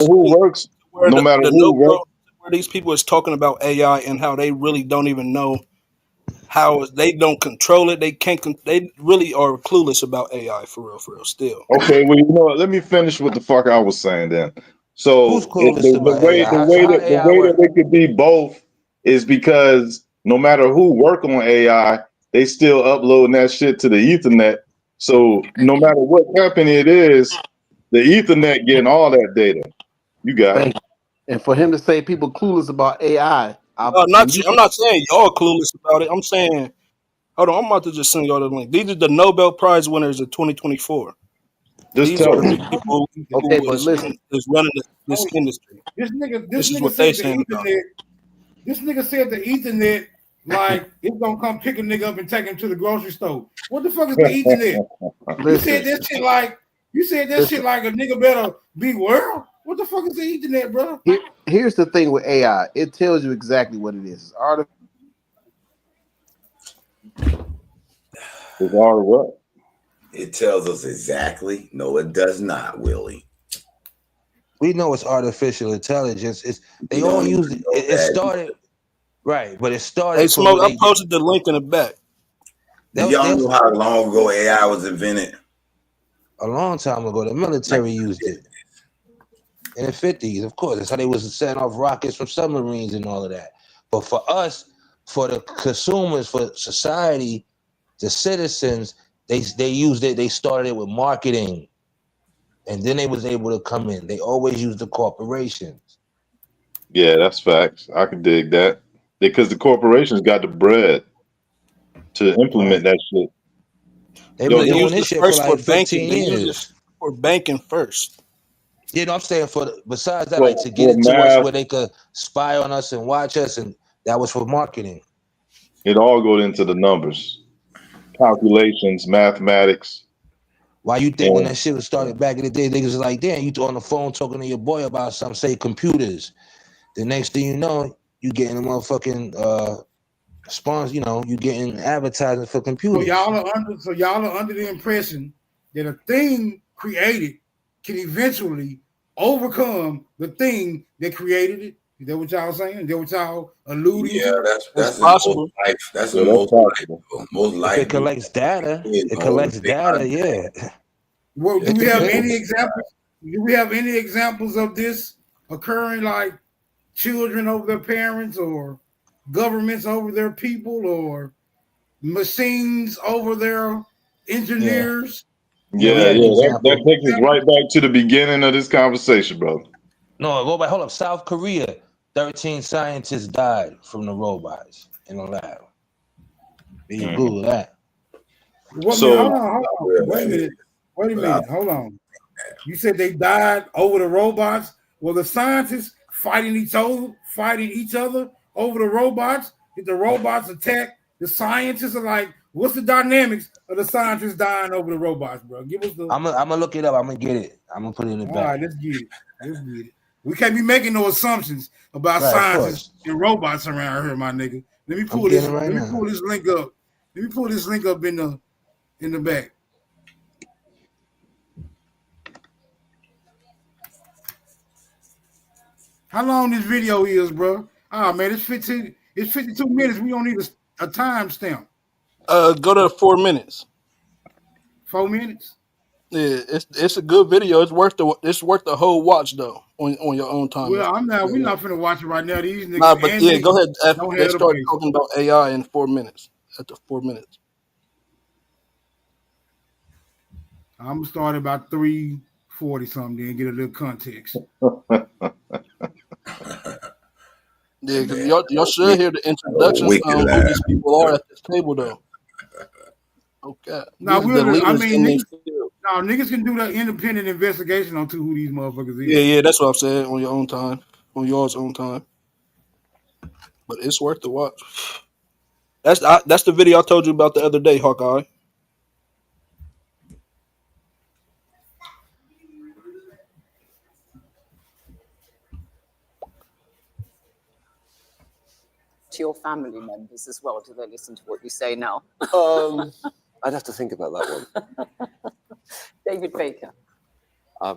who works, where no matter the who works. Nobel, where these people is talking about AI and how they really don't even know how they don't control it. They can't. They really are clueless about AI for real. Still, Okay, well, you know what? Let me finish what the fuck I was saying then. Who's So clueless about AI? How the AI way that work? they could be both is because no matter who work on AI, they still uploading that shit to the Ethernet. So no matter what company it is, the Ethernet getting all that data. You got it. Thank you. And for him to say people clueless about AI, not. when you I'm not saying y'all clueless about it. I'm saying, hold on. I'm about to just send y'all the link. These are the Nobel Prize winners of 2024. Just These tell are the them. people okay, who but listen, is running this Oh, industry. this This is nigga what they said the saying about it. Ethernet. This nigga said the Ethernet, like it's gonna come pick a nigga up and take him to the grocery store. What the fuck is the Ethernet? You said listen, that shit like listen. a nigga better be world. What the fuck is the Ethernet, bro? Here's the thing with AI. It tells you exactly what it is. It's It's all what? It tells us exactly. No, it does not, Willie. We know it's artificial intelligence. They You all don't even use it. know It that. started right, but it Hey, started from Smoke, where I posted the link in the back. Did they y'all they know how long ago AI was invented? a long time ago. The Like, military used it in the 50s. Of course, that's how they was setting off rockets from submarines and all of that. But for us, for the consumers, for society, the citizens, they used it. They started it with marketing, and then they was able to come in. They always used the corporations. Yeah, that's facts. I can dig that. Because the corporations got the bread to implement Right. that shit. They've Yo, been They doing used this it shit for first for like banking. 15 They used it years. for banking first. You know, I'm saying besides that, like to get for it to us where math, they could spy on us and watch us, and that was for marketing. it all goes into the numbers, calculations, mathematics, Why you think when and that shit was started back in the day, niggas was like, damn, you on the phone talking to your boy about something, say computers. The next thing you know, you getting a motherfucking sponsor, you getting advertising for So computers. y'all are under the impression that a thing created can eventually overcome the thing that created it. Is that what y'all saying? Is that what y'all alluding yeah, to? It's that's in most possible. life. That's yeah, in that's most life. possible. Most If it life do. collects data, Kids it hold the collects big data, yeah. Well, do It we have kids. any depends. examples? Do we have any examples of this occurring, like children over their parents, or governments over their people, or machines over their Yeah. engineers? Yeah, we Yeah, had an yeah. That example. takes us right back to the beginning of this conversation, brother. No, go back. Hold up. South Korea, 13 scientists died from the robots in the lab. You can Mhm. Google that. What minute? So Hold How on. real Wait a that is. minute. Wait a But I, minute. Hold on. You said they died over the robots. Well, the scientists fighting each other over the robots. Did the robots attack the scientists? Are like, what's the dynamics of the scientists dying over the robots, bro? Give us the. I'm gonna look it up. I'm gonna get it. I'm gonna put it in the All right, back. let's get it. Let's get it. We can't be making no assumptions about Right, of scientists course. and robots around here, my nigga. Let me I'm pull this. getting it right Let me now. pull this link up. Let me pull this link up in the back. How long this video is, bro? Ah, man, it's 15. It's 52 minutes. We don't need a time stamp. Go to 4 minutes. 4 minutes. Yeah, it's a good video. It's worth the whole watch though on your own time. Well, I'm not. Yeah, We're yeah. not finna watch it right now. These Nah, niggas but and yeah, they go ahead. don't They have the start patience. talking about AI in 4 minutes. At the 4 minutes. I'm gonna start about 3:40 something, then get a little context. Yeah, and because then y'all should hear the introductions wicked on who laugh. these people are at this table though. Okay, Now these are the we'll. I leaders mean, in their niggas. field. Now niggas can do the independent investigation on who these motherfuckers Yeah, is. yeah, that's what I'm saying on your own time, on yours own time. But it's worth the watch. That's the video I told you about the other day, Hawkeye. To your family members as well? Do they listen to what you say now? I'd have to think about that one. David Baker.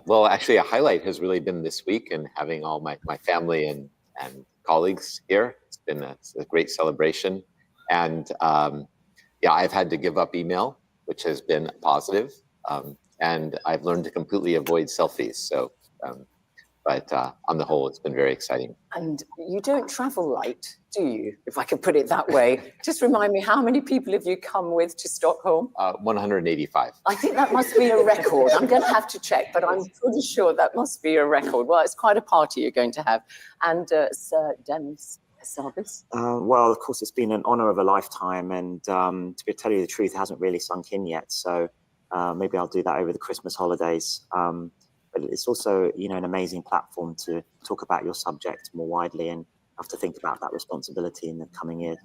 Well, actually, a highlight has really been this week and having all my family and colleagues here. It's been a great celebration. And yeah, I've had to give up email, which has been positive. And I've learned to completely avoid selfies. So, but on the whole, it's been very exciting. And you don't travel light, do you? If I could put it that way. Just remind me, how many people have you come with to Stockholm? 185. I think that must be a record. I'm going to have to check, but I'm pretty sure that must be a record. Well, it's quite a party you're going to have. And Sir Dennis Sarvis? Well, of course, it's been an honor of a lifetime. And to tell you the truth, it hasn't really sunk in yet. So maybe I'll do that over the Christmas holidays. But it's also, an amazing platform to talk about your subject more widely and have to think about that responsibility in the coming years.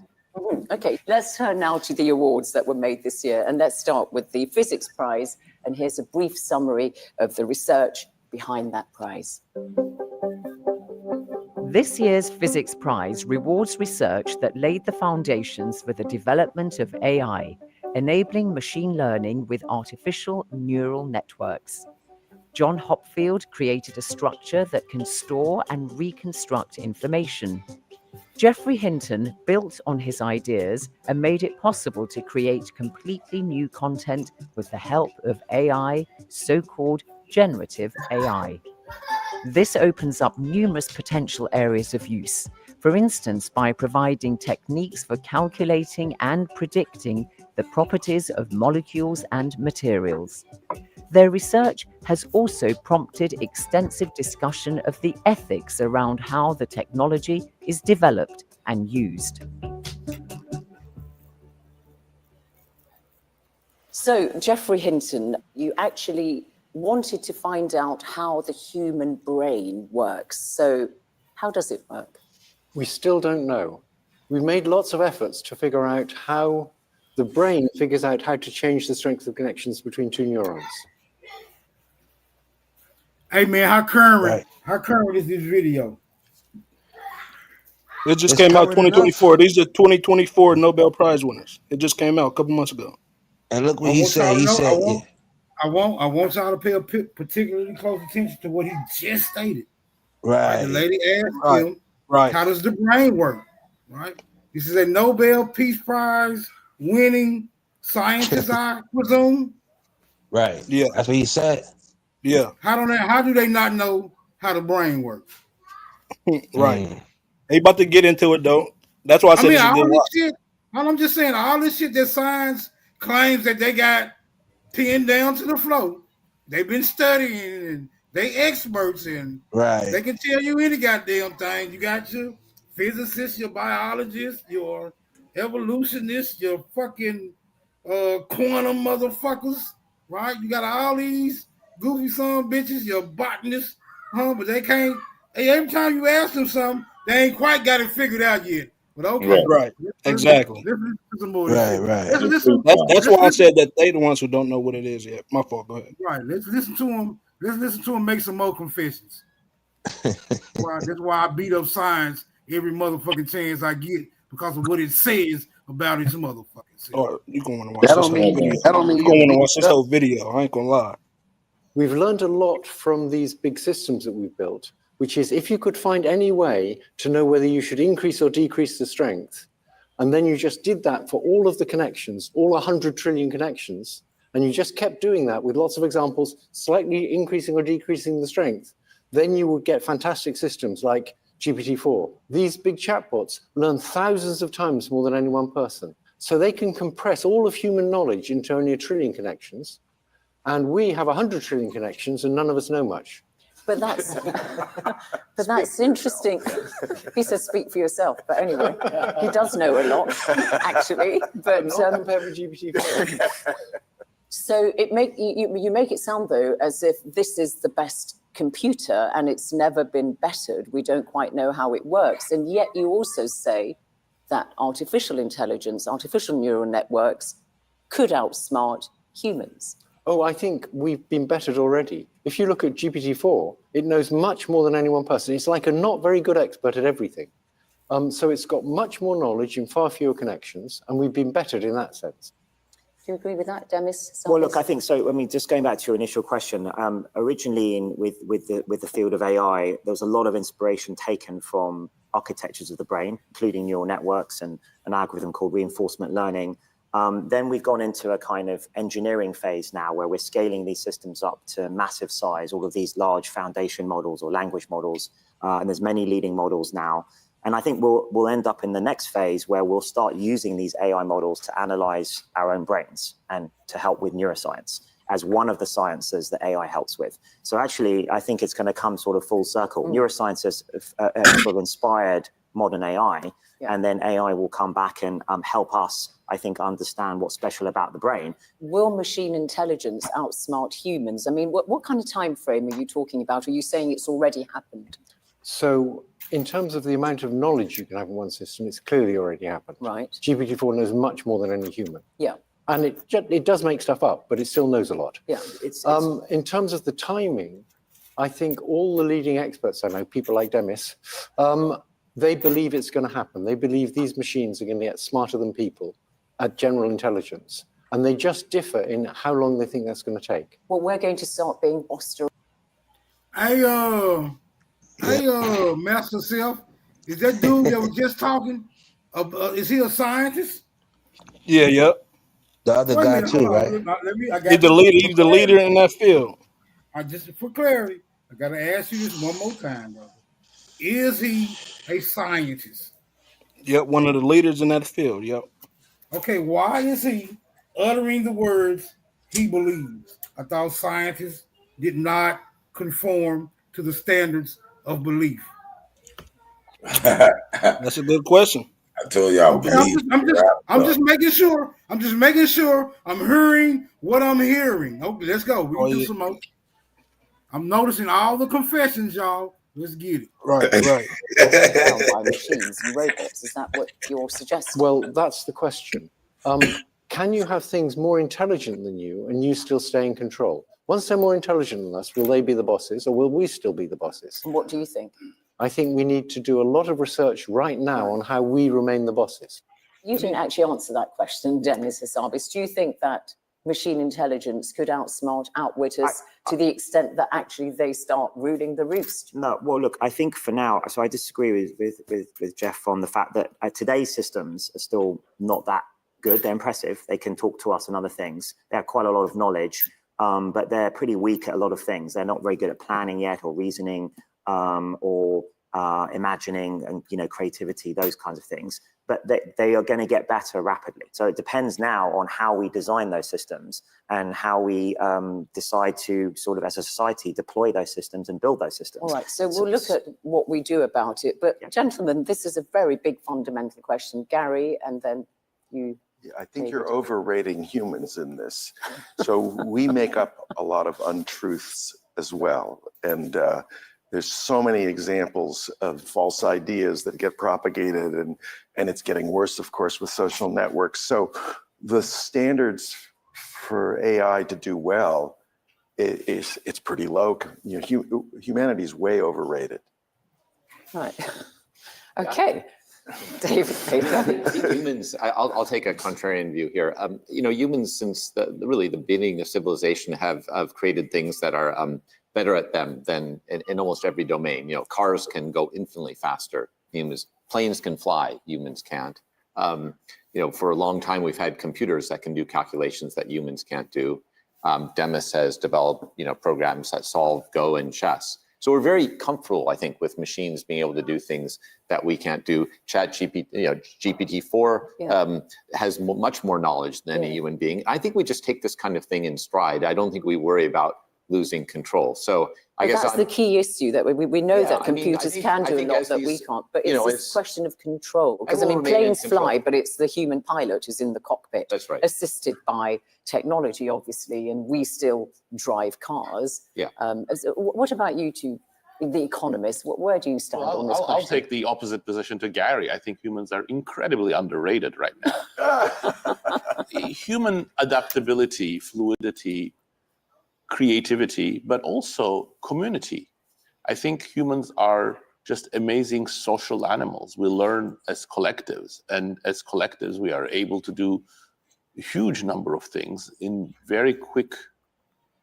Okay, let's turn now to the awards that were made this year. And let's start with the Physics Prize. And here's a brief summary of the research behind that prize. This year's Physics Prize rewards research that laid the foundations for the development of AI, enabling machine learning with artificial neural networks. John Hopfield created a structure that can store and reconstruct information. Jeffrey Hinton built on his ideas and made it possible to create completely new content with the help of AI, so-called generative AI. This opens up numerous potential areas of use, for instance, by providing techniques for calculating and predicting the properties of molecules and materials. Their research has also prompted extensive discussion of the ethics around how the technology is developed and used. So, Jeffrey Hinton, you actually wanted to find out how the human brain works. So, how does it work? We still don't know. We've made lots of efforts to figure out how the brain figures out how to change the strength of connections between two neurons. Hey man, how current is this video? It just came out 2024. These are 2024 Nobel Prize winners. It just came out a couple months ago. And look what he said. He said, I want y'all to pay particularly close attention to what he just stated. Right. The lady asked him, how does the brain work? Right. This is a Nobel Peace Prize winning scientist, I presume. Right. Yeah. That's what he said. Yeah. How do they not know how the brain works? Right. They about to get into it though. That's why I said I'm just saying, all this shit that science claims that they got pinned down to the floor. They've been studying and they experts and they can tell you any goddamn thing. You got your physicists, your biologists, your evolutionists, your fucking quantum motherfuckers, right? You got all these goofy son bitches, your botanists, but they can't. Hey, every time you ask them something, they ain't quite got it figured out yet. But okay, right, exactly. Right. That's why I said that they the ones who don't know what it is yet. My fault. Go ahead. Right. Let's listen to them. Let's listen to them make some more confessions. That's why I beat up science every motherfucking chance I get because of what it says about its motherfucking. Or you gonna want to watch this whole video. You gonna want to watch this whole video. I ain't gonna lie. We've learned a lot from these big systems that we've built, which is if you could find any way to know whether you should increase or decrease the strength, and then you just did that for all of the connections, all 100 trillion connections, and you just kept doing that with lots of examples, slightly increasing or decreasing the strength, then you would get fantastic systems like GPT-4. These big chatbots learn thousands of times more than any one person. So they can compress all of human knowledge into only 1 trillion connections. And we have 100 trillion connections and none of us know much. But that's interesting. He says, speak for yourself. But anyway, he does know a lot, actually. But not compared with GPT-4. So you make it sound, though, as if this is the best computer and it's never been bettered. We don't quite know how it works. And yet you also say that artificial intelligence, artificial neural networks could outsmart humans. Oh, I think we've been bettered already. If you look at GPT-4, it knows much more than any one person. It's like a not very good expert at everything. So it's got much more knowledge in far fewer connections, and we've been bettered in that sense. Do you agree with that, Demis? Well, look, I think so. I mean, just going back to your initial question, originally with the field of AI, there was a lot of inspiration taken from architectures of the brain, including neural networks and an algorithm called reinforcement learning. Then we've gone into a kind of engineering phase now where we're scaling these systems up to massive size, all of these large foundation models or language models. And there's many leading models now. And I think we'll end up in the next phase where we'll start using these AI models to analyze our own brains and to help with neuroscience as one of the sciences that AI helps with. So actually, I think it's going to come sort of full circle. Neuroscience has sort of inspired modern AI, and then AI will come back and help us, I think, understand what's special about the brain. Will machine intelligence outsmart humans? I mean, what kind of time frame are you talking about? Are you saying it's already happened? So in terms of the amount of knowledge you can have in one system, it's clearly already happened. Right. GPT-4 knows much more than any human. Yeah. And it does make stuff up, but it still knows a lot. Yeah. In terms of the timing, I think all the leading experts I know, people like Demis, they believe it's going to happen. They believe these machines are going to get smarter than people at general intelligence. And they just differ in how long they think that's going to take. Well, we're going to start being ostracized. Hey, Master Self, is that dude that was just talking? Is he a scientist? Yeah, yep. The other Wait a guy minute, too, hold on. right? Let me, I got He's the leader. He's the leader in that field. Just for clarity, I got to ask you this one more time, brother. Is he a scientist? Yep, one of the leaders in that field. Yep. Okay, why is he uttering the words he believes? I thought scientists did not conform to the standards of belief. That's a good question. I told y'all, Okay, believe. I'm just making sure. I'm just making sure I'm hearing what I'm hearing. Okay, let's go. We can do some more. I'm noticing all the confessions, y'all. Let's get it. Right. By machines and robots. Is that what you're suggesting? Well, that's the question. Can you have things more intelligent than you and you still stay in control? Once they're more intelligent than us, will they be the bosses or will we still be the bosses? And what do you think? I think we need to do a lot of research right now on how we remain the bosses. You didn't actually answer that question, Demis Hassabis. Do you think that machine intelligence could outwit us to the extent that actually they start ruling the roost? No, well, look, I think for now, so I disagree with Jeff on the fact that today's systems are still not that good. They're impressive. They can talk to us and other things. They have quite a lot of knowledge, but they're pretty weak at a lot of things. They're not very good at planning yet or reasoning or imagining and, creativity, those kinds of things. But they are going to get better rapidly. So it depends now on how we design those systems and how we decide to sort of, as a society, deploy those systems and build those systems. All right, so we'll look at what we do about it. But gentlemen, this is a very big fundamental question. Gary, and then you. Yeah, I think you're overrating humans in this. So we make up a lot of untruths as well. And there's so many examples of false ideas that get propagated, and it's getting worse, of course, with social networks. So the standards for AI to do well, it's pretty low. Humanity is way overrated. Right. Okay. David. Humans, I'll take a contrarian view here. Humans, since really the beginning of civilization, have created things that are better at them than in almost every domain. Cars can go infinitely faster. Planes can fly. Humans can't. For a long time, we've had computers that can do calculations that humans can't do. Demis has developed, programs that solve Go and chess. So we're very comfortable, I think, with machines being able to do things that we can't do. GPT-4 has much more knowledge than any human being. I think we just take this kind of thing in stride. I don't think we worry about losing control. So I guess that's the key issue, that we know that computers can do a lot that we can't, but it's this question of control. Because planes fly, but it's the human pilot who's in the cockpit. That's right. Assisted by technology, obviously, and we still drive cars. Yeah. What about you two, the economists? Where do you stand on this question? I'll take the opposite position to Gary. I think humans are incredibly underrated right now. Human adaptability, fluidity, creativity, but also community. I think humans are just amazing social animals. We learn as collectives, and as collectives, we are able to do a huge number of things in very quick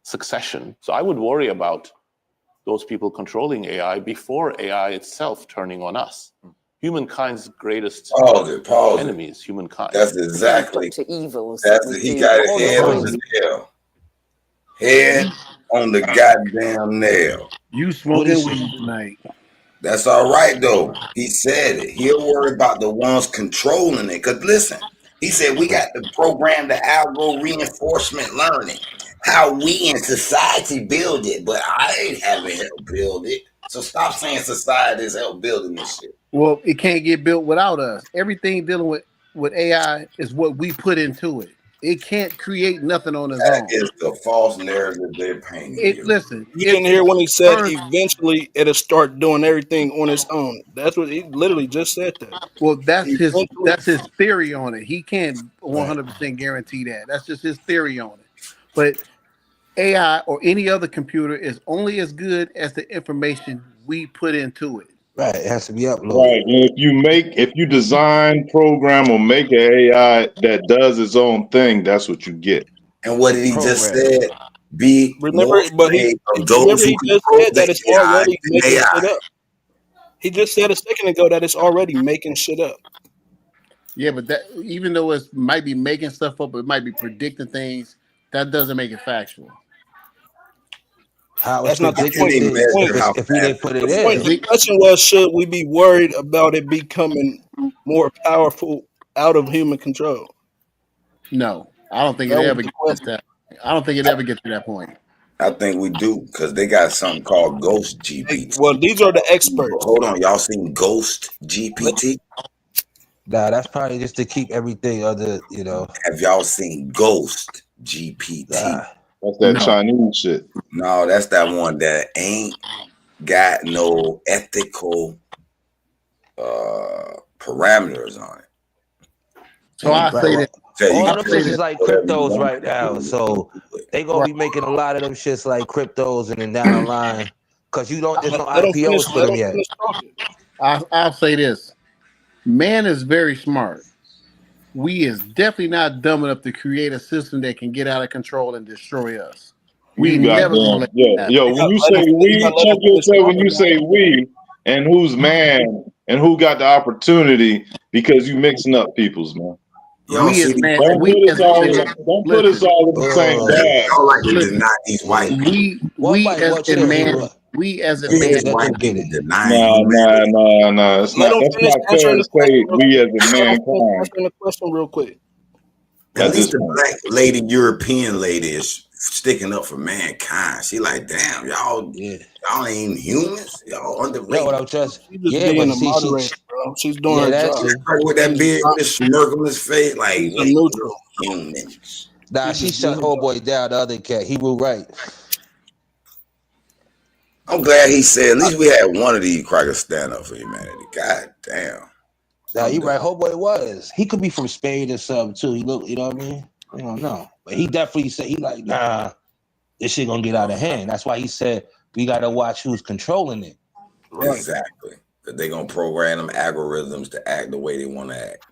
succession. So I would worry about those people controlling AI before AI itself turning on us. Humankind's greatest enemy is humankind. That's exactly. To evils He got his head on the nail. Head on the goddamn nail. You smoking weed tonight. That's all right, though. He said it. He'll worry about the ones controlling it. Because listen, he said we got to program the algo reinforcement learning. How we in society build it. But I haven't helped build it. So stop saying society has helped building this shit. Well, it can't get built without us. Everything dealing with AI is what we put into it. It can't create nothing on its own. That is the false narrative they're painting. Listen, you didn't hear when he said eventually it'll start doing everything on its own. That's what he literally just said that. Well, that's his theory on it. He can't 100% guarantee that. That's just his theory on it. But AI or any other computer is only as good as the information we put into it. Right, it has to be uploaded. Right, and if you design, program, or make an AI that does its own thing, that's what you get. And what did he just say? Remember, but he just said that it's already making shit up. He just said a second ago that it's already making shit up. Yeah, but that even though it might be making stuff up, it might be predicting things. That doesn't make it factual. How That's not the point. If we didn't put it in. The question was, should we be worried about it becoming more powerful out of human control? No, I don't think it ever gets to that. I don't think it ever gets to that point. I think we do, because they got something called Ghost GPT. Well, these are the experts. Hold on, y'all seen Ghost GPT? Nah, that's probably just to keep everything under, Have y'all seen Ghost GPT? That's that Chinese shit. No, that's that one that ain't got no ethical parameters on it. So I say that all them shits is like cryptos right now. So they gonna be making a lot of them shits like cryptos and then down the line. Cause there's no IPOs for them yet. I'll say this. Man is very smart. We is definitely not dumb enough to create a system that can get out of control and destroy us. We never gonna let that happen. Yo, when you say we, check yourself when you say we, and who's man, and who got the opportunity, because you mixing up people's, man. Y'all see, don't put us all in the same bag. Y'all like to deny these white people. We as a man, white people deny. No. It's not. That's not fair to say we as a mankind. Answering the question real quick. At least the black lady, European lady, is sticking up for mankind. She like, damn, y'all ain't humans. Y'all underrated. She's doing her job. With that big smirk on his face, like neutral humans. Nah, she shut homeboy down. The other cat, he was right. I'm glad he said at least we had one of these crackers stand up for humanity. God damn. Nah, you right. Homeboy was. He could be from Spain or something too. He look, you know what I mean? I don't know. But he definitely said, he like, nah, this shit gonna get out of hand. That's why he said we gotta watch who's controlling it. Right. Exactly. Because they're gonna program them algorithms to act the way they want to act.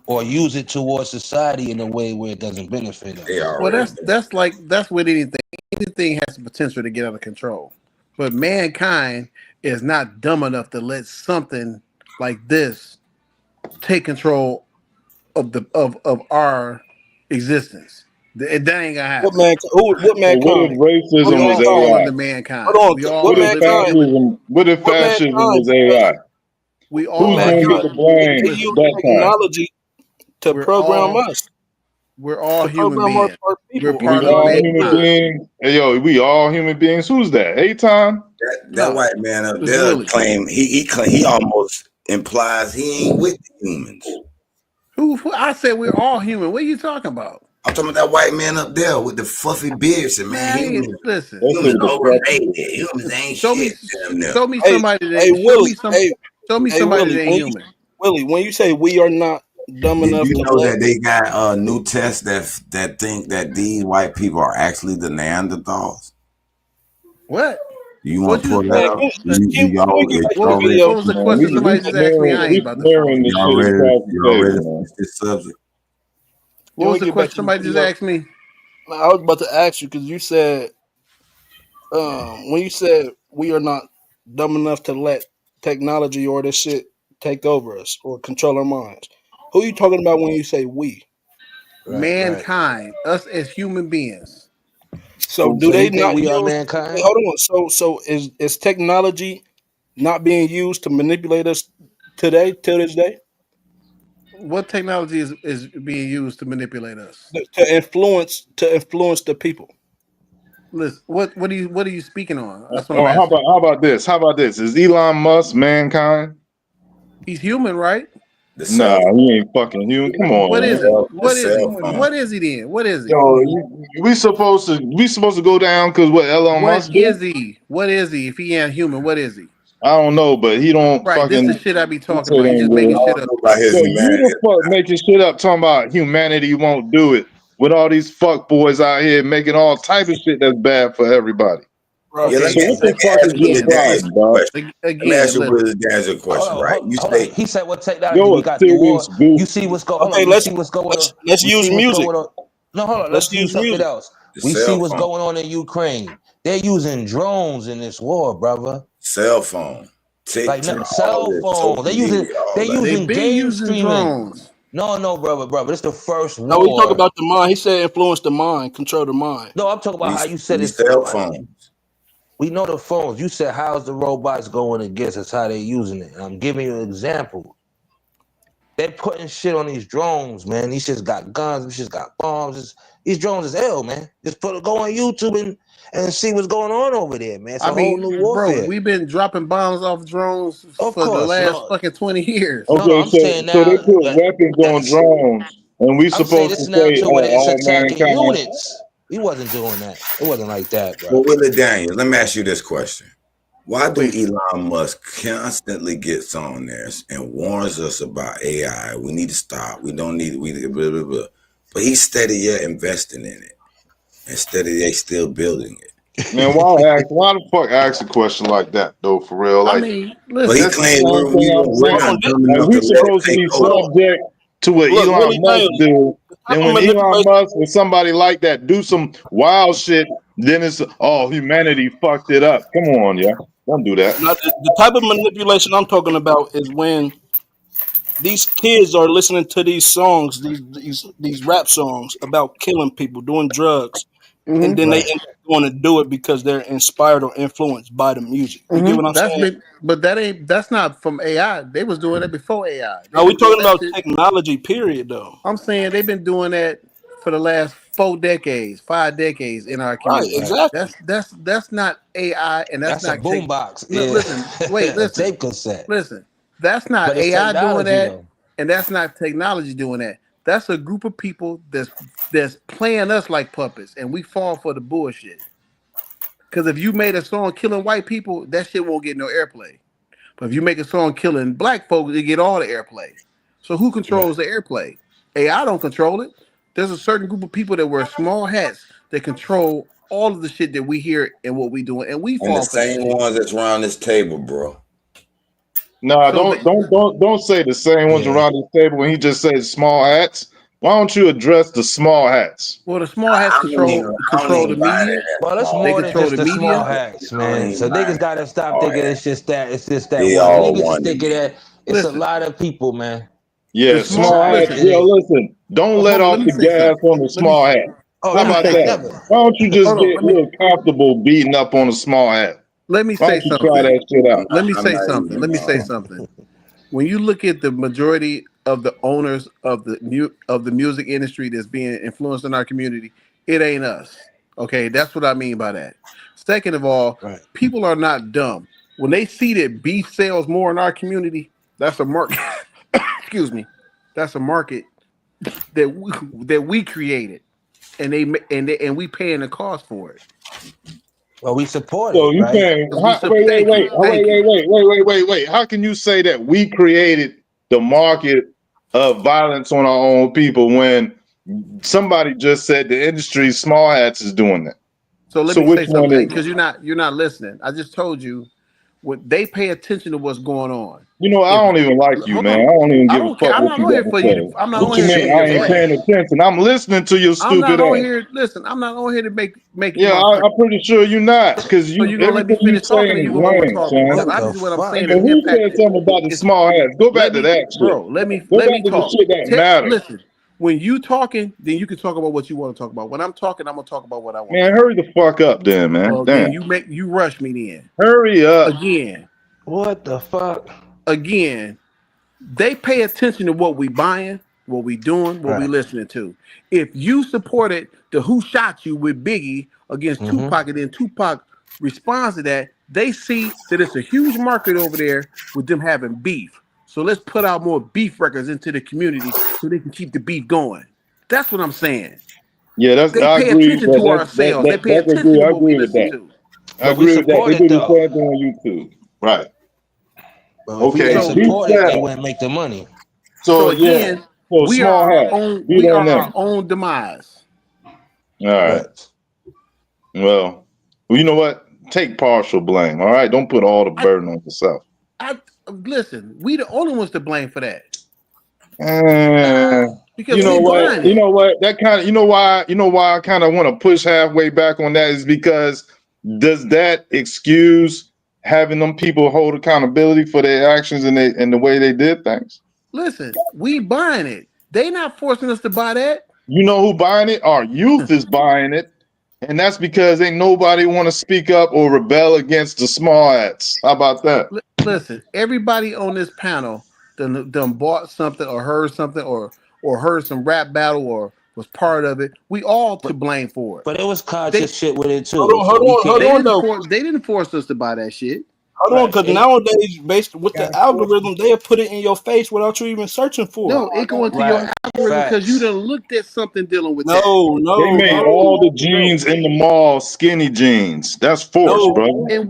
Or use it towards society in a way where it doesn't benefit us. Well, that's with anything. Anything has the potential to get out of control. But mankind is not dumb enough to let something like this take control of our existence. That ain't gonna happen. What mankind? What if racism was AI? Mankind. What if fascism was AI? We all who's gonna get the blame that technology to program us. We're all human beings. We're part of all human beings. Hey, yo, we all human beings. Who's that? A-Time? That white man up there claim he almost implies he ain't with the humans. Who? I said we're all human. What are you talking about? I'm talking about that white man up there with the fluffy beard. Man, listen. Humans overrated. Humans ain't show shit. Show me somebody that. Show me somebody that ain't human. Willie, when you say we are not dumb enough, you know that they got new tests that think that these white people are actually the Neanderthals. What? You want to pull that up? What was the question somebody just asked me? I ain't about to. Y'all ready to this subject? What was the question somebody just asked me? I was about to ask you because you said when you said we are not dumb enough to let technology or this shit take over us or control our minds. Who are you talking about when you say we? Mankind, us as human beings. So do So they you think not we are use? mankind? Wait, hold on. So is technology not being used to manipulate us today till this day What technology is being used to manipulate us? to influence the people? Listen, what are you speaking on? That's what I'm How asking. about this? How about this? Is Elon Musk mankind? He's human, right? The Nah, cell he ain't fucking human. Come What on, is he? man. the What is he? cell phone. What is he then? What is he? Yo, we supposed to go down because what Elon What Musk is do? he? What is he? If he ain't human, what is he? I don't know, but he don't Right. This fucking. is shit I be This talking shit about. You ain't just good. making I shit don't up. know about his Yo, you humanity. the fuck making shit up talking about humanity won't do it with all these fuck boys out here making all type of shit that's bad for everybody. Bro, Yeah, Okay. So what the let me fuck ask is your Willie Again. Daniels problem, a dog? question. Let me ask Again. you Listen. Willie Daniels a question, right? You Hold say on. He said what technology Yo, we a got the serious war. goof. You see what's going. Hold okay, on. You see what's going on. let's You use see what's music. going on. No, hold on. Let's Let's use use something music. else. the We see cell what's phone. going on in Ukraine. They're using drones in this war, brother. Cell phone. Like TikTok, all cell this, phone. social media, all They that. They've using been game using streaming. drones. No, brother. It's the first No, we talk war. about the mind. He said influence the mind, control the mind. No, I'm talking about how you said These it's. cell phones. We know the phones. You said how's the robots going against us? How they using it? And I'm giving you an example. They're putting shit on these drones, man. These shits got guns. These shits got bombs. These drones is ill, man. Just go on YouTube and see what's going on over there, man. It's I a whole new mean, bro, warfare. we've been dropping bombs off drones Of for the course, last no, fucking 20 years. Okay, I'm saying so now they put weapons on that's. drones, and we I'm saying supposed to this now say, to oh, where it's all attacking mankind. units. We wasn't doing that. It wasn't like that, bro. Well, Willie Daniels, let me ask you this question. Why do Wait, Elon Musk constantly gets on there and warns us about AI? We need to stop. We don't need blah, blah, blah. But he's steady yet investing in it. And steady they still building it. Man, why the fuck ask a question like that though? For real, I like mean, But he listen. that's the claimed same thing I'm we're saying. not dumb Like enough we to let it supposed to take be over. subject to what Look, Elon Willie Musk Daniels, do. the type And of when Elon manipulation. Musk or somebody like that do some wild shit, then it's humanity fucked it up. Come on, yeah, don't do that. Not the type of manipulation I'm talking about is when these kids are listening to these songs, these rap songs about killing people, doing drugs, and then they Right. end up going to do it because they're inspired or influenced by the music. You get what I'm That's saying? been, but that's not from AI. They was doing that before AI. They've Are we been doing talking that about shit. technology? Period, though. I'm saying they've been doing that for the last 4 decades, 5 decades in our Right? community. Right. Exactly. That's not AI, and that's That's a not tech. boombox. Listen, wait, Yeah. A listen, tape cassette. listen. That's not But it's AI doing technology that, though. and that's not technology doing that. That's a group of people that's playing us like puppets, and we fall for the bullshit. Because if you made a song killing white people, that shit won't get no airplay. But if you make a song killing black folks, it get all the airplay. So who Right. controls the airplay? AI don't control it. There's a certain group of people that wear small hats that control all of the shit that we hear and what we doing, and we And the fall for that same shit. ones that's around this table, bro. Nah, So don't say the same ones Yeah. around the table when he just says small hats. Why don't you address the small hats? well, the small hats I don't even control the buy that media. at Well, it's small They more than control just the the small media. hats, I don't man. even So buy niggas that gotta stop small thinking hat. it's just that They one. all Niggas is one to thinking me. that it's a Listen, lot of people, man. the Yeah, small. small hats. Listen, It Yo, ain't. listen, don't let hold on. off Let me the say gas something. on the Let me small hat. Oh, How let me about nah, say nah, that? something. never. Why don't you just Hold get on. a little comfortable beating up on a small hat? Let me Why say don't you try something. that shit out? Let me I'm say not something. even Let me say something. When you look at the majority of the owners of the music industry that's being influenced in our community, it ain't us. Okay, that's what I mean by that. Second of all, Right. people are not dumb. When they see that beef sells more in our community, that's a market. Excuse me, that's a market that we created, and and we paying the cost for it. Well, we support So it, you right? saying, Because we wait, thank you, thank you. wait. How can you say that we created the market of violence on our own people when somebody just said the industry small hats is doing that? So let So me which say one something is it? because you're not listening. I just told you what they pay attention to what's going on. You know, I don't even like you, Hold man. on. I don't even I give a don't care. fuck I'm what not you on here got for to you. say. I'm not What on you here to mean? make I you ain't mad. paying attention. I'm listening to your I'm not stupid on ass. here. Listen, I'm not on here to make you Yeah, my friend. I'm pretty sure you're not, because So you you gonna let me everything you finish talking, or saying you is gonna over lame, talk me? Because son. obviously what I'm saying But is who said impacted. something about the It's, small hats? Go back let to me, that shit. bro. Let me Go back to the talk. shit that matters. Listen, when you talking, then you can talk about what you want to talk about. When I'm talking, I'm gonna talk about what I want. Man, hurry the fuck up, then, man. Well, Damn. then you rush me then. Hurry up. Again. What the fuck? Again, they pay attention to what we buying, what we doing, what we Right. listening to. If you supported the Who Shot You with Biggie against Tupac, and then Tupac responds to that, they see that it's a huge market over there with them having beef. So let's put out more beef records into the community so they can keep the beef going. That's what I'm saying. Yeah, They I pay agree. attention But to our sales. They pay that's attention agree. to I what we agree with listen that. to. I But we agree with that. support They it do the though. same thing on YouTube, right? But if we Okay, didn't So- beat support it, they that. wouldn't make the money. So Yeah, again, so we small are hat. our own. Beat We on are them. our own demise. All right. Right. Well, you know what? Take partial blame. All right. Don't put all the burden on yourself. Listen. We the only ones to blame for that. Because You know we what? buying You it. know what? That kind of. You know why? You know why I kind of want to push halfway back on that is because does that excuse having them people hold accountability for their actions and the way they did things? Listen, we buying it. They not forcing us to buy that. You know who buying it? Our youth is buying it. And that's because ain't nobody want to speak up or rebel against the small hats. How about that? Listen, everybody on this panel done bought something or heard something or heard some rap battle or was part of it. We all to blame for it. But it was conscious shit with it too. They didn't force us to buy that shit. Hold on, because nowadays, based with the algorithm, they'll put it in your face without you even searching for it. No, it go into your algorithm because you done looked at something dealing with that. They made all the jeans in the mall skinny jeans. That's forced, brother. And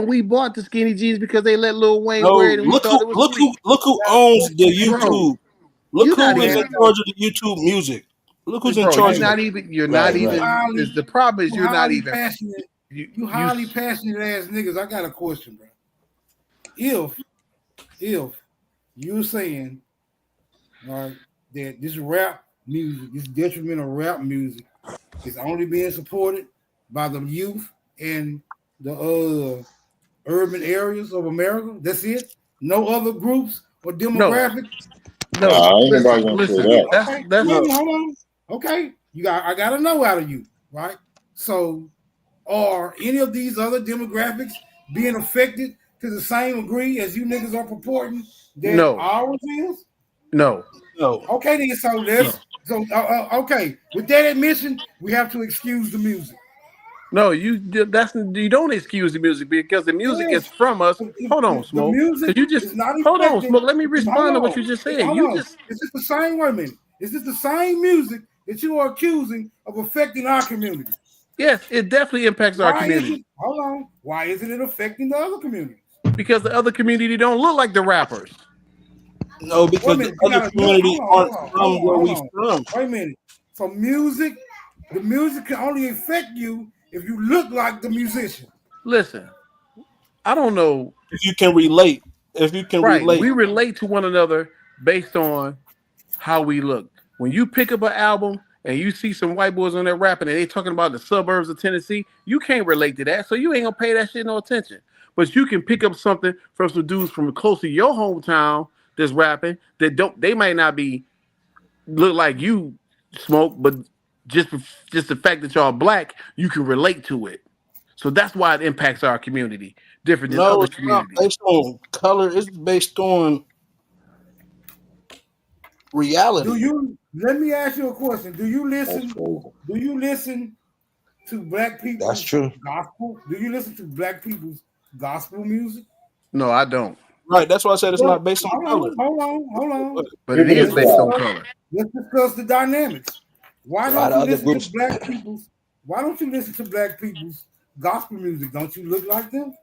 we bought the skinny jeans because they let Lil Wayne wear it and we thought it was look who owns the YouTube. Look not who is even- in charge of the YouTube music. Look who's in Bro, charge. you're not even. The problem is you're not even passionate. You highly passionate ass niggas. I got a question, bro. If you're saying, all right, that this rap music, this detrimental rap music, is only being supported by the youth and the urban areas of America, that's it. No other groups or demographics. No, ain't nobody gonna say that. That's Hold on. Okay, I got to know out of you, right? So, are any of these other demographics being affected to the same degree as you niggas are purporting that ours is? No. Okay, then. So okay. With that admission, we have to excuse the music. No, you don't excuse the music because the music is from us. Hold on, Smoke. The music You just is not hold on, affected. Smoke. Let me respond to what you just said. Is this the same? Wait a minute. Is this the same music that you are accusing of affecting our community? Yes, it definitely impacts our community. Hold on. Why isn't it affecting the other communities? Because the other community don't look like the rappers. No, because the other community aren't from where we from. Wait a minute. So the music can only affect you if you look like the musician. Listen, I don't know if you can relate. Relate, we relate to one another based on how we look. When you pick up an album and you see some white boys on there rapping and they talking about the suburbs of Tennessee, you can't relate to that, so you ain't gonna pay that shit no attention. But you can pick up something from some dudes from close to your hometown that's rapping they might not be look like you, Smoke, but just the fact that y'all black, you can relate to it. So that's why it impacts our community different than other communities. Not based on color. It's based on reality. Let me ask you a question. Do you listen to black people's That's true. gospel? Do you listen to black people's gospel music? No, I don't. Right. That's why I said it's not based on color. Hold on. But it is based on color. Let's discuss the dynamics. Why don't you listen to black people's gospel music? Don't you look like them?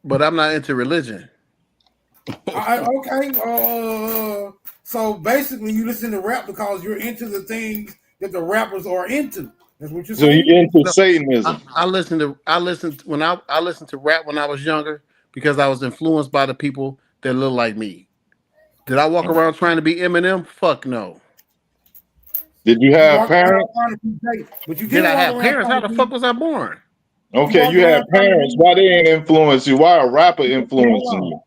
But I'm not into religion. Okay. So basically, you listen to rap because you're into the things that the rappers are into. That's what you're saying. So you into Satanism? I listened to rap when I was younger because I was influenced by the people that look like me. Did I walk around trying to be Eminem? Fuck no. Did you You have walked around parents? trying to be Drake, but you Did didn't I walk have around parents? trying How to the be. fuck was I born? Okay, walked you had around trying to parents. be. Why they ain't influence you? Why a rapper influencing Hold you?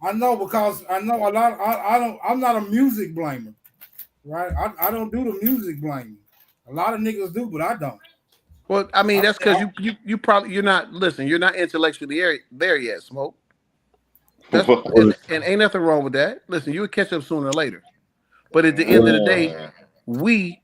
on. I know because I know a lot. I don't. I'm not a music blamer, right? I don't do the music blaming. A lot of niggas do, but I don't. Well, I mean, I, that's because you probably you're not listen. You're not intellectually there yet, Smoke. That's and ain't nothing wrong with that. Listen, you'll catch up sooner or later. But at the end of the day, we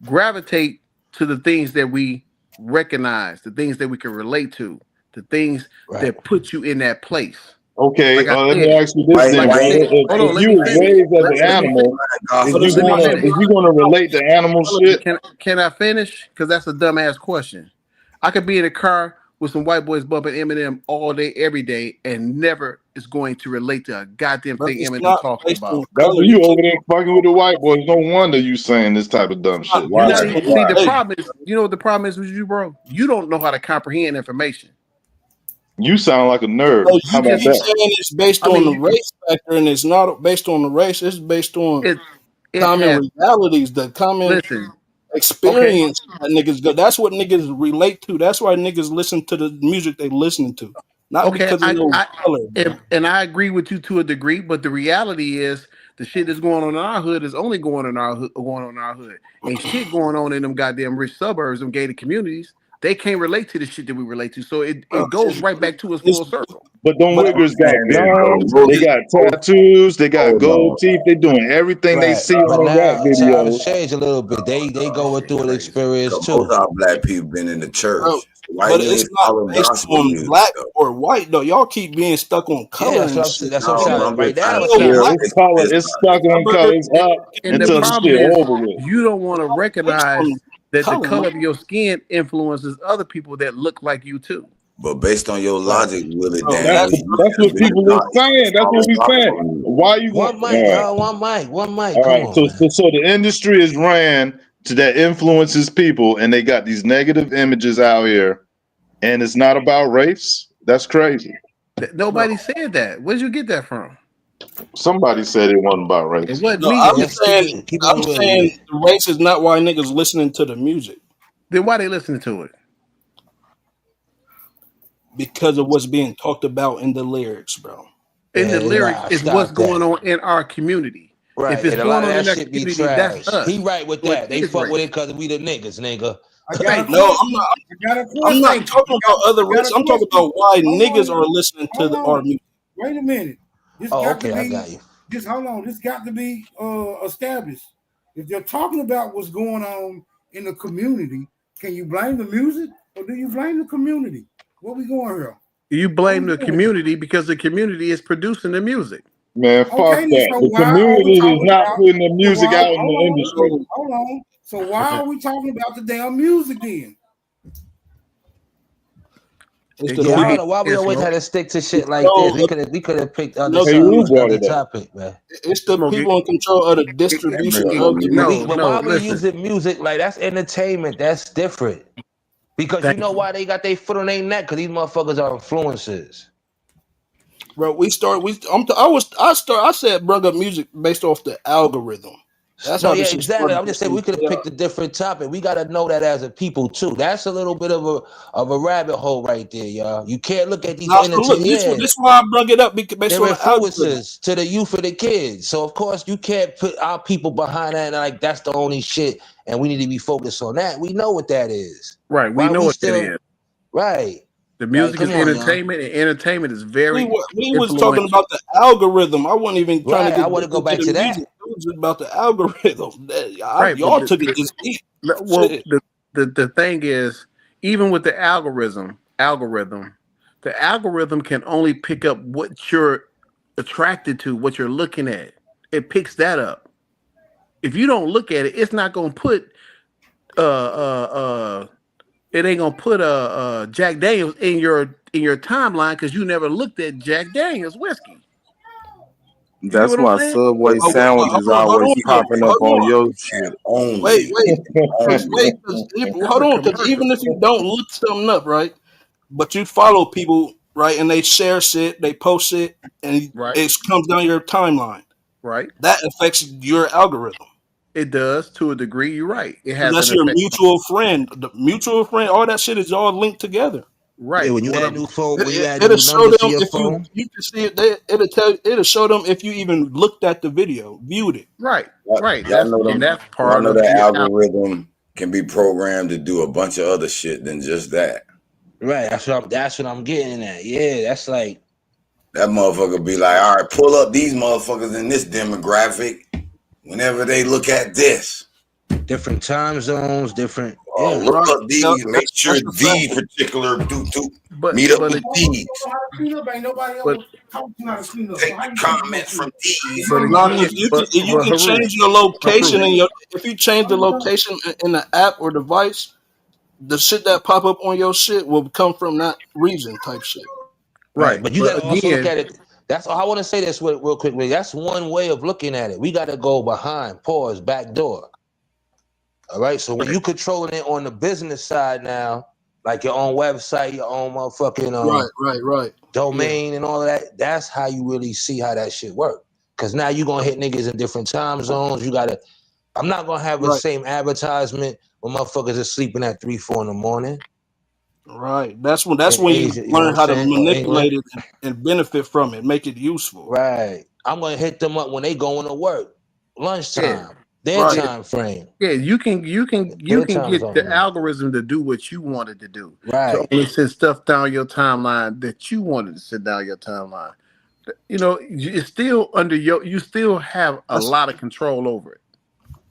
gravitate to the things that we recognize, the things that we can relate to, the things that put you in that place. Okay, Like I let me said, ask you this then, like I brother. said, hold on, If let you me was finish. raised as an Let me animal, finish. is you gonna relate to animal shit? Can I finish? Because that's a dumbass question. I could be in a car with some white boys bumping Eminem all day, every day, and never is going to relate to a goddamn But thing it's Eminem not talking based on about. That's color. what you over there fucking with the white boys. No wonder you saying this type of dumb shit. You're Why? not even see the Hey, problem is, you know what the problem is with you, bro? You don't know how to comprehend information. You sound like a nerd. So How you about keep that? saying it's based I on mean, the race factor, and it's not based on the race. It's based on it common has realities, the common listen, okay. experience that niggas go. That's what niggas relate to. That's why niggas listen to the music they listening to, not Okay, because of no color, bro. and I agree with you to a degree, but the reality is the shit that's going on in our hood is only going on in our hood. Ain't shit going on in them goddamn rich suburbs, them gated communities. They can't relate to the shit that we relate to. So Bro, it goes right back to us full circle. But them but wiggers got Saying this, bro. guns, they Most, got most, tattoos, they got hold gold on. teeth, they doing everything they Right. see But on the rap now videos. times change a little bit. They going through an experience Most too. of our black people been in the bro, church. Why but you it's ain't not follow based gospel on music black though? or white though. Y'all keep being stuck on Yeah, color that's and what shit. that's what I'm No, saying. bro, Nigga, I'm Right just trying now to it's you know, not. Yeah, black it's fix color, this it's stuck on color, suburbs it's and up And the until the problem shit is over with. you don't want to based recognize on that the color, color man. of your skin influences other people that look like you too. But based on your Right. logic, Willie Bro, Daniel, that's you That's should have what been people not is saying. That's what follow we saying. gospel music. Why you going? One mic, y'all. One mic. All Come right. on, man. So the industry is ran to that influences people, and they got these negative images out here, and it's not about race. That's crazy. bro. Nobody said that. Where'd you get that from? Somebody said it wasn't about It race. wasn't No, me. Yeah, let's keep it I'm real with saying it. the race is not why niggas listening to the music Then why they listening to it? because of what's being talked about in the lyrics, bro. In the Man, lyrics nah, is what's stop going that. on in our community. If Right, it's and a lot going of on that in our shit be community, that's trash. us. He right with So it that. They is fuck with race. it because we the niggas, nigga. I got a Thank you. No, question. I got a I'm not question. talking about other I got race. a I'm talking question. about why Hold niggas on. are listening to Hold our on. music. Wait a minute. This Oh, got to okay, I be got you. this. Hold on. This got to be established. If they're talking about what's going on in the community, can you blame the music or do you blame the community? Where we going here? You blame the community because the community is producing the music. Man, fuck Okay, that. so The why are we community is talking not about? putting the So music why? out in the industry. Hold on. So why are we talking about the damn music then? It's the Yeah, I don't people. know why we always had to stick to shit like No, this. We could have picked other no, Hey, who brought another it up? topic, man. it's the Smoke people in control of the distribution of the music. But no, why we listen. using music like that's entertainment? That's different. Because you Thank know you. why they got their foot on their neck? Because these motherfuckers are influencers. Bro, I said brought up music based off the algorithm. That's No, how yeah, this shit exactly. started. I'm just saying we could have picked a different topic. We got to know that as a people too. That's a little bit of a rabbit hole right there, y'all. You can't look at these Now, so look, this entertainment. is why I brought it up based They're on the algorithm. influencers to the youth of the kids. So of course you can't put our people behind that and like that's the only shit and we need to be focused on that. We know what that is. Right. We Why know we what that still is. right. The Like music is come on, y'all. entertainment, and entertainment is We very was talking influential. about the algorithm. I wasn't even trying to Right. I get want deep to go into back the to music. that. It was just about the algorithm. Right. But Y'all took it this deep. well, Shit. the thing is, even with the algorithm, the algorithm can only pick up what you're attracted to, what you're looking at. It picks that up. If you don't look at it, it's not gonna put it ain't gonna put Jack Daniels in your timeline because you never looked at Jack Daniels whiskey. You get That's what I'm why saying? Subway Hold sandwiches hold always on, though. popping up Hold on on. your shit. Wait, Only, because only. hold That's a on, because commercial. even if you don't look something up, right? But you follow people right? And they share shit, they post it, and Right. it comes down your timeline. Right. That affects your algorithm. It does to a degree. You're right. It has That's an your effect. mutual friend. The mutual friend, all that shit is all linked together. Right. Yeah, when you What add a- new phone, when you add It'll new show numbers to them your if phone. you can see it. It'll show them if you even looked at the video, viewed it. Right. Right. Y'all That's know and them. that's Y'all part know of that the algorithm can be programmed to do a bunch of other shit than just that. Right. That's what I'm getting at. Yeah, that's like That motherfucker be like, all right, pull up these motherfuckers in this demographic whenever they look at this. different time zones, different. Oh, Yeah. look Right. up these, Yep, make sure that's the these fact. particular but meet up but with these. How to clean up? Ain't nobody but ever taught you how to clean up. So Take how the you think you gonna comments clean from up? these. but Now, again, you but can Haru, change your location Haru, if you change the location in the app or device, the shit that pop up on your shit will come from that region type shit. Right. right. But you But got to also look again, at it. That's I want to say this real quickly. That's one way of looking at it. We got to go behind, pause, back door. All right. So when you controlling it on the business side now, like your own website, your own motherfucking Right. domain and all of that, that's how you really see how that shit work. Cause now you're gonna hit niggas in different time zones. I'm not gonna have the Right. same advertisement when motherfuckers are sleeping at 3, 4 in the morning. Right. That's when In you Asia, you know what learn I'm how to saying? Or manipulate England. it and benefit from it, make it useful. Right. I'm gonna hit them up when they going to work. Lunchtime. Their Right. time frame. yeah, you can Their get time the zone. algorithm to do what you wanted to do. Right. To only send stuff down your timeline that you wanted to send down your timeline. You know, it's still under you still have a lot of control over it.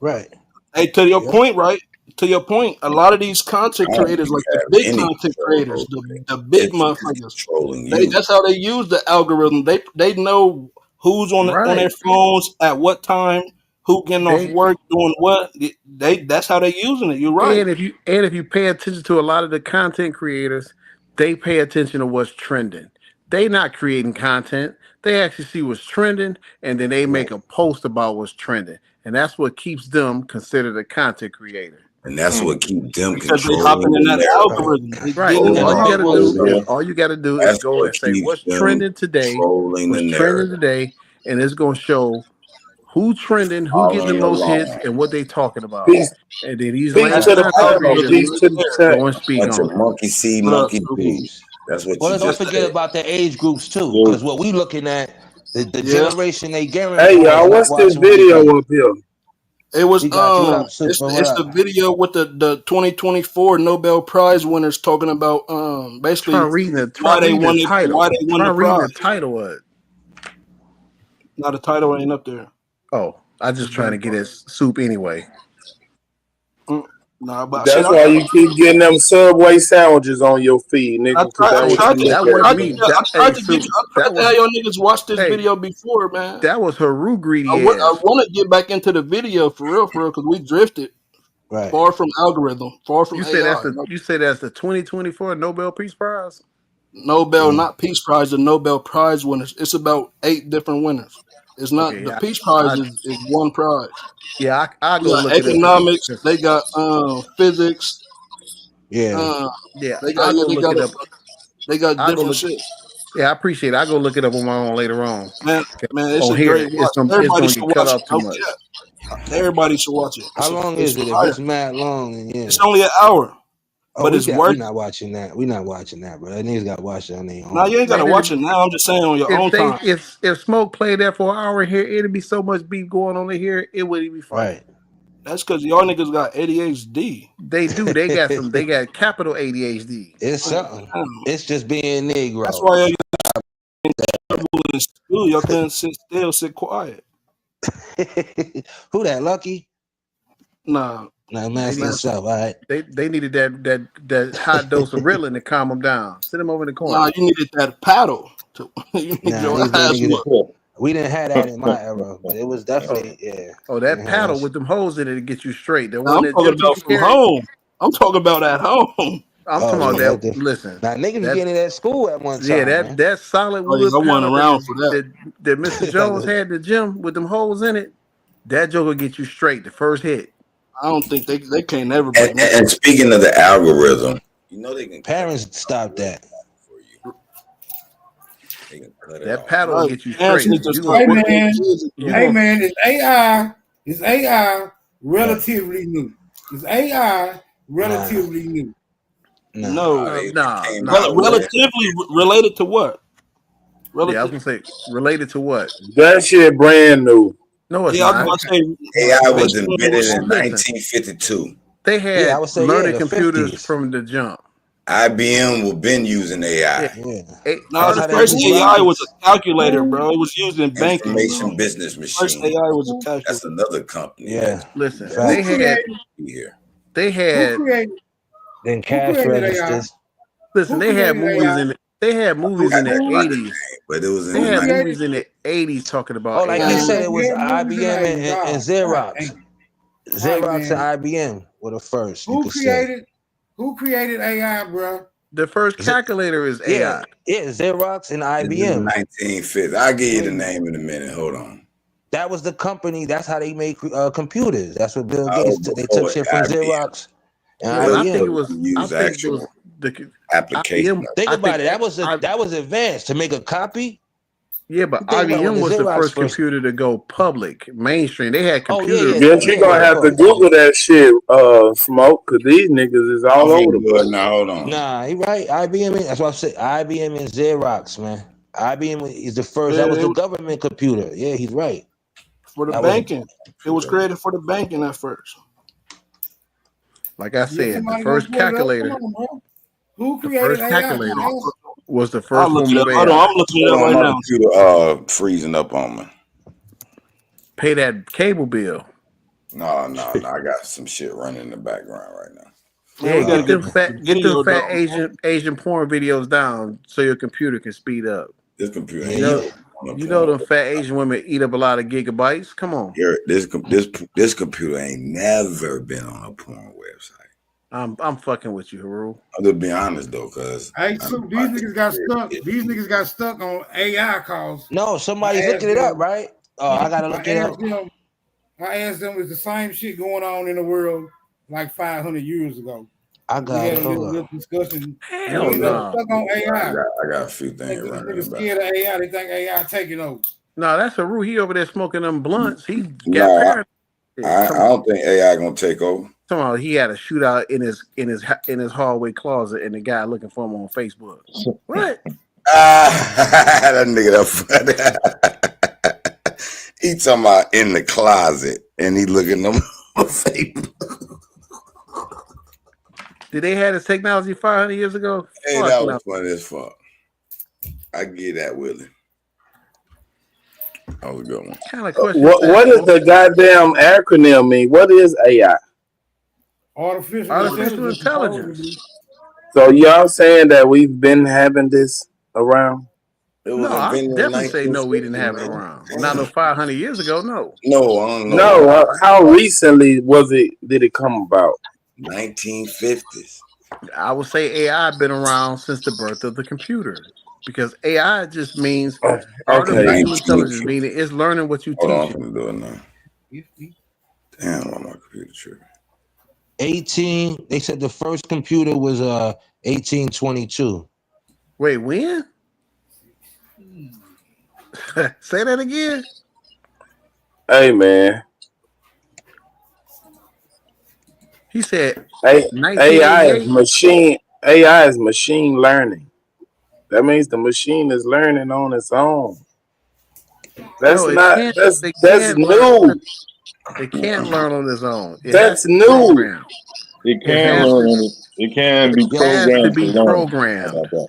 Right. Hey, to your Yep. point, right? To your point, a lot of these content I don't creators, think like you the have big any content control creators, over it. the big It's motherfuckers, controlling you. that's how they use the algorithm. They know who's on their Right. phones at what time, who getting off They work, doing what. That's how they using it. You're right. and if you pay attention to a lot of the content creators, they pay attention to what's trending. They not creating content. They actually see what's trending and then they make a post about what's trending. And that's what keeps them considered a content creator. And that's what keeps them Because they controlling hopping in the that narrative. algorithm. They Right. getting in All that you gotta algorithm. do is That's go what and say keeps what's them trending today, controlling the what's trending narrative. today, and it's gonna show who trending, who getting the Following most hits, along. and what they talking about. Peace, And then these peace lame That's to the the content panel. algorithm creators Peace right to the there. chat. go and speak Bunch on of it. monkey see, What up, monkey do. Suki? That's what Well, you don't just forget said. about the age groups too, Yo. because what we looking at, the Yeah. generation they gearing Hey for is y'all, not what's this watching what we video do. up here? It was We got you. What up, Super? What it's the up? video with the 2024 Nobel Prize winners talking about basically why they won the reading the prize. title of it. Now the title ain't up there. Oh, I just trying to get his soup anyway. Nah, but shit, That's why you keep getting them Subway sandwiches on your feed, I nigga, because that's what tried you to look That at, wasn't man. me. That I hey tried to get soup. you. I tried to have y'all niggas watch this video before, man. That was Haru I greedy ass. want to get back into the video for real, because we drifted Right. far from algorithm, far from You AI. say that's the 2024 Nobel Peace Prize? Nobel, not Peace Prize, the Nobel Prize winners. It's about 8 different winners. It's not Okay, the yeah. Peace Prize is one prize. Yeah, I They go got look it up. economics. They got physics. Yeah. Yeah, They I got go look it up. they got I go different look. shit. Yeah, I appreciate it. I go look it up on my own later on. Man, it's On a here, great watch. it's Everybody gonna should get cut watch it. off too Oh, much. yeah. Everybody should watch it. How long It's is it? If fire. it's mad long, then yeah. It's only an hour, Oh, but it's we worth. not watching that. We not watching that, bro. That niggas got to watch it on their Now own. you ain't gotta Man, watch it now. I'm just saying on your own time. if Smoke played that for an hour here, it'd be so much beef going on in here, it wouldn't be funny. Right. That's because y'all niggas got ADHD. They do. They got capital ADHD. It's something. It's just being Negro. That's why y'all in school. Y'all couldn't sit still, sit quiet. Who that? Lucky? Nah. Nah, mask himself. All right. They needed that high dose of Ritalin to calm them down. Sit them over in the corner. Nah, you needed that paddle. You need Nah, your these ass niggas. whooped. We didn't have that in my era, but it was definitely yeah. Oh, that paddle with them holes in it to get you straight. The Now, one I'm that talking gym about teacher from carry. home. I'm talking about at home. I'm talking about that. Listen, now niggas was getting it at school at one time. Yeah, man. that solid Oh, yeah, wood I wasn't paddle around for that. that Mr. Jones had in the gym with them holes in it. That joker get you straight the first hit. I don't think they can't never bring that. And speaking of the algorithm, you know they can parents stop that. That paddle will Right. get you Parents straight. need to You start Hey gonna, working man, with kids. you hey gonna, man, is AI relatively new? Is AI relatively new? No. It nah, came nah. out with Relatively related to what? Yeah, I was Relative. gonna say related to what? That shit brand new. No, it's Yeah, I was not. about to say AI was based on invented in Listen, 1952. they Yeah, I had would say learning the computers 50s. from the jump. IBM was been using Yeah, AI, Yeah, no, that's the how they first use artificial. AI was rockets. a calculator, Who bro. It was used in banking, bro. information business First machine. AI was a calculator. That's another company Yeah, Listen, that's who they facts. had created here. they who had created Then who cash created AI? registers. listen. Who They had created movies AI? in I the never got the '80s. name, but it was in They the Who had 90s. created movies in the '80s talking Oh, about like he AI. said, man? it You was had movies in the IBM 80s. and God, Xerox. dang. All right, Xerox man. and IBM were the first, you Who could say. created AI, bro? The first Ze- calculator is yeah, AI. yeah, Xerox and It's in IBM. 1950. I'll give you the Wait a minute. name in a minute. Hold on. That was the company. That's how they make computers. That's what Bill Oh, Gates they took before shit from IBM. Xerox and Yeah, but I think IBM. it was. I Use think there was actual the application. IBM. Think I about think it. That was advanced to make a copy. yeah, but You think about when IBM the was the Xerox first first. computer to go public, mainstream. They had Oh yeah, computers yeah, Guess yeah, you yeah, gonna of have to course. Google that shit, Smoke, cause these niggas is I'm all over finna the do it place. now. Hold on. Nah, he right. IBM. That's what I said. IBM and Xerox, man. IBM is the first. That was It the was government computer. Yeah, he's right. for the That was. banking. It was created for the banking at first. like I Yeah, said, the somebody gonna first pull it up. Come calculator, on, bro. Who the created first AI? calculator Just was the I'll first look form it of up. Hold on, AI. I'm looking it Hold up on, right my now. computer freezing up on me. Pay that cable bill. No. I got some shit running in the background right now. Man, Yeah, we gotta get get them the fat video though. Asian porn videos down so your computer can speed up. This computer Yeah, You ain't you. know, never on a you know porn them website. fat Asian women eat up a lot of gigabytes. Come on, Here, this computer ain't never been on a porn website. I'm fucking with you, Haru. I'm just being honest though, cause hey, I so know these I niggas got stuck. think These niggas got stuck on AI calls. No, I somebody's looking asked it up, them. right? Oh, I gotta I look it up. asked them. Is the same shit going on in the world like 500 years ago? I We got had it. a Hold little on. discussion, and Hell niggas are no, stuck on AI. I got a few things These running niggas about. scared of AI. They think AI taking over. no, that's Haru. He over there smoking them blunts. He got No, paranoid. I don't think AI gonna take over. Somehow he had a shootout in his hallway closet, and the guy looking for him on Facebook. What? That nigga that funny. He talking about in the closet and he looking them on Facebook. Did they have this technology 500 years ago? Hey, Fuck that no. was funny as fuck. I get that, Willie. That was a good one. What kind of question is What that, does Smoke? the goddamn acronym mean? What is AI? Artificial Artificial intelligence, intelligence. supposedly. So y'all saying that we've been having this around? It was No, I invented in definitely say no. We didn't 1950, have it man. around. Not no Damn. 500 years ago. No. No, I don't know. No. How recently did it come about? 1950s. I would say AI been around since the birth of the computer, because AI just means Okay. artificial intelligence, 1950. meaning it's learning what you Hold on, teach I'm it. gonna do it now. Damn, why my computer tripping? 18. They said the first computer was 1822. Wait, when? Say that again. Hey man, He said AI is 1988. machine. AI is machine learning. That means the machine is learning on its own. That's No, it not. can't. They That's can't learn. new. It can't learn on its own. It has That's to be new. programmed. It It can has to. learn. It can be It has to programmed to be learn. How programmed. about that?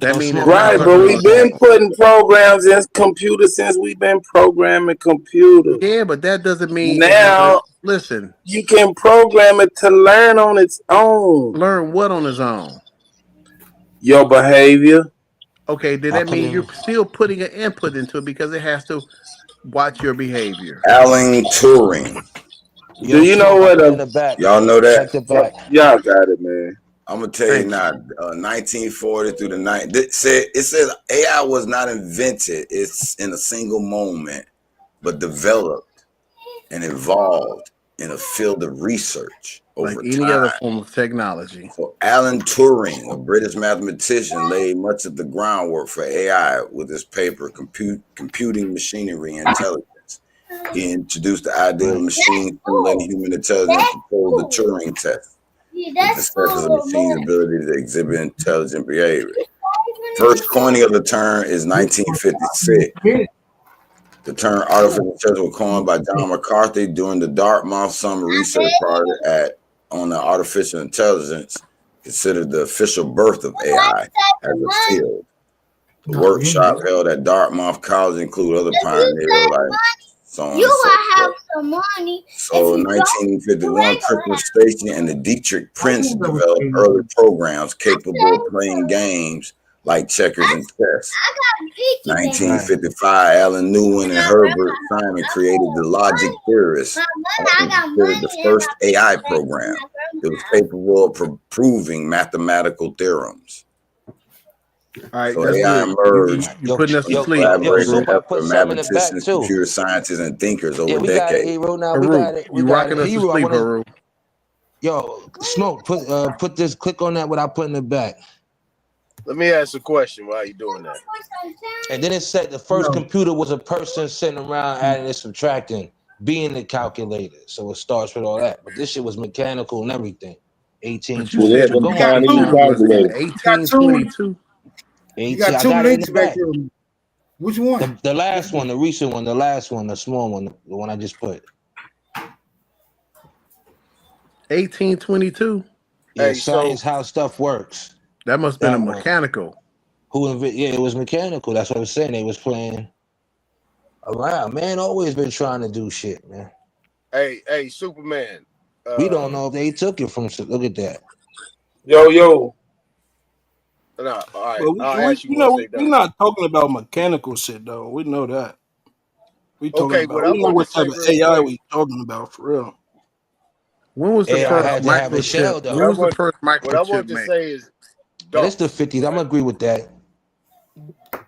That Yo, means it's Smoke, you not Right, gotta but learning look on we've at its that. been own. putting programs in computers since we've been programming computers. Yeah, but that doesn't mean it learns. Now Listen, you can program it to learn on its own. learn what on its own? Your behavior. Okay, then I that put means in. you're still putting an input into it because it has to watch your behavior. Alan Turing. Do Yo, you know Smoke, I what put in a the back. Y'all know that? Check the back. y'all got it, man. I'm gonna tell you Thank you. now. 1940 through the night. It says AI was not invented. It's in a single moment, but developed and evolved in a field of research over like any time. other form of technology. So Alan Turing, a British mathematician, laid much of the groundwork for AI with his paper, Computing Machinery and Intelligence. He introduced the idea of machines simulating human intelligence to pose the Turing test, which assesses a machine's ability to exhibit intelligent behavior. First coining of the term is 1956. The term artificial intelligence was coined by John McCarthy during the Dartmouth Summer Research Project on the artificial intelligence, considered the official birth of AI as a field. The workshop held at Dartmouth College include other pioneers like so on and so forth. So in 1951, Christopher Stacy and the Dietrich Prince developed early programs capable of playing games like checkers and chess. 1955, Alan Newman and Herbert Simon created the logic theorist, considered the first AI program. It was capable of proving mathematical theorems. All right, So that's AI good. emerged. You putting us to sleep. Collaboration Super, I put of some in the back mathematicians, too. computer scientists, and thinkers over We got it, decades. Hero. Now we Haru, got it. We you got rocking it. us to Hero, I sleep, wanna, Haru. yo, Smoke, put this, click on that, what I put in the back. Let me ask a question while you're doing that. And then it said the first computer was a person sitting around adding and subtracting, being the calculator. So it starts with all that. But this shit was mechanical and everything. But you 1822. said the Go on. computer was in You 1822. got I two got it in links the back back. there. Which one? The last one, the recent one, the last one, the small one, the one I just put. 1822. Yeah, Hey, science, how stuff works. That must have been a That one. mechanical. Yeah, it was mechanical. That's what I was saying. They was playing around. Man, always been trying to do shit, man. Hey, Superman. We don't know if they took it from. Look at that. Yo. No, all right. Well, I'll ask you once they we're done. not talking about mechanical shit though. We know that. We talking Okay, about. what I We know want what to say type of real AI quick. we talking about for real. When was the AI first had to have a shell microchip? though. When was the first What I microchip want to made? say is, Yeah, it's the DOS. 50s. I'm gonna agree with that.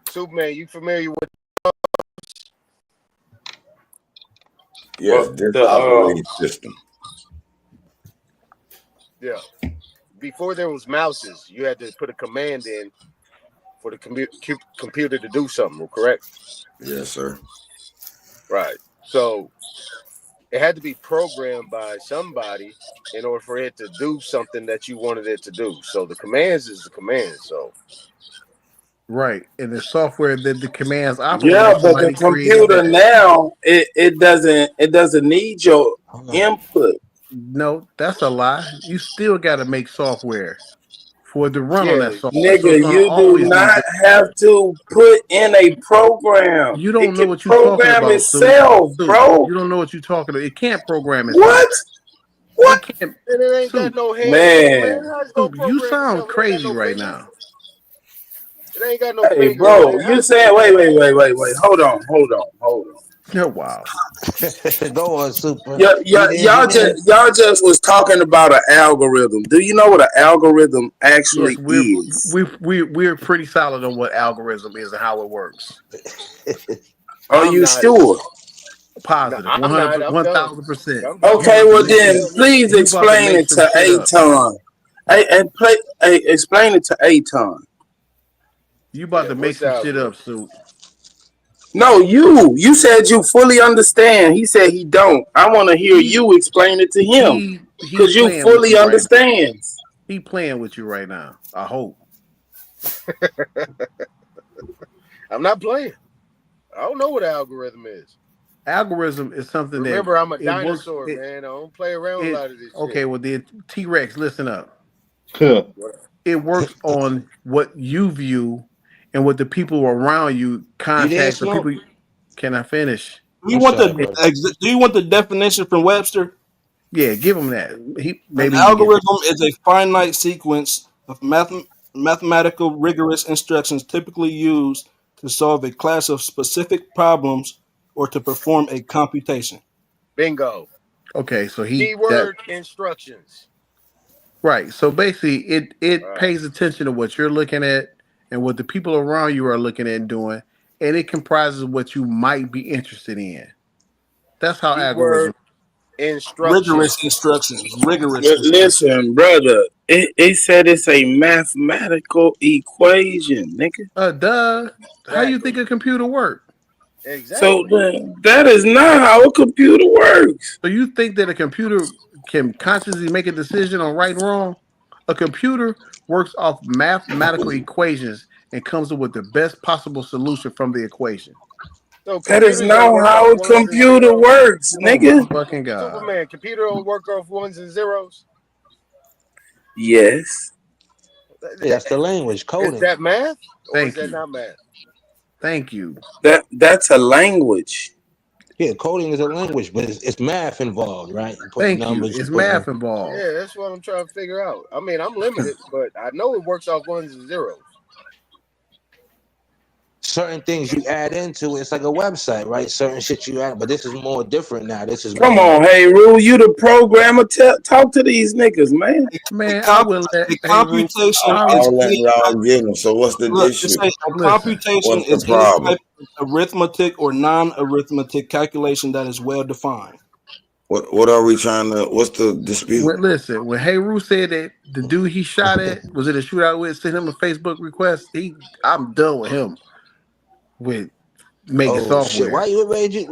Superman, you familiar with? Yes, this operating system. Yeah. Before there was mouses, you had to put a command in for the computer to do something, correct? Yes, sir. Right. So it had to be programmed by somebody in order for it to do something that you wanted it to do. So the commands is the commands. So Right, and the software that the commands Yeah, operate, but the somebody created computer that. now it doesn't need your input. No, that's a lie. You still got to make software for it to run on yeah, that software. So Nigga, it's gonna you do always need. not have to put in a program. You It don't know can what you're talking program about, Sue. itself, bro. You don't know what you're talking about. It can't program itself. What? It can't. and it ain't Sue, got no head, Man. Superman. How it's gonna You program sound itself? It ain't got crazy no right fingers. now. It ain't got no Hey, fingers, bro, man. How you it's said gonna wait. Hold on. Oh, wow. Go on, Super. Y'all just was talking about an algorithm. Do you know what an algorithm Yes, actually is? we're pretty solid on what algorithm is and how it works. Are I'm you not. sure? No, Positive, I'm not. I'm done. 1,000%. I'm done. You Okay, about to well make then some. please You about to explain make it some to shit up. Aton. Explain it to Aton. You about Yeah, to make what's the some shit up, algorithm? Sue. No, you said you fully understand. He said he don't. I want to hear you explain it to him He because you playing with fully you right now. understand. He playing with you right now. I hope. I'm not playing. I don't know what an algorithm is. Algorithm is something that Remember, I'm a it works. dinosaur, man. I don't play around with a lot of this Okay. shit. Well, then T-Rex, listen up. Huh. It works on what you view and what the people around you You there, context. The Smoke? people. Can I finish? Do you I'm want sorry, the brother. do you want the definition from Webster? Yeah, give him that. An Maybe he can get that. algorithm is a finite sequence of mathematical rigorous instructions typically used to solve a class of specific problems or to perform a computation. Bingo. Okay, so that Keyword instructions. right. So basically, All it right. pays attention to what you're looking at and what the people around you are looking at and doing, and it comprises what you might be interested in. That's how Keyword algorithm. Rigorous instructions. instructions. Rigorous instructions. Listen, brother. It said it's a mathematical equation, nigga. Duh. How you think Exactly. a computer work? So Exactly. that is not how a computer works. So you think that a computer can consciously make a decision on right and wrong? A computer works off mathematical equations and comes up with the best possible solution from the equation. So That is computers don't not work off how a ones and computer zeros. works, Oh my nigga. fucking god! Superman, computer don't work off ones and zeros. Yes. Yeah, that's the language, Is coding. that math or is Thank that you, not math? thank you. That's a language. Yeah, coding is a language, but it's math involved, right? You put Thank you. numbers, you It's put math involved. Yeah, that's what I'm trying to figure out. I mean, I'm limited, but I know it works off ones and zeros. certain things you add into it. It's like a website, right? Certain shit you add, but this is more different now. This is Come more. on, hey Rule, you the programmer. Talk to these niggas, man. Man, I will let A hey Ruth. computation I is I'll let any y'all type. get them. So what's the Look, it issue? say a listen. computation What's the is any problem? type of arithmetic or non-arithmetic calculation that is well defined. What are we trying to? What's the dispute? Listen, when Hey Ruth said that the dude he shot at was in a shootout with, sent him a Facebook request. I'm done with him with making Oh shit! Why software. you rage it?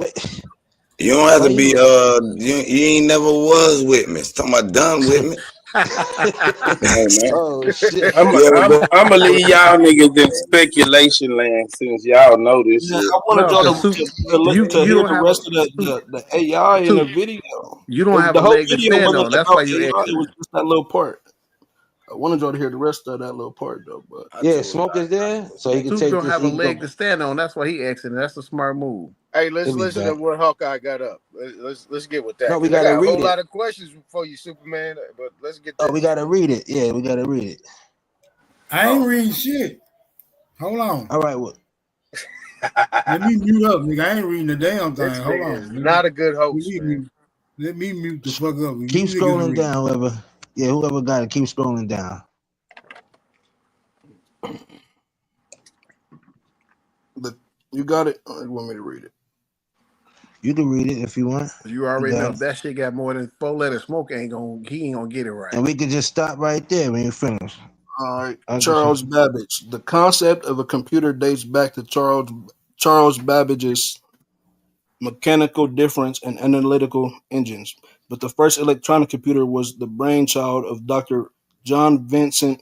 You don't have Why to be. you? You ain't never was with me. Talking about done with me. Hey man, Oh shit! I'm You ever I'm go? I'm gonna leave y'all niggas in speculation land since y'all know this Yeah, shit. I wanted No, y'all because Soup, to you hear don't the have rest of the AI in the Soup, video. you don't have The a whole leg to video stand wasn't on. That's about why you're AI. It was exiting. just that little part. I wanted y'all to hear the rest of that little part though. But I Yeah, told Smoke is there, so he can Soup take don't this. have a He can go. leg to stand on. That's why he exiting. That's a smart move. Hey, let's He'll be listen to back. what Hawkeye got up. Let's get with that No, we because I gotta got a read whole it. lot of questions for you, Superman. But let's get Oh, that. we gotta read it. Yeah, we gotta read it. I ain't Oh, reading shit. Hold on. All right. Well, Let me mute up, nigga. I ain't reading the damn this thing. Hold nigga is on. not a good Let host, me man. mute, let me mute the fuck up. You keep niggas scrolling read. down, whoever. Yeah, whoever got it, keep scrolling down. you got it. Or you want me to read it? You can read it if you want. You You already know got if it. that shit got more than 4 letters, Smoke he ain't gonna get it right. And we can just stop right there when you finish. All right. I just Charles Babbage. The concept of a computer dates back to Charles Babbage's mechanical difference and analytical engines. But the first electronic computer was the brainchild of Dr. John Vincent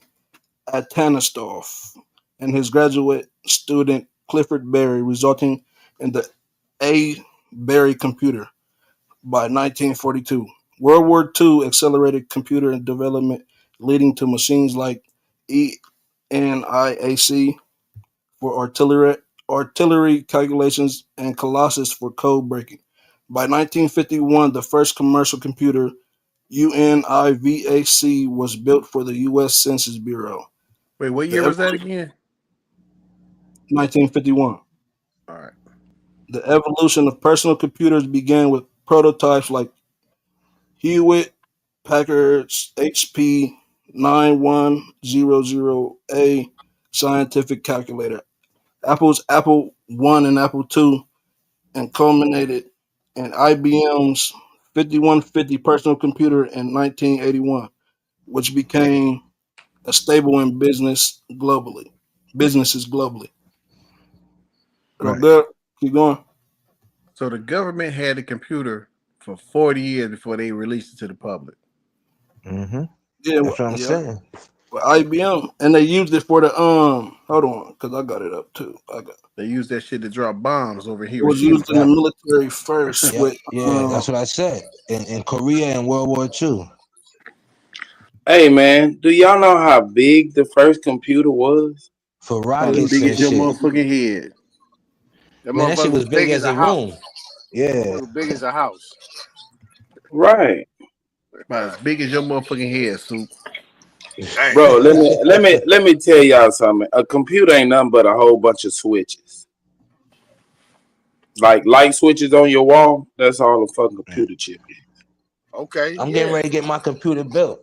Atanastoff and his graduate student Clifford Berry, resulting in the A. Berry computer by 1942. World War II accelerated computer development, leading to machines like ENIAC for artillery calculations and Colossus for code breaking. By 1951, the first commercial computer, UNIVAC, was built for the U.S. Census Bureau. Wait, what The year was that evol- again? 1951. All right. The evolution of personal computers began with prototypes like Hewitt Packard's HP 9100A scientific calculator, Apple's Apple I and Apple II, and culminated in IBM's 5150 personal computer in 1981, which became a staple in businesses globally. Real Right. good. Keep going. So the government had the computer for 40 years before they released it to the public. Mm-hmm. Yeah, That's what I'm yep. saying. With IBM, and they used it for the hold on, because I got it up too. They used that shit to drop bombs over It was Hiroshima. used in the Yep. military first Yep. with Yeah, that's what I said. In Korea and World War II. Hey man, do y'all know how big the first computer was? For About as yeah, rockets big and as your shit. motherfucking head. That Man, that shit motherfucker was was big big as as a a room. house. Yeah. Motherfucker big as a house. Right, About as big as your motherfucking head, Soup. Damn. bro. Let me tell y'all something. A computer ain't nothing but a whole bunch of switches, like light switches on your wall. That's all a fucking computer chip is. Okay, I'm getting yeah. ready to get my computer built.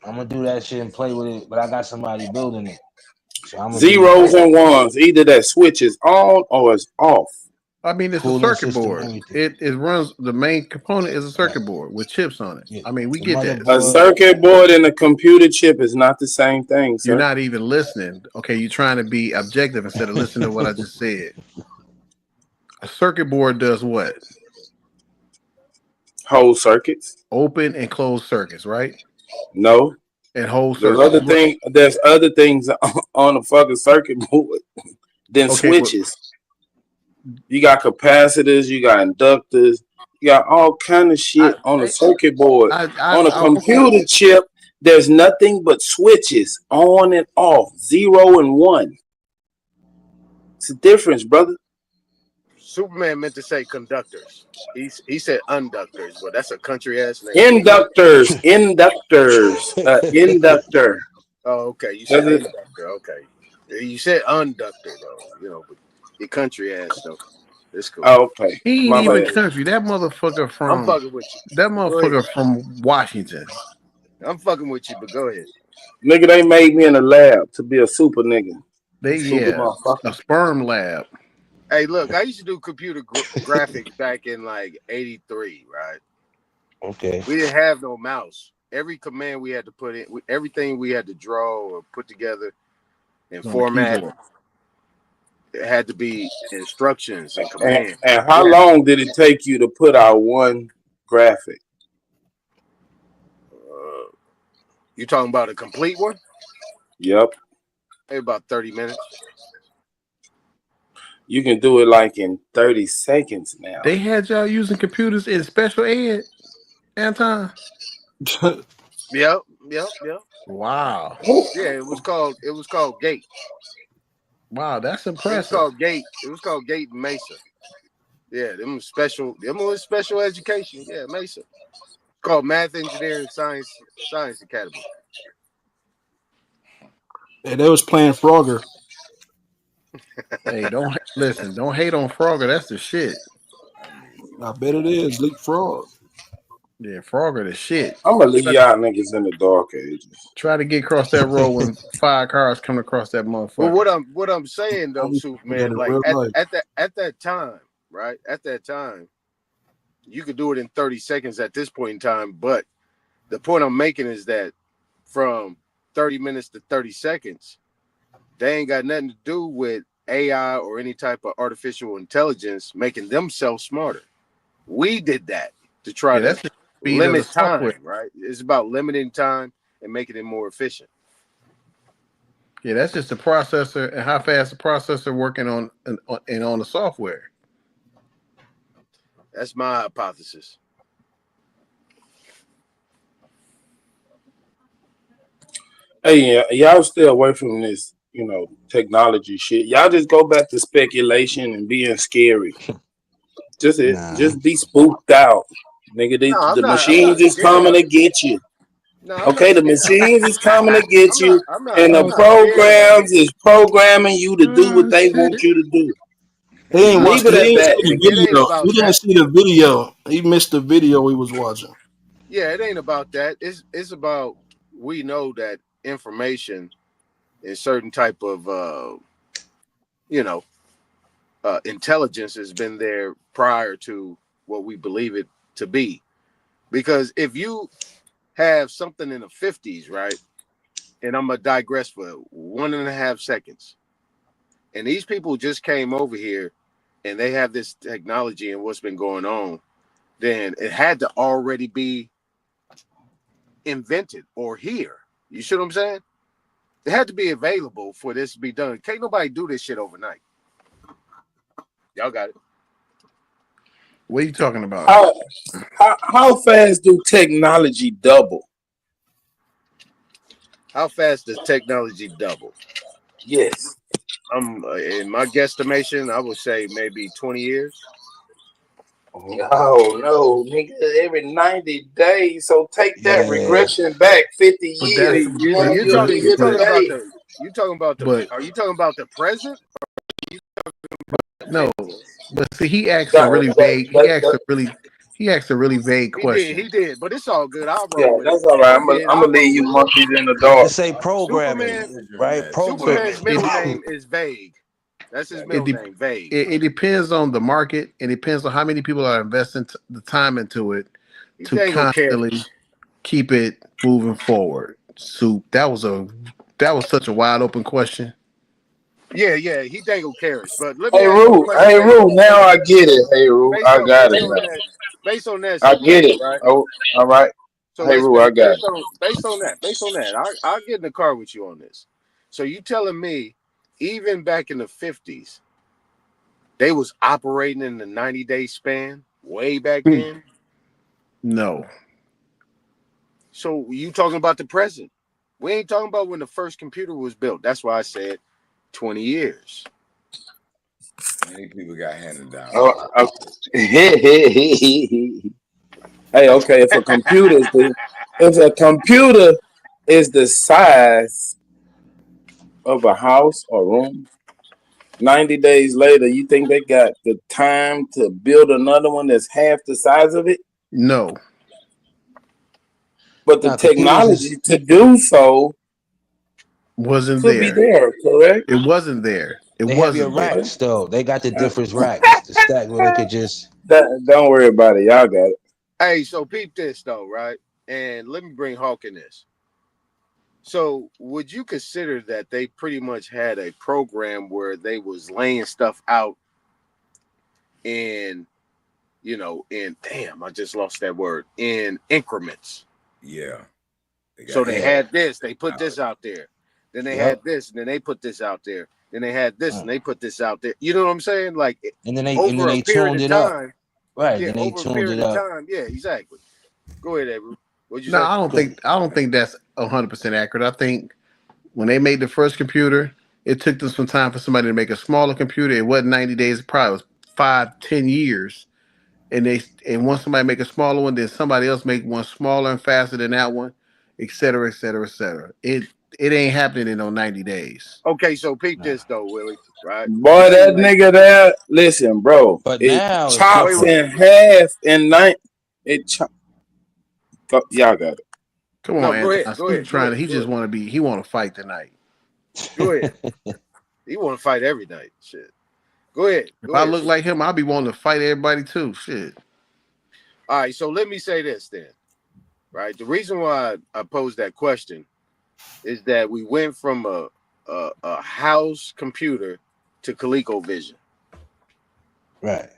I'm gonna do that shit and play with it, but I got somebody building it. So I'm gonna be Zeros and ones. Either that switch is on or it's off. I mean, it's a cooling circuit system, board. everything. It runs. The main component is a circuit board with chips on it. Yeah. I mean, we The get that. A motherboard. circuit board and a computer chip is not the same thing, You're sir. not even listening. Okay, you're trying to be objective instead of listening to what I just said. A circuit board does what? Whole circuits? Open and close circuits, right? No. And whole There's circuits. there's other things on a fucking circuit board than Okay, switches. You got capacitors, you got inductors, you got all kind of shit on a circuit board. On a computer chip, there's nothing but switches on and off, 0 and 1. It's a difference, brother. Superman meant to say conductors. He said unductors, but that's a country ass name. Inductor. Oh, okay. You said inductor. Okay. You said unductor though. You know, but your country ass though. It's cool. Oh, okay. He ain't even country. That motherfucker from. I'm fucking with you. That motherfucker from Washington. I'm fucking with you, but go ahead. Nigga, they made me in a lab to be a super nigga. A sperm lab. Hey, look, I used to do computer graphics back in like '83, right? Okay. We didn't have no mouse. Every command we had to put in, everything we had to draw or put together and format. It had to be instructions and commands. And how long did it take you to put out one graphic? You talking about a complete one? Yep. Maybe about 30 minutes. You can do it like in 30 seconds now. They had y'all using computers in special ed, Anton. Yep. Wow. Yeah, it was called Gate. Wow, that's impressive. It was called Gate Mesa. Yeah, them was special education. Yeah, Mesa. It's called Math Engineering Science Academy. Yeah, they was playing Frogger. Hey, don't hate on Frogger. That's the shit. I bet it is. Leapfrog. Yeah, Frogger the shit. I'm gonna leave y'all niggas in the dark ages. Try to get across that road when 5 cars come across that motherfucker. Well, what I'm saying though, Superman, like at that time, right? At that time, you could do it in 30 seconds at this point in time. But the point I'm making is that from 30 minutes to 30 seconds, they ain't got nothing to do with AI or any type of artificial intelligence making themselves smarter. We did that to try to limit time, right? It's about limiting time and making it more efficient. Yeah, that's just the processor and how fast the processor working on the software. That's my hypothesis. Hey, y'all stay away from this, technology shit. Y'all just go back to speculation and being scary. Just be spooked out, nigga. The machines is coming to get you. Okay, the machines is coming to get you, and the programs is programming you to do what they want you to do. He ain't watched the video. He didn't see the video. He missed the video he was watching. Yeah, it ain't about that. It's about, we know that information and certain type of intelligence has been there prior to what we believe it to be. Because if you have something in the 50s, right? And I'm gonna digress for 1.5 seconds. And these people just came over here and they have this technology and what's been going on, then it had to already be invented or here. You see what I'm saying? It had to be available for this to be done. Can't nobody do this shit overnight. Y'all got it. What are you talking about? How fast do technology double? How fast does technology double? Yes. In my guesstimation, I would say maybe 20 years. No, nigga, every 90 days. So take that regression back 50 years. Are you talking about the present? No, but see, he asked a really vague. He asked a really vague question. He did, but it's all good. I'll roll with it. That's all right. I'm gonna leave you monkeys in the dark. To say programming, right? Superman's middle name is vague. That's his middle name, Vague. It depends on the market. It depends on how many people are investing the time into it to constantly keep it moving forward. So that was such a wide open question. Yeah, he dangled carrots. But let me Hey, ask you a Rue. question. Hey, Rue. Now I get it. Hey, Rue. I got it now. Based on that, I so get it. right? Oh, all right. So Hey, let's Rue. I got it. based on that, I'll get in the car with you on this. So you telling me, even back in the 50s, they was operating in the 90-day span way back then? No. So you talking about the present? We ain't talking about when the first computer was built. That's why I said 20 years. Many people got handed down. Oh, hey, okay. If a computer is the size of a house or room, 90 days later, you think they got the time to build another one that's half the size of it? No. But the technology to do so wasn't could be there, correct? It wasn't there. They have your racks though. They got the different racks to stack where they could just. Don't worry about it. Y'all got it. Hey, so peep this though, right? And let me bring Hawk in this. So would you consider that they pretty much had a program where they was laying stuff out in, damn, I just lost that word, in increments? Yeah. So they had this, they put this out there. Then they had this, and then they put this out there. Then they had this, and they put this out there. You know what I'm saying? Like, and then they over a period of time. Right. Yeah, then they over a tuned period it up. of time. Yeah, exactly. Go ahead, Avery. What'd you No, say? I don't think that's 100% accurate. I think when they made the first computer, it took them some time for somebody to make a smaller computer. It wasn't 90 days, it probably was 5-10 years. And once somebody make a smaller one, then somebody else make one smaller and faster than that one, et cetera, et cetera, et cetera. It ain't happening in no 90 days. Okay, so peep this though, Willie. Right? Boy, that nigga there, listen, bro. But it now chops in half in night. Y'all got it. Come on, go Anton. ahead. Go ahead. He just want to he want to fight tonight. Go ahead. He want to fight every night. Shit. Go ahead. If I look like him, I'll be wanting to fight everybody too. Shit. All right, so let me say this then. Right? The reason why I posed that question is that we went from a house computer to ColecoVision. Right.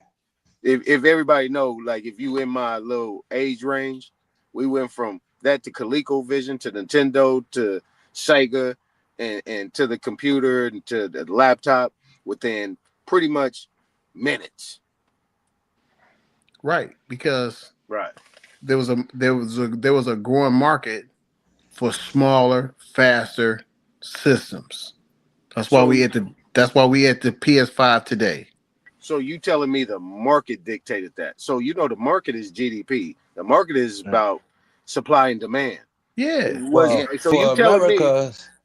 If everybody know, like if you in my little age range, we went from that to ColecoVision to Nintendo to Sega and to the computer and to the laptop within pretty much minutes. Right, because right there was a growing market for smaller, faster systems. That's why we at the PS5 today. So you telling me the market dictated that? So the market is GDP. The market is about supply and demand. Yeah. So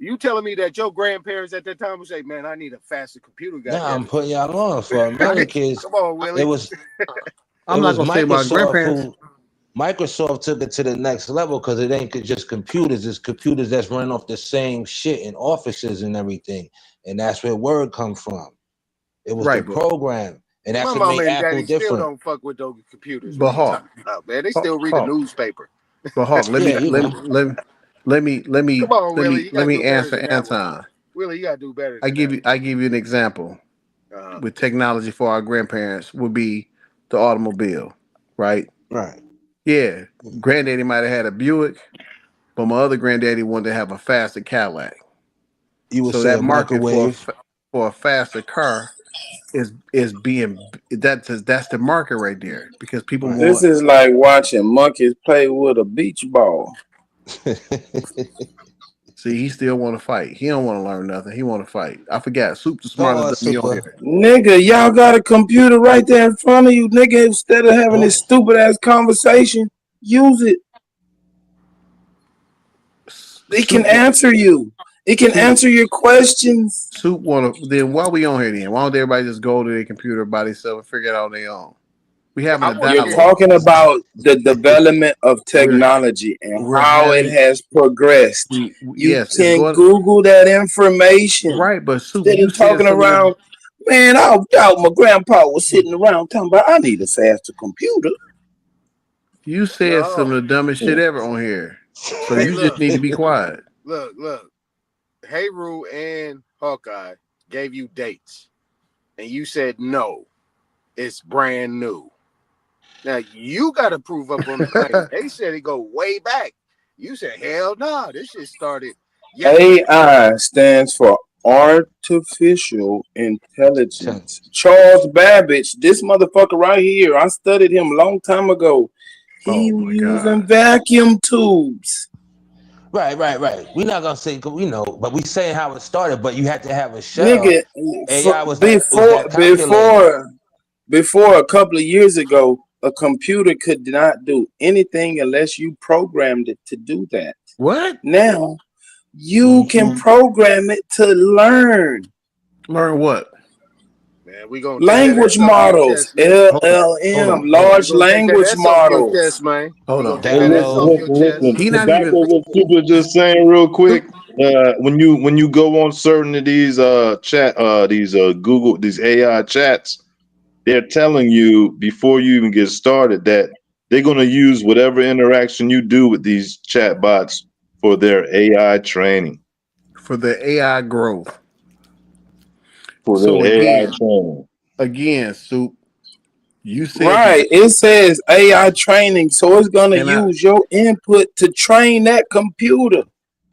you telling me that your grandparents at that time would say, "Man, I need a faster computer." Nah, I'm putting y'all on for Americans. Come on, Willie. It was. I'm not gonna say my grandparents. Microsoft took it to the next level because it ain't just computers. It's computers that's running off the same shit in offices and everything, and that's where Word come from. It was the program, and that's what made Apple different. Still don't fuck with those computers. But Hawk, man, they still read the newspaper. But Hawk, let me answer Anton. Willie, you gotta do better. I give you an example. With technology for our grandparents would be the automobile, right? Right. Yeah, granddaddy might have had a Buick, but my other granddaddy wanted to have a faster Cadillac. You would so say that a market microwave for a faster car is being that's the market right there because people want. This is like watching monkeys play with a beach ball. See, he still want to fight. He don't want to learn nothing. He want to fight. I forgot. Soup the smartest than me on here. Nigga, y'all got a computer right there in front of you, nigga. Instead of having this stupid ass conversation, use it. It can answer you. It can answer your questions. Soup then why we on here then? Why don't everybody just go to their computer by themselves and figure it out on their own? We having a dialogue. You're talking about the development of technology and how it has progressed. You can Google that information. Right, but Soup, instead of talking around Man, I doubt my grandpa was sitting around talking about I need a faster computer. You said some of the dumbest shit ever on here. So Hey, you just need to be quiet. Look. Heru and Hawkeye gave you dates, and you said no, it's brand new. Now you got to prove up on the claim. They said it go way back. You said hell no, this shit started yesterday. AI stands for artificial intelligence. Charles Babbage, this motherfucker right here, I studied him a long time ago. He was using vacuum tubes. Right. We're not gonna say, but we saying how it started. But you had to have a shell. Nigga, AI was that before a couple of years ago, a computer could not do anything unless you programmed it to do that. What? Now you can program it to learn. Learn what? Man, we gonna language models, LLM, large language models. Hold on. Listen, He not back even. to what Super just saying real quick. When you go on certain of these Google, these AI chats, they're telling you before you even get started that they're going to use whatever interaction you do with these chat bots for their AI training. For the AI growth. For So their AI training. Again, Soup, you said right. It says AI training, so it's gonna use your input to train that computer.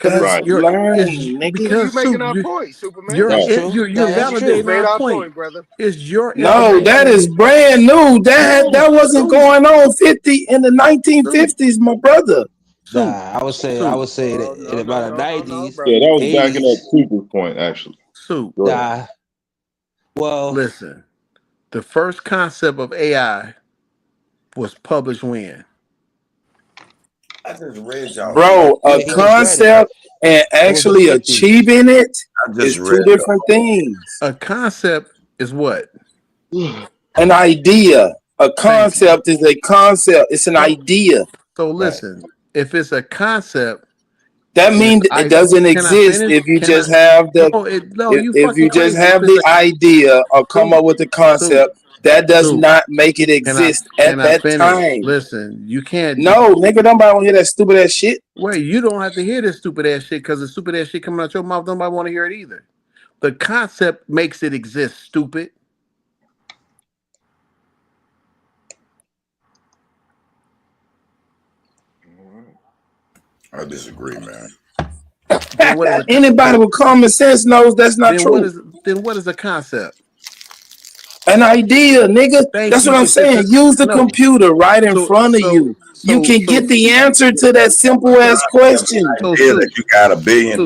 That's learning, nigga. You making our point, Superman. You're validating made our our point. brother. It's your No, that is brand new. That wasn't going on in the 1950s, my brother. Nah, I would say that in about the 90s. Yeah, that was backing up Super's point, actually. Soup. Nah. Well, listen. The first concept of AI was published when? I just read y'all. Bro, a concept and actually achieving it is two different things. A concept is what? An idea. A concept is a concept. It's an idea. So listen, if it's a concept, that means it doesn't exist if you just have if you just have the idea or come up with the concept. That does not make it exist at that time. Listen, you can't. No, nigga, nobody want to hear that stupid ass shit. Wait, you don't have to hear this stupid ass shit because the stupid ass shit coming out your mouth, nobody want to hear it either. The concept makes it exist, stupid. I disagree, man. Anybody with common sense knows that's not true. Then what is a concept? An idea, nigga. That's what I'm saying. Use the computer right in front of you. You can get the answer to that simple ass question. That you got $1 billion.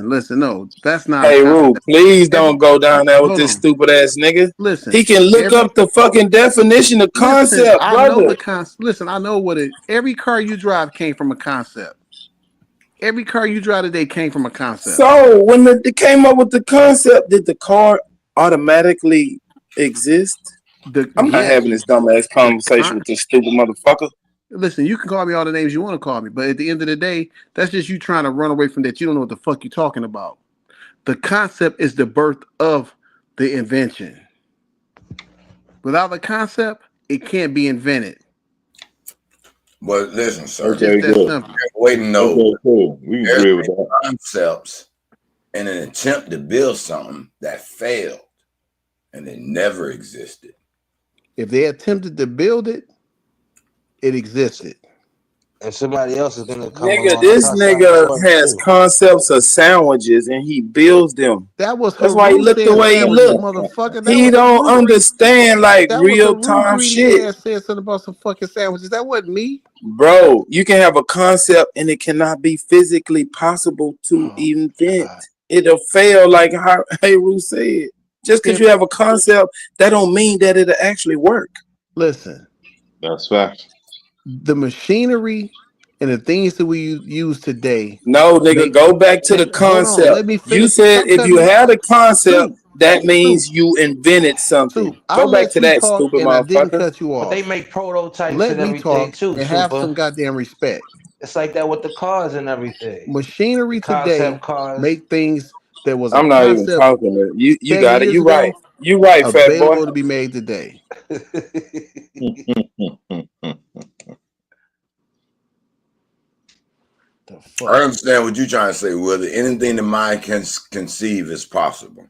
Listen. No, that's not. Hey, Rue, please don't go down there with this stupid ass nigga. Listen, he can look up the fucking definition of concept, brother. Listen, I know what it. Every car you drive came from a concept. Every car you drive today came from a concept. So when they came up with the concept, did the car automatically exist? I'm not having this dumbass conversation with this stupid motherfucker. Listen, you can call me all the names you want to call me, but at the end of the day, that's just you trying to run away from that. You don't know what the fuck you're talking about. The concept is the birth of the invention. Without the concept, it can't be invented. But listen, sir. Okay, good. Waiting, no. Okay, cool. We can agree with that. Concepts in an attempt to build something that failed and it never existed. If they attempted to build it, it existed. And somebody else is gonna come. Nigga, this nigga has concepts of sandwiches and he builds them. That's why he looked the way he looked. He don't understand like real time shit. Said something about some fucking sandwiches. That wasn't me. Bro, you can have a concept and it cannot be physically possible to invent. It'll fail, like Heru said. Just because you have a concept, that don't mean that it'll actually work. Listen, that's fact. The machinery and the things that we use today. No, nigga, go back to the concept. You said if you had a concept, that means you invented something. Go back to that, stupid motherfucker. I didn't cut you off. But they make prototypes Let and me everything talk too. and have some goddamn respect. It's like that with the cars and everything. Machinery today make things there was a I'm not even concept talking. You 10 got it. years You right. ago You right, fat boy. available to be made today. The fuck? I understand what you're trying to say. Whether anything the mind can conceive is possible.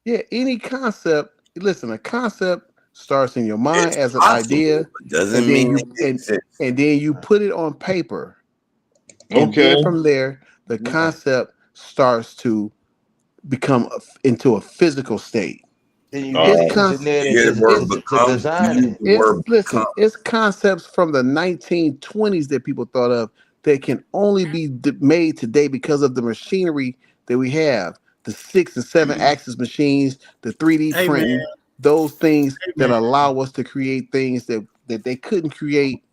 Yeah, any concept. Listen, a concept starts in your mind It's as an possible, idea, but doesn't and then mean you it exists. and then you put it on paper, and Okay. then from there, the concept starts to become into a physical state. Then you It's gotta con- engineer You hear the word the become? You use designer. the word listen, become. it's concepts from the 1920s that people thought of that can only be made today because of the machinery that we have, the 6 and 7 axis machines, the 3D Hey man, printing, those things hey that man, allow us to create things that they couldn't create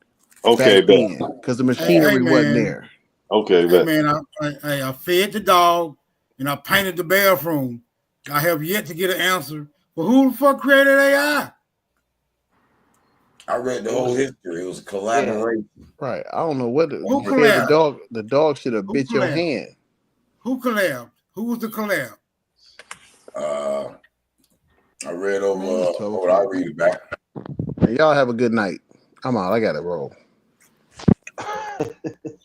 Okay, back bet. then because the hey machinery wasn't man, there. Okay, hey bet. man. I fed the dog and I painted the bathroom. I have yet to get an answer. But who the fuck created AI? I read the whole history. It was a collaboration. Right. I don't know what Who said collabed? the dog should have Who bit your collabed? hand. Who collabed? Who was the collab? I read over. Man, it's 12 Hold on, I o'clock. read it back. Man, y'all have a good night. I'm out. I gotta roll.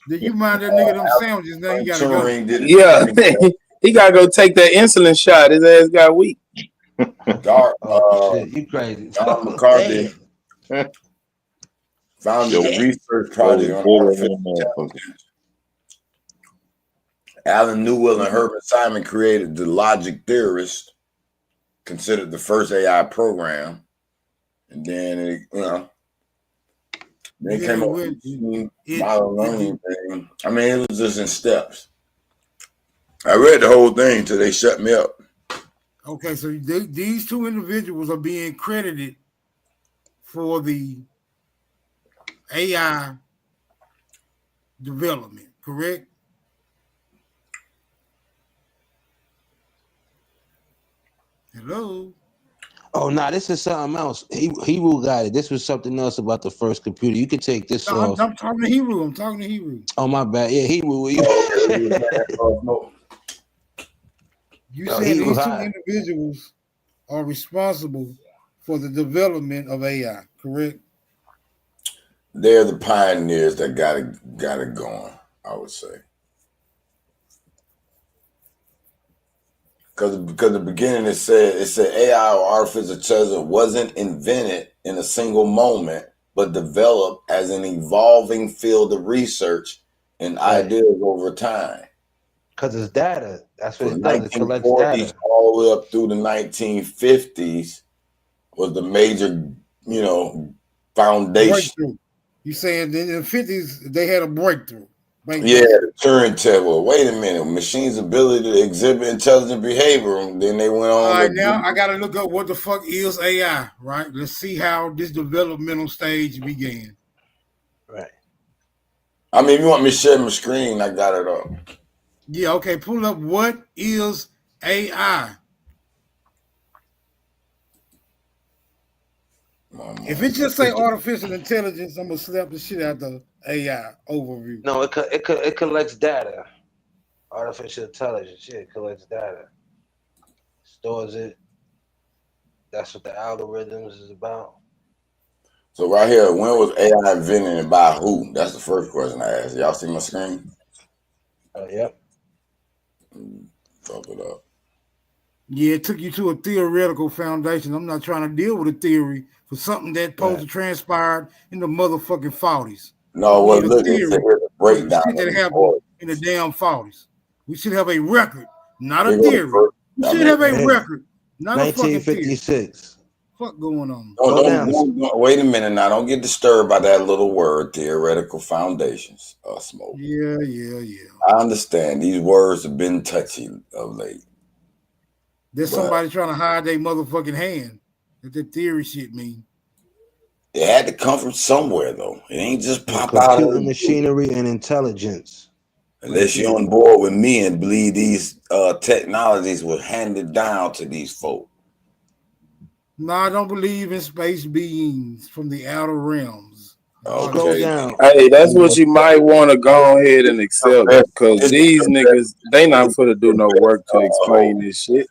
Did you mind that nigga them sandwiches? Now he gotta go. Turing did it. Yeah, he gotta go take that insulin shot. His ass got weak. Shit, you crazy. John McCarthy founded a research project on artificial intelligence. Alan Newell and Herbert Simon created the logic theorist, considered the first AI program, and then they came up with model learning thing. I mean, it was just in steps. I read the whole thing till they shut me up. Okay, so these two individuals are being credited for the AI development, correct? Hello? Oh, nah, this is something else. Hebrew got it. This was something else about the first computer. You can take this No, off. I'm talking to Hebrew. I'm talking to Hebrew. Oh, my bad. Yeah, Hebrew. You Yo, said Hebrew these two high. individuals are responsible for the development of AI, correct? They're the pioneers that got it going, I would say. Because at the beginning it said AI or artificial intelligence wasn't invented in a single moment, but developed as an evolving field of research and ideas over time. Because it's data. That's what From it does. It collects 1940s data. all the way up through the 1950s was the major, foundation. Breakthrough. You saying in the 50s they had a breakthrough. Yeah, the Turing test. Well, wait a minute. Machines' ability to exhibit intelligent behavior. And then they went on. All right, now I gotta look up what the fuck is AI, right? Let's see how this developmental stage began. Right. I mean, if you want me to share my screen, I got it up. Yeah, okay. Pull up what is AI. If it just say artificial intelligence, I'm gonna slap the shit out the AI overview. No, it collects data. Artificial intelligence, yeah, it collects data. Stores it. That's what the algorithms is about. So right here, when was AI invented and by who? That's the first question I asked. Y'all see my screen? Yep. Drop it up. Yeah, it took you to a theoretical foundation. I'm not trying to deal with a theory for something that supposed to transpire in the motherfucking 40s. No, well, look, here's a breakdown Shit that of happened in the damn 40s. We should have a record, not a Here goes theory. first. We should have a record, not a fucking theory. 1956. Fuck going on? Don't, wait a minute now. Don't get disturbed by that little word, theoretical foundations. Smoke. Yeah. I understand these words have been touchy of late. There's somebody trying to hide their motherfucking hand. That the theory shit mean. It had to come from somewhere, though. It ain't just pop out. Computer machinery and intelligence. Unless you're on board with me and believe these technologies were handed down to these folk. No, I don't believe in space beings from the outer realms. Go down. Hey, that's what you might want to go ahead and accept, because these niggas, they not for to do no work to explain this shit.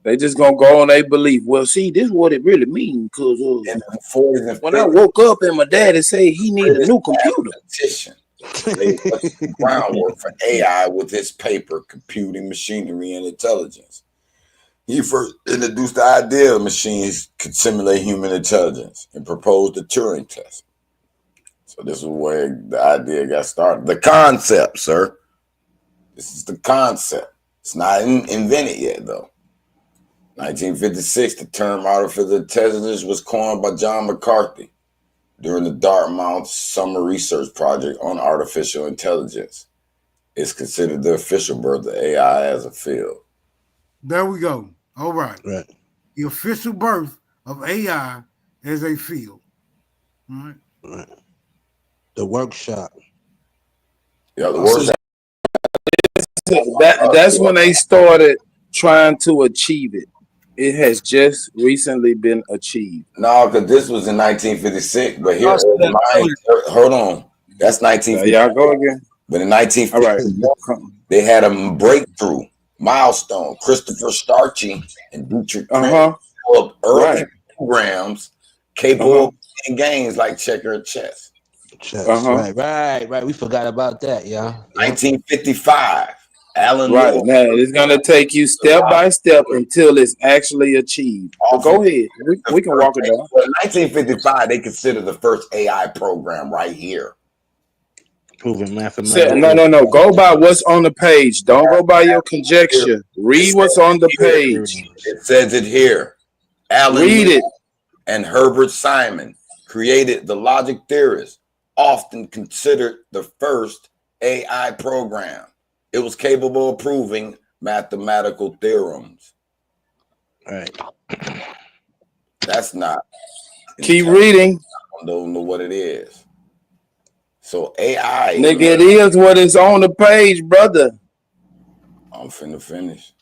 They just gonna go on their belief. Well, see, this is what it really means. Cause when I woke up and my daddy said he need a new computer. Laid the groundwork for AI with his paper, Computing, Machinery, and Intelligence. He first introduced the idea of machines could simulate human intelligence and proposed the Turing test. So this is where the idea got started. The concept, sir. This is the concept. It's not invented yet, though. 1956, the term artificial intelligence was coined by John McCarthy during the Dartmouth Summer Research Project on Artificial Intelligence. It's considered the official birth of AI as a field. There we go. All right. The official birth of AI as a field. All right. The workshop. Yeah, the workshop. That's when they started trying to achieve it. It has just recently been achieved. No, because this was in 1956. But here, hold on. That's 1956. Y'all go again. But in 1951, they had a breakthrough milestone. Christopher Starchy and Dietrich developed early programs capable of playing games like checker and chess. Right. We forgot about that, yeah. 1955. Alan Right. Now it's gonna take you step by step until it's actually achieved. Go ahead. We can walk it down. In 1955, they considered the first AI program right here. Proven mathematics. No. Go by what's on the page. Don't go by your conjecture. Read what's on the page. It says it here. Alan Read it. And Herbert Simon created the logic theorist, often considered the first AI program. It was capable of proving mathematical theorems. Right. That's not. Keep reading. I don't know what it is. So AI. Nigga, it is what is on the page, brother. I'm finna finish.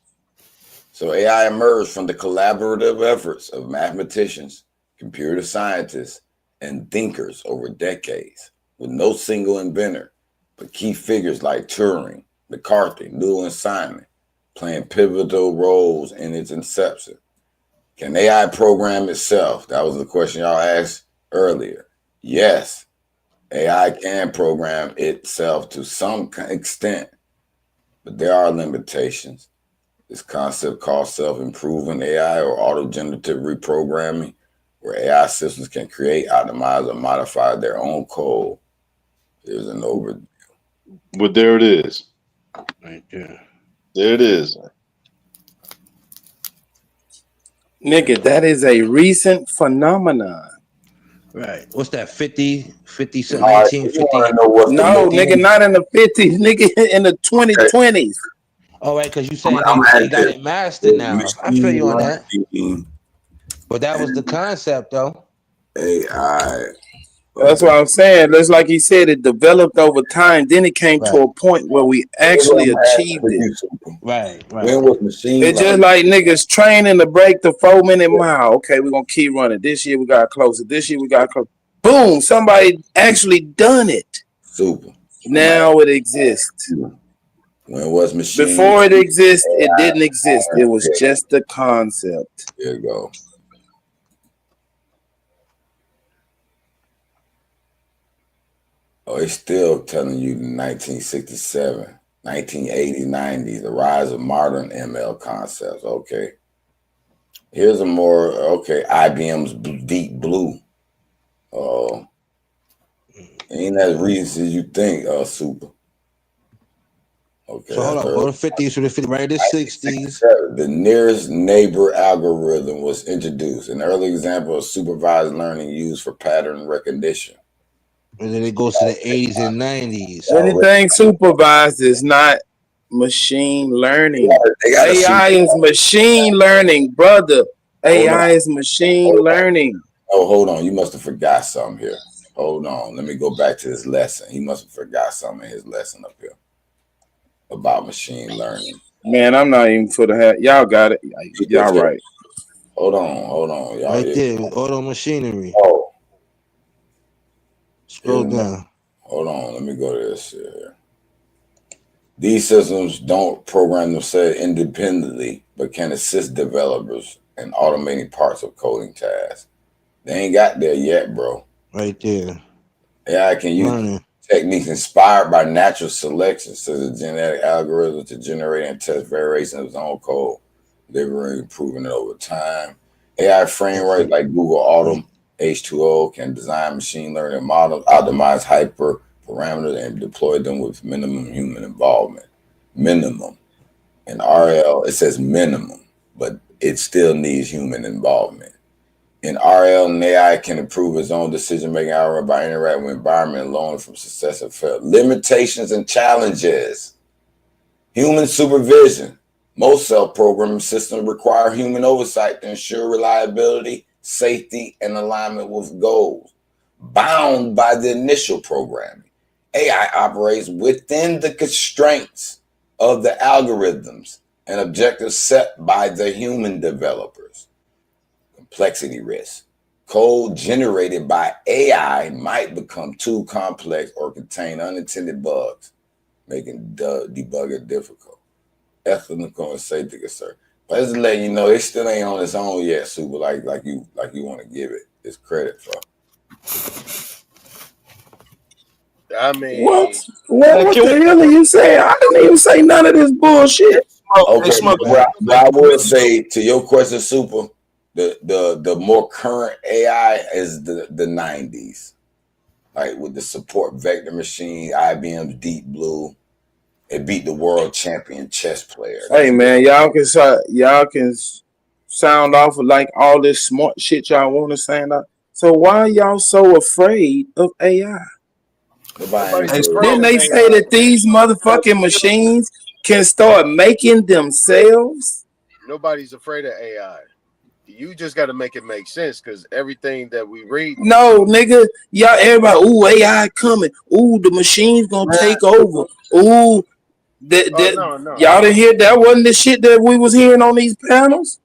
So AI emerged from the collaborative efforts of mathematicians, computer scientists, and thinkers over decades, with no single inventor, but key figures like Turing, McCarthy, Newell, and Simon playing pivotal roles in its inception. Can AI program itself? That was the question y'all asked earlier. Yes, AI can program itself to some extent, but there are limitations. This concept called self-improving AI or auto-generative reprogramming, where AI systems can create, optimize, or modify their own code. Here's an overview. But there it is. Right there. There it is. Nigga, that is a recent phenomenon. Right. What's that? 50 something, 1950? No, nigga, not in the 50s, nigga, in the 2020s. All right, because you say they got it mastered now. I feel you on that. But that was the concept, though. AI. That's what I'm saying. That's like he said, it developed over time. Then it came to a point where we actually achieved it. Right. When was machine It's just like niggas training to break the 4-minute mile. Okay, we're going to keep running. This year we got closer. This year we got closer. Boom, somebody actually done it. Super. Now it exists. When was machine? Before it exists, it didn't exist. It was just a concept. Here you go. Oh, it's still telling you 1967, 1980, 90, the rise of modern ML concepts. Okay. Here's a more, IBM's Deep Blue. Ain't as recent as you think, Super. Okay. So hold on, go to 50s to the 50s, right? The 60s. The nearest neighbor algorithm was introduced, an early example of supervised learning used for pattern recognition. And then it goes to the 80s and 90s. Anything supervised is not machine learning. AI is machine learning, brother. AI is machine learning. Oh, hold on. You must have forgot something here. Hold on. Let me go back to this lesson. He must have forgot something in his lesson up here about machine learning. Man, I'm not even for the hat. Y'all got it. Y'all right. Hold on. Y'all right there, auto machinery. Oh. Scroll down. Hold on, let me go to this here. These systems don't program themselves independently, but can assist developers in automating parts of coding tasks. They ain't got there yet, bro. Right there. AI can use techniques inspired by natural selection, such as genetic algorithms, to generate and test variations of its own code, delivering and improving it over time. AI frameworks like Google Autumn, H2O can design machine learning models, optimize hyperparameters, and deploy them with minimum human involvement. Minimum. In RL, it says minimum, but it still needs human involvement. In RL, and AI can improve its own decision-making algorithm by interacting with environment and learning from success and failure. Limitations and challenges. Human supervision. Most self-programming systems require human oversight to ensure reliability, safety, and alignment with goals. Bound by the initial programming, AI operates within the constraints of the algorithms and objectives set by the human developers. Complexity risk. Code generated by AI might become too complex or contain unintended bugs, making debugging difficult. Ethical and safety concern. But just letting you know, it still ain't on its own yet, Super. Like you want to give it its credit for. I mean, what the hell are you saying? I didn't even say none of this bullshit. Okay, but I will say to your question, Super, the more current AI is the 90s, like with the support vector machine, IBM's Deep Blue. It beat the world champion chess player. Hey man, y'all can sound off of like all this smart shit y'all want to sound out. So why are y'all so afraid of AI? Didn't they say that these motherfucking machines can start making themselves? Nobody's afraid of AI. You just got to make it make sense, because everything that we read. No, nigga, y'all, everybody, ooh, AI coming. Ooh, the machine's gonna take over. Ooh, y'all didn't hear that? Wasn't the shit that we was hearing on these panels?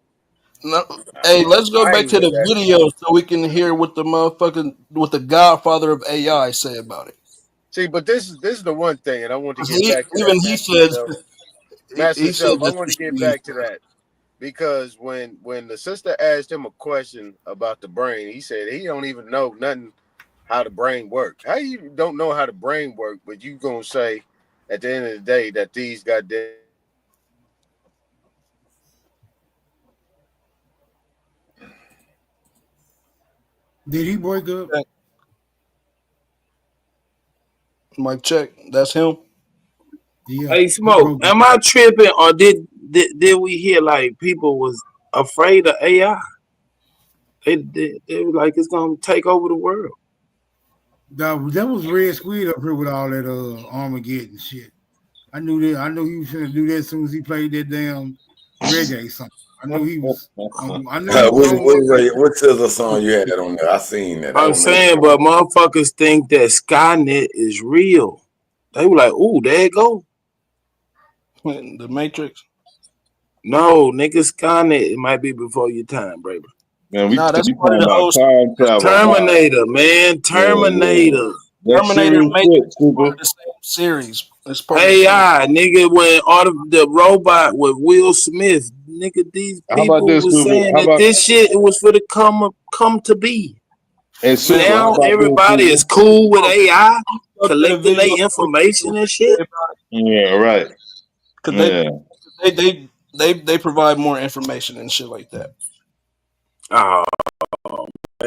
No. Hey, let's go back to the video so we can hear what the Godfather of AI say about it. See, but this is the one thing, and I want to get back to even that. He says, Master Self, I that's want to get what back to that, because when the sister asked him a question about the brain, he said he don't even know nothing how the brain works. How you don't know how the brain works, but you gonna say at the end of the day that these goddamn. Did he break up? Mic check. That's him. Yeah. Hey, Smoke, am I tripping, or did we hear like people was afraid of AI? They were like, it's gonna take over the world. That was Red Squid up here with all that Armageddon shit. I knew that. I knew he was gonna do that as soon as he played that damn reggae song. I knew he was. I knew he was what Sizzle song you had on there? I seen that. I'm saying, but motherfuckers think that Skynet is real. They were like, "Ooh, there you go." The Matrix. No, nigga, Skynet. It might be before your time, baby. Man, we talking about time travel. Terminator, man, Terminator. Yeah. Terminator Matrix part of the same series. It's part AI, nigga, when the robot with Will Smith, nigga, these people was saying that this shit was for the come to be. And so now everybody is cool with AI, collecting their information and shit. Yeah, right. Because they provide more information and shit like that. Oh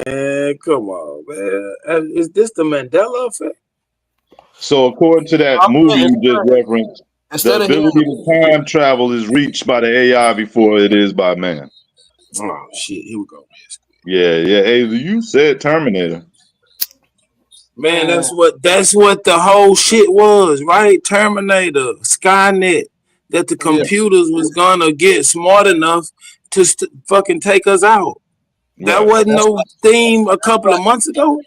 man, come on, man! Is this the Mandela effect? So according to that movie you just referenced, the ability to time travel is reached by the AI before it is by man. Oh shit! Here we go. Yeah. Hey, you said Terminator. Man, that's what the whole shit was, right? Terminator, Skynet, that the computers was gonna get smart enough to fucking take us out. That wasn't no theme a couple of months ago.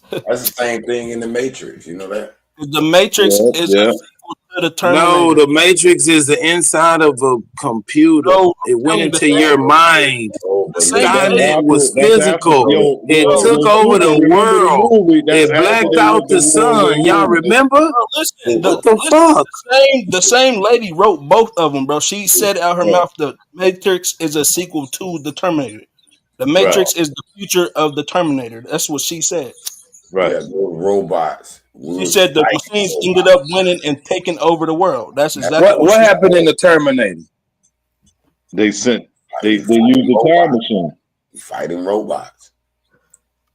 That's the same thing in the Matrix. You know that? The Matrix is the No, Terminator. the Matrix is the inside of a computer. No, It went I'm telling you, the into same your mind. the same Skynet lady. was That's after physical. It took over the remember the world. movie? That's It after blacked they out went to the World sun. Y'all War One. remember? Bro, listen, What the fuck? the same lady wrote both of them, bro. She said out her mouth, "The Matrix is a sequel to the Terminator. The Bro. Matrix is the future of the Terminator." That's what she said. Yeah, those robots. She said the machines ended up winning and taking over the world. That's exactly What she happened in the Terminator? They used the time machine. Fighting robots.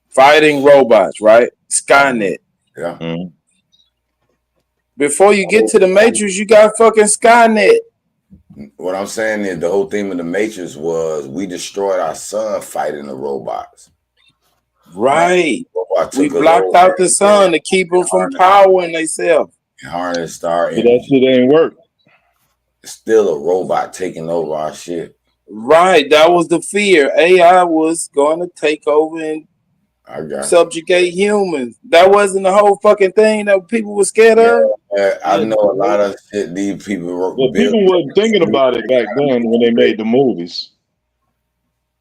Fighting robots, right? Skynet. Yeah. Mm-hmm. Before you get to the Matrix, you got fucking Skynet. What I'm saying is the whole theme of the Matrix was we destroyed our sun fighting the robots. Right. Robot We took us blocked over out the sun to keep them from powering themselves. harnessed our But that energy. shit ain't work. It's still a robot taking over our shit. Right. That was the fear. AI was going to take over and subjugate humans. That wasn't the whole fucking thing that people were scared of. I know a lot of shit these people wrote. Well, people wasn't thinking about it back then when they made the movies.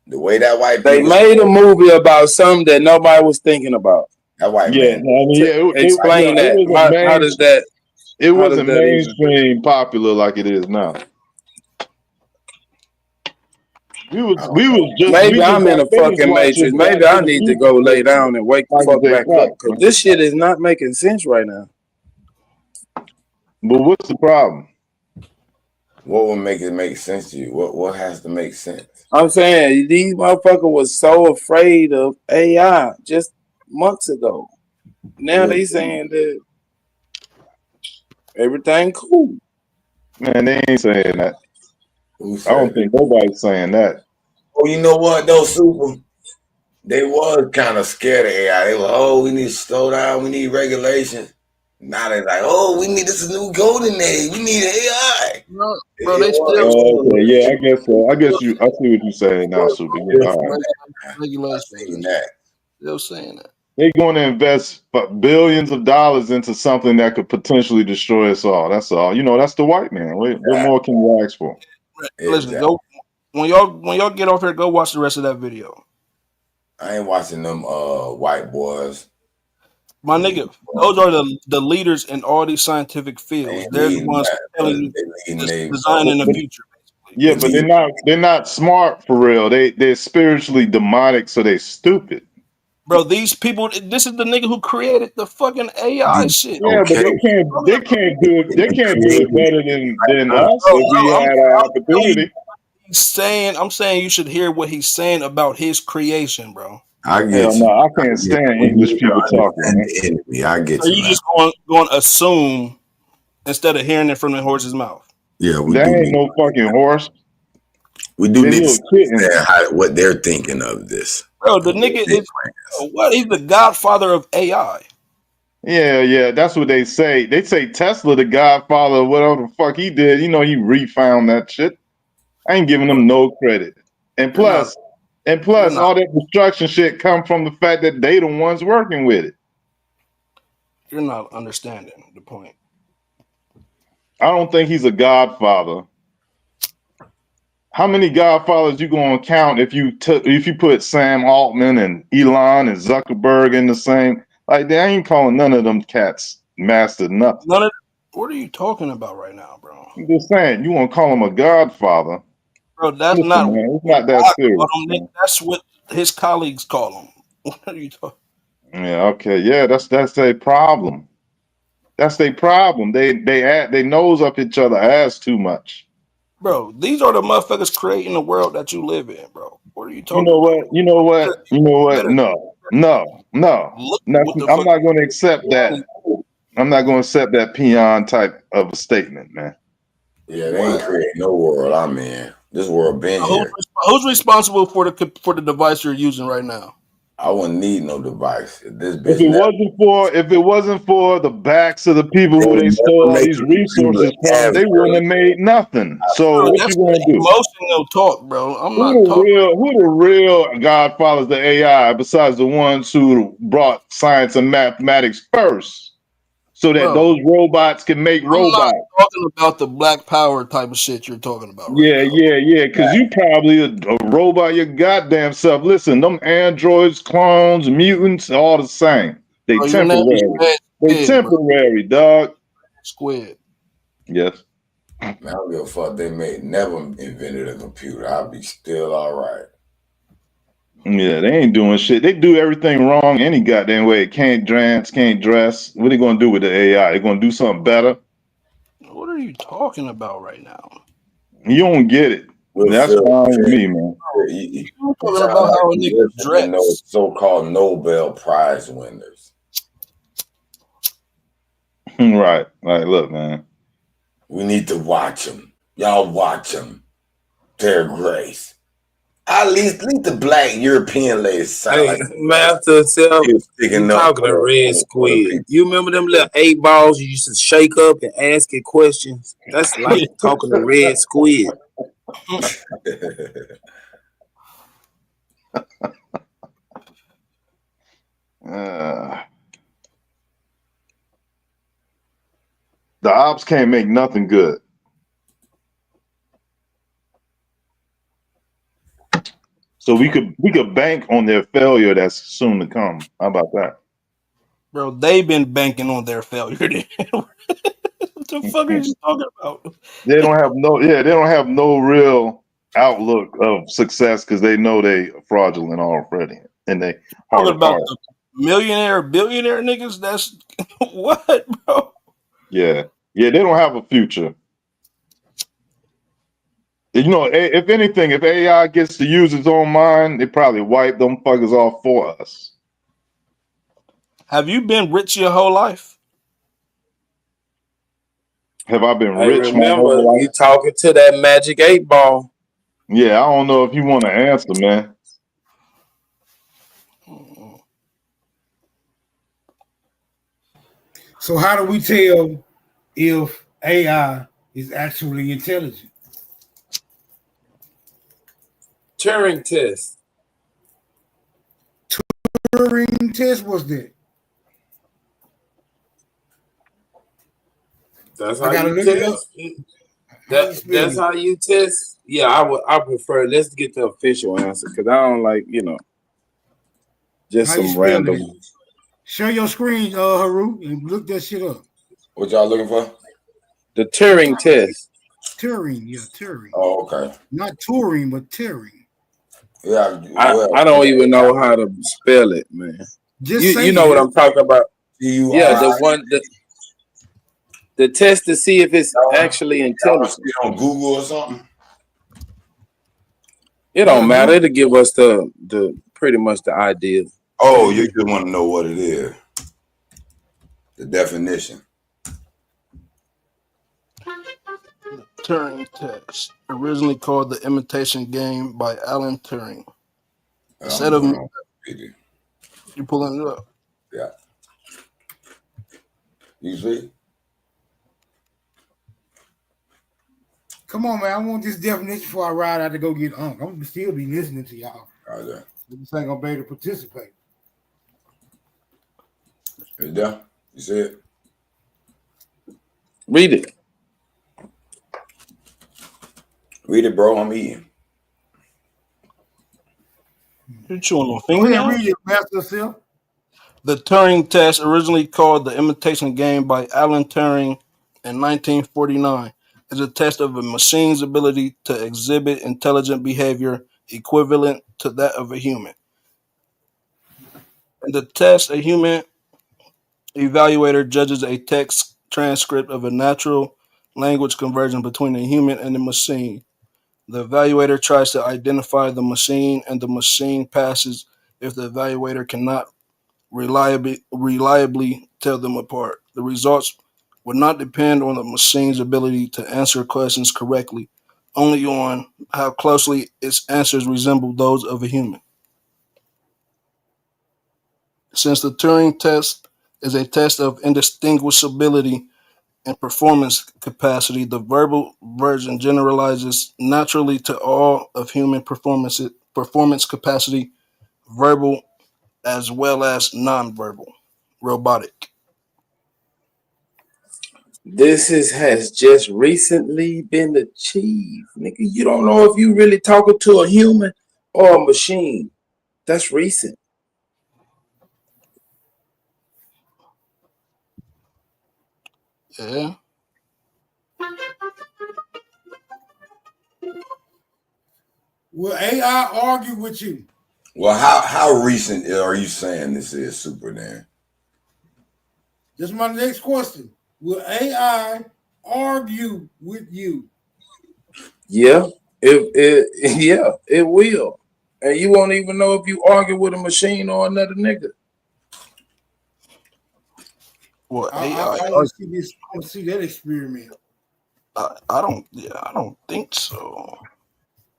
The way that white They people made a movie about something that nobody was thinking about. That white man. I mean, Explain that. How does that? It wasn't mainstream popular like it is now. We was just maybe I'm in a fucking matrix. Maybe I need to go lay down and wake the fuck back up because this shit is not making sense right now. But what's the problem? What would make it make sense to you? What has to make sense? I'm saying these motherfuckers was so afraid of AI just months ago. Now they saying that everything cool. Man, they ain't saying that. I don't think nobody's saying that. Oh, you know what though, Super? They was kind of scared of AI. They were, oh, we need to slow down. We need regulations. Now they're like, oh, we need this new golden age. We need AI. Bro, they still okay, yeah, I guess so. I see what you're saying now, Super. Yeah, all right. regulation. Still saying that. They're going to invest billions of dollars into something that could potentially destroy us all. That's all. You know, that's the white man. What more can you ask for? Listen, go when y'all get off here, go watch the rest of that video. I ain't watching them white boys. My nigga, those are the leaders in all these scientific fields. They're the ones telling you designing the future. Yeah, but they're not smart for real. They're spiritually demonic, so they're stupid. Bro, these people. This is the nigga who created the fucking AI shit. Yeah, but they can't do it better than us if we had our opportunity. I'm saying you should hear what he's saying about his creation, bro. I get Hell no, I can't stand English people talking. Man. I get you. So you just going to assume instead of hearing it from the horse's mouth. Yeah, that ain't no fucking horse. We do need to understand what they're thinking of this. Bro, the nigga is what? He's the godfather of AI. Yeah, that's what they say. They say Tesla, the godfather of whatever the fuck he did. You know, he refound that shit. I ain't giving him no credit. And plus, all that destruction shit come from the fact that they the ones working with it. You're not understanding the point. I don't think he's a godfather. How many godfathers you gonna count if you put Sam Altman and Elon and Zuckerberg in the same? Like they ain't calling none of them cats master nothing. What are you talking about right now, bro? I'm just saying you want to call him a godfather. Bro, that's Listen, not. Man, it's not that serious. That's what his colleagues call him. What are you talking? Yeah. Okay. Yeah. That's their problem. That's their problem. They nose up each other ass too much. Bro, these are the motherfuckers creating the world that you live in, bro. What are you talking about? You know what? No. I'm not going to accept that. I'm not going to accept that peon type of a statement, man. Yeah, they ain't creating no world I'm in. This world been here. Who's responsible for the device you're using right now? I wouldn't need no device. If it wasn't for the backs of the people who they stole all these resources from, they wouldn't have made nothing. So Bro, what you gonna do? Emotional talk, bro. Who the real godfathers of AI besides the ones who brought science and mathematics first? so that Bro, those robots can make I'm not robots. talking about the Black Power type of shit you're talking about right Yeah, now. yeah. Because you probably a robot your goddamn self. Listen, them androids, clones, mutants, all the same. They Bro, your name is temporary. Red They Squid, bro. temporary, dog. Squid. Yes. Man, I don't give a fuck. They never invented a computer. I'll be still all right. Yeah, they ain't doing shit. They do everything wrong any goddamn way. Can't dance, can't dress. What are they gonna do with the AI? They gonna do something better? What are you talking about right now? You don't get it. We'll That's feel fine with me, man. You I'm talking sound about like how a you nigga listen to dress. so-called Nobel Prize winners. Right. Like, look, man. We need to watch them. Y'all watch them. Their grace. At least the black European ladies sound Hey, like Master Self, still you sticking up talking to Red for the Squid. You remember them little 8 balls you used to shake up and ask it questions? That's like talking to Red Squid. people. The ops can't make nothing good. So we could bank on their failure that's soon to come. How about that? Bro, they've been banking on their failure. What the fuck are you talking about? They don't have no real outlook of success because they know they fraudulent already. And they heart Talking of about heart. the millionaire, billionaire niggas. That's what, bro. Yeah. Yeah, they don't have a future. You know, if anything, if AI gets to use its own mind, they probably wipe them fuckers off for us. Have you been rich your whole life? Have I been Hey, rich my remember, whole you life? talking to that magic 8 ball. Yeah, I don't know if you want to answer, man. So how do we tell if AI is actually intelligent? Turing test. Turing test was that? That's I how gotta you look it up. test. How you spell That's it? how you test. Yeah, I prefer. Let's get the official answer because I don't like just How you some spell random. it? Share your screen, Haru, and look that shit up. What y'all looking for? The Turing test. Turing, yeah, Turing. Oh, okay. Not Turing, but Turing. Yeah, I don't even know how to spell it, man. Just say You know it. what I'm talking about? Yeah, T-U-R-I. the one the test to see if it's actually intelligent. See it on Google or something? It don't matter. It'll give us the pretty much the idea. Oh, you just want to know what it is. The definition. The Turing test, originally called the imitation game by Alan Turing. Instead of you pulling it up. Yeah. You see? Come on, man. I want this definition before I ride out to go get Unc. I'm gonna still be listening to y'all. Okay. This ain't gonna be able to participate. Is there? You see it? Read it. Read it, bro. I'm eating. You chewing on Go ahead, fingernails? read it, Master Self. The Turing test, originally called the imitation game by Alan Turing in 1949, is a test of a machine's ability to exhibit intelligent behavior equivalent to that of a human. In the test, a human evaluator judges a text transcript of a natural language conversion between a human and a machine. The evaluator tries to identify the machine, and the machine passes if the evaluator cannot reliably tell them apart. The results would not depend on the machine's ability to answer questions correctly, only on how closely its answers resemble those of a human. Since the Turing test is a test of indistinguishability and performance capacity, the verbal version generalizes naturally to all of human performance capacity, verbal as well as nonverbal, robotic. has just recently been achieved. Nigga, you don't know if you really talking to a human or a machine. That's recent. Yeah. Will AI argue with you? Well, how recent are you saying this is, Super Dan? This is my next question. Will AI argue with you? Yeah, it will. And you won't even know if you argue with a machine or another nigga. Well, I AI. want to see this. I want to see that experiment. I don't. Yeah, I don't think so.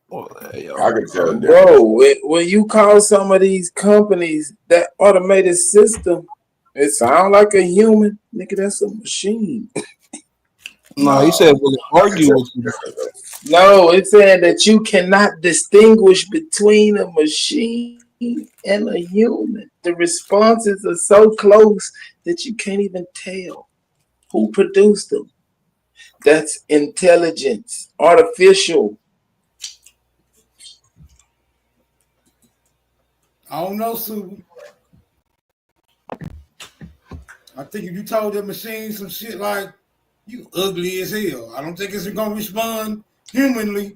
Well, AI. I can tell the difference. Bro, when you call some of these companies that automated system, it sound like a human. Nigga, that's a machine. No, he said, will it argue with you? No, it's saying that you cannot distinguish between a machine and a human. The responses are so close that you can't even tell who produced them. That's intelligence, artificial. I don't know, Sue. I think if you told the machine some shit like "you ugly as hell," I don't think it's gonna respond humanly.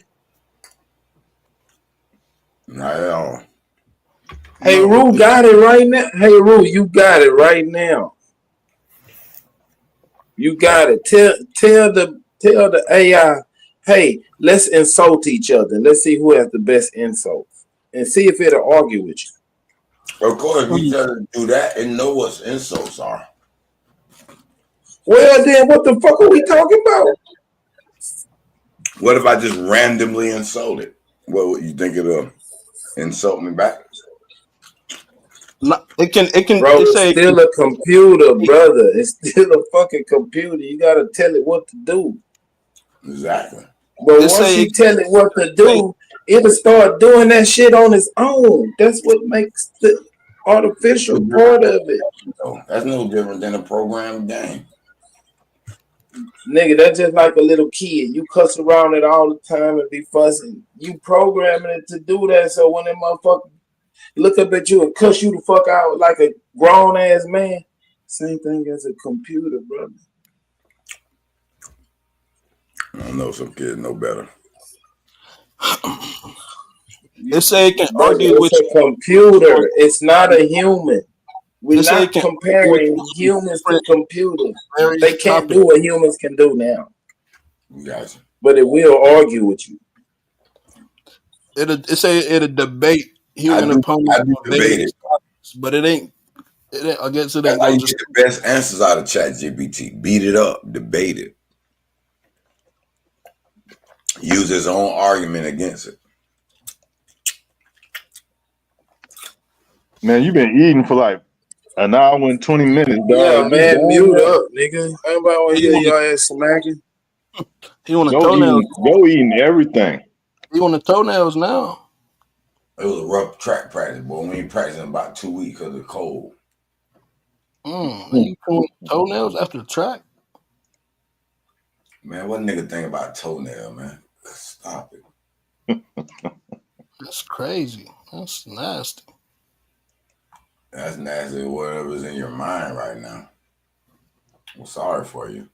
Not at all. Hey, Rue got it right now. Hey, Rue, you got it right now. You got it. Tell the AI, hey, let's insult each other. Let's see who has the best insult, and see if it'll argue with you. Of course, we try to do that and know what insults are. Well, then, what the fuck are we talking about? What if I just randomly insult it? What would you think it'll insult me back? No, it can. Bro, it's still a computer, brother. It's still a fucking computer. You gotta tell it what to do. Exactly. But once you tell it what to do, it'll start doing that shit on its own. That's what makes the artificial part of it. That's no different than a programmed game. Nigga, that's just like a little kid. You cuss around it all the time and be fussing. You programming it to do that, so when that motherfucker look up at you and cuss you the fuck out like a grown ass man, same thing as a computer, brother. I don't know, some kids know better. They say it can argue with a computer. It's not a human. We're not comparing humans to computers. They can't do what humans can do now. Gotcha. But it will argue with you. It say it'll debate human opponents, but it ain't. I guess it ain't. That's how you get the best answers out of ChatGPT. Beat it up, debate it, use his own argument against it. Man, you've been eating for like an hour and 20 minutes, dog. Yeah, man, mute up, nigga. Everybody want to hear your ass smacking. He want the toenails. Go eating everything. He want the toenails now. It was a rough track practice, boy. We ain't practicing about 2 weeks because of the cold. You pulling toenails after the track? Man, what nigga think about toenail, man? Stop it. That's crazy. That's nasty. That's nasty, whatever's in your mind right now. I'm sorry for you.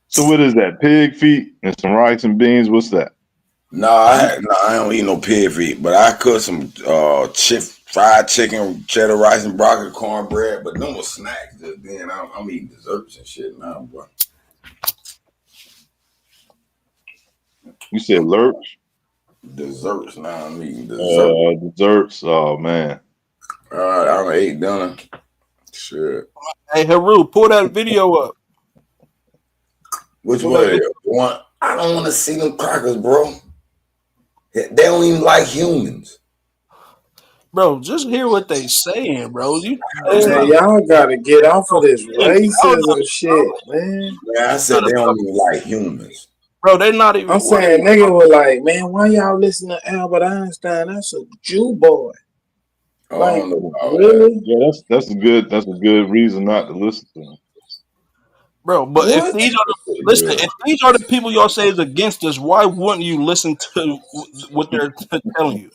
So what is that? Pig feet and some rice and beans? What's that? No, I don't eat no pig feet, but I cook some fried chicken, cheddar rice, and broccoli cornbread. But no more snacks. Just then, I'm eating desserts and shit now, bro. You said lurch? Desserts now. I'm eating desserts. Desserts. Oh man. All right, I done ate dinner. Shit. Hey, Haru, pull that video up. Which one? I don't want to see them crackers, bro. They don't even like humans. Bro, just hear what they saying, bro. Hey, y'all gotta get off of this racism shit, man. Yeah, I said they don't even like humans. Bro, they're not even. I'm saying nigga was like, man, why y'all listen to Albert Einstein? That's a Jew boy. Oh, Like, I don't know really? Yeah, that's a good reason not to listen to him. Bro, but if What? these are the listen, if these are the people y'all say is against us, why wouldn't you listen to what they're telling you?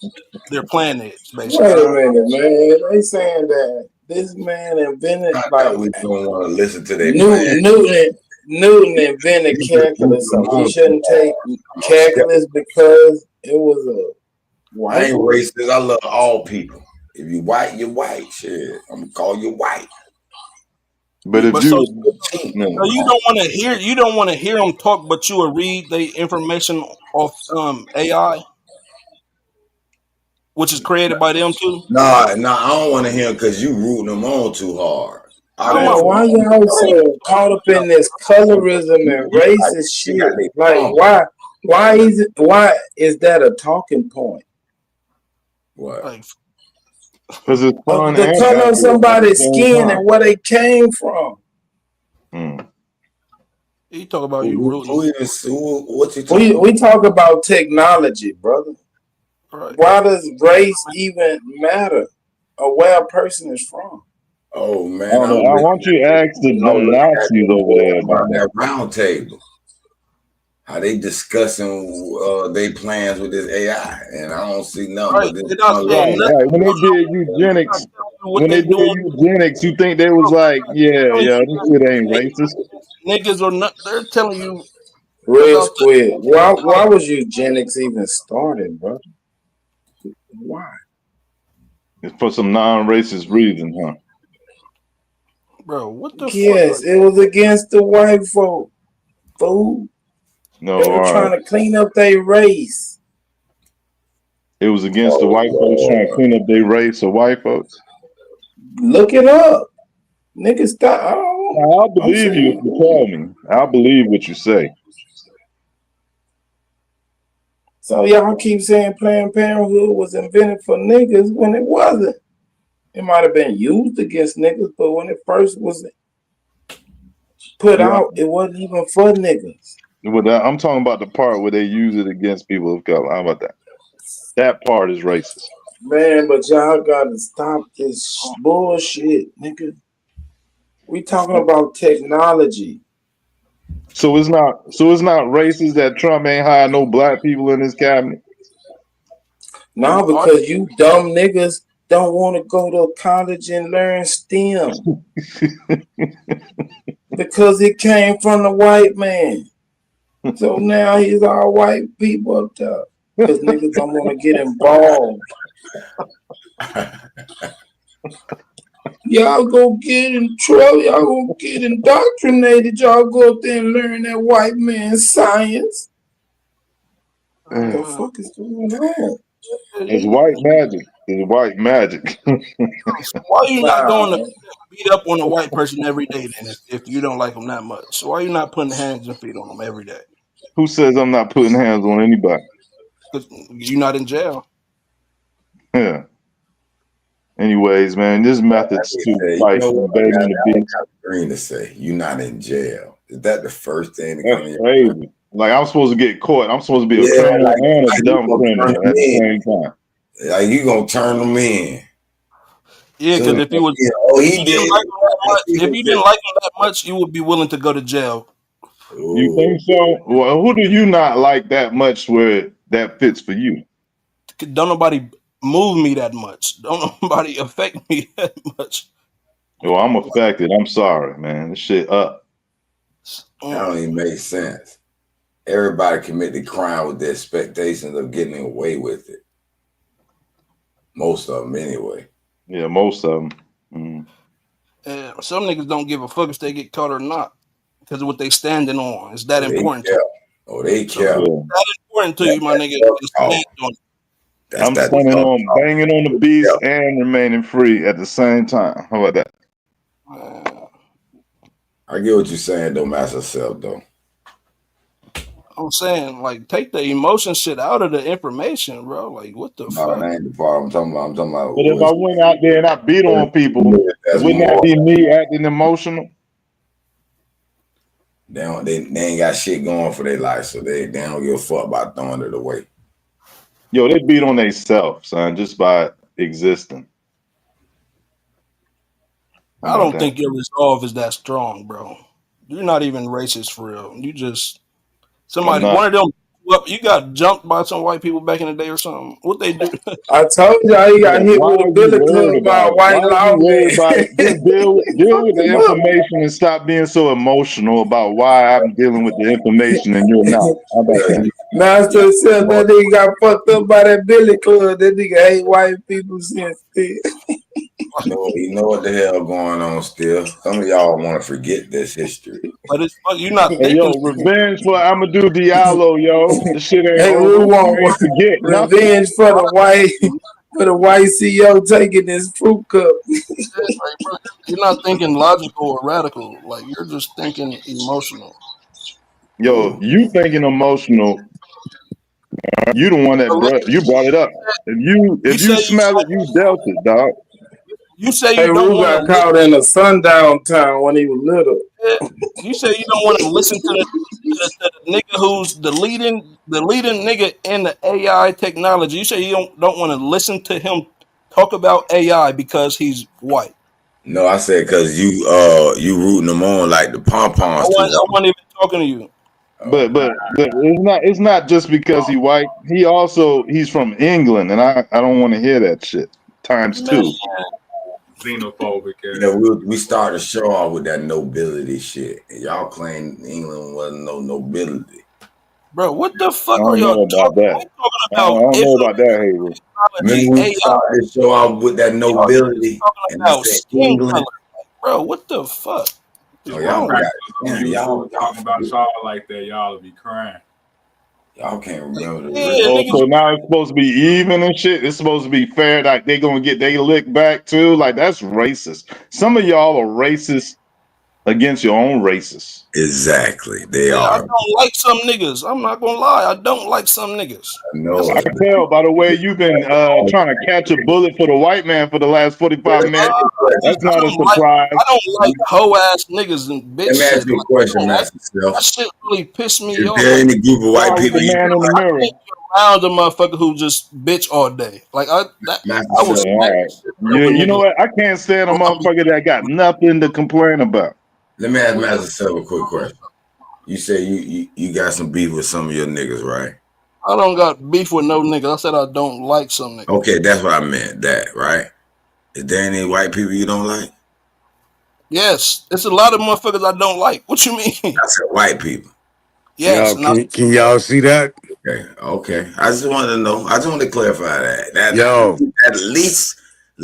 Their plan is Wait basically. a minute, man. They saying that this man invented I like thought we don't want to listen to their plan. Newton invented You just root calculus, them so we on shouldn't too take hard. calculus because it was a I white. ain't racist. I love all people. If you white, you're white. Shit, I'm gonna call you white. But if But you, so you don't want to hear them talk, but you will read the information off AI, which is created by them too. Nah, I don't want to hear because you rooting them on too hard. I I'm Man, not. want why y'all so caught up in this colorism and racist they got shit? their Like, problem. why is that a talking point? What? Like, because it's fun The and color of accurate at the somebody's same skin time. and where they came from. you talk about you rooting. What's he talking We talk about technology, brother. Right. Why does race even matter? Or where a person is from? Oh man, I don't know. I want you to ask them Nazis over there about that round table. How they discussing their plans with this AI, and I don't see nothing Right. but this. They're not saying nothing. Right. When they did eugenics, What they doing? you think they was like, yeah, this shit ain't racist. Niggas are not. They're telling you Real about quick. Why was eugenics even started, brother? Why? It's for some non-racist reason, huh? bro. What the fuck? Yes, it was against the white folk. Fool. No, They were all trying right. to clean up their race. It was against the white folks trying to clean up their race of white folks. Look it up. Niggas stop. I'll believe you if you tell me. I'll believe what you say. So y'all keep saying Planned Parenthood was invented for niggas when it wasn't. It might have been used against niggas, but when it first was put out, it wasn't even for niggas. I'm talking about the part where they use it against people of color. How about that? That part is racist. Man, but y'all gotta stop this bullshit, nigga. We talking about technology. So it's not racist that Trump ain't hired no black people in his cabinet. Now because you dumb niggas don't want to go to college and learn STEM. Because it came from the white man. So now he's all white people up there. Because niggas don't want to get involved. Y'all go get in trouble. Y'all gonna get indoctrinated. Y'all go up there and learn that white man's science. What the fuck is going on? It's white magic. It's white magic. So why are you not going to beat up on a white person every day then if you don't like them that much? So why are you not putting hands and feet on them every day? Who says I'm not putting hands on anybody? Because you're not in jail. Yeah. Anyways, man, this method's too spicy, baby on the beach. Green to say you're not in jail. Is that the first thing to come That's in? crazy. Like I'm supposed to get caught. I'm supposed to be a criminal and a dumb criminal at the same time. Like you gonna turn them in? Yeah, because if you was, if you didn't like him that much, you would be willing to go to jail. You think so? Well, who do you not like that much where that fits for you? Don't nobody move me that much. Don't nobody affect me that much. Well, I'm affected. I'm sorry, man. This shit up. That don't even make sense. Everybody committed crime with the expectations of getting away with it. Most of them, anyway. Yeah, most of them. Some niggas don't give a fuck if they get caught or not because of what they standing on. It's that important to you. They care. That important to you, my nigga. To stand on it. I'm standing on banging on the beast and remaining free at the same time. How about that? I get what you're saying, though, Master Self, though. I'm saying, like, take the emotion shit out of the information, bro. Like, what the fuck? That ain't the part I'm talking about. But if I went out there and I beat on people, wouldn't that be me acting emotional? They ain't got shit going for their life, so they don't give a fuck about throwing it away. Yo, they beat on themselves, son, just by existing. I don't think your resolve is that strong, bro. You're not even racist for real. You just I'm somebody. not. One of them. You got jumped by some white people back in the day or something. What they do? I told y'all he got Bro, hit why with a are you billy worried club by about a it? Why white are you worried lawman. about it? Just deal with the Fucked him up. information and stop being so emotional about why I'm dealing with the information and you're not. How about Yeah, that? Master himself, that nigga got fucked up by that billy club. That nigga hate white people since then. you know what the hell going on still. Some of y'all want to forget this history. But it's you're not Hey, thinking. yo, revenge for Amadou Diallo, yo. This shit ain't Hey, we over. You want ain't forget nothing. revenge for the white CEO taking this fruit cup. Like, bro, you're not thinking logical or radical. Like you're just thinking emotional. Yo, you thinking emotional, you the one that So you brought it up. you If say you you smell it, you dealt it, dog. you say Hey, you don't Rue want to got caught in a sundown town when he was little. You say you don't want to listen to the nigga who's the leading nigga in the AI technology. You say you don't want to listen to him talk about AI because he's white. No, I said because you rooting them on like the pom poms too I hard. wasn't even talking to you. But it's not just because he white. He's from England, and I don't want to hear that shit. Times Man, two. Xenophobic Yeah, ass. we started the show off with that nobility shit. And y'all claim England wasn't no nobility. bro, what the I fuck are don't y'all know about talking? that. We talking I about don't know about that, Hazel. technology, Remember we AI. started the show off with that Y'all nobility, talking and I about said skin England. color, bro. What the fuck is Oh, If I y'all wrong with cracked got up on damn, YouTube talking about y'all like that, y'all would be crying. y'all can't remember the you? real. Yeah, Oh, niggas. so now it's supposed to be even and shit. It's supposed to be fair. Like they gonna get they lick back too. Like that's racist. Some of y'all are racist against your own races. Exactly, they Yeah, I are. don't like some niggas. I'm not gonna lie. I don't like some niggas. I That's know I it. can tell by the way you've been trying to catch a bullet for the white man for the last 45 minutes. That's not a surprise. I don't like hoe ass niggas and bitch Let me ask shit. you a Like, I question, don't like Master that Self. shit. Really piss me Is off. there Like any group of white Start with people the you man in the don't like? mirror. around a motherfucker who just bitch all day. Like Master I was Self. Yeah, all right. of a You know nigga. what? I can't stand a motherfucker that got nothing to complain about. Let me ask Master Self a quick question. You say you got some beef with some of your niggas, right? I don't got beef with no niggas. I said I don't like some niggas. Okay, that's what I meant. That right? Is there any white people you don't like? Yes, it's a lot of motherfuckers I don't like. What you mean? I said white people. Yes, Y'all, and I, can y'all see that? Okay. I just wanted to know. I just wanted to clarify that. Yo, At least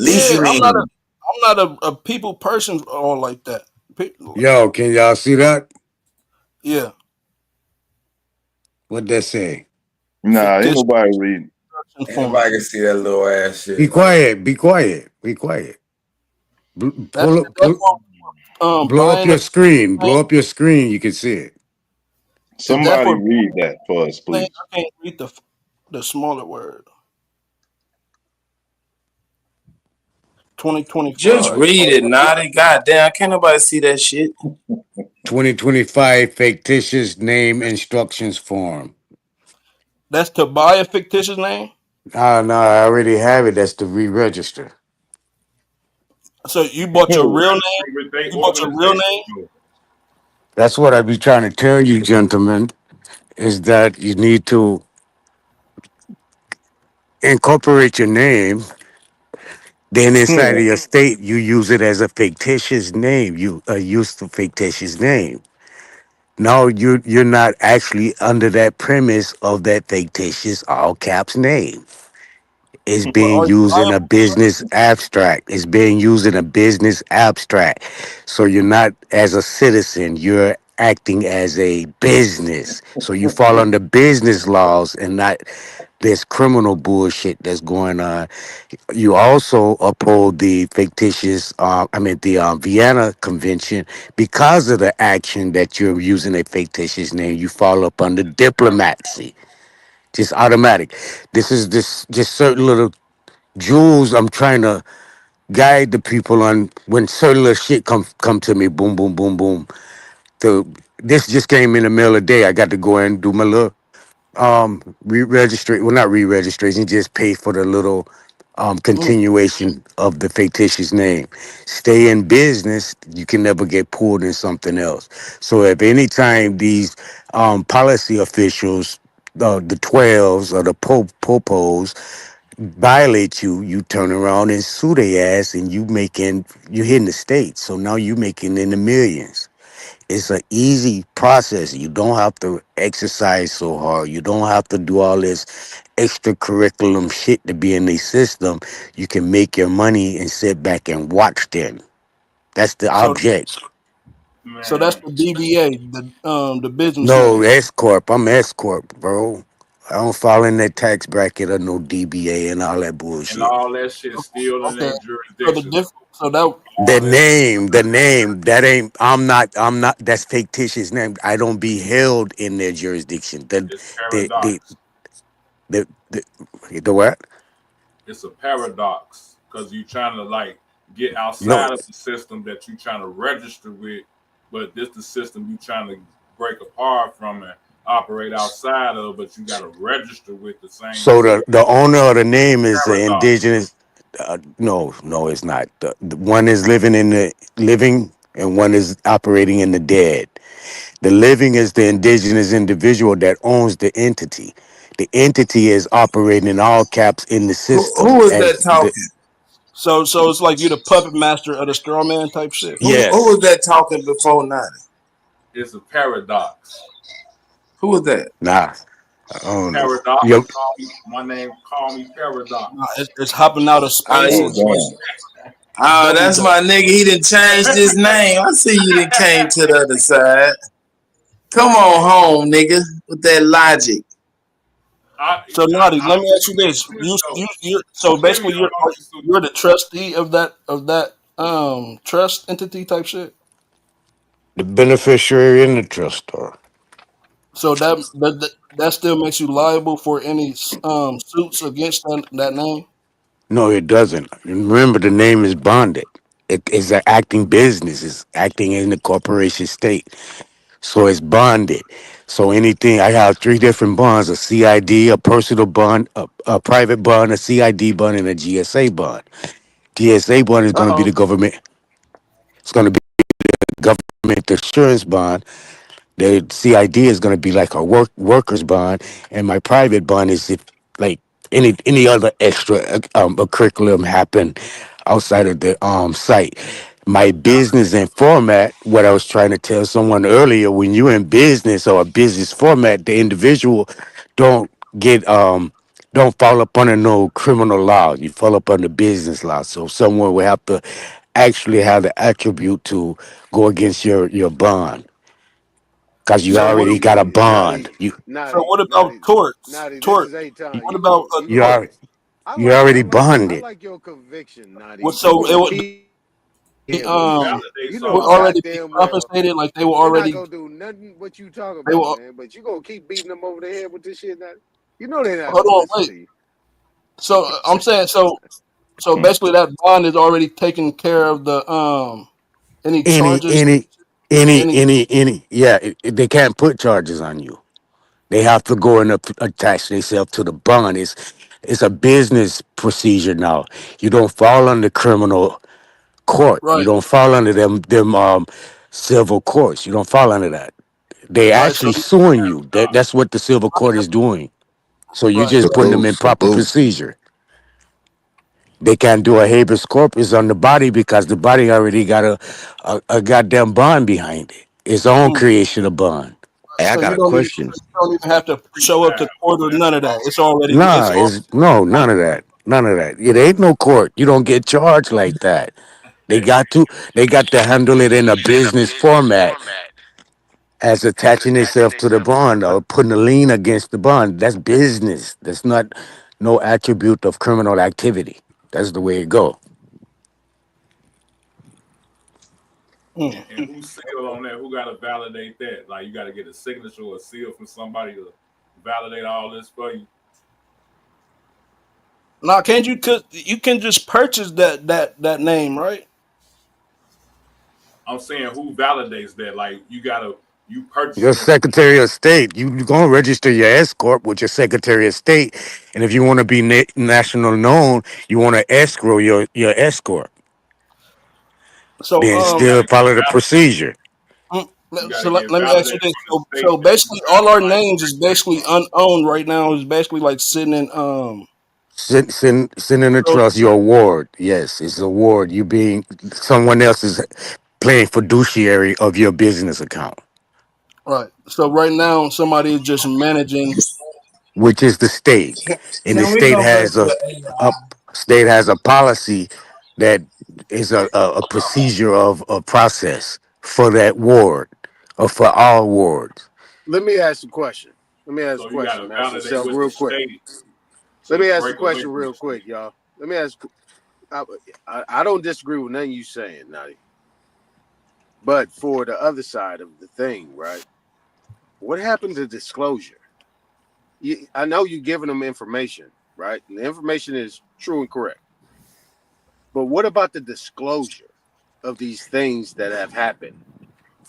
yeah, you mean. I'm not a people person all like that. yo, can y'all see that? Yeah, What that say? Nah, ain't fictitious nobody reading. Ain't form. nobody can see that little ass Be shit. quiet. Be quiet. Be quiet. Pull up. That's what Blow up buying your the screen. Blow up your screen. You can see it. is that Somebody for read that for us, I please. can't read the smaller word. Just 2025. read it, Naughty. Goddamn, can't nobody see that shit. 2025 fictitious name instructions form. That's to buy a fictitious name. No, I already have it. That's to re-register. So you bought your real name. With their You bought your real organization. name. That's what I be trying to tell you, gentlemen, is that you need to incorporate your name. Then inside of your state, you use it as a fictitious name. You use the fictitious name. No, you're not actually under that premise of that fictitious all caps name. It's But being used in a business abstract. It's being used in a business abstract. So you're not as a citizen, you're acting as a business. So you fall under business laws and not this criminal bullshit that's going on. You also uphold the fictitious, the Vienna Convention because of the action that you're using a fictitious name. You fall up under diplomacy, just automatic. This is just certain little jewels I'm trying to guide the people on when certain little shit come to me. Boom, boom, boom, boom. So this just came in the middle of the day. I got to go in and do my little re-register. Well, not re-registration. Just pay for the little continuation of the fictitious name. Stay in business, you can never get pulled in something else. So if any time these policy officials, the 12s or the popos violate you, you turn around and sue their ass, and you hitting the states. So now you making in the millions. It's an easy process. You don't have to exercise so hard. You don't have to do all this extracurriculum shit to be in the system. You can make your money and sit back and watch them. That's the So object. so that's Man, the DBA, the business No, name. S corp. I'm S corp, bro. I don't fall in that tax bracket or no DBA and all that and bullshit. all that shit still in Okay. their So the jurisdiction diff though. so that The All that shit name, the name, that ain't. I'm not. That's fictitious name. I don't be held in their jurisdiction. is The, the, paradox. the, the, the what? It's a paradox because you trying to like get No. outside of the system that you trying to register with, but this the system you trying to break apart from and operate outside of, but you got to register with the same So system. the owner of the name is the Paradox. indigenous. No, it's not. The one is living in the living, and one is operating in the dead. The living is the indigenous individual that owns the entity. The entity is operating in all caps in the system Who is that as the talking? so it's like you the puppet master of the straw man type shit. Who was yes. that talking before 90? It's a paradox. Who was that? Nah, I don't know. Paradox. Yo, Call me, my name. Call me Nah, Paradox. it's hopping out of space Oh and shit. damn. Double That's dutch. my nigga. He done changed his name. I see you done came to the other side. Come on home, nigga, with that logic. So Naughty, let me I'm ask you this: though. you so Tell me basically though, don't you're the trustee of that trust entity type shit. the beneficiary in the trustor. So that still makes you liable for any suits against that name. No, it doesn't. Remember, the name is bonded. It is an acting business. It's acting in the corporation state. So it's bonded. So anything, I have three different bonds: a CID, a personal bond, a private bond, a CID bond, and a GSA bond. GSA bond is going to be Uh-oh. the government. It's going to be government assurance bond. The CID is going to be like a workers bond, and my private bond is if like any other extra a curriculum happen outside of the site. My business and format, what I was trying to tell someone earlier, when you're in business or a business format, the individual don't get don't fall up under no criminal law. You fall up under business law. So someone will have to actually have the attribute to go against your bond because you So what? already got a bond. Naughty, So naughty, what about naughty, torts? naughty. This is Torts. a time. What about a You You tort? are know. I you like, I already like, I bonded. like your conviction, What? naughty. You So it gonna would keep be him, but validate you would know all that. already be goddamn well compensated. Like they will they're not already gonna do nothing what you talk they about, will. man. But you gonna keep beating them over the head with this shit, naughty. You know they're not Hold gonna on, listen wait. to you. So I'm saying so basically that bond is already taking care of the any Any charges any any any any any yeah. They can't put charges on you. They have to go and attach themselves to the bond. It's a business procedure now. You don't fall under criminal court. You right don't fall under them civil courts. You don't fall under that. They right. So actually suing you. That's what the civil court is doing. So you right. just putting them in proper procedure. They can't do a habeas corpus on the body because the body already got a goddamn bond behind it. Its own Mm. creation of bond. Hey, I So got you a don't even question. have to show up to court or none of that. Nah, it's no none of that. None of that. It ain't no court. You don't get charged like that. They got to handle it in a business format as attaching itself to the bond or putting a lien against the bond. That's business. That's not no attribute of criminal activity. That's the way it go. Mm. And who seal on that? Who got to validate that? Like you got to get a signature or a seal from somebody to validate all this for you. Now, can't you? Cause you can just purchase that name, right? I'm saying who validates that? Like you got to You purchase Your it. Secretary of State, you gonna register your S corp with your Secretary of State, and if you want to be national known, you want to escrow your S corp. So Then And you got still to get follow it the validated. procedure. You got so to get let me ask you validated this. with the So state that you basically, have all the our right names to is execute basically it. unowned right now. Is basically like sitting in Send in a trust your award. Yes, it's a award. You being someone else is playing fiduciary of your business account, right. So right now, somebody is just managing. which is the state, and the Can we state go back has to a state has a policy that is a procedure of a process for that ward or for all wards. Let me ask a question. Let me ask a So you got question, to Master validate Self, with the real quick. state Let to me ask a break away question from real the quick, state. y'all. Let me ask. I don't disagree with nothing you saying, Nutty. But for the other side of the thing, right? What happened to disclosure? I know you're giving them information, right? And the information is true and correct. But what about the disclosure of these things that have happened?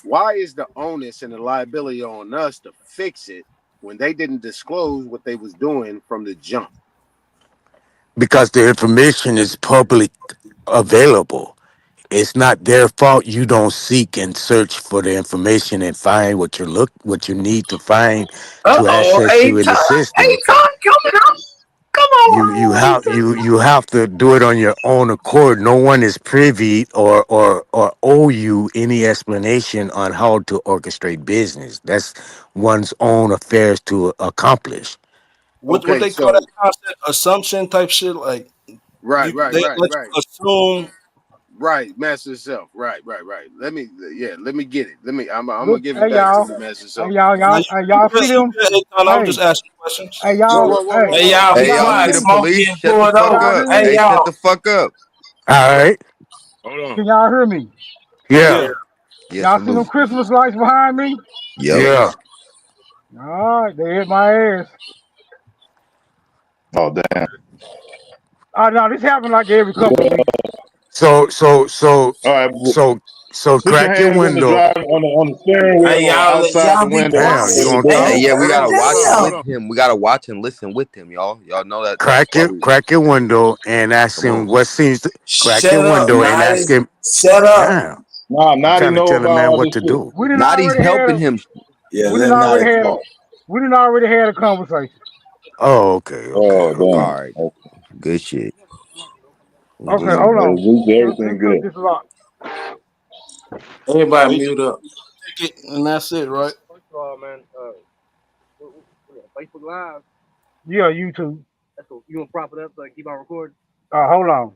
Why is the onus and the liability on us to fix it when they didn't disclose what they was doing from the jump? Because the information is public available. It's not their fault you don't seek and search for the information and find what you need to find to Uh-oh, access you in the A-Time system. coming up. Come on, You have to do it on your own accord. No one is privy or owe you any explanation on how to orchestrate business. That's one's own affairs to accomplish. What Okay, they call that so concept assumption type shit. Like right, they let right. you assume. Right, Master Self. Right. Let me get it. I'm gonna Look, give it hey back to y'all, you, Master hey Self. y'all, Now, y'all, hey, y'all see them? I was Hey, just asking questions. hey Whoa, y'all, whoa, whoa, hey, whoa, Hey, whoa. y'all, hey be Hey, y'all y'all see see quiet. the them? Smoke police? getting Shut the pulled fuck over. Y'all up. hear me? Hey, Hey, shut y'all. the fuck up. All right. Hold on. Can y'all hear me? Yeah. Yeah. Yeah, Y'all see them salute. Christmas lights behind me? Yep. Yeah. All right, they hit my ass. Oh damn! Oh no, this happened like every couple of weeks. So so so All right, so so put your crack your hands on the window. drive on the steering wheel Hey, or outside y'all the be window Damn, you quiet. in gonna the Hey, Hey, talk? dark. yeah, we Hold gotta on, hold watch on, hold with goddamn. on. him. We gotta watch and listen with him, y'all. Y'all know that's Crack why it, we crack your window and ask come him on. what seems to crack your Shut up, window and ask Nolly. him. Shut up. Damn, Nah, I'm Naughty trying to know tell a about man all what this to shit. do. We didn't Not he's already had helping a him. Yeah, we let didn't Nadi already had a talk. we didn't already had a conversation. Oh, okay, okay, Oh okay. All damn! right. Okay. Good shit. We Okay, just hold on. Everything Let's put good. this lock. So Everybody you just mute up. take it and that's it, right? First of all, man, Facebook Live. Yeah, YouTube. That's cool. You gonna prop it up so I can keep on recording? Hold on.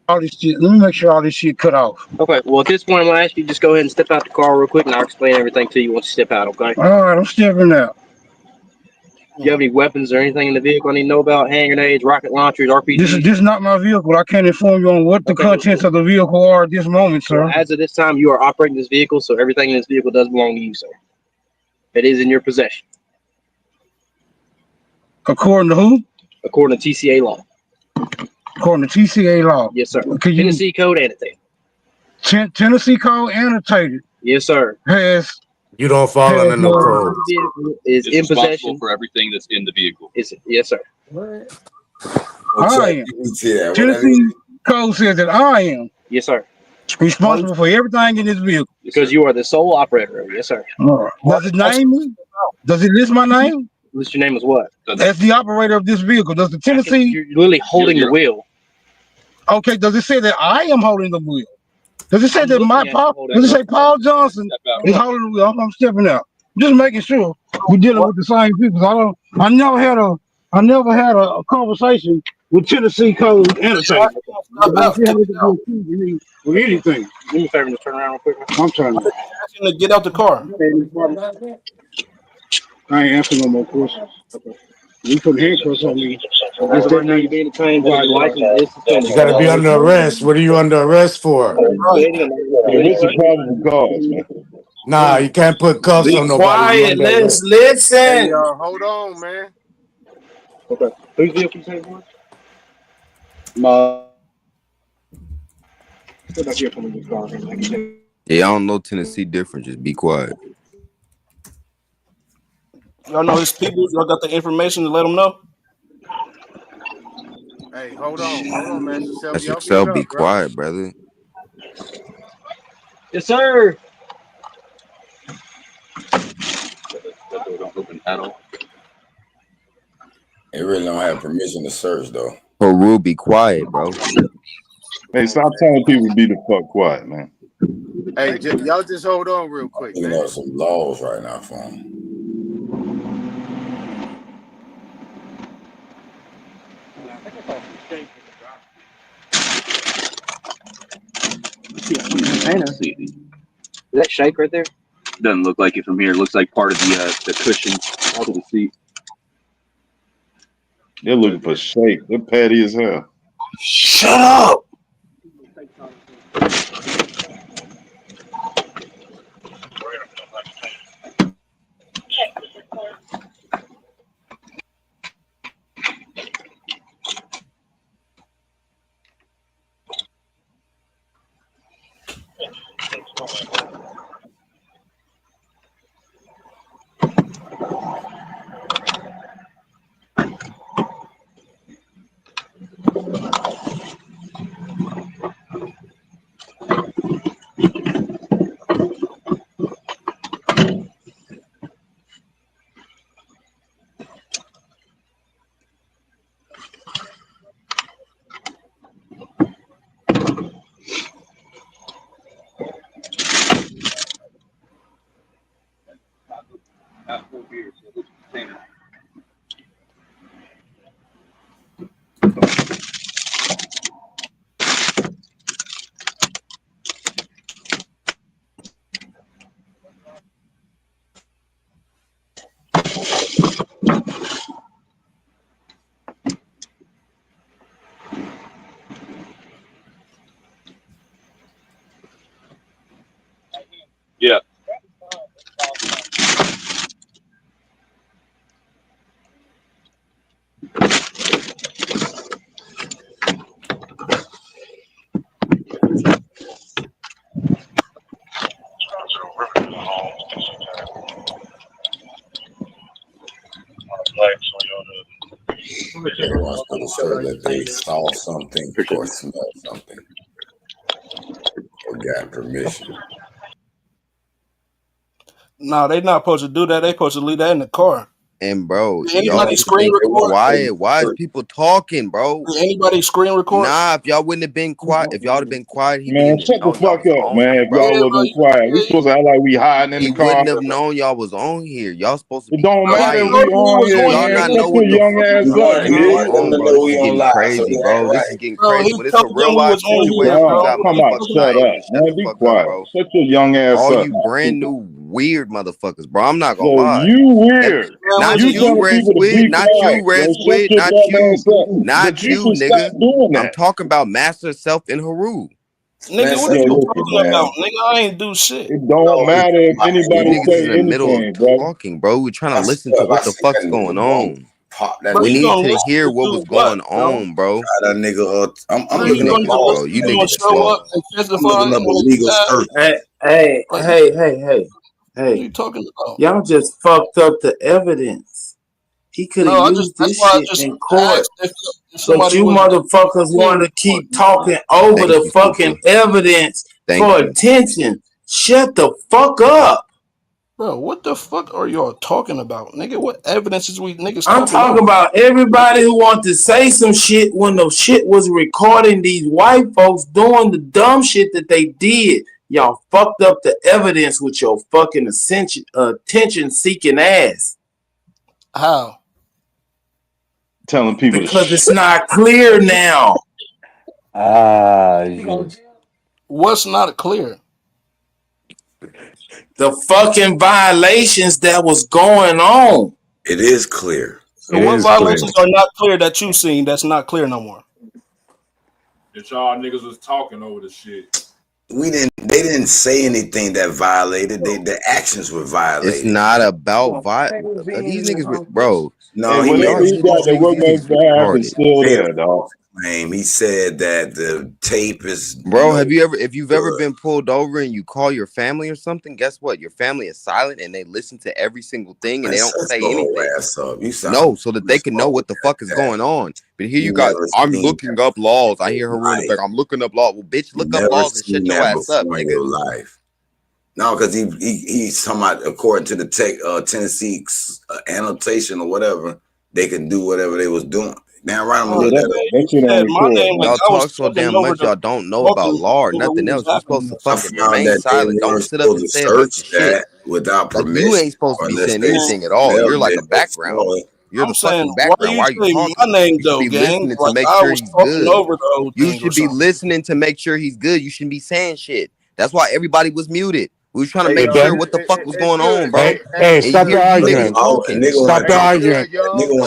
All this shit. Let me make sure all this shit cut off. Okay. Well, at this point, I'm gonna ask you to just go ahead and step out the car real quick, and I'll explain everything to you once you step out. Okay? All right, I'm stepping out. Do you have any weapons or anything in the vehicle I need to know about? Hand grenades, rocket launchers, RPGs? This is not my vehicle. I can't inform you on what the Okay. contents of the vehicle are at this moment, Well, sir. as of this time, you are operating this vehicle, so everything in this vehicle does belong to you, sir. It is in your possession, According to who? according to TCA law. According to TCA law. Yes, sir. Can you Tennessee code annotated. Tennessee code annotated Yes, sir. has You don't fall under no code. Vehicle is in possession for everything that's in the vehicle. Yes, sir. Well, I check am. that. What that is? Tennessee code says that I am Yes, sir. responsible for everything in this vehicle. Because you are the sole operator of it. Yes, sir. All right. Does it name me? Does it list my name? List your name as what? As the operator of this vehicle. Does the Tennessee? You're literally holding the wheel. Okay. Does it say that I am holding the wheel? Does it say I'm that my looking at you Paul? holding Does it it up. say Paul Johnson is holding the wheel? I'm stepping out. Just making sure we're dealing with the same people. I never had a conversation with Tennessee code annotated. I Stop don't out. see how Get they could be out. accused of me with anything. Do me a favor and turn around real quick. I'm turning. Asking to get out the car. I ain't answering no more questions. You put handcuffs on me. As of right now, you're being detained while your license is You suspended. got to be under arrest. What are you under arrest for? Right. Hey, what's the probable cause, man? Nah, you can't put cuffs Be on nobody. You quiet. under Let's arrest. Hey, listen. hold on, man. Okay. Whose vehicle you say it was? My Step back here from this car. Yeah, I don't know Tennessee different. Just be quiet. Y'all know his people. Y'all got the information to let them know. Hey, hold on, Master Self. That's Y'all mute yourself. Be up, bro. quiet, brother. Yes, sir. It really don't have permission to search though. Peru, be quiet, bro. Hey, stop telling people to be the fuck quiet, man. Hey, y'all just hold on real I'm quick, thinking man. of some laws right now for them. Is that shake right there? Doesn't look like it from here. It looks like part of the cushion out of the seat. They're looking for shake. They're petty as hell. Shut up. Yeah. They want us to show that they saw something or smelled something or got permission. No, they not supposed to do that. They supposed to leave that in the car. And bro, Did y'all anybody need to screen be record? quiet. Why is people talking, bro? Did anybody screen record? Nah, if y'all wouldn't have been quiet, if y'all would have been quiet, he Man, wouldn't have shut the known y'all fuck was up, on man. here, If y'all bro. wasn't quiet, we supposed to act like we hiding in He the car. wouldn't have known y'all was on here. Y'all supposed to It be don't matter if quiet. we on Do here, y'all man. not Shut know your what the young fuck is ass up, going He nigga. want them on, to bro? know This we is on getting live, so crazy, he bro. act This is right. getting Bro, crazy. he When it's a told them real we life was on Hey, here, situation, you bro. Sean, got What are come you on, talking shut about? up. motherfuckers shut the Man, be fuck up, quiet. bro. Shut your young ass All up, you man. brand new weird motherfuckers, bro. I'm not gonna So lie. you That weird. Man, not You listen, you, telling Red people to Squid, be not quiet. you, Red Yo, shut Squid, your not dumb you, ass up. But not you you, should stop nigga. doing I'm that. talking about Master Self and Haru. nigga, what Yo, you listen, talking man. about? Nigga, I ain't do shit. It don't matter if You anybody niggas is say in the middle of anything, bro. talking, bro. We're trying I to listen to swear, if I what the see fuck's that going nigga, I'm gonna on. pop that Bro, We you nigga. need gonna to listen hear to what do was what, going bro? on, bro. Try that nigga. I'm Bro, You looking up niggas, laws bro. for You you gonna niggas that. is show slow. up and I'm testify looking up on his illegal behalf? search. Like, what are Hey. you talking about? Y'all just fucked up the evidence. He could have No, used that's this why I shit just in court. asked if But somebody you was motherfuckers screen want to record. keep talking over Thank the you, fucking Super. evidence Thank for you. attention. Shut the fuck up. Bro, what the fuck are y'all talking about? Nigga, what evidence is we niggas I'm talking talking over? about everybody who want to say some shit when the shit was recording these white folks doing the dumb shit that they did. Y'all fucked up the evidence with your fucking attention seeking ass. How? Telling people to Because it's shut not clear now. What's not clear? The fucking violations that was going on. It is clear. So what violations are not clear that you seen that's not clear no more? That y'all niggas was talking over the shit. They didn't say anything that violated. The actions were It's violated. not about these niggas, bro. No, Hey, he whatever made Y'all he hear these got that niggas? work These on his niggas behalf is retarded. still Bill. there, dog. claim. He said that the tape is. Bro, if you've ever been pulled over and you call your family or something, guess what? Your family is silent and they listen to every single thing and they don't say anything. No, so that they can know what the fuck is going on. But here you got, I'm looking up laws. I hear Haroon in the back. I'm looking up laws. Well, bitch, look up laws and shut your ass up, in nigga. your life. No, because he's talking about, according to the Tennessee annotation or whatever, they can do whatever they was doing. Now, right, I'm gonna look that up. Y'all talk so damn much, y'all don't know about law or nothing else. You're supposed to fucking remain silent. Don't sit up and say a bunch of shit. Without Like permission. you ain't supposed to be saying anything at all. You're like a background. You're the fucking background. Why are you talking? My name, You should be listening to make sure he's good. You should be listening to make sure he's good. You shouldn't be saying shit. That's why everybody was muted. We was trying to make sure what the fuck was going on, bro. Hey, stop the arguing. Stop the arguing.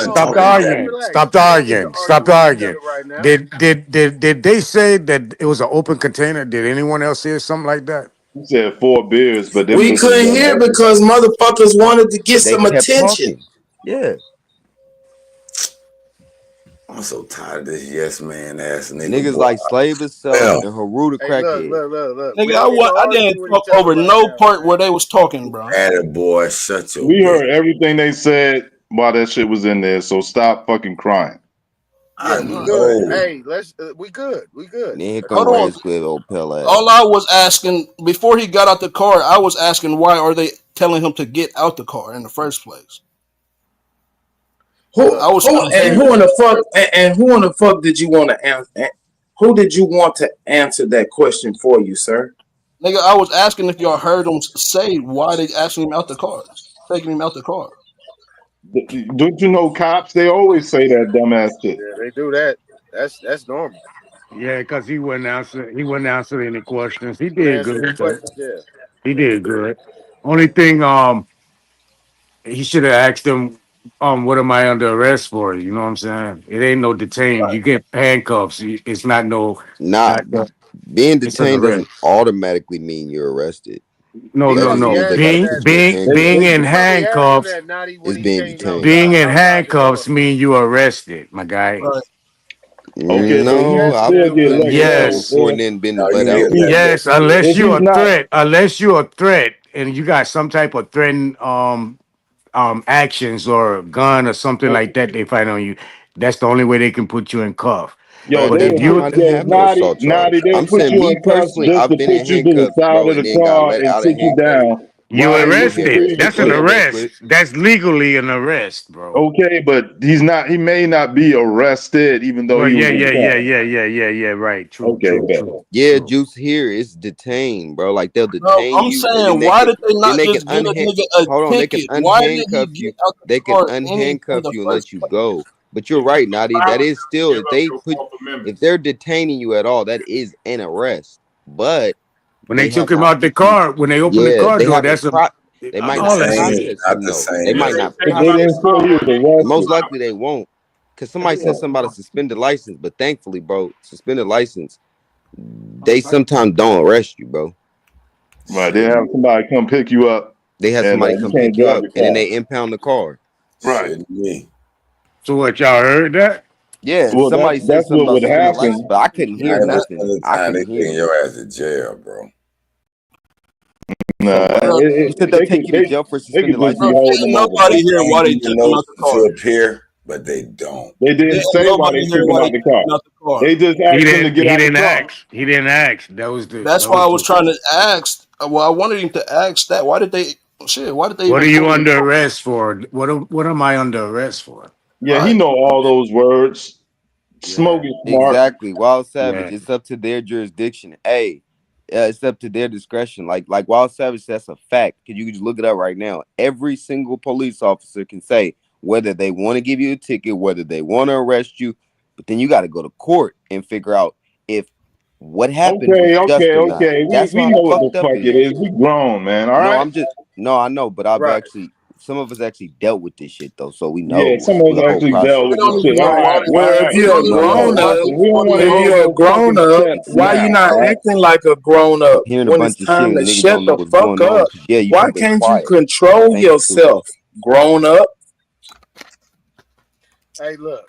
Stop the arguing. Stop the arguing. Stop the arguing. Did they say that it was an open container? Did anyone else hear something like that? He said 4 beers, but we couldn't hear because motherfuckers wanted to get some attention. Yeah. I'm so tired of this yes man ass nigga. Niggas like Slave itself and Haru the crackhead. Look. Nigga, I didn't talk over no part where they was talking, bro. Boy, shut your. We heard everything they said while that shit was in there, so stop fucking crying. I know. Hey, we good. Here come Red Squid, old pale ass. All I was asking before he got out the car, I was asking why are they telling him to get out the car in the first place? Who in the fuck did you want to answer? Who did you want to answer that question for you, sir? Nigga, I was asking if y'all heard him say why they asking him out the car, taking him out the car. Don't you know cops? They always say that dumbass shit. Yeah, they do that. That's normal. Yeah, because he wouldn't answer any questions. He did good. Yeah. He did good. Only thing, he should have asked him, what am I under arrest for? You know what I'm saying? It ain't no detain. Right. You get handcuffs. It's not no. Being detained doesn't automatically mean you're arrested. No. Being in handcuffs is being detained. Being in handcuffs mean you arrested, my guy. Right. Okay, no, I've been yes, before and then been let out. Yes, unless you're a threat and you got some type of threatened actions or a gun or something like that they find on you. That's the only way they can put you in cuff. Yo, but Naughty, they'll put you in cuffs just to put you to the side of the car and sit you down. You arrested. That's an arrest. That's legally an arrest, bro. Okay, but he's not. He may not be arrested, even though he. Yeah. Right. True. Okay. True. Yeah, Juice here is detained, bro. Like they'll detain you. I'm saying, why did they not just give a nigga a ticket? Why did he get out the car? They can unhandcuff you and let you go. But you're right, Naughty. That is still if they're detaining you at all, that is an arrest. But when they took him out the car, when they opened the car door, that's they might not process him though. They might not. Most likely they won't, because somebody said something about a suspended license. But thankfully, bro, suspended license, they sometimes don't arrest you, bro. Right, they have somebody come pick you up. They have somebody come pick you up, and then they impound the car. Right. So what, y'all heard that? Yeah, well, somebody said something about suspended license, but I couldn't hear nothing. I couldn't hear. Your ass in jail, bro. Nah, you said they'll take you to jail for suspended license. Nobody here why they took him out the car. To appear, but they don't. They didn't say why they took him out the car. They just asked him to get out the car. He didn't ask. That's why I was trying to ask. Well, I wanted him to ask that. Why did they? Shit. Why did they? What are you under arrest for? What am I under arrest for? Yeah, he know all those words. Smoking smart. Exactly. Wild Savage. It's up to their jurisdiction. Hey. It's up to their discretion. Like Wild Savage, that's a fact. Because you can just look it up right now. Every single police officer can say whether they want to give you a ticket, whether they want to arrest you, but then you got to go to court and figure out if what happened. Okay. We know what the fuck it is. We grown, man. All right. I know, but I've actually. Some of us actually dealt with this shit though, so we know. Yeah, some of us actually dealt with this shit. All right. Well, if you're a grown up, why you not acting like a grown up when it's time to shut the fuck up? Why can't you control yourself, grown up? Hey, look.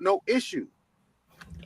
no issue.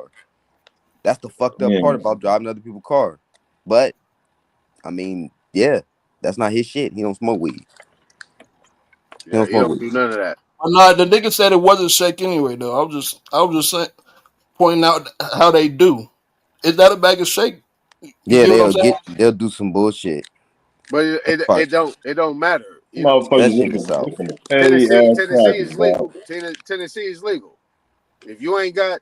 car. That's the fucked up Yeah. part about driving other people's car. But I mean, yeah, that's not his shit. He don't smoke weed. He Yeah, don't he smoke don't weed. do none of that. Nah, the nigga said it wasn't shake anyway, though. I was just saying, pointing out how they do. Is that a bag of shake? You Yeah, get what I'm saying? they'll do some bullshit. But That's probably, it don't matter. You know, Motherfuckers especially in the looking, South. looking petty ass Tennessee crackers, is dog. legal. Tennessee is legal. If you ain't got,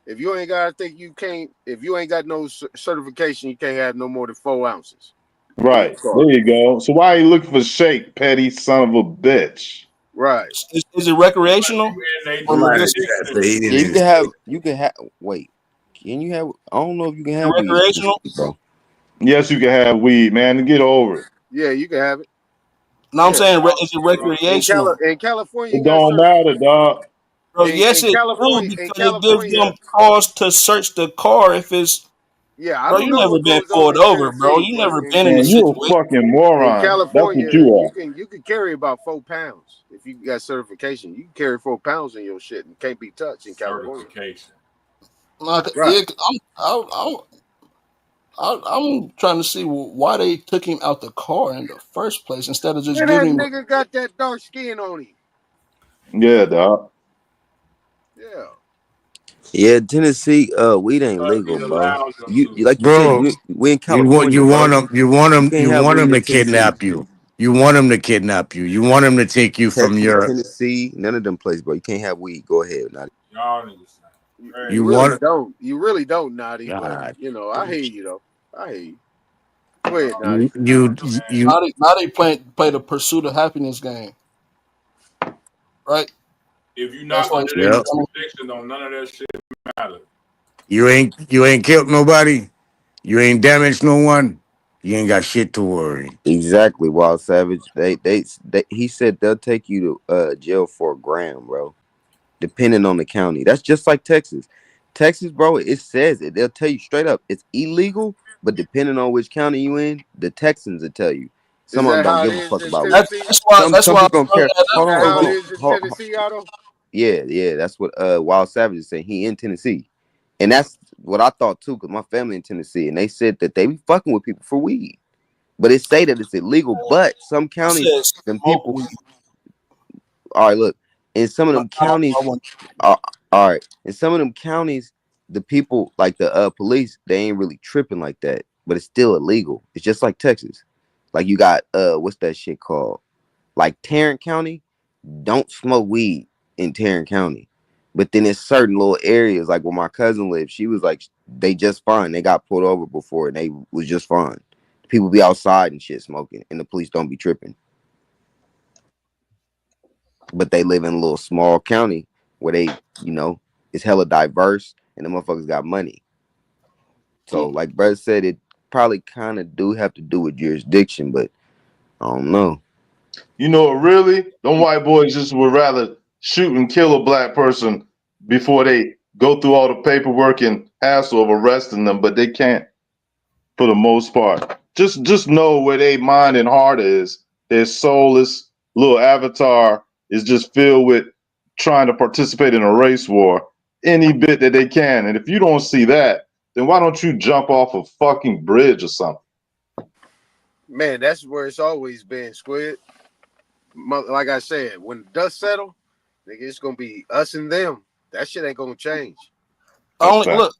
I think you can't. If you ain't got no certification, you can't have no more than 4 ounces in your Right. car. There you go. So why are you looking for shake, petty son of a bitch? Right. Is it recreational or Somebody in the medicinal? chat said he Yeah, didn't even say. you can have. Wait, can you have? I don't know if you can Is have it weed in recreational? Mississippi, bro. Yes, you can have weed, man. Get over it. Yeah, you can have it. No, I'm Yeah. saying, is it recreational? In California, you It got don't certain matter, dog. Bro, yes, in it do California because it gives them in California. cause to search the car if it's. Yeah, I Bro, don't you know never what been goes on pulled in over, bro. Tennessee, You but never been in a Man, you a situation. fucking in moron. That's what California, you are. you can carry about 4 pounds if you got certification. You can carry 4 pounds in your shit and can't be touched in California. Certification. Like, Right. yeah, I'm trying to see why they took him out the car in the first place instead of just Man, that giving him. nigga got that dark skin on him. Yeah, dog. Yeah. Yeah, Tennessee, weed ain't Gotta be legal, bro. allowed them You to. like you said, Bro, we in you want California, bro. You can't you have want weed him in to Tennessee. kidnap you. You want him to kidnap you. You want him to take you from Texas, your. Tennessee, none of them places, bro. You can't have weed. Go ahead, not Y'all niggas You You crazy. really want. don't. You really don't, Naughty. But God, you know, I hear you though. I hear you. Go ahead, Naughty. you. Now they play the pursuit of happiness game, right? If you're That's not why under their Yep. jurisdiction, don't none of that shit matter. You ain't killed nobody. You ain't damaged no one. You ain't got shit to worry. exactly. Wild Savage. He said they'll take you to jail for a gram, bro. Depending on the county. That's just like Texas. Texas, bro, it says it. They'll tell you straight up it's illegal, but depending on which county you in, the Texans will tell you. Is Some of them that don't how it give a is fuck in about weed. Tennessee? that's Some why I people don't brought care. that up. Hold Is that on, how it hold is in on. Tennessee, Otto? Yeah, that's what Wild Savage is saying. He in Tennessee. And that's what I thought too, because my family in Tennessee, and they said that they be fucking with people for weed. But it say that it's illegal, but some I counties, said them smoke people, weed. all right, look, in some of No, them I counties, want all right, in some of them counties, the people, like the police, they ain't really tripping like that, but it's still illegal. It's just like Texas. Like you got, what's that shit called? Like Tarrant County, don't smoke weed in Tarrant County. But then there's certain little areas, like where my cousin lives, she was like, they just fine. They got pulled over before and they was just fine. People be outside and shit smoking, and the police don't be tripping. But they live in a little small county where they, it's hella diverse and the motherfuckers got money. So, like Brett said, it probably kind of do have to do with jurisdiction, but I don't know. You know, really, them white boys just would rather shoot and kill a black person before they go through all the paperwork and hassle of arresting them, but they can't for the most part. Just know where their mind and heart is. Their soulless little avatar is just filled with trying to participate in a race war any bit that they can. And if you don't see that, then why don't you jump off a fucking bridge or something? Man, that's where it's always been, Squid. Like I said, when the dust settle, nigga, it's gonna be us and them. That shit ain't gonna change. That's only fact. look.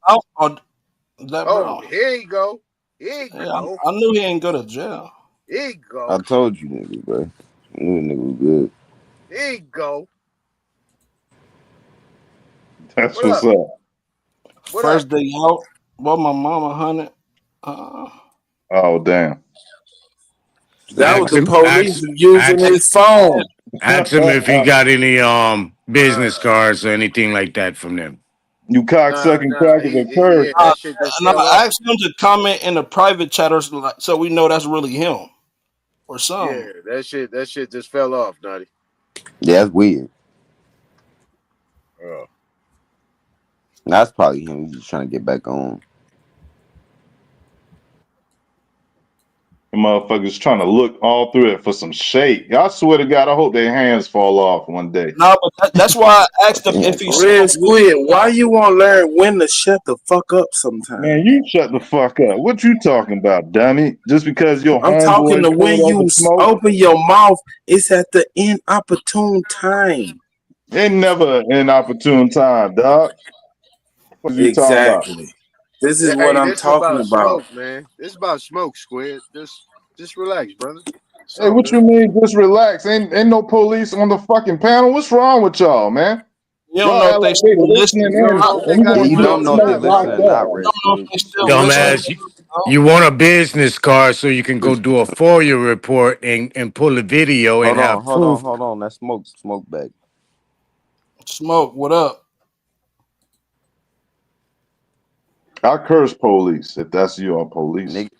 That Oh, bro. here you go. Here you Yeah, go. I knew he ain't go to jail. Here you I go. told you, nigga, bro. I knew the nigga was good. Here you go. That's What what's up? up. What up? First day out, bought my mom 100. Oh damn. That was Ask the him. police using his phone. Ask him if he got any business cards or anything like that from them. You cocksucking crackers are cursed. Yeah, that shit just And fell I off. asked him to comment in the private chat so we know that's really him or something. Yeah, that shit just fell off, Nutty. Yeah, that's weird. Oh. That's probably him. He's just trying to get back on. The motherfuckers trying to look all through it for some shake. I swear to God, I hope their hands fall off one day. No, but that's why I asked him if he Red smoked weed. Squid, why you won't learn when to shut the fuck up sometime? Man, you shut the fuck up. What you talking about, dummy? Just because your I'm talking to homeboys when pulled over you smoke? open your mouth, it's at the inopportune time. Ain't never an inopportune time, dog. What are you talking about? Exactly. This is what Hey, I'm this talking about about. smoke, man. This about smoke, Squid. Just relax, brother. It's Hey, all what you good. mean just relax? Ain't no police on the fucking panel. What's wrong with y'all, man? You don't Y'all know act if they like they still listening You listening. don't in, know if they and we got Yeah, gonna you the get don't notes know or if they smoke not, listening man. or locked not, up. Red I don't know if Squid. they still listening. Dumbass, you want a business card so you can go do a FOIA report and pull a video and Hold on, have hold on, proof. hold on. That's smoke back. Smoke, what up? I curse police if that's you on police. Nigga,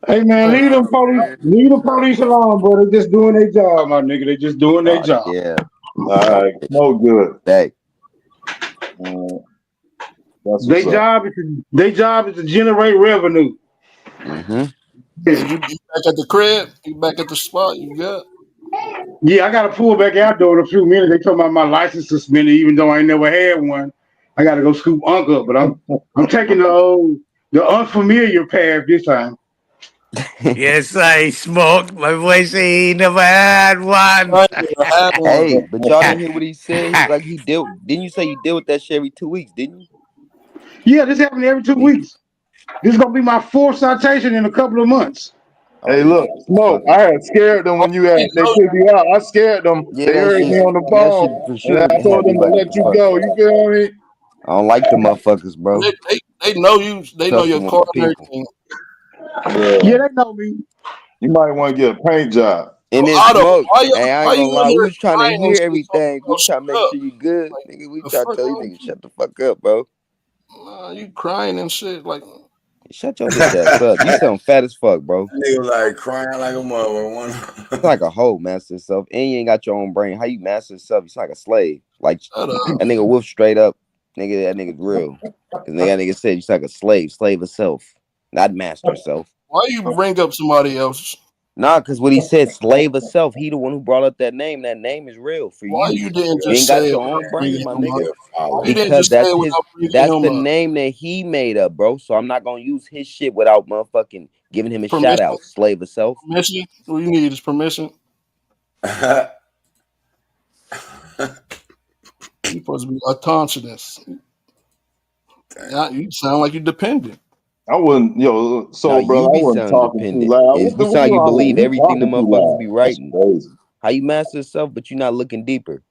Hey man, leave the police alone, bro. They just doing their job, my nigga. They just doing their job. Yeah. All right, no good. Back. That's what's Their up. job is to generate revenue. Mm-hmm. Hey, you back at the crib? You back at the spot? You good? Yeah, I got to pull back out though in a few minutes. They told me my license suspended, even though I ain't never had one. I got to go scoop Unc up, but I'm taking the unfamiliar path this time. Yes, I smoked. My boy say he never had one. I ain't never had one. Hey, but y'all didn't hear what he said. He like he dealt. Didn't you say you deal with that shit every 2 weeks? Didn't you? Yeah, this happened every 2 weeks. This is gonna be my fourth citation in a couple of months. Oh Hey, yeah, look, Smoke. motherfucker. I had scared them when they took you out. I scared them. Yeah, They heard me on the that shit phone, for and I sure told had me them to like, what let the you fuck? go. You feel me? I don't like the motherfuckers, bro. They know you. They know Trust your them with car the and people. everything. Yeah. Yeah, they know me. You might want to get a paint job. And then Otto, smoke. Hey, I why ain't you gonna in lie. We here was trying to crying and hear shit, talking everything. We all was trying to make shut up? sure you good, Like nigga. We the trying to fuck tell you wrong with nigga you? shut the fuck up, bro. You crying and shit. Like Shut your bitch ass up. You sound fat as fuck, bro. Nigga like crying like a mother. It's like a hoe master yourself, and you ain't got your own brain. How you master yourself? It's like a slave. Like shut up. that nigga wolf straight up, nigga. That nigga real. Cause that nigga said you like a slave of self, not master self. Why you bring up somebody else? Nah, cause what he said, slave of self. He the one who brought up that name. That name is real for Why you. you didn't You just ain't say got it your without own brain, bringing my him up? nigga. Why you didn't Because just say it that's without his. bringing That's him the up? name that he made up, bro. So I'm not gonna use his shit without motherfucking giving him a shout Permission? out. Slave of self. Permission? What you need is permission. You supposed to be autonomous. Yeah, you sound like you're dependent. I wouldn't, No, so brother, you I be wasn't sounding talking too dependent. loud. Is you What sound you like you all believe you everything the talking too motherfuckers loud? be That's writing. crazy. How you master yourself, but you're not looking deeper?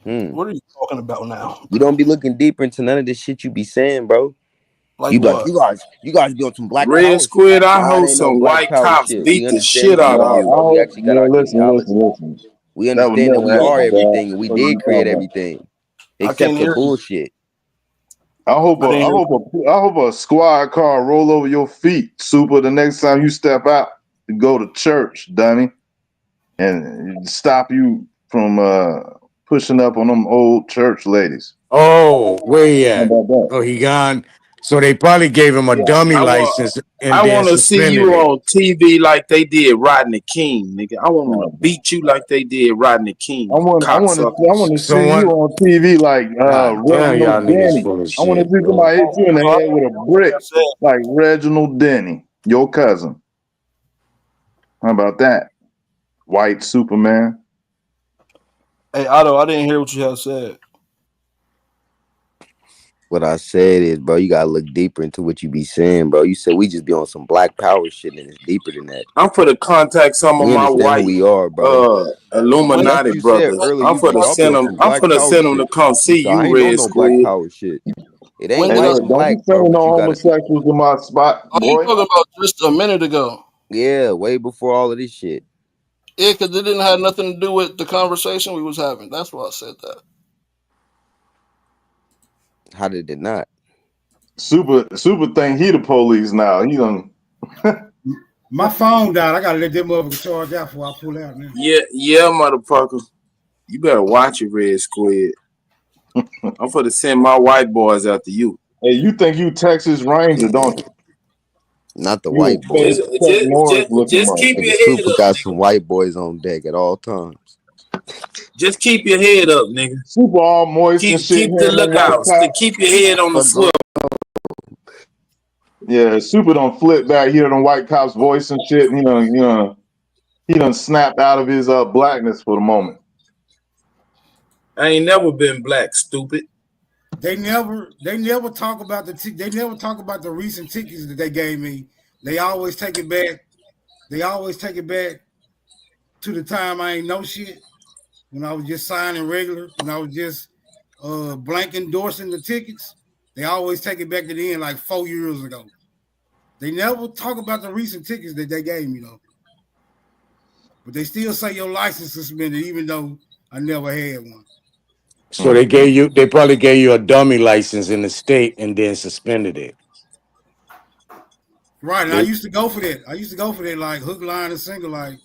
What are you talking about now? You don't be looking deeper into none of this shit you be saying, bro. Like You be like, what? you guys be on some black Red power shit. Squid, I Nah, it hope ain't no some black white power cops shit. We beat the understand shit who we out of are, you. bro. We actually got our genealogy. Listen. We That would understand that never we are happen, bro. everything and we What are you did create talking about? everything. I Except can't for hear you. bullshit. I hope I didn't hear you. I hope a squad car roll over your feet, Super. The next time you step out to go to church, dummy, and stop you from pushing up on them old church ladies. Oh, where he How at? about that? Oh, he gone. So they probably gave him a dummy I want license and I then want to see suspended you it. on TV like they did Rodney King, nigga. I want to beat you like they did Rodney King, you I cocksuckers. want to see you Someone, on TV like God damn, y'all Reginald niggas Denny. full of I want to shit, see bro. somebody hit you in the head with a brick like Reginald Denny, your cousin. How about that? White Superman. Hey Otto, I didn't hear what you had said. What I said is, bro, you gotta look deeper into what you be saying, bro. You said we just be on some black power shit and it's deeper than that. I'm for to contact some of We my understand who white we are, bro. When That's what Illuminati you said brothers. earlier. I'm You for was to like, I'll be send on them. some I'm black for to power send them to shit. come You see said, I you, ain't on Red no black Squid. power shit. It ain't when Hey, did I? white look, and don't be black, bro, sending no but you gotta, homosexuals to my spot, Oh, you boy. talking about just a minute ago? yeah, way before all of this shit. Yeah, because it didn't have nothing to do with the conversation we was having. That's why I said that. How did it not? Super think he the police now. He done. My phone died. I gotta let them motherfucker charge out before I pull out now. Yeah, motherfucker. You better watch it, Red Squid. I'm for to send my white boys after you. Hey, you think you Texas Ranger, don't you? Not the You a white fake boys. Chuck Norris looking Just keep Nigga, your motherfucker. head Super up, got nigga. some white boys on deck at all times. Just keep your head up, nigga. Super all moist and shit Keep the hearing them white lookouts. To cops. keep your head on the Fuck go. swivel. Yeah, Super don't flip back, hear them white cops' voice and shit. And, he done snapped out of his blackness for the moment. I ain't never been black, stupid. They never talk about they never talk about the recent tickets that they gave me. They always take it back. They always take it back to the time I ain't know shit. When I was just signing regular, when I was just blank endorsing the tickets, they always take it back to the end like 4 years ago. They never talk about the recent tickets that they gave me though. But they still say your license suspended, even though I never had one. So they probably gave you a dummy license in the state and then suspended it. Right, and I used to go for that. Like hook, line, and single. Like,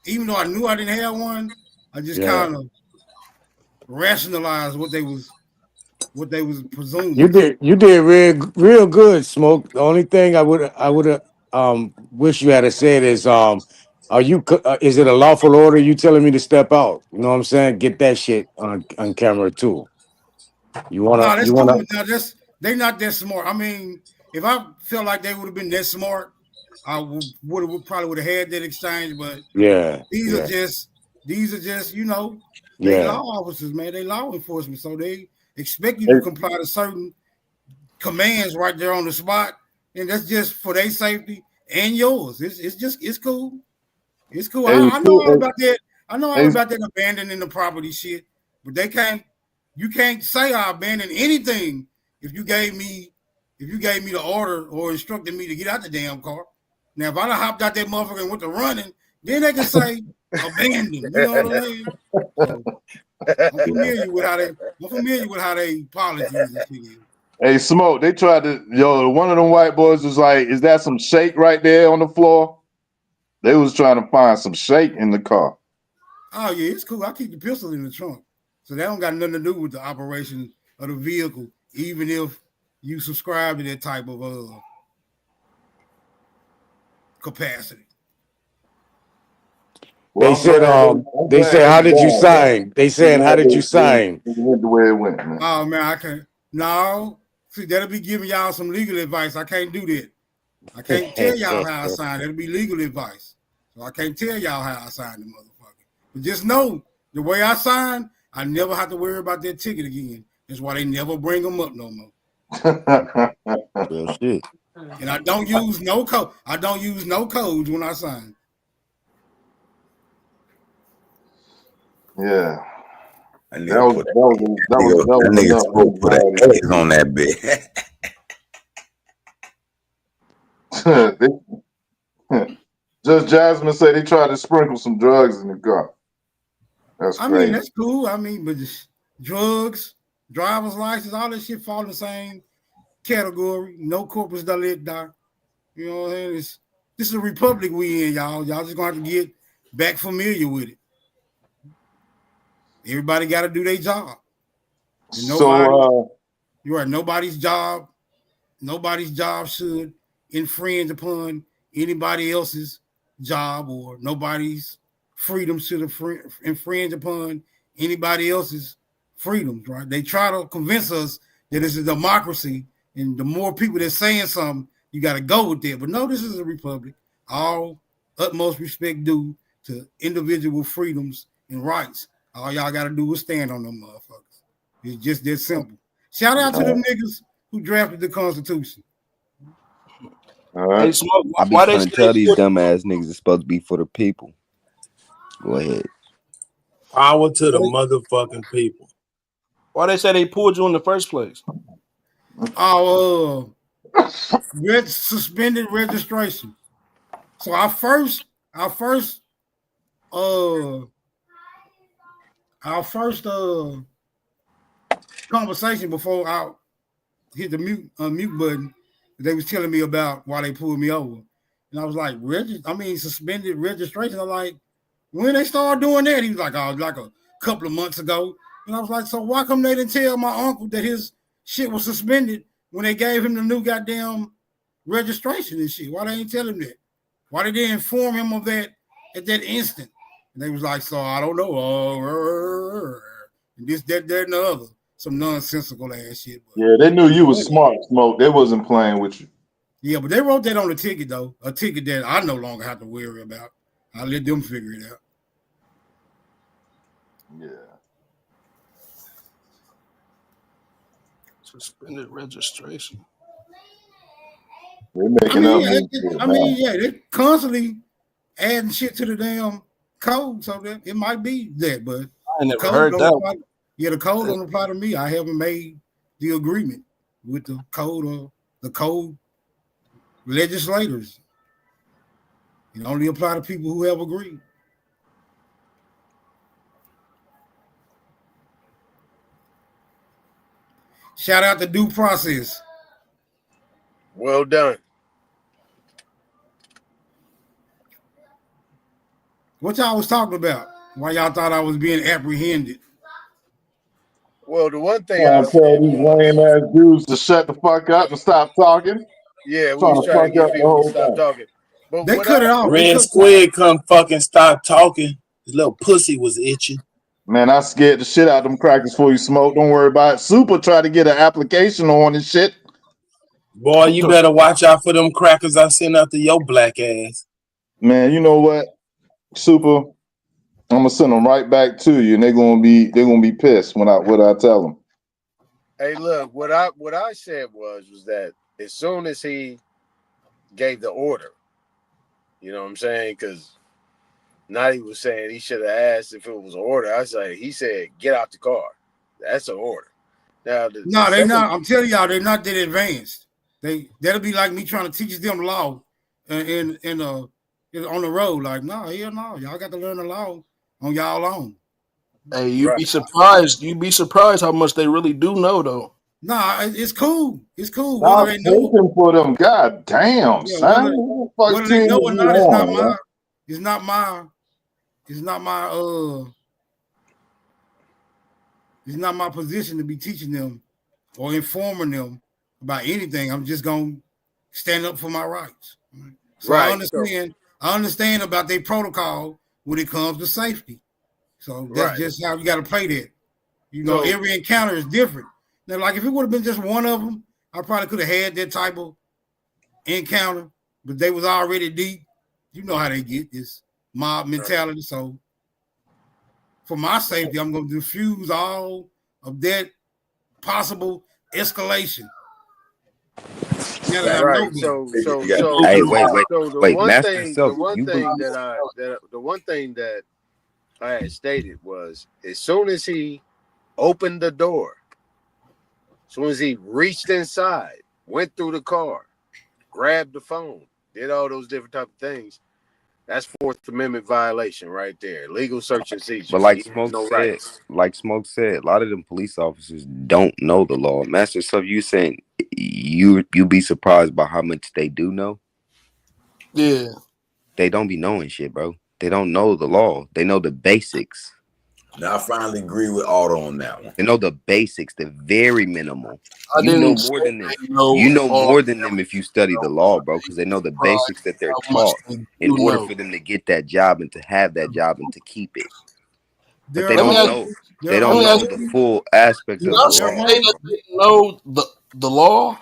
even though I knew I didn't have one, I just kind of rationalized what they was presuming. You did real good, Smoke. The only thing I would wish you had said is is it a lawful order? You telling me to step out? You know what I'm saying? Get that shit on camera too. No, that's cool. Now they not that smart. I mean, if I felt like they would have been that smart, I would have had that exchange. But these are just they law officers, man. They law enforcement, so they expect you to comply to certain commands right there on the spot, and that's just for their safety and yours. It's cool. It's cool. I know all about that. I know all about that abandoning the property shit, but you can't say I abandoned anything if you gave me the order or instructed me to get out the damn car. Now, if I'd have hopped out that motherfucker and went to running, then they can say abandoned. You know what I mean? So, I'm familiar with how they policies and shit is. Hey, Smoke, they tried to, one of them white boys was like, is that some shake right there on the floor? They was trying to find some shake in the car. Oh, yeah, it's cool. I keep the pistol in the trunk. So that don't got nothing to do with the operation of the vehicle, even if you subscribe to that type of capacity. Well, they said, how did you sign? They said, how did you sign? It went the way it went, man. Oh, man, I can't. No. See, that'll be giving y'all some legal advice. I can't do that. I can't tell y'all how I signed. That'll be legal advice. So I can't tell y'all how I signed the motherfucker. But just know, the way I signed, I never have to worry about that ticket again. That's why they never bring them up no more. Real shit. And I don't use no code. I don't use no codes when I sign. Yeah. That nigga spoke for the A's on that bit. Just Jasmine said he tried to sprinkle some drugs in the car. That's crazy. I mean, that's cool. I mean, but drugs, driver's license, all that shit fall in the same category. No corpus delicti. You know what I'm saying? This is a republic we in, y'all. Y'all just gonna have to get back familiar with it. Everybody got to do their job. And you're right. Nobody's job should infringe upon anybody else's job, or nobody's freedom should infringe upon anybody else's freedoms, right? They try to convince us that it's a democracy, and the more people that's saying something, you got to go with that. But no, this is a republic. All utmost respect due to individual freedoms and rights. All y'all got to do is stand on them motherfuckers. It's just that simple. Shout out to them niggas who drafted the Constitution. Hey, Smoke, I be trying to tell these dumbass niggas it's supposed to be for the people. Go ahead. Power to the motherfucking people. Why they say they pulled you in the first place? Suspended registration. So our first conversation before I hit the mute button, they was telling me about why they pulled me over. And I was like, suspended registration. I'm like, when they started doing that? He was like, like a couple of months ago. And I was like, so why come they didn't tell my uncle that his shit was suspended when they gave him the new goddamn registration and shit? Why they ain't tell him that? Why did they inform him of that at that instant? And they was like, so I don't know. And this, that, and the other. Some nonsensical ass shit. Yeah, they knew you was smart, Smoke. They wasn't playing with you. Yeah, but they wrote that on the ticket, though. A ticket that I no longer have to worry about. I let them figure it out. Yeah. Suspended registration. They're making they constantly adding shit to the damn code, so that it might be that, but I never heard that. The code don't apply to me. I haven't made the agreement with the code or the code legislators. It only apply to people who have agreed. Shout out to Due Process. Well done. What y'all was talking about? Why y'all thought I was being apprehended? Well, the one thing I Trying to said tell these lame was, ass dudes to shut the fuck up and stop talking. yeah, we Trying was to trying to fuck get up the people to whole stop thing. talking. But They cut it off. They Red cut Squid come fucking stop talking. His little pussy was itching. Man, I scared the shit out of them crackers before you smoke. Don't worry about it. Super tried to get an application on and shit. Boy, you better watch out for them crackers I sent out to your black ass. Man, you know what? Super, I'm gonna send them right back to you, and they're gonna be pissed when I tell them. hey, look, what I said was that as soon as he gave the order, you know what I'm saying? Because Nadi was saying he should have asked if it was an order. I say he said, get out the car. That's an order. Now the No, they second not. I'm telling y'all, they're not that advanced. That'll be like me trying to teach them law in on the road. Like, no, hell no, y'all got to learn the law on y'all own. Hey, you'd be surprised. You'd be surprised how much they really do know, though. Nah, it's cool. It's cool. Whether Stop they know, taking for them. God damn, yeah, son. What the fuck whether they team know is or you not, it's not on, my. man? It's not my. It's not my. It's not my position to be teaching them or informing them about anything. I'm just gonna stand up for my rights. So I right. So understand. I understand about their protocol when it comes to safety. So that's right. just how you got to play that. You know, So every encounter is different. Now, like if it would have been just one of them, I probably could have had that type of encounter. But they was already deep. You know how they get this mob mentality. So for my safety, I'm going to diffuse all of that possible escalation. Now that I know right. that. Hey, wait. So the Wait, one master thing, yourself. You believe the one thing that I had stated was as soon as he opened the door, as soon as he reached inside, went through the car, grabbed the phone, did all those different type of things. That's Fourth Amendment violation right there. Legal search and seizure. But like He has Smoke no said, rights. a lot of them police officers don't know the law. Master yourself, you saying you be surprised by how much they do know? Yeah. They don't be knowing shit, bro. They don't know the law. They know the basics. Now I finally agree with Otto on that one. They know the basics, the very minimal. I You know didn't say more than them. they know You know all. more than them if you study the law, bro, because they know the basics that they're How much taught they in do order know. for them to get that job and to have that job and to keep it. But they Let me don't ask. know. They Let don't me ask. know the full aspect Did of I the say law, that bro. they know the law?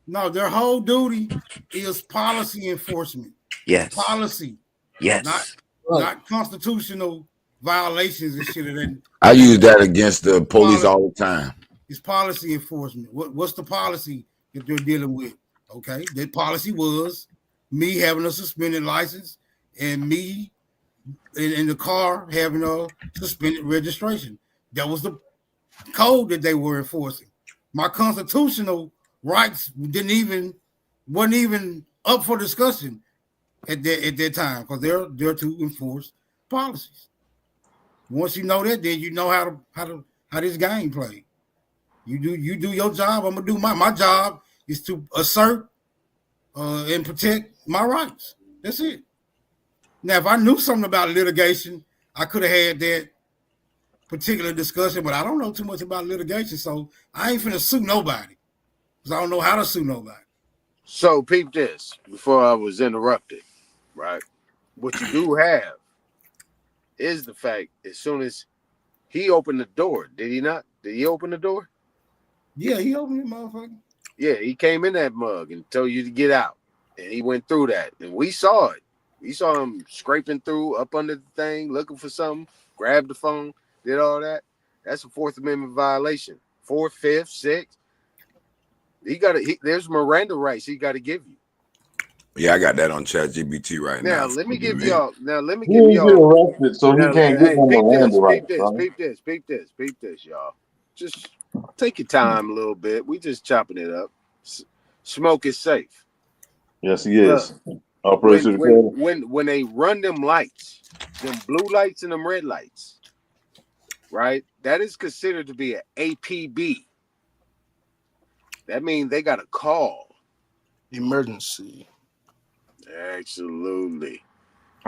No, their whole duty is policy enforcement. It's Yes. policy, not Yes. not constitutional violations and shit. I That use ain't that against the police policy. all the time. It's policy enforcement. What's the policy that they're dealing with? Okay, that policy was me having a suspended license and me in the car having a suspended registration. That was the code that they were enforcing. My constitutional rights wasn't even up for discussion at that time because they're to enforce policies. Once you know that, then you know how this game play. You do your job. I'm gonna do my job is to assert and protect my rights. That's it. Now, if I knew something about litigation, I could have had that particular discussion, but I don't know too much about litigation, so I ain't finna sue nobody because I don't know how to sue nobody. So peep this before I was interrupted, right? What you do have is the fact as soon as he opened the door, did he not? Did he open the door? Yeah, he opened it, motherfucker. Yeah, he came in that mug and told you to get out. And he went through that. And we saw it. We saw him scraping through up under the thing, looking for something, grabbed the phone, did all that. That's a Fourth Amendment violation. Fourth, fifth, sixth. There's Miranda rights he gotta give you. Yeah, I got that on ChatGPT right Now now. let me give Yeah. y'all. Now let me He give ain't get y'all. arrested, so he Now, can't get hey, no peep Miranda this, rights, peep this, brother. peep this, peep this, peep this, y'all. Just take your time a little bit. We just chopping it up. Smoke is safe. Yes, he Look, is. Operation Dakota. when they run them lights, them blue lights and them red lights, right? That is considered to be an APB. That means they got a call. Emergency. Absolutely.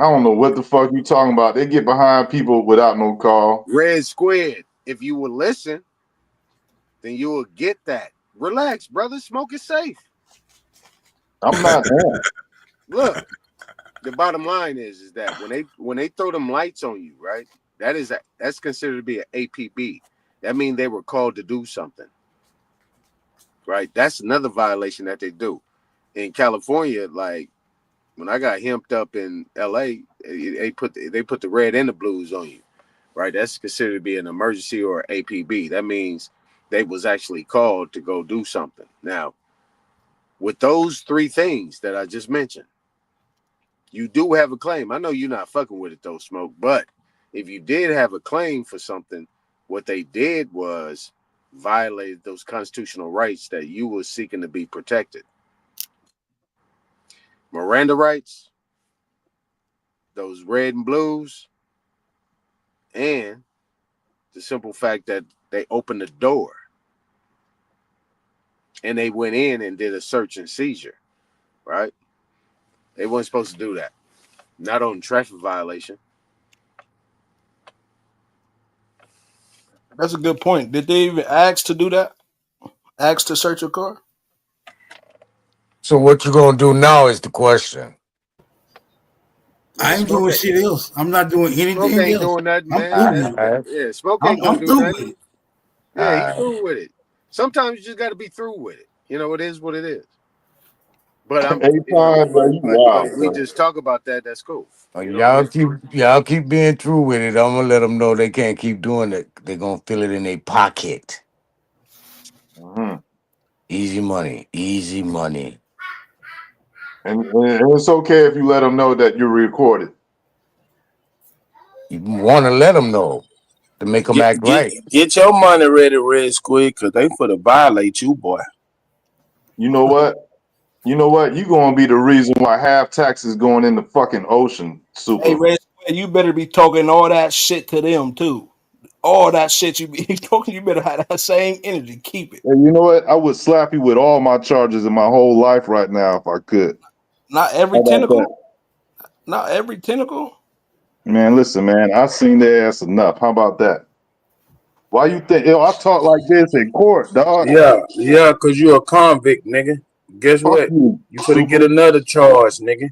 I don't know what the fuck you talking about. They get behind people without no call. Red Squid, if you will listen, then you will get that. Relax, brother. Smoke is safe. I'm not on. Look, the bottom line is that when they throw them lights on you, right? That's considered to be an APB. That means they were called to do something, right? That's another violation that they do. In California, like when I got hemped up in LA, they put the red and the blues on you, right? That's considered to be an emergency or APB. That means they was actually called to go do something. Now, with those three things that I just mentioned, you do have a claim. I know you're not fucking with it though, Smoke, but if you did have a claim for something, what they did was violated those constitutional rights that you were seeking to be protected. Miranda rights, those red and blues, and the simple fact that they opened the door and they went in and did a search and seizure, right? They weren't supposed to do that. Not on traffic violation. That's a good point. Did they even ask to do that? Ask to search your car? So what you gonna do now is the question. I ain't doing shit else. I'm not doing Smoke anything ain't else. doing nothing, I'm man. through with it. Yeah, Smoke ain't gonna I'm do through with nothing. it. Yeah, he's through with it. Sometimes you just got to be through with it. You know, it is what it is. But Hey, Tom, bro, you but wild, if we bro. just talk about that, that's cool. You know what I mean? Y'all keep being true with it. I'm gonna let them know they can't keep doing it. They're gonna feel it in their pocket. Mm-hmm. Easy money, easy money. And it's okay if you let them know that you're recorded. You want to let them know to make them act right. Get your money ready, Red Squid, because they for to violate you, boy. You know what? You know what? You gonna be the reason why half taxes going in the fucking ocean, Hey, Super. Red Square, you better be talking all that shit to them too. All that shit you be talking, you better have that same energy. Keep it. And you know what? I would slap you with all my charges in my whole life right now if I could. Not How every about that? tentacle. Not every tentacle. Man, listen, man, I've seen their ass enough. How about that? Why you think I talk like this in court, dog? Yeah, because you're a convict, nigga. Guess Fuck what? you, You finna Super. get another charge, nigga.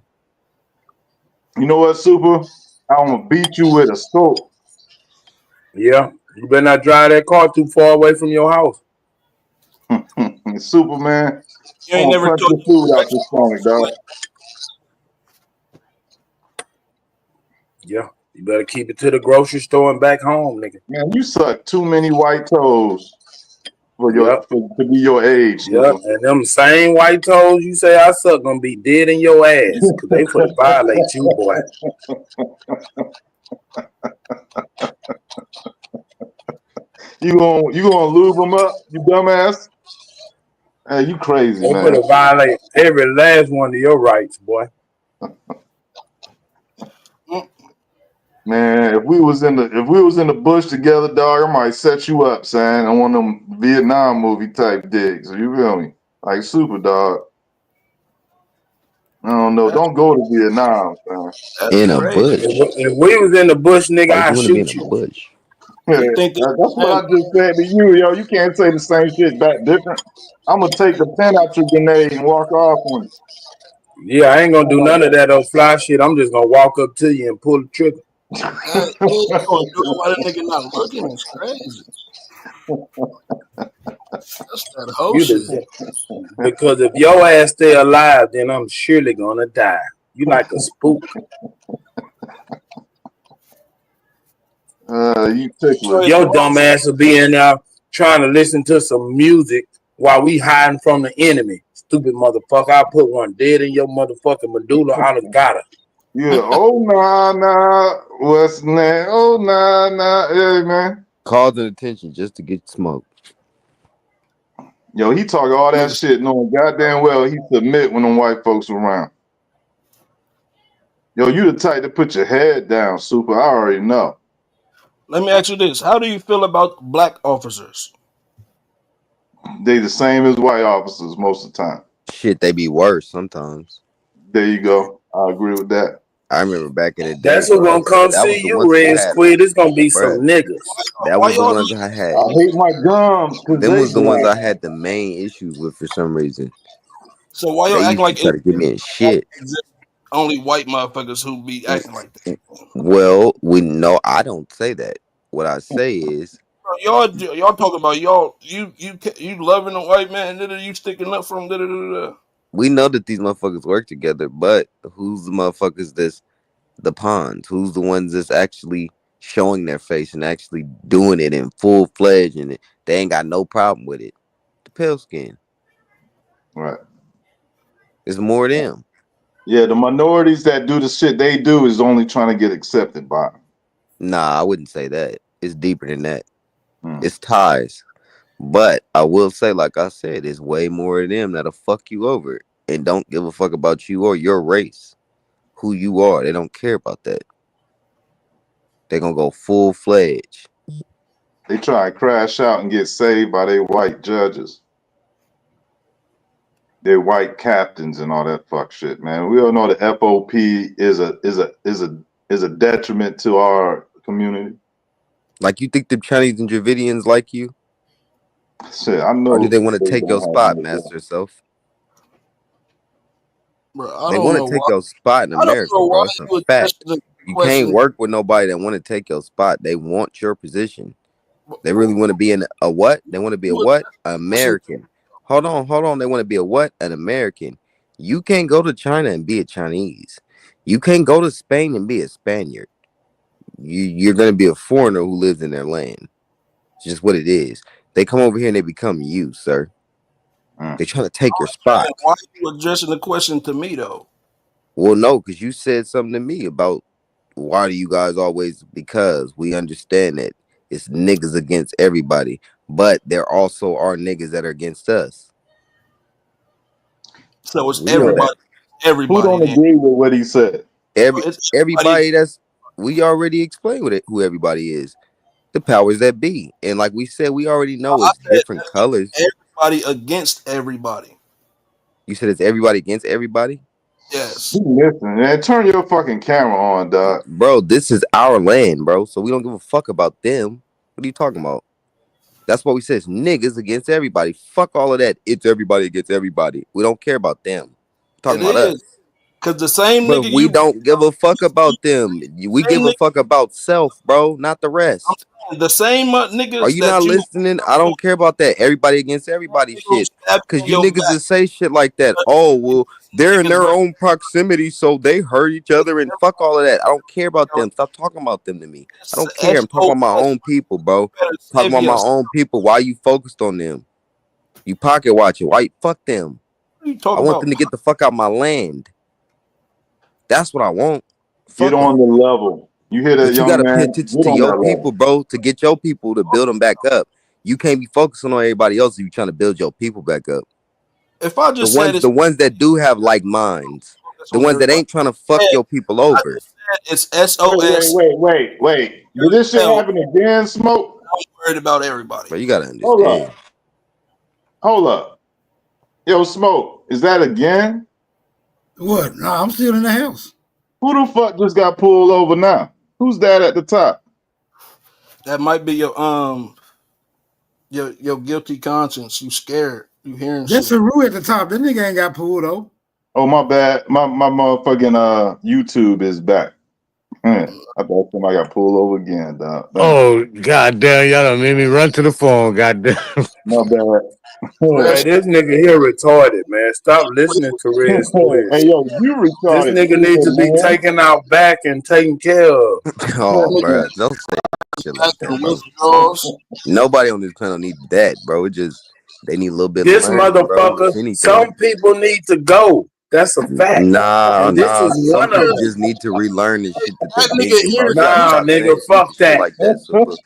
You know what, Super? I'm gonna beat you with a scope. Yeah, you better not drive that car too far away from your house. Superman, You I'm ain't gonna never punch told your food out your stomach, dog. Yeah, you better keep it to the grocery store and back home, nigga. Man, you suck too many white toes for Yep, to be your age, yep. Super. And them same white toes you say I suck gonna be dead in your ass, because they for to violate you, boy. You gonna lube them up, you dumbass? Hey, you crazy, They for man. to violate every last one of your rights, boy. Man, if we was in the bush together, dog, I might set you up, son, on one of them Vietnam movie type digs. You feel me? Like Super Dog. I don't know. that's Don't go to Vietnam, son. that's In a crazy. bush. If we was in the bush, nigga, Why would you I'd want to be in a shoot you. bush? You think that, That's what I hey, just said to you, yo. You can't say the same shit back different. I'm gonna take the pen out your grenade and walk off on you. Yeah, I ain't gonna How do about none of that old fly shit. I'm just gonna walk up to you and pull the trigger. yeah, you gonna do it while the nigga not looking? It's crazy. That's that whole You shit. the Because if your ass stay alive, then I'm surely gonna die. You like a spook. You tickler. Your dumb ass will be in there trying to listen to some music while we hiding from the enemy. Stupid motherfucker. I'll put one dead in your motherfucking medulla oblongata. Yeah. Oh nah. What's that? Oh nah. Hey man. Causing attention just to get smoked. Yo, he talk all that Niggas. shit, knowing goddamn well he submit when them white folks around. Yo, you the type to put your head down, Super. I already know. Let me ask you this: how do you feel about black officers? They the same as white officers most of the time. Shit, they be worse sometimes. There you go. I agree with that. I remember back in the day, That's who gonna bro. come That was see the you, ones I Red had, Squid. It's gonna be some bro. niggas. That Why was the y'all? ones I had. I hate my gums because Them they was the ones black. I had the main issues with for some reason. So why y'all They acting used to like try to get me in shit. only white motherfuckers who be acting like that? Well, I don't say that. What I say is Bro, y'all talking about you loving a white man, then you sticking up for him. we know that these motherfuckers work together, but who's the motherfuckers that's the pawns? Who's the ones that's actually showing their face and actually doing it in full fledged and they ain't got no problem with it? The pale skin. Right. It's more of them. Yeah, the minorities that do the shit they do is only trying to get accepted by them. Nah, I wouldn't say that. It's deeper than that. It's ties. But I will say, like I said, it's way more of them that'll fuck you over and don't give a fuck about you or your race, who you are. They don't care about that. They're gonna go full fledged. They try to crash out and get saved by their white judges, their white captains, and all that fuck shit, man. We all know the FOP is a detriment to our community. Like, you think the Chinese and Dravidians like you? Shit, I Or do know they want to they take your don't have spot, no Master Self? Bro, I They don't want to know take why. your spot in I don't America, know why bro. It's a you addressed fact. the You can't question. work with nobody that want to take your spot. They want your position. They really want to be in a what? They want to be a what? American. Hold on. They want to be a what? An American. You can't go to China and be a Chinese. You can't go to Spain and be a Spaniard. You're going to be a foreigner who lives in their land. It's just what it is. They come over here and they become you, sir. They're trying to take your spot. Why are you addressing the question to me though? Well, no, because you said something to me about why do you guys always, because we understand that it's niggas against everybody, but there also are niggas that are against us. So it's We know that. Who everybody don't then. agree with what he said? Everybody we already explained what who everybody is. The powers that be. And like we said, we already know I it's said different colors. everybody against everybody. You said it's everybody against everybody? Yes. Listen, man, turn your fucking camera on, dog. Bro, this is our land, bro. So we don't give a fuck about them. What are you talking about? That's what we said. It's niggas against everybody. Fuck all of that. It's everybody against everybody. We don't care about them. We're It talking about us. is. Cause the same But nigga we don't give a fuck about them. We give a fuck about self, bro, not the rest. the same Are niggas you that not you listening? I don't care about that. Everybody against everybody shit. stab Cause in you your niggas back. that say shit like that. Oh, well, they're in their own proximity, so they hurt each other and fuck all of that. I don't care about them. Stop talking about them to me. I don't care. I'm talking about my own people, bro. Talking about my own people. Why you focused on them? You pocket watching. Why you fuck them? What are you I talking want about? them to get the fuck out my land. That's what I want. Get Fuck on them. the level. You hear that, But you young gotta pay man? attention Get to on your that level. people, bro, to get your people to build them back up. You can't be focusing on everybody else if you're trying to build your people back up. If I The just said ones, it's the ones that do have like minds, the on ones that everybody, ain't trying to fuck your people over. it's SOS. Wait. Did this shit happen again, Smoke? I'm worried about everybody. But you gotta Hold understand. up. Hold up. Yo, Smoke, is that again? What? No, I'm still in the house. Who the fuck just got pulled over now? Who's that at the top? That might be your guilty conscience. You scared. You hearing That's shit. a Rue at the top. That nigga ain't got pulled over. Oh, my bad. My motherfucking YouTube is back. I thought somebody got pulled over again, dog. Oh, goddamn, y'all done made me run to the phone, goddamn. My bad. Hey, this nigga here retarded, man. Stop listening to Red Squid. Hey, yo, you This retarded nigga needs to too, be man. taken out back and taken care of. Oh, bro, don't say shit like that, bro. Nobody on this panel needs that, bro. It just they need a little bit of This learning, bro. motherfucker, If anything. some people need to go. That's a fact. And this is Some one of people them. just need to relearn the shit that they're That nigga thinking, bro. here. You gotta Nah, stop nigga, saying fuck stupid shit that. like that, Super.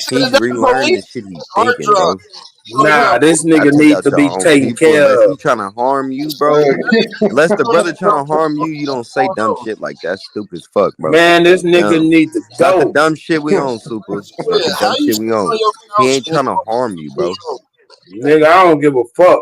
He needs to relearn the shit he's thinking, bro. Nah, this I nigga take needs out to your be own taken people care unless he of. trying to harm you, bro. Unless the brother trying to harm you, you don't say dumb shit like that. Stupid as fuck, bro. Man, this nigga Dumb. need to It's not the go. dumb shit we on, Super. It's not the dumb shit we on. He ain't trying to harm you, bro. Nigga, I don't give a fuck.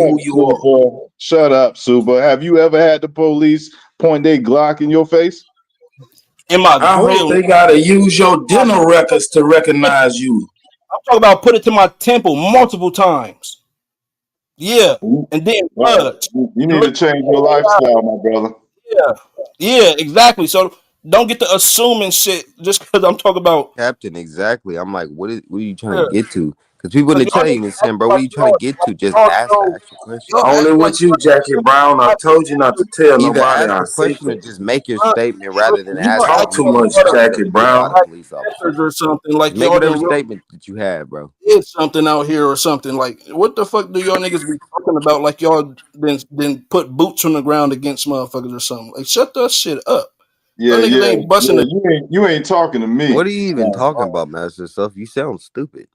who you are. Super. Shut up, Super. Have you ever had the police point their Glock in your face? In my I hope grill. they gotta use your dental records to recognize you. I'm talking about put it to my temple multiple times. Yeah, and then blood. You need to change your lifestyle, my brother. Yeah, yeah, exactly. So Don't get to assuming shit just because I'm talking about. Captain, exactly. I'm like, what are you trying to Yeah, get to? Because people in the because y'all chat niggas even act saying, bro, what are like you trying to get to? Just ask the know, actual question. y'all Only act like with you, Jackie Brown. I told you not to tell Either nobody ask our the question or secrets. just make your uh, statement rather than You asking talk act too me like much, for y'all something Jackie that you're Brown. not a black police officer. Panthers or something. Like Make y'all whatever done really statement that you have, bro. did something out here or something. Like what the fuck do y'all niggas be talking about? Like y'all then put boots on the ground against motherfuckers or something. Like shut that shit up. Y'all Yeah, niggas yeah, ain't busting yeah. it. You ain't talking to What me. are you even talking about, Master Stuff? You sound stupid.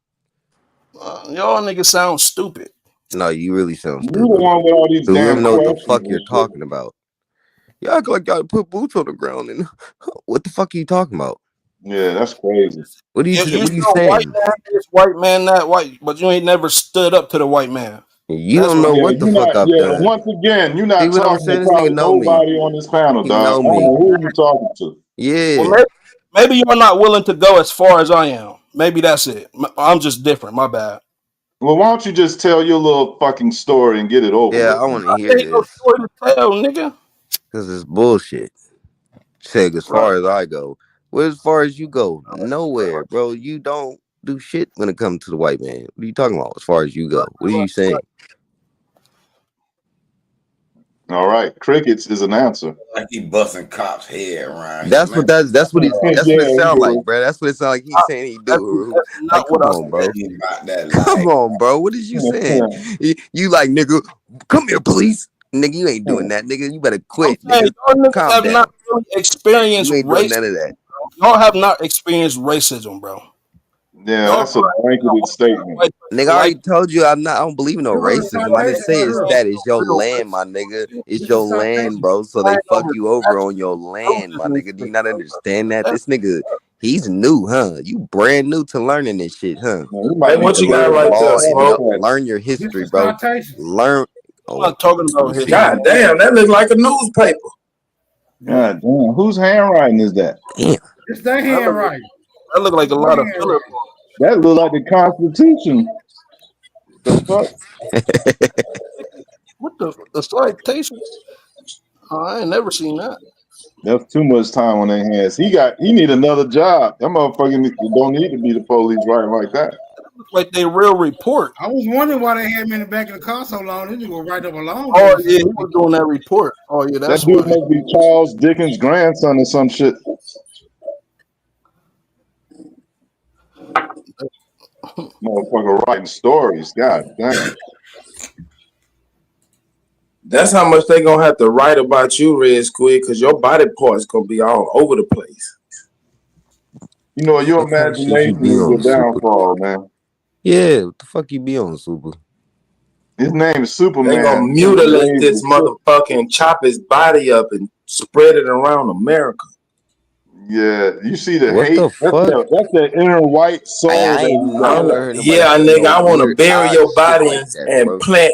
Y'all niggas sound stupid. No, you really sound You the stupid. one with all these Who damn even know what the questions fuck and you're shit. talking about? You act like y'all put boots on the ground and what the fuck are you talking about? Yeah, that's crazy. What are you You what are you tell white saying? man this, white man that, white, but you ain't never stood up to the white man. You That's don't what know I'm. Yeah, what the you fuck not. I've Yeah, done. once again, you're See not what I'm talking to saying? This nigga probably know me. nobody on this panel, He dog. know I don't me. know who you talking to. Well, Yeah. maybe you're not willing to go as far as I am. Maybe that's it. I'm just different. My bad. Well, why don't you just tell your little fucking story and get it over Yeah, with? I want to There hear ain't no this. story to tell, nigga. Because it's bullshit. Say as Right. far as I go. Well, as far as you go, nowhere, bro. You don't do shit when it comes to the white man. What are you talking about as far as you go? What are you saying? All right, crickets is an answer. Like he busting cops' head around here, That's man. what that's what Yeah, it he sound like, do. bro. That's what it sound like he's saying he do. That's Like, not what come I on, said. bro. He about that Come life. on, bro. What is you saying? You like, nigga, come here, police. Nigga, you ain't doing that, nigga. You better I'm quit, saying nigga. y'all niggas Calm have not down. really experienced You ain't doing racism. none of that. Y'all have not experienced racism, bro. Yeah, Y'all that's a blanketed statement. Nigga, I already told you I don't believe in no You heard racism. I didn't citation say it's too. that. It's your real land, my nigga. racism. It's It's a your land, citation. bro. So they Lying fuck over you over on your statues land, my and nigga. Do shit, you not bro. understand that? That's This nigga, he's new, huh? You brand new to learning this shit, huh? Man, he Hey, might You need what to you need to got worry right about there, the fall and Smoke? learn your It's history, a bro. citation. Learn. I'm Oh, not talking let me about see. history. God damn, that looks like a newspaper. Yeah. God damn, whose handwriting is that? Damn. It's their That look, handwriting. that look like It's a their lot of filler. handwriting. That look like the Constitution. The fuck? What the citation? Oh, I ain't never seen that. That's too much time on their hands. He need another job. That motherfucker don't need to be the police writing like that. Looks like they real report. I was wondering why they had me in the back of the car so long. They go write up a long Oh boy. yeah, he was doing that report. Oh yeah, That that's dude why. must be Charles Dickens' grandson or some shit. Motherfucker writing stories. God damn. That's how much they gonna have to write about you, Red Squid, because your body parts gonna be all over the place. You know, your What kind of shit you imagination be is your on, Super? downfall, man. Yeah, what the fuck you be on, Super? His name is They gonna Superman. He mutilate believes this the shit. motherfucker, chop his body up and spread it around America. Yeah, you see the What hate. the That's fuck? the inner white soul I that ain't he never got. heard nobody Yeah, say nigga, no I want to weird, bury odd your shit body like that, and bro. plant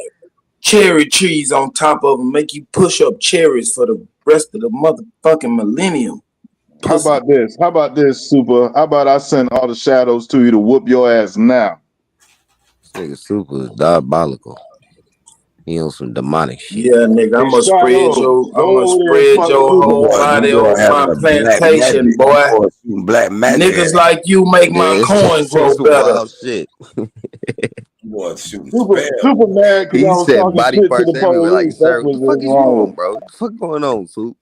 cherry trees on top of them, make you push up cherries for the rest of the motherfucking millennium. How Pussy. about this? How about this, Super? How about I send all the shadows to you to whoop your ass now? This nigga Super is diabolical. He on some demonic shit. Yeah, nigga, Hey, Shadow, I'm gonna go over there and spread punch your whole Super. body You over gonna have my some black plantation, magic. You boy. gonna shoot black magic Niggas at him. like you make my Yeah, corn say grow some better. wild shit. Boy, shooting Super, spell, super boy. mad because I He was said talking body shit to parts the everywhere. Like, police. That's sir, what what's the fuck is you wrong with on, him. bro? What the fuck going on, Soup?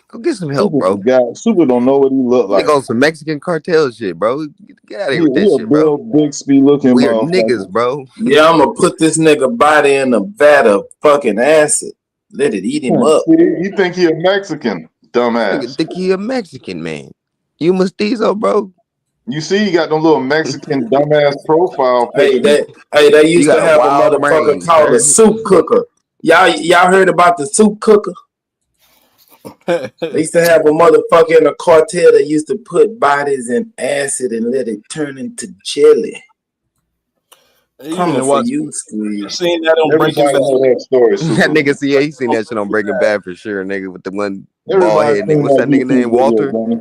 Go get some help, Super bro. forgot. Super don't know what he look Nigga like. on some Mexican cartel shit, bro. Get out of here with that He a shit, bro. Bill Bixby looking Weird niggas, motherfucker. bro. Yeah, I'm gonna put this nigga body in a vat of fucking acid. Let it eat him up. See, he think he a Mexican, This nigga dumbass. think he a Mexican, man. You mestizo, bro. You see, he got them little Mexican dumbass profile Hey, pictures. they You used got to a have a wild motherfucker brain, called a sir. soup cooker. Y'all heard about the soup cooker? They used to have a motherfucker in a cartel that used to put bodies in acid and let it turn into jelly. You need Coming to for watch. you, You Squeeze. seen that on Breaking Everybody Bad? know that story, That Super. nigga see, he seen that shit on Breaking Bad for sure, nigga, with the one bald Everybody head nigga. seen What's that that nigga YouTube name? video, Walter? Bunny.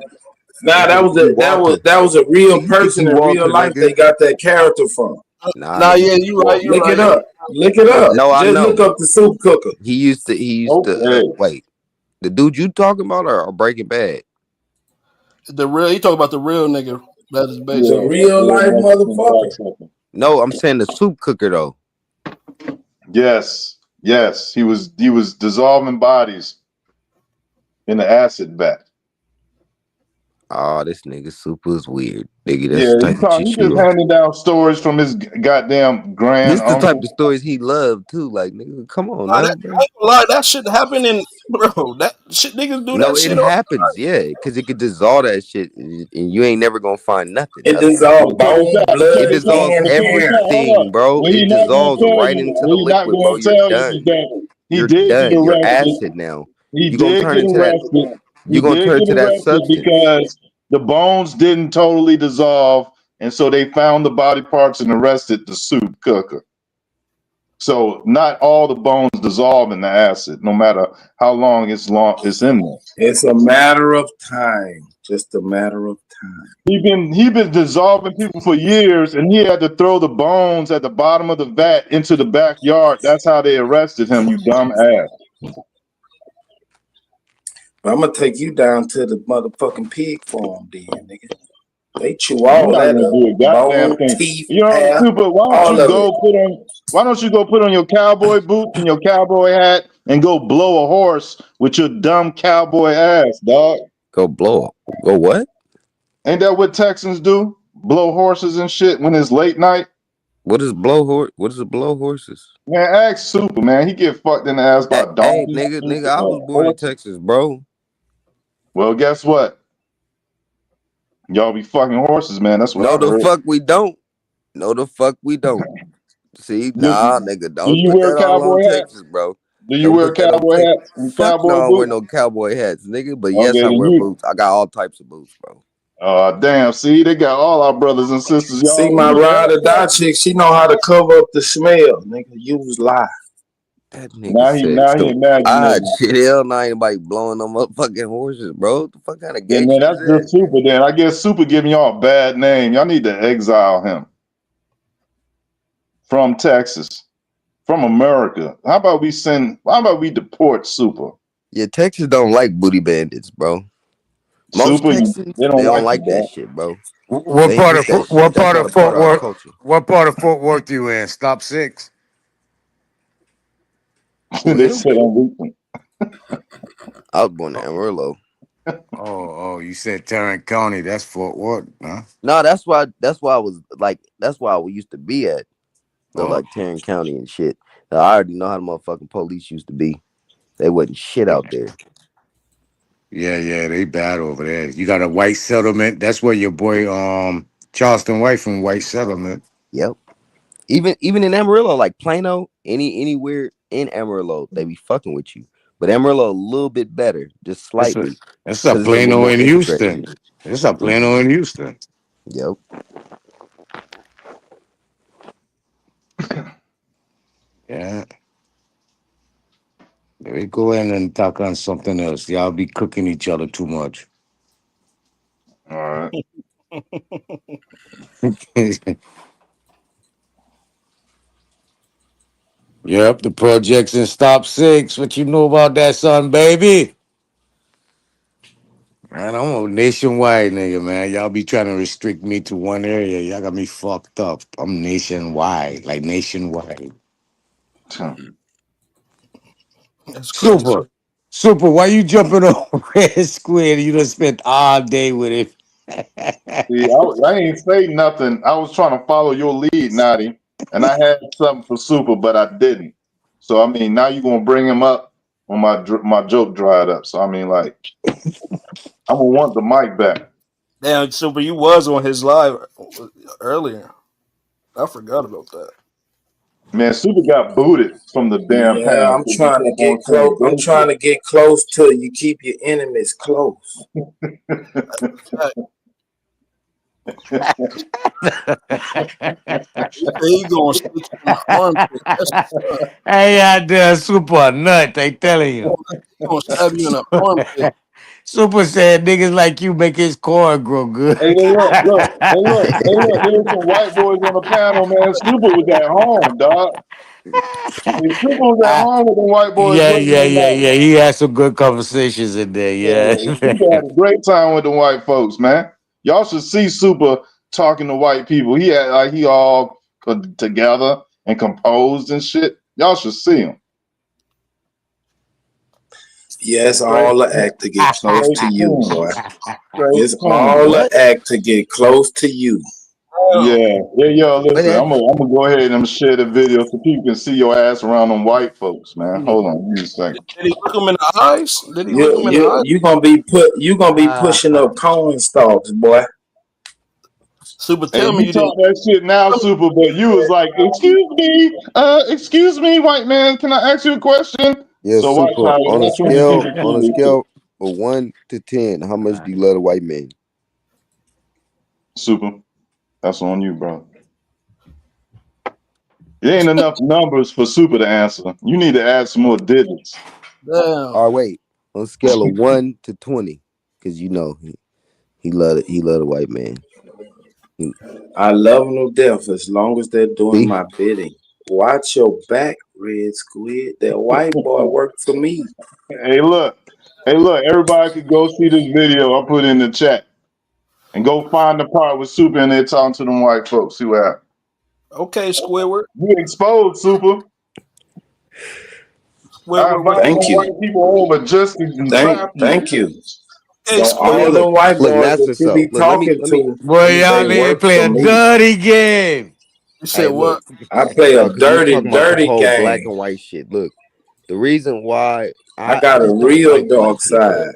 Nah, That nigga T. Walter. that was a real You think person he in real Walter, life. They nigga? got that character from. Nah, Nah, nigga, yeah, T. you right, Walter. you Look it right. up. Look it up. No, I Just look know. up the soup cooker. He used to Okay. wait. The dude you talking about or Breaking Bad? The real, he talking about the real nigga that is based The on. real life motherfucker. No, I'm saying the soup cooker though. Yes, yes, he was dissolving bodies in the acid vat. Oh, this nigga super is weird. Nigga, that's Yeah, the type of shit he you just love. handing down stories from his goddamn grand This the type uncle. of stories he loved too. Like, nigga, come on Nah, now, that, bro. I ain't gonna lie, that shit happened in, bro. That shit, niggas do No, that it shit all. happens, yeah, because it could dissolve that shit, and you ain't never gonna find nothing. It Nothing. dissolves Check bone, this out. It blood, Check this out. dissolves skin, But check this hair. out. Hold everything, on. bro. What he It not gonna dissolves tell right you, into the what he not liquid, bro. gonna You're tell you is done. that he You're did get done. You're arrested. acid now. He You're gonna did turn get into that. arrested. He You're gonna did turn get to that arrested substance. because the bones didn't totally dissolve, and so they found the body parts and arrested the soup cooker. So not all the bones dissolve in the acid, no matter how long it's in there. It's a matter of time. Just a matter of time. He been dissolving people for years, and he had to throw the bones at the bottom of the vat into the backyard. That's how they arrested him. You dumb ass. I'm gonna take you down to the motherfucking pig farm, then, nigga. They chew You're all not that gonna up. do a goddamn Bone, thing. teeth, You know, hair, Super. all of it. Why don't you go put on your cowboy boots and your cowboy hat and go blow a horse with your dumb cowboy ass, dog? Go blow up. Go what? Ain't that what Texans do? Blow horses and shit when it's late night. What is blow horse? What is a blow horses? Man, ask Super, man. He get fucked in the ass by Hey, donkeys, nigga, I was born in horses. Texas, bro. Well, guess what? Y'all be fucking horses, man. That's what No, I the heard. fuck we don't. No, the fuck we don't. See, nah, Do nigga, don't you put wear that all on cowboy hats? Texas, bro. Do you Don't wear put that on cowboy Texas. hats and Fuck no, I cowboy don't wear boots? no cowboy hats, nigga. But Okay, yes, I then wear you. boots. I got all types of boots, bro. Damn. See, they got all our brothers and sisters. See, Y'all, my we ride or die chick, she know how to cover up the smell, nigga. Use lie. That nigga now he said so. imaginating. Shit, hell, nah, ain't nobody blowing them motherfucking horses, bro. What the fuck kind of gay Then shit that's is that? just Super. Then I guess Super giving y'all a bad name. Y'all need to exile him from Texas, from America. How about we deport Super? Yeah, Texas don't like booty bandits, bro. Most Super, Texans, they they don't don't like you, like that dog. shit, bro. What They ain't part with of that shit. what That's part not a of part Fort of our Worth? culture. What part of Fort Worth you in? Stop 6. They Well, said I'm weak. I was born in Amarillo. Oh, you said Tarrant County. That's Fort Worth, huh? No, that's why I was like, that's why we used to be at. So Oh, like Tarrant County and shit. I already know how the motherfucking police used to be. They wasn't shit out there. yeah, they bad over there. You got a white settlement. That's where your boy Charleston White from White Settlement. Yep. Even in Amarillo, like Plano, anywhere in Amarillo, they be fucking with you. But Amarillo a little bit better, just slightly, That's a because it's a little Plano more in integrated. Houston. It's a Plano in Houston. Yep. Yeah. Let me go in and talk on something else. Y'all be cooking each other too much. All right. Yep, the projects in Stop 6. What you know about that, son, baby? Man, I'm a nationwide nigga, man. Y'all be trying to restrict me to one area. Y'all got me fucked up. I'm nationwide, like nationwide. That's crazy. Super, why you jumping on Red Squid? You done spent all day with it. See, I ain't say nothing. I was trying to follow your lead, Nadi, and I had something for Super, but I didn't. So I mean, now you're gonna bring him up when my joke dried up. So I mean, like, I'm gonna want the mic back. Damn, Super, you was on his live earlier. I forgot about that. Man, Super got booted from the damn Yeah, panel I'm because he trying to kept get on close. saying I'm gay trying to get close to you. Keep your enemies close. He gonna stick you in the armpit. That's what's up. Hey, out there, super nut, they telling He you. gonna stab you in the armpit. Super said niggas like you make his corn grow good. Hey, look. There was some white boys on the panel, man. Super was at home, dog. Hey, Super was at home with the white boys listening about. Yeah. He had some good conversations in there. Yeah, Super Yeah. had a great time with the white folks, man. Y'all should see Super talking to white people. He had like he all put together and composed and shit. Y'all should see him. Yeah, it's Straight, all an act to get close straight to you, coon. boy. Straight It's coon. all an What? act to get close to you. Yeah, yo, What listen, that? I'm gonna go ahead and share the video so people can see your ass around them white folks, man. Hold on, give me a second. Did he look him in the eyes? Did he look You him in the you eyes? you gonna be pushing up corn stalks, boy. Super, Hey, tell me you you didn't. talk that shit now, Super, but you was like, excuse me, white man, can I ask you a question? Yeah, So watch super. how watch when you keep it On a cool. scale of 1 to 10, how much do you love a white man? Super, that's on you, bro. There ain't enough numbers for Super to answer. You need to add some more digits. Damn. Or wait, on a scale of 1 to 20, because you know he loved the white man. I love them to death as long as they're doing See? my bidding. Watch your back, Red Squid. That white boy worked for me. Hey, look. Everybody could go see this video I put in the chat. And go find the part with Super and they're talking to them white folks. See what happens. Okay, Squidward. You exposed, Super. I Squidward, what? invited Thank them you. white people over just to trap Thank you. you. Hey, So But all look, Squidward. them white look, boys that's that what's you up. be Look, talking to, Boy, they y'all need to work play for a me. dirty game. You said Hey, look, what? I play a no, because we was dirty, talking about the dirty whole black game. and white shit. Look, the reason why I I got a just don't real like dark white people, side.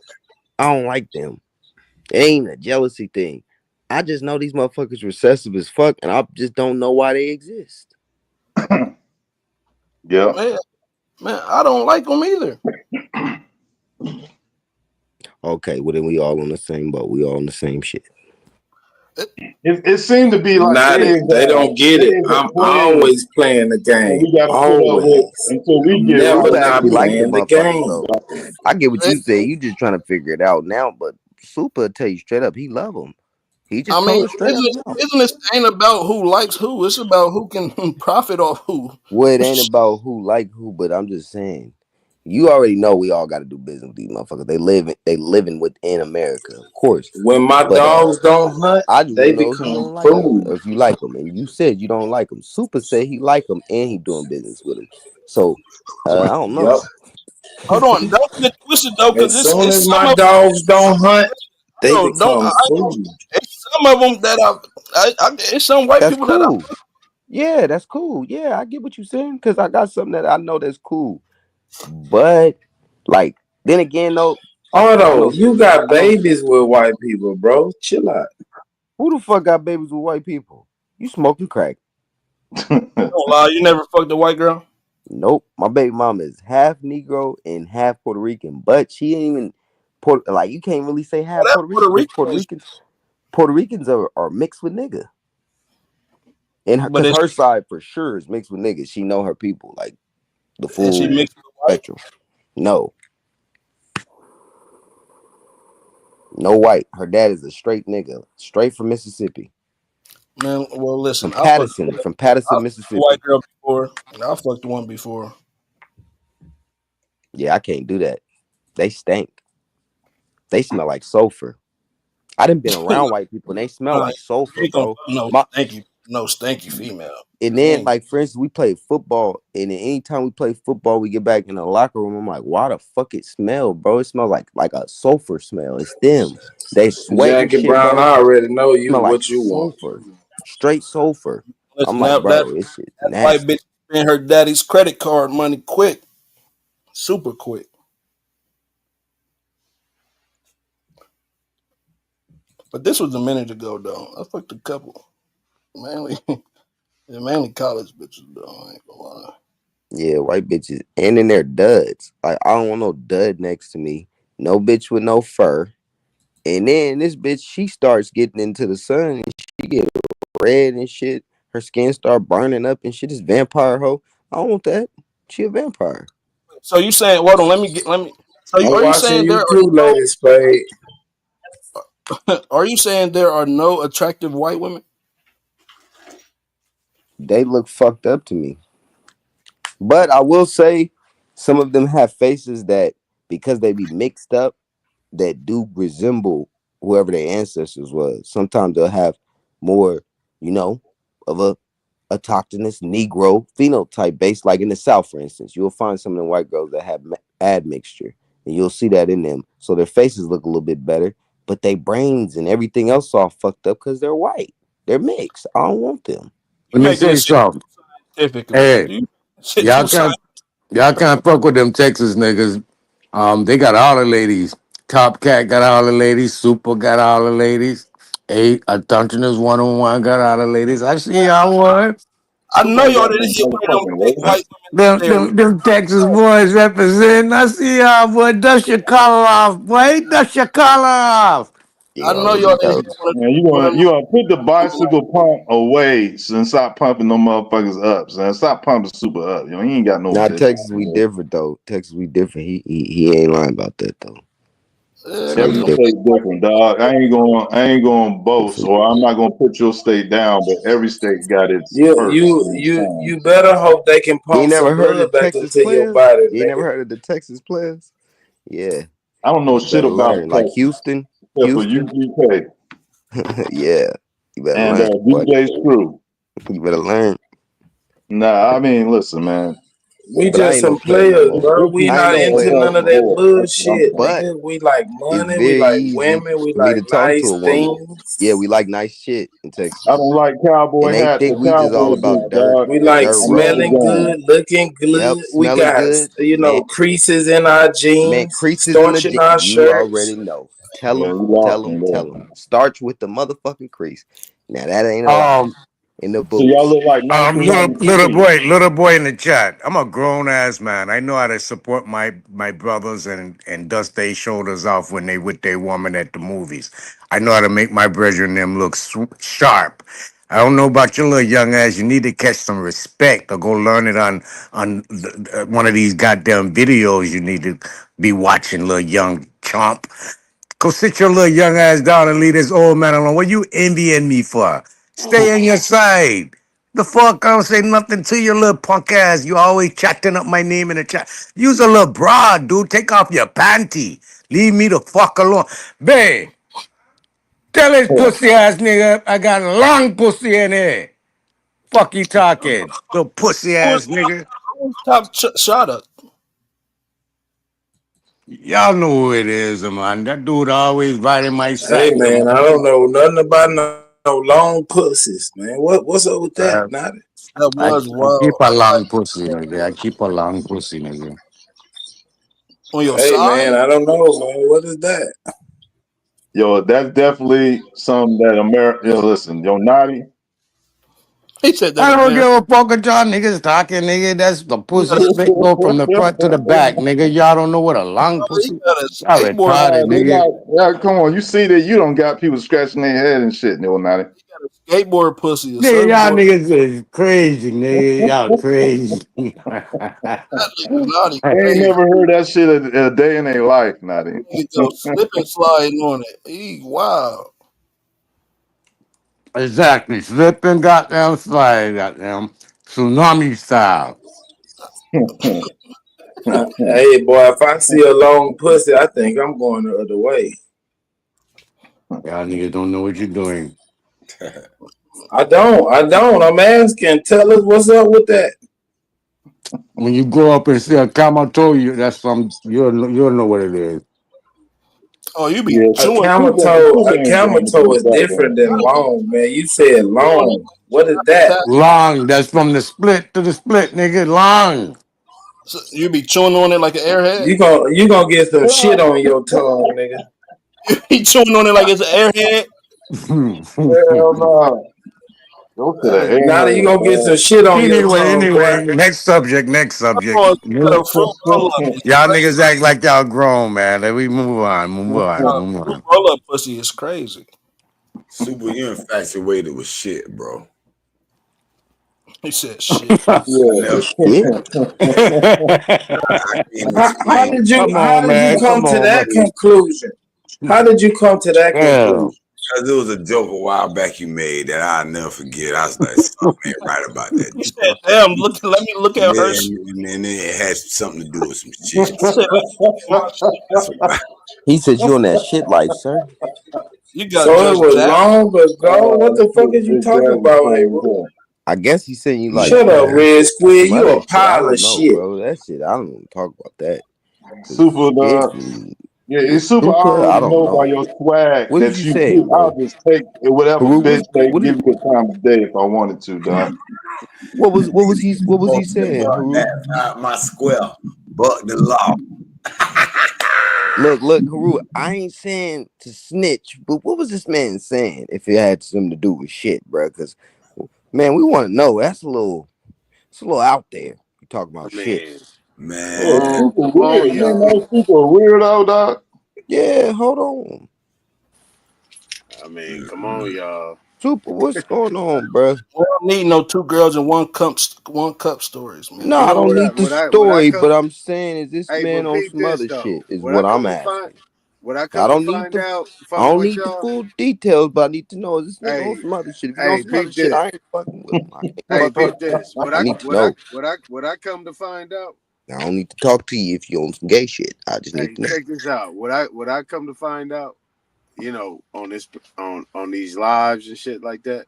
I don't like them. It ain't a jealousy thing. I just know these motherfuckers recessive as fuck, and I just don't know why they exist. Yeah. Man, I don't like them either. Okay, well then we all on the same boat. We all on the same shit. It seemed to be like Not it. They don't get it. I'm playing always playing the and game. we gotta put up with Always. until we I'm get never Super right. not actually like them playing the motherfuckers game. though. I get what you say. You just trying to figure it out now, but Super tell you straight up he love them. He just I mean, told us straight up now. isn't this ain't about who likes who? It's about who can profit off who. Well, it ain't about who like who, but I'm just saying. You already know we all got to do business with these motherfuckers. They living within America, of course. When my But dogs don't hunt, I just want they to know if you become don't like them, food. or if you like them. And you said you don't like them. Super said he like them, and he doing business with them. So I don't Yup. know. Hold on, don't get twisted though, because As soon it's as some my of dogs don't hunt, they don't become food. it's some of them that it's some white That's people that cool. Yeah, that's cool. Yeah, I get what you're saying because I got something that I know that's cool. But like then again though, I Although know you got I know babies with white people, bro. Chill out. who the fuck got babies with white people? You smoking crack. don't lie. You never fucked a white girl. Nope. My baby mama is half Negro and half Puerto Rican, but she ain't even like you can't really say Oh, half that Puerto Puerto Rican because Rican is, Puerto Ricans are mixed with nigga. And but because her side for sure is mixed with niggas. She know her people, like the and she full mixed with white. spectrum. No white. Her dad is a straight nigga, straight from Mississippi. Man, well, listen, From Patterson, I fucked a white Mississippi. girl before, and I fucked one before. Yeah, I can't do that. They stink. They smell like sulfur. I done been around white people and they smell like sulfur, You gonna bro. no stanky female. And 'Cause you then, ain't like, for instance, we play football, and then anytime we play football, we get back in the locker room. I'm like, why the fuck it smell, bro? It smells like a sulfur smell. It's them. They sweat and Jackie shit, Brown, bro. I already know you Smell like what you want. sulfur, straight sulfur. I'm listen like, that bro, this shit's white nasty. bitch spent her daddy's credit card money quick, super quick. But this was a minute ago though. I fucked a couple, mainly college bitches though. I ain't gonna lie. Yeah, white bitches, and then they're duds. Like, I don't want no dud next to me. No bitch with no fur. And then this bitch, she starts getting into the sun and she get red and shit. Her skin start burning up and shit. This vampire hoe. I don't want that. She a vampire. So you saying? Hold on. Let me. So I'm are you watching saying you too, Lady Spade. are you saying there are no attractive white women? They look fucked up to me. But I will say some of them have faces that, because they be mixed up, that do resemble whoever their ancestors was. Sometimes they'll have more, you know, of a autochthonous Negro phenotype based, like in the South, for instance. You'll find some of the white girls that have admixture, and you'll see that in them. So their faces look a little bit better, but their brains and everything else all fucked up because they're white. They're mixed. I don't want them. You Let me making say this shit something. scientifically. Hey, You shit y'all too can't scientific. y'all can't fuck with them Texas niggas. They got all the ladies. Top Cat got all the ladies. Super got all the ladies. Eight, a Dungeness 101 got all the ladies. I see y'all one. I know Super y'all got didn't some hear one of them motherfucking big ladies. white women there. Them Texas boys representing. I see y'all, boy. Dust your collar off, boy. Dust your collar off. You I know already y'all didn't know. hear Man, one of them. you gonna put the bicycle pump away and stop pumping them motherfuckers up, son. Stop pumping super up. He ain't got no Not bitch. Texas, we different though. Texas, we different. He ain't lying about that though. I got Every We some different. state different, dog. I ain't going to boast, or I'm not gonna put your state down, but every state got its You perks you and its you you cons. better hope they can You ain't pump some never heard of blood the back Texas into your players? body, You ain't never nigga. heard of the Texas players? Yeah, I don't know you shit better about learn. Like Texas Houston, except for Houston. UGK Yeah, you better and learn, boy. DJ Screw. You better learn. Nah, I mean, listen, man. We But I just ain't no some player no players, more. bro. This We is I ain't not no all into player across no none of the more. that board. I'm bullshit, saying. But nigga. We like it's money, we very like easy women, we for me like to talk to nice a woman. Yeah, things. we like nice shit in I Texas. don't like And cowboy they hats think or we just all cowboy about boots, dirt, dog. We like dirt I'm Uncle roads. smelling John. good, looking Yep, good. We smelling got, good. you Man, know, creases in our man, jeans, creases in the starch in our you already shirts. know. Tell Yeah, them, you lost tell them them, there. tell them. Starch with the motherfucking crease. Now that ain't a lie. Um, In the So y'all boots. look like little 1993. little boy in the chat. I'm a grown ass man. I know how to support my brothers and dust their shoulders off when they with their woman at the movies. I know how to make my brethren them look sharp. I don't know about your little young ass. You need to catch some respect or go learn it on one of these goddamn videos. You need to be watching, little young chump. Go sit your little young ass down and leave this old man alone. What you envying me for? Stay on your side. The fuck, I don't say nothing to your little punk ass. You always chatting up my name in the chat. Use a little broad, dude. Take off your panty. Leave me the fuck alone. Babe, tell this pussy ass nigga I got long pussy in here. Fuck you talking. Little pussy ass nigga. Who is top shot up? Y'all know who it is, man. That dude always riding my Hey sack, man, I man. don't know nothing about no long pussies, man. What's up with that, Natty? That I was keep wild. a long pussy, nigga. I keep a long pussy, nigga. On your Hey man, side? I don't know, man. What is that? Yo, that's definitely something that America. Yo, listen, yo, Naughty. He said that I don't give America. a fuck what y'all niggas talking, nigga. That's the You pussy got a split go from the front to the back, nigga. Y'all don't know what a long he pussy. got a Y'all skateboard. retarded, Nah, they nigga. got. Yeah, come on, you see that you don't got people scratching their head and shit, yo, Naughty. Skateboard pussy, a Nigga, y'all surfboard. niggas is crazy, nigga. Y'all crazy. That nigga naughty They ain't crazy. never heard that shit a day in their life, Naughty. Nigga go slip and sliding on it. He wow. Exactly. Slipping goddamn slide, goddamn. Tsunami style. Hey boy, if I see a long pussy, I think I'm going the other way. Y'all niggas don't know what you're doing. I don't. I'm asking. Tell us what's up with that. When you go up and see a camel toe, that's some you'll know what it is. Oh, you be Yeah, A chewing. a Superman camel James in toe the is different background. than long, man. You said Chewing long. What is that? Long, that's from the split to the split, nigga. Long. so you be chewing on it like an airhead. You gonna get some shit on your tongue, nigga. He chewing on it like it's an airhead. Hell no. Go to the Now that you airhead, gonna get some dog. shit on your anyway, tongue, boy. next subject, next subject. Oh, you got a fruit roll up. It's Y'all crazy. niggas act like y'all grown, man. Let me move on, move on, move Fruit on. roll up pussy is crazy. Super, you infatuated with shit, bro. He said shit. Yeah. Shit. I can't How explain. did you Come on, man. come Come to on, that man. conclusion? How did you come to that Damn. conclusion? Because there was a joke a while back you made that I'll never forget. I was like, something ain't right about that He joke. said, "Damn, look, let me look at her." And then it has something to do with some shit. He said, That's what He said you on that shit life, sir. "You So got it just was jacked." long ago. What the fuck is you This talking guy was about, hey, funny as bro? hell. I guess he said you like Shut up, Red Squid. some You other a shit. I pile of don't know, shit. bro. That shit, I don't want to talk about that. Super Shit dog. and Yeah, it's super. I hookah, I already don't know by know. your swag What was that you you saying, I'll bro? just take whatever bitch they What give you a time of day if I wanted to, dog. was he saying, Haru? my square. Buck the law. Look, Haru, I ain't saying to snitch, but what was this man saying if it had something to do with shit, bro? Because, man, we want to know. It's a little out there. You talking about shit. Man. Yeah, super Come on, weird. You ain't y'all. know super weirdo, dog. Yeah, hold on. I mean, come on, y'all. Super, what's going on, bro? We don't need no two girls and one cup stories, man. No, You I know don't what? need the What I story, come? but I'm saying, is this Hey, man but on peep some this other though. shit? Is what I'm asking. What I I come to don't need find the out, I fucking don't with need the y'all. full details, but I need to know, is this nigga on Hey, some other shit? If he on hey, some other peep shit, this. I ain't fucking with him. I can't Hey, fuck with peep him. this. I need to know. What I come to find out. I don't need to talk to you if you on some gay shit. I just need Hey, to know. check this out. What I come to find out, on this on these lives and shit like that,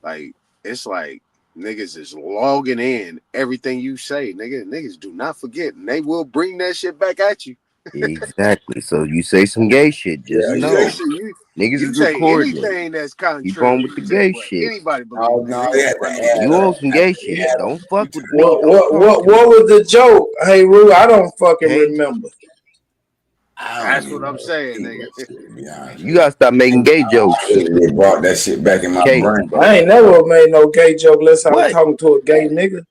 like it's like niggas is logging in everything you say. Niggas do not forget, and they will bring that shit back at you. Exactly. So you say some gay shit, just You say know. shit, Niggas you is say recording it. anything that's Keep on contrary with the to gay what shit. anybody believe, Oh nigga. no, They they gonna had run to that You shit add on back. some gay they shit. had Don't fuck with me. What Don't what talk what to me. what was the joke? Hey, Rue, I don't fucking Okay? remember. I don't That's even what I'm know saying, either nigga. shit, to be honest You with gotta stop making gay jokes. you. They brought that shit back in my Okay. brain. I ain't never made no gay joke unless I was What? talking to a gay nigga.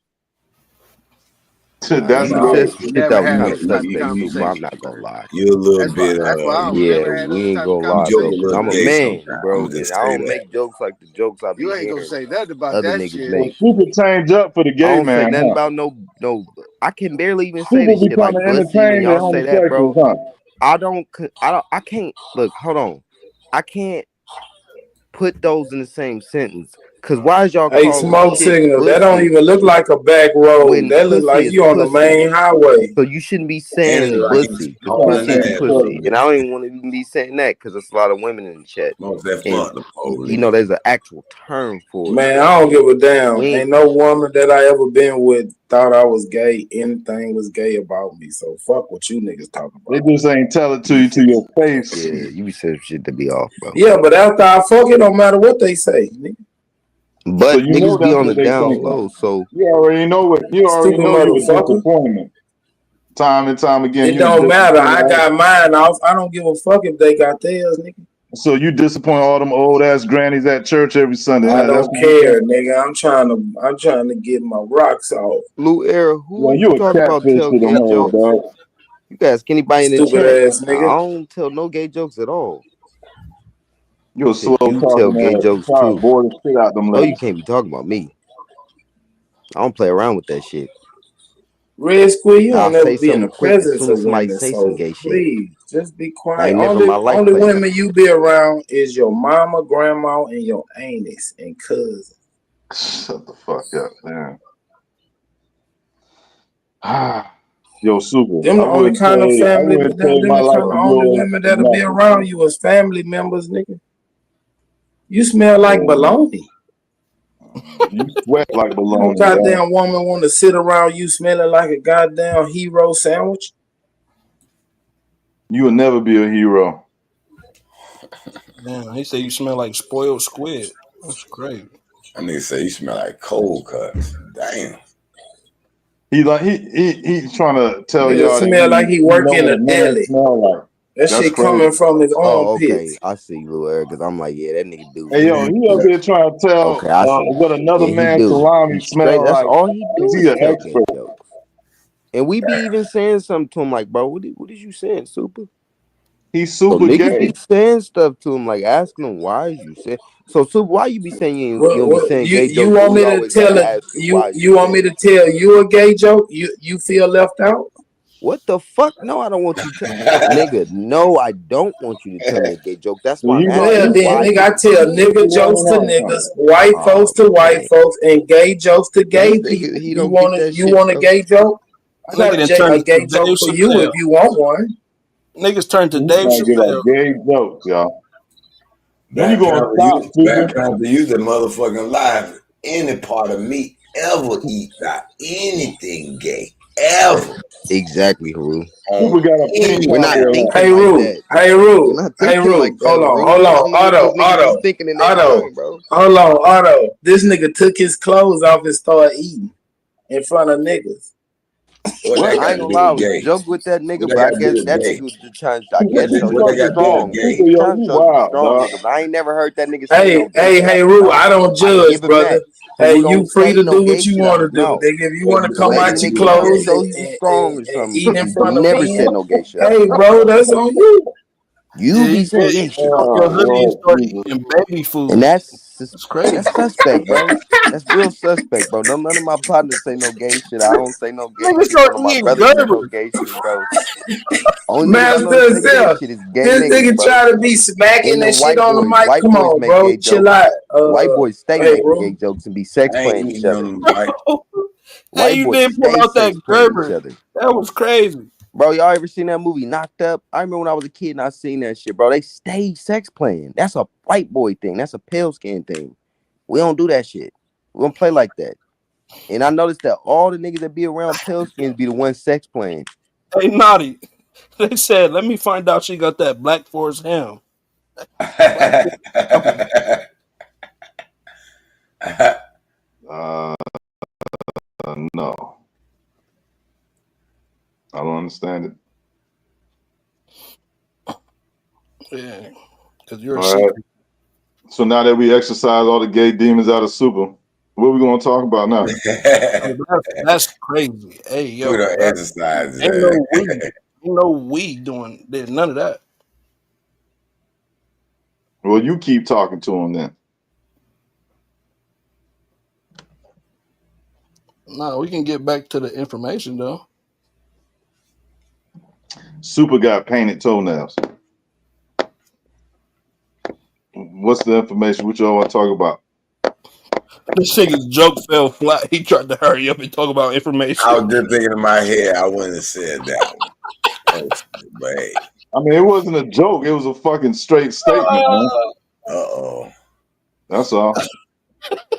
Nah, That's you gay. said No, some you shit that never was had kind of those type of suspect, Super. I'm conversations. not gonna lie. You're a little That's why. bit That's why I Yeah, never had we those ain't type of gonna you lie joke a though, conversations cause little I'm with a me. gay man, sometimes. I'm bro, gonna and just I say don't that. make jokes like the jokes I You be ain't gonna hearing say nothing about other that niggas shit. Well, make. super change up for the I gay don't say man, nothing huh? about no. I can barely even say Super this shit like becoming bussy when entertainment y'all say that, homosexuals, bro. huh? I can't look. Hold on, I can't put those in the same sentence. Cause why is y'all Hey, calling smoke shit signal. That don't bussy even look like a back road. when That look pussy like is you on the pussy? main highway. So you shouldn't be And it's saying like he's bussy, because hauling pussy is ass. pussy. And I don't even want to even be saying that because there's a lot of women in the chat. Most that And fuck the police. there's an actual term for it. Man, I don't give a We damn. ain't Ain't no woman that I ever been with thought I was gay. Anything was gay about me. So fuck what you niggas talking They about. just ain't tell it to you be you to saying your face. yeah, you be saying shit to be off, bro. Yeah, but after I fuck it, don't matter what they say. Nigga. So But you know niggas be that's on the what they down thinking. low, so You already know Stupid you a motherfucker. disappointment. Time and time again, It you don't matter. disappoint I got mine off. I don't give a fuck if they got theirs, nigga. so you disappoint all them old ass grannies at church every Sunday. I That's don't what you think? care, nigga. I'm trying to get my rocks off. Blue Era, Well, who you you a talking about catfish tell to them gay old jokes? dog. You can ask anybody in the Stupid chat. ass I nigga. don't tell no gay jokes at all. You a Said slow you tell talking gay ass. You jokes probably too. bored the shit out them No, you ladies. can't be talking about me. I don't play around with that shit. Red Square, you I'll don't say never be in the something quick as presence soon of as somebody women, say some so gay shit. please just be I quiet. ain't never in my life Only played around. women you be around is your mama, grandma, and your aunties and cousins. Shut the fuck up, man. Yo, super. Them the only kind of I family, wouldn't them trade them my the life kind of for only yours women for that'll be nothing, around man. you as family members, nigga. You smell like Yeah, baloney. you sweat like No baloney, dog. goddamn woman want to sit around you smelling like a goddamn hero sandwich. You will never be a hero. Damn, he said you smell like spoiled squid. That's crazy. That nigga say you smell like cold cuts. Damn. He's trying to tell Nigga y'all that smell like he he work know in what a a man deli. smell like. That That's shit crazy. coming from his Oh, okay. armpits. I see, Lil Eric, because I'm like, yeah, that nigga do. Hey He yo, be he up yeah. there trying to tell Okay, I see. what another Yeah, he man's do. salami He straight. smell That's like. all he Cause do he is an tell gay expert. jokes. And we be even saying something to him like, bro, what is you saying, Super? He's So super niggas gay. be saying stuff to him, like asking him, why is you saying? So Super, why you be saying you don't be What, saying you gay you jokes, but want we me to always gotta tell it? ask you You why is you you want me gay? to tell you a gay joke? You feel left out? What the fuck? No, I don't want you to, nigga. No, I don't want you to tell me a gay joke. That's why I'm asking Well, you then, why nigga, you. I tell nigga jokes to niggas, white Oh folks to white man, folks, and gay jokes to this gay nigga, people. he don't get that You shit, want a bro. gay joke? I got Nigga done turned a it to gay joke Dave for you if Chappelle. you want one. Niggas turned to We Dave trying to get our Chappelle. gay jokes, y'all. When you Black gonna Panther, stop, Black Super? Panther use the motherfucking life. Any part of meat ever eat that anything gay ever Exactly, Haru. on Super got a ping We're pong not there, huh? thinking Hey, like Rue. that. Hey, We're Rue. not Hey, thinking Rue. like that, Haru. Hold I on. don't know what those niggas is Auto. thinking in their Auto. mind, bro. Hold on, Auto. This nigga took his clothes off and started eating in front of niggas. what Well, that I got ain't to gonna do lie, I with was gay? joking with that What nigga, that but I got to do guess with that gay? nigga just trying, I Super, guess, you show What you they he fucking got to do up. strong, with nigga. gay? Super, He yo, trying you to show you he wild, strong, dog. nigga. But I ain't never heard that nigga say Hey, no gay shit out his Rue, mouth. I don't I judge, give him brother. that. Hey, Haru you don't free say to no do what gay you shit out want to his do, mouth. nigga. If you What want to what come they Maybe got out to your nigga, do with you clothes gay? show you strong or and something. eat in You front of never men, said no gay shit out hey, your mouth. bro, that's on you. You Yeah, be he saying did. gay shit. Your Oh, hoodie and Lord start Jesus. eating baby And food. that's It's crazy. suspect, bro. That's real suspect, bro. None of my partners say no gay shit. I don't say no gay Niggas shit. start None of my eating brothers say no Gerber. gay shit, bro. Only niggas I know that Master say gay himself. shit is gay This niggas, nigga bro. try to be smacking And that them shit white on the boys. mic. White Come boys on, make bro. gay Chill jokes. out. White boys stay Hey, making gay bro. jokes and be sex I ain't playing each eating none other. of them like Hey, White you boys didn't pull stay out that sex playing each Gerber. other. That was crazy. Bro, y'all ever seen that movie Knocked Up? I remember when I was a kid and I seen that shit, bro. They stay sex playing. That's a white boy thing. That's a pale skin thing. We don't do that shit. We don't play like that. And I noticed that all the niggas that be around pale skins be the ones sex playing. Hey, Naughty. They said, let me find out she got that Black Forest ham. Black Forest Company. Uh, no, I don't understand it. Yeah, because you're a All right. secret. So now that we exercise all the gay demons out of Super, what are we gonna talk about now? Hey, that's crazy. Hey, we yo, don't that exercise ain't that. no weed. Ain't no weed doing. There's none of that. Well, you keep talking to him then. No, we can get back to the information though. Super got painted toenails. What's the information? What y'all want to talk about? I This nigga's joke fell flat. He tried to hurry up and talk about information. was just thinking in my head, I wouldn't have said that one. But hey, I mean, it wasn't a joke. It was a fucking straight statement, man. uh-oh. That's all.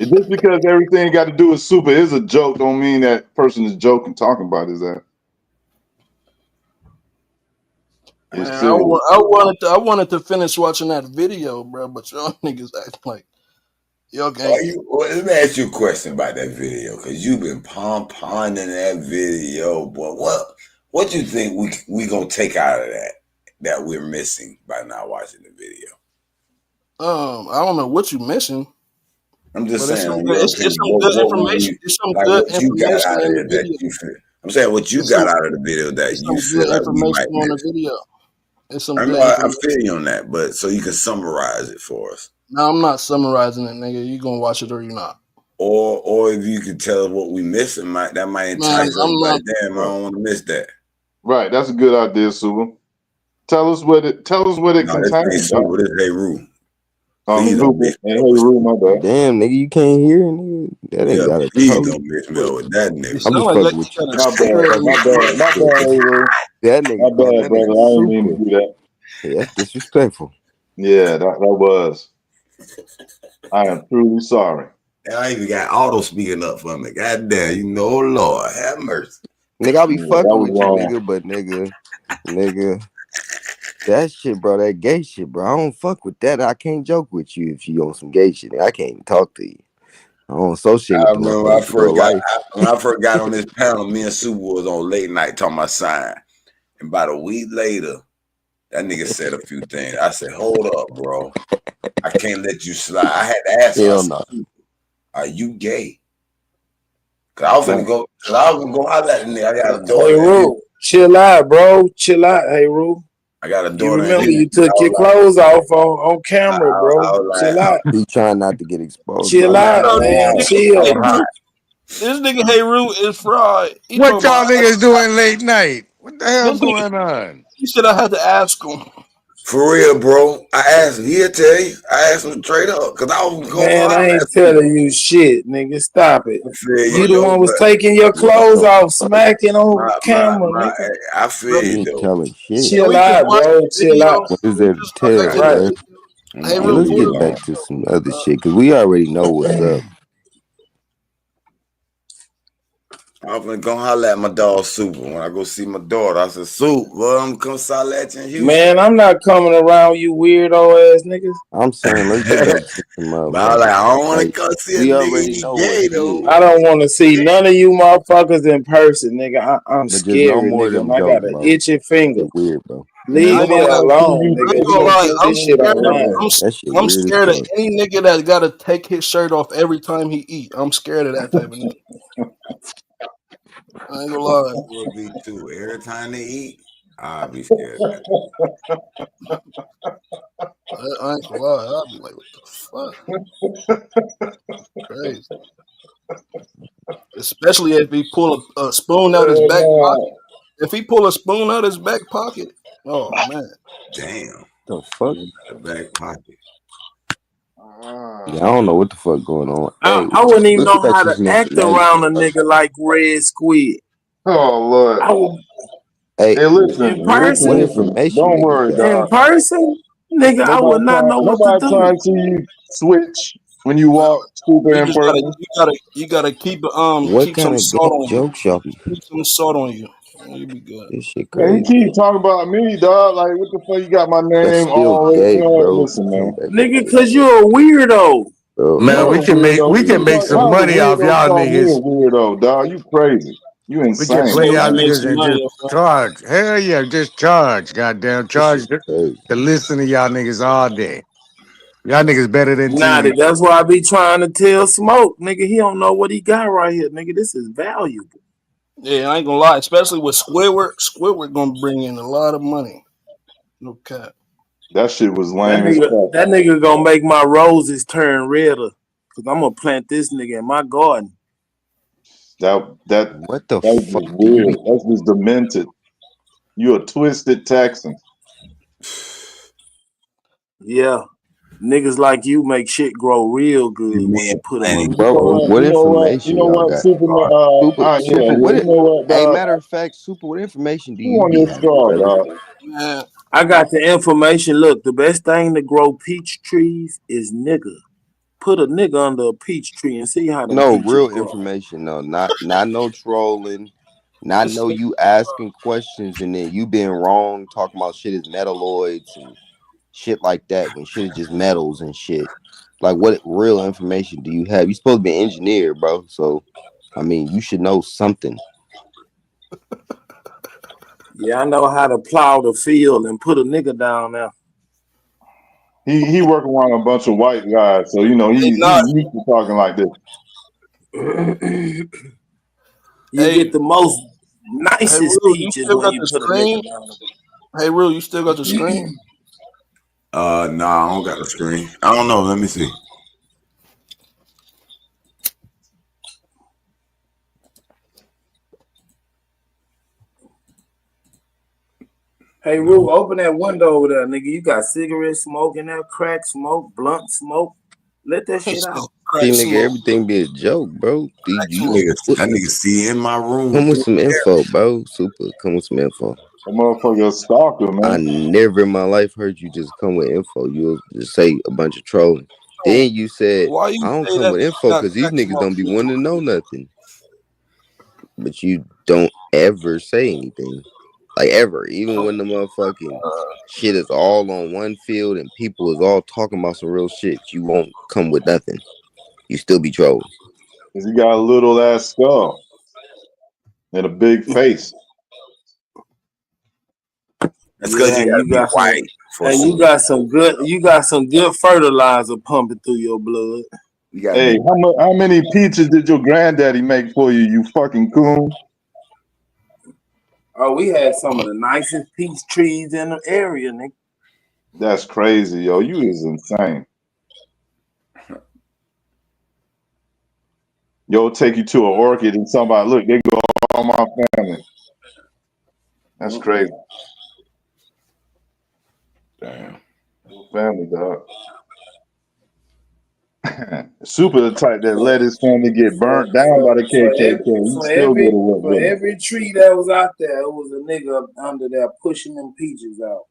Just because everything got to do with Super is a joke, don't mean that person is joking talking about his ass. Man, It's serious. I wanted to finish watching that video, bro, but y'all niggas act like y'all can't. Well, let me ask you a question about that video, because you've been pondering that video, boy. What you think we gonna take out of that we're missing by not watching the video? I don't know what you missing, I'm just but it's saying, some in good. your It's opinion, some good what would information. we It's some like? good What you got information out of in the it that video. you feel? I'm saying what you It's got some. out of the video that It's you some feel good like we information might on the miss. video. It's some I know good I information. feel you on that, but so you can summarize it for us, No, I'm not summarizing it, nigga. You gonna watch it or you not? or if you could tell us what we missing, that might Man, entice us. I'm Like, not. damn, I don't want to miss that. Right. That's a good idea, Super. Tell us what it No, this ain't contains, super. dog. This hey Rue. Oh, Please don't Super. mix Hey, me up with. Rue, my bad. Damn, nigga, you can't hear, nigga. That ain't Yeah, got a please code. don't mix me up with that It nigga. I'm sounds just like fucking you with you. got a My bad. secret. My bad. My bad, hey, Rue. That My nigga called bad, that nigga brother. I didn't mean super. to do that. Yeah, that's disrespectful. Yeah, that was. I am truly sorry. And I even got auto speaking up for me. God damn, oh Lord, have mercy. Nigga, I'll be Yeah, that fucking was with you, wrong. nigga, but nigga, that shit, bro, that gay shit, bro. I don't fuck with that. I can't joke with you if you on some gay shit. I can't even talk to you. I don't associate I with the remember motherfuckers in real life. when I first got on this panel, me and Super was on late night talking about sign. And about a week later, that nigga said a few things. I said, hold up, bro. I can't let you slide. I had to ask him, I Hell said, no. are you gay? Cause I was gonna go holler at the nigga. I got a Hey, daughter. And Rue, chill out, bro. Chill out. Hey, Rue. I got a You daughter in remember you Houston. took your clothes off on camera, I bro. was Chill like, out. He trying not to get exposed, Chill bro. out, No, man. this Chill. nigga, this nigga Hey Root is fried. He What talking y'all about niggas doing late night? What the hell this nigga. going on? He said I had to ask him. for real, bro. I asked him. He'll tell you. I asked him straight up because I was going to Man, I holler ain't at you. telling you shit, nigga. Stop it. I feel You you, the though, one was but taking your Yeah, clothes bro. off, smacking on camera, my, nigga. I feel Bro, You you, ain't though. telling shit. can Chill we just out, watch bro. the Chill video? out. What is Can we there to just tell, hey Right. bro? Hey Yeah, Root, let's pull get it. back to some other shit because we already know what's up. I'm gonna go holler at my dog Super when I go see my daughter. I said, Soup, well, I'm gonna come holler at you in Houston. Man, I'm not coming around you weirdo ass niggas. I'm saying let's get back to some But I was like, I don't want to like come see a we nigga. already He know gay what's though. good, I don't want to see none of you motherfuckers in person, nigga. I'm but just no scary, more of nigga, them and I got jokes, an bro. itchy That finger. shit weird, bro. Man, Leave I ain't me gonna nobody lie. want to see alone, you I nigga. ain't We gonna gay. gonna lie. keep I'm this shit scared. online. That shit I'm weird as scared of fuck. any nigga that gotta take his shirt off every time he eat. I'm scared of that type of nigga. I ain't gonna I lie. would be too. Every time they eat, I'll be scared of that. I ain't gonna lie. I'll be like, what the fuck? Crazy. Especially if he pull a spoon out his back pocket. If he pull a spoon out his back pocket, oh man. Damn. The fuck? In the back pocket. Yeah, I don't know what the fuck going on. Hey, I wouldn't even let's get know back how to to some act information, around a bro. nigga like Red Squid. Oh Lord. I would Hey, Hey, listen, in listen, what person, listen. information Don't did he worry, got? in dog. person, nigga, I would not know what to Nobody do. trying to see you switch when you walk super You in just gotta person. you gotta What keep kind some of salt gay on you. jokes y'all be? Keep some salt on you. You be good. This shit Man, he crazy. keep talking about me, dog. Like, what the fuck? You got my That's name still always. gay, Man, bro. listen, Come man. back with Nigga, that cause shit, you're a weirdo. bro. You Man, a weirdo. we can make some How's a money off weirdo y'all call me a niggas. weirdo, dog? You crazy. You We can insane. play So we y'all can make niggas some and just money off that. charge. Hell yeah, just charge. Goddamn, This shit charge to crazy. listen to y'all niggas all day. Y'all niggas better than Nah, TV. that's why I be trying to tell Smoke, nigga, he don't know what he got right here, nigga. This is valuable. Yeah, I ain't gonna lie, especially with Squidward. Squidward gonna bring in a lot of money. No cap. That shit was That lame as nigga, fuck. that nigga gonna make my roses turn redder. Cause I'm gonna plant this nigga in my garden. That What the was fuck just do you weird. be? That's just demented. You a twisted Texan. Yeah. Niggas like you make shit grow real good when Man, you put them man. up. You know Bro, what? what You know what? You information know y'all what? got? Superman. Super, Yeah, yeah. super. What? You know what, Hey, dog? matter of fact, super. What information do You you on be your having, straw, brother? dog. Man, I got the information. Look, the best thing to grow peach trees is nigga. Put a nigga under a peach tree and see how them No, peaches real grow. information. No, not no trolling. Not this no you asking questions and then you being wrong, talking about shit is metalloids and shit like that when shit is just metals and shit. Like, what real information do you have? You supposed to be an engineer, bro. So, I mean, you should know something. Yeah, I know how to plow the field and put a nigga down there. He working around a bunch of white guys, so you know he not used to talking like this. You hey get the most hey nicest Rue, you peaches still when got you the put a nigga screen? down Hey Rue, you still got the screen? Nah, I don't got a screen. I don't know. Let me see. Hey, Rue, open that window over there, nigga. You got cigarette smoke in there, crack smoke, blunt smoke. Let that He shit said out. See, crack nigga, smoke. everything be a joke, bro. Crack smoke. That nigga see in my room Come with through some there. info, bro. Super. Come with some info. A motherfucker a stalker, I man. never in my life heard you just come with info. You'll just say a bunch of trolling. Oh, Then you said, why you I don't say come that? with You info got because these crack niggas smoke don't be in wanting to know nothing. But you don't ever say anything. Like ever. Even when the motherfucking shit is all on one field and people is all talking about some real shit, you won't come with nothing. You still be trolling. Cause he got a little ass skull and a big face. That's because Yeah, you and gotta you be got some, white for and super. you got some good fertilizer pumping through your blood. You gotta Hey, be white. how many peaches did your granddaddy make for you? You fucking coon. Oh, we had some of the nicest peach trees in the area, nigga. That's crazy, yo. You is insane. Yo, take you to an orchid and somebody look, they go all my family. That's crazy. Damn. Family, dog. Super the type that let his family get burnt down by the KKK. He still go to work For with him. every tree that was out there, it was a nigga under there pushing them peaches out.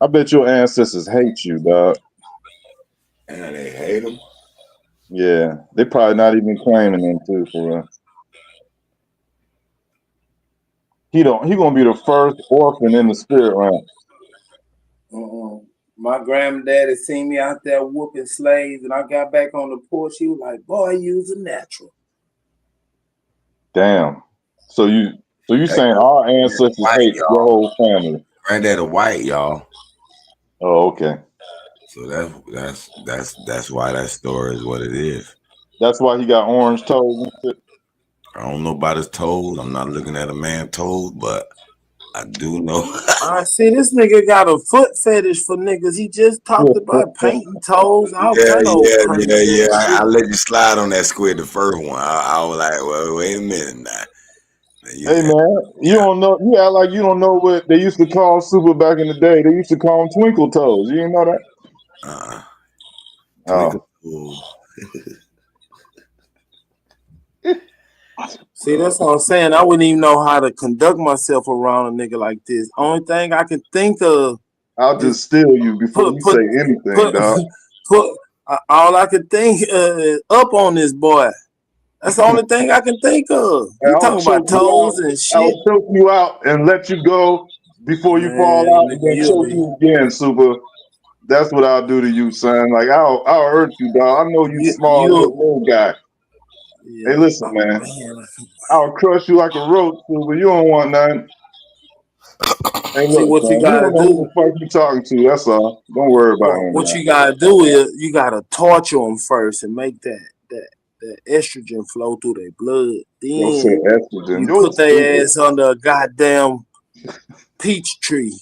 I bet your ancestors hate you, dog. And they hate him. Yeah, they probably not even claiming him too, for real. He gonna be the first orphan in the spirit realm. My granddaddy seen me out there whooping slaves, and I got back on the porch. He was like, "Boy, you's a natural." Damn. So you saying our ancestors white, hate your whole family? Granddaddy white, y'all. Oh, okay. So that's why that story is what it is. That's why he got orange toes and shit. I don't know about his toes. I'm not looking at a man's toes, but I do know. I see this nigga got a foot fetish for niggas. He just talked about painting toes, all kind of crazy shit. I let you slide on that squid the first one. I was like, well, wait a minute now. Hey man, you don't know. You act like you don't know what they used to call Super back in the day. They used to call them twinkle toes. You didn't know that? Twinkle See, that's what I'm saying. I wouldn't even know how to conduct myself around a nigga like this. Only thing I can think of. I'll just steal you before you say anything, dog. All I can think is up on this boy. That's the only thing I can think of. You talking about toes and shit. I'll choke you out and let you go before you fall out, and then choke you again, Super. That's what I'll do to you, son. Like I'll hurt you, dog. I know you small little guy. Yeah. Hey, listen, man. I'll crush you like a roach, Super. You don't want nothing. Hey, See, look, what you man, gotta don't know who the fuck you talking to. That's all. Don't worry about him. What man. you gotta do is you gotta torture them first and make that estrogen flow through their blood. Don't say Then estrogen. you You're put their stupid. ass under a goddamn peach tree.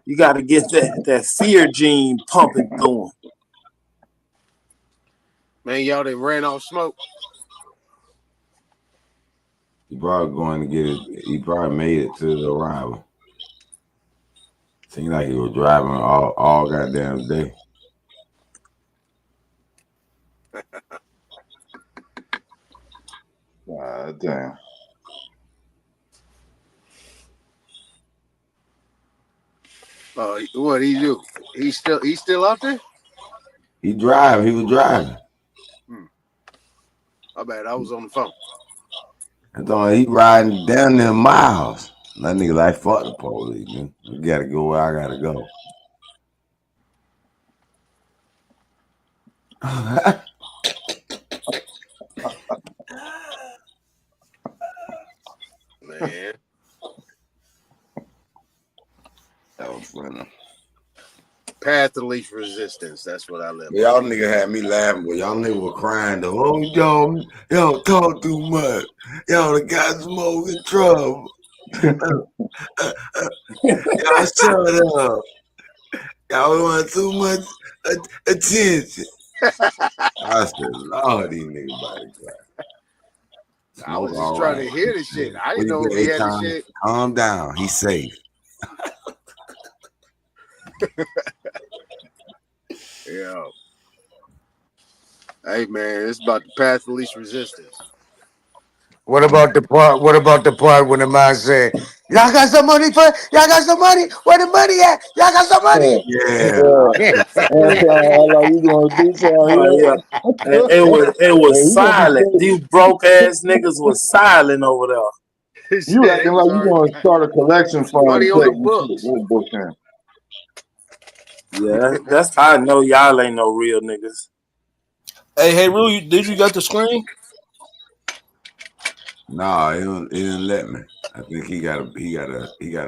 You gotta get that fear gene pumping through them. Man, y'all done ran off smoke. He probably going to get it. He probably made it to the arrival. Seemed like he was driving all goddamn day. God damn. What he do? He's still out there? He was driving. I bet I was on the phone. I thought he riding down there miles. That nigga like, fuck the police, man. We gotta go where I gotta go. Man. That was funny. Path of least resistance. That's what I live. Y'all nigga had me laughing, but y'all nigga were crying though. Oh, y'all talk too much. Y'all the got smoking trouble. Y'all shut up. Y'all want too much attention. I said, Lord, these niggas about to cry. I was just trying to hear the shit. I didn't know if he had the shit. Calm down. He's safe. Yeah. Hey man, it's about the path of least resistance. What about the part when the man said, "Y'all got some money for? Y'all got some money? Where the money at? Y'all got some money?" Yeah. Like you gonna do something? It was silent. These broke ass niggas was silent over there. You acting like you gonna start a collection fund money and on the take books. what book in? Yeah, that's how I know y'all ain't no real niggas. Hey, Rue, did you got the screen? Nah, he didn't let me. I think he gotta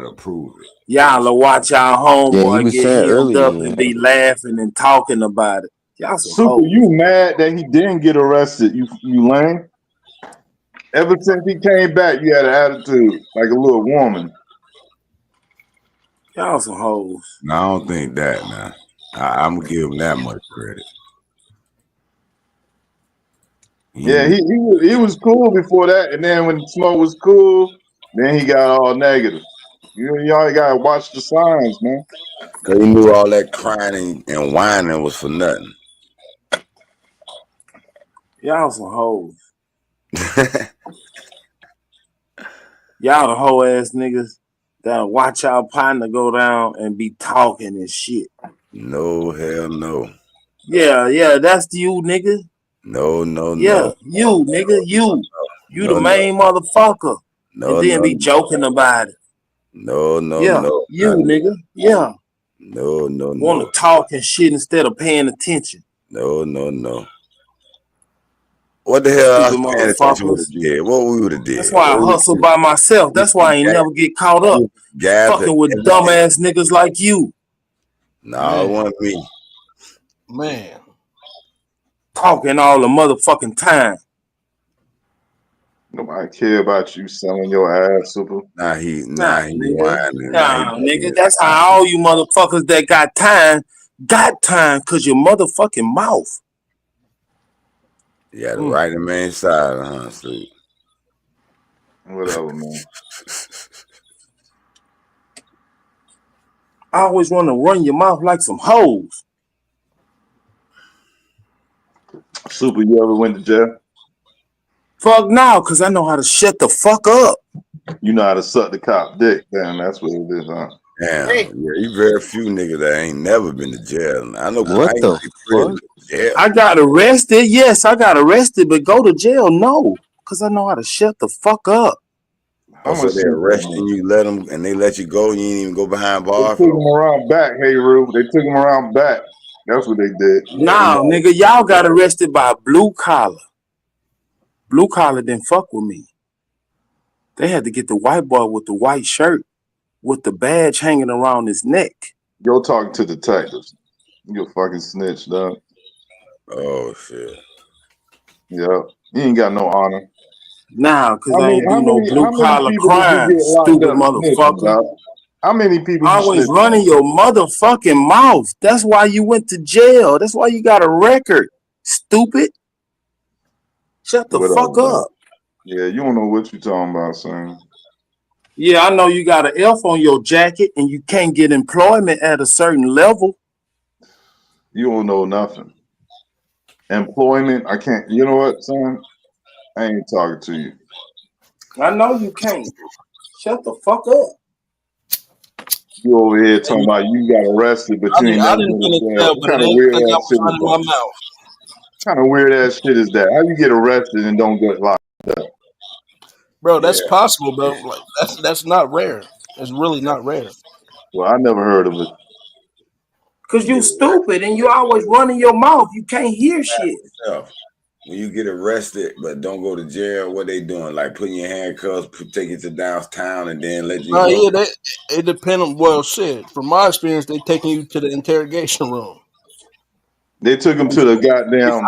approve it. Y'all will watch y'all homeboy was get saying healed earlier, up and be laughing and talking about it. Y'all some Super, hoes. you mad that he didn't get arrested? You lame? Ever since he came back, you had an attitude like a little woman. Y'all some hoes. No, I don't think that. Now, I'm gonna give him that much credit. Yeah, he was cool before that, and then when Smoke was cool, then he got all negative. Y'all gotta watch the signs, man. Cause he knew all that crying and whining was for nothing. Y'all some hoes. Y'all the hoe ass niggas that'll watch y'all partner go down and be talking and shit. No, hell no. Yeah, that's you, nigga. No. Yeah, you, nigga, you. You No, the main motherfucker. No, and then be joking about it. No. You, nigga. Yeah. No. Want to talk and shit instead of paying attention. No. What the hell I was paying attention would have did? What we would have did? That's why I hustle by myself. That's why I ain't never get caught up fucking with dumbass niggas like you. No, it wasn't me. Man. Talking all the motherfucking time. Nobody care about you selling your ass, Super. Nah, he nigga. whining. Nigga, that's how all you motherfuckers that got time cause your motherfucking mouth. You got the right man side, huh, Sleep? Whatever, man. I always want to run your mouth like some hoes. Super, you ever went to jail? Fuck now, cause I know how to shut the fuck up. You know how to suck the cop dick. Damn, that's what it is, huh? Damn, yeah, you very few niggas that ain't never been to jail. I know. What the fuck? Jail. I got arrested. Yes, I got arrested, but go to jail, no, cause I know how to shut the fuck up. So they arresting you, let them, and they let you go. You ain't even go behind They bars. took him around back, hey Rube. They took him around back. That's what they did. Nah, nigga, y'all got arrested by blue collar. Blue collar didn't fuck with me. They had to get the white boy with the white shirt with the badge hanging around his neck. You're talking to detectives. You a fucking snitch, dog. Oh shit. Yeah, you ain't got no honor. Nah, cause I ain't do no blue collar crime, stupid motherfucker. How many people? Always running your motherfucking mouth. That's why you went to jail. That's why you got a record, stupid. Shut the fuck up. Yeah, you don't know what you talking about, son. Yeah, I know you got an F on your jacket and you can't get employment at a certain level. You don't know nothing. Employment, I can't. You know what, son? I ain't talking to you. I know you can't. Shut the fuck up. You over here talking about you got arrested, but you ain't never been in jail. What kind of weird ass shit is that? What kind of weird ass shit is that? How you get arrested and don't get locked up? Bro, that's possible, bro. Like that's not rare. It's really not rare. Well, I never heard of it. Cause you stupid and you always running your mouth. You can't hear shit. When you get arrested but don't go to jail, what they doing? Like putting your handcuffs, take you to downtown, and then let you go? Yeah, it depends on, well, shit. From my experience, they taking you to the interrogation room. They took him to the goddamn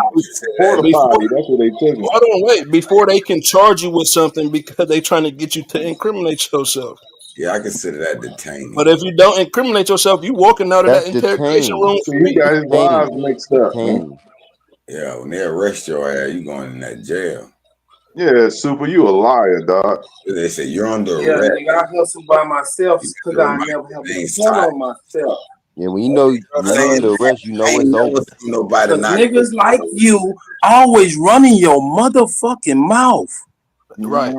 porta potty. That's what they took him. Hold on, wait. Before they can charge you with something because they trying to get you to incriminate yourself. Yeah, I consider that detaining. But if you don't incriminate yourself, you walking out of that interrogation room. So he got his lives mixed up, man. Yeah, when they arrest your ass, you going in that jail. Yeah, Super, you a liar, dog. They say you're under Yeah, arrest. nigga, I hustle by myself because I never have a gun on myself. Yeah, when you know you're under arrest, you know it's over. Nobody Because niggas like you always running your motherfucking mouth. Right.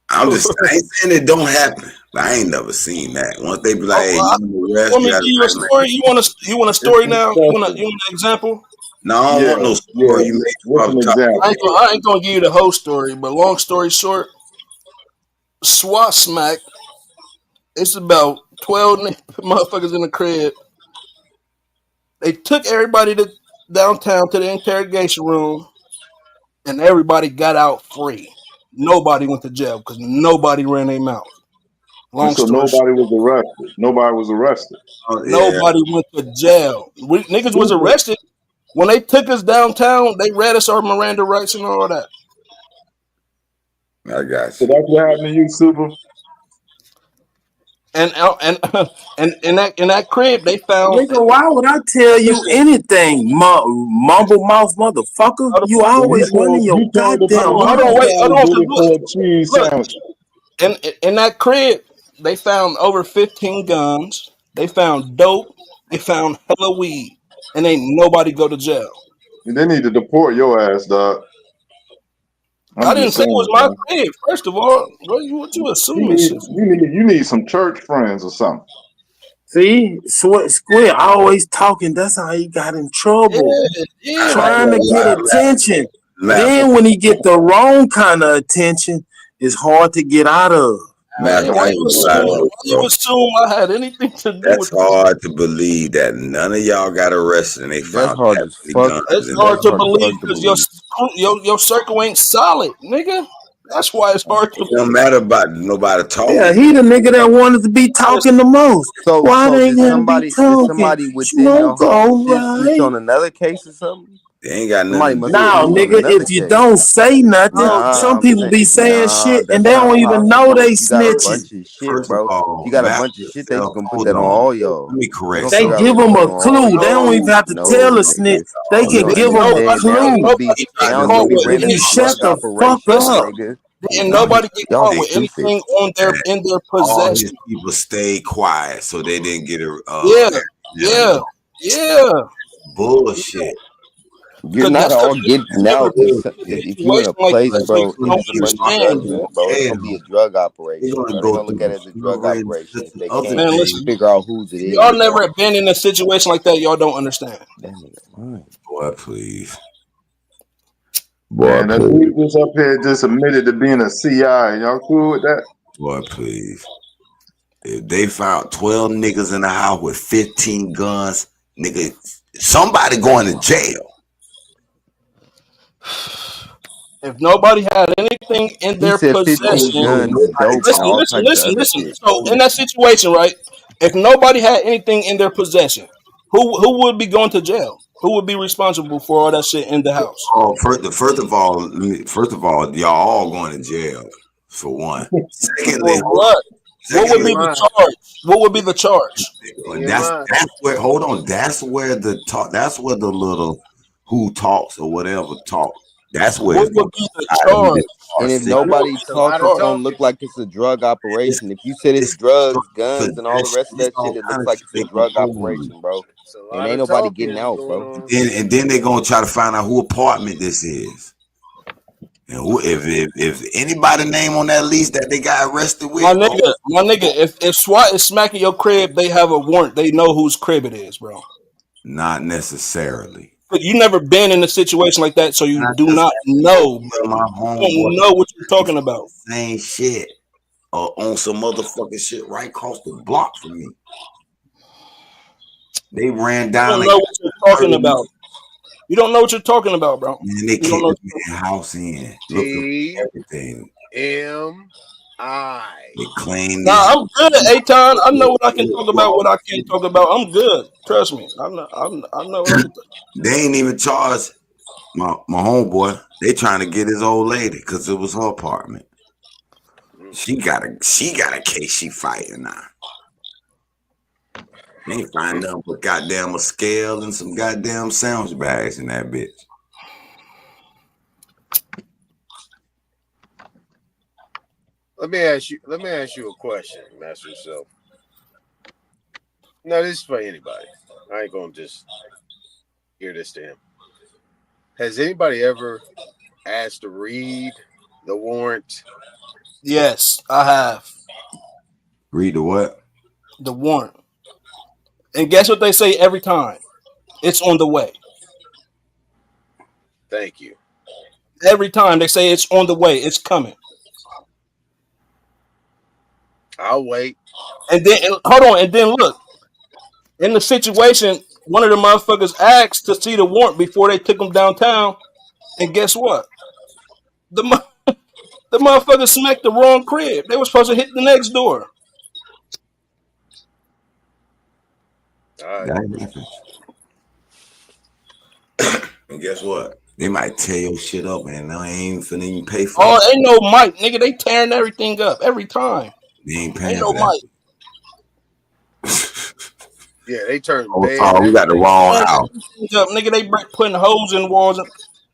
I'm just I ain't saying it don't happen, but I ain't never seen that. Once they be like, "Hey, you under arrest," Want me to give you a story? You want a story now? You want an example? No, I don't want no story. You make What's an example? I ain't gonna give you the whole story, but long story short, SWAT smack. It's about 12 motherfuckers in the crib. They took everybody to downtown to the interrogation room, and everybody got out free. Nobody went to jail because nobody ran their mouth. Long So story nobody short. was arrested. Nobody was arrested. Nobody went to jail. Niggas was arrested. When they took us downtown, they read us our Miranda rights and all that. I got So you. that's what happened to you, Super. And in that crib they found. Nigga, why would I tell you Listen, anything, mumble mouth motherfucker? You So always running your you told the goddamn police hold mouth. on, you wait, trying hold to on. get 'Cause it for a cheese look, sandwich. in that crib they found over 15 guns. They found dope. They found hella weed, and ain't nobody go to jail. They need to deport your ass, dog. I I'm didn't just say it was saying, my man. crib. First of all, what you assuming shit for? You need some church friends or something. See, Squid always talking. That's how he got in trouble, Yeah, yeah, I like trying to get attention. laugh. Then when he get the wrong kind of attention, it's hard to get out of. yeah. Master, I ain't gonna lie though, Why you bro. assume I had anything to do That's with this? hard to believe that none of y'all got arrested and they That's found hard that as many fuck. guns It's in hard That's there. to hard as believe fuck to because believe. your circle ain't solid, nigga. That's why it's hard to It don't believe. matter about nobody Yeah, talking. he the nigga that wanted to be talking the most. Why So they did gotta be talking? somebody within your Smoke whole shit snitch alright. on another case or something? They ain't got nothing Somebody to must do have with Now, snitched it. on nigga, another if you case. don't say nothing, Nah, some I'm people saying, be saying nah, shit and that's they not don't even know possible. they If you got a snitching. bunch of shit, First of bro. If you all, got a master bunch of shit, they just yourself. gonna put Hold that on on. all Let y'all. me They correct gonna They figure out something. a give way to them put it a on all clue. They y'all. don't even have to tell No, a snitch. nigga. They You can don't give them a understand. Now it's Ain't clue. gonna be nobody get now it's gonna caught be with If ran you as a anything. shut drug the fuck operation, Listen, up. nigga. ain't No, nobody get Y'all caught with stupid. anything in their all his possession. people stayed quiet so they didn't get Yeah, a yeah, yeah. bullshit. You're Cause not that's all because getting never out. been in a Bullshit. If you in situation a like place, that, so you bro, and don't it's a bunch of understand, drugs in bro. it, bro, it's gonna be Jail. a drug They're operation, gonna bro. They're go gonna look at through it as a drug discovery and operation if they other can't Man, things. listen, figure out whose it if y'all is, bro. never been in a situation like that, y'all don't understand. That nigga lying. Boy, please. Boy, Man, the please. dude just up here just admitted to being a CI. Y'all cool with that? Boy, please. If they found 12 niggas in the house with 15 guns, nigga, somebody going to jail. If nobody had anything in He their said 15 possession, guns, Nobody dope, and listen, all talking. listen, types of listen, other listen. shit. So in that situation, right? If nobody had anything in their possession, who would be going to jail? Who would be responsible for all that shit in the house? Oh, first of all, y'all all going to jail for one. Secondly, For what? What would He in be secondly, the line. charge? What would be the charge? He in that's line. that's where hold on. That's where the talk. That's where the little who talks or whatever talk. That's where What it's would going. be the I need charge? to And start if sticking. nobody It's a lot talks, of it's gonna talking. look like it's a drug It's, operation. If you said it's so, drugs, so guns, and all the rest of it's that all shit, it kind looks of like shit it's a they gonna drug hold on. operation, bro. It's a And lot ain't of nobody getting talking out, going bro. on. And then they're gonna try to find out who apartment this is. And who, if anybody name on that lease that they got arrested with, oh, My nigga, if SWAT is smacking your crib, they have a warrant. They know whose crib it is, bro. not necessarily. But you never been in a situation like that, so you Not do just not know. my You homeboy don't know what you're talking about. same shit on some motherfucking shit right across the block from me. They ran You down don't the know what you're talking about. You don't know what you're talking about, bro. and they You don't kicked know. the man house in, looking for TMI. everything. I They claimed Nah, this. I'm good at Aton. I know what I can talk about. What I can't talk about. I'm good. Trust me. I know what I can. They ain't even charged my homeboy. They trying to get his old lady because it was her apartment. She got a case she fighting now. They ain't find nothing but goddamn a scale and some goddamn sandwich bags in that bitch. Let me ask you a question, Master Self. No, this is for anybody. I ain't gonna just hear this to him. Has anybody ever asked to read the warrant? Yes, I have Read the what? the warrant. And guess what they say every time? It's on the way. Thank you. Every time they say it's on the way. It's coming. I'll wait. And then hold on. And then look in the situation. One of the motherfuckers asked to see the warrant before they took him downtown. And guess what? The motherfucker smacked the wrong crib. They were supposed to hit the next door. All right. That happens. And guess what? They might tear your shit up, man. They ain't finna even pay for Oh, it. ain't no mic, nigga. They tearing everything up every time. They ain't Ain't paying no for that. mic. Yeah, they turn Oh, beds, we got the everything. wrong Tearing house. everything up, nigga. They putting holes in walls.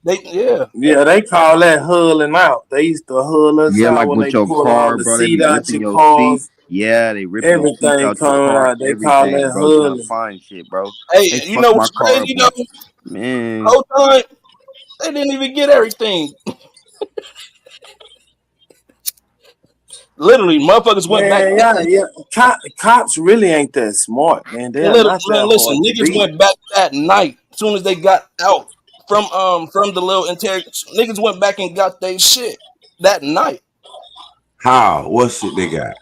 Yeah. Yeah, they call that hulling out. They used to hull us Yeah, out like when with they your pull all car, the bro. They seat be out ripping your your seat. cars. Yeah, they ripping your seats Everything out your coming car. out. They call Everything, that bro. Trying to hulling. find shit, bro. Hey, They you fucked know my what's car up, crazy though? man. Whole time they didn't even get everything. Literally, motherfuckers went back. Man, yeah. Cops really ain't that smart, man. They're Man, not that listen, hard to niggas beat. went back that night. As soon as they got out from the little interrogation, niggas went back and got their shit that night. How? What shit they got?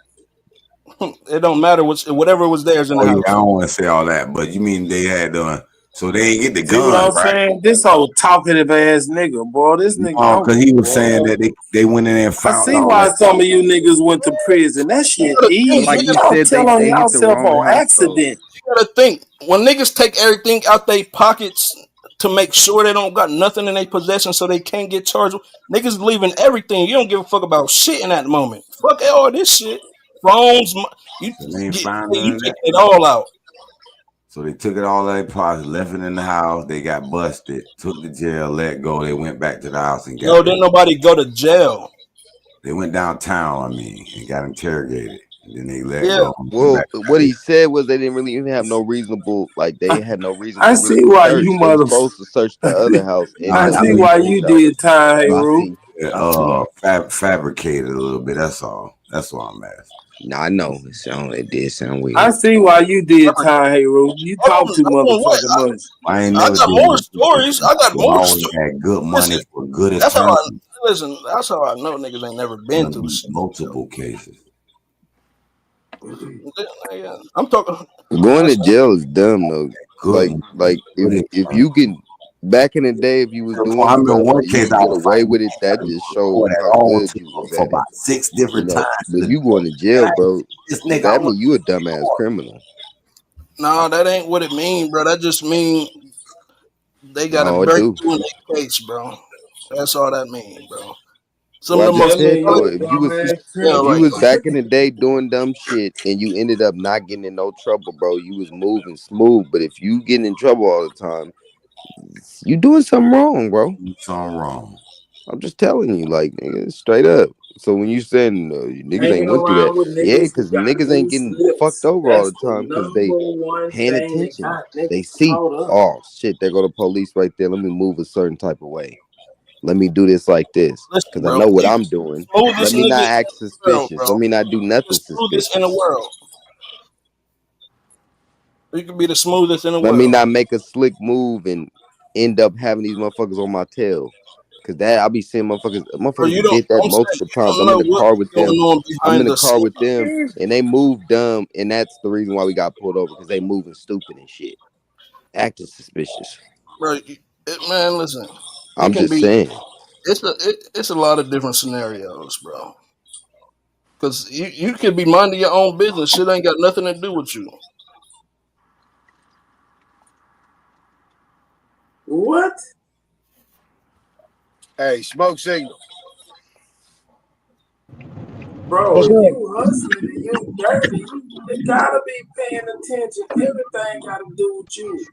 It don't matter whatever was theirs in the Oh yeah, I house. don't want to say all that, but you mean they had done? So they ain't get the See what guns, I'm right? saying? This old talkative ass nigga, boy. This nigga, No, because he was saying boy. that they went in there and I found see all why that. some of you niggas went to prison. That shit You gotta think, Like easy. you Y'all said, tell on they hit the yourself wrong on house, though. accident. You gotta think when niggas take everything out their pockets to make sure they don't got nothing in their possession so they can't get charged. Niggas leaving everything. You don't give a fuck about shit in that moment. Fuck all this shit. Phones, you So they ain't get found none you of taking that. it all out. So they took it all out of their pockets, left it in the house. They got busted, took the jail, let go. They went back to the house and No, got their. didn't nobody go to jail. They went downtown, and got interrogated. And then they let Yeah. go and went Well, back to what jail. he said was they didn't really even have no reasonable, like they had no reason I to see really why you search. They were mother. supposed to search the other house and I the see I why police you shelter. did time, hey So I Roo. see, I see. fabricated a little bit. That's all. That's what I'm asking. Nah, I know it did sound I weird. see why you did time, hey Roo. You talk too What? motherfucking much. I ain't I never got did more nothing stories. different. I got I more always stories. had good money Listen, for good that's how I attorneys listen. That's how I know niggas ain't never been through in shit. multiple cases. Yeah, I'm talking. Going to Listen, jail is dumb though. Good, Like good if attorney. you can, back in the day, if you was doing I remember stuff one and you case could I get was away fighting with it, that just showed court at how all good you was for at it. about 6 You different know, times. but if you going to jail, bro, This nigga, I that was mean you a dumbass criminal. no, that ain't what it mean, bro. That just mean they got to No, it break do. through in their case, bro. That's all that mean, bro. Some Well, of I the just most That said mean though, you intelligent a if you was niggas dumbass in jail if you right criminal. was now. back in the day doing dumb shit and you ended up not getting in no trouble, bro, you was moving smooth. But if you getting in trouble all the time, you doing something wrong, bro. something wrong. I'm just telling you, like, nigga, straight up. So when you saying you niggas ain't Hanging went through that, around with yeah, niggas who because got niggas ain't loose getting fucked lips. over all That's the the time because number they one paying thing that attention. got They niggas see, caught up. oh shit, there go the police right there. Let me move a certain type of way. Let me do this like this Listen, because I bro. know what You I'm can be the doing. Let smoothest me nigga not in act the world, suspicious. bro. Let me not do The nothing smoothest in the suspicious. world. You can be the smoothest in the Let me world. not make a slick move and end up having these motherfuckers on my tail. Cause that I'll be seeing Or motherfuckers you that don't. did that I'm saying multiple you times. don't I'm in know the what car be with going them. on I'm behind in the the car with scenes. them, and they move dumb, and that's the reason why we got pulled over because they moving stupid and shit, acting suspicious. Bro, man, listen. It I'm can just be. saying. It's a lot of different scenarios, bro. Because you could be minding your own business. Shit ain't got nothing to do with you. What? Hey, smoke signal. Bro, What's if up? you hustling and you dirty, you gotta be paying attention. Everything gotta do with you.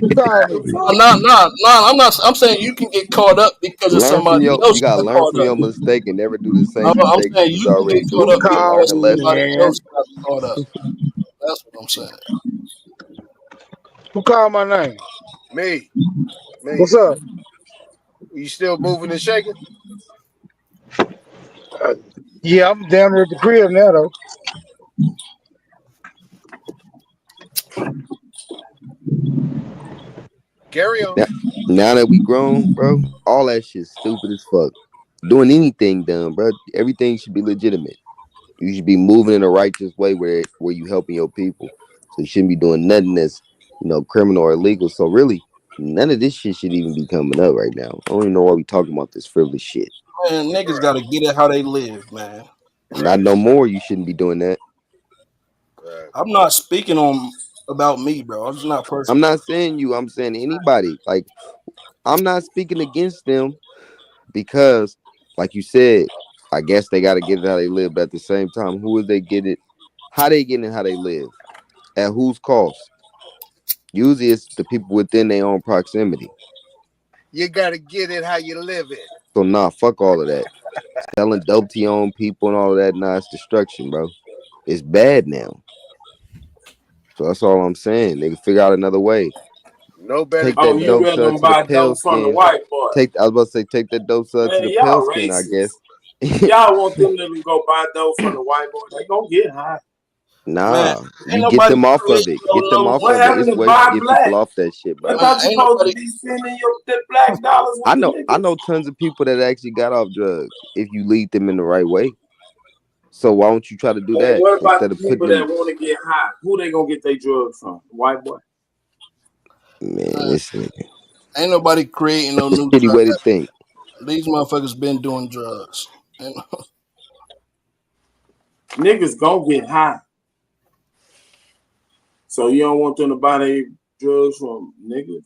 Who called The me? fuck? No. I'm saying you can get caught up because of Learn from somebody your. You else gotta got learn caught from up. your mistake and never do the No, same I'm mistake saying you was you can already get caught doing. up Who You didn't because learn called a me, lesson. somebody man? else got caught up. That's what I'm saying. Who called my name? Me. What's up? You still moving and shaking? Uh, yeah, I'm down there at the crib now, though. Carry on. Now, now that we grown, bro, all that shit's stupid as fuck. Doing anything dumb, bro. Everything should be legitimate. You should be moving in a righteous way where you helping your people. So you shouldn't be doing nothing that's criminal or illegal. So really, none of this shit should even be coming up right now. I don't even know why we talking about this frivolous shit. Man, niggas got to get it how they live, man. Not no more. You shouldn't be doing that. I'm not speaking on about me, bro. I'm just not I'm personal. not saying you. I'm saying anybody. Like I'm not speaking against them because, like you said, I guess they got to get it how they live. But at the same time, who is they getting it? How they getting it? How they live? At whose cost? Usually, it's the people within their own proximity. You gotta get it how you live it. So nah, fuck all of that. Selling dope to your own people and all of that, nah, it's destruction, bro. It's bad now. So that's all I'm saying. They can figure out another way. No better Take get Oh, that you that. dope, rather sell it them to the buy pale dope from the skin. white boy? I was about to say, take that dope, sell it to Man, the pale y'all skin, I racist. guess. Y'all want them to go buy dope from the white boy? They gonna get high. Man, Nah, ain't you get nobody them off of creating it. no Get them off What of it. happened It's to ways to buy get black? people off that shit, I bro. thought you ain't supposed to nobody. be spending the black dollars with I the know niggas. tons of people that actually got off drugs if you lead them in the right way. So why don't you try to do And that what about instead the of putting people that them? want to get high? Who they gonna get their drugs from? White boy. Man, this nigga. Ain't nobody creating no new Shitty way to drugs. think. These motherfuckers been doing drugs. And Niggas gonna get high. So you don't want them to buy their drugs from niggas?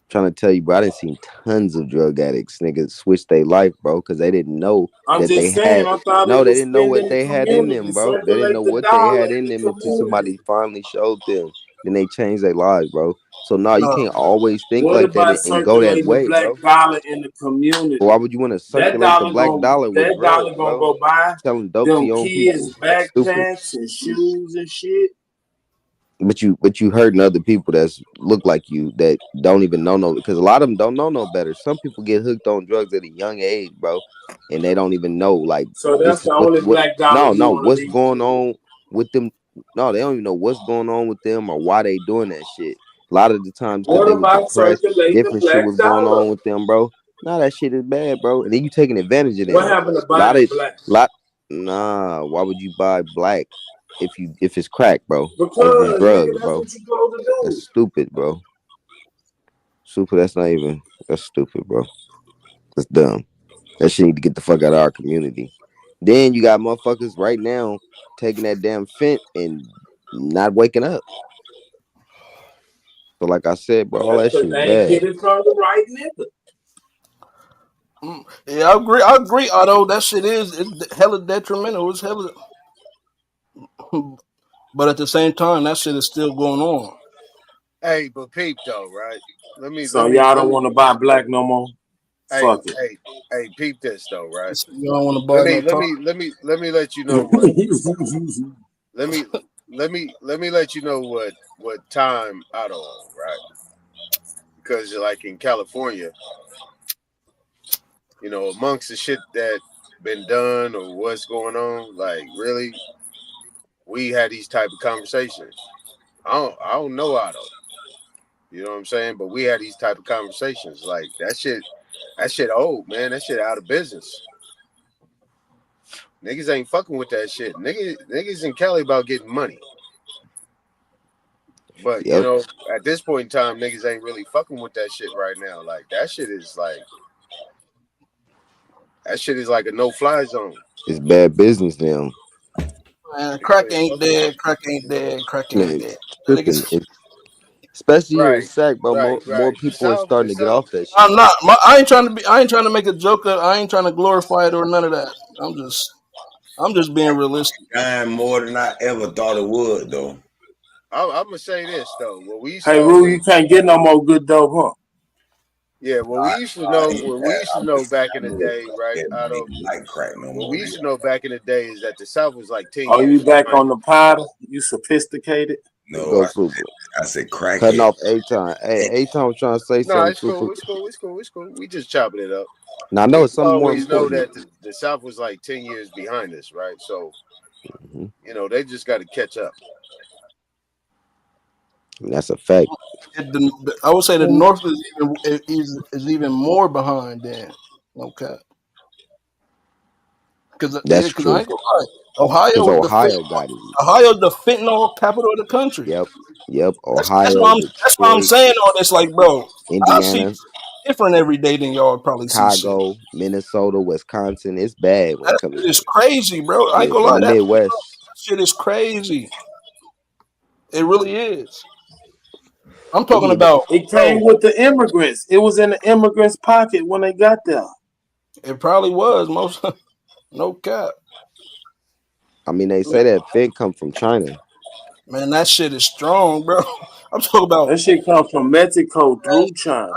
Trying to tell you, bro, I done seen tons of drug addicts, niggas, switch their life, bro, because they didn't know I'm that they just saying, had. I thought No, it they was didn't know spending what the they had in community, them, bro. They didn't know circulate the what they dollar had in in the them until community. somebody finally showed them. Then they changed their lives, bro. So no, you no, can't always think What like that about and go that circulating the way, black bro. dollar in the But why community? would you want to That circulate the dollar black gonna dollar with drugs, bro? go buy Selling dope to them your own people. kids That's stupid. backpacks and shoes and shit. But you hurting other people that's look like you that don't even know no, because a lot of them don't know no better. Some people get hooked on drugs at a young age, bro, and they don't even know like So that's this is the only what black dollar no you no want to what's leave going them with. on with them. No, they don't even know what's going on with them or why they doing that shit. A lot of the times because What they was about depressed, circulating the different shit black was going dollar? on with them, bro. No, that shit is bad, bro. And then you taking advantage of What them. happened to A lot buying of black? lot nah, why would you buy black if it's crack, bro? Or if it's Because nigga, drugs, that's bro? what you supposed to That's do. stupid, bro. Super, that's stupid, bro. That's dumb. That shit need to get the fuck out of our community. Then you got motherfuckers right now taking that damn fent and not waking up. So like I said, bro, all That's that because shit they is ain't bad. get it from the right nigga. yeah, I agree. I agree. Although that shit is it's hella detrimental. It's hella, but at the same time, that shit is still going on. Hey, but peep though, right? Let me So let me y'all let don't me want to buy black no more? hey, Fuck it. hey, peep this though, right? You don't want to Let buy me no let talk. me let me let me let you know what let me let me let you know what time I don't own, right? Because like in California, you know, amongst the shit that been done or what's going on, like really, we had these type of conversations. I don't know Otto. You know what I'm saying? But we had these type of conversations. Like that shit old, man. That shit out of business. Niggas ain't fucking with that shit. Niggas in Cali about getting money. But you Yep, know, at this point in time, niggas ain't really fucking with that shit right now. Like that shit is like a no-fly zone. it's bad business now. Man, Niggas crack ain't ain't fucking with dead. that. Crack ain't dead. Crack ain't Man, dead. tripping. Niggas, Especially here in Right, Sac, bro. More right. people are starting The to get South. off that I'm shit. not. I ain't trying to be. I ain't trying to make a joke. I ain't trying to glorify it or none of that. I'm just being realistic. Dying more than I ever thought it would, though. I'm gonna say this though. What we used to Hey, know Rue, you can't get no more good dope, huh? yeah, what we used to I know, hate what we that. used to know back in I the knew day, right? everybody Otto, didn't like crack no what we more. used to know back in the day is that the South was like 10 Oh, you years back behind on us. the powder? You sophisticated? No, Go super. I said Cutting crackhead. off A-Time. Hey, A-Time was trying to say No, something it's super. cool, it's cool, it's cool, it's cool. We just chopping it up. Now I We know it's used to something more always know important. that the South was like 10 years behind us, right? So, Mm-hmm. you know, they just got to catch up. And that's a fact. I would say the North is even more behind than okay. Because That's I true. ain't gonna lie. Because Ohio got it. Ohio's the fentanyl capital of the country. Yep. Yep. That's Ohio, that's why I'm Detroit, saying all this. Like, bro, I see Indiana, different every day than y'all probably see shit. Chicago, Minnesota, Wisconsin. It's bad when it That comes shit to is crazy, bro. I ain't yeah, gonna in lie. the That Midwest. shit is crazy. It really is. I'm talking about. It came with the immigrants. It was in the immigrants' pocket when they got there. It probably was most. No cap. I mean, they say that fin come from China. Man, that shit is strong, bro. I'm talking about. That shit come from Mexico through China.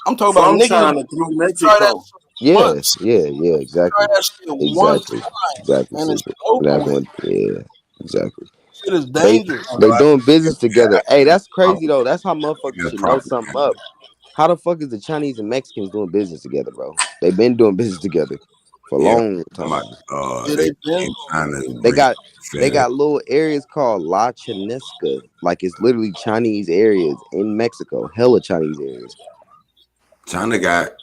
I'm talking about From niggas China through try that Mexico. shit Yeah, once. yeah, Try exactly. that shit one Exactly. time, Exactly, and it's stupid. over That's with. what, yeah, exactly. Shit is They dangerous. they doing business together. Hey, that's crazy though. That's how motherfuckers That's should know something propaganda. up. How the fuck is the Chinese and Mexicans doing business together, bro? They've been doing business together for a Yeah, long my, time. Yeah, they they been. in China is They bring got they fed. got little areas called La Chinesca. Like it's literally Chinese areas in Mexico. Hella Chinese areas. China got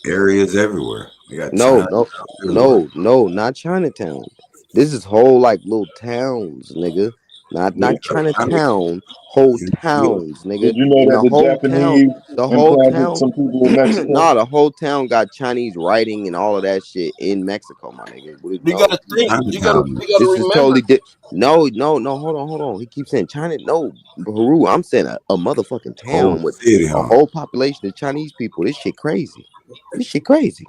areas everywhere. They got No, China no, everywhere. not Chinatown. This is whole like little towns, nigga. Not Chinatown, whole towns, Did nigga. you know In that the the whole town, Japanese the whole implanted town, some people in Mexico? nah, the whole town got Chinese writing and all of that shit in Mexico, my nigga. You gotta No, think. Chinatown. You gotta this is remember. totally no, hold on. He keeps saying China. No, Haru, I'm saying a motherfucking Whole town with city, a huh? whole population of Chinese people. This shit crazy. This shit crazy.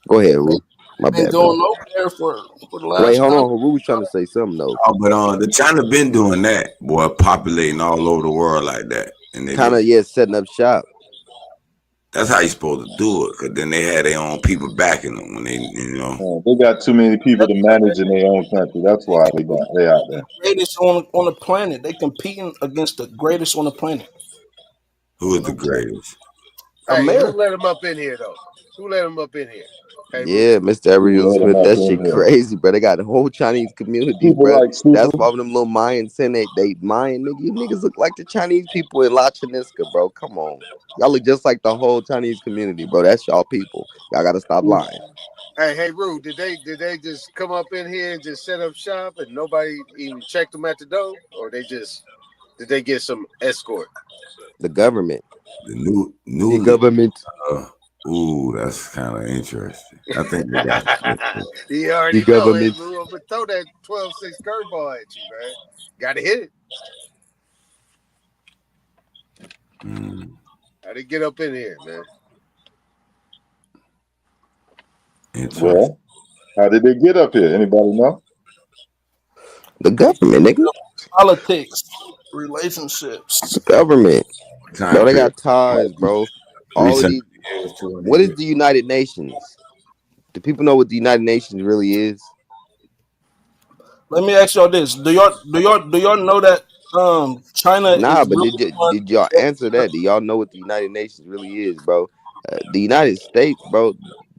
Go ahead, Haru. My Been bad, bro. going over there for the Wait, last hold 100. on. Haru was trying to say something though. Oh, but the China been doing that, boy, populating all over the world like that, and they Kind just of, yeah, setting up shop. that's how you supposed to do it, cause then they had their own people backing them when they. They got too many people to manage in their own country. That's why they out there. Greatest on the planet. They competing against the greatest on the planet. Who is the greatest? Hey, who America. let him up in here though? Who let him up in here? Hey, Rue. Yeah, Mr. Ariel Who let them Smith. up That in shit here? crazy, bro. They got the whole Chinese community, People bro. like Super. That's why them little Mayans saying they Mayan nigga. You niggas look like the Chinese people in La Chinesca, bro. Come on. Y'all look just like the whole Chinese community, bro. That's y'all people. Y'all gotta stop lying. Hey, Rue. Did they just come up in here and just set up shop and nobody even checked them at the door, or did they get some escort? The government. The The newly. government. Ooh, that's kind of interesting. I think they got. You The already know, hey government. Rue. I'm gonna throw that 12-6 curveball at you, man. Gotta hit it. How they get up in here, man? Interesting. Well, how did they get up here? Anybody know? The government, nigga. Politics, relationships. Government. Bro, Time they period. got ties, bro. All of 300 these. years, 200 What is years. the United Nations? Do people know what the United Nations really is? Let me ask y'all this: Do y'all know that China Nah, is but really one? did y'all answer that? Do y'all know what the United Nations really is, bro? The United States, bro.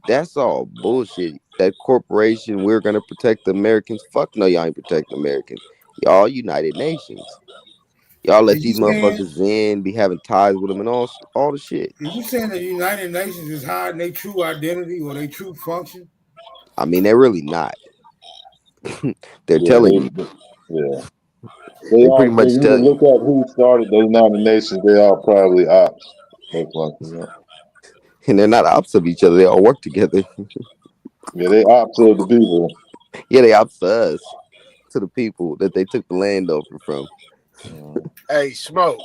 That's all bullshit. That corporation, we're gonna protect the Americans. Fuck no, y'all ain't protecting Americans. Y'all United Nations. Y'all let Is you these saying motherfuckers in, be having ties with them and all the shit. is you saying the United Nations is hiding their true identity or their true function? I mean, they're really not. They're Yeah, telling you. yeah. They They are. pretty If much you tell can you. look up who started those nominations, they are probably ops. Most likely, yeah. And they're not ops of each other. They all work together. Yeah, they ops of the people. Yeah, they ops to us, to the people that they took the land over from. Hey, Smoke.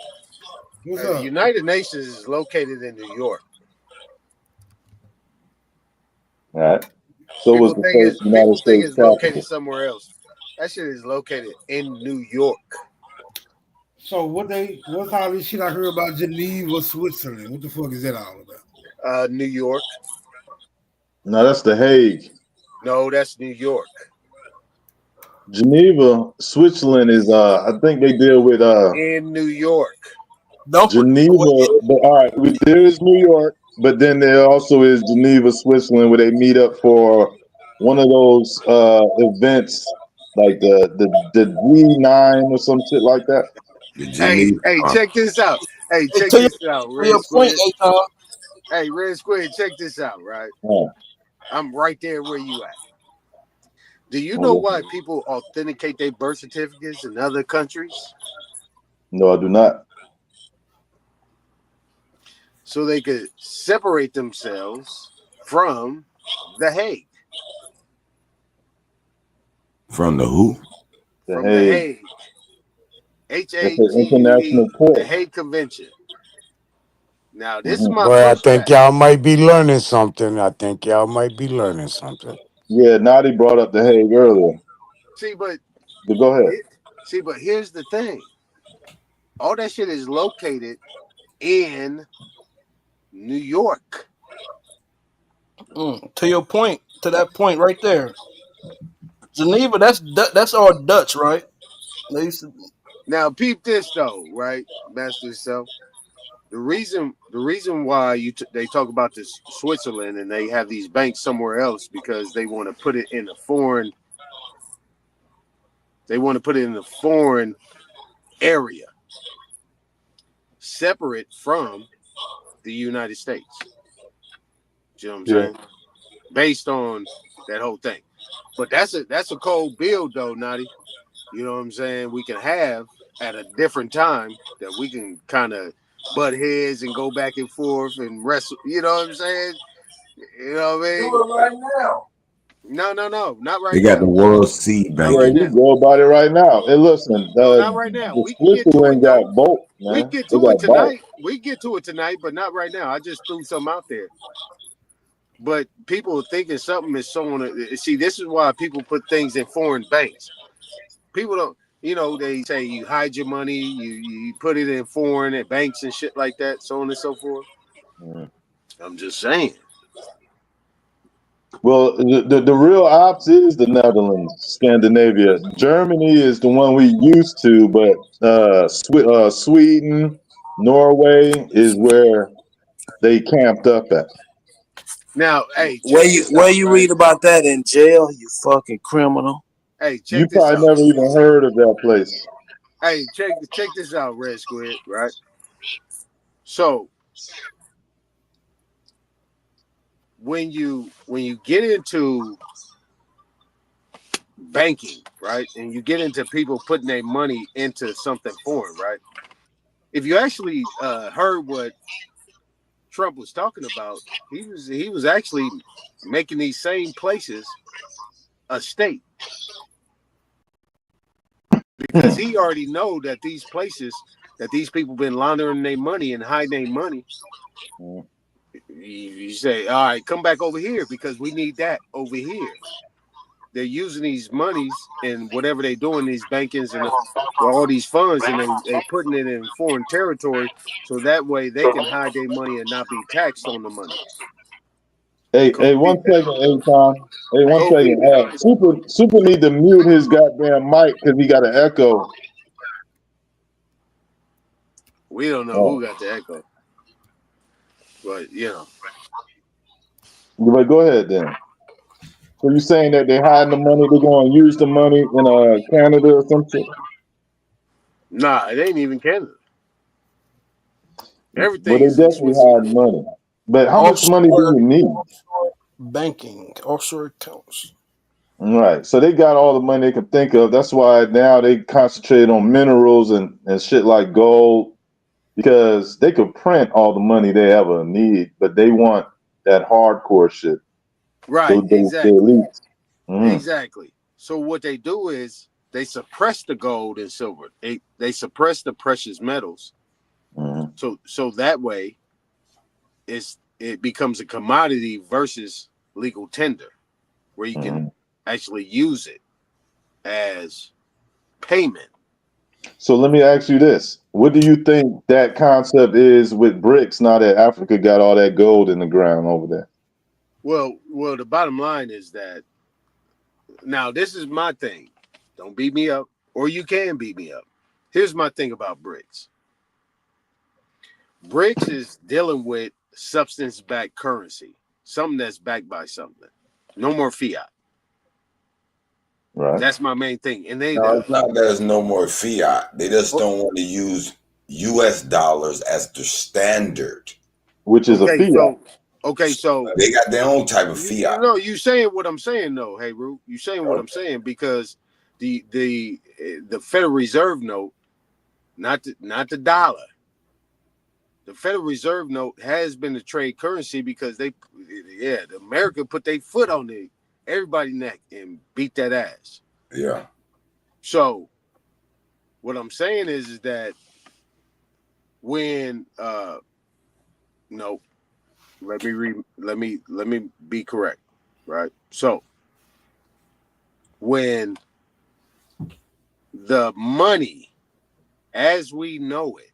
What's The up? United Nations is located in New York. All right. So was the first United People think States it's located capital. somewhere else. That shit is located in New York. So what's all this shit I heard about Geneva, Switzerland? What the fuck is that all about? New York. No, that's the Hague. No, that's New York. Geneva, Switzerland is I think they deal with In New York. Geneva, but all right, there is New York, but then there also is Geneva, Switzerland, where they meet up for one of those events, like the G9 or some shit like that. The Hey, Geneva. check this out. Hey, Hey, check to your, this out, to Red your point, Squid. Tom. Hey, Red Squid, check this out, right? Oh, I'm right there where you at. Do you know okay. why people authenticate their birth certificates in other countries? No, I do not. So they could separate themselves from The Hague. From the who? The From The Hague. Hague. It's an international HAGUE, the court. Hague Convention. Now, this is my Boy, I think pushback. y'all might be learning something. I think y'all might be learning something. Yeah, Nadi brought up the Hague earlier. See, but Go ahead. but here's the thing. All that shit is located in New York. To your point, to that point right there, Geneva. That's all Dutch, right? They used to, Now, peep this though, right, Master Self. The reason why they talk about this Switzerland and they have these banks somewhere else because they want to put it in a foreign. They want to put it in a foreign area, separate from the United States. You know what I'm saying? Based on that whole thing. But that's a cold bill though, Nadi. You know what I'm saying? We can have at a different time that we can kind of butt heads and go back and forth and wrestle. You know what I'm saying? You know what I mean? Do it right now. No, not right They got the now. World Seed Not Bank. Yeah, right you now. go about it right now. Hey, listen, No, not right now. the We can get to it Switzerland though. got both, We man. get They to it got both. tonight. We get to it tonight, but not right now. I just threw something out there. But people are thinking something is someone. See, this is why people put things in foreign banks. People don't, they say you hide your money, you put it in foreign banks and shit like that, so on and so forth. I'm just saying. Well, the real ops is the Netherlands, Scandinavia. Germany is the one we used to, but Sweden, Norway is where they camped up at. Now, hey, Where check you this out, right? read about that in jail, you fucking criminal. Hey, You check this probably out. never even heard of that place. Hey, check this out, Red Squid, right? So when you get into banking, right, and you get into people putting their money into something foreign, right? If you actually heard what Trump was talking about, he was actually making these same places a state because he already know that these places that these people been laundering their money and hiding their money. You say, all right, come back over here because we need that over here. They're using these monies and whatever they're doing, these bankings and all these funds, and they putting it in foreign territory so that way they can hide their money and not be taxed on the money. Hey, Go one peep that. second, hey Tom. Hey, one Go peep second. that. Super need to mute his goddamn mic because he got an echo. We don't know who got the echo, but But go ahead then. So you saying that they're hiding the money, they're going to use the money in Canada or something? Nah, it ain't even Canada. Well, Everything they is in definitely Switzerland. hiding money. But how much money do offshore you need? banking, offshore accounts. Right. So they got all the money they can think of. That's why now they concentrate on minerals and shit like gold because they could print all the money they ever need, but they want that hardcore shit. Right, The exactly. elites. Exactly. So what they do is they suppress the gold and silver. They suppress the precious metals. So that way it becomes a commodity versus legal tender where you can actually use it as payment. So let me ask you this. What do you think that concept is with BRICS now that Africa got all that gold in the ground over there? Well, the bottom line is that now this is my thing. Don't beat me up, or you can beat me up. Here's my thing about BRICS. BRICS is dealing with substance-backed currency, something that's backed by something. No more fiat. Right. That's my main thing. And No, it's not that there's no more fiat. They just don't want to use US dollars as their standard. Which is a fiat. So they got their own type of fiat. You saying what I'm saying though, hey Ru. You saying what I'm saying because the Federal Reserve note, not the dollar. The Federal Reserve note has been the trade currency because America put their foot on everybody's neck and beat that ass. Yeah. So What I'm saying is that when no, let me be correct, right? So when the money as we know it,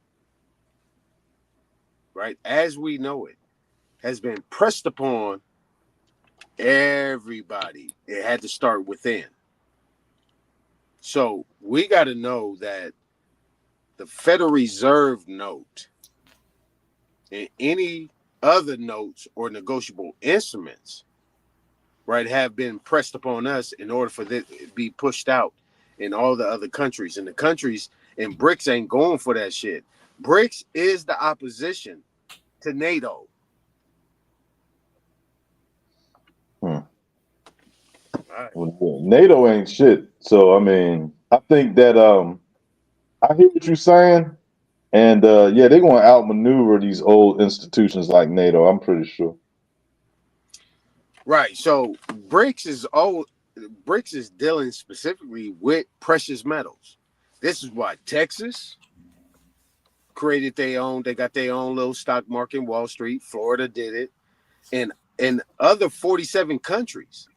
right, as we know it, has been pressed upon everybody, it had to start within. So we got to know that the Federal Reserve note and any other notes or negotiable instruments, right, have been pressed upon us in order for this to be pushed out in all the other countries. And the countries in BRICS ain't going for that shit. BRICS is the opposition to NATO. Well, NATO ain't shit. So I mean, I think that I hear what you're saying, and yeah, they're going to outmaneuver these old institutions like NATO. I'm pretty sure. Right. So BRICS is dealing specifically with precious metals. This is why Texas created their own. They got their own little stock market in Wall Street. Florida did it, and other 47 countries.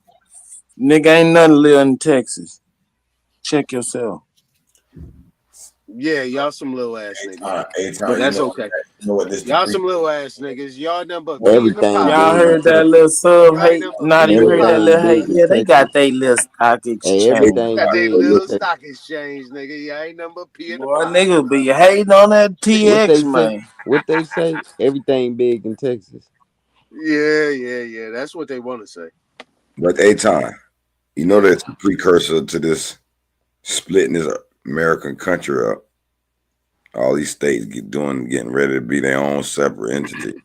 Nigga, ain't nothing live in Texas. Check yourself. Yeah, y'all some little ass niggas. Anytime, But you that's know, okay. you know what this Y'all degree. some little ass niggas. Y'all number P in the Everything pot. Y'all big in heard that Texas. little sub Y'all hate? number Not P you in the heard that pot. little Everything hate? big in Yeah, they got Texas. they little stock Hey, exchange. everything Got they big in little Texas. stock exchange, nigga. Y'all ain't number P in the Boy, pot. niggas be hating on that What they TX, say? man. What they say? Everything big in Texas. Yeah. That's what they want to say. But Aton, you know that's the precursor to this splitting this American country up. All these states getting ready to be their own separate entity.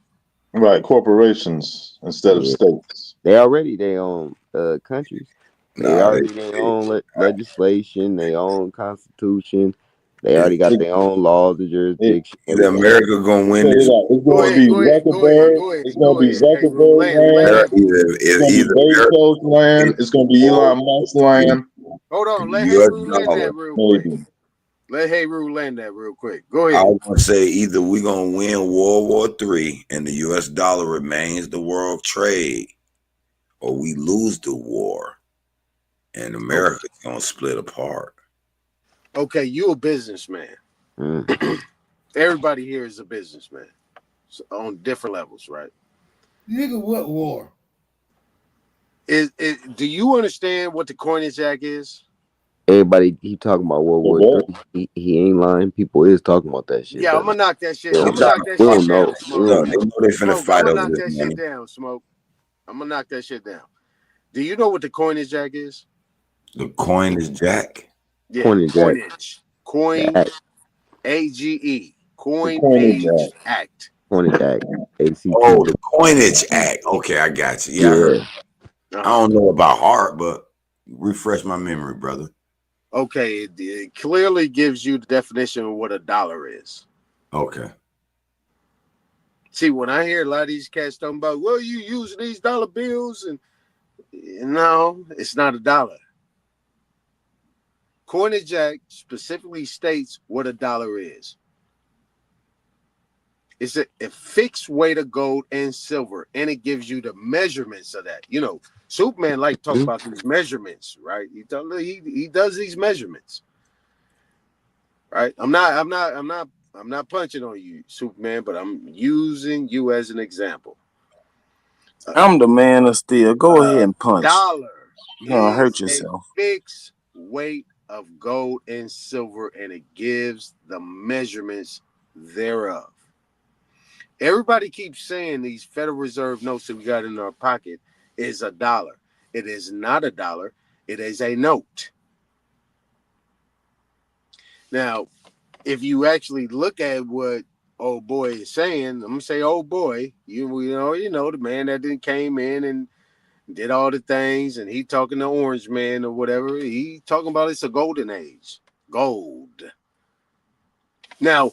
Right, corporations instead of Yeah, states. they already their own countries. They Nah, already their own legislation, their own constitution. They already got It, their own laws and it, jurisdiction. either Everything. America gonna win Check it this. out. It's Go going to ahead, be go ahead, go ahead, Zuckerberg. go ahead, It's going to go be ahead. Hey, Zuckerberg land land. that Either, It's going to be America Bezos land. win It's going to be World Elon Musk War III land. Hold and on, the let U.S. Hayru land dollar. that real quick. Maybe. Let Hayru land that real quick. Go I ahead. was gonna say either we're gonna win World War III and the U.S. dollar remains the world trade, or we lose the war and America's gonna split apart. Okay, you a businessman. Everybody here is a businessman on different levels, right? Nigga, what war? Do you understand what the Coinage Act is? Everybody keep talking about World For War what? III. He ain't lying. People is talking about that shit, Yeah, I'm but gonna knock that shit. we I'm don't gonna know. knock that We shit don't down, know. We Smoke. No, don't they know. know they finna Smoke, I'm fight gonna over knock this that money. shit down, Smoke. I'm gonna knock that shit down. Do you know what the Coinage Act is? The coin is jack. Yeah, Coinage Act. coinage. Coin The act. AGE. The Coin Coinage Age Act. Act. Coinage Act. Oh, ACT. the coinage act. Okay, I got you. Yeah, I heard. Yeah. I don't know about heart, but refresh my memory, brother. Okay, it clearly gives you the definition of what a dollar is. Okay. See, when I hear a lot of these cats talking about, well, you use these dollar bills, and no, it's not a dollar. Coinage Act specifically states what a dollar is. It's a fixed weight of gold and silver, and it gives you the measurements of that. You know, Superman like to talk about these measurements, right? He does these measurements, right? I'm not punching on you, Superman, but I'm using you as an example. I'm the man of steel. Go ahead and punch. Dollar You gonna hurt is a yourself. fixed weight of gold and silver, and it gives the measurements thereof. Everybody keeps saying these Federal Reserve notes that we got in our pocket is a dollar. It is not a dollar. It is a note. Now, if you actually look at what old boy is saying, I'm gonna say old boy. You know the man that then came in and did all the things, and he talking to Orange Man or whatever. He talking about it's a golden age, gold. Now,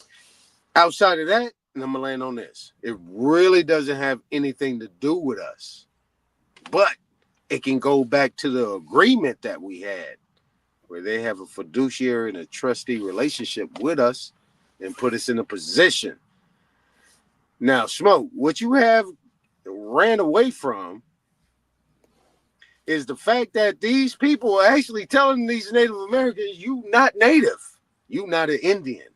outside of that, and I'm gonna land on this. It really doesn't have anything to do with us, but it can go back to the agreement that we had where they have a fiduciary and a trustee relationship with us and put us in a position. Now, Smoke, what you have ran away from is the fact that these people are actually telling these Native Americans, you not native, you not an Indian.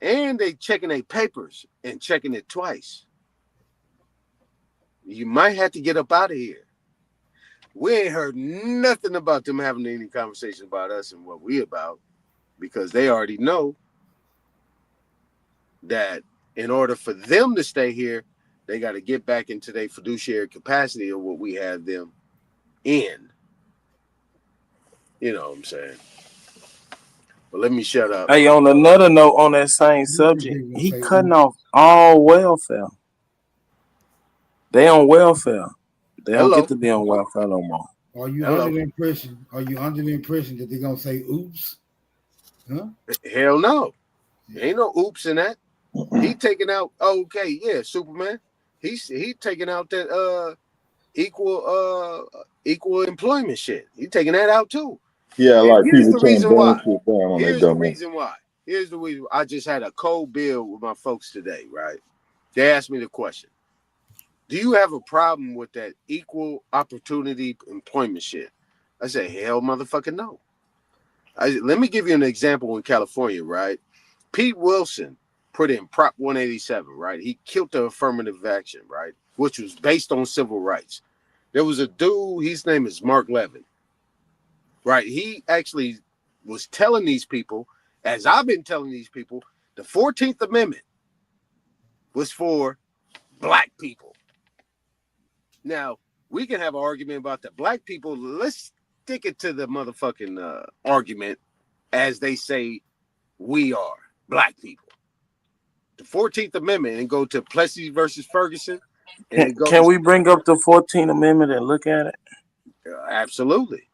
And they checking their papers and checking it twice. You might have to get up out of here. We ain't heard nothing about them having any conversation about us and what we about, because they already know that in order for them to stay here, they got to get back into their fiduciary capacity of what we have them in. You know what I'm saying? But let me shut up. Hey, on another note on that same subject, he cutting off all welfare. They on welfare. They don't get to be on welfare no more. Are you under the impression? Are you under the impression that they're gonna say oops? Huh? Hell no. Ain't no oops in that. He taking out okay, yeah, Superman. He's taking out that equal employment shit. He taking that out too. Yeah, And like here's people the reason can't why. burn shit down on Here's that the dumb. reason why. Here's the reason. I just had a cold bill with my folks today, right? They asked me the question: do you have a problem with that equal opportunity employment shit? I said, hell motherfucking no. Let me give you an example in California, right? Pete Wilson put in Prop 187, right? He killed the affirmative action, right? Which was based on civil rights. There was a dude, his name is Mark Levin, right? He actually was telling these people, as I've been telling these people, the 14th Amendment was for black people. Now, we can have an argument about the black people. Let's stick it to the motherfucking argument as they say we are black people. The 14th Amendment, and go to Plessy versus Ferguson. And it goes, Can we bring up the 14th Amendment and look at it? Absolutely.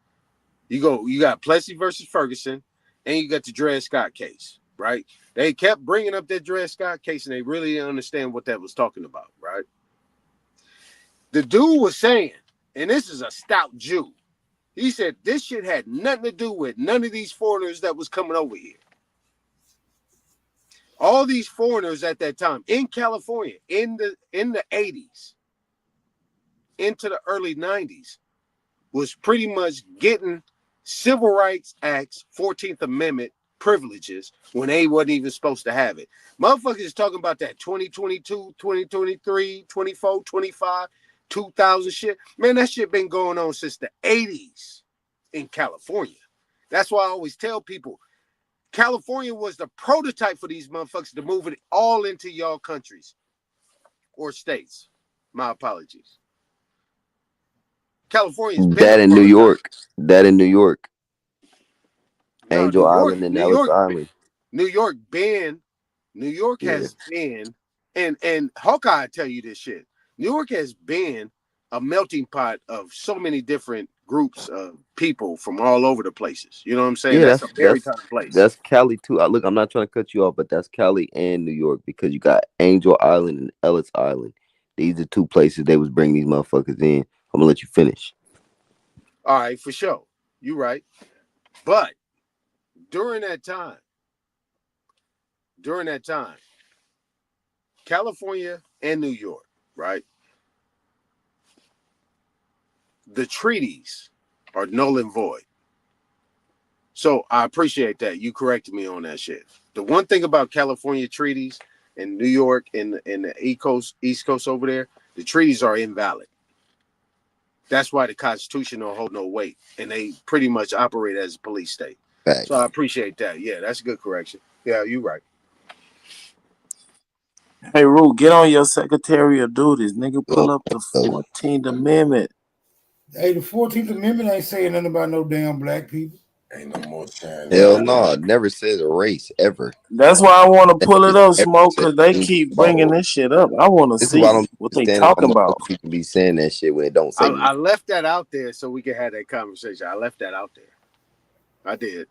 You got Plessy versus Ferguson, and you got the Dred Scott case, right? They kept bringing up that Dred Scott case, and they really didn't understand what that was talking about, right? The dude was saying, and this is a stout Jew, he said this shit had nothing to do with none of these foreigners that was coming over here. All these foreigners at that time in California in the 80s into the early 90s was pretty much getting Civil Rights Act's 14th Amendment privileges when they wasn't even supposed to have it. Motherfuckers is talking about that 2022, 2023, 24, 25, 2000 shit. Man, that shit been going on since the 80s in California. That's why I always tell people, California was the prototype for these motherfuckers to move it all into y'all countries or states. My apologies. California's been That in New York. That in New York. No, Angel New York, Island and New Ellis York, Island. New York has been, and Hawkeye tell you this shit. New York has been a melting pot of so many different groups of people from all over the places. You know what I'm saying? Yeah, That's a very time place. that's Cali too. Look, I'm not trying to cut you off, but that's Cali and New York, because you got Angel Island and Ellis Island. These are two places they was bringing these motherfuckers in. I'm gonna let you finish. All right, for sure. You're right. But during that time, California and New York, right? The treaties are null and void. So I appreciate that. You corrected me on that shit. The one thing about California treaties and New York and the East Coast over there, the treaties are invalid. That's why the Constitution don't hold no weight, and they pretty much operate as a police state. Facts. So I appreciate that. Yeah, that's a good correction. Yeah, you're right. Hey, Rue, get on your secretarial duties. Nigga, pull up the 14th Amendment. Hey, the 14th Amendment ain't saying nothing about no damn black people. Ain't no more Chinese. Hell no, never said a race ever. That's why I want to pull it up, Smoke, because they keep bringing this shit up. I want to This is why I see don't what they understand talking why about. people be saying that shit when it don't say I left that out there so we can have that conversation. I left that out there. I did.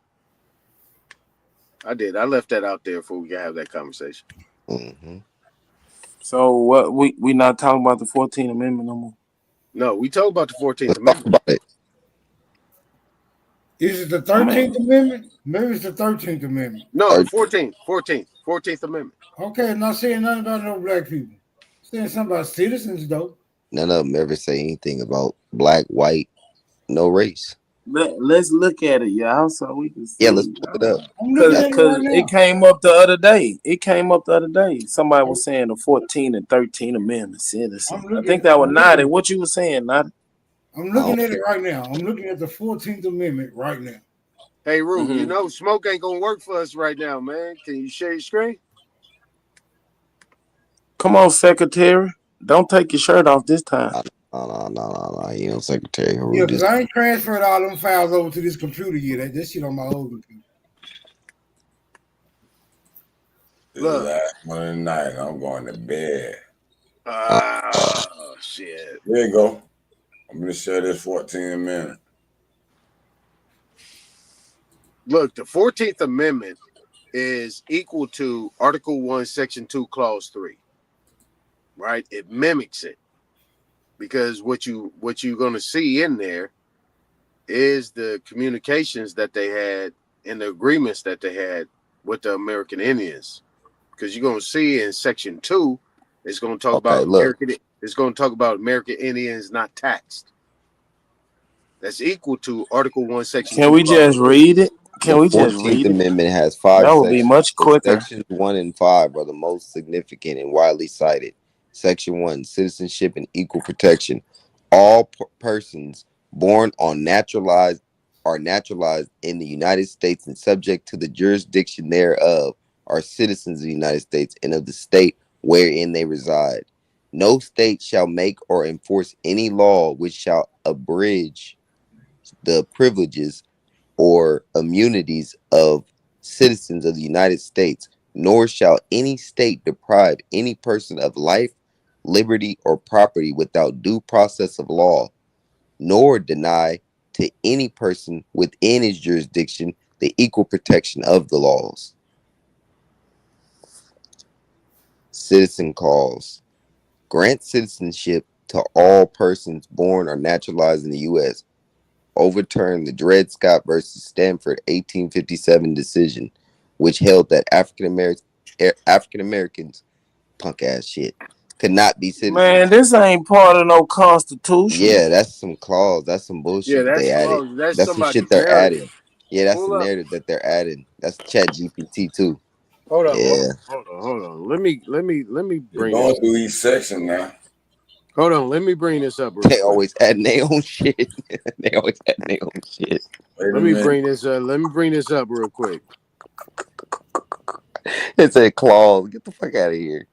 I left that out there so we can have that conversation. Mm-hmm. So what? We not talking about the 14th Amendment no more. No, we talk about the 14th Let's Amendment. talk about it. Is it the 13th Amendment? Maybe it's the 13th Amendment. No, the 14th Amendment. Okay, not saying nothing about no black people. Saying something about citizens though. None of them ever say anything about black, white, no race. Let's look at it, y'all, so we can see. Yeah, let's pull it up. I'm looking at it Because right now. it came up the other day. Somebody was saying the 14 and 13 Amendment citizen. I think that was Nadi. What you were saying, Nadi? I'm looking at it right now. I'm looking at the 14th Amendment right now. Hey, Rue, you know smoke ain't gonna work for us right now, man. Can you share your screen? Come on, Secretary. Don't take your shirt off this time. No. You know, Secretary. Yeah, because I ain't transferred all them files over to this computer yet. That shit on my old computer. This is the last one of the night. I'm going to bed. Shit. There you go. I'm going to share this 14 Amendment. Look, the 14th Amendment is equal to Article 1, Section 2, Clause 3. Right? It mimics it. Because what you're going to see in there is the communications that they had and the agreements that they had with the American Indians. Because you're going to see in Section 2, it's going to talk about American Indians not taxed. That's equal to Article 1, Section 2. Can we just read it? The 14th Amendment has 5 That sections. would be much quicker. Sections 1 and 5 are the most significant and widely cited. Section 1, citizenship and equal protection. All persons born on naturalized in the United States and subject to the jurisdiction thereof are citizens of the United States and of the state wherein they reside. No state shall make or enforce any law which shall abridge the privileges or immunities of citizens of the United States, nor shall any state deprive any person of life, liberty, or property without due process of law, nor deny to any person within its jurisdiction the equal protection of the laws. Citizen Clause. Grant citizenship to all persons born or naturalized in the U.S. Overturned the Dred Scott versus Stanford 1857 decision, which held that African Americans, punk ass shit, could not be citizens. Man, this ain't part of no constitution. Yeah, that's some clause. That's some bullshit that they added. That's some shit they're adding. Yeah, that's the narrative that they're adding. That's Chat GPT too. Hold on. Yeah. Hold on. Let me bring Going this. through each section now. Hold on. Let me bring this up. They always adding their own shit. They always adding their own shit. Let me bring this up real quick. It's a clause. Get the fuck out of here.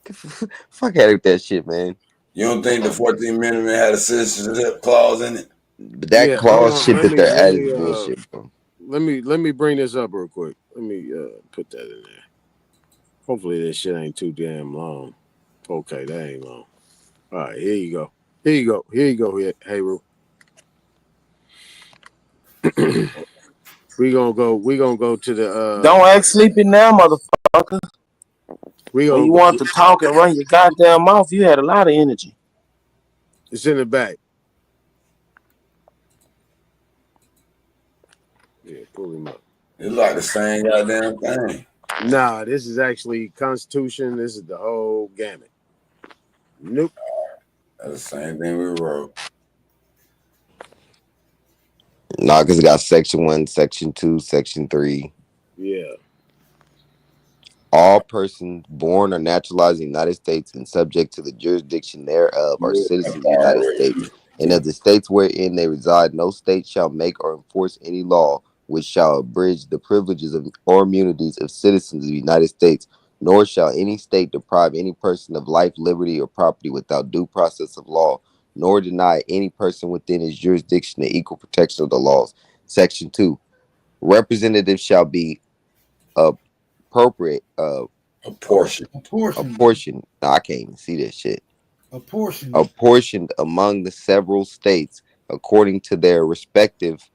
Get the fuck out of that shit, man. You don't think the 14th Amendment had a citizenship clause in it? But that clause shit that they're adding is bullshit, bro. Let me bring this up real quick. Let me put that in there. Hopefully this shit ain't too damn long. Okay, that ain't long. All right, here you go. Here you go. Hey, Ru. We gonna go to the Don't act sleepy now, motherfucker. When you want to talk and run your goddamn mouth, you had a lot of energy. It's in the back. Yeah, pull him up. It's like the same goddamn thing. Nah, this is actually Constitution. This is the whole gamut. Nope. That's the same thing we wrote. Nah, because it got section 1, section 2, section 3. Yeah. All persons born or naturalized in the United States and subject to the jurisdiction thereof are citizens of the United States and of the states wherein they reside. No state shall make or enforce any law which shall abridge the privileges or immunities of citizens of the United States, nor shall any state deprive any person of life, liberty, or property without due process of law, nor deny any person within its jurisdiction the equal protection of the laws. Section 2. Representatives shall be appropriate apportioned. No, I can't even see that shit. Apportioned among the several states according to their respective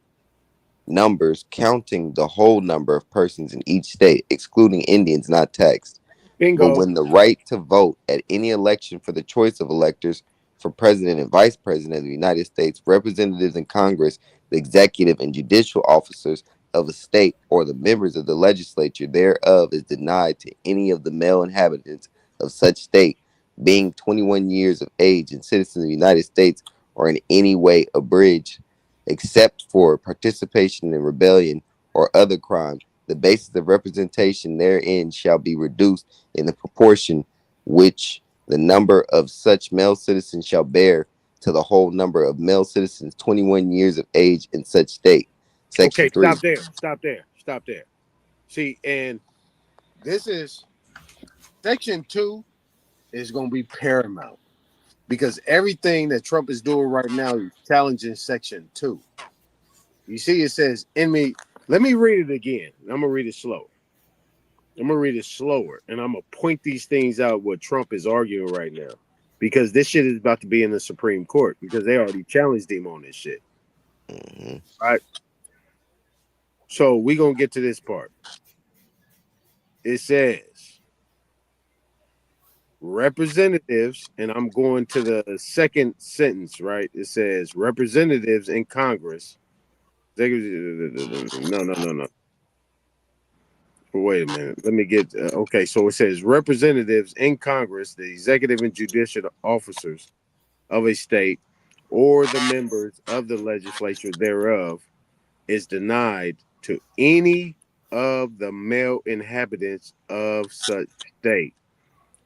numbers, counting the whole number of persons in each state, excluding Indians not taxed. Bingo. But when the right to vote at any election for the choice of electors for president and vice president of the United States, representatives in Congress, the executive and judicial officers of a state, or the members of the legislature thereof is denied to any of the male inhabitants of such state, being 21 years of age and citizens of the United States, or in any way abridged, except for participation in rebellion or other crime. The basis of representation therein shall be reduced in the proportion which the number of such male citizens shall bear to the whole number of male citizens 21 years of age in such state. Section Okay, 3. stop there. See, and this is section 2 is going to be paramount because everything that Trump is doing right now is challenging section 2. You see, it says let me read it again. I'm going to read it slow. I'm going to read it slower, and I'm going to point these things out what Trump is arguing right now because this shit is about to be in the Supreme Court because they already challenged him on this shit. Mm-hmm. All right. So we're going to get to this part. It says representatives, and I'm going to the second sentence, right? It says representatives in Congress. No. Wait a minute. Let me get okay. So it says representatives in Congress, the executive and judicial officers of a state, or the members of the legislature thereof, is denied to any of the male inhabitants of such state,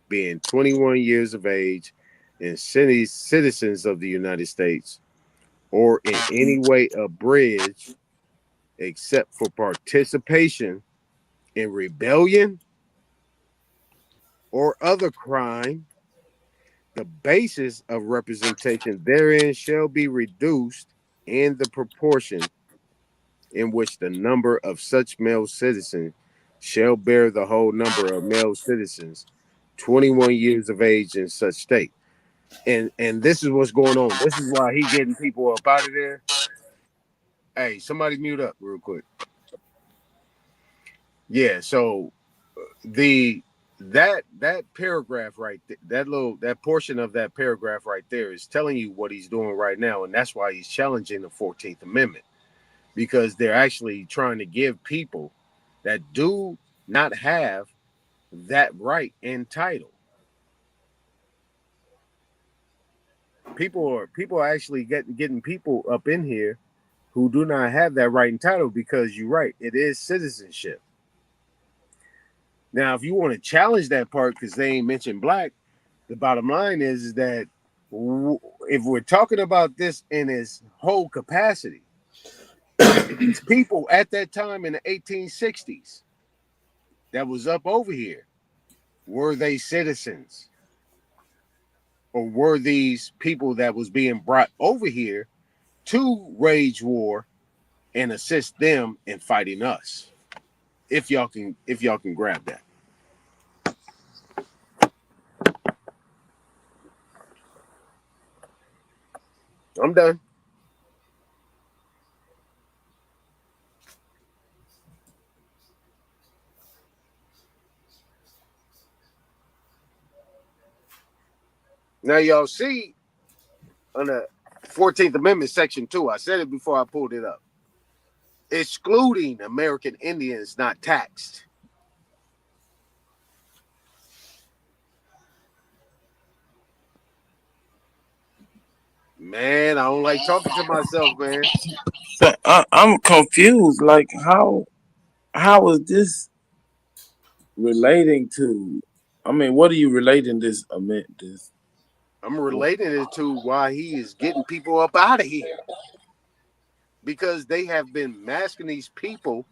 being 21 years of age and citizens of the United States, or in any way abridged, except for participation in rebellion or other crime. The basis of representation therein shall be reduced in the proportion in which the number of such male citizens shall bear the whole number of male citizens 21 years of age in such state. And this is what's going on. This is why he getting people up out of there. Hey, somebody mute up real quick. Yeah, so that paragraph right there, that portion of that paragraph right there is telling you what he's doing right now, and that's why he's challenging the 14th Amendment, because they're actually trying to give people that do not have that right and title. People are actually getting people up in here who do not have that right and title, because you're right, it is citizenship. Now, if you want to challenge that part because they ain't mentioned black, the bottom line is that if we're talking about this in its whole capacity, these people at that time in the 1860s that was up over here, were they citizens? Or were these people that was being brought over here to wage war and assist them in fighting us? If y'all can grab that. I'm done. Now y'all see on the 14th Amendment, Section 2, I said it before I pulled it up. Excluding American Indians not taxed. Man, I don't like talking to myself, man. So I'm confused. Like how is this relating to? I mean, what are you relating this this? I'm relating it to why he is getting people up out of here, because they have been masking these people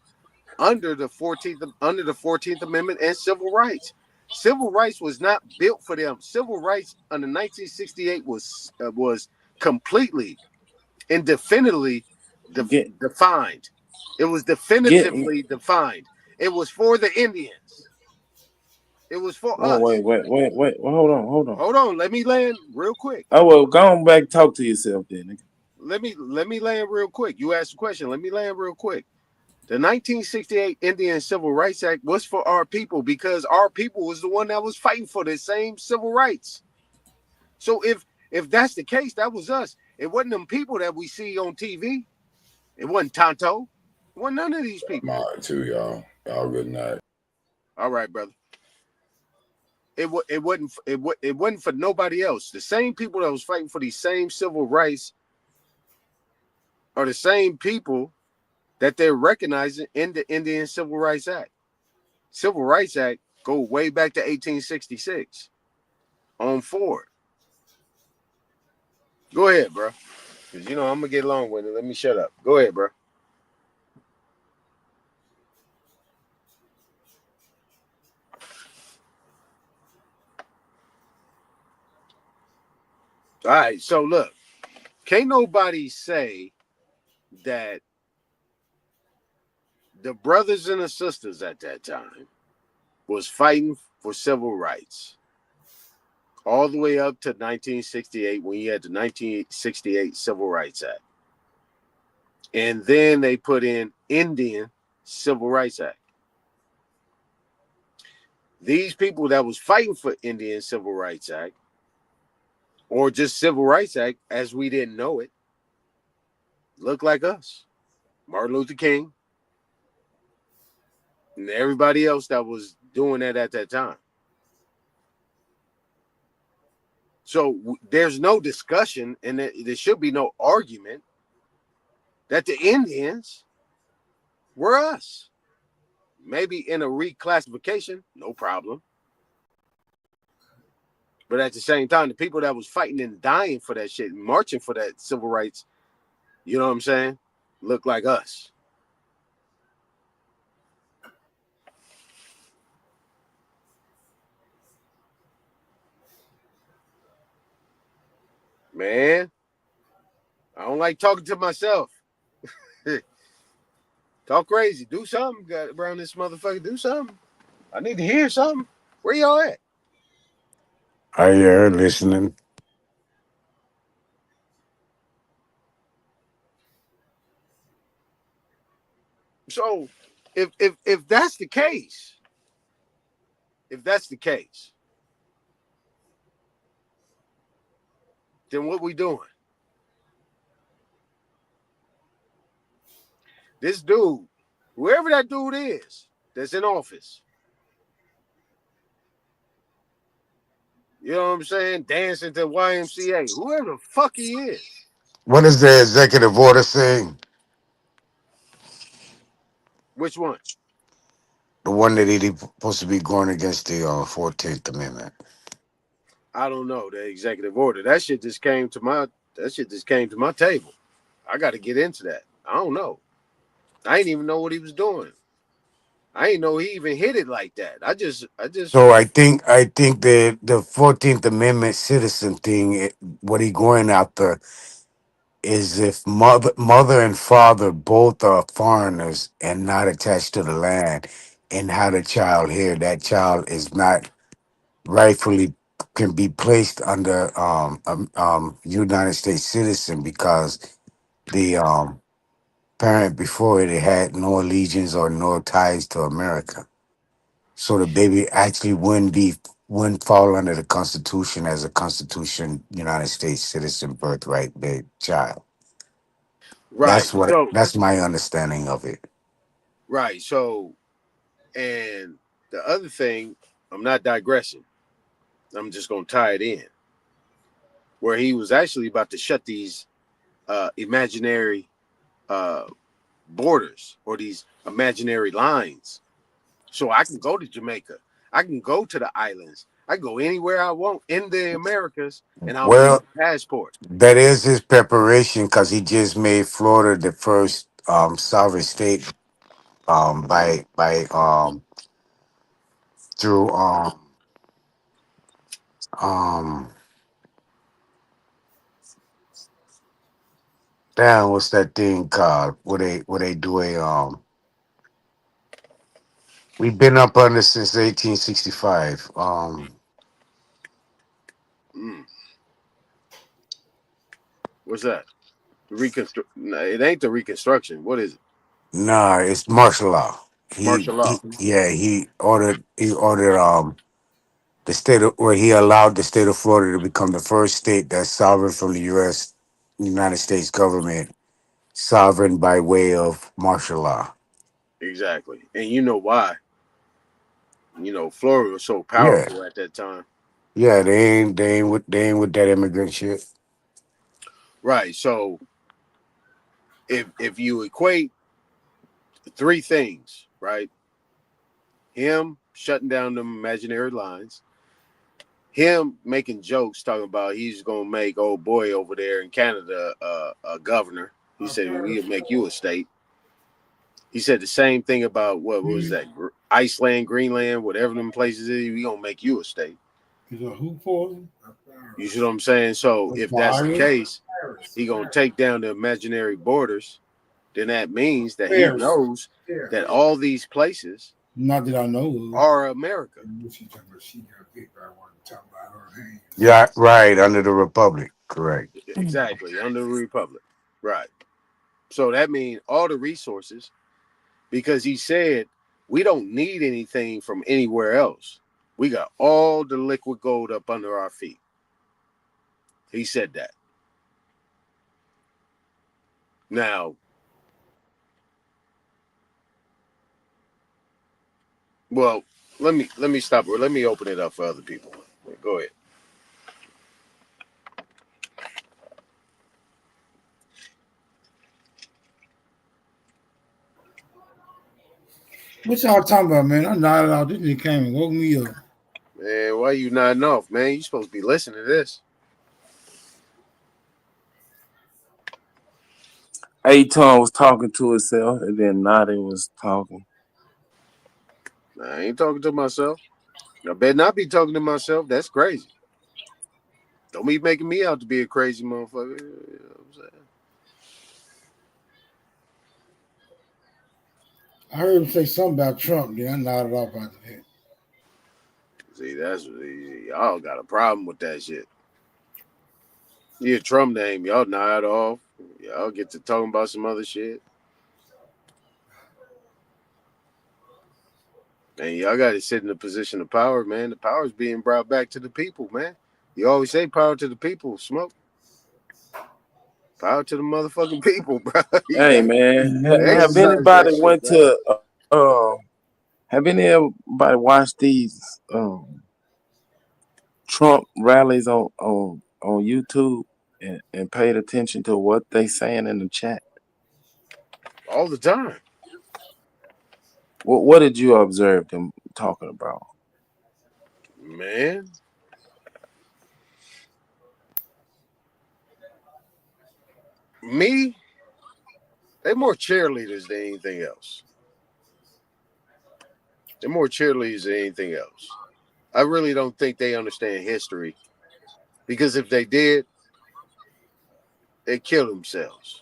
under the 14th Amendment and civil rights. Civil rights was not built for them. Civil rights under 1968 was completely and definitively defined. It was definitively defined. It was for the Indians. It was for us. Wait. Hold on. Hold on. Let me land real quick. Oh well, go on back. Talk to yourself then. Let me land real quick. You asked a question. Let me land real quick. The 1968 Indian Civil Rights Act was for our people, because our people was the one that was fighting for the same civil rights. So if If that's the case, that was us. It wasn't them people that we see on TV. It wasn't Tonto. It wasn't none of these people. I'm all right too, y'all. Y'all good night. All right, brother. It wasn't for nobody else. The same people that was fighting for these same civil rights are the same people that they're recognizing in the Indian Civil Rights Act. Civil Rights Act go way back to 1866 on Ford. Go ahead, bro. Because I'm gonna get long with it. Let me shut up. Go ahead, bro. All right, so look, can't nobody say that the brothers and the sisters at that time was fighting for civil rights all the way up to 1968 when you had the 1968 Civil Rights Act. And then they put in Indian Civil Rights Act. These people that was fighting for Indian Civil Rights Act or just Civil Rights Act as we didn't know it look like us. Martin Luther King and everybody else that was doing that at that time. So there's no discussion and there should be no argument that the Indians were us. Maybe in a reclassification, no problem. But at the same time, the people that was fighting and dying for that shit, marching for that civil rights, you know what I'm saying, look like us. Man, I don't like talking to myself. Talk crazy. Do something. Got around this motherfucker. Do something. I need to hear something. Where y'all at? I hear listening. So if that's the case, then what we doing? This dude, whoever that dude is that's in office, you know what I'm saying? Dancing to YMCA, whoever the fuck he is. What is the executive order saying? Which one? The one that he's supposed to be going against the 14th Amendment. I don't know the executive order. That shit just came to my table. I got to get into that. I don't know. I didn't even know what he was doing. I didn't know he even hit it like that. I just. So I think the 14th Amendment citizen thing, what he going after is if mother and father both are foreigners and not attached to the land and had a child here, that child is not rightfully can be placed under United States citizen because the parent before it had no allegiance or no ties to America. So the baby actually wouldn't fall under the Constitution as a Constitution United States citizen birthright big child. Right. So. That's my understanding of it. Right. So, and the other thing, I'm not digressing. I'm just gonna tie it in. Where he was actually about to shut these imaginary borders or these imaginary lines. So I can go to Jamaica. I can go to the islands. I can go anywhere I want in the Americas and I'll need Well, a passport. that is his preparation because he just made Florida the first sovereign state by through um damn, what's that thing called? Where they do a we've been up under since 1865. What's that? It ain't the Reconstruction. What is it? Nah, it's martial law. Martial law. He ordered where he allowed the state of Florida to become the first state that's sovereign from the U.S. United States government, sovereign by way of martial law. Exactly. And you know why? You know, Florida was so Yeah, powerful at that time. yeah. They ain't with that immigrant shit. Right. So if you equate three things, right? Him shutting down them imaginary lines, him making jokes talking about he's gonna make old boy over there in Canada a governor. He said we'll make you a state. He said the same thing about what was that? Iceland, Greenland, whatever them places is. We gonna make you a state. He's a who for? You see what I'm saying? So if that's the case, he gonna take down the imaginary borders. Then that means that he knows that all these places, not that I know of, are America. Yeah, right. Under the Republic, correct. Exactly, under the Republic. Right. So that means all the resources, because he said we don't need anything from anywhere else. We got all the liquid gold up under our feet. He said that. Now, well, let me stop. Let me open it up for other people. Go ahead. What y'all talking about, man? I nodded out. This nigga came and woke me up. Man, why you nodding off, man? You supposed to be listening to this. Aton was talking to himself, and then Nadi was talking. I ain't talking to myself. I better not be talking to myself. That's crazy. Don't be making me out to be a crazy motherfucker. You know what I'm saying? I heard him say something about Trump. Then I nodded off after that. See, that's y'all got a problem with that shit. Yeah, Trump name, y'all nod off. Y'all get to talking about some other shit. And y'all got to sit in a position of power, man. The power is being brought back to the people, man. You always say power to the people, Smoke. Power to the motherfucking people, bro. Hey man, have Exercise anybody that shit, went bro. to have anybody watched these Trump rallies on YouTube and paid attention to what they saying in the chat? All the time. What did you observe them talking about? Man. Me, they're more cheerleaders than anything else. They're more cheerleaders than anything else. I really don't think they understand history, because if they did, they'd kill themselves.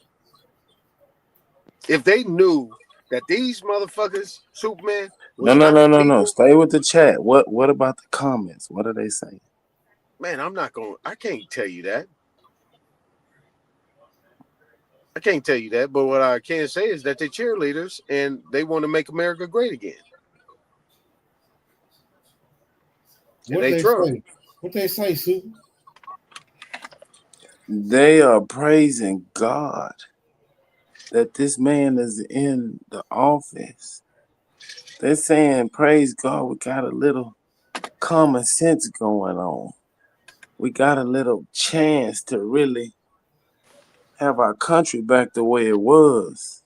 If they knew that these motherfuckers, Superman, was not the No. people, Stay with the chat. What about the comments? What are they saying? man, I can't tell you that. I can't tell you that, but what I can say is that they're cheerleaders and they want to make America great again. What they say? What they say, Super? They are praising God that this man is in the office. They're saying, praise God, we got a little common sense going on. We got a little chance to really have our country back the way it was.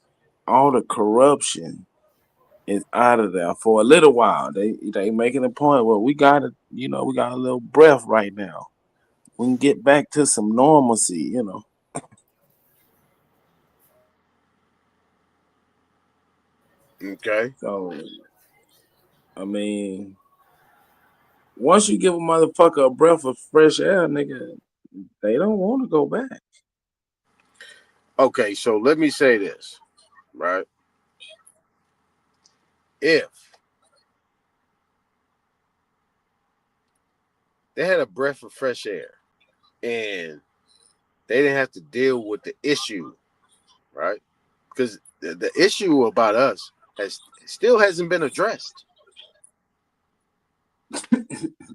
All the corruption is out of there for a little while. They making a point. Well, we got it. We got a little breath right now. We can get back to some normalcy. Okay. So, I mean, once you give a motherfucker a breath of fresh air, nigga, they don't want to go back. Okay, so let me say this, right? If they had a breath of fresh air and they didn't have to deal with the issue, right? Because the issue about us still hasn't been addressed.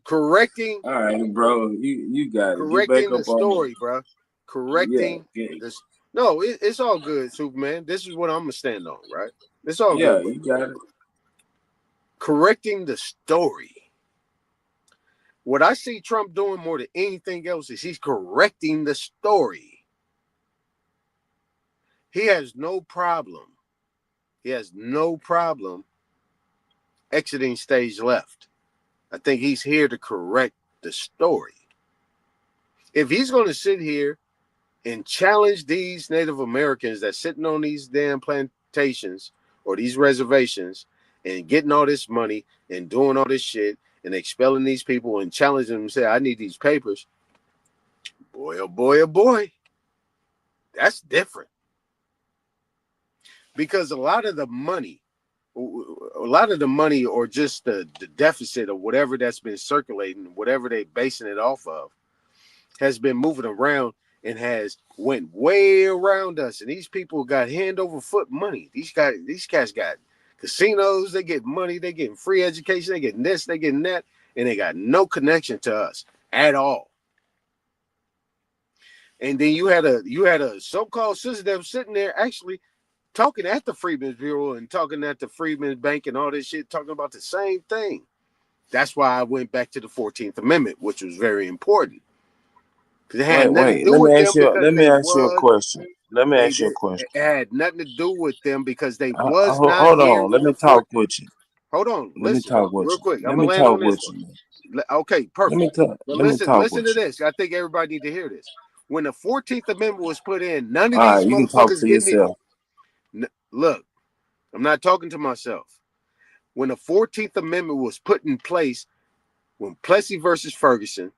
correcting. All right, bro. You got it. Get back Correcting the up on story, it. bro. Correcting this. No, it's all good, Superman. This is what I'm gonna stand on, right? It's all Yeah, good. you got it. Correcting the story. What I see Trump doing more than anything else is he's correcting the story. He has no problem. He has no problem exiting stage left. I think he's here to correct the story. If he's going to sit here and challenge these Native Americans that's sitting on these damn plantations or these reservations and getting all this money and doing all this shit and expelling these people and challenging them and say, I need these papers. Boy, oh boy, oh boy. That's different. Because a lot of the money or just the deficit or whatever that's been circulating, whatever they basing it off of, has been moving around and has went way around us. And these people got hand over foot money. These cats got casinos, they get money, they getting free education, they getting this, they getting that, and they got no connection to us at all. And then you had a so-called sister that was sitting there actually talking at the Freedmen's Bureau and talking at the Freedmen's Bank and all this shit, talking about the same thing. That's why I went back to the 14th Amendment, which was very important. Because it had nothing to do with them because they was. Let me ask you a question. It had nothing to do with them because they Hold was not here on. when Let me the talk 14th. with you. Hold on. Let me Listen talk with real you. quick. I'm Let going me to land talk on this with one. you. Okay, perfect. But Talk listen with to you. this. I think everybody need to hear this. When the 14th Amendment was put in, none of All these right, you can talk motherfuckers to getting it. yourself. Look, I'm not talking to myself. When the 14th Amendment was put in place, when Plessy versus Ferguson,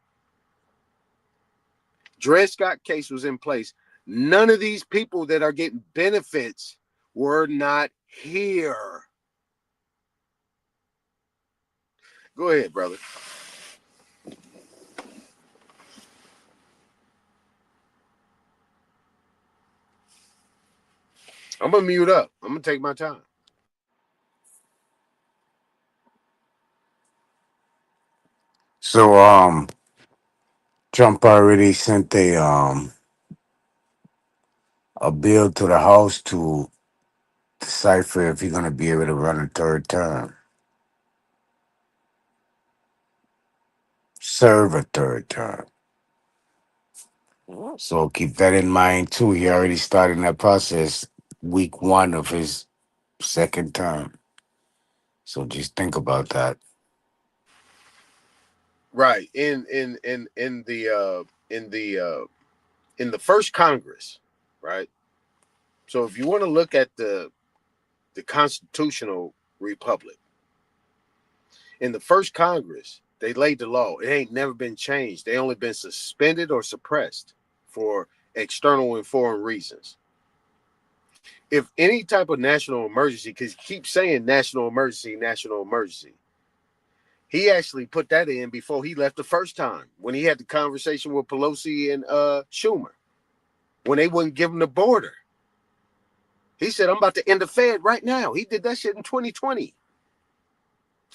Dred Scott case was in place, none of these people that are getting benefits were not here. Go ahead, brother. I'm gonna mute up. I'm gonna take my time. So Trump already sent a bill to the House to decipher if he's gonna be able to run a third term. Serve a third term. So keep that in mind too. He already started that process week 1 of his second term. So just think about that. Right. In the first Congress, right? So if you want to look at the constitutional republic, in the first Congress, they laid the law. It ain't never been changed. They only been suspended or suppressed for external and foreign reasons. If any type of national emergency, because he keeps saying national emergency, he actually put that in before he left the first time when he had the conversation with Pelosi and Schumer when they wouldn't give him the border. He said, I'm about to end the Fed right now. He did that shit in 2020.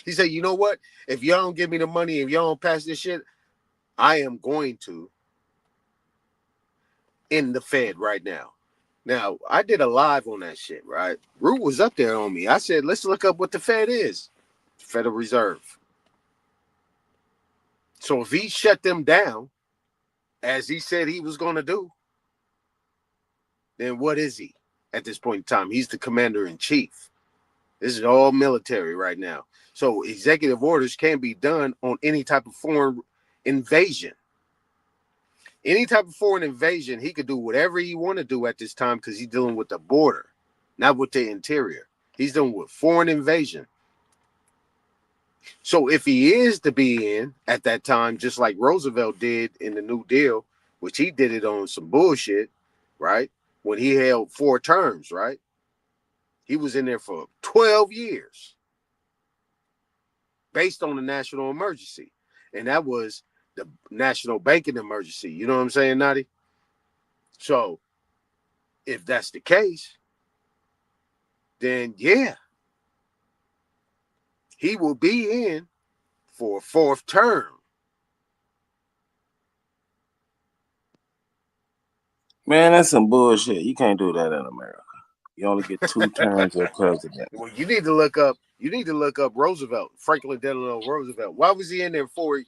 He said, you know what? If y'all don't give me the money, if y'all don't pass this shit, I am going to end the Fed right now. Now, I did a live on that shit, right? Root was up there on me. I said, let's look up what the Fed is. Federal Reserve. So if he shut them down, as he said he was going to do, then what is he at this point in time? He's the commander in chief. This is all military right now. So executive orders can't be done on any type of foreign invasion. Any type of foreign invasion, he could do whatever he want to do at this time because he's dealing with the border, not with the interior. He's dealing with foreign invasion. So if he is to be in at that time, just like Roosevelt did in the New Deal, which he did it on some bullshit, right? When he held 4 terms, right? He was in there for 12 years based on the national emergency. And that was the national banking emergency. You know what I'm saying, Nadi? So if that's the case, then yeah, he will be in for a 4th term. Man, that's some bullshit. You can't do that in America. You only get 2 terms of president. Well, you need to look up. You need to look up Roosevelt, Franklin Delano Roosevelt. Why was he in there 4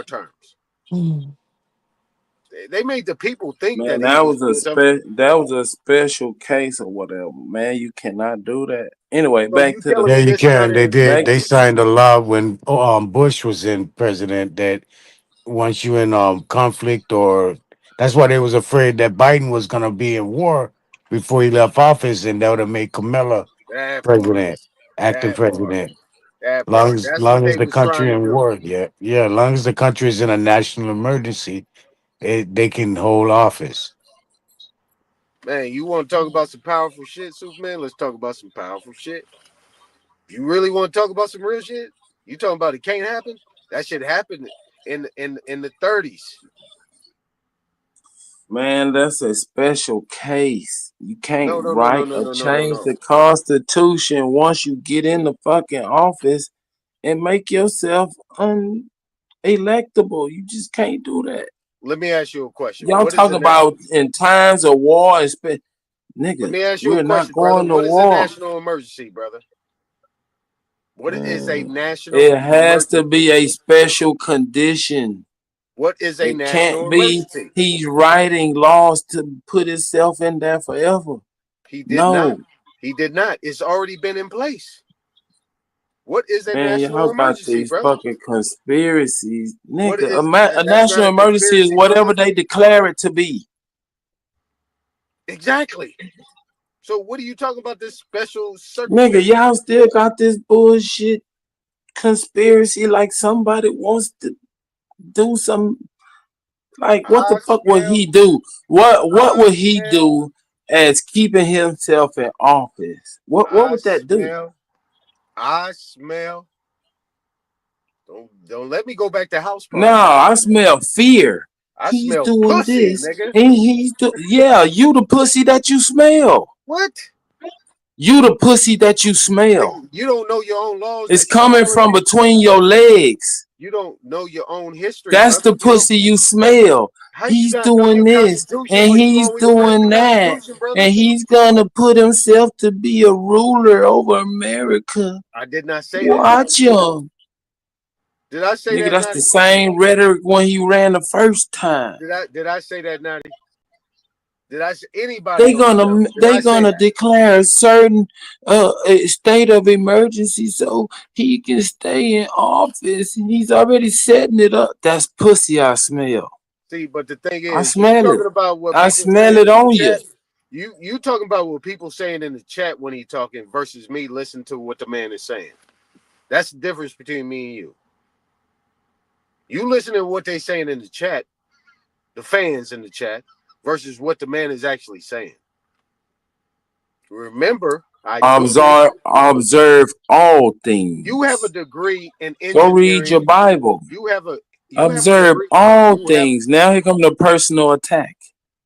terms? They made the people think Man, that he was doing something. that was a special case or whatever. Man, you cannot do that. Anyway, So back you to the telling Yeah, me you this is not can. an They did. back. They signed a law when Bush was in president that once you in conflict, or that's why they was afraid that Biden was gonna be in war before he left office, and that would have made Kamala that part? president, acting That part. president. That Long part. as That's what long as they the was trying country to in do. war, yeah, yeah. Long as the country is in a national emergency, they can hold office. Man, you want to talk about some powerful shit, Superman? Let's talk about some powerful shit. You really want to talk about some real shit? You talking about it can't happen? That shit happened in the 30s. Man, that's a special case. You can't No, no, no, no, write no, or no, no, no, change no. the Constitution once you get in the fucking office and make yourself unelectable. You just can't do that. Let me ask you a question. Y'all What is talk the about in times of war and Let nigga, me ask you a we're not question, brother. going to What is a war. national emergency, brother? What is a national It has to emergency? be a special condition. What is a It national can't be emergency? he's writing laws to put himself in there forever. He did not. No. He did not. It's already been in place. What is a Man, national y'all got emergency, these brother? fucking conspiracies. What Nigga, is a that's not national a emergency is conspiracy, whatever brother? they declare it to be. Exactly. So what are you talking about this special Nigga, circumstance? y'all still got this bullshit conspiracy like somebody wants to do some like what the I fuck would smell, he do? What I would he smell, do as keeping himself in office? What I would that do? smell, I smell. Don't let me go back to house No, party now. I smell fear. I He's smell doing pussy, this nigga. and yeah, you the pussy that you smell. What? You the pussy that you smell. Nigga, you don't know your own laws It's that you coming from already. between your legs. You don't know your own history, That's brother. the You don't. pussy you smell. How you He's not know doing your this constitution, and but you he's always write the doing that. constitution, brother? And he's gonna put himself to be a ruler over America. I did not say that. Watch him. Did I say Nigga, that, that's the Natty? same rhetoric when he ran the first time. Did I say that, Natty? Did I say anybody on the show? Did They I say gonna that? declare a certain state of emergency so he can stay in office. And he's already setting it up. That's pussy I smell. See, but the thing I is, you smell it. talking about what I people smell saying it in the on you. chat. You talking about what people saying in the chat when he talking versus me listening to what the man is saying. That's the difference between me and you. You listen to what they saying in the chat, the fans in the chat, versus what the man is actually saying. Remember, I told you Observe all things. you have a degree in Go read your engineering. Bible. You have a Observe degree. all things. Now here comes the personal attack.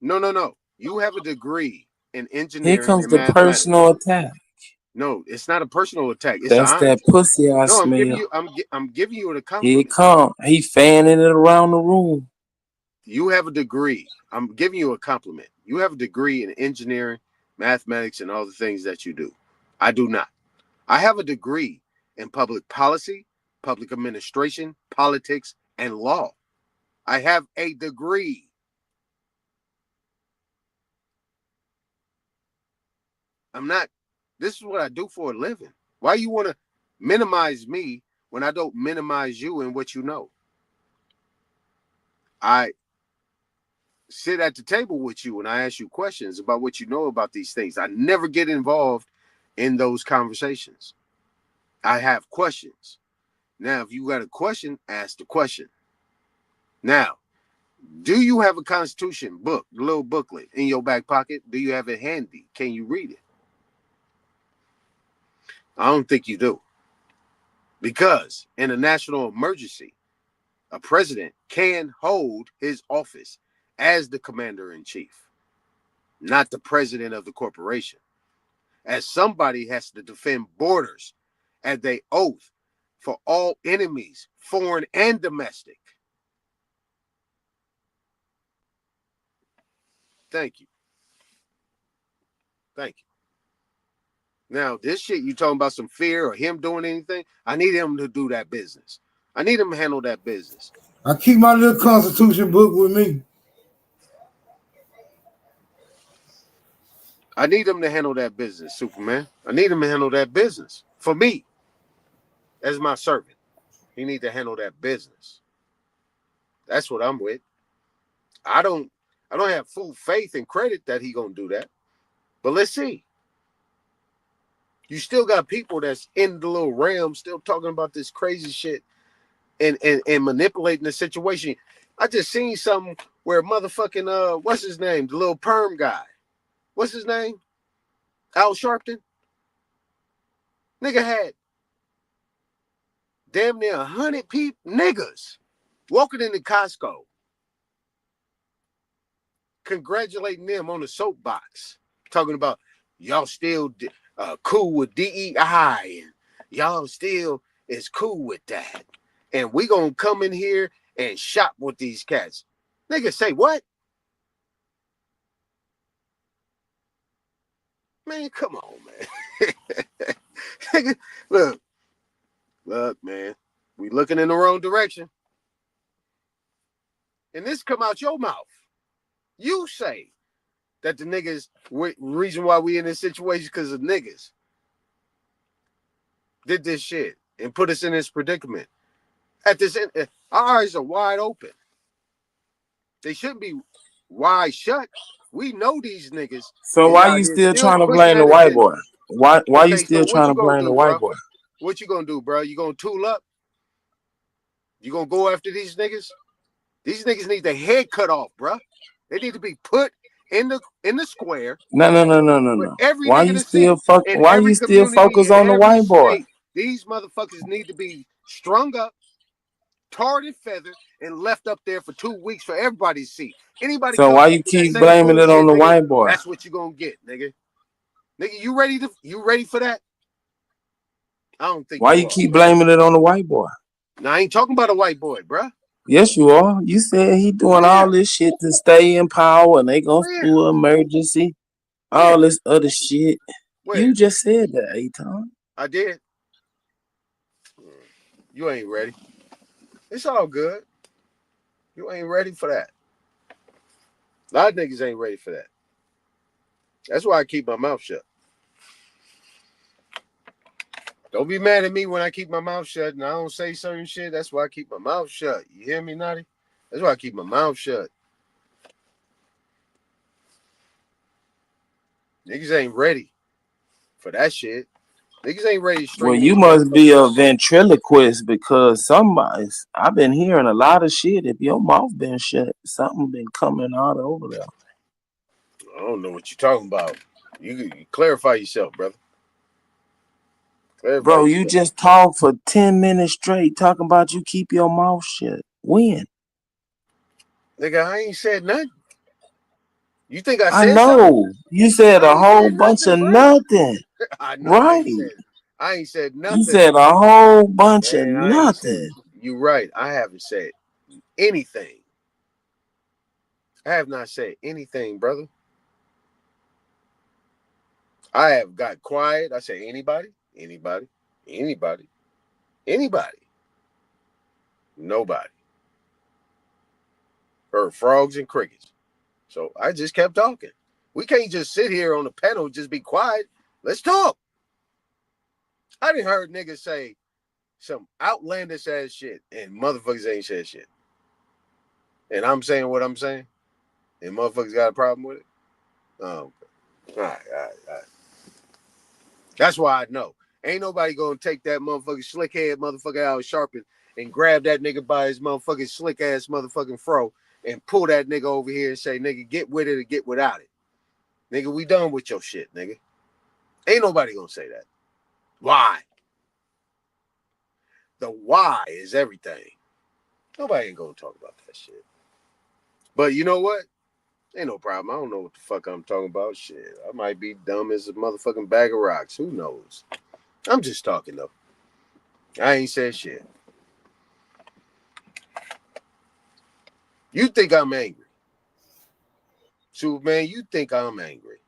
No. You have a degree in Here engineering comes and the mathematics. personal attack. No, it's not a personal attack. It's an That's that honest. pussy I No, I'm giving smell. you. I'm giving you a Here it compliment. come. He fanning it around the room. You have a degree. I'm giving you a compliment. You have a degree in engineering, mathematics, and all the things that you do. I do not. I have a degree in public policy, public administration, politics, and law. I have a degree. I'm not. This is what I do for a living. Why you want to minimize me when I don't minimize you and what you know? I sit at the table with you and I ask you questions about what you know about these things. I never get involved in those conversations. I have questions. Now, if you got a question, ask the question. Now, do you have a constitution book, the little booklet in your back pocket? Do you have it handy? Can you read it? I don't think you do. Because in a national emergency, a president can hold his office as the commander in chief, not the president of the corporation. As somebody has to defend borders as they oath for all enemies, foreign and domestic. Thank you. Thank you. Now, this shit you talking about some fear or him doing anything, I need him to do that business. I need him to handle that business. I keep my little Constitution book with me. I need him to handle that business, Superman. I need him to handle that business for me as my servant. He need to handle that business. That's what I'm with. I don't have full faith and credit that he gonna do that. But let's see. You still got people that's in the little realm still talking about this crazy shit and manipulating the situation. I just seen something where motherfucking what's his name? The little perm guy. What's his name? Al Sharpton. Nigga had damn near 100 people, niggas, walking into Costco, congratulating them on the soapbox, talking about y'all still cool with DEI and y'all still is cool with that. And we gonna come in here and shop with these cats. Niggas say what? Man, come on, man. Look, man. We looking in the wrong direction. And this come out your mouth. You say that the niggas, reason why we in this situation because of niggas did this shit and put us in this predicament. At this end, our eyes are wide open. They shouldn't be wide shut. We know these niggas. So why you still trying to blame the white boy? Why you still trying to blame the white boy? What you gonna do, bro? You gonna tool up? You gonna go after these niggas? These niggas need their head cut off, bro. They need to be put in the square. No. Every Why nigga you to still see in why every you still community, focus in on the every white boy? state. These motherfuckers need to be strung up, tarred and feathered, and left up there for 2 weeks for everybody to see. Anybody So come why with you that keep same blaming it bullshit, on the nigga, white boy? that's what you gonna get, nigga. Nigga, you ready for that? I don't think Why you you are. keep blaming it on the white boy? Now I ain't talking about a white boy, bruh. Yes, you are. You said he doing all this shit to stay in power and they gonna do an emergency. All this other shit. You just said that, Aton. I did. You ain't ready. It's all good. You ain't ready for that. A lot of niggas ain't ready for that. That's why I keep my mouth shut. Don't be mad at me when I keep my mouth shut and I don't say certain shit. That's why I keep my mouth shut. You hear me, Naughty? That's why I keep my mouth shut. Niggas ain't ready for that shit. Niggas ain't ready to Well, string you these must be a motherfuckers. ventriloquist because I've been hearing a lot of shit. If your mouth been shut, something been coming out over there. I don't know what you're talking about. You clarify yourself, brother. Clarify Bro, you yourself. just talked for 10 minutes straight talking about you keep your mouth shut. When? Nigga, I ain't said nothing. You think I I said something? know. You said I a ain't whole said bunch nothing, of bro. nothing. I know Right. I ain't said nothing. You said a whole bunch of Man, I ain't said. nothing. You right. I haven't said anything. I have not said anything, brother. I have got quiet. I say anybody, anybody, anybody, anybody, nobody. Heard frogs and crickets. So I just kept talking. We can't just sit here on the panel and just be quiet. Let's talk. I didn't heard niggas say some outlandish ass shit and motherfuckers ain't said shit. And I'm saying what I'm saying. And motherfuckers got a problem with it. All right. That's why I know. Ain't nobody gonna take that motherfucking slick head motherfucker out of Sharpen and grab that nigga by his motherfucking slick ass motherfucking fro and pull that nigga over here and say, nigga, get with it or get without it. Nigga, we done with your shit, nigga. Ain't nobody gonna say that. Why? The why is everything. Nobody ain't gonna talk about that shit. But you know what? Ain't no problem. I don't know what the fuck I'm talking about. Shit. I might be dumb as a motherfucking bag of rocks. Who knows? I'm just talking though. I ain't said shit. You think I'm angry. Superman, you think I'm angry.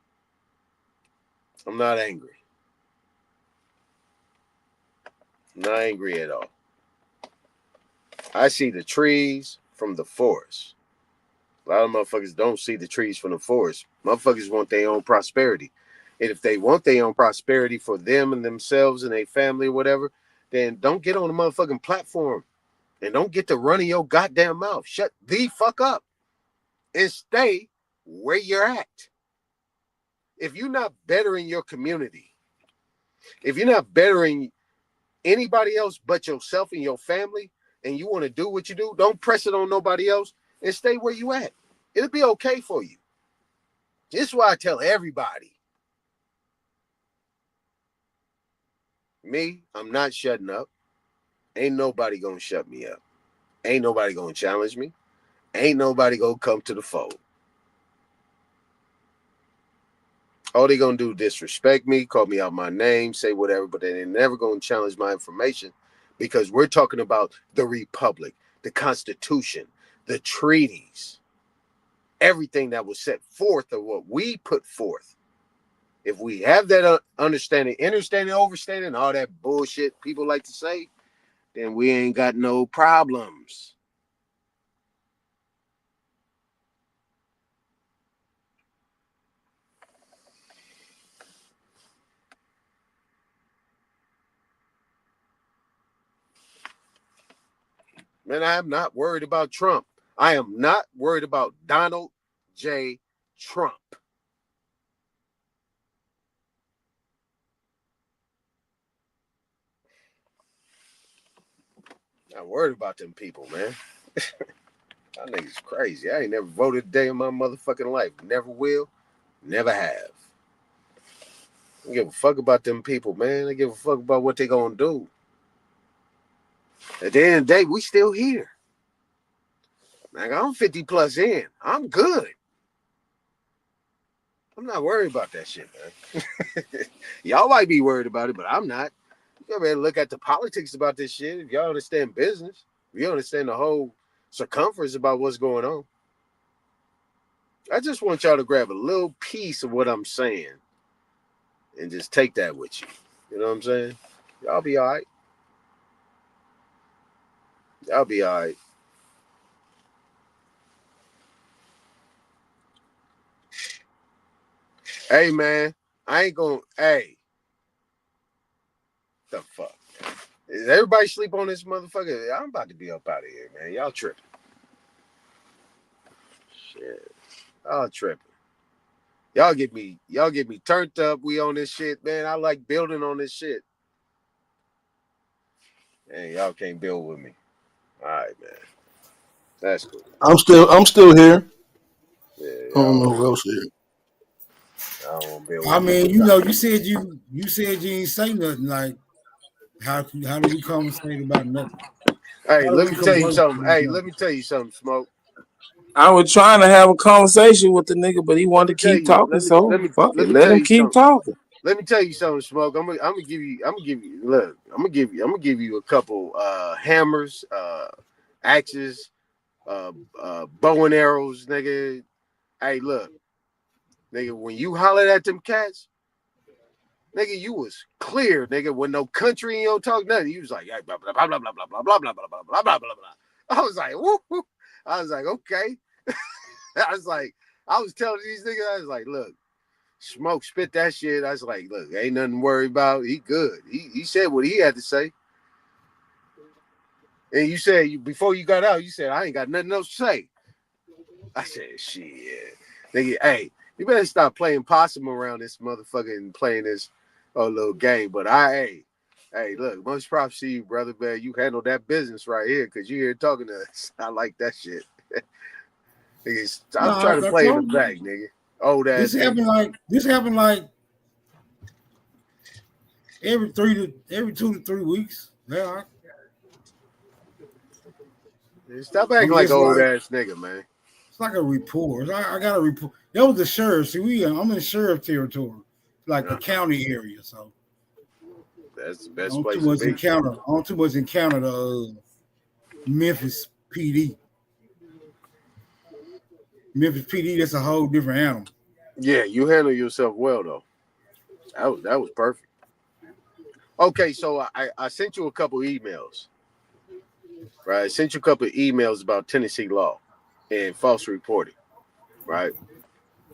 I'm not angry. I'm not angry at all. I see the trees from the forest. A lot of motherfuckers don't see the trees from the forest. Motherfuckers want their own prosperity. And if they want their own prosperity for them and themselves and their family or whatever, then don't get on the motherfucking platform and don't get to running your goddamn mouth. Shut the fuck up and stay where you're at. If you're not bettering your community, if you're not bettering anybody else but yourself and your family, and you want to do what you do, don't press it on nobody else and stay where you at. It'll be okay for you. This is why I tell everybody. Me, I'm not shutting up. Ain't nobody gonna shut me up. Ain't nobody gonna challenge me. Ain't nobody gonna come to the fold. All they gonna do is disrespect me, call me out my name, say whatever, but they're never gonna challenge my information because we're talking about the Republic, the Constitution, the treaties, everything that was set forth of what we put forth. If we have that understanding, overstanding, all that bullshit people like to say, then we ain't got no problems. Man, I am not worried about Trump. I am not worried about Donald J. Trump. Not worried about them people, man. That nigga's crazy. I ain't never voted a day in my motherfucking life. Never will. Never have. I don't give a fuck about them people, man. I give a fuck about what they gonna do. At the end of the day, we still here. Like, I'm 50 plus in. I'm good. I'm not worried about that shit, man. Y'all might be worried about it, but I'm not. You better look at the politics about this shit. If y'all understand business, if you understand the whole circumference about what's going on. I just want y'all to grab a little piece of what I'm saying and just take that with you. You know what I'm saying? Y'all be all right. Y'all be all right. Hey, man, I ain't gonna. Hey, the fuck? Is everybody sleep on this motherfucker? I'm about to be up out of here, man. Y'all tripping. Shit. Y'all tripping. Y'all get me turned up. We on this shit, man. I like building on this shit. And y'all can't build with me. All right, man. That's cool. I'm still here. Yeah, I don't know who else here. I don't want to build with I mean, you know, you said you ain't say nothing. Like, how do we conversate about nothing? Hey, let me tell you something. Hey, let me tell you something, Smoke. I was trying to have a conversation with the nigga, but he wanted to keep talking. So fuck it, let him keep talking. Let me tell you something, Smoke. I'm gonna give you a couple hammers, axes, bow and arrows, nigga. Hey, look, nigga, when you hollered at them cats, nigga, you was clear, nigga. With no country in your talk, nothing. You was like, blah blah blah blah blah blah blah blah blah blah blah blah blah blah. I was like, woo. I was like, okay. I was telling these niggas, I was like, look, Smoke spit that shit. I was like, look, ain't nothing to worry about. He good. He said what he had to say. And you said before you got out, you said I ain't got nothing else to say. I said, shit. Nigga, hey, you better stop playing possum around this motherfucker and playing this little game. But hey, look, much props to you, brother, man. You handled that business right here because you here talking to us. I like that shit. Nigga, stop trying to play in the back, nigga. Old ass. This happened like every 2 to 3 weeks. Yeah. Stop acting like old ass nigga, man. It's like a report. I got a report. That was the sheriff. See, I'm in sheriff territory, like the county area. So that's the best place to be. I don't too much encounter the Memphis PD. Memphis PD, that's a whole different animal. Yeah, you handle yourself well though. That was perfect. Okay, so I sent you a couple emails. Right, I sent you a couple of emails about Tennessee law and false reporting. Right,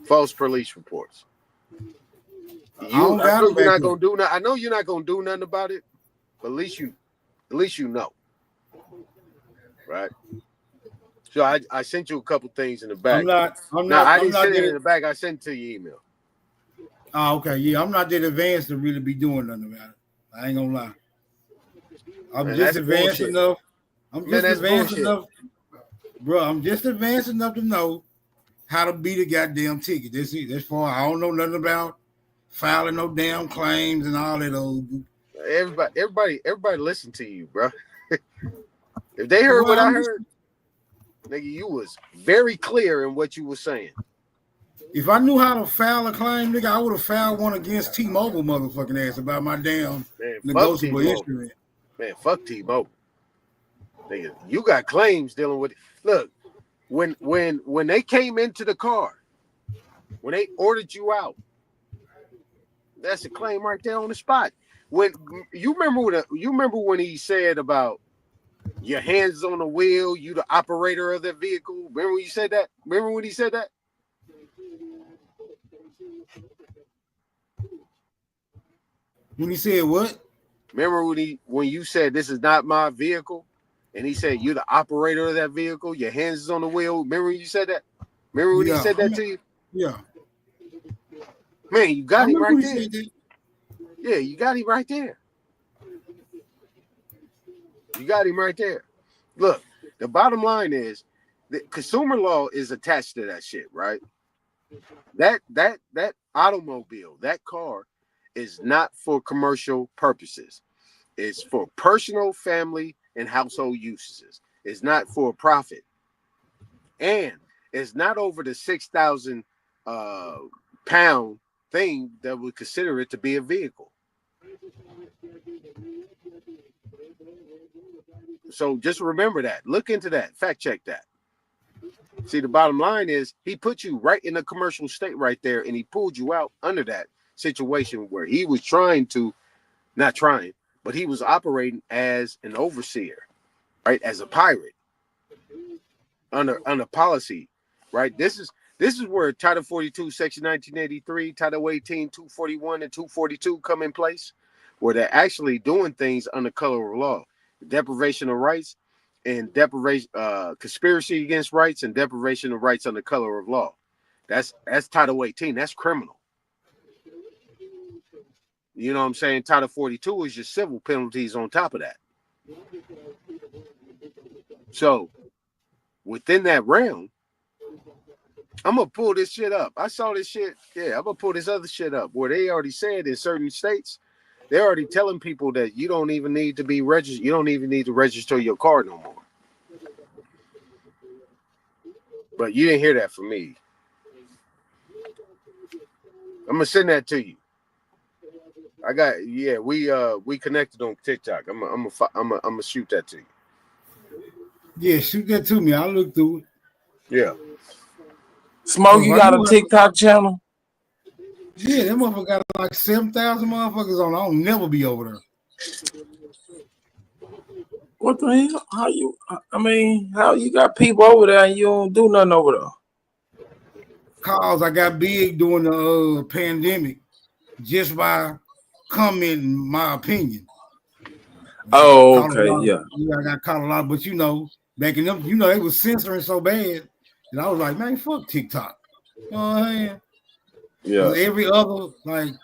false police reports. I know you're not gonna do nothing. I know you're not gonna do nothing about it, but at least you know. Right. So I sent you a couple things in the back. I didn't send it in the back. I sent it to your email. Oh, okay. Yeah, I'm not that advanced to really be doing nothing about it. I ain't gonna lie. I'm just advanced enough. I'm just advanced enough, bro. I'm just advanced enough to know how to beat a goddamn ticket. That's it. That's far. I don't know nothing about filing no damn claims and all that old. Everybody listen to you, bro. If they heard what I heard, nigga, you was very clear in what you were saying. If I knew how to file a claim, nigga, I would have filed one against T-Mobile motherfucking ass about my damn negotiable instrument. Man, fuck T-Mobile. Nigga, you got claims dealing with it. Look, when they came into the car, when they ordered you out, that's a claim right there on the spot. When you remember when he said about your hands on the wheel, you the operator of the vehicle. Remember when you said that? Remember when he said that? When he said what? Remember when you said this is not my vehicle, and he said you're the operator of that vehicle. Your hands is on the wheel. Remember when you said that? Remember when he said that to you? Yeah. Man, you got him right there. Yeah, you got him right there. You got him right there. Look, the bottom line is that consumer law is attached to that shit, right? That automobile, that car is not for commercial purposes. It's for personal, family, and household uses. It's not for profit. And it's not over the 6,000 pound thing that would consider it to be a vehicle. So just remember that. Look into that. Fact check that. See, the bottom line is he put you right in a commercial state right there, and he pulled you out under that situation where he was not trying, but he was operating as an overseer, right? As a pirate under policy, right? This is where Title 42, Section 1983, Title 18, 241, and 242 come in place, where they're actually doing things under color of law. Deprivation of rights and deprivation, conspiracy against rights and deprivation of rights under color of law. That's Title 18. That's criminal. You know what I'm saying? Title 42 is just civil penalties on top of that. So within that realm, I'm gonna pull this shit up. I saw this shit. Yeah, I'm gonna pull this other shit up where they already said in certain states, they're already telling people that you don't even need to be registered. You don't even need to register your car no more. But you didn't hear that from me. I'm gonna send that to you. We connected on TikTok. I'm gonna shoot that to you. Yeah, shoot that to me. I'll look through it. Yeah. Smoke, you got a TikTok channel? Yeah, that motherfucker got like 7,000 motherfuckers on. I'll never be over there. What the hell? How you got people over there and you don't do nothing over there? Cause I got big during the pandemic just by commenting my opinion. Oh, okay, yeah. I got caught a lot, but back in them, they was censoring so bad that I was like, man, fuck TikTok. You know what I'm saying? Yeah. Every other, like,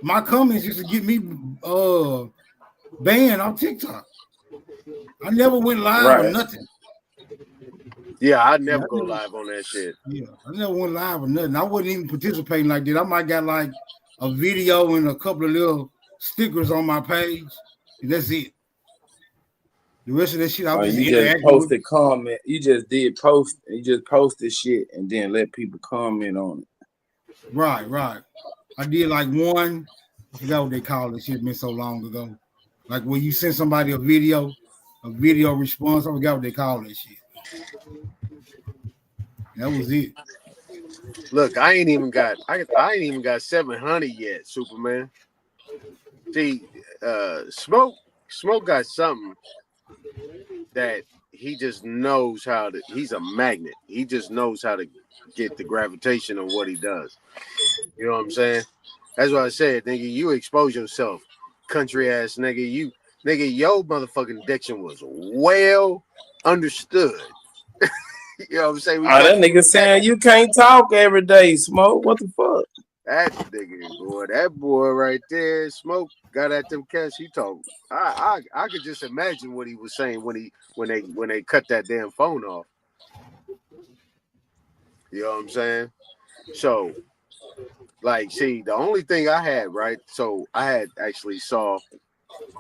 my comments used to get me banned on TikTok. I never went live or nothing. Yeah, I never go live on that shit. Yeah, I never went live or nothing. I wasn't even participating like that. I might got like a video and a couple of little stickers on my page, and that's it. The rest of that shit, I was just posted comment. You just did post. You just posted shit and then let people comment on it. Right. I did like one. I forgot what they called it. Shit been so long ago. Like when you send somebody a video response. I forgot what they call that shit. That was it. Look, I ain't even got 700 yet, Superman. See, Smoke got something that he just knows how to. He's a magnet. He just knows how to get the gravitation of what he does. You know what I'm saying? That's what I said, nigga. You expose yourself, country ass nigga. Your motherfucking diction was well understood. You know what I'm saying? We That talking nigga saying you can't talk every day, Smoke. What the fuck? that nigga, boy. That boy right there, Smoke got at them cats. He talk. I could just imagine what he was saying when they cut that damn phone off. You know what I'm saying? So, like, see, the only thing I had, right? So I had actually saw.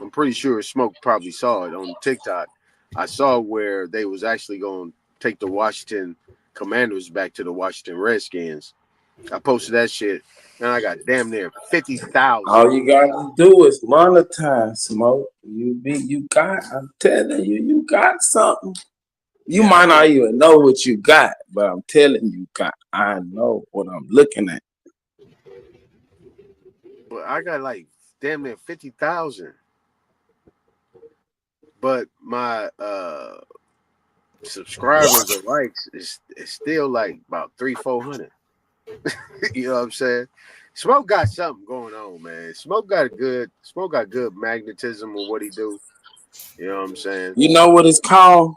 I'm pretty sure Smoke probably saw it on TikTok. I saw where they was actually going to take the Washington Commanders back to the Washington Redskins. I posted that shit, and I got damn near 50,000. All you gotta do is monetize, Smoke. You got. I'm telling you, you got something. You might not even know what you got, but I'm telling you, I know what I'm looking at. But I got like damn near 50,000. But my subscribers or likes is still like about 300-400. You know what I'm saying? Smoke got something going on, man. Smoke got good magnetism of what he do. You know what I'm saying? You know what it's called?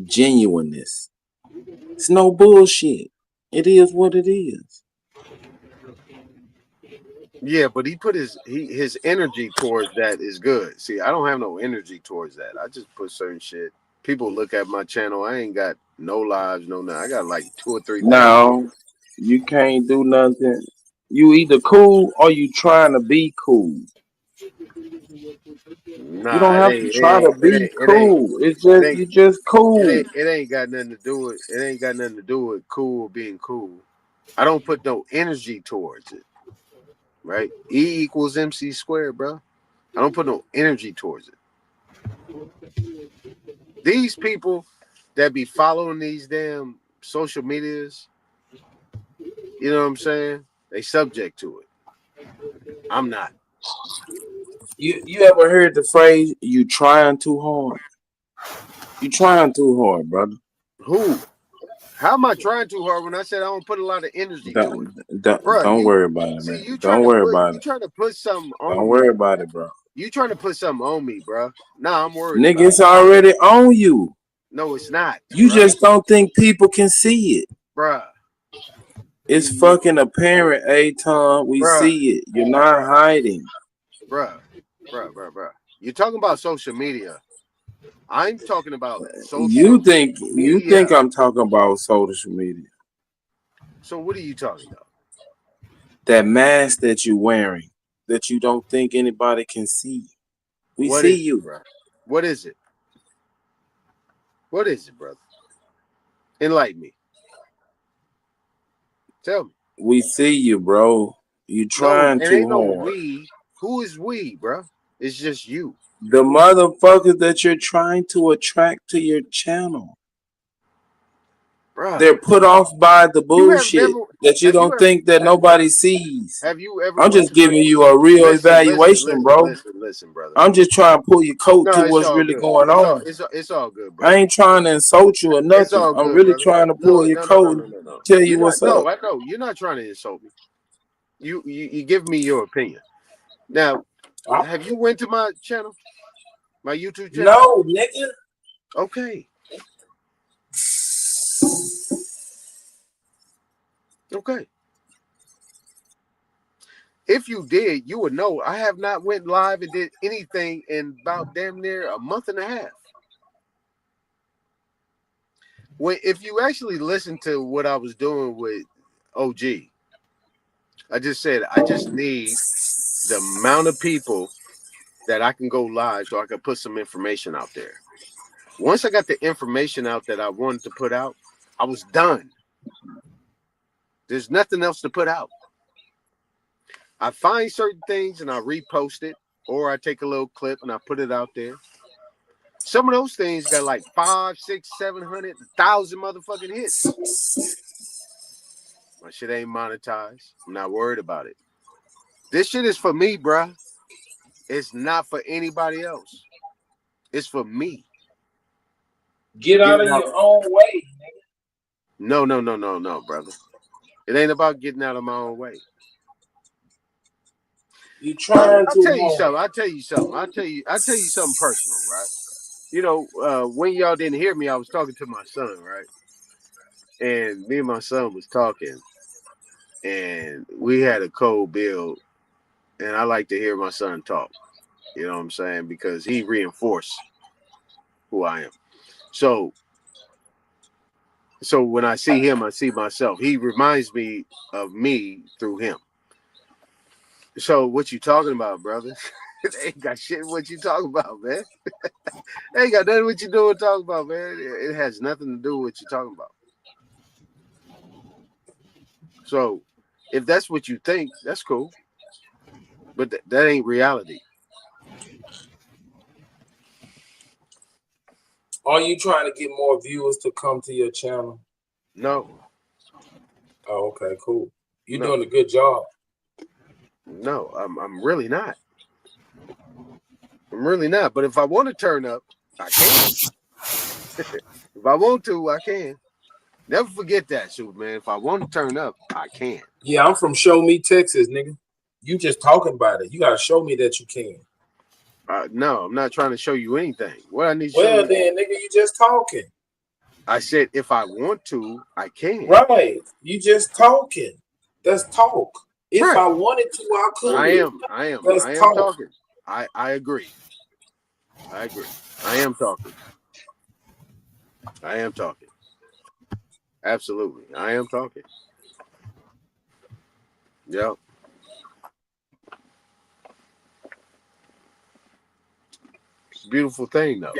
Genuineness. It's no bullshit. It is what it is. Yeah, but he put his energy towards that is good. See, I don't have no energy towards that. I just put certain shit. People look at my channel. I ain't got no lives, no nothing. I got like 2 or 3 thousand. No, you can't do nothing. You either cool or you trying to be cool. You Nah, don't have to try to be cool. It's just you just cool. It ain't got nothing to do with it. Ain't got nothing to do with cool or being cool. I don't put no energy towards it. Right? E equals MC squared, bro. I don't put no energy towards it. These people that be following these damn social medias, you know what I'm saying? They subject to it. I'm not. You ever heard the phrase "you trying too hard"? You trying too hard, brother. Who? How am I trying too hard when I said I don't put a lot of energy to it? Bro, Don't worry about it, man. Don't worry about it. trying to put something on Don't me. worry about it, bro. You trying to put something on me, bro. Nah, I'm worried Nigga, about it's it. already on you. No, it's not. You bruh. just don't think people can see it. Bruh. It's fucking apparent, Tom. We see it. You're not hiding. Bruh. You're talking about social media. I'm talking about social You think media. I'm talking about social media. So what are you talking about? That mask that you're wearing that you don't think anybody can see. We What see is you. it, bro? What is it? What is it, brother? Enlighten me. Tell me. We see you, bro. You trying it too ain't no hard. we. Who is we, bro? It's just you. The motherfuckers that you're trying to attract to your channel. Bruh. They're put off by the bullshit that you don't think that nobody sees. Have you ever? I'm just giving you a real evaluation, bro. Listen, brother. I'm just trying to pull your coat to what's really going on. It's all good, bro. I ain't trying to insult you or nothing. It's all good, I'm really brother. trying to pull your coat and tell you what's up. No, I know you're not trying to insult me. You give me your opinion. Now, have you went to my channel, my YouTube channel? No, nigga. Okay. Okay. If you did, you would know I have not went live and did anything in about damn near a month and a half. If you actually listen to what I was doing with OG, I just said I just need the amount of people that I can go live so I can put some information out there. Once I got the information out that I wanted to put out, I was done. There's nothing else to put out. I find certain things and I repost it, or I take a little clip and I put it out there. Some of those things got like 5, 6, 700, 1,000 motherfucking hits. My shit ain't monetized. I'm not worried about it. This shit is for me, bruh. It's not for anybody else. It's for me. Get out of your own way, nigga. No, brother. It ain't about getting out of my own way. You trying I'll to tell you something. I'll tell you something personal, right? You know, when y'all didn't hear me, I was talking to my son, right? And me and my son was talking, and we had a cold build, and I like to hear my son talk. You know what I'm saying? Because he reinforced who I am. So when I see him, I see myself. He reminds me of me through him. So what you talking about, brother? They ain't got shit what you talking about, man. They ain't got nothing what you doing talking about, man. It has nothing to do with what you're talking about. So if that's what you think, that's cool. But that ain't reality. Are you trying to get more viewers to come to your channel? No. Oh, okay, cool. You're No. doing a good job. No, I'm really not. I'm really not. But if I want to turn up, I can. If I want to, I can. Never forget that, Superman. If I want to turn up, I can. Yeah, I'm from Show Me, Texas, nigga. You just talking about it. You gotta show me that you can. No, I'm not trying to show you anything. What I need to Well, show you. then, nigga, you just talking. I said, if I want to, I can. Right. You just talking. That's talk. If Right. I wanted to, I could. I am That's talk. talking. I agree. I agree. I am talking. I am talking. Absolutely. I am talking. Yep. It's a beautiful thing, though.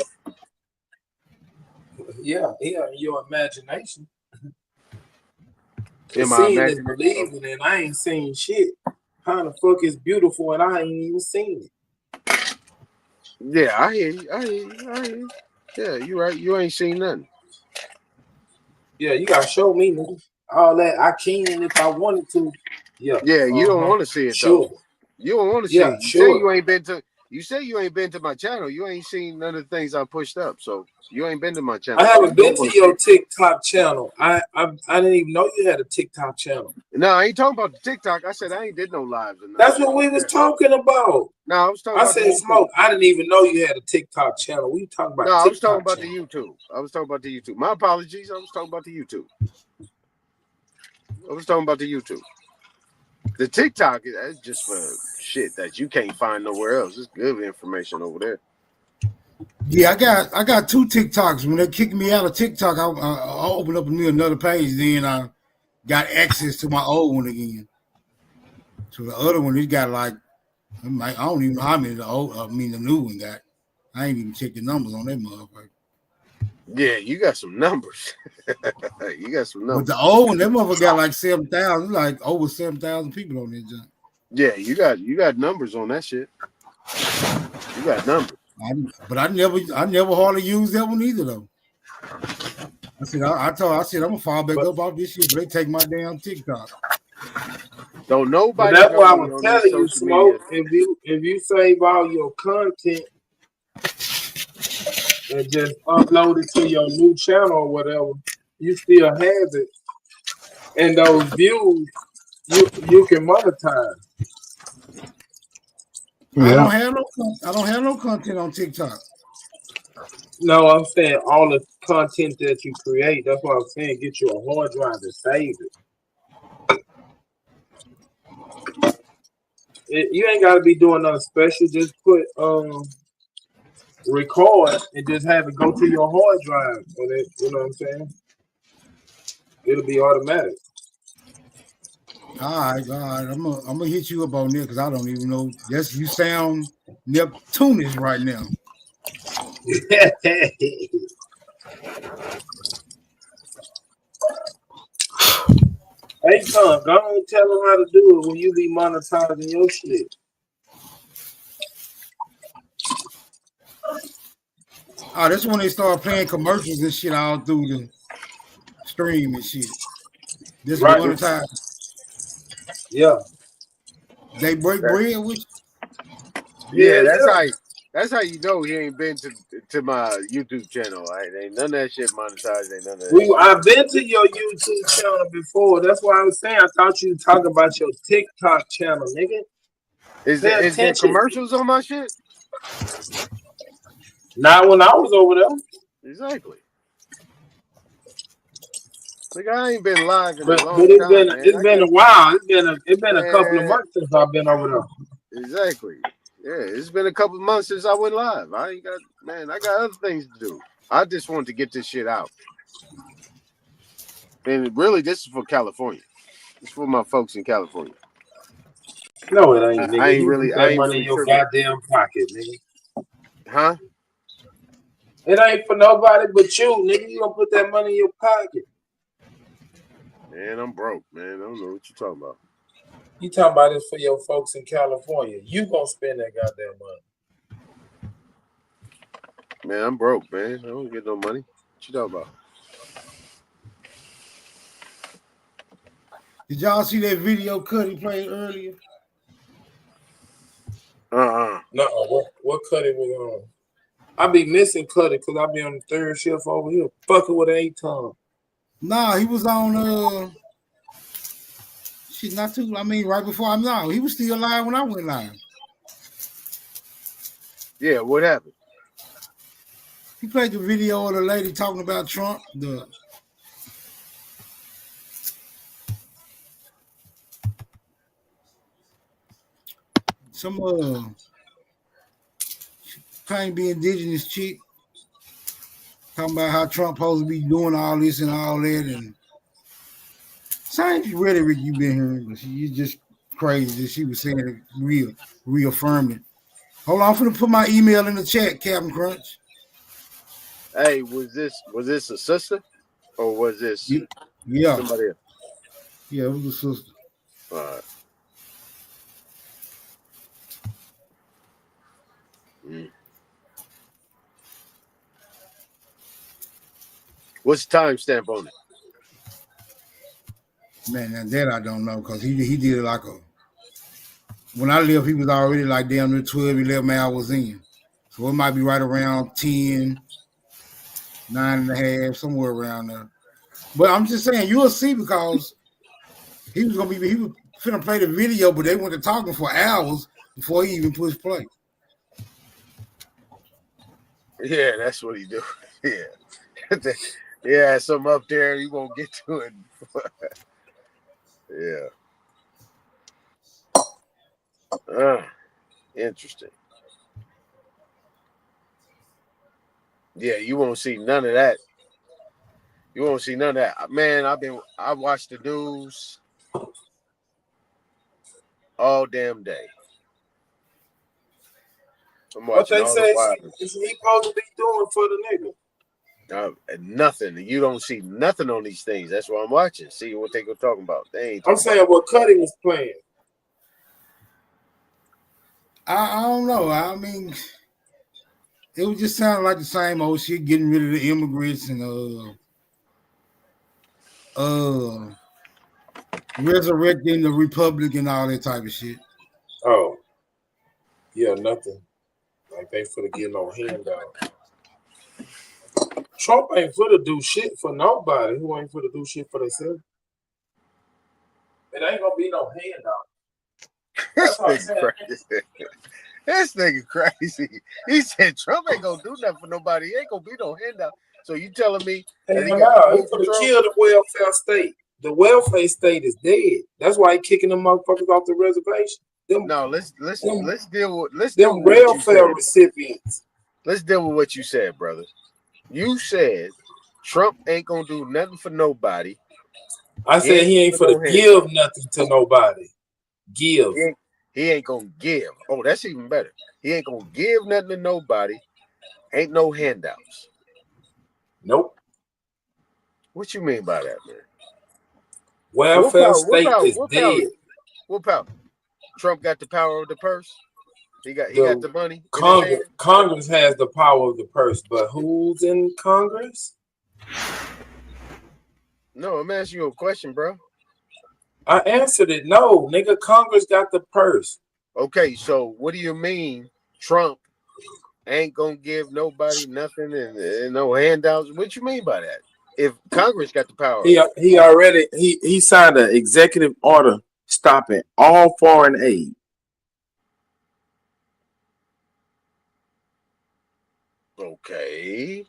Yeah, your imagination. In my Seeing is imagination. believing, and I ain't seen shit. How the fuck is beautiful and I ain't even seen it? Yeah, I hear you. Yeah, you right. You ain't seen nothing. Yeah, you gotta show me, nigga. All that I can if I wanted to. Yeah. Yeah, you don't want to see it sure. though. You don't want to see Yeah, it. You sure. say you ain't been to. You say you ain't been to my channel. You ain't seen none of the things I pushed up. So you ain't been to my channel. I haven't been to your see TikTok channel. I didn't even know you had a TikTok channel. No, I ain't talking about the TikTok. I said I ain't did no lives. That's what we was talking about. No, I was talking I about said, Smoke, I didn't even know you had a TikTok channel. We talking about No, I was talking TikTok about channel. the YouTube. I was talking about the YouTube. My apologies. I was talking about the YouTube. I was talking about the YouTube. The TikTok is just for shit that you can't find nowhere else. It's good information over there. Yeah, I got 2 TikToks. When they kicked me out of TikTok, I opened up another page. Then I got access to my old one again. So the other one, it got like, I don't even know how many the new one got. I ain't even checked the numbers on that motherfucker. Yeah, you got some numbers. You got some numbers. But the old one, that motherfucker got like 7,000, like over 7,000 people on that junk. Yeah, you got numbers on that shit. You got numbers. But I never hardly used that one either though. I said I'm gonna fall back up off this shit, but they take my damn TikTok. Don't nobody. But that's know why I me was on telling these you, social Smoke. media. If you save all your content and just upload it to your new channel or whatever, you still have it, and those views you can monetize. Yeah. I don't have no content on TikTok. No, I'm saying all the content that you create. That's what I'm saying. Get you a hard drive to save it. You ain't got to be doing nothing special. Just put record and just have it go to your hard drive. And it, you know what I'm saying? It'll be automatic. All right. I'm gonna hit you up on there because I don't even know. Yes, you sound Neptunish right now. Hey, son, go ahead and tell them how to do it when you be monetizing your shit. Oh, that's when they start playing commercials and shit all through the stream and shit. This Right. monetized. Yeah. They break bread with Yeah, that's how you know he ain't been to my YouTube channel. Right? Ain't none of that shit monetized. Ain't none of that shit. I've been to your YouTube channel before. That's why I was saying I thought you were talking about your TikTok channel, nigga. Is there commercials on my shit? Not when I was over there. Exactly. Like I ain't been live in a But long it's time, man. it's been a while. It's been a couple of months since I've been over there. Exactly. Yeah, it's been a couple of months since I went live. I got other things to do. I just want to get this shit out. And really, this is for California. It's for my folks in California. No, it ain't, nigga. I ain't You really, put I that ain't money really in your tripping. goddamn pocket, nigga. Huh? It ain't for nobody but you, nigga. You gonna put that money in your pocket. Man, I'm broke, man. I don't know what you're talking about. You talking about this for your folks in California. You gonna spend that goddamn money. Man, I'm broke, man. I don't get no money. What you talking about? Did y'all see that video Cuddy played earlier? No, what Cuddy was on? I be missing Cuddy because I be on the third shift over here, fucking with 8-ton. Nah, he was on shit not too. I mean, right before I'm now. He was still live when I went live. Yeah, what happened? He played the video of the lady talking about Trump. Some claim to be indigenous chick talking about how Trump supposed to be doing all this and all that, and same rhetoric you've been hearing, but she's just crazy that she was saying it, reaffirming. Hold on, I'm gonna put my email in the chat, Captain Crunch. Hey, was this a sister or was this somebody else? Yeah, it was a sister. All right. What's the timestamp on it? Man, and that I don't know because he did it like when I left, he was already like damn near 12, 11 hours in. So it might be right around 10, 9.5, somewhere around there. But I'm just saying, you'll see because he was finna play the video, but they went to talking for hours before he even pushed play. Yeah, that's what he do. Yeah. Yeah, something up there, you won't get to it. Yeah. Interesting. Yeah, you won't see none of that. You won't see none of that. Man, I watched the news all damn day. I'm What watching they all say the is he supposed to be doing for the nigga? nothing. You don't see nothing on these things. That's what I'm watching. See what they go talking about. They ain't I'm talking saying about what Cuddy was playing. I don't know. I mean, it was just sounding like the same old shit, getting rid of the immigrants and resurrecting the republic and all that type of shit. Oh, yeah, nothing. Like they for to get no handout. Trump ain't for to do shit for nobody. Who ain't for to do shit for themselves? It ain't gonna be no handout. That's what I'm saying. This nigga crazy. He said Trump ain't gonna do nothing for nobody. He ain't gonna be no handout. So you telling me that he got He for to kill the welfare state. The welfare state is dead. That's why he kicking them motherfuckers off the reservation. Let's deal with them welfare recipients. Let's deal with what you said, brother. You said Trump ain't gonna do nothing for nobody. I said he ain't for to give nothing to nobody. Give. He ain't gonna give. Oh, that's even better. He ain't gonna give nothing to nobody. Ain't no handouts. Nope. What you mean by that, man? Welfare state is dead. What power? Trump got the power of the purse? He got the money. Congress has the power of the purse, but who's in Congress? No, I'm asking you a question, bro. I answered it. No, nigga, Congress got the purse. Okay, so what do you mean Trump ain't gonna give nobody nothing and no handouts? What you mean by that? If Congress got the power, He signed an executive order stopping all foreign aid. okay.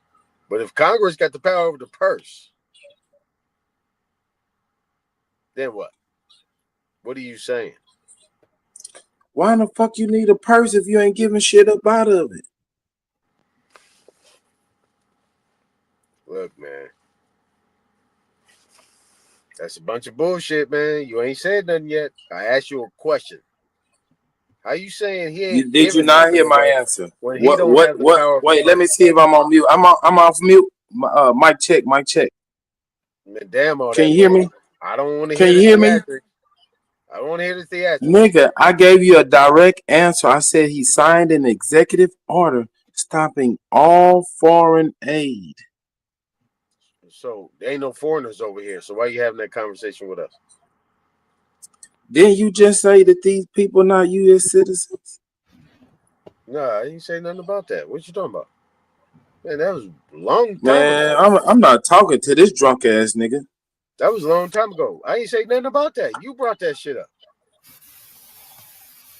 But if Congress got the power over the purse, then what? What are you saying? Why in the fuck you need a purse if you ain't giving shit up out of it? Look, man. That's a bunch of bullshit, man. You ain't said nothing yet. I asked you a question. How you saying he ain't Did you not hear my answer? when he don't have the power of Wait, let me see if I'm on mute. I'm off mute. Mic check. Man, damn all Can that. you hear me? I don't want to Can hear you the hear me? theatrics. I don't want to hear the theatrics. Nigga, I gave you a direct answer. I said he signed an executive order stopping all foreign aid. So there ain't no foreigners over here. So why you having that conversation with us? Didn't you just say that these people not U.S. citizens? No, I didn't say nothing about that. What you talking about? Man, that was a long time Man, ago. I'm not talking to this drunk ass nigga. That was a long time ago. I ain't say nothing about that. You brought that shit up.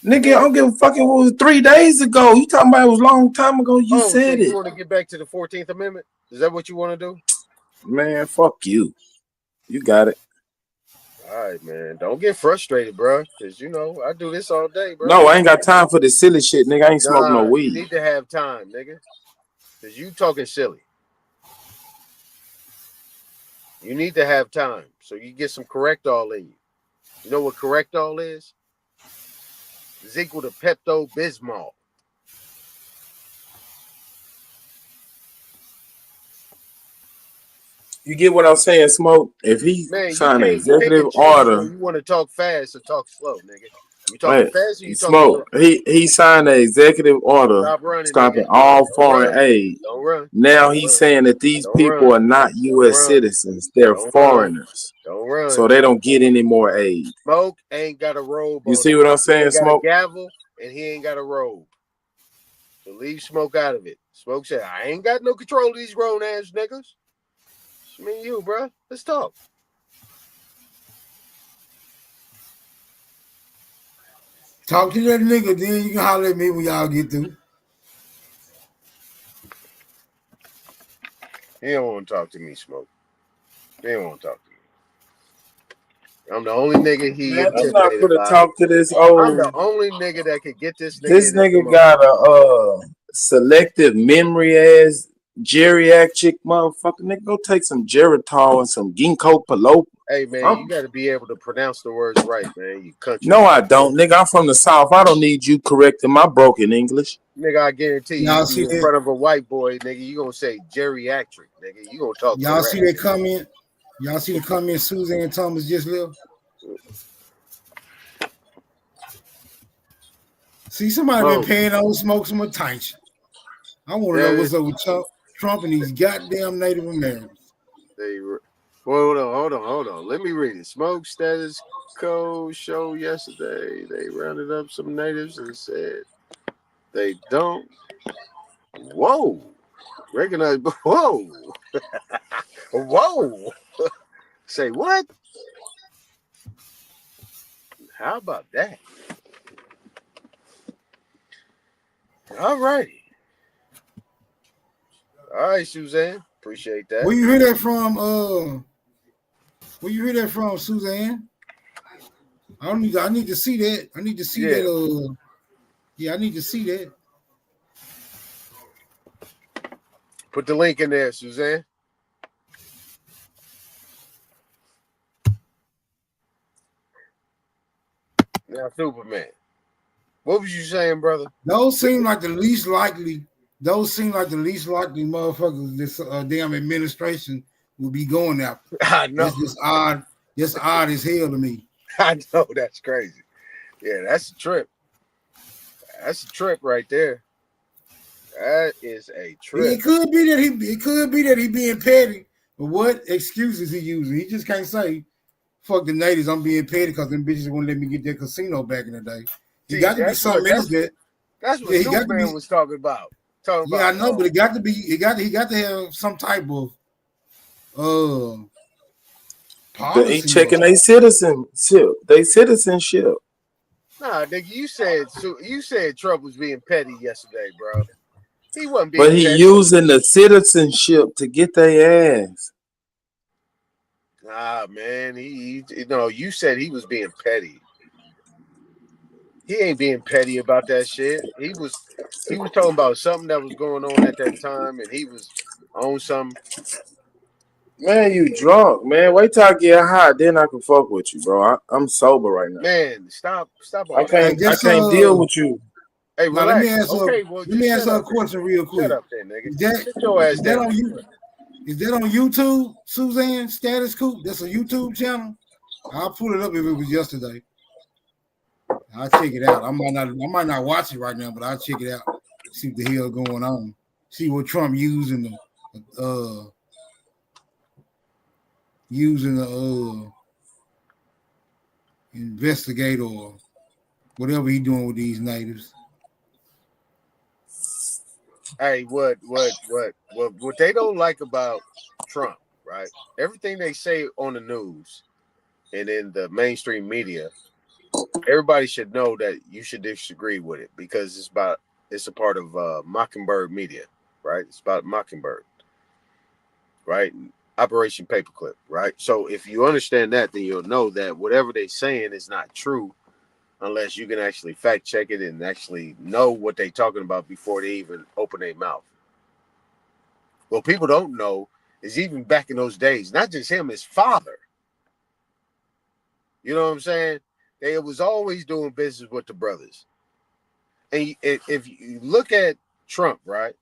Nigga, I don't give a fuck. It was 3 days ago. You talking about it was a long time ago. You So said you it. want to get back to the 14th Amendment? Is that what you want to do? Man, fuck you. You got it. All right, man. Don't get frustrated, bro. Because, I do this all day, bro. No, I ain't got time for this silly shit, nigga. I ain't smoking no You weed. need to have time, nigga. Because you talking silly. You need to have time so you get some Correctol in you. You know what Correctol is? It's equal to Pepto-Bismol. You get what I'm saying, Smoke? If he Man, you signed an can't pick executive and choose when order, you want to talk fast or talk slow, nigga. You talking right, fast or you talking slow? Smoke, he signed an executive order Stop running, stopping nigga. all Don't foreign run. aid. Don't run. Now Don't he's run. saying that these Don't people run. are not Don't U.S. run. citizens. They're Don't run. foreigners. Don't run. So they don't get any more aid. Smoke ain't got a robe You on see him. what I'm He saying, ain't got Smoke? a gavel and he ain't got a robe. So leave Smoke out of it. Smoke said, I ain't got no control of these grown ass niggas. It's me and you, bro. Let's talk. Talk to that nigga, then you can holler at me when y'all get through. He don't want to talk to me, Smoke. He don't want to talk to me. I'm the only nigga he Man, I'm not intimidated gonna by. talk to this I'm the old. only nigga that could get this nigga This in his nigga emotion. got a selective memory ass geriatric motherfucker. Nigga, go take some Geritol and some ginkgo biloba. Hey, man, you got to be able to pronounce the words right, man. You country. No, I don't, nigga. I'm from the South. I don't need you correcting my broken English. Nigga, I guarantee Y'all you see be in that? front of a white boy, nigga, you going to say geriatric, nigga. You going to talk Y'all correct. see that comment? Y'all see the comment Suzanne Thomas just left? See, somebody been paying on Smoke some attention. I want to know what's up with Trump and these goddamn Native Americans. Hold on. Let me read it. Smoke status code show yesterday. They rounded up some natives and said they don't. Whoa. Recognize. Whoa. Whoa. Say what? How about that? All righty. All right, Suzanne. Appreciate that. Where you hear that from? Where you hear that from, Suzanne? I need to see that. I need to see that. Yeah, I need to see that. Put the link in there, Suzanne. Now, Superman. What was you saying, brother? Those seem like the least likely motherfuckers this damn administration will be going after. I know. It's just odd. Just odd as hell to me. I know, that's crazy. Yeah, that's a trip. That's a trip right there. That is a trip. It could be that he being petty, but what excuses he using? He just can't say, "Fuck the natives, I'm being petty because them bitches won't let me get their casino back in the day." He See, got to be something else that. that's what Yeah, he got to be. Superman was talking about. Yeah, I know, but it got to be. He got to have some type of They policy. checking their citizenship. They citizenship. Nah, nigga, you said Trump was being petty yesterday, bro. He wasn't being But he petty. using the citizenship to get their ass. Nah, man, he no. You said he was being petty. He ain't being petty about that shit. He was talking about something that was going on at that time, and he was on some. Man, you drunk, man. Wait till I get high, then I can fuck with you, bro. I'm sober right now. Man, stop I all that. can't deal with you. Hey, Now let me relax. ask Okay, well, let me just ask shut her a up then. question real quick. Shut up then, nigga. Is that Sit your ass down. on you? Is that on YouTube, Suzanne Status Coop? That's a YouTube channel. I'll pull it up if it was yesterday. I'll check it out. I might not watch it right now, but I'll check it out. See what the hell going on. See what Trump using the investigate or whatever he doing with these natives. Hey, what they don't like about Trump, right? Everything they say on the news and in the mainstream media, everybody should know that you should disagree with it because it's a part of Mockingbird Media, right? It's about Mockingbird, right? Operation Paperclip, right? So if you understand that, then you'll know that whatever they're saying is not true unless you can actually fact check it and actually know what they're talking about before they even open their mouth. What people don't know is even back in those days, not just him, his father. You know what I'm saying? They was always doing business with the brothers. And if you look at Trump, right?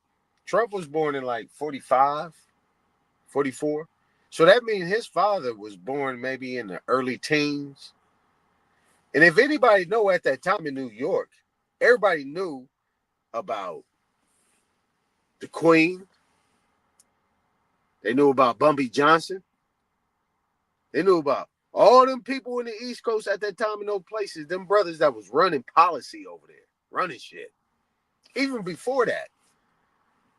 Trump was born in like 45, 44. So that means his father was born maybe in the early teens. And if anybody know at that time in New York, everybody knew about the Queen. They knew about Bumpy Johnson. They knew about all them people in the East Coast at that time in those places, them brothers that was running policy over there, running shit. Even before that,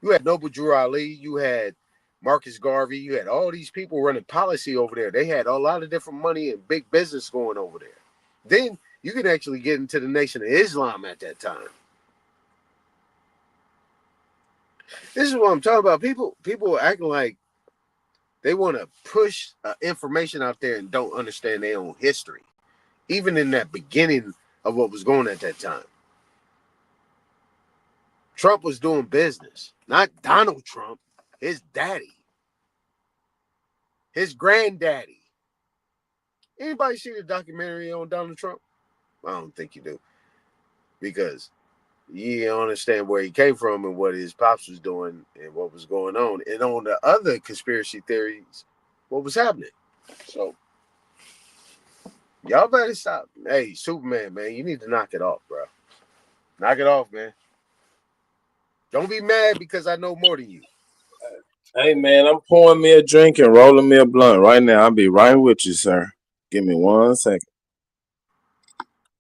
you had Noble Drew Ali, you had Marcus Garvey, you had all these people running policy over there. They had a lot of different money and big business going over there. Then you can actually get into the Nation of Islam at that time. This is what I'm talking about. People acting like they want to push information out there and don't understand their own history, even in that beginning of what was going on at that time. Trump was doing business, not Donald Trump, his daddy, his granddaddy. Anybody see the documentary on Donald Trump? I don't think you do, because you don't understand where he came from and what his pops was doing and what was going on. And on the other conspiracy theories, what was happening. So y'all better stop. Hey, Superman, man, you need to knock it off, bro. Knock it off, man. Don't be mad because I know more than you. Hey, man, I'm pouring me a drink and rolling me a blunt right now. I'll be right with you, sir. Give me 1 second.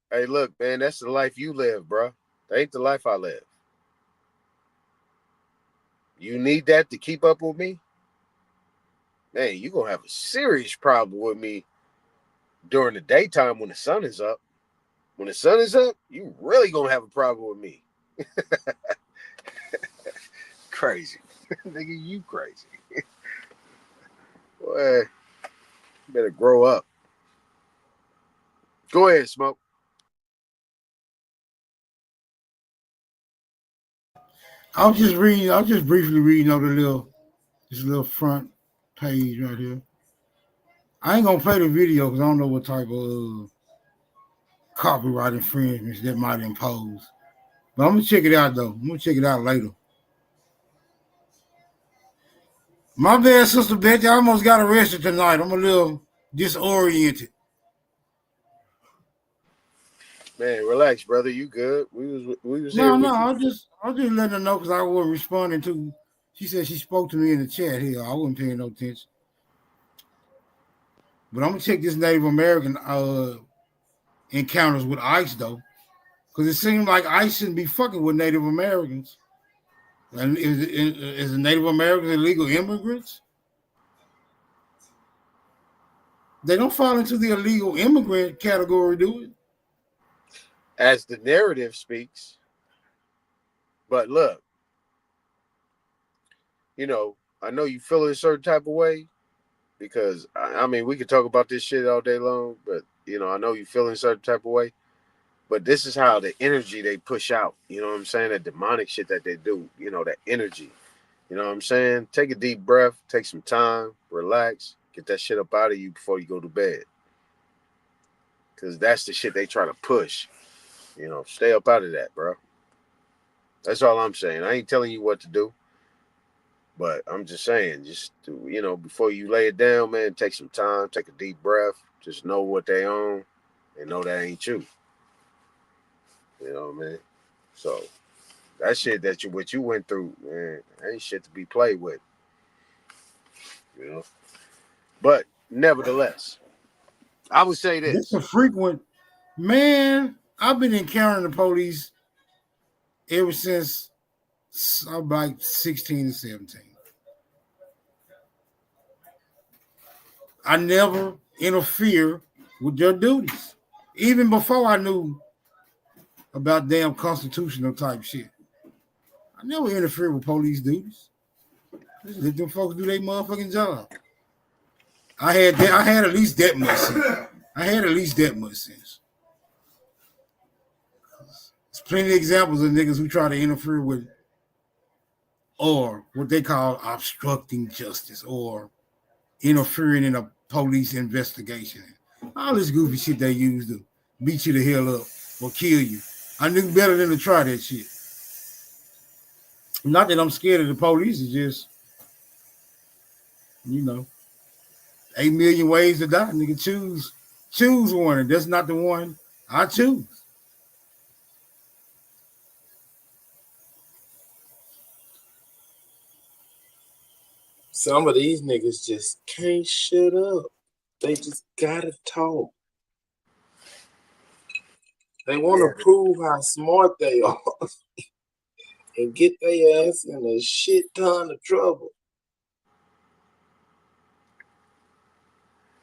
Hey, look, man, that's the life you live, bro. That ain't the life I live. You need that to keep up with me? Man, you're going to have a serious problem with me during the daytime when the sun is up. When the sun is up, you really going to have a problem with me. Crazy. Nigga, you crazy. Boy, better grow up. Go ahead, Smoke. I was just briefly reading over this little front page right here. I ain't gonna play the video because I don't know what type of copyright infringements that might impose. But I'm gonna check it out though. I'm gonna check it out later. My bad, Sister Betty. I almost got arrested tonight. I'm a little disoriented. Man, relax, brother. You good? We was here No, with you. I was just letting her know because I wasn't responding to. She said she spoke to me in the chat here. I wasn't paying no attention. But I'm gonna check this Native American encounters with ICE though, because it seems like ICE shouldn't be fucking with Native Americans. And is the Native Americans illegal immigrants? They don't fall into the illegal immigrant category, do it? As the narrative speaks. But look, you know, I know you feel a certain type of way because I mean we could talk about this shit all day long, but you know, I know you feel a certain type of way. But this is how the energy they push out. You know what I'm saying? That demonic shit that they do. You know, that energy. You know what I'm saying? Take a deep breath, take some time, relax, get that shit up out of you before you go to bed. Because that's the shit they try to push. You know, stay up out of that, bro. That's all I'm saying. I ain't telling you what to do. But I'm just saying, just to, you know, before you lay it down, man, take some time, take a deep breath, just know what they own and know that ain't you. You know what I mean? So that shit that what you went through, man, ain't shit to be played with. You know. But nevertheless, I would say This this. a frequent man. I've been encountering the police ever since I'm like 16 and 17. I never interfere with their duties, even before I knew about damn constitutional type shit. I never interfere with police duties. Just let them folks do their motherfucking job. I had at least that much sense. I had at least that much sense. There's plenty of examples of niggas who try to interfere with or what they call obstructing justice or interfering in a police investigation. All this goofy shit they use to beat you the hell up or kill you. I knew better than to try that shit. Not that I'm scared of the police, it's just, you know, 8 million ways to die. Nigga, choose one, and that's not the one I choose. Some of these niggas just can't shut up. They just gotta talk. They want to prove how smart they are and get their ass in a shit ton of trouble.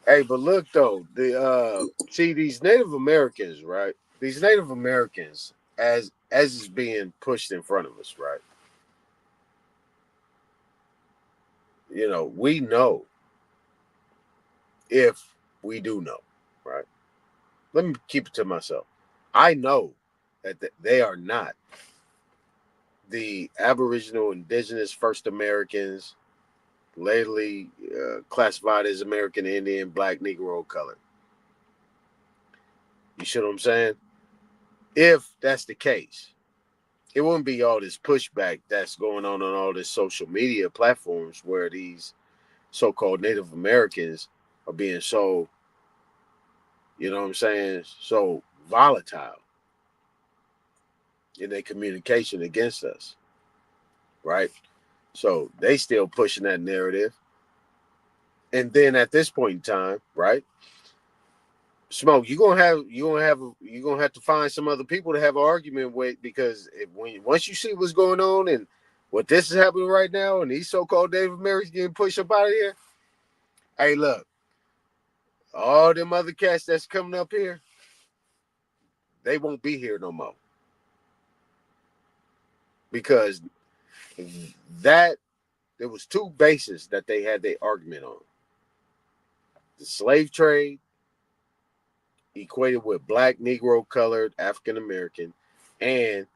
Hey, but look though, see these Native Americans, right? These Native Americans, as is being pushed in front of us, right? You know, we know if we do know, right? Let me keep it to myself. I know that they are not the Aboriginal, Indigenous, First Americans, lately classified as American Indian, Black, Negro, Colored. You see what I'm saying? If that's the case, it wouldn't be all this pushback that's going on all this social media platforms where these so-called Native Americans are being so, you know what I'm saying, so volatile in their communication against us, right? So they still pushing that narrative. And then at this point in time, right? Smoke, you're gonna have to find some other people to have an argument with because once you see what's going on and what this is happening right now, and these so-called Native Americans getting pushed up out of here, hey, look, all them other cats that's coming up here, they won't be here no more because that there was two bases that they had their argument on: the slave trade equated with Black, Negro, Colored, African American, and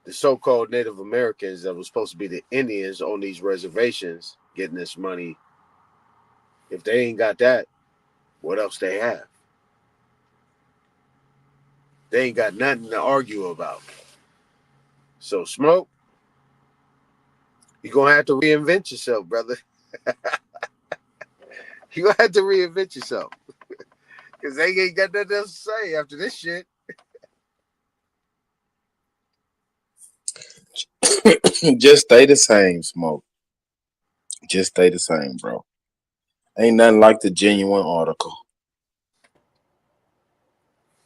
the so-called Native Americans that was supposed to be the Indians on these reservations getting this money. If they ain't got that, what else they have? They ain't got nothing to argue about. So, Smoke, you're gonna have to reinvent yourself, brother. You're gonna have to reinvent yourself. Because they ain't got nothing else to say after this shit. Just stay the same, Smoke. Just stay the same, bro. Ain't nothing like the genuine article.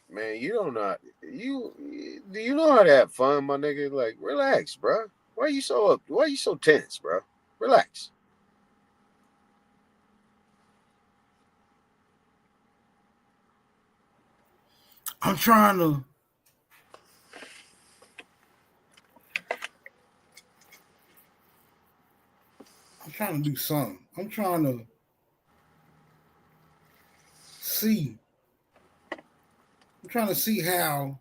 Man, you don't know. Do you know how to have fun, my nigga? Like, relax, bro. Why are you so up? Why are you so tense, bro? Relax. I'm trying to do something. I'm trying to see. I'm trying to see how.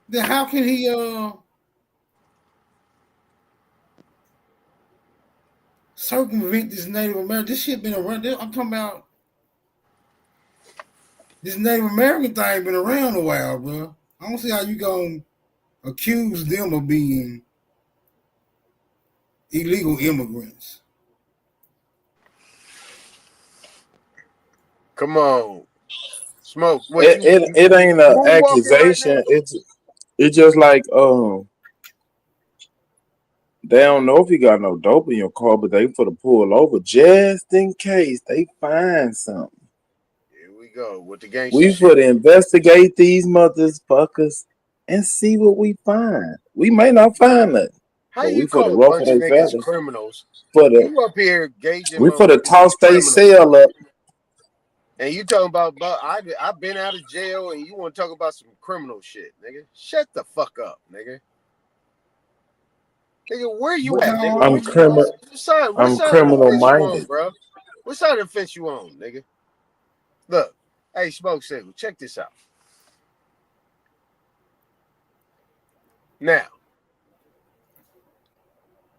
Then how can he circumvent this Native American? This shit been around. I'm talking about this Native American thing been around a while, bro. I don't see how you gonna accuse them of being illegal immigrants. Come on, Smoke. What It ain't an accusation. Right it's just like they don't know if you got no dope in your car, but they for to pull over just in case they find something. Here we go with the gangster We shit. for to investigate these motherfuckers and see what we find. We may not find nothing. How But you we for the call a ruffle bunch of their niggas feathers. criminals? For the You up here gauging we for the motherfuckers toss as they criminals. sell up. And you talking about I've been out of jail and you want to talk about some criminal shit, nigga? Shut the fuck up, nigga. Nigga, where you at, nigga? I'm criminal. What side of I'm the criminal fence you on, minded. bro? What side of the fence you on, nigga? Look, hey, Smoke Signal, check this out. Now,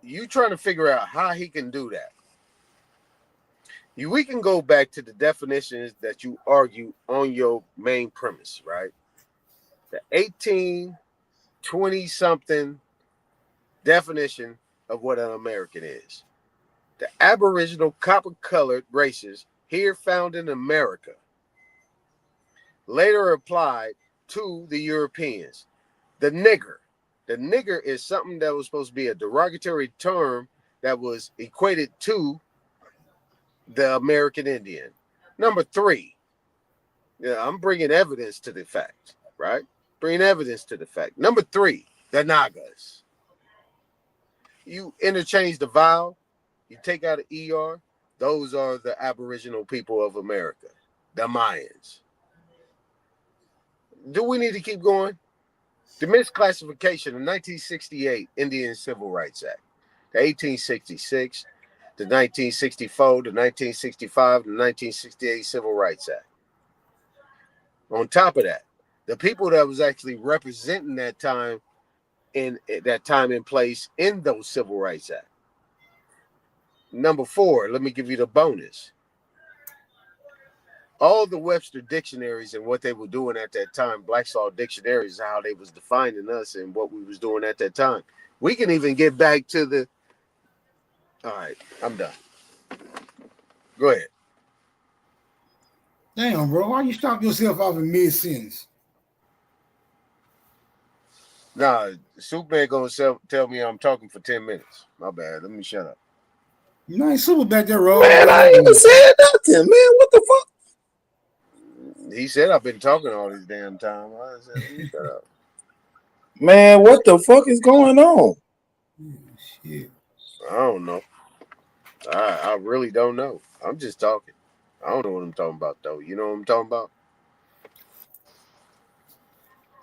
you trying to figure out how he can do that. We can go back to the definitions that you argue on your main premise, right? The 1820 something definition of what an American is. The Aboriginal copper-colored races here found in America, later applied to the Europeans. The nigger. The nigger is something that was supposed to be a derogatory term that was equated to the American Indian. Number 3, I'm bringing evidence to the fact, right? Bringing evidence to the fact. Number 3, the Nagas. You interchange the vowel, you take out an ER, those are the Aboriginal people of America, the Mayans. Do we need to keep going? The misclassification of 1968 Indian Civil Rights Act, the 1866, the 1964, the 1965, the 1968 Civil Rights Act. On top of that, the people that was actually representing that time in place in those Civil Rights Act. Number 4, let me give you the bonus. All the Webster dictionaries and what they were doing at that time, Black Saw dictionaries, how they was defining us and what we was doing at that time. We can even get back to the. All right, I'm done. Go ahead. Damn, bro, why you stop yourself off in mid-sentence? Nah, Superman gonna tell me I'm talking for 10 minutes. My bad. Let me shut up. You ain't super back there, Roll. Man, I ain't even said nothing, man. What the fuck? He said I've been talking all this damn time. I said, let me shut up. Man, what the fuck is going on? Shit. I don't know. I really don't know. I'm just talking. I don't know what I'm talking about, though. You know what I'm talking about?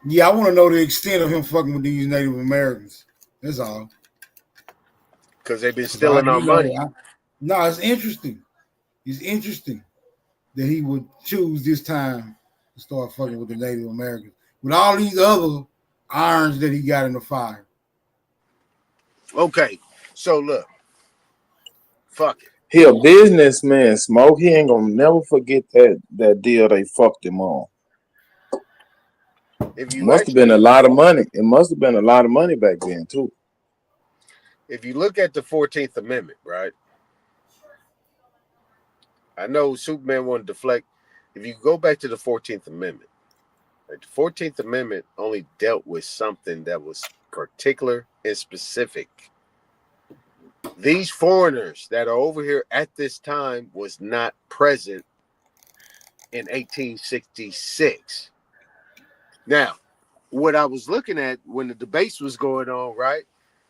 Yeah, I want to know the extent of him fucking with these Native Americans. That's all. Because they've been stealing our money. No, it's interesting. It's interesting that he would choose this time to start fucking with the Native Americans with all these other irons that he got in the fire. Okay, so look. Fuck it. He a businessman, Smoke. He ain't gonna never forget that deal they fucked him on. If you Must have been a lot of money. It must have been a lot of money back then too. If you look at the 14th Amendment, right? I know Superman wanted to deflect. If you go back to the 14th Amendment, right, the 14th Amendment only dealt with something that was particular and specific. These foreigners that are over here at this time was not present in 1866. Now, what I was looking at when the debates was going on, right?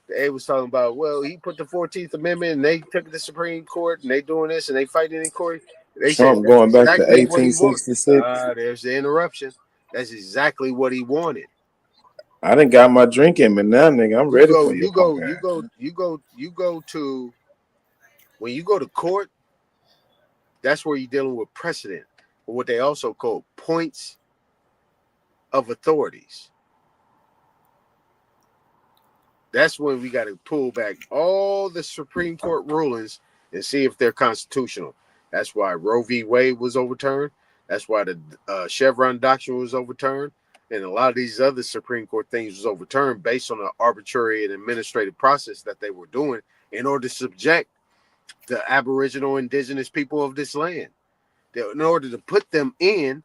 They was talking about, well, he put the 14th Amendment and they took it to the Supreme Court and they doing this and they fighting in court. They said Trump that's going back to exactly what he wanted. 1866. There's the interruption. That's exactly what he wanted. I done got my drink in me now, nigga. I'm ready for your punk ass. You go to, when you go to court, that's where you're dealing with precedent, or what they also call points of authorities. That's when we got to pull back all the Supreme Court rulings and see if they're constitutional. That's why Roe v. Wade was overturned. That's why the Chevron doctrine was overturned. And a lot of these other Supreme Court things was overturned based on an arbitrary and administrative process that they were doing in order to subject the Aboriginal indigenous people of this land. In order to put them in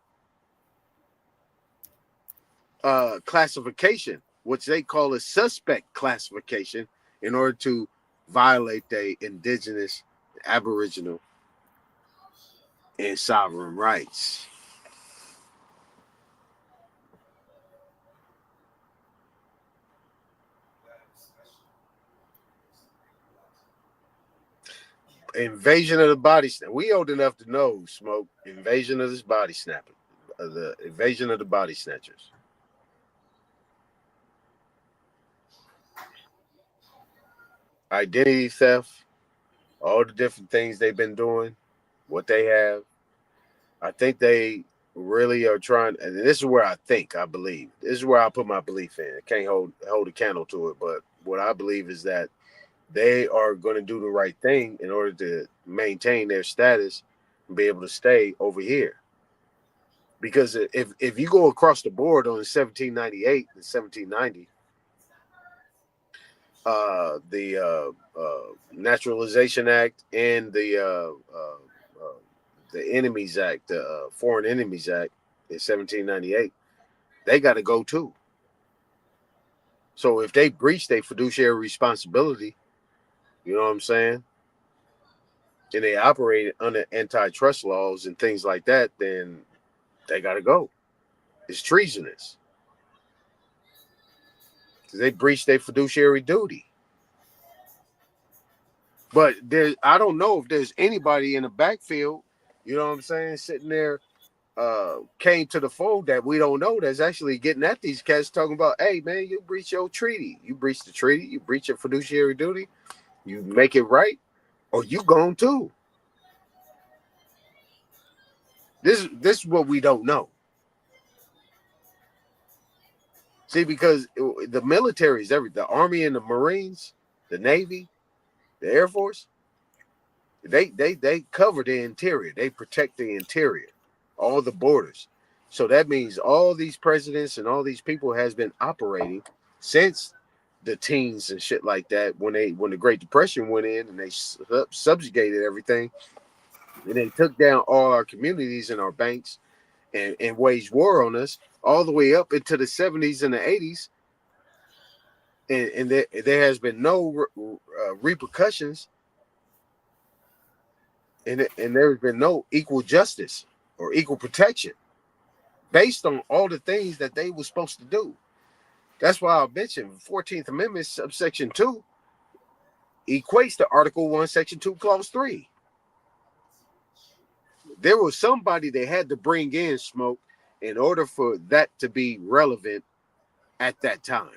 classification, which they call a suspect classification, in order to violate their indigenous, Aboriginal, and sovereign rights. Invasion of the body snatch. We old enough to know, Smoke. Invasion of this body snapping. The invasion of the body snatchers. Identity theft. All the different things they've been doing. What they have. I think they really are trying, and this is where I believe. This is where I put my belief in. I can't hold a candle to it, but what I believe is that they are going to do the right thing in order to maintain their status and be able to stay over here. Because if you go across the board on 1798 and 1790, the Naturalization Act and the Enemies Act, the Foreign Enemies Act in 1798, they got to go too. So if they breach their fiduciary responsibility, you know what I'm saying, and they operate under antitrust laws and things like that, then they got to go. It's treasonous because they breached their fiduciary duty. But I don't know if there's anybody in the backfield, you know what I'm saying, sitting there, came to the fold that we don't know, that's actually getting at these cats, talking about, hey man, you breach your treaty, you breach the treaty, you breach your fiduciary duty, you make it right, or you gone too. This is what we don't know. See, because the military is everything. The Army and the Marines, the Navy, the Air Force, they cover the interior. They protect the interior, all the borders. So that means all these presidents and all these people has been operating since the teens and shit like that. When the Great Depression went in and they subjugated everything, and they took down all our communities and our banks and waged war on us all the way up into the 70s and the 80s. And there has been no repercussions, and there has been no equal justice or equal protection based on all the things that they were supposed to do. That's why I mentioned 14th Amendment subsection 2 equates to Article 1, Section 2, Clause 3. There was somebody they had to bring in, Smoke, in order for that to be relevant at that time.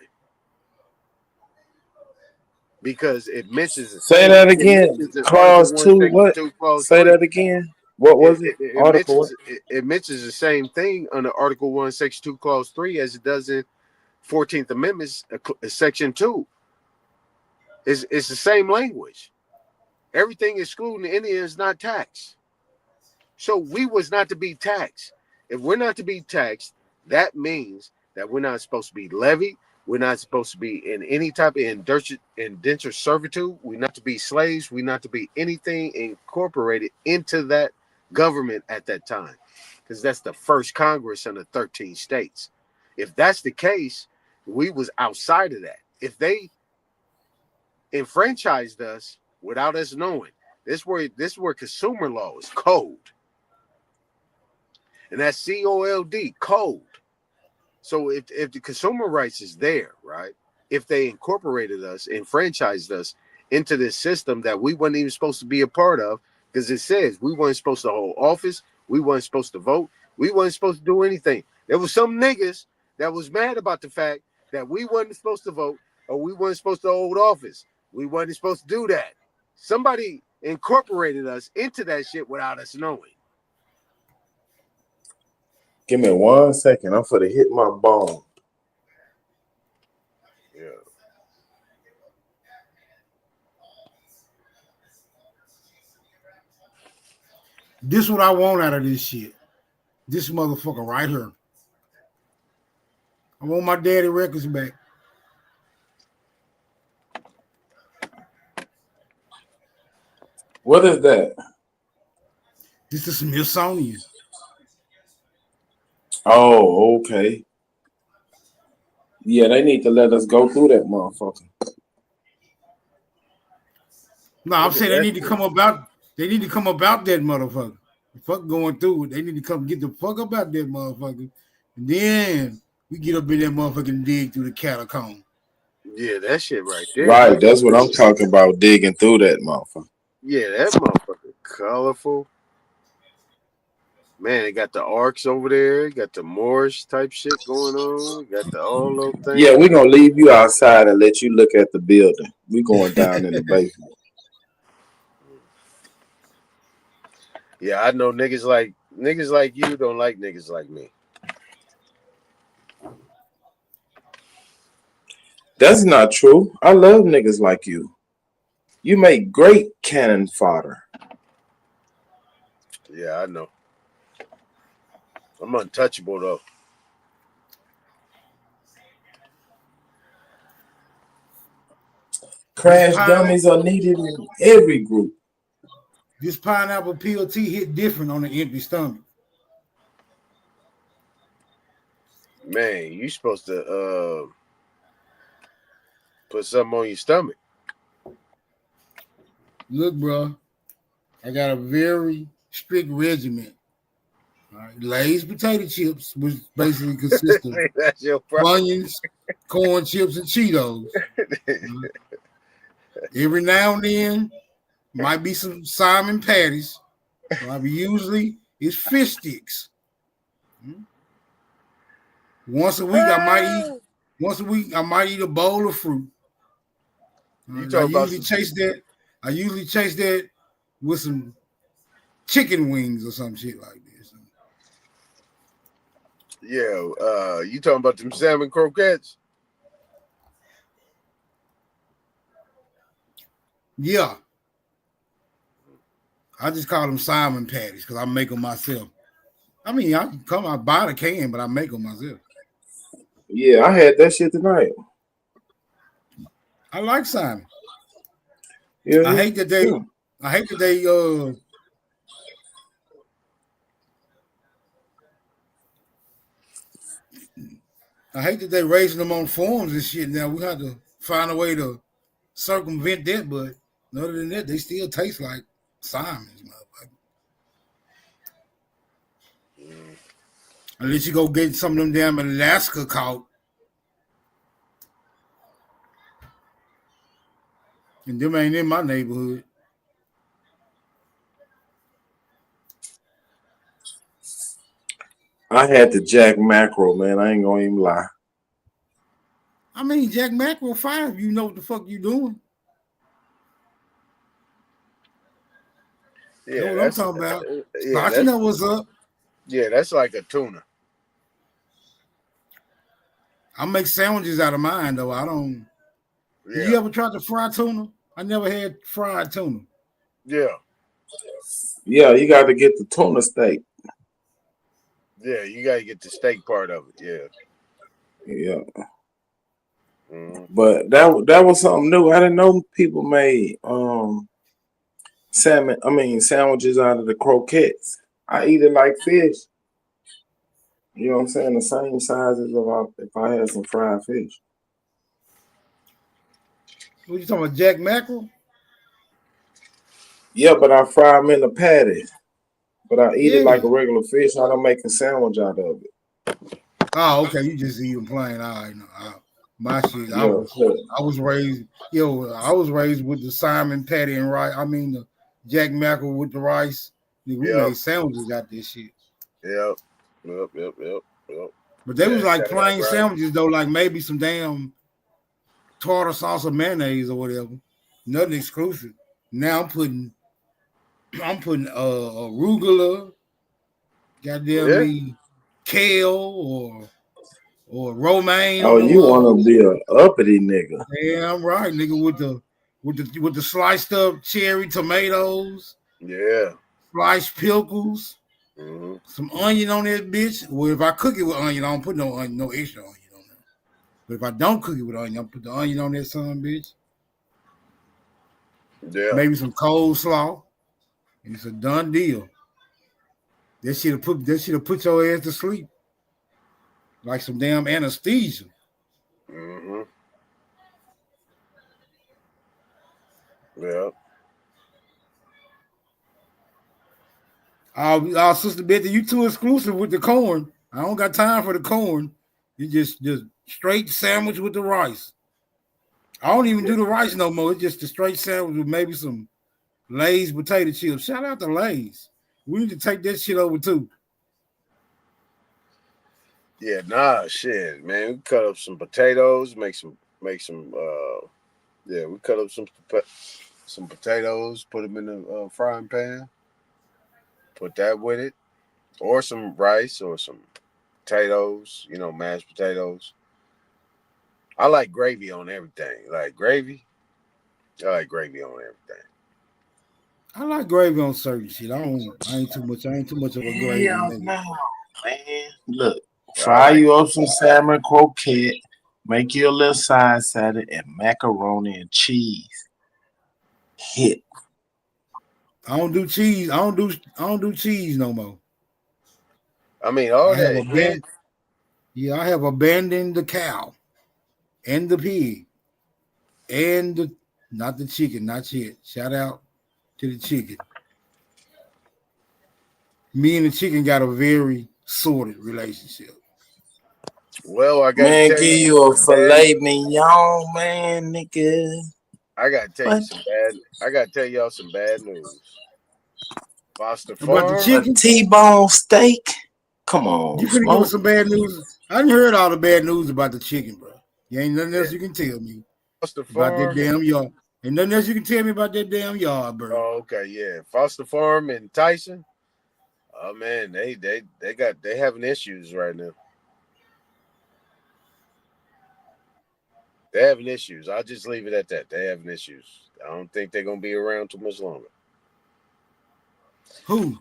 Because it mentions the Say same. that again. Clause 2, what? 2, Clause Say 3. that again. What was it? Article it mentions the same thing under Article 1, Section 2, Clause 3 as it does in 14th Amendment, Section 2. It's the same language. Everything excluding the Indian is not taxed. So we was not to be taxed. If we're not to be taxed, that means that we're not supposed to be levied. We're not supposed to be in any type of indentured servitude. We're not to be slaves. We're not to be anything incorporated into that government at that time, because that's the first Congress under 13 states. If that's the case, we was outside of that. if they enfranchised us without us knowing, this is where consumer law is code. And that's COLD, code. So if the consumer rights is there, right? If they incorporated us, enfranchised us into this system that we weren't even supposed to be a part of, because it says we weren't supposed to hold office, we weren't supposed to vote, we weren't supposed to do anything. There was some niggas that was mad about the fact that we weren't supposed to vote or we weren't supposed to hold office. We weren't supposed to do that. Somebody incorporated us into that shit without us knowing. Give me 1 second. I'm for to hit my bone. Yeah. This is what I want out of this shit. This motherfucker right here. I want my daddy records back. What is that? This is Smithsonian. Oh, okay. Yeah, they need to let us go through that motherfucker. No, I'm saying they need to come about. They need to come about that motherfucker. Fuck going through it. They need to come get the fuck about that motherfucker, and then we get up in that motherfucker and dig through the catacomb. Yeah, that shit right there. Right, that's what I'm talking about. Digging through that motherfucker. Yeah, that motherfucker colorful. Man, they got the arcs over there. Got the Moorish type shit going on. Got the all those things. Yeah, we're gonna leave you outside and let you look at the building. We going down in the basement. Yeah, I know niggas like you don't like niggas like me. That's not true. I love niggas like you. You make great cannon fodder. Yeah, I know. I'm untouchable though. Crash dummies are needed in every group. This pineapple PLT hit different on an empty stomach. Man, you supposed to put something on your stomach. Look, bro, I got a very strict regimen. All right. Lay's potato chips, which basically consist of That's your problem. onions, corn chips, and Cheetos. Every now and then, might be some Simon patties. Usually, it's fish sticks. Once a week, I might eat a bowl of fruit. I usually chase that with some chicken wings or some shit like this. Yeah, you talking about them salmon croquettes? Yeah. I just call them Simon patties because I make them myself. I mean, I buy the can, but I make them myself. Yeah, I had that shit tonight. I like Simon. Yeah, I hate that they raising them on forums and shit. Now we have to find a way to circumvent that, but other than that, they still taste like Simon's, motherfucker. Unless you go get some of them damn Alaska caught. And them ain't in my neighborhood. I had the Jack Mackerel, man. I ain't gonna even lie. I mean, Jack Mackerel 5, you know what the fuck you doing. Yeah, know what I'm talking about. Yeah, I know what's up. Yeah, that's like a tuna. I make sandwiches out of mine, though. I don't. Yeah. You ever tried to fry tuna? I never had fried tuna. Yeah. Yeah, you got to get the tuna steak. Yeah, you got to get the steak part of it. Yeah. Yeah. But that was something new. I didn't know people made sandwiches out of the croquettes. I eat it like fish. You know what I'm saying? The same size as if I had some fried fish. What you talking about, Jack Mackerel? Yeah, but I fry them in the patty. But I eat it like a Yeah. regular fish. I don't make a sandwich out of it. Oh, okay. You just eat them plain. All right. No, my shit. I Yeah, was raised. I was raised with the Simon patty and rice. I mean the Jack Mackerel with the rice. Nigga, we Yep. made sandwiches out this shit. Yep. But they was Yeah, like shut up, plain right? sandwiches though, like maybe some damn tartar sauce or mayonnaise or whatever. Nothing exclusive. Now I'm putting arugula, goddamn Yeah. me, kale or romaine Oh, on them you want to motherfuckers. be an uppity nigga. Damn right, nigga, with the sliced up cherry tomatoes, Yeah. sliced pickles, Mm-hmm. some onion on that bitch. Well, if I cook it with onion, I don't put no onion, no extra onion on there. But if I don't cook it with onion, I put the onion on that son bitch. Yeah. Maybe some coleslaw, and it's a done deal. That should have put your ass to sleep like some damn anesthesia. Mm-hmm. Yeah. Our sister Betty, you too exclusive with the corn. I don't got time for the corn. You just straight sandwich with the rice. I don't even do the rice no more. It's just a straight sandwich with maybe some Lay's potato chips. Shout out to Lay's. We need to take that shit over too. Yeah, nah, shit, man. We cut up some potatoes, make some yeah, we cut up some potatoes, put them in the frying pan, put that with it, or some rice or some potatoes, mashed potatoes. I like gravy on everything. I like gravy on everything. I like gravy on certain shit. I ain't too much of a gravy Hell nigga. no, man. Look, fry you up some salmon croquette, make you a little side salad, and macaroni and cheese. Hit. I don't do cheese. I don't do cheese no more. I mean, all I have that hit. I have abandoned the cow and the pig and not the chicken, not yet. Shout out to the chicken. Me and the chicken got a very sorted relationship. Well, I gotta Man, tell give you you a some bad. filet mignon, man, nigga. I gotta tell you What? some bad. I gotta tell y'all some bad news. Foster About the Farm. A chicken, T-bone steak? Come you on, finna give us smoke. some bad news. I done heard all the bad news about the chicken, bro. You ain't nothing else you can tell me Foster about that Farm. damn yard. Ain't nothing else you can tell me about that damn yard, bro. Oh, okay, yeah. Foster Farm and Tyson. Oh man, they having issues right now. They're having issues. I'll just leave it at that. They're having issues. I don't think they're gonna be around too much longer. Who?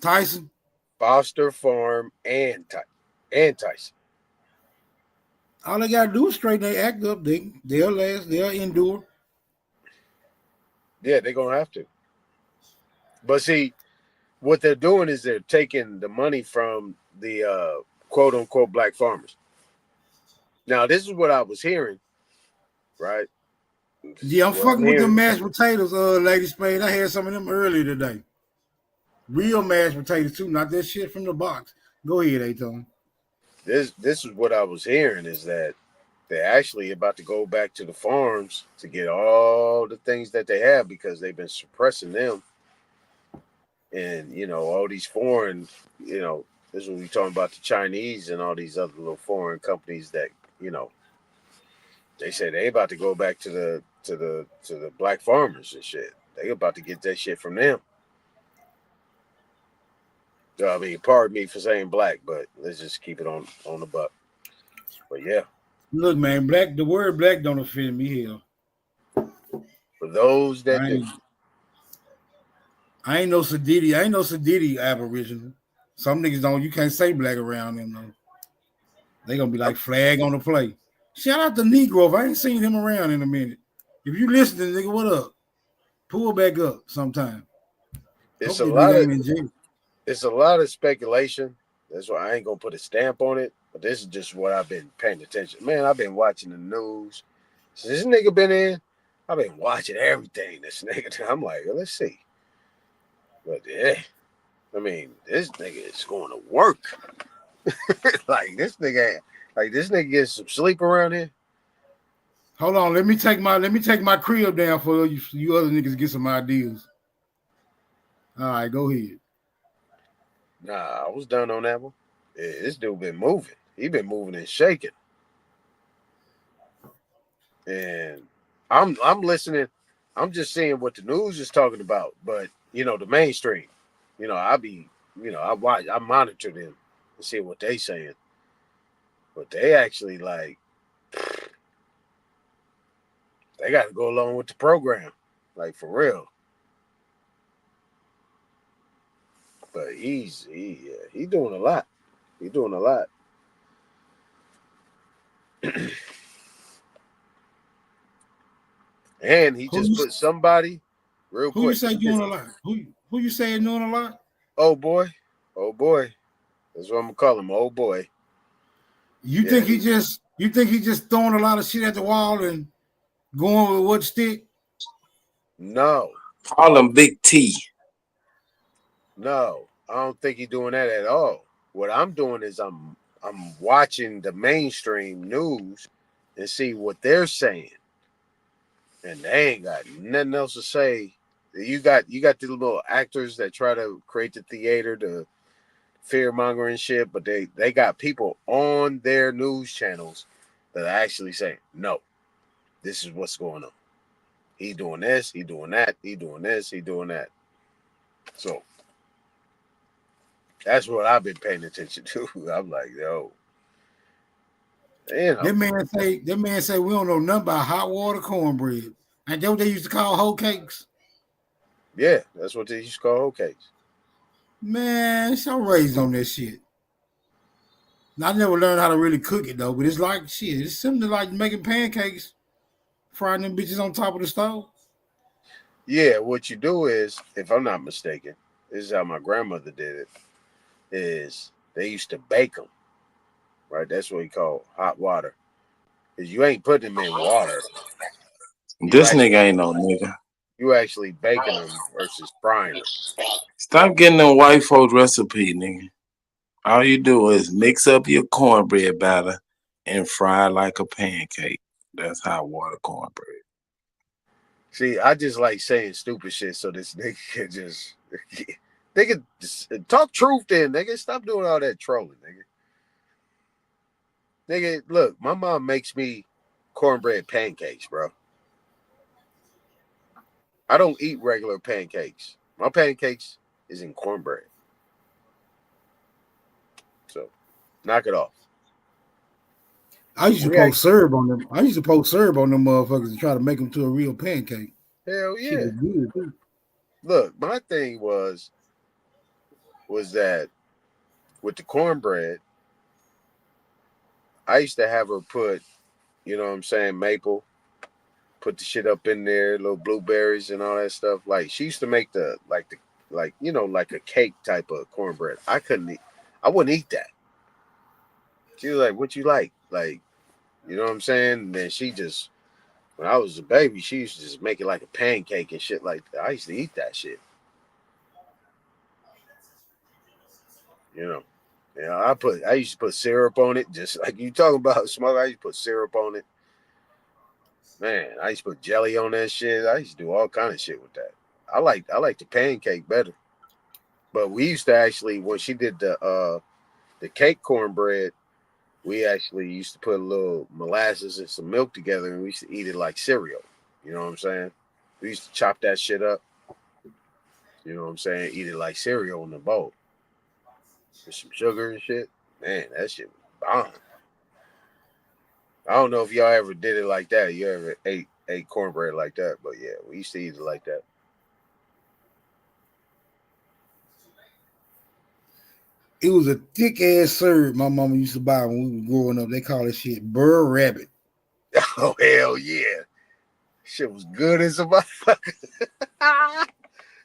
Tyson? Foster Farm and Tyson. All they gotta do is straighten their act up. They'll last. They'll endure. Yeah, they're gonna have to. But see, what they're doing is they're taking the money from the quote unquote black farmers. Now, this is what I was hearing, right? Yeah, I'm What I'm fucking with them hearing. mashed potatoes, Lady Spade. I had some of them earlier today. Real mashed potatoes too, not that shit from the box. Go ahead, Aton. This is what I was hearing is that they're actually about to go back to the farms to get all the things that they have because they've been suppressing them. And all these foreign, this is what we're talking about, the Chinese and all these other little foreign companies that, they say they about to go back to the black farmers and shit. They about to get that shit from them. I mean, pardon me for saying black, but let's just keep it on the buck. But yeah. Look, man, black. The word black don't offend me here. For those that do. I ain't no Sadidi. I ain't no Sadidi Aboriginal. Some niggas don't. You can't say black around them though. They gonna be like flag on the play. Shout out to Negro. If I ain't seen him around in a minute. If you listening, nigga, what up? Pull back up sometime. It's Hope that nigga ain't in jail. It's a lot of speculation. That's why I ain't gonna put a stamp on it. But this is just what I've been paying attention. Man, I've been watching the news. So this nigga been in. I've been watching everything. This nigga, I'm like, let's see. But yeah, I mean, this nigga is going to work. Like this nigga gets some sleep around here. Hold on, let me take my crib down for you other niggas to get some ideas. All right, go ahead. Nah, I was done on that one. Yeah, this dude been moving. He been moving and shaking. And I'm listening. I'm just seeing what the news is talking about. But the mainstream. I monitor them and see what they saying. But they actually they got to go along with the program, like for real. But he doing a lot. He doing a lot. And he just put somebody real quick. Who you say doing a lot? Who you say doing a lot? Oh boy. That's what I'm gonna call him. Oh boy. You think he just throwing a lot of shit at the wall and going with what stick? No. Call him Big T. No, I don't think he's doing that at all. What I'm doing is I'm watching the mainstream news and see what they're saying. And they ain't got nothing else to say. You got the little actors that try to create the theater, the fear mongering shit, but they got people on their news channels that are actually saying, no, this is what's going on. He doing this, he doing that, he doing this, he doing that. So that's what I've been paying attention to. I'm like, yo. That man say we don't know nothing about hot water cornbread. And that what they used to call hoe cakes? Yeah, that's what they used to call hoe cakes. Man, I'm raised on that shit. I never learned how to really cook it though, but it's like shit. It's similar to like making pancakes, frying them bitches on top of the stove. Yeah, what you do is, if I'm not mistaken, this is how my grandmother did it, is they used to bake them, right? That's what we call hot water. Because you ain't putting them in water. This nigga ain't no nigga. You actually baking them versus frying them. Stop getting them white folks recipe, nigga. All you do is mix up your cornbread batter and fry like a pancake. That's hot water cornbread. See, I just like saying stupid shit so this nigga can just they can talk truth then, nigga. Stop doing all that trolling, nigga. Nigga, look, my mom makes me cornbread pancakes, bro. I don't eat regular pancakes. My pancakes is in cornbread. So, knock it off. I used to poke syrup on them. I used to poke syrup on them motherfuckers and try to make them to a real pancake. Hell yeah. Shit was good too. Look, my thing was that with the cornbread, I used to have her put, you know what I'm saying, maple, put the shit up in there, little blueberries and all that stuff. Like she used to make like a cake type of cornbread. I wouldn't eat that. She was like, what you like? Like, you know what I'm saying? And then when I was a baby, she used to just make it like a pancake and shit like that. I used to eat that shit. You know. Yeah, I used to put syrup on it, just like you talking about smoke. I used to put syrup on it. Man, I used to put jelly on that shit. I used to do all kind of shit with that. I like the pancake better. But we used to actually, when she did the cake cornbread, we actually used to put a little molasses and some milk together, and we used to eat it like cereal. You know what I'm saying? We used to chop that shit up. You know what I'm saying? Eat it like cereal in the bowl with some sugar and shit. Man, that shit was bomb. I don't know if y'all ever did it like that. You ever ate cornbread like that? But yeah, we used to eat it like that. It was a thick ass syrup my mama used to buy when we were growing up. They call it shit Burr Rabbit. Oh hell yeah. Shit was good as a motherfucker.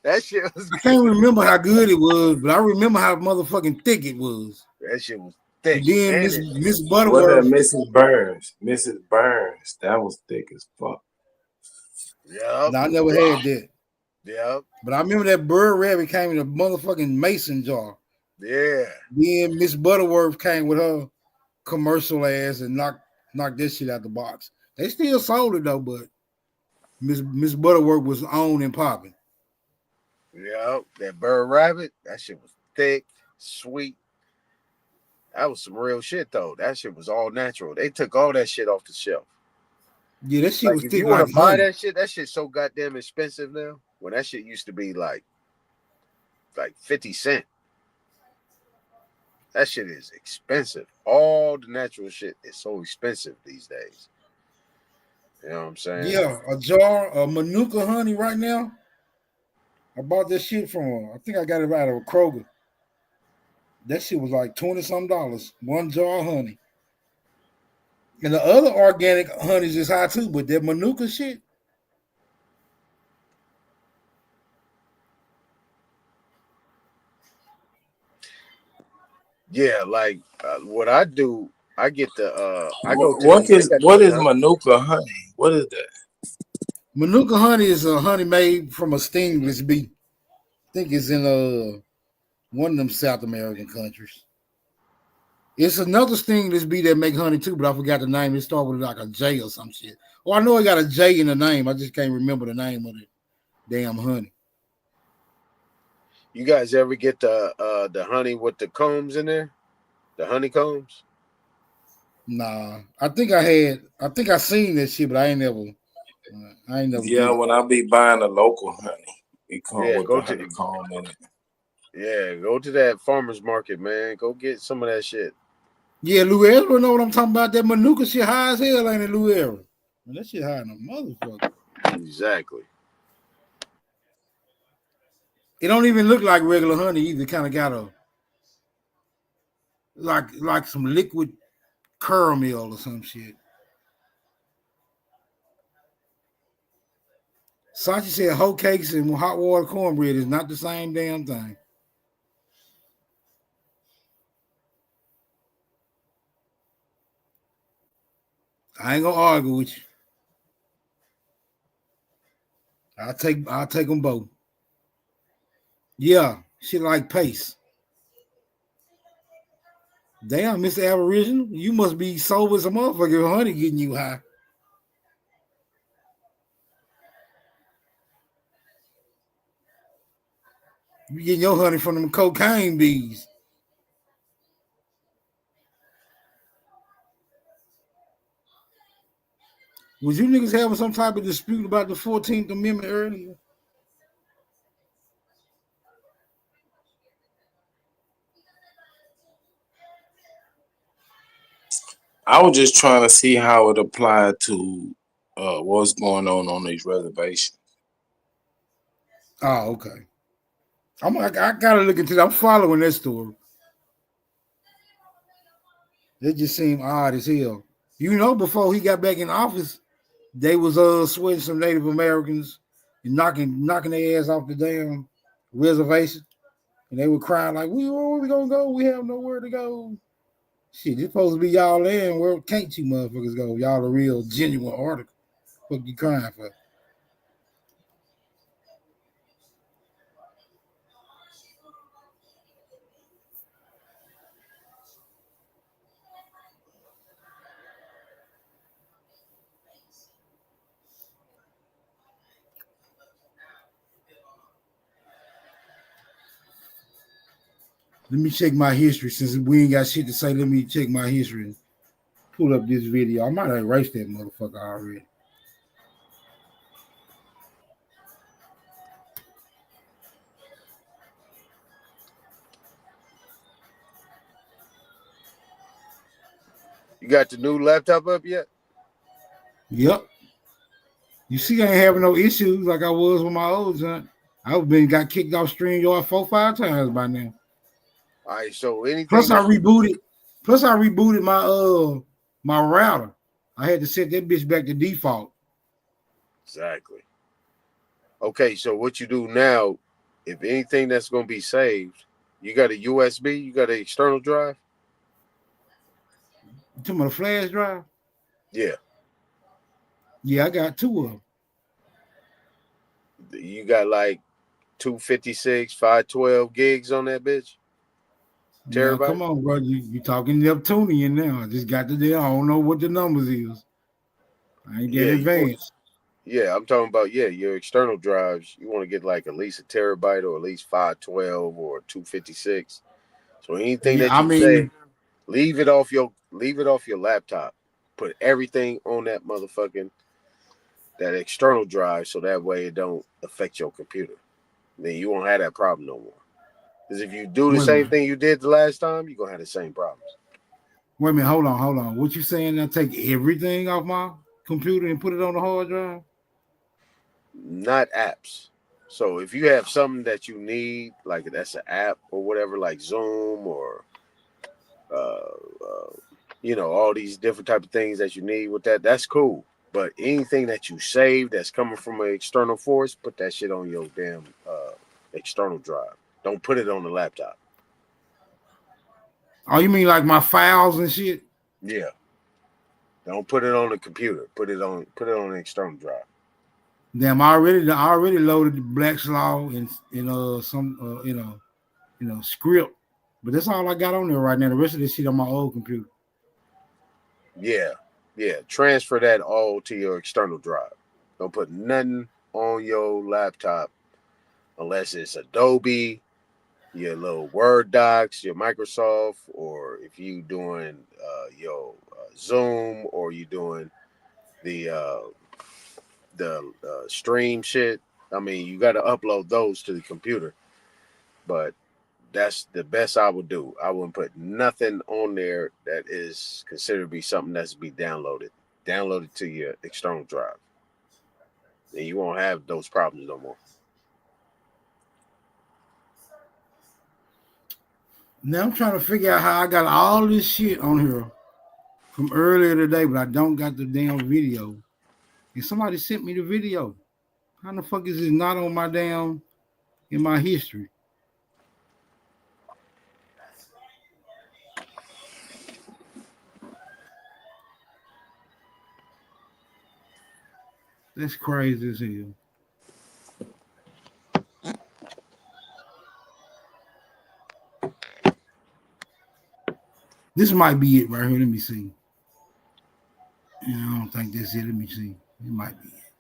That shit was I can't remember how good it was, but I remember how motherfucking thick it was. That shit was thick. And then Miss What Butterworth. that Mrs. Burns? Mrs. Burns. That was thick as fuck. No, I never had that. Yeah. But I remember that bird rabbit came in a motherfucking mason jar. Yeah. Then Miss Butterworth came with her commercial ass and knocked that shit out the box. They still sold it though, but Miss Butterworth was on and popping. Yeah, that bird rabbit, that shit was thick, sweet. That was some real shit though. That shit was all natural. They took all that shit off the shelf. Yeah, that shit Like was if thick you want like to buy honey. that shit's so goddamn expensive now. When that shit used to be like 50 cents. That shit is expensive. All the natural shit is so expensive these days. You know what I'm saying? Yeah, a jar of Manuka honey right now. I bought that shit from, I think I got it out of a Kroger. That shit was like $20-some, one jar of honey. And the other organic honeys is high too, but that Manuka shit. Yeah, like what I do, I get the I go to What is the Manuka honey? What is that? Manuka honey is a honey made from a stingless bee. I think it's in one of them South American countries. It's another stingless bee that make honey too, but I forgot the name. It started with like a J or some shit. Oh, I know it got a J in the name. I just can't remember the name of it. Damn honey. You guys ever get the honey with the combs in there? The honeycombs? Nah, I think I seen that shit, but I ain't never Yeah, get it. when I be buying a local honey, it come Yeah, with the honeycomb in it. Yeah, go to that farmer's market, man. Go get some of that shit. Yeah, Louera know what I'm talking about. That Manuka shit high as hell, ain't it, Louera? Man, that shit high in a motherfucker. Exactly. It don't even look like regular honey either. Kind of got a like some liquid caramel or some shit. Sachi said hoe cakes and hot water cornbread is not the same damn thing. I ain't gonna argue with you. I'll take them both. Yeah, shit like pace. Damn, Mr. Aboriginal, you must be sober as a motherfucker if honey getting you high. You getting your honey from them cocaine bees. Was you niggas having some type of dispute about the 14th Amendment earlier? I was just trying to see how it applied to what's going on these reservations. Oh, okay. I gotta look into that. I'm following that story. It just seemed odd as hell. You know, before he got back in office, they was sweating some Native Americans and knocking their ass off the damn reservation. And they were crying like, where we gonna go? We have nowhere to go. Shit, it's supposed to be y'all land. Where can't you motherfuckers go? Y'all a real genuine article. What you crying for? Let me check my history. Since we ain't got shit to say, let me check my history and pull up this video. I might have erased that motherfucker already. You got the new laptop up yet? Yep. You see, I ain't having no issues like I was with my old junk. I've got kicked off StreamYard 4-5 times by now. All right, so anything Plus I rebooted my router. I had to set that bitch back to default. Exactly. Okay, so what you do now, if anything that's gonna be saved, you got a USB, you got an external drive? You talking about a flash drive? Yeah. Yeah, I got two of them. You got like 256, 512 gigs on that bitch. Now, Terabyte. come on, brother. You talking Neptunian now. I just got to there. I don't know what the numbers is. I ain't get advanced. Yeah, I'm talking about your external drives. You want to get like at least a terabyte or at least 512 or 256. So anything Yeah, that I you say, mean, leave it off your laptop. Put everything on that motherfucking that external drive so that way it don't affect your computer. Then you won't have that problem no more. Because if you do the wait a same minute. thing you did the last time, you're gonna have the same problems. Wait a minute. Hold on. What you saying? I take everything off my computer and put it on the hard drive? Not apps. So if you have something that you need, like that's an app or whatever, like Zoom or all these different type of things that you need with that, that's cool. But anything that you save that's coming from an external force, put that shit on your damn external drive. Don't put it on the laptop. Oh, you mean like my files and shit? Yeah. Don't put it on the computer. Put it on the external drive. Damn, I already loaded the Black's Law and some script, but that's all I got on there right now. The rest of this shit on my old computer. Yeah. Transfer that all to your external drive. Don't put nothing on your laptop unless it's Adobe, your little Word docs, your Microsoft, or if you doing your Zoom, or you doing the stream shit. I mean, you got to upload those to the computer, but that's the best I would do. I wouldn't put nothing on there that is considered to be something that's to be downloaded. Download it to your external drive, and you won't have those problems no more. Now I'm trying to figure out how I got all this shit on here from earlier today, but I don't got the damn video. And somebody sent me the video. How the fuck is it not on my damn in my history? That's crazy as hell. This might be it right here. Let me see. Yeah, I don't think that's it. Let me see. It might be it.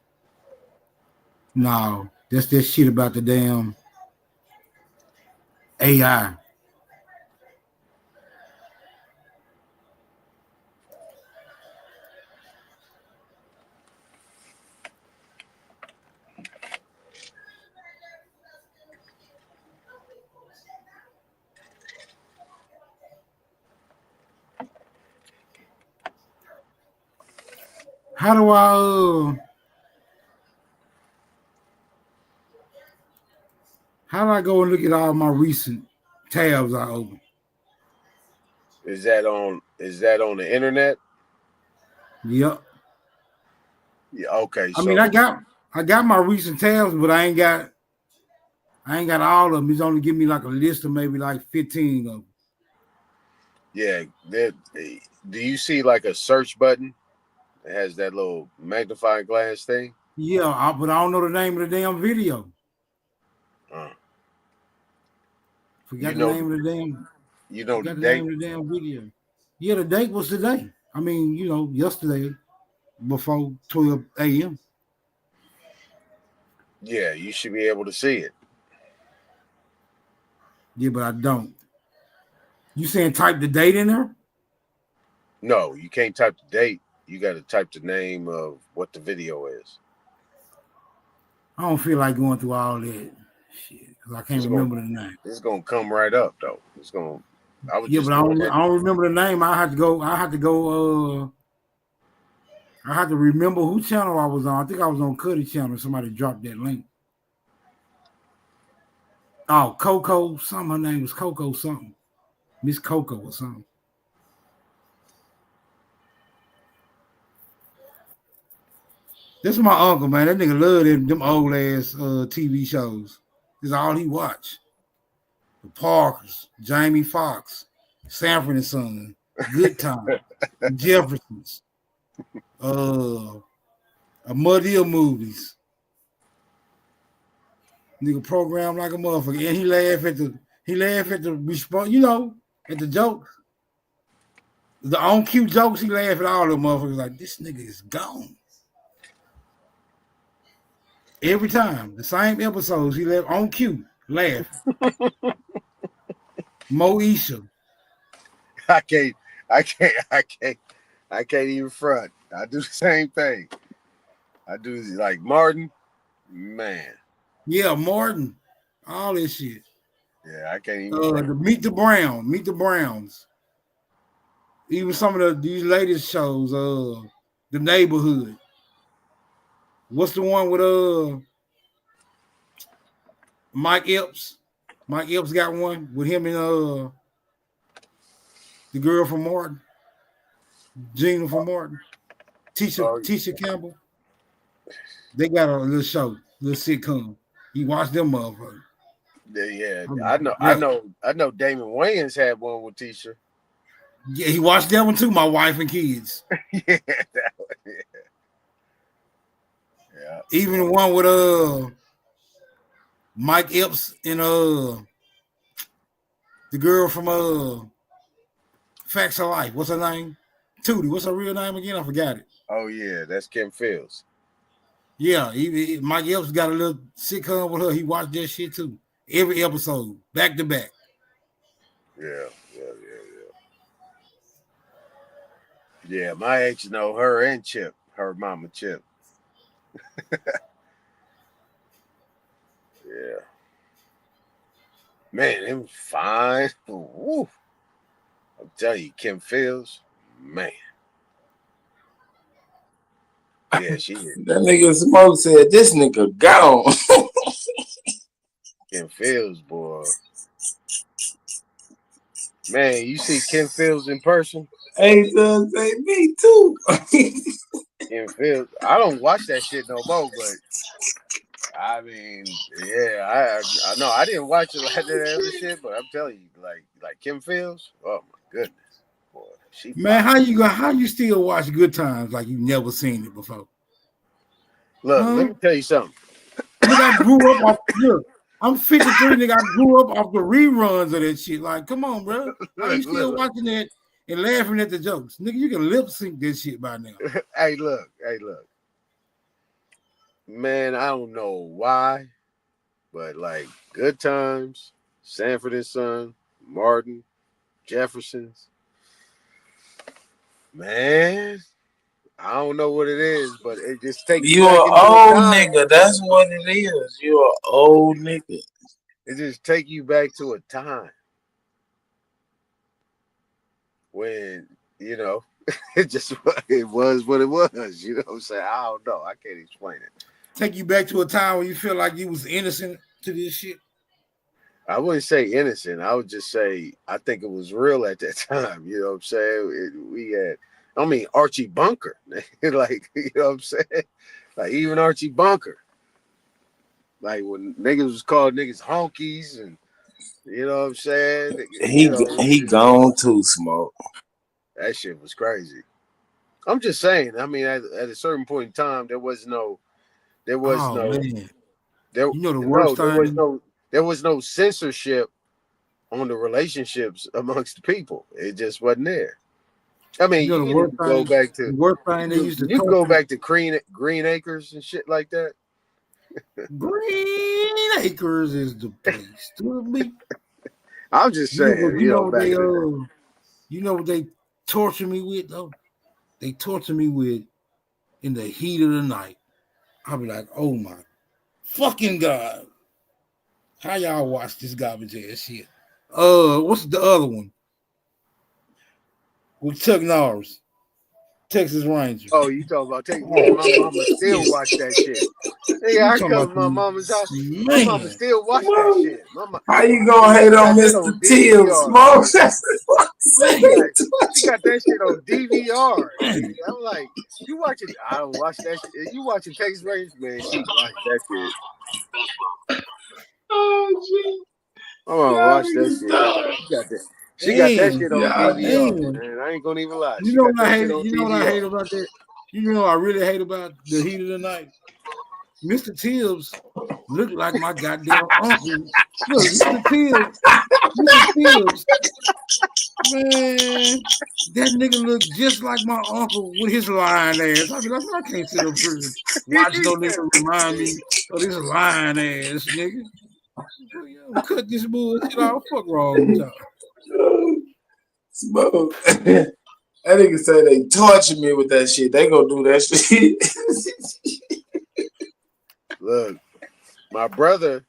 No, that's that shit about the damn AI. How do I go and look at all my recent tabs I open? Is that on the internet? Yep. Yeah. Okay. I mean, I got my recent tabs, but I ain't got all of them. It's only give me like a list of maybe like 15 of them. Yeah. Do you see like a search button that has that little magnifying glass thing? Yeah, but I don't know the name of the damn video. Forgot the name of the damn. Forgot the name of the damn video. Yeah, the date was today. I mean, yesterday before 12 a.m. Yeah, you should be able to see it. Yeah, but I don't. You saying type the date in there? No, you can't type the date. You got to type the name of what the video is. I don't feel like going through all that shit because I can't remember the name. It's gonna come right up though. It's gonna. I would Yeah, just but I do don't remember the name. I had to go. I had to remember who channel I was on. I think I was on Cuddy's channel. Somebody dropped that link. Oh, Coco, something. Her name was Coco something. Miss Coco or something. This is my uncle, man. That nigga love them old ass TV shows. This is all he watch. The Parkers, Jamie Foxx, Sanford and Son, Good Time, Jeffersons, Muddy movies. Nigga program like a motherfucker, and he laugh at the response, you know, at the jokes. The on cue jokes, he laugh at all the motherfuckers like this nigga is gone. Every time, the same episodes, he left on cue, laughing. Moesha. I can't even front. I do the same thing. I do like Martin, man. Yeah, Martin. All this shit. Yeah, I can't even Meet the Browns. Even some of these latest shows, The Neighborhood. What's the one with Mike Epps? Mike Epps got one with him and the girl from Martin. Gina from Martin. Tisha Campbell. They got a little show, little sitcom. You watch them motherfuckers. Yeah, I know Damon Wayans had one with Tisha. Yeah, he watched that one too, my wife and kids. Yeah. Even the one with Mike Epps and the girl from Facts of Life. What's her name? Tootie. What's her real name again? I forgot it. Oh yeah, that's Kim Fields. Yeah, Mike Epps got a little sitcom with her. He watched that shit too. Every episode, back to back. Yeah. Yeah, my ex know her and Chip, her mama Chip. Yeah. Man, him fine. Woo. I'm telling you, Kim Fields, man. Yeah, she is. That nigga Smoke said, this nigga gone. Kim Fields, boy. Man, you see Kim Fields in person? Hey, son, say me too. Kim Fields. I don't watch that shit no more, but I mean, yeah, I know I didn't watch a lot of that other shit, but I'm telling you, like Kim Fields, oh my goodness, boy, she Man, fine. how you still watch Good Times like you've never seen it before? Look, let me tell you something. Nigga, I grew up off. Look, I'm 53. Nigga, I grew up off the reruns of that shit. Like, come on, bro. How you still watching that and laughing at the jokes? Nigga, you can lip sync this shit by now. Hey, look. Man, I don't know why, but like Good Times, Sanford and Son, Martin, Jeffersons. Man, I don't know what it is, but it just takes you an old nigga. That's what it is. You an old nigga. It just take you back to a time when, you know, it was what it was. You know what I'm saying? I don't know. I can't explain it. Take you back to a time when you feel like you was innocent to this shit? I wouldn't say innocent. I would just say I think it was real at that time. You know what I'm saying? We had, I mean, Archie Bunker. Like, you know what I'm saying? Like, even Archie Bunker. Like, when niggas was called niggas honkies and, you know what I'm saying? He gone too, Smoke. That shit was crazy. I'm just saying. I mean, at a certain point in time, there was no censorship on the relationships amongst the people. It just wasn't there. I mean, you can go back to Green Acres and shit like that. Green Acres is the place to be. I'm just saying, you know what they torture me with though? They torture me with in the heat of the night. I'll be like, oh my fucking God. How y'all watch this garbage ass shit? What's the other one? With Chuck Norris, Texas Ranger. Oh, you talking about Texas? Man, my mama still watch that shit. Hey, I come to my mama's house. My mama still watch that shit. Mama, how you gonna hate on Mr. Till's, Smoke? She got that shit on DVR. I'm like, you watching? I don't watch that shit. You watching Texas Rangers, man? She watch that shit. Oh, gee. I'm gonna watch that shit. She got that shit on DVR, man. I ain't gonna even lie. You know what I hate? You know what I hate about that? You know what I really hate about the heat of the night? Mr. Tibbs looked like my goddamn uncle. Look, Mr. Tibbs, man, that nigga looked just like my uncle with his lying ass. I be like, I can't sit up here and watch no nigga remind me of this lying ass nigga. Cut this bullshit off. Fuck wrong with y'all. Smoke. That nigga say they torture me with that shit. They gonna do that shit. Look, my brother.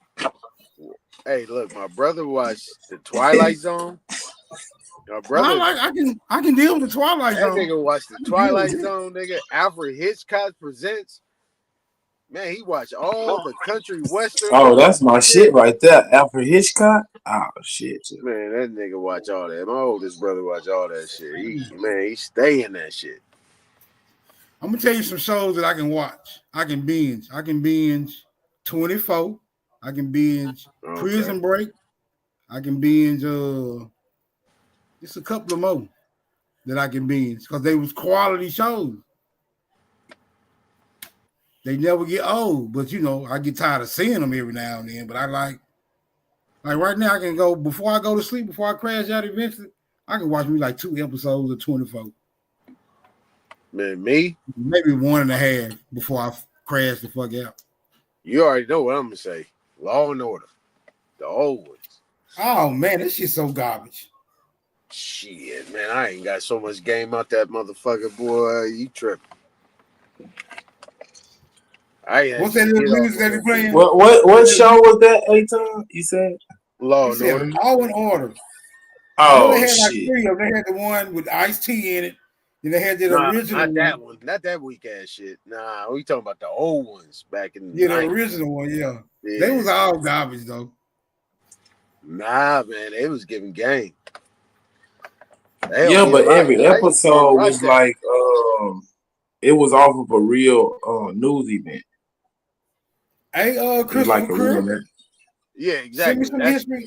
Hey, look, my brother watched the Twilight Zone. My brother, I can deal with the Twilight Zone. That nigga watched the Twilight Zone, nigga. Alfred Hitchcock Presents. Man, he watched all the country western. Oh, that's my shit right there. Alfred Hitchcock. Oh shit. Man, that nigga watch all that. My oldest brother watch all that shit. He stay in that shit. I'm gonna tell you some shows that I can watch. I can binge 24. I can binge Prison Break. I can binge just a couple of more that I can binge because they was quality shows. They never get old, but you know, I get tired of seeing them every now and then. But I like right now, I can go before I go to sleep, before I crash out eventually, I can watch me like 2 episodes of 24. Man, me? Maybe 1.5 before I crash the fuck out. You already know what I'm gonna say. Law and Order. The old ones. Oh man, this shit's so garbage. Shit, man, I ain't got so much game out that motherfucker, boy. You tripping. What's that little music that you playing? What show was that, Aton? You said? Law and Order. Law and Order. Oh, they had shit. Like 3 of them. They had the one with Ice-T in it. Then they had the original not that one. Not that weak ass shit. Nah, we talking about the old ones back in the 90s. the original one, yeah. They was all garbage though. Nah, man, they was giving game. Yeah, but every episode was like it was off of a real news event. Hey, Christopher, yeah, exactly. Send me some history.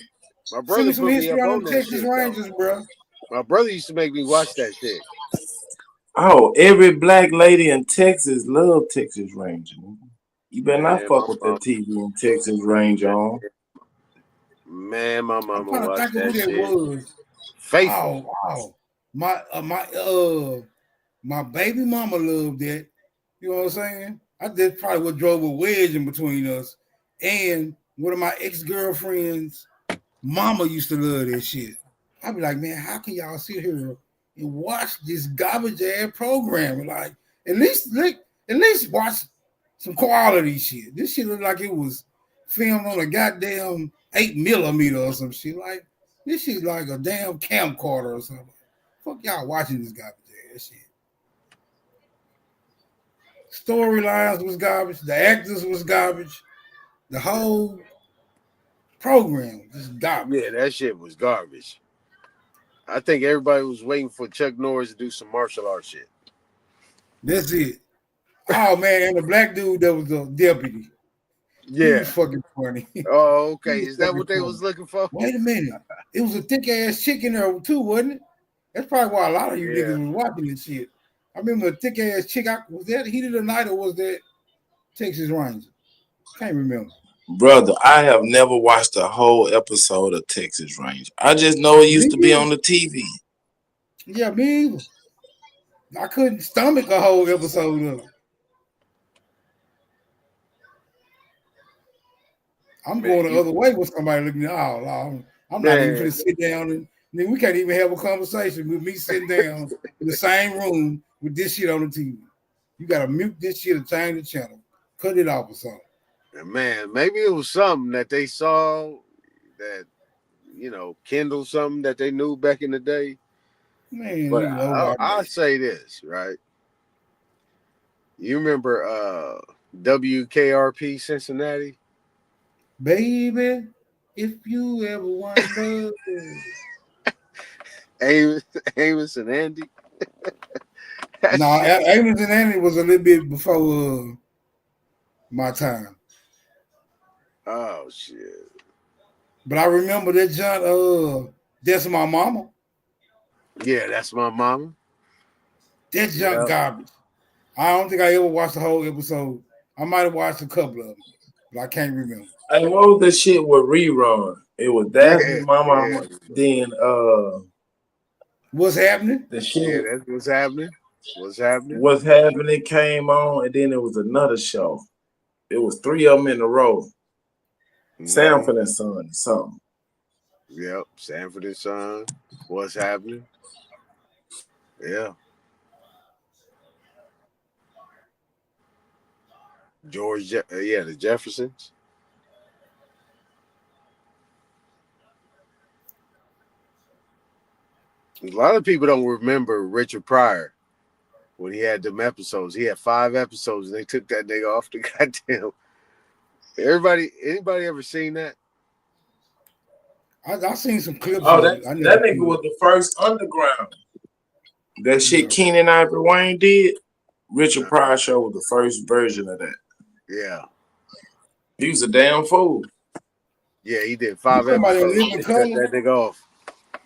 My brother Send me some history on the Texas shit, Rangers, bro. My brother used to make me watch that shit. Oh, every black lady in Texas love Texas Ranger. You better not fuck with that TV and Texas Ranger on. Man, my mama watched that shit. Was. Faithful. Oh, wow. My baby mama loved that. You know what I'm saying? That's probably what drove a wedge in between us. And one of my ex-girlfriends' mama used to love that shit. I'd be like, man, how can y'all sit here and watch this garbage ass program? Like, at least watch some quality shit. This shit looked like it was filmed on a goddamn 8mm or some shit. Like, this shit like a damn camcorder or something. Fuck y'all watching this garbage ass shit. Storylines was garbage. The actors was garbage. The whole program was garbage. Yeah, that shit was garbage. I think everybody was waiting for Chuck Norris to do some martial arts shit. That's it. Oh man, and the black dude that was the deputy. Yeah, he was fucking funny. Oh, okay. Is that what they was looking for? Wait a minute. It was a thick ass chick in there too, wasn't it? That's probably why a lot of you niggas was watching this shit. I remember a thick ass chick. Was that Heat of the Night or was that Texas Ranger? Can't remember. Brother, I have never watched a whole episode of Texas Ranger. I just know it used to be on the TV. Yeah, me either. I couldn't stomach a whole episode of it. I'm going the other way with somebody looking at I'm not even going to sit down and then we can't even have a conversation with me sitting down in the same room with this shit on the TV. You got to mute this shit and change the channel. Cut it off or something. Man, maybe it was something that they saw that, kindled something that they knew back in the day. Man, but I'll say this, right? You remember WKRP Cincinnati? Baby, if you ever wonder. Amos and Andy? No, Amos and Andy was a little bit before my time. Oh shit! But I remember that John. That's My Mama. Yeah, That's My Mama. That junk garbage. I don't think I ever watched the whole episode. I might have watched a couple of them, but I can't remember. Hey, what was the shit with rerun? It was Daphne, Yeah, my mama. Then What's happening? the shit yeah, that's what's happening. What's happening? What's Happening came on, and then there was another show. It was 3 of them in a row. Sanford and Son or something. Yep, Sanford and Son. What's happening? Yeah. The Jeffersons. A lot of people don't remember Richard Pryor when he had them episodes. He had 5 episodes, and they took that nigga off the goddamn. Anybody ever seen that? I seen some clips Oh, of that it. I never that seen nigga was it. the first underground. That shit Keenan Ivory Wayne did. Richard Pryor show was the first version of that. Yeah. He was a damn fool. Yeah, he did 5 You talking about in episodes. living They cut color? that nigga off.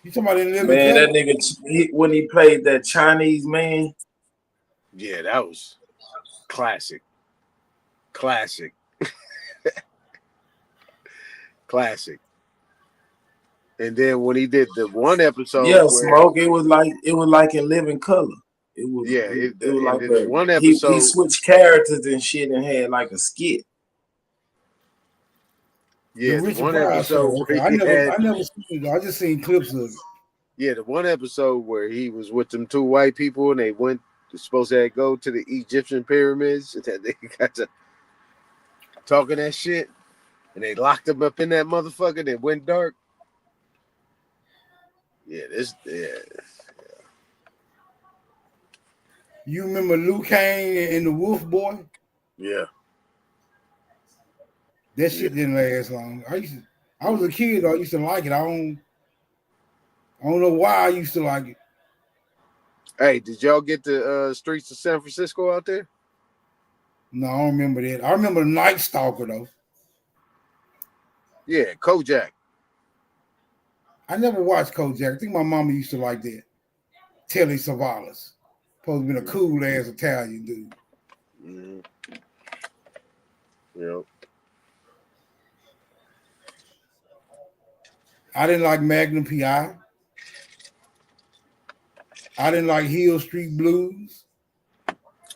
You talking about in living Man, color? that nigga, when he played that Chinese man. Yeah, that was classic. Classic. Classic. And then when he did the one episode Yeah, where Smoke. It was like in Living Color. It was and like then the one he episode switched characters and shit and had like a skit. The the Richard one Pryor show. episode Okay, where he had I never seen it. I just seen clips of it. yeah, the one episode where he was with them 2 white people and they went supposed to go to the Egyptian pyramids and that they got to talking that shit and they locked him up in that motherfucker and it went dark. Yeah. You remember Luke Kane and the Wolf Boy? Yeah. That shit didn't last long. I was a kid though. I used to like it. I don't know why I used to like it. Hey, did y'all get the streets of San Francisco out there? No, I don't remember that. I remember Night Stalker though. Yeah, Kojak. I never watched Kojak. I think my mama used to like that. Telly Savalas. Supposed to be a cool ass Italian dude. Mm-hmm. Yep. I didn't like Magnum P.I. I didn't like Hill Street Blues.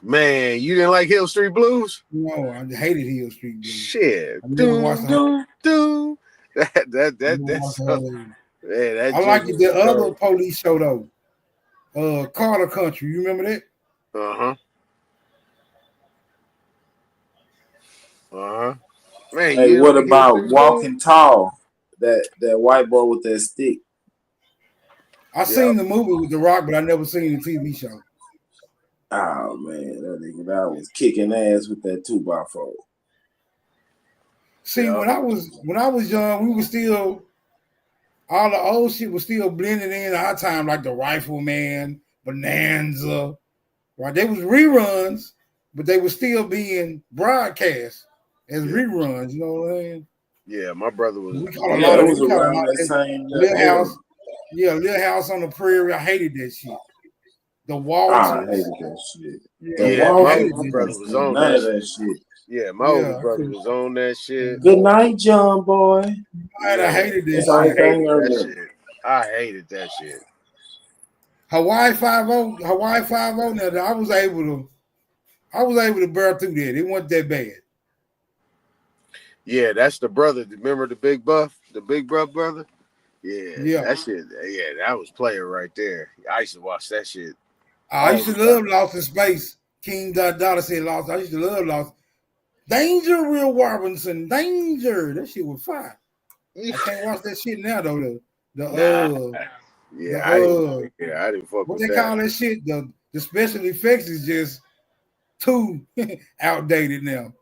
Man, you didn't like Hill Street Blues? No, I hated Hill Street Blues. Shit. I never watched That I liked the other police show though. Carter Country. You remember that? Man, Hey, what about Walking Tall? That white boy with that stick. I seen the movie with The Rock, but I never seen the TV show. Oh man, that nigga that was kicking ass with that 2x4. See, when I was young, we were still all the old shit was still blending in our time, like the Rifleman, Bonanza. Right? They was reruns, but they were still being broadcast as reruns. You know what I'm saying? Yeah, my brother was. We caught a lot of Little House. Yeah, Little House on the Prairie. I hated that shit. The Waltons. I hated that shit. Yeah, my older brother was on none of that shit. Yeah, my older brother was on that shit. Good night, John boy. I hated this shit. I hated that shit. Hawaii 5-0, Hawaii 5-0. Now I was able to bear through that. It wasn't that bad. Yeah, that's the brother. Remember the big buff, the big buff brother? Yeah, that shit. Yeah, that was player right there. I used to watch that shit. I used to love Lost in Space. King Dada said Lost. I used to love Lost. Danger, Will Robinson. Danger. That shit was fire. I can't watch that shit now though. I didn't fuck what with they call that shit? The special effects is just too outdated now.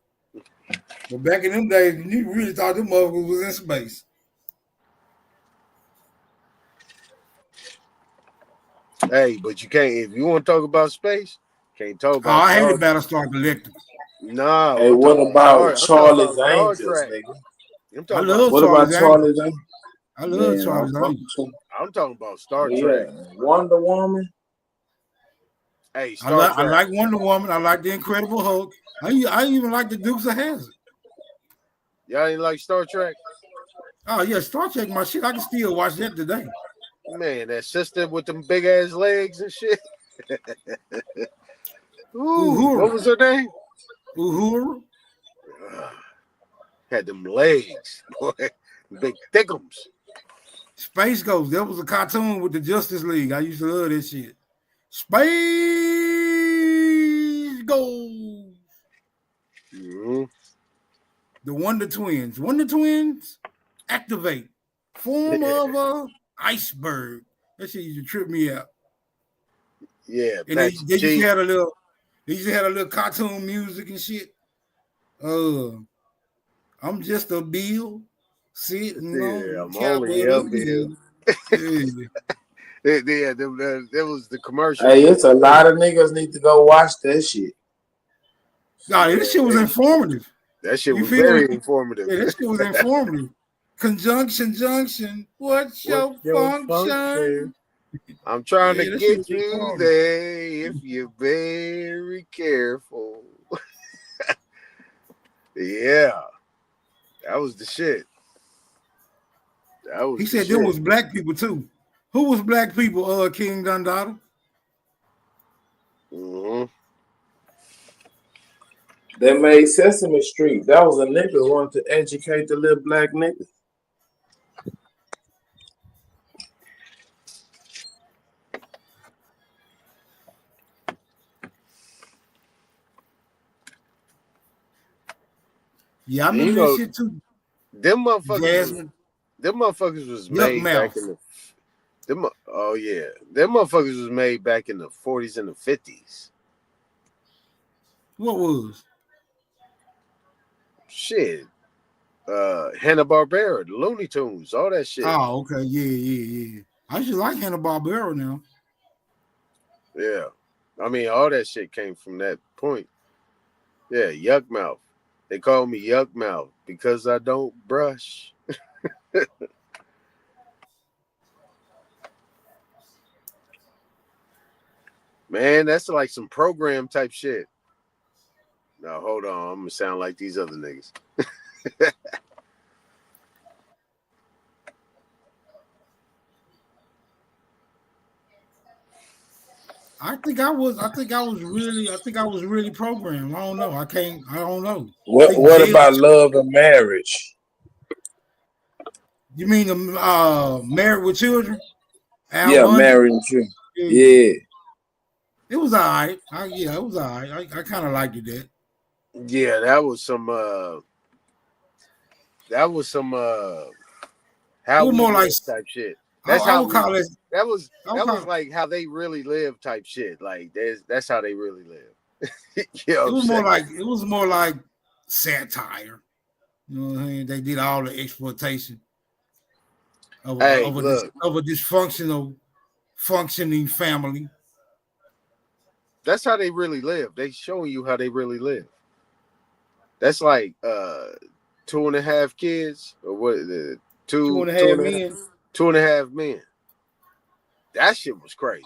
But back in them days, you really thought them motherfuckers was in space. Hey, but you can't, if you want to talk about space, can't talk about I hated Battlestar Galactica. No. Hey, what about Charlie's Angels, nigga? What about Charlie's Angels? I love Charlie's Angels. I'm talking about Star Trek. Trek. Wonder Woman. Hey, I Star like Trek. Wonder Woman. I like the Incredible Hulk. I even like the Dukes of Hazzard. Y'all ain't like Star Trek? Oh yeah, Star Trek, my shit. I can still watch that today. Man, that sister with them big ass legs and shit. Ooh, what was her name? Uhura. Had them legs, boy. Big thickums. Space Ghost. That was a cartoon with the Justice League. I used to love that shit. Space Ghost. Mm-hmm. The Wonder Twins. Wonder Twins activate. Form of a iceberg. That shit used to trip me out. Yeah, And they Patsy used to have a little. They used to have a little cartoon music and shit. I'm just a bill sitting Yeah, on I'm only Capitol a bill. Hill. Yeah. Yeah, that was the commercial. Hey, it's a lot of niggas need to go watch that shit. God, this shit was informative. That shit You was feel very me? informative. Yeah, this shit was informative. Conjunction, junction. What's your function? I'm trying to Yeah, that shit was get you informative. there if you're very careful. Yeah, that was the shit. That was He the said there shit. was black people too. Who was black people? King Dundada. Mm-hmm. They made Sesame Street. That was a nigga who wanted to educate the little black niggas. Yeah, I And you remember that know, shit too. them motherfuckers Jasmine. was Yuck made back mouth. in the oh yeah. Them motherfuckers was made back in the 40s and the 50s. What was? Shit. Hanna-Barbera, the Looney Tunes, all that shit. Oh, okay. Yeah. I used to like Hanna-Barbera now. Yeah. I mean, all that shit came from that point. Yeah, Yuck Mouth. They call me Yuck Mouth because I don't brush. Man, that's like some program type shit. Now, hold on. I'm going to sound like these other niggas. I think I was really programmed. I don't know. I don't know. What about Love and Marriage? You mean Married with Children? Al Yeah, Bundy? Married with Children. Yeah. It was all right. It was all right. I kind of liked it that. Yeah, that was some how we more live like type shit. That's I how would call it. that was like how they really live type shit. Like that's how they really live. You know it was more like satire. You know what I mean? They did all the exploitation of a dysfunctional functioning family. That's how they really live. They showing you how they really live. That's like 2.5 kids or what? Two and a half men. That shit was crazy.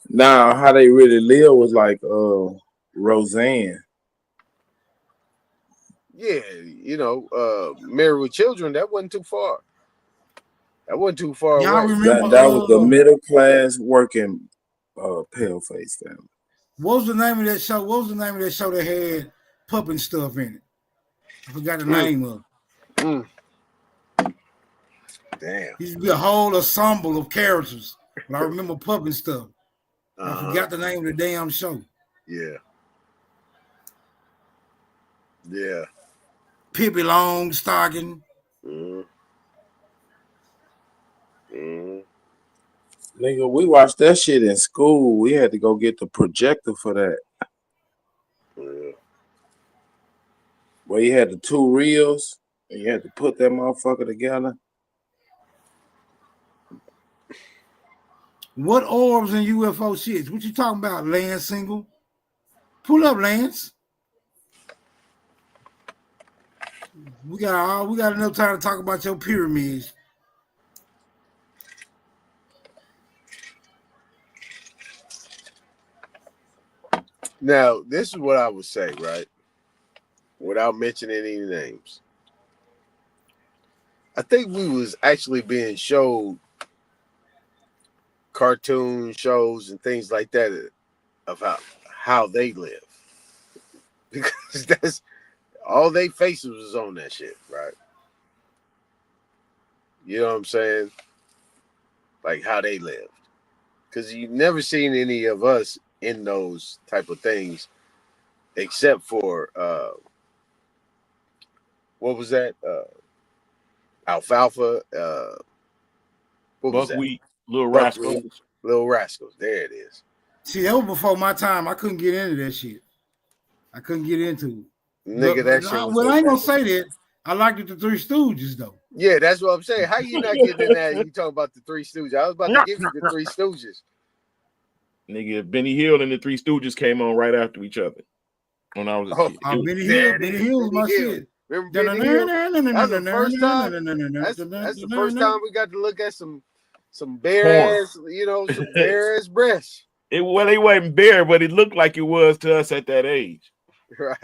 Now, how they really live was like Roseanne. Yeah, you know, Married with Children. That wasn't too far. That wasn't too far Y'all away. remember That was the middle class working pale face family. What was the name of that show? What was the name of that show that had puppet stuff in it? I forgot the name of it. Damn. It used to be a whole ensemble of characters, but I remember puppet stuff. I forgot the name of the damn show. Yeah. Yeah. Pippi Longstocking. Nigga, we watched that shit in school. We had to go get the projector for that. Yeah. Where you had the two reels and you had to put that motherfucker together. What orbs and UFO shits? What you talking about, Lance Single? Pull up, Lance. We got enough time to talk about your pyramids. Now, this is what I would say, right? Without mentioning any names. I think we was actually being showed cartoon shows and things like that of how they live. Because that's all they faces was on that shit, right? You know what I'm saying? Like how they lived. Because you never seen any of us in those type of things except for what was that? Alfalfa, what was that? Buckwheat, Little Buckwheat, Rascals. Little Rascals. There it is. See, that was before my time. I couldn't get into that shit. I couldn't get into it. Nigga, that shit was Well, I ain't gonna say that. I liked it, the Three Stooges, though. Yeah, that's what I'm saying. How you not getting in that? You talking about the Three Stooges? I was about to give you the Three Stooges. Nigga, Benny Hill and the Three Stooges came on right after each other when I was a kid. Benny Hill was my shit. Remember Benny Hill? That's the first time. That's the first time we got to look at some bare ass, some bare ass breasts. It wasn't bare, but it looked like it was to us at that age. Right.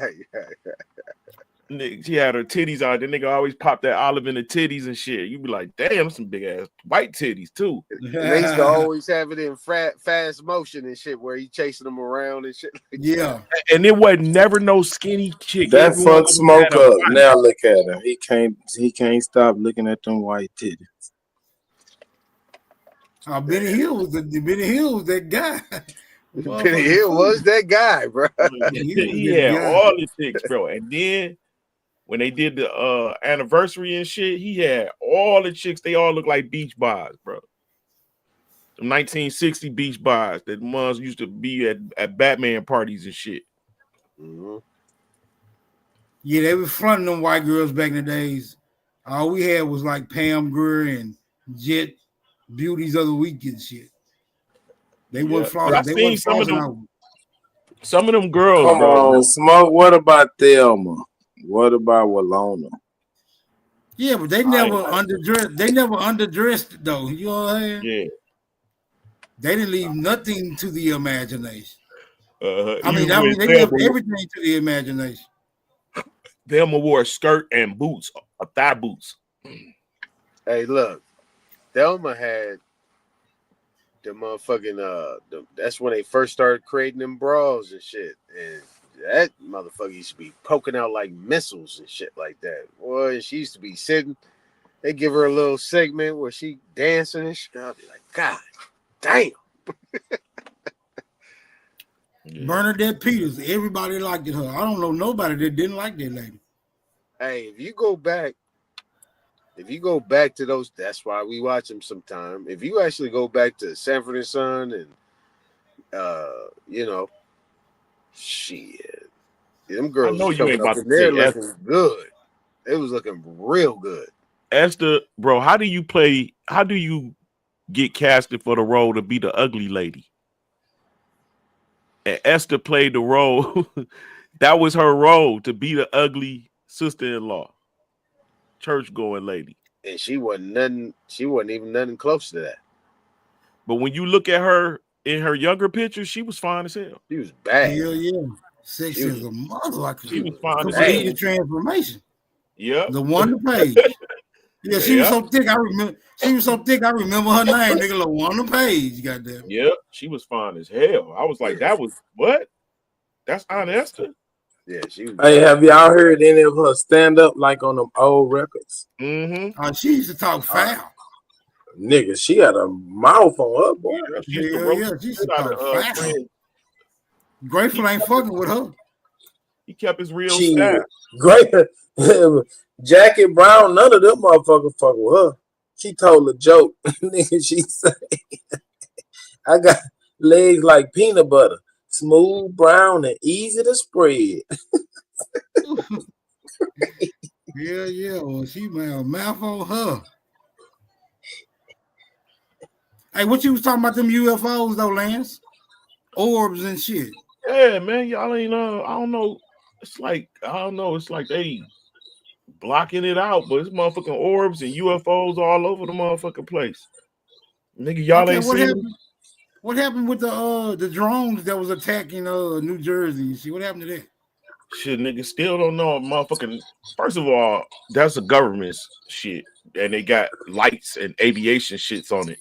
Nigga, she had her titties out. The nigga always popped that olive in the titties and shit. You be like, damn, some big ass white titties too. And they used to always have it in fast motion and shit, where he chasing them around and shit. Yeah, and it wasn't never no skinny chick. That fuck Smoke up. Now look at him. He can't stop looking at them white titties. Benny Hill was that guy. Benny Hill was that guy, bro. He had all the chicks, bro. And then when they did the anniversary and shit, he had all the chicks. They all look like beach bars, bro. Some 1960 beach bars that ones used to be at Batman parties and shit. Mm-hmm. Yeah, they were fronting them white girls back in the days. All we had was like Pam Grier and Jet Beauties of the Week and shit. They weren't flossing. I seen some of them girls, Come bro. on, Smoke. What about Thelma? What about Walona? Yeah, but they never underdressed. They never underdressed though. You know what I'm saying? Yeah. They didn't leave nothing to the imagination. They left everything to the imagination. Thelma wore a skirt and boots, thigh boots. Hey, look, Thelma had the motherfucking that's when they first started creating them bras and shit, and that motherfucker used to be poking out like missiles and shit like that. Boy, she used to be sitting. They give her a little segment where she dancing and shit. I'll be like, God damn. Bernadette Peters, everybody liked her. I don't know nobody that didn't like that lady. Hey, if you go back to those, that's why we watch them sometime. If you actually go back to Sanford and Son and shit, them girls I know you ain't about to they're say looking Esther. good. It was looking real good. Esther, bro, how do you get casted for the role to be the ugly lady? And Esther played the role. That was her role, to be the ugly sister-in-law, church-going lady. And she wasn't even nothing close to that. But when you look at her in her younger pictures, she was fine as hell. She was bad. Hell yeah. Sexy as a motherfucker. She was fine as Complete hell. transformation. Yeah. The Wonder Page. Yeah, she was so thick. I remember her name, nigga. LaWanda Page. Goddamn. Yep, she was fine as hell. I was like, that was what? That's Aunt Esther. Yeah, she was. Hey, have y'all heard any of her stand up like on them old records? Mm-hmm. She used to talk foul. Nigga, she had a mouth on her, boy. She used to talk foul. Grateful ain't fucking with her. He kept his real style. Great. Jackie Brown, none of them motherfuckers fuck with her. She told a joke. Nigga, she said, I got legs like peanut butter, smooth, brown, and easy to spread. Yeah. Well, she made a mouth on her. Hey, what you was talking about them UFOs though, Lance? Orbs and shit. Yeah, man, y'all ain't I don't know. It's like they blocking it out, but it's motherfucking orbs and UFOs all over the motherfucking place. Nigga, y'all ain't seen What happened with the drones that was attacking New Jersey? See what happened to that? Shit, niggas still don't know. Motherfucking. First of all, that's the government's shit, and they got lights and aviation shits on it.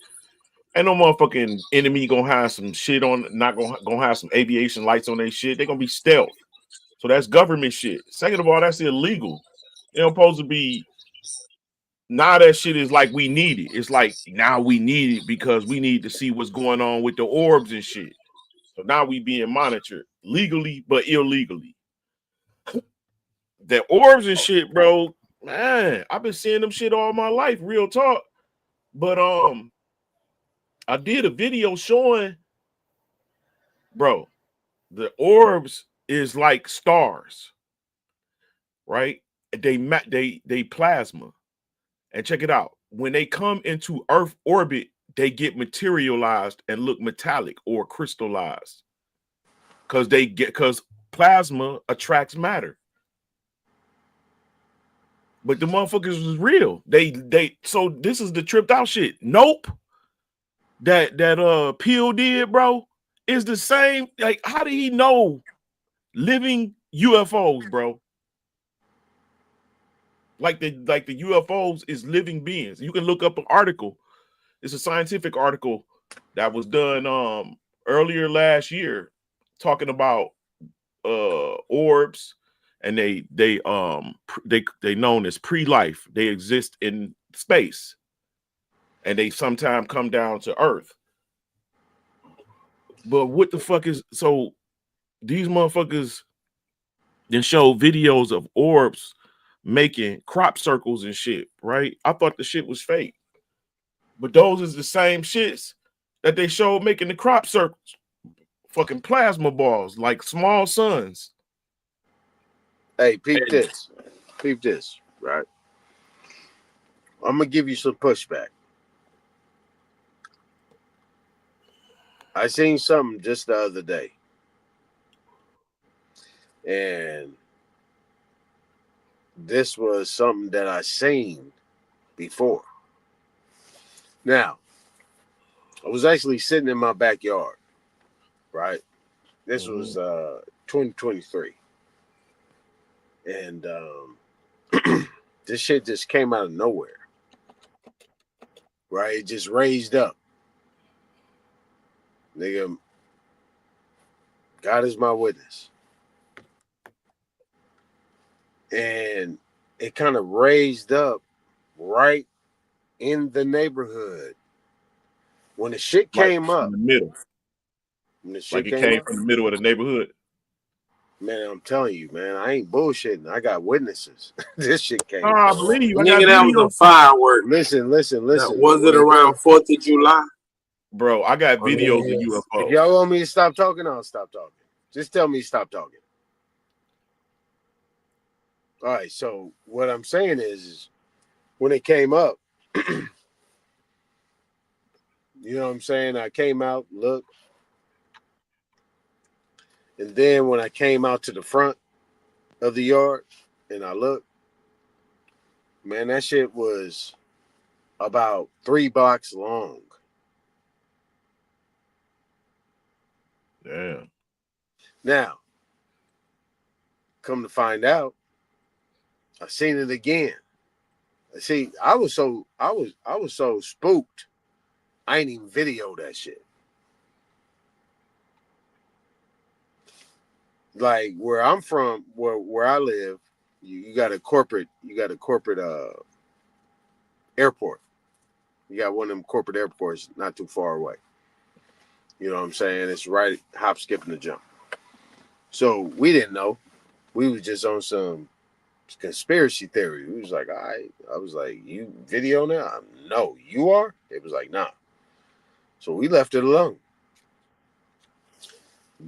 Ain't no motherfucking enemy gonna have some shit on. Not gonna have some aviation lights on their shit. They gonna be stealth. So that's government shit. Second of all, that's illegal. It don't supposed to be. Now that shit is like we need it. It's like now we need it because we need to see what's going on with the orbs and shit. So now we being monitored legally but illegally. The orbs and shit, bro. Man, I've been seeing them shit all my life, real talk. But I did a video showing, bro, the orbs is like stars, right? They plasma. And check it out. When they come into Earth orbit, they get materialized and look metallic or crystallized. Because plasma attracts matter. But the motherfuckers was real. So this is the tripped out shit. Nope. That Peel did, bro, is the same. Like, how did he know living UFOs, bro? Like the UFOs is living beings. You can look up an article. It's a scientific article that was done earlier last year talking about orbs, and they known as pre-life. They exist in space, and they sometimes come down to Earth. But what the fuck is so? These motherfuckers then show videos of orbs making crop circles and shit, right? I thought the shit was fake, but those is the same shits that they showed making the crop circles, fucking plasma balls like small suns. Hey, peep this, right? I'm gonna give you some pushback. I seen something just the other day, and this was something that I seen before. Now, I was actually sitting in my backyard, right? This was 2023, and this shit just came out of nowhere, right? It just raised up, nigga. God is my witness. And it kind of raised up right in the neighborhood. When the shit came up, in the middle, when the shit like it came came up, from the middle of the neighborhood. man, I'm telling you, man, I ain't bullshitting. I got witnesses. This shit came. I believe you. I got Nigga, that was videos. a firework. Listen. Was it around 4th of July? Bro, I got videos of UFOs. If y'all want me to stop talking, I'll stop talking. Just tell me to stop talking. All right, so what I'm saying is when it came up, you know what I'm saying? I came out, looked, and then when I came out to the front of the yard and I looked, man, that shit was about 3 blocks long. Damn. Now, come to find out, I seen it again. See, I was so spooked, I ain't even video that shit. Like where I'm from, where I live, you got a corporate airport. You got one of them corporate airports not too far away. You know what I'm saying? It's right, hop, skip, and a jump. So we didn't know. We was just on some conspiracy theory. We was like, all right. I was like, you video now? No, you are? It was like, nah. So we left it alone.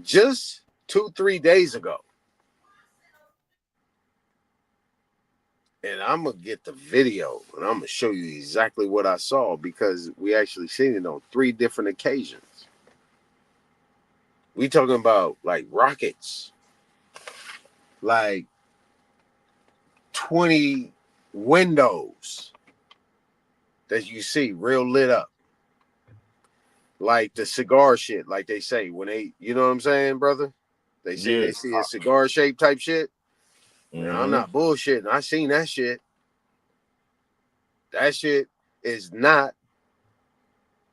Just 2-3 days ago. And I'm going to get the video and I'm going to show you exactly what I saw because we actually seen it on 3 different occasions. We talking about like rockets, like 20 windows that you see real lit up. like the cigar shit, like they say when they, you know what I'm saying, brother? They say they see a cigar shape type shit. Man, I'm not bullshitting. I seen that shit. That shit is not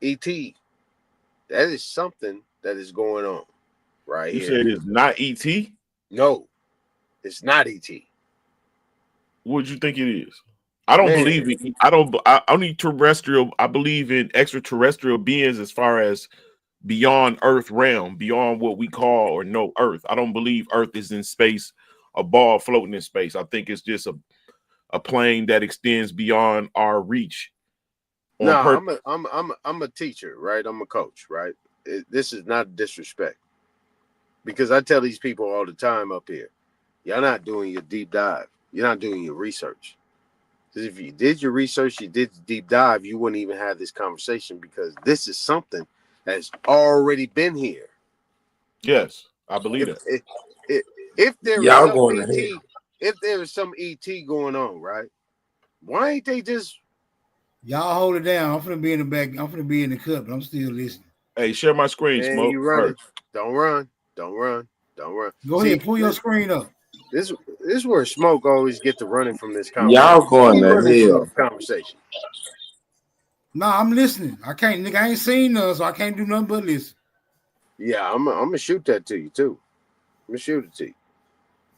ET. That is something that is going on right You here. said it's not ET? No, it's not ET. What do you think it is? I don't believe it. I only terrestrial. I believe in extraterrestrial beings as far as beyond Earth realm, beyond what we call or know Earth. I don't believe Earth is in space, a ball floating in space. I think it's just a plane that extends beyond our reach. No, I'm a teacher, right? I'm a coach, right? This is not disrespect, because I tell these people all the time up here, y'all not doing your deep dive. You're not doing your research. Because if you did your research, you did deep dive, you wouldn't even have this conversation, because this is something that's already been here. Yes, I believe that. If there is Y'all some going ET, ahead. if there is some ET going on, right? Why ain't they just Y'all hold it down? I'm finna be in the back. I'm finna be in the cut, but I'm still listening. Hey, share my screen, man, Smoke. you running? Don't run. Don't run. Don't run. Go ahead, pull your screen up. This is where Smoke always get to running from this conversation. Y'all going He to running from hell. this conversation. Nah, I'm listening. I can't, nigga. I ain't seen none, so I can't do nothing but listen. Yeah, I'm gonna shoot that to you too. I'm gonna shoot it to you.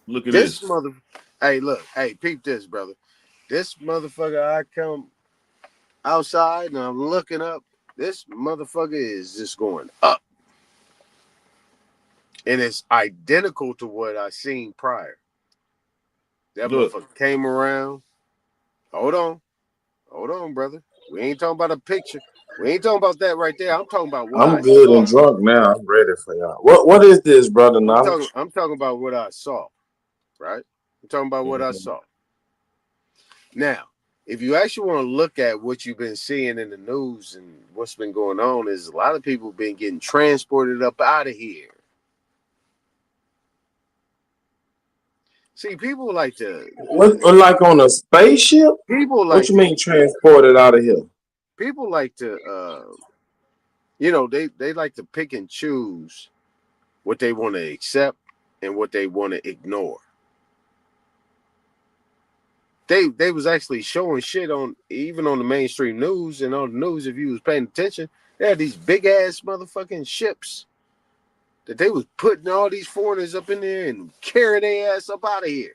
Look at This this. Hey, look. Hey, peep this, brother. This motherfucker, I come outside and I'm looking up. This motherfucker is just going up. And it's identical to what I seen prior. That Look. motherfucker came around. Hold on, brother. We ain't talking about a picture. We ain't talking about that right there. I'm talking about what I'm I good saw. and drunk now. I'm ready for y'all. What is this, brother? Knowledge? I'm talking about what I saw, right? I'm talking about what I saw. Now, if you actually want to look at what you've been seeing in the news and what's been going on, is a lot of people been getting transported up out of here. See, people like to Like on a spaceship? People What like you mean transported out of here? People like to you know, they like to pick and choose what they want to accept and what they want to ignore. They was actually showing shit on, even on the mainstream news, and on the news, if you was paying attention, they had these big ass motherfucking ships that they was putting all these foreigners up in there and carrying their ass up out of here.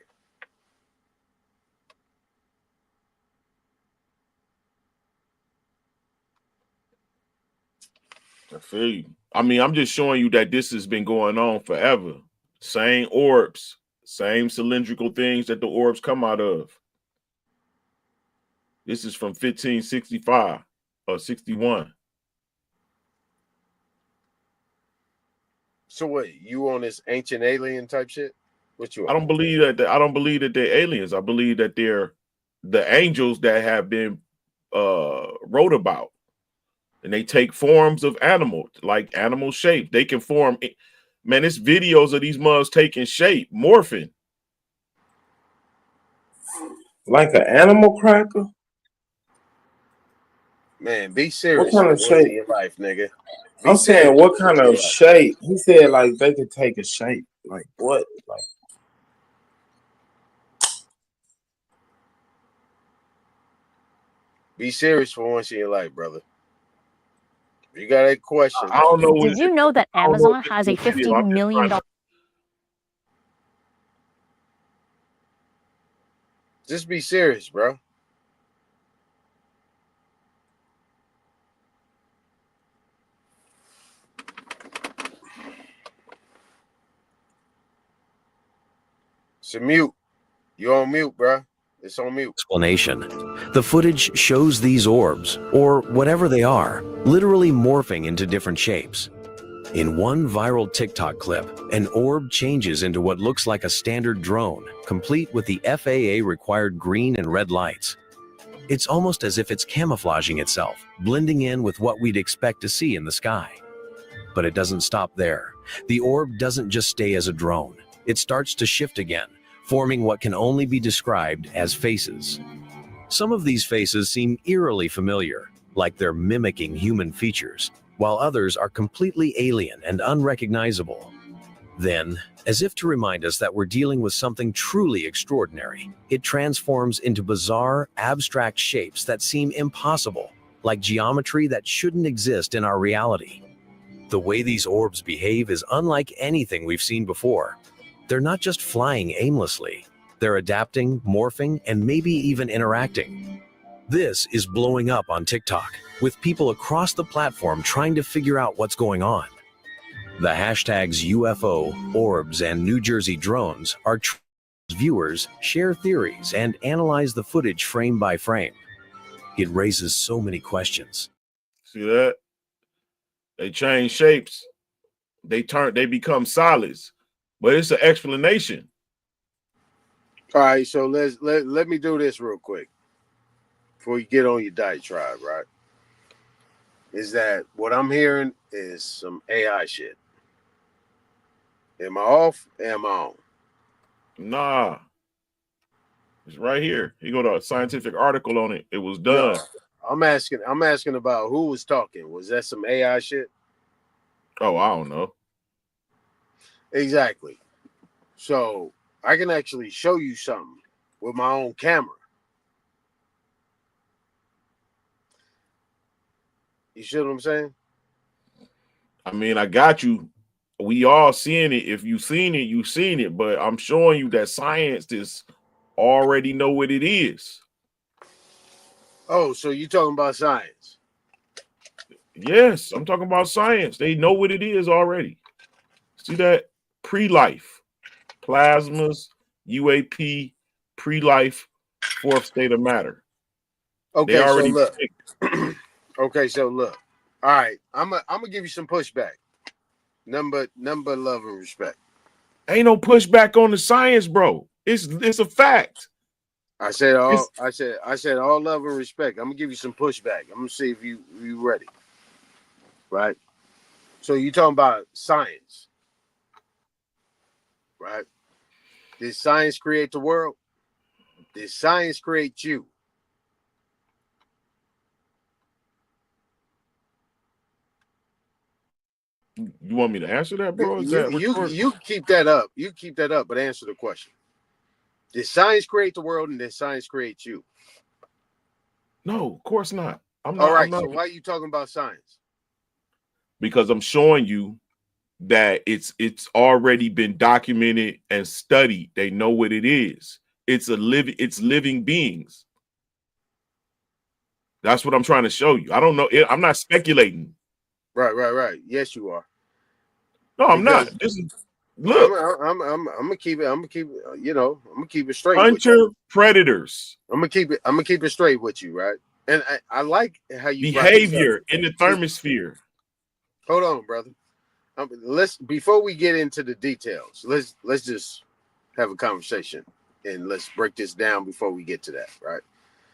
I feel you. I mean, I'm just showing you that this has been going on forever. Same orbs, same cylindrical things that the orbs come out of. This is from 1565 or 61. So what, you on this ancient alien type shit? What you on? I don't believe that. I don't believe that they're aliens. I believe that they're the angels that have been wrote about, and they take forms of animals, like animal shape. They can form. Man, it's videos of these mugs taking shape, morphing. Like an animal cracker? Man, be What serious kind for of once in shape? your life, nigga. I'm saying what kind of shape? He said like they could take a shape. Like what? Like Be serious for once in your life, brother. If you got a question, I don't know. Did you know that Amazon has a $50 million? Just be serious, bro. It's a mute. You on mute, bro. It's on mute. Explanation. The footage shows these orbs, or whatever they are, literally morphing into different shapes. In one viral TikTok clip, an orb changes into what looks like a standard drone, complete with the FAA required green and red lights. It's almost as if it's camouflaging itself, blending in with what we'd expect to see in the sky. But it doesn't stop there. The orb doesn't just stay as a drone. It starts to shift again, forming what can only be described as faces. Some of these faces seem eerily familiar, like they're mimicking human features. while others are completely alien and unrecognizable. Then, as if to remind us that we're dealing with something truly extraordinary, it transforms into bizarre, abstract shapes that seem impossible, like geometry that shouldn't exist in our reality. The way these orbs behave is unlike anything we've seen before. They're not just flying aimlessly, they're adapting, morphing, and maybe even interacting. This is blowing up on TikTok, with people across the platform trying to figure out what's going on. The hashtags UFO, orbs, and New Jersey drones are viewers share theories and analyze the footage frame by frame. It raises so many questions. See that? They change shapes. They become solids. But it's an explanation. All right, so let me do this real quick before you get on your diatribe, right? Is that what I'm hearing is some AI shit. Am I off? Am I on? Nah. It's right here. You go to a scientific article on it. It was done. No, I'm asking about who was talking. Was that some AI shit? Oh, I don't know. Exactly. So I can actually show you something with my own camera. You see what I'm saying? I mean, I got you. We all seeing it. If you seen it, you seen it. But I'm showing you that scientists already know what it is. Oh, so you talking about science? Yes, I'm talking about science. They know what it is already. See that? Pre-life. Plasmas, UAP, pre-life, fourth state of matter. Okay, They so already look. Okay, so look. All right, I'm gonna give you some pushback. Number love and respect. Ain't no pushback on the science, bro. It's a fact. I said all love and respect. I'm gonna give you some pushback. I'm gonna see if you ready. Right? So you talking about science, right? Did science create the world? Did science create you? You want me to answer that, bro? Is that You keep that up. You keep that up, but answer the question. Did science create the world and did science create you? No, of course not. I'm All not. right, so why are you talking about science? Because I'm showing you that it's already been documented and studied. They know what it is. It's living beings. That's what I'm trying to show you. I don't know. I'm not speculating. Right. Yes, you are. No, I'm not. This is look. I'm gonna keep it. I'm gonna keep it. I'm gonna keep it straight. Hunter predators. I'm gonna keep it straight with you, right? And I like how you behavior in the thermosphere. Hold on, brother. Let's before we get into the details, let's just have a conversation and let's break this down before we get to that, right?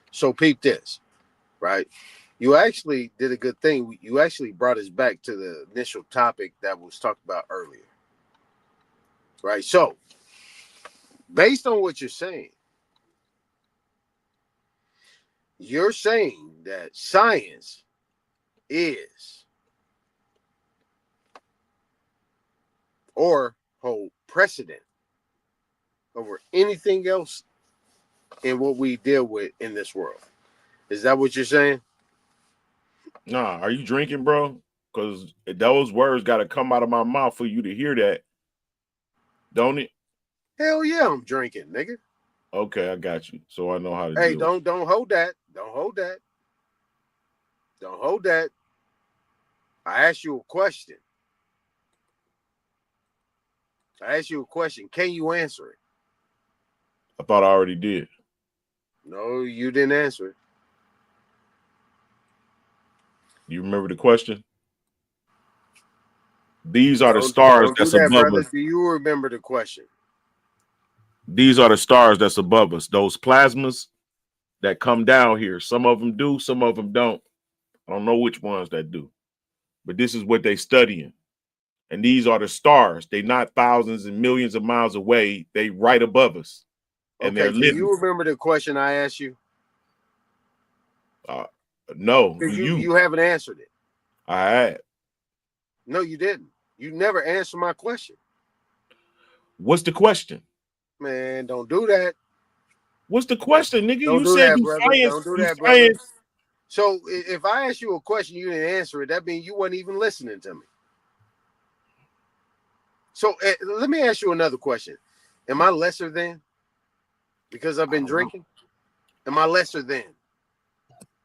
So peep this, right? You actually did a good thing. You actually brought us back to the initial topic that was talked about earlier, right? So based on what you're saying that science is or hold precedent over anything else in what we deal with in this world. Is that what you're saying? Nah, are you drinking, bro? Because those words got to come out of my mouth for you to hear that. Don't it? Hell yeah, I'm drinking, nigga. Okay, I got you. So I know how to Hey, deal. don't hold that. Don't hold that. Don't hold that. I asked you a question. Can you answer it? I thought I already did. No, you didn't answer it. You remember the question? These are the stars Don't do that's that, above brother. us. Do you remember the question? These are the stars that's above us. Those plasmas that come down here. Some of them do, some of them don't. I don't know which ones that do. But this is what they studying. And these are the stars. They're not thousands and millions of miles away. They right above us. And Okay, they're do living. you remember the question I asked you? No. Do Because you? you haven't answered it. I had. No, you didn't. You never answered my question. What's the question? Man, don't do that. What's the question, nigga? Don't You do said that, do brother. science. Don't do Do that, brother. science. So if I ask you a question, you didn't answer it. That means you wasn't even listening to me. So let me ask you another question. Am I lesser than because I've been drinking? Am I lesser than?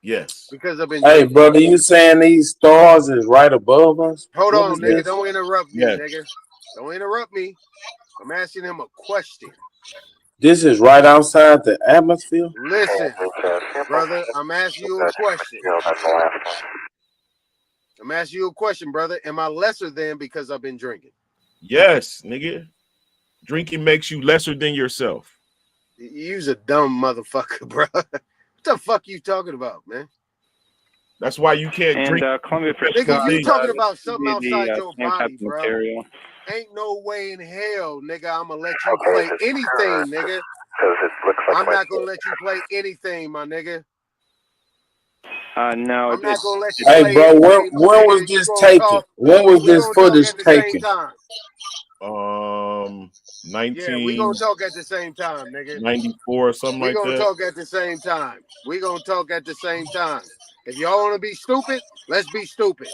Yes. Because I've been Hey, drinking. brother, you saying these stars is right above us? Hold What on, is nigga. this? Don't interrupt me, Yes. nigga. Don't interrupt me. I'm asking him a question. This is right outside the atmosphere? Listen, brother, I'm asking you a question. I'm asking you a question, brother. Am I lesser than because I've been drinking? Yes, nigga. Drinking makes you lesser than yourself. You's a dumb motherfucker, bro. What the fuck you talking about, man? That's why you can't drink. Columbia for Nigga, Scott, you talking this about would something be outside the your same type body, of bro. material. Ain't no way in hell, nigga, I'm gonna let you play anything, nigga. I'm not gonna let you play anything, my nigga. No, I'm not gonna let you Hey, play bro, anything, when my was nigga. You this gonna taken? talk. When was We this gonna talk footage at the same taken? time. 1994 Yeah, we gonna talk at the same time, nigga. or something We like gonna that. talk at the same time. We gonna talk at the same time. If y'all wanna be stupid, let's be stupid.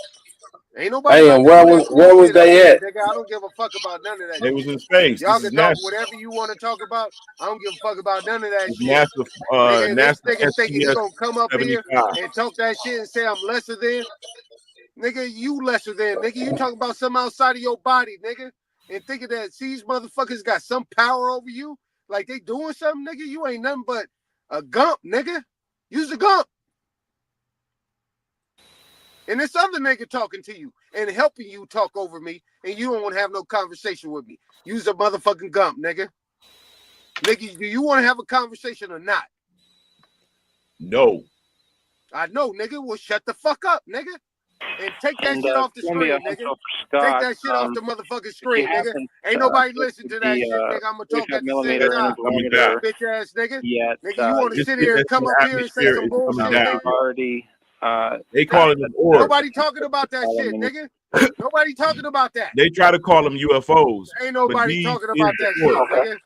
Ain't nobody Hey, about and to do that where was bullshit up they here, at? nigga. I don't give a fuck about none of that They shit. was in space. Y'all This is can talk NASA. whatever you want to talk about. I don't give a fuck about none of that It's shit. NASA. Nigga, this NASA nigga thinking he STS gonna come up here 75. and talk that shit and say I'm lesser than. Nigga, you lesser than. Nigga, you talking about something outside of your body, nigga. And thinking that these motherfuckers got some power over you. Like they doing something, nigga. You ain't nothing but a gump, nigga. Use a gump. And this other nigga talking to you and helping you talk over me, and you don't want to have no conversation with me. Use a motherfucking gump, nigga. Nigga, do you want to have a conversation or not? No. I know, nigga. Well, shut the fuck up, nigga. And take that shit off the Columbia screen, nigga. Central for Take Scott, that shit off the motherfucking if you screen, nigga. haven't Ain't nobody put listen to that shit, nigga. I'm gonna talk 45 at the same millimeter time. Coming down. intervalometer Bitch ass nigga. yet, Nigga, you want to This sit shit here and that's in come the up here and say atmosphere some is coming bullshit, down. nigga? already They call it an orb. Nobody talking about that shit, nigga. Nobody talking about that. They try to call them UFOs, Ain't but nobody these talking is about the that shit, orb. nigga.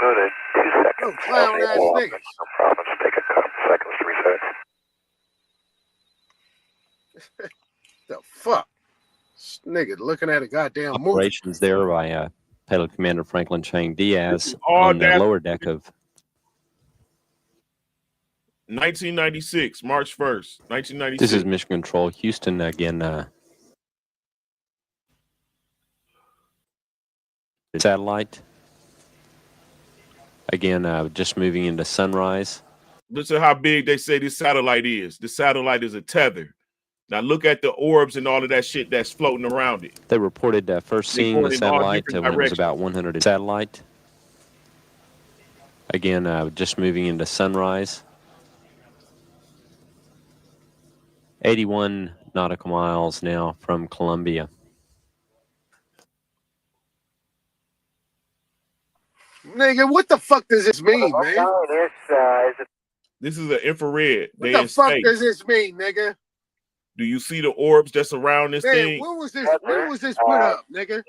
Go to 2 seconds. No clown ass niggas. No problem. Just take a couple seconds to reset. The fuck? This nigga looking at a goddamn movie. Operations there by Pilot Commander Franklin Chang Diaz all on the that- lower deck of 1996, March 1st, 1996. This is Mission Control, Houston again. Satellite. Again, just moving into sunrise. Listen how big they say this satellite is. The satellite is a tether. Now look at the orbs and all of that shit that's floating around it. They reported first They seeing going the in all satellite different when it was directions. about 100. Satellite. Again, just moving into sunrise. 81 nautical miles now from Columbia. Nigga, what the fuck does this mean, man? This is an infrared. What They the in fuck space. does this mean, nigga? Do you see the orbs that's around this Man, thing? when was this put up, nigga?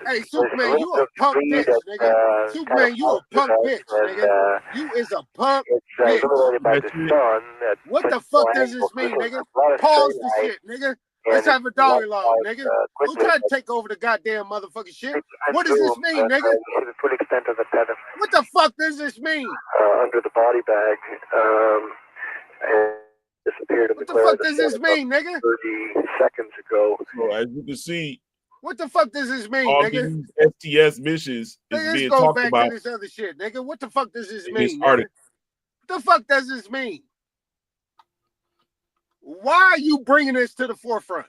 Hey, Superman, you a punk bitch, nigga. Superman, you a punk bitch, nigga. You is a punk bitch. What the fuck does this mean, nigga? Pause the shit, nigga. Let's have a dialogue, nigga. Don't try to take over the goddamn motherfucking shit. What does this mean, nigga? What the fuck does this mean? Under the body bag. And disappeared in What the the glare fuck of the does sun this about mean, nigga? 30 seconds ago. So as you can see, What the fuck does this mean, all nigga? these STS missions is Nigga, this being goes talked back about to this other shit, nigga. What the fuck does this in this mean, nigga? article. What the fuck does this mean? Why are you bringing this to the forefront?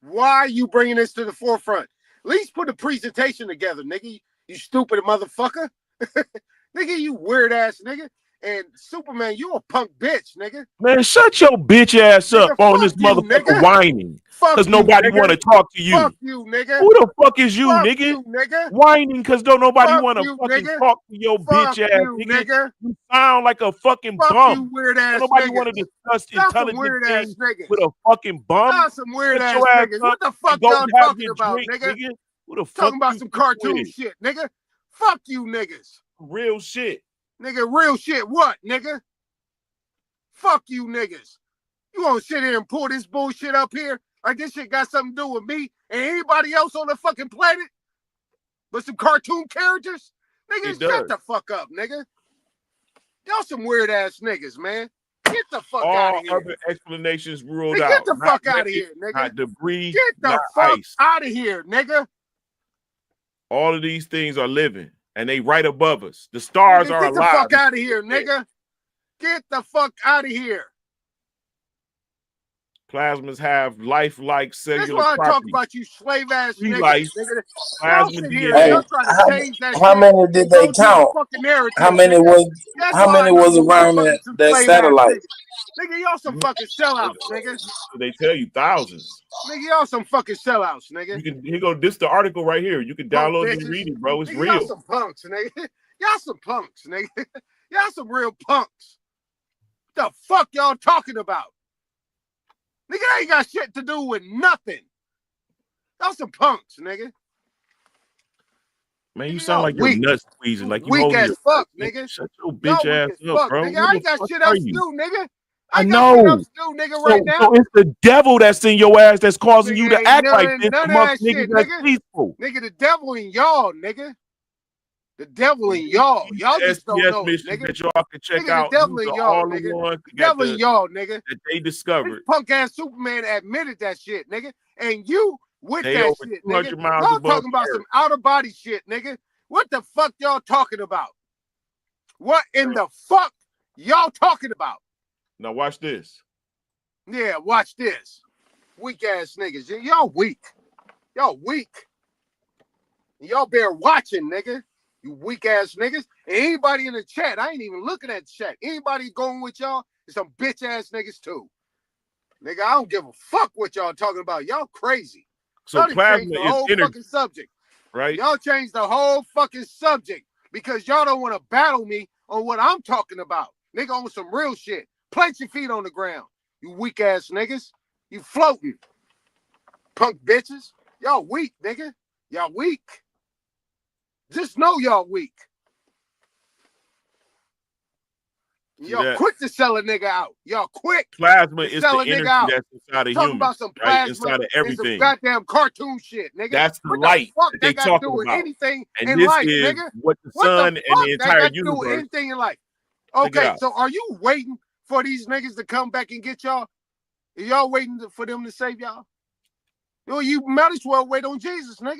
Why are you bringing this to the forefront? At least put a presentation together, nigga. You stupid motherfucker. Nigga, you weird ass nigga. And Superman, you a punk bitch, nigga. Man, shut your bitch ass Nigga, up on fuck this you, motherfucker nigga. whining. Fuck Because you, nobody nigga. want to talk to you. Fuck you, nigga. Who the fuck is you, Fuck nigga? you, nigga. Whining because don't nobody Fuck want to you, fucking nigga. talk to your Fuck bitch ass, you, nigga. nigga. You sound like a fucking Fuck bum. you, weird ass Don't nobody niggas. want to discuss Y'all some intelligent weird ass things niggas. with a fucking bum. Y'all some weird Shut ass your ass niggas. up What the fuck and go y'all have talking your about, drink, nigga? nigga. Who the fuck Talking about you some think cartoon you is? shit, nigga. Fuck you, niggas. Real shit. Nigga, real shit. What, nigga? Fuck you, niggas. You want to sit here and pull this bullshit up here? Like this shit got something to do with me and anybody else on the fucking planet? But some cartoon characters? Nigga, shut the fuck up, nigga. Y'all some weird ass niggas, man. Get the fuck out All of here. other explanations ruled Hey, out. get the Not fuck out of rain, here, nigga. not debris, Get the not fuck ice. out of here, nigga. All of these things are living, and they right above us. The stars Nigga, are get the alive. fuck out of here, nigga. Get the fuck out of here. Plasmas have life-like That's cellular why I talk properties. about you slave ass Free niggas, life, nigga. Y'all plasma sit here DNA. and y'all try to change that how shit many did and they go to the count? fucking narrative, How many nigga. was That's how why I many know was you around motherfuckers some that slave ass satellite? niggas. Nigga, y'all some fucking sellouts, nigga. They tell you thousands. Nigga, y'all some fucking sellouts, nigga. You can here go this the article right here. You can Punk download it bitches. and read it, bro. It's Nigga, y'all real. some punks, nigga. Y'all some punks, nigga. Y'all some real punks. The fuck y'all talking about? Nigga, that ain't got shit to do with nothing. Y'all some punks, nigga. Man, you Nigga, sound y'all like you're weak. nuts squeezing, like you Weak holding as your fuck, breath. nigga. Shut your Y'all bitch weak ass as up, fuck, bro. nigga. Who I the ain't got fuck shit are else to you? do, nigga. I ain't got shit know. else to do, nigga, right now. So it's the devil that's in your ass that's causing you Nigga, to ain't act like this none of amongst that shit, niggas that's nigga. peaceful. Nigga, the devil in y'all, nigga. The devil in y'all. Y'all just don't SPS know it, missions nigga. that y'all can check Nigga, out. the devil These in are y'all, all the nigga. ones The devil in y'all, nigga. that they This discovered. punk ass Superman admitted that shit, nigga. And you with They that over shit, 200 nigga. miles Y'all above talking about Earth. some out of body shit, nigga. What the fuck y'all talking about? What in the fuck y'all talking about? Now watch this. Yeah, watch this. Weak ass niggas. Y'all weak. Y'all weak. Y'all bear watching, nigga. You weak ass niggas. And anybody in the chat, I ain't even looking at the chat. Anybody going with y'all is some bitch ass niggas too. Nigga, I don't give a fuck what y'all talking about. Y'all crazy. So Y'all done changed plasma the is whole energy, fucking subject. right? Y'all changed the whole fucking subject because y'all don't want to battle me on what I'm talking about. Nigga, on some real shit. Plant your feet on the ground. You weak ass niggas. You floating. Punk bitches. Y'all weak, nigga. Y'all weak. Just know y'all weak. Y'all quick to sell a nigga out. Y'all quick. Plasma to is sell the a nigga energy out. that's inside of Talking humans, about some right? plasma Inside of and some everything. goddamn cartoon shit, nigga. That's the What light the fuck that they that got to talking do with about. anything And in this life, is nigga? what the What the sun and the fuck that entire got to do with universe. anything in life? Check it Okay, out. so are you waiting for these niggas to come back and get y'all? Are y'all waiting for them to save y'all? Yo, you might as well wait on Jesus, nigga.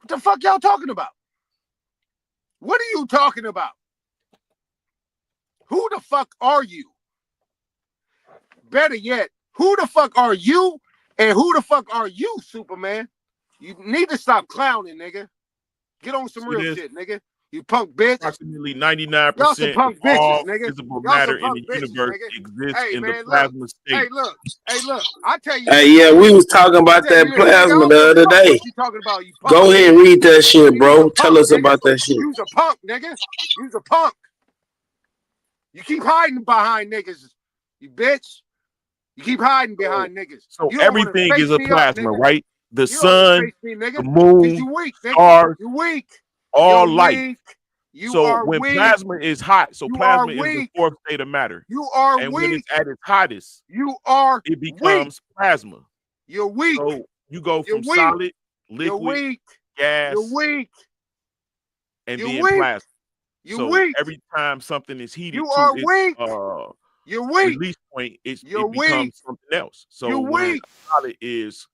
What the fuck y'all talking about? What are you talking about? Who the fuck are you? Better yet, who the fuck are you? And who the fuck are you, Superman? You need to stop clowning, nigga. Get on some See real this? shit, nigga. You punk bitch. Approximately Y'all some 99% of punk bitches, all nigga. visible Y'all some matter in punk the bitches, universe nigga. exists Hey, in the man, look. plasma Hey, state. look. Hey, look. I tell you Hey, this, yeah, nigga. we was talking I about tell that you this, nigga. I plasma don't the give a other fuck day. what you talking about, you punk Go bitch. ahead and read that shit, Nigga, you's bro. a Tell punk, us nigga. about that shit. You's a punk, nigga. You's a punk. You keep hiding behind niggas, you bitch. You keep hiding behind niggas. So You don't want to everything face is a me up, plasma, nigga. right? The You don't want to sun, face me, the nigga. Because moon, you weak, nigga. stars, You weak. all You're light. weak. You So are when weak. plasma is hot, so You are plasma is the weak. fourth state of matter. You are And when weak. it's at its hottest, You are it weak. becomes plasma. You're weak. So you go You're from weak. solid, You're liquid, weak. gas, You're weak. and You're then weak. plasma. You're So weak. every time something is heated You to are its weak. You're weak. release point, You're it weak. becomes something else. So You're when weak. a solid is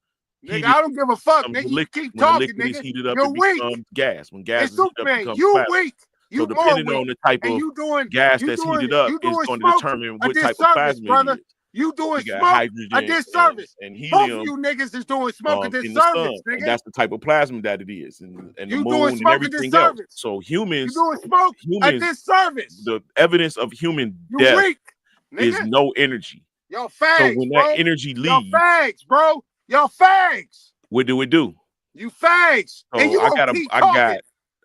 Nigga, heated, I don't give a fuck, becomes a nigga. You liquid. keep When the talking, liquid is nigga. heated up, You're it weak. becomes gas. When gas And is heated up, it Superman, becomes you plasma. weak. So You more depending weak. on the type And of you doing gas that's heated up is going to Smoke determine a what type of disservice, plasma it brother. is. You doing We got smoke hydrogen a disservice. and Both of helium you niggas is doing smoke a in the sun, disservice, and nigga. that's the type of plasma that it is, and the You doing moon and smoke a everything else. disservice. So You humans, doing smoke a disservice. the evidence of human You death weak, is nigga. no energy. Y'all So fags, when bro. that energy Y'all leaves, fags, bro. Y'all fags. what do it do? You fags. And So you gonna keep I talking. got You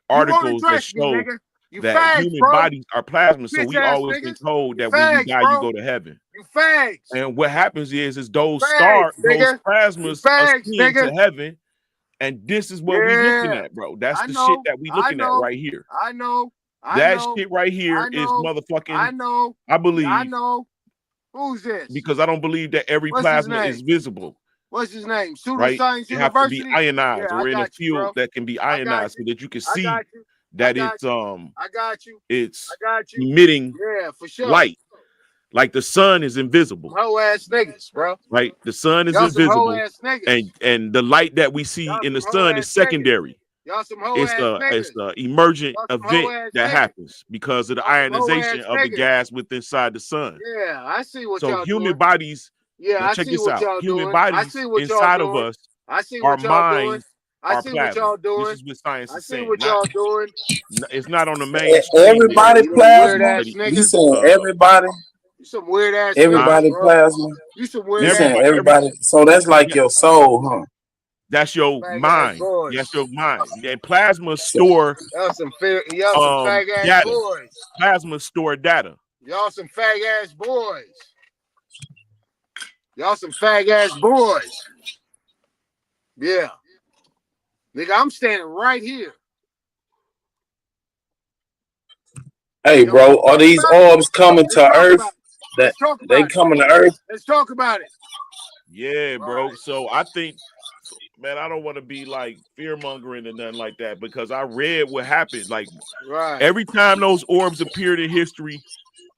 won't articles that address me, show nigga. You that fags, human bro. bodies are plasma. So Bitch we ass always been niggas. told You that when you fags, die, bro. you go to heaven. You fags. And what happens is those Fags, those nigga. You plasmas fags, ascend nigga. to heaven. And this is what we looking Yeah. at, bro. That's I the shit know. that we I looking at know. right here. I know. I That know. shit right here I is know. motherfucking, I know. I believe, I know. Who's this? because I don't believe that every What's his plasma name? is visible, What's his name? right? Pseudoscience It have to be University? ionized Yeah, I or in a got you, field bro. that can be I got ionized so you. that you can I see got you. that I got it's you. I got you. it's I got you. emitting Yeah, for sure. light. Like the sun is invisible, Hoe ass niggas, bro. right? The sun is Y'all some hoe invisible, ass niggas. and the light that we see Y'all in the some hoe sun ass is niggas. secondary. Y'all some hoe ass It's niggas. the emergent Y'all some hoe event ass that niggas. happens because of the Y'all some hoe ionization ass of the niggas. gas within inside the sun. Yeah, I see what So y'all human doing. bodies, Yeah, now I check see this what out. y'all Human doing. I bodies see what y'all inside of doing. us, I see our what y'all doing. minds I are see what plasma. y'all This doing. is what science I is see saying. what y'all doing. It's not on the mainstream Everybody You some weird plasma. ass study. You niggas. saying everybody? You some weird ass niggas, Everybody bro. plasma. You some You weird saying ass everybody? So that's like your soul, huh? That's your fag ass mind. boys. That's your mind. And plasma So, store Y'all some fag ass data. boys. Plasma store data. Y'all some fag ass boys. Y'all some fag ass boys. Yeah. Nigga, I'm standing right here. hey, bro, are these orbs coming Let's to talk Earth? about it. That Let's talk they about it. coming to Earth? Let's talk about it. Yeah, bro. So I think, man, I don't want to be like fear mongering and nothing like that because I read what happened. Like every time those orbs appeared in history,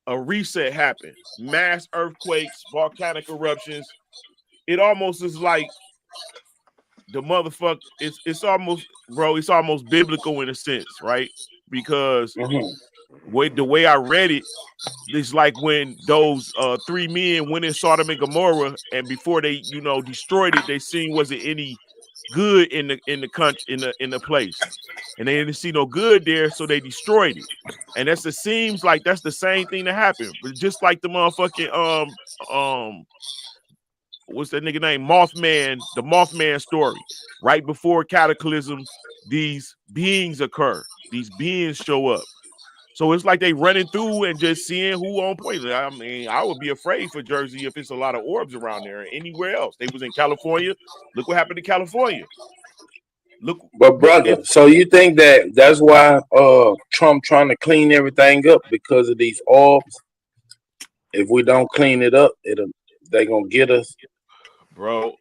a reset happened. Mass earthquakes, volcanic eruptions. It almost is like the motherfucker. It's almost, bro. It's almost biblical in a sense, right? Because the way I read it, it's like when those three men went in Sodom and Gomorrah, and before they, destroyed it, they seen was it any good in the country in the place, and they didn't see no good there, so they destroyed it. And it seems like that's the same thing that happened, but just like the motherfucking what's that nigga name? Mothman, the Mothman story. Right before cataclysm, these beings occur. These beings show up. So it's like they running through and just seeing who on point. I mean, I would be afraid for Jersey if it's a lot of orbs around there or anywhere else. They was in California. Look what happened to California. But brother, so you think that's why Trump trying to clean everything up because of these orbs? If we don't clean it up, they gonna get us. Bro,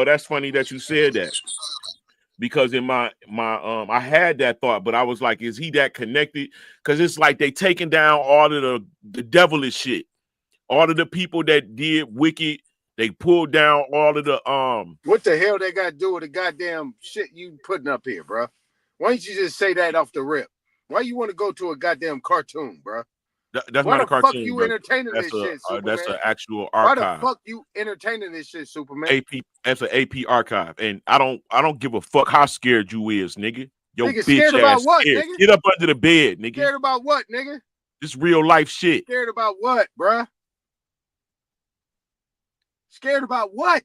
that's funny that you said that. Because in my I had that thought, but I was like, is he that connected? Because it's like they taking down all of the devilish shit. All of the people that did wicked, they pulled down all of the What the hell they got to do with the goddamn shit you putting up here, bro? Why don't you just say that off the rip? Why you want to go to a goddamn cartoon, bro? That's Why not a the fuck cartoon, you bro. entertaining this shit, Superman? That's an actual Why the archive. fuck you entertaining this shit, Superman? That's an AP archive, and I don't give a fuck how scared you is, nigga. Yo, Nigga, bitch scared ass about what, scared. nigga? Get up under the bed, nigga. Scared about what, nigga? This real life shit. Scared about what, bruh? Scared about what?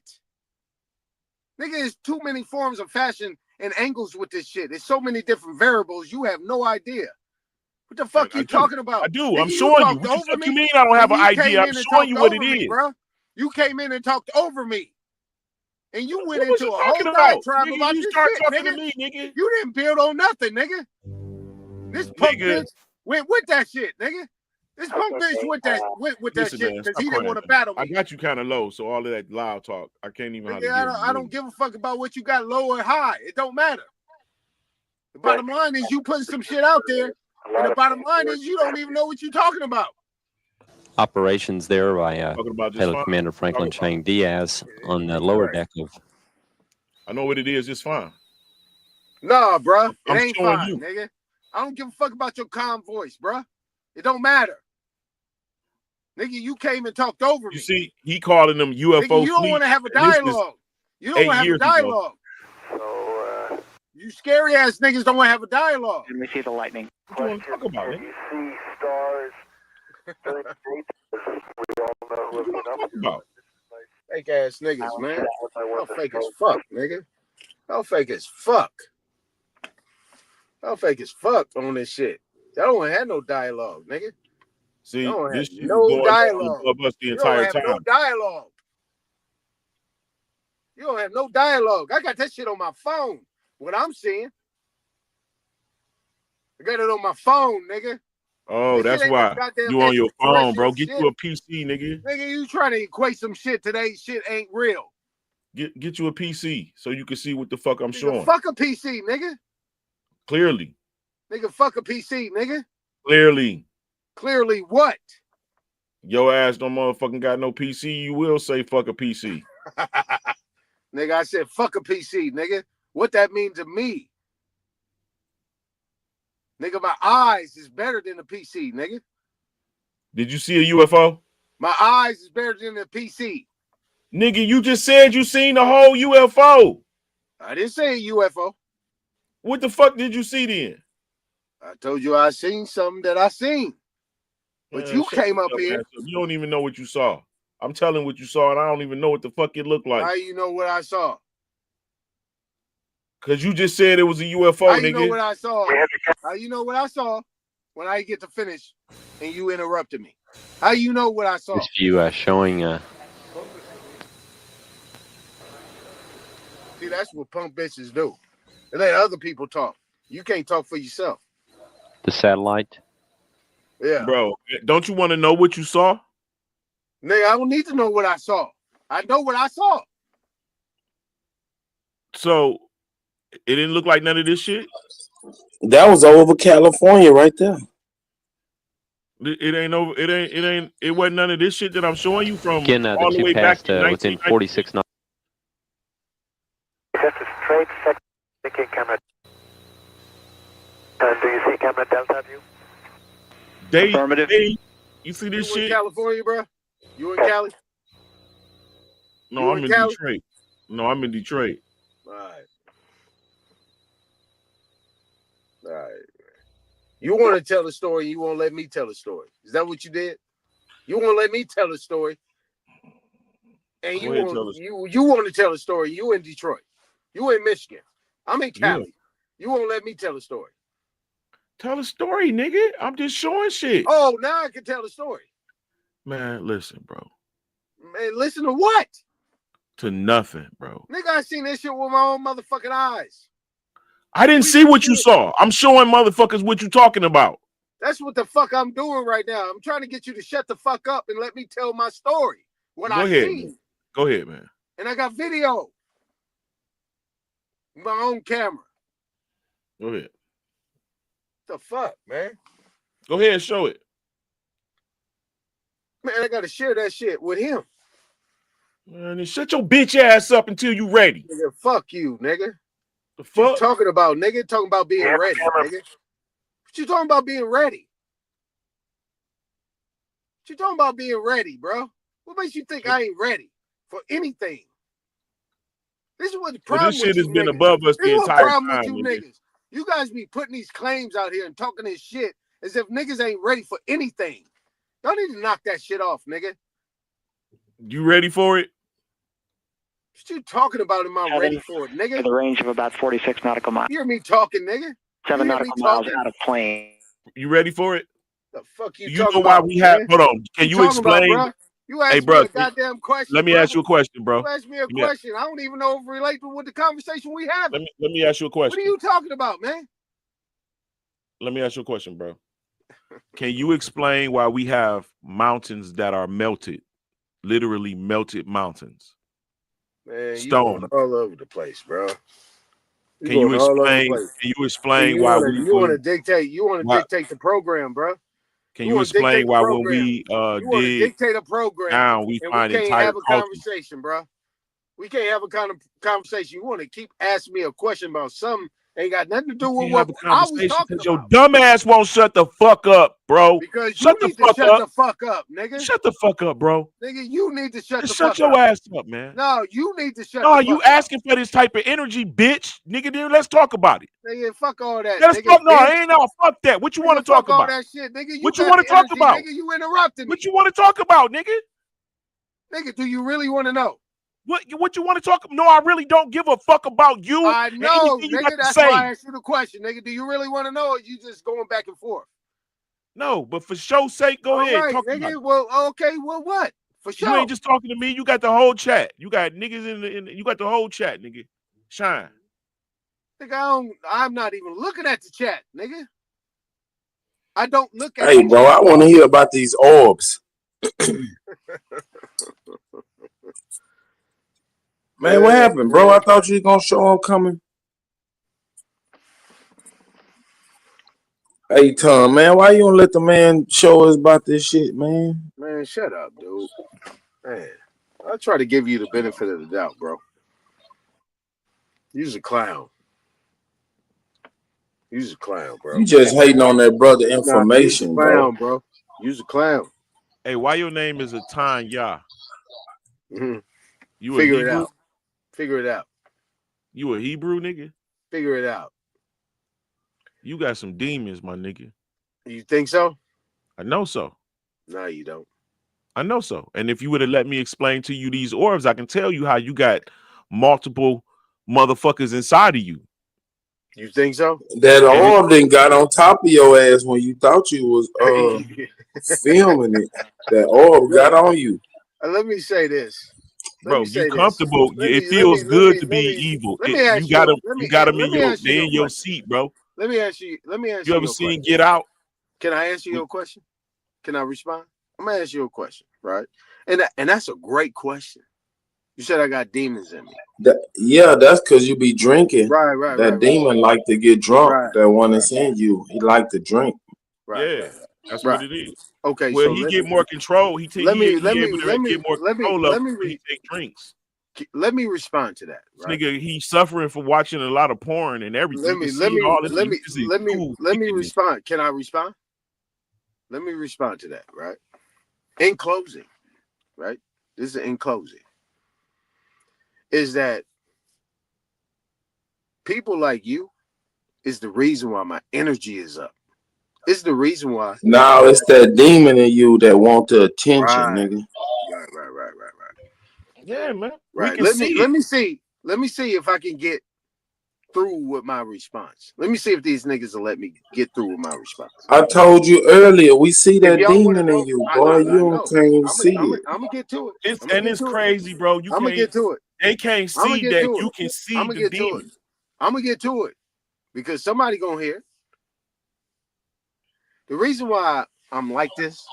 Nigga, there's too many forms of fashion and angles with this shit. There's so many different variables. You have no idea. What the fuck you talking about? I do. Nigga, I'm showing you. talked What the over fuck me. you mean I don't have an You idea? came I'm in and showing talked you what it over me, is. bro. You came in and talked over me. And you went What was into you a whole talking about? diatribe Nigga, about you this start shit, talking nigga. to me, nigga. You didn't build on nothing, nigga. This punk Nigga. bitch went with that shit, nigga. This punk bitch went with that Listen, shit man, because stop he didn't crying, want to man. battle I me. got you kind of low, so all of that loud talk, I can't even hardly Nigga, hear you. I don't give a fuck about what you got low or high. It don't matter. The bottom line is you putting some shit out there, and the bottom line is you don't even know what you're talking about. Operations there by Talking about just Pilot fine. Commander Franklin Chang Diaz on the lower deck of. I know what it is, just fine. Nah, bruh. It I'm ain't showing fine, you. nigga. I don't give a fuck about your calm voice, bruh. It don't matter. Nigga, you came and talked over me. You see, he calling them UFO Nigga, you don't fleet. want to have a And this is dialogue. You don't 8 want to have a years ago. dialogue. So, you scary ass niggas don't want to have a dialogue. Let me see the lightning. What you want to talk about, Can nigga? you see stars during the daytime? We all know what's been up here. About? Fake ass niggas, man. How fake as fuck, nigga. How fake as fuck. How fake as fuck on this shit. Y'all don't have no dialogue, nigga. See, Y'all don't this have shit is no going dialogue. on above us the You don't entire have time. no dialogue. You don't have no dialogue. I got that shit on my phone. What I'm seeing. I got it on my phone, nigga. Oh, This shit that's ain't no why goddamn you on your phone, bro. extraterrestrial Get shit. you a PC, nigga. Nigga, you trying to equate some shit today? Shit ain't real. Get you a PC so you can see what the fuck I'm Nigga, showing. fuck a PC, nigga. Clearly. Nigga, fuck a PC, nigga. Clearly. Clearly what? Your ass don't motherfucking got no PC. You will say fuck a PC. Nigga, I said fuck a PC, nigga. What that mean to me? Nigga, my eyes is better than the PC, nigga. Did you see a UFO? My eyes is better than the PC. Nigga, you just said you seen the whole UFO. I didn't say a UFO. What the fuck did you see then? I told you I seen something that I seen. But Man, you shut came your up dumb here. ass up. You don't even know what you saw. I'm telling what you saw, and I don't even know what the fuck it looked like. How you know what I saw? Because you just said it was a UFO, How nigga. you know what I saw? How you know what I saw when I get to finish and you interrupted me? How you know what I saw? This view showing See, that's what punk bitches do. They let other people talk. You can't talk for yourself. the satellite. Yeah. Bro, don't you want to know what you saw? Nigga, I don't need to know what I saw. I know what I saw. So it didn't look like none of this shit? That was over California right there. It ain't over. It wasn't none of this shit that I'm showing you from Again, all the the two way back passed in within 1990. 46 knots. Just a straight second thinking camera. Do you see camera Delta view? Affirmative. You see this You in shit? California, bro? You in Cali? No, You I'm in in Cali? Detroit. No, I'm in Detroit. All right. All right. You want to tell the story, you won't let me tell the story. Is that what you did? You won't let me tell the story. And you want to tell the story. You in Detroit. You in Michigan. I'm in Cali. You won't let me tell the story. Tell a story, nigga. I'm just showing shit. Oh, now I can tell the story. Man, listen, bro. Man, listen to what? To nothing, bro. Nigga, I seen this shit with my own motherfucking eyes. I didn't see what you saw. I'm showing motherfuckers what you talking about. That's what the fuck I'm doing right now. I'm trying to get you to shut the fuck up and let me tell my story. What Go I ahead, seen. man. Go ahead, man. And I got video. My own camera. Go ahead. The fuck, man? Go ahead and show it. Man, I gotta share that shit with him. Man, then shut your bitch ass up until you ready. Nigga, fuck you, nigga. The What you fuck? talking about, nigga? Talking about being ready, nigga. What you talking about being ready? What you talking about being ready, bro? What makes you think I ain't ready for anything? This is what the problem This shit with has you been niggas. above us This the is what entire problem time, with you nigga. niggas. You guys be putting these claims out here and talking this shit as if niggas ain't ready for anything. Y'all need to knock that shit off, nigga. You ready for it? What you talking about? Am I ready for it, nigga? For the range of about 46 nautical miles. You hear me talking, nigga? 7 You hear me nautical miles talking? out of plane. You ready for it? The fuck you You talking know why about, we have? man? Hold on. Can you talking about, explain? bro? You Hey, asked me bro. a goddamn question. Let me bro. ask you a question, bro. You asked me a question. I don't even know if it relates with the conversation we have. Let me ask you a question. What are you talking about, man? Let me ask you a question, bro. Can you explain why we have mountains that are melted, literally melted mountains? Man, you Stone. going all over the place, bro. Can you going all over the explain? place. Can you Hey, explain you why wanna we? you want to dictate? You want to why- dictate the program, bro? Can You you want to dictate explain the why when program? we You want to dig dictate a program, down, we and we find can't entire have a cultures? conversation, bro. We can't have a kind of conversation. You want to keep asking me a question about something Ain't got nothing to do with You what have a I was conversation talking because your about. dumb ass won't shut the fuck up, bro. Because Shut you the need to fuck shut up. the fuck up, nigga. Shut the fuck up, bro. Nigga, you need to shut Just the shut fuck your up. ass up, man. No, you need to shut No, the you fuck up. asking for this type of energy, bitch. Nigga, then let's talk about it. Nigga, fuck all that. Let's Nigga, talk. No, bitch. ain't no fuck that. What you want to Nigga, fuck talk all about? that shit, nigga. You What you got want to the talk energy, about? nigga. You interrupted me. What you want to talk about, nigga? Nigga, do you really want to know? What you want to talk about? No, I really don't give a fuck about you I and know, anything you nigga. got to That's say. why I asked you the question, nigga. Do you really want to know, or you just going back and forth? No, but for show's sake, go ahead. Right, Talk about nigga. it. Well, okay. Well, what? For sure. You ain't just talking to me. You got the whole chat. You got niggas in you got the whole chat, nigga. Shine. Nigga, I'm not even looking at the chat, nigga. I don't look at Hey, the bro, chat. I want to hear about these orbs. Man, what happened, bro? I thought you was gonna show them coming. Hey, Tom, man, why you don't let the man show us about this shit, man? Man, shut up, dude. Man, I try to give you the benefit of the doubt, bro. You's a clown. You's a clown, bro. You just hating on that brother information, you's a bro. clown, bro. You's a clown. Hey, why your name is a Tanya? Mm-hmm. You Figure a Hebrew? it out. Figure it out. You a Hebrew, nigga? Figure it out. You got some demons, my nigga. You think so? I know so. No, you don't. I know so. And if you would have let me explain to you these orbs, I can tell you how you got multiple motherfuckers inside of you. You think so? That orb then got on top of your ass when you thought you was filming it. That orb got on you. Let me say this. Bro, you comfortable. It feels good to be evil. You got them in your seat, bro. Let me ask you You ever seen Get Out? Can I answer your question? Can I respond? I'm gonna ask you a question, right? And that's a great question. You said I got demons in me. Yeah, that's because you be drinking. Right. That demon like to get drunk. Right, that one that's in you. He like to drink. Yeah, that's what it is. Okay, well, so he get more control. He able to get more control of when he take drinks. Let me respond to that. Right? Nigga, he's suffering from watching a lot of porn and everything. Let me respond. Can I respond? Let me respond to that, right? In closing, right? This is in closing. Is that people like you is the reason why my energy is up. It's the reason why. No, it's that demon in you that want the attention, nigga. Right. Yeah, man. Right. Let me see if I can get through with my response. Let me see if these niggas will let me get through with my response. I told you earlier, we see that demon in you, boy. You can't even see it. I'm gonna get to it. It's crazy, bro. I'm gonna get to it. They can't see that you can see the demon. I'm gonna get to it because somebody gonna hear. The reason why I'm like this,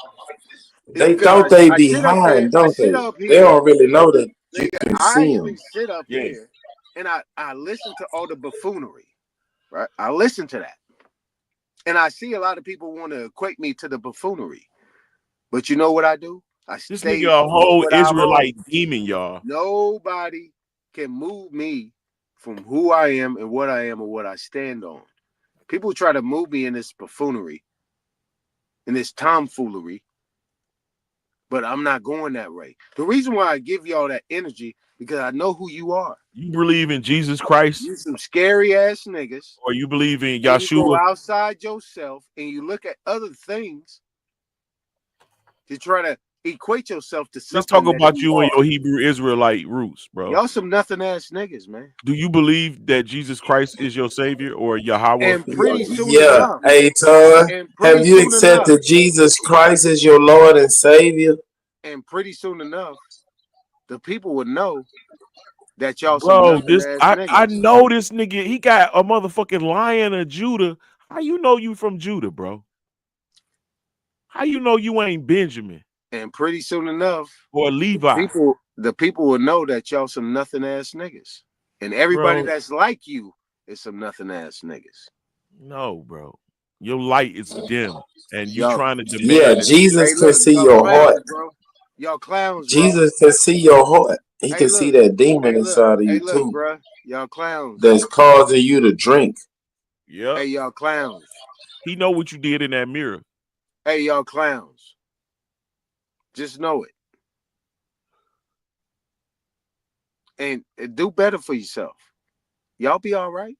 they thought they behind, don't they? They don't really know that you can see them. I sit up here and I listen to all the buffoonery, right? I listen to that, and I see a lot of people want to equate me to the buffoonery, but you know what I do? This nigga a whole Israelite demon, y'all. Nobody can move me from who I am and what I am and what I stand on. People try to move me in this buffoonery, in this tomfoolery, but I'm not going that way. The reason why I give y'all that energy because I know who you are. You believe in Jesus Christ? You some scary ass niggas. Or you believe in Yeshua? You go Yeshua? outside yourself and you look at other things to try to equate yourself to something. Let's talk about you and your Hebrew Israelite roots, bro. Y'all some nothing ass niggas, man. Do you believe that Jesus Christ is your savior or Yahweh? And pretty soon enough. Hey, Todd, have you accepted Jesus Christ as your Lord and Savior? And pretty soon enough, the people would know that y'all bro, some nothing ass niggas. I know this nigga. He got a motherfucking Lion of Judah. How you know you from Judah, bro? How you know you ain't Benjamin? And pretty soon enough, or Levi, the people will know that y'all some nothing ass niggas, and everybody that's like you is some nothing ass niggas. No, bro, your light is dim, and you trying to demand. Yeah, Jesus can see your heart. Y'all clowns. Jesus can see your heart. He can see that demon inside of you too. Bro. Y'all clowns. That's causing you to drink. Yep. Hey, y'all clowns. He know what you did in that mirror. Hey, y'all clowns. Just know it. And do better for yourself. Y'all be all right.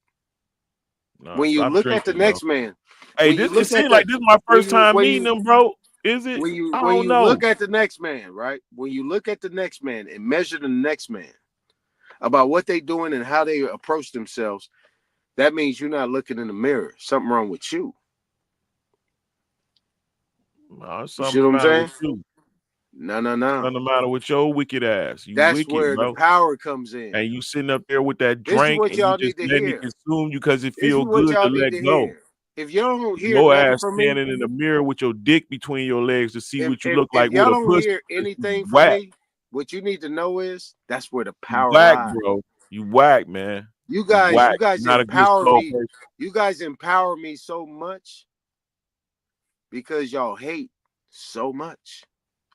Nah, When you stop look at the drinking, bro. next man, Hey, when you it look at seems like this is my first time meeting him, bro. Is it? When you I don't know. look at the next man, right? When you look at the next man and measure the next man about what they doing and how they approach themselves, that means you're not looking in the mirror. Something wrong with you. No, You see something the what I'm matter saying? with you. No. Something the matter with your wicked ass. You That's wicked, where the bro. power comes in. And you sitting up there with that This is drink what and you y'all just need to letting it hear. consume you because it This is feel what good to y'all need let to go. hear. If y'all don't hear Your nothing ass from me, standing in the mirror with your dick between your legs to see what you look if like with y'all a don't pussy. hear anything from Whack. me, what you need to know is that's where the You power whack, lies. bro. You whack, man. You You guys whack. Not a good empower slow me. person. You guys empower me so much because y'all hate so much.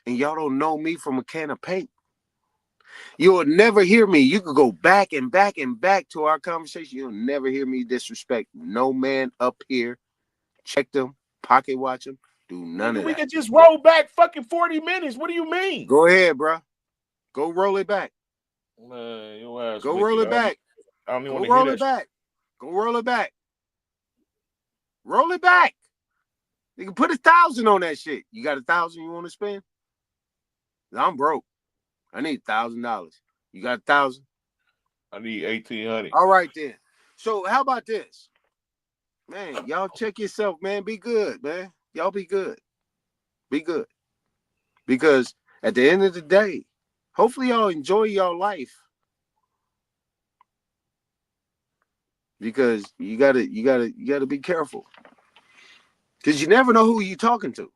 And y'all don't know me from a can of paint. You'll never hear me. You could go back and back and back to our conversation. You'll never hear me disrespect no man up here. Check them, pocket watch them, do none Nigga, of we that. can just roll back fucking 40 minutes. What do you mean? Go ahead, bro. Go roll it back. Man, your ass Go wicked. roll it back. I don't even Go want to hear roll that it back. Go roll it back. Roll it back. You can put 1,000 on that shit. You got 1,000 you want to spend? I'm broke. I need $1,000. You got 1,000? I need 1,800. All right then. So how about this? Man, y'all check yourself, man. Be good, man. Y'all be good. Be good. Because at the end of the day, hopefully y'all enjoy your life. Because you gotta be careful. Because you never know who you're talking to.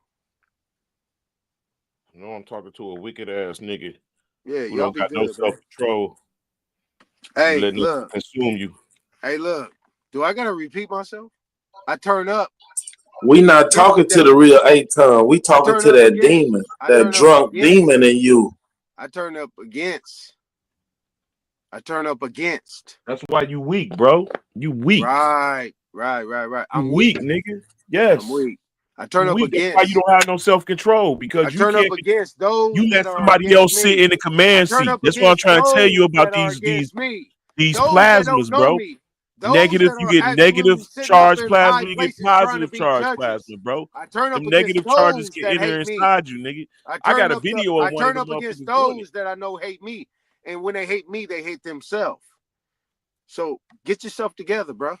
You know I'm talking to a wicked ass nigga Yeah, who y'all don't be got no good, man. self-control. Hey, Letting it look. consume you. Hey, look. Do I gotta repeat myself? I turn up. We not talking to the real Aton. We talking to that demon, that drunk demon in you. I turn up against. That's why you weak, bro. You weak. Right. You I'm weak, weak. nigga. Yes. I'm weak. I turn You up weak. That's why you against. don't have no self-control I because you turn up can't. against those You let that are somebody against else sit me. in the I command turn seat. up That's what I'm against trying to tell you those about that are these against me. Those that don't plasmas, know bro. me. Those Negative, that you are get actually negative sitting up charge in plasma, high you get places trying to positive be charge judges. plasma, bro. I turn up Them against negative charges those can that enter hate me. inside you, nigga. I I got turn a up video of one of them against motherfuckers doing it. those that I know hate me. And when they hate me, they hate themselves. So get yourself together, bro. I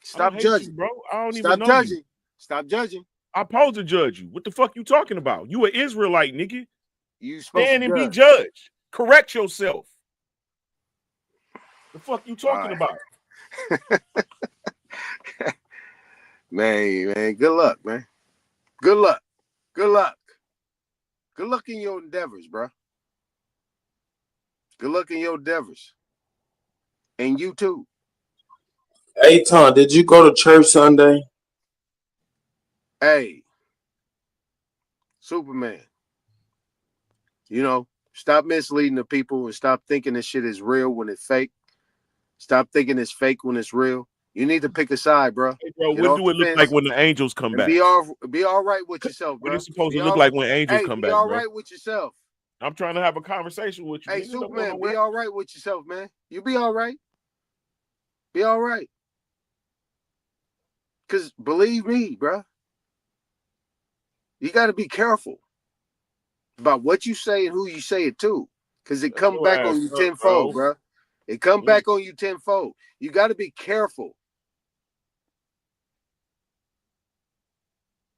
Stop don't hate you, judging. bro. I don't even Stop know you. judging. Stop judging. I'm supposed to judge you. What the fuck you talking about? You an Israelite, nigga. You supposed Stand to and be judge. judged. Correct yourself. The fuck you talking Right. about? Man, good luck, man. Good luck. Good luck. Good luck in your endeavors, bro. Good luck in your endeavors. And you too. Aton, did you go to church Sunday? Hey, Superman. You know, stop misleading the people and stop thinking this shit is real when it's fake. Stop thinking it's fake when it's real. You need to pick a side, bro. Hey, bro, Get what off do the it look like fence when the angels come and back? be all right with yourself, What bro. is supposed Be to look all, like when angels hey, come be back, all bro? right with yourself. I'm trying to have a conversation with you. Hey, Nigga, don't go Superman, be nowhere. all right with yourself, man. You be all right. Be all right. Because believe me, bro, you got to be careful about what you say and who you say it to. Because it Shut come your back ass on you up, bro. tenfold, bro. It come back on you tenfold. You got to be careful.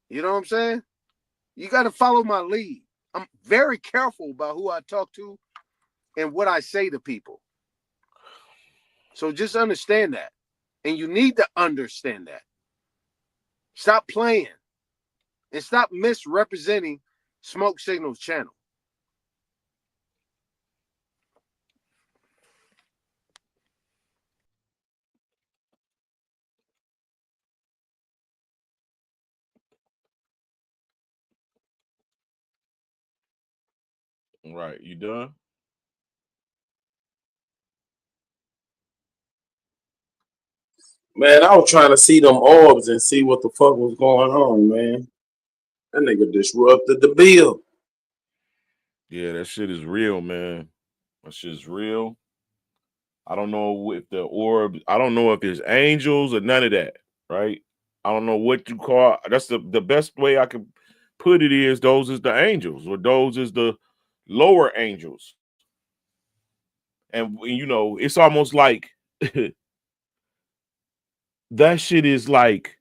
You know what I'm saying? You got to follow my lead. I'm very careful about who I talk to and what I say to people. So just understand that. And you need to understand that. Stop playing and stop misrepresenting Smoke Signals channel. Right, you done? Man, I was trying to see them orbs and see what the fuck was going on, man. That nigga disrupted the bill. Yeah, that shit is real, man. That shit is real. I don't know if the orb, I don't know if it's angels or none of that, right? I don't know what you call. That's the best way I could put it is those is the angels or those is the lower angels. And you know, it's almost like that shit is like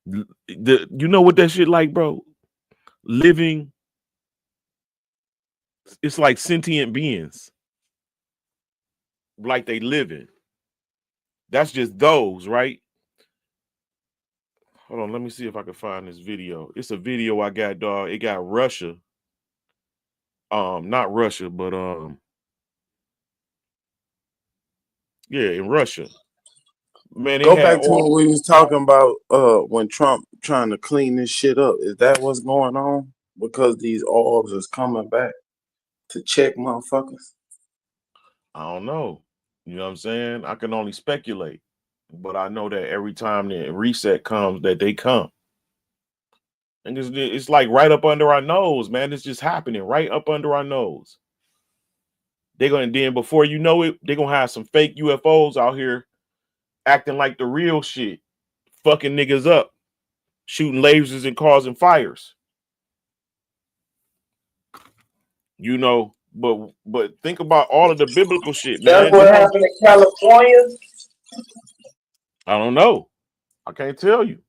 you know what that shit like, bro? Living, it's like sentient beings, like they living. That's just those, right? Hold on, let me see if I can find this video. It's a video I got, dog. It got Russia. Not Russia, but yeah, in Russia. Man, it Go had back to all what we was talking about when Trump trying to clean this shit up. Is that what's going on? Because these orbs is coming back to check motherfuckers. I don't know. You know what I'm saying? I can only speculate. But I know that every time the reset comes, that they come. And it's like right up under our nose, man. It's just happening right up under our nose. They're gonna then before you know it, they're gonna have some fake UFOs out here acting like the real shit, fucking niggas up, shooting lasers and causing fires. You know, but think about all of the biblical shit, That's man. what happened in California. I don't know. I can't tell you.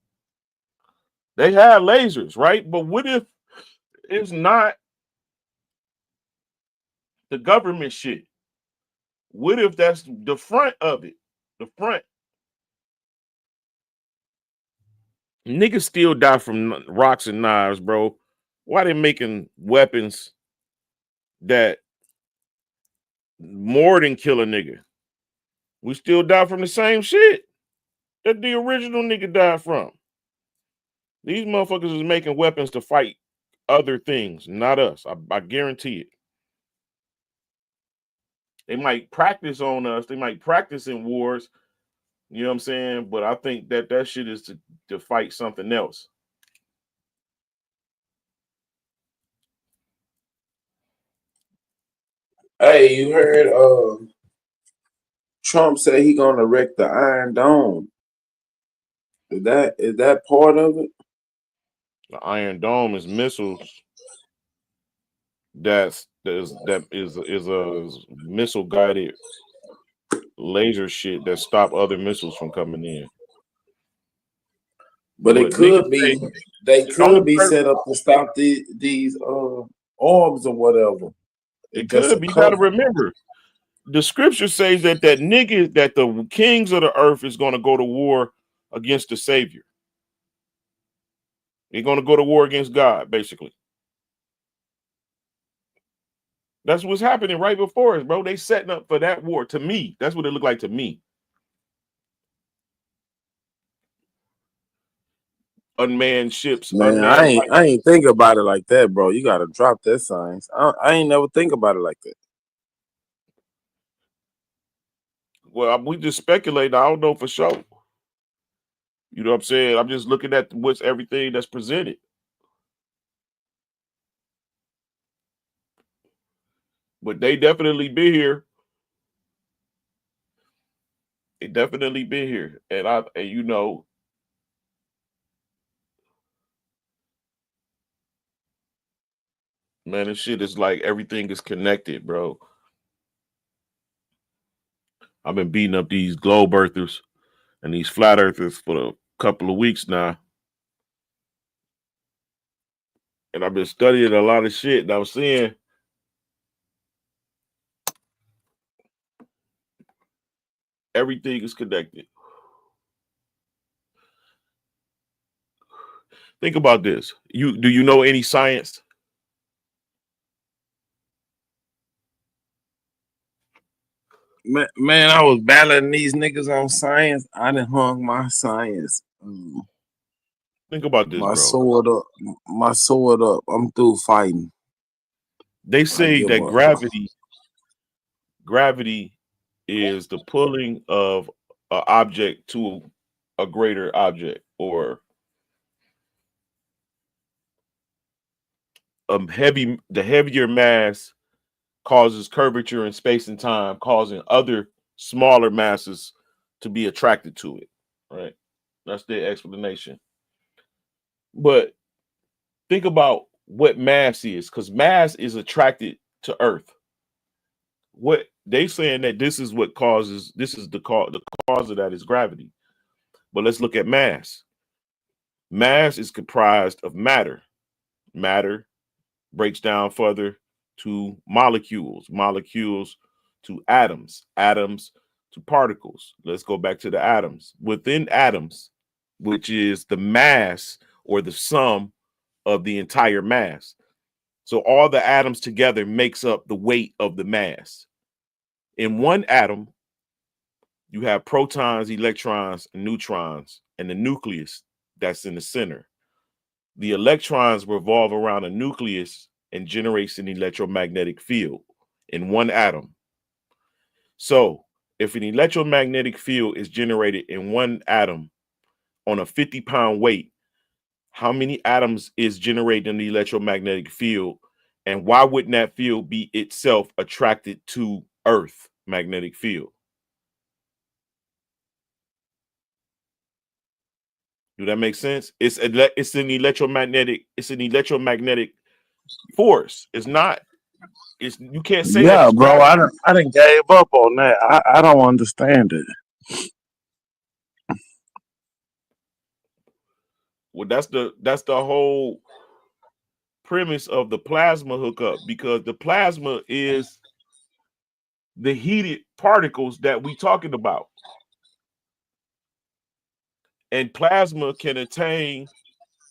They had lasers, right? But what if it's not the government shit? What if that's the front of it? The front. Niggas still die from rocks and knives, bro. Why they making weapons that more than kill a nigga? We still die from the same shit that the original nigga died from. These motherfuckers is making weapons to fight other things, not us. I guarantee it. They might practice on us. They might practice in wars. You know what I'm saying? But I think that shit is to fight something else. Hey, you heard Trump say he gonna erect the Iron Dome. Is that part of it? The Iron Dome is missiles. That is a missile guided laser shit that stop other missiles from coming in. But it But niggas could say be they the only could be person, set up to stop these orbs or whatever. it It's just a could be. You got to cover. remember the scripture says that nigga that the kings of the earth is going to go to war against the Savior. They're going to go to war against God, basically. That's what's happening right before us, bro. They setting up for that war. To me, that's what it looked like to me. Unmanned ships, Man, unmanned light. I ain't think about it like that, bro. You gotta drop that science. I ain't never think about it like that. Well, we just speculate. I don't know for sure. You know what I'm saying? I'm just looking at what's everything that's presented. But they definitely be here. They definitely be here. And you know, man, this shit is like everything is connected, bro. I've been beating up these globe earthers and these flat earthers for a couple of weeks now. And I've been studying a lot of shit. And I was seeing everything is connected. Think about this. Do you know any science? Man, I was battling these niggas on science. I done hung my science. Think about this, My bro. sword up. My sword up. I'm through fighting. They I say give that up. gravity is the pulling of an object to a greater object, or the heavier mass causes curvature in space and time, causing other smaller masses to be attracted to it. Right? That's their explanation. But think about what mass is, because mass is attracted to Earth. What they saying that this is what causes, this is the cause of that is gravity. But let's look at mass. Mass is comprised of matter. Matter breaks down further to molecules, molecules to atoms, atoms to particles. Let's go back to the atoms. Within atoms, which is the mass or the sum of the entire mass. So all the atoms together makes up the weight of the mass. In one atom, you have protons, electrons, and neutrons, and the nucleus that's in the center. The electrons revolve around a nucleus and generates an electromagnetic field in one atom. So if an electromagnetic field is generated in one atom on a 50-pound weight, how many atoms is generated in the electromagnetic field? And why wouldn't that field be itself attracted to Earth magnetic field? Do that make sense? It's an electromagnetic force. It's not. It's, you can't say that Yeah, it's bro. gravity. I done gave up on that. I don't understand it. Well, that's the whole premise of the plasma hookup, because the plasma is the heated particles that we talking about. And plasma can attain,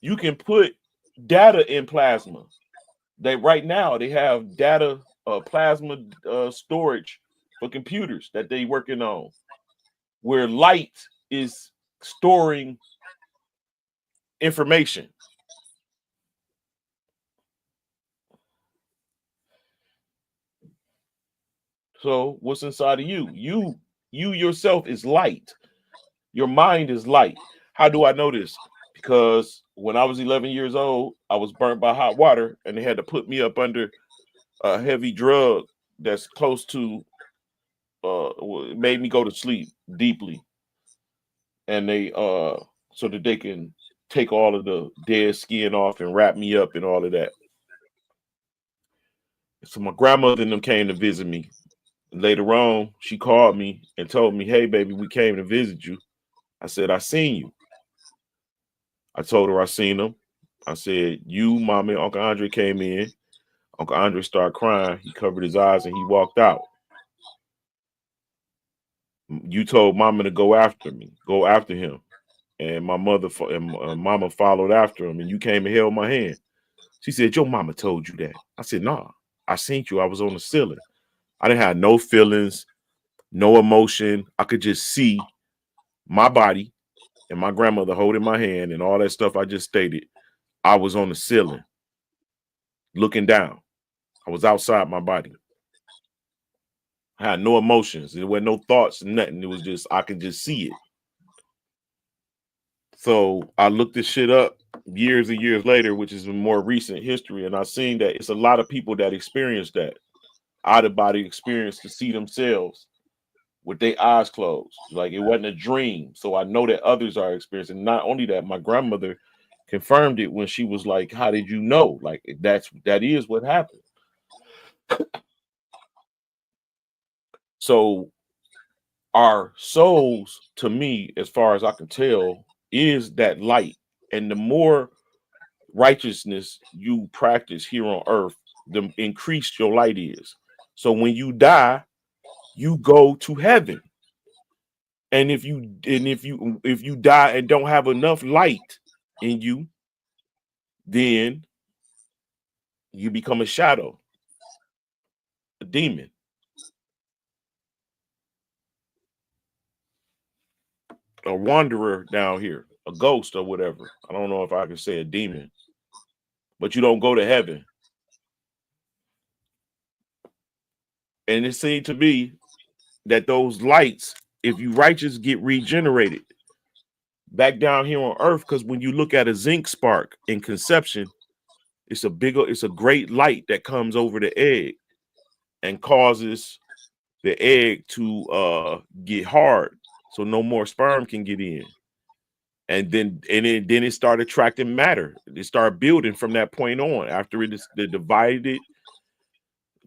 you can put data in plasma. Right now they have data plasma storage for computers that they working on, where light is storing information. So what's inside of you? You yourself is light. Your mind is light. How do I know this? Because when I was 11 years old, I was burnt by hot water, and they had to put me up under a heavy drug that's close to made me go to sleep deeply. And they so that they can take all of the dead skin off and wrap me up and all of that. So my grandmother and them came to visit me. Later on, she called me and told me, "Hey, baby, we came to visit you." I said, "I seen you." I told her I seen them. I said, "You, Mama, and Uncle Andre came in. Uncle Andre started crying. He covered his eyes and he walked out. You told Mama to go after him. And my mother and Mama followed after him, and you came and held my hand." She said, "Your mama told you that." I said, "Nah, I seen you. I was on the ceiling. I didn't have no feelings, no emotion. I could just see my body and my grandmother holding my hand and all that stuff I just stated. I was on the ceiling looking down. I was outside my body. I had no emotions. There were no thoughts, nothing. It was just, I could just see it." So I looked this shit up years and years later, which is in more recent history, and I seen that it's a lot of people that experience that out of body experience, to see themselves with their eyes closed. Like it wasn't a dream. So I know that others are experiencing. Not only that, my grandmother confirmed it when she was like, "How did you know?" Like that is what happened. So our souls, to me, as far as I can tell, is that light. And the more righteousness you practice here on earth, the increased your light is. So when you die, you go to heaven. And if you die and don't have enough light in you, then you become a shadow, a demon, a wanderer down here, a ghost or whatever. I don't know if I can say a demon, but you don't go to heaven. And it seemed to me that those lights if you righteous, get regenerated back down here on earth. Because when you look at a zinc spark in conception, it's a great light that comes over the egg and causes the egg to get hard, so no more sperm can get in. And then it started attracting matter. It started building from that point on. After they divided it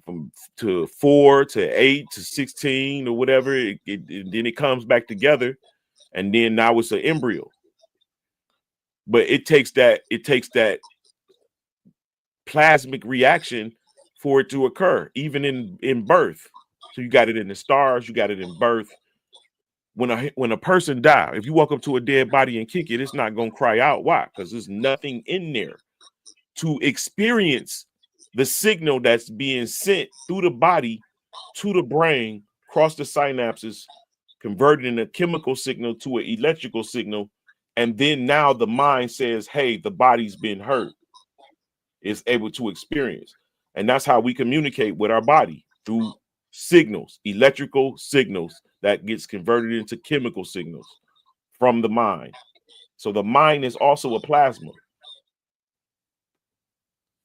from to 4 to 8 to 16 or whatever, then it comes back together, and then now it's an embryo. But it takes that plasmic reaction for it to occur, even in birth. So you got it in the stars, you got it in birth. When a person dies, if you walk up to a dead body and kick it, it's not gonna cry out. Why? Because there's nothing in there to experience the signal that's being sent through the body to the brain, across the synapses, converting a chemical signal to an electrical signal, and then now the mind says, "Hey, the body's been hurt." It's able to experience, and that's how we communicate with our body, through signals, electrical signals that gets converted into chemical signals from the mind. So the mind is also a plasma.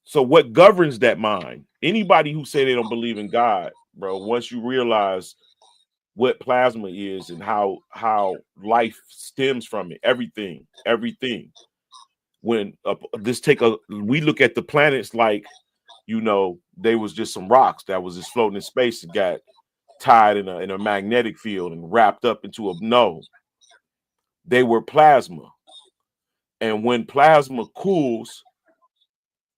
So what governs that mind? Anybody who say they don't believe in God, bro, once you realize what plasma is and how life stems from it, everything. When we look at the planets like, they was just some rocks that was just floating in space and got tied in a magnetic field and wrapped up into they were plasma. And when plasma cools,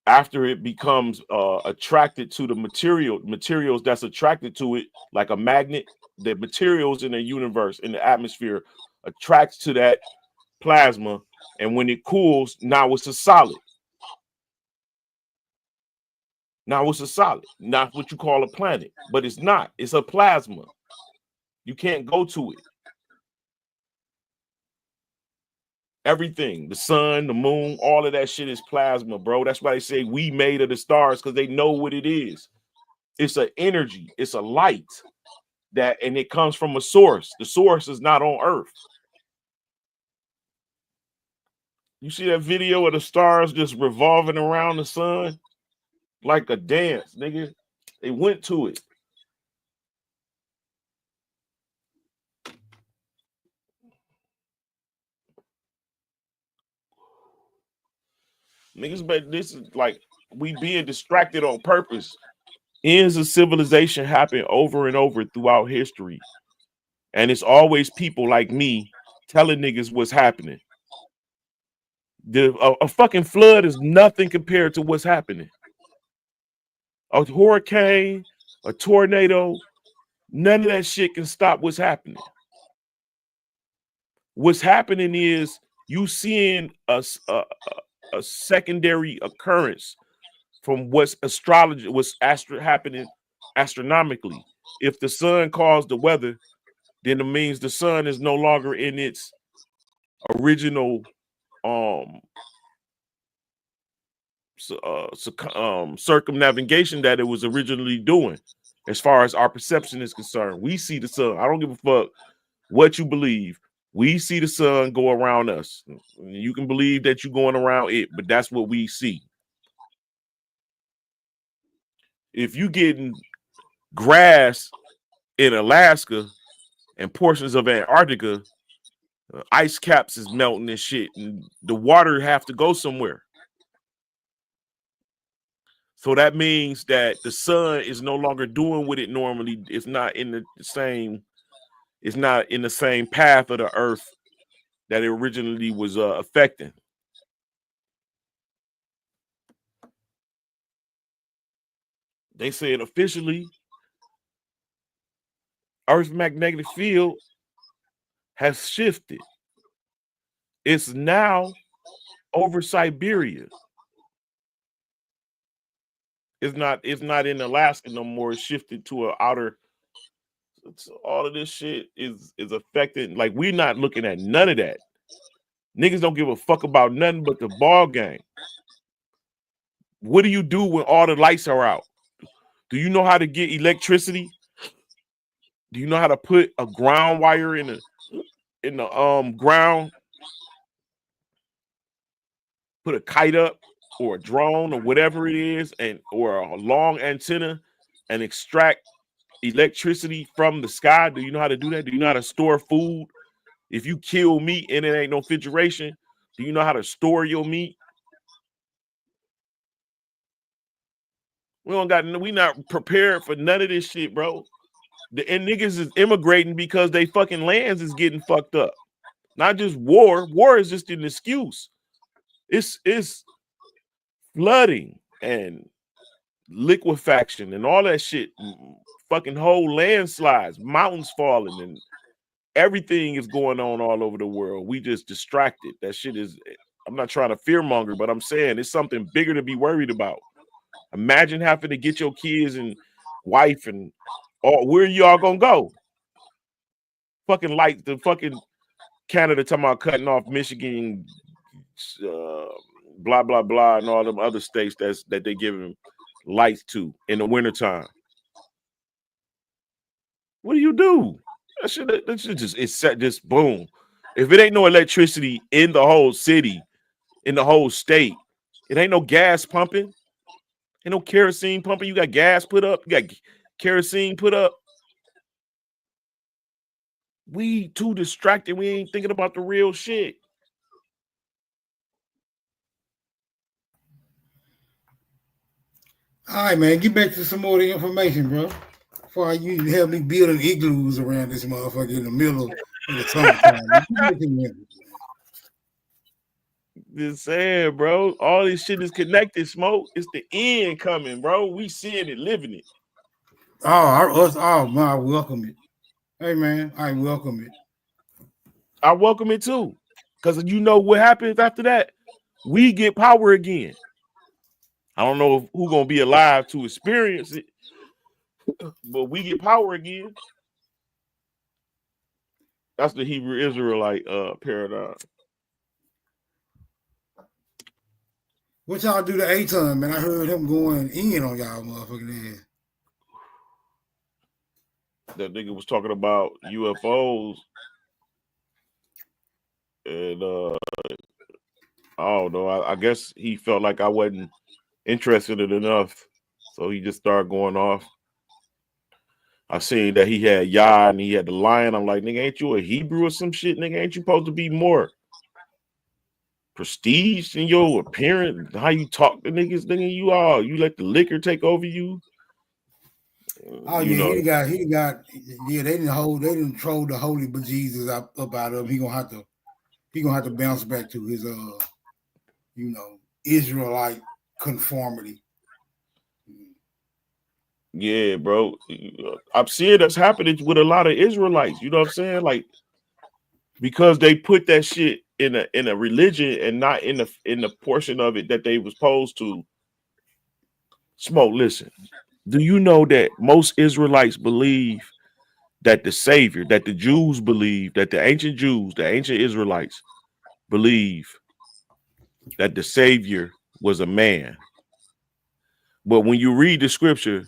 after it becomes attracted to the materials that's attracted to it, like a magnet, the materials in the universe, in the atmosphere, attracts to that plasma. And when it cools, now it's a solid. Now it's a solid, not what you call a planet, but it's not. It's a plasma. You can't go to it. Everything, the sun, the moon, all of that shit is plasma, bro. That's why they say we made of the stars, because they know what it is. It's an energy. It's a light and it comes from a source. The source is not on Earth. You see that video of the stars just revolving around the sun like a dance, nigga? They went to it. Niggas, but this is like we being distracted on purpose. Ends of civilization happen over and over throughout history. And it's always people like me telling niggas what's happening. A fucking flood is nothing compared to what's happening. A hurricane, a tornado, none of that shit can stop what's happening. What's happening is you seeing a secondary occurrence from what's happening astronomically. If the sun caused the weather, then it means the sun is no longer in its original circumnavigation that it was originally doing. As far as our perception is concerned, we see the sun. I don't give a fuck what you believe. We see the sun go around us. You can believe that you're going around it, but that's what we see. If you getting grass in Alaska and portions of Antarctica, ice caps is melting and shit, and the water have to go somewhere. So that means that the sun is no longer doing what it normally. It's not in the same path of the earth that it originally was affecting. They said officially, Earth's magnetic field has shifted. It's now over Siberia. It's not in Alaska no more. It's shifted to an outer. All of this shit is affected. Like, we're not looking at none of that. Niggas don't give a fuck about nothing but the ball game. What do you do when all the lights are out? Do you know how to get electricity? Do you know how to put a ground wire in the ground? Put a kite up or a drone or whatever it is, or a long antenna, and extract electricity from the sky? Do you know how to do that? Do you know how to store food? If you kill meat and it ain't no refrigeration, do you know how to store your meat? We not prepared for none of this shit, bro. And niggas is immigrating because they fucking lands is getting fucked up. Not just war. War is just an excuse. It's flooding and liquefaction and all that shit. Fucking whole landslides, mountains falling, and everything is going on all over the world. We just distracted. That shit is, I'm not trying to fearmonger, but I'm saying it's something bigger to be worried about. Imagine having to get your kids and wife and where y'all gonna go? Fucking like the fucking Canada talking about cutting off Michigan, blah blah blah, and all them other states that they giving lights to in the wintertime. What do you do? That shit just boom. If it ain't no electricity in the whole city, in the whole state, it ain't no gas pumping, ain't no kerosene pumping. You got gas put up, you got kerosene put up. We too distracted. We ain't thinking about the real shit. All right, man. Get back to some more of the information, bro. Before you help me building igloos around this motherfucker in the middle of the summertime. Just saying, bro. All this shit is connected, Smoke. It's the end coming, bro. We seeing it, living it. Oh, man, I welcome it. Hey, man, I welcome it. I welcome it too. Because you know what happens after that? We get power again. I don't know who's gonna be alive to experience it, but we get power again. That's the Hebrew Israelite paradigm. What y'all do to Aton, man? I heard him going in on y'all motherfucking ass. That nigga was talking about UFOs. And I don't know. I guess he felt like I wasn't interested in enough. So he just started going off. I seen that he had Yah and he had the lion. I'm like, nigga, ain't you a Hebrew or some shit? Nigga, ain't you supposed to be more prestige in your appearance? How you talk to niggas, nigga? You let the liquor take over you. Oh you yeah, know. they didn't troll the holy bejesus up out of him. He gonna have to bounce back to his Israelite conformity. Yeah, bro. I'm seeing that's happening with a lot of Israelites. You know what I'm saying? Like, because they put that shit in a religion and not in the portion of it that they was supposed to. Smoke, listen. Do you know that most Israelites believe that the Savior, that the Jews believe, that the ancient Jews, the ancient Israelites believe that the Savior was a man? But when you read the scripture,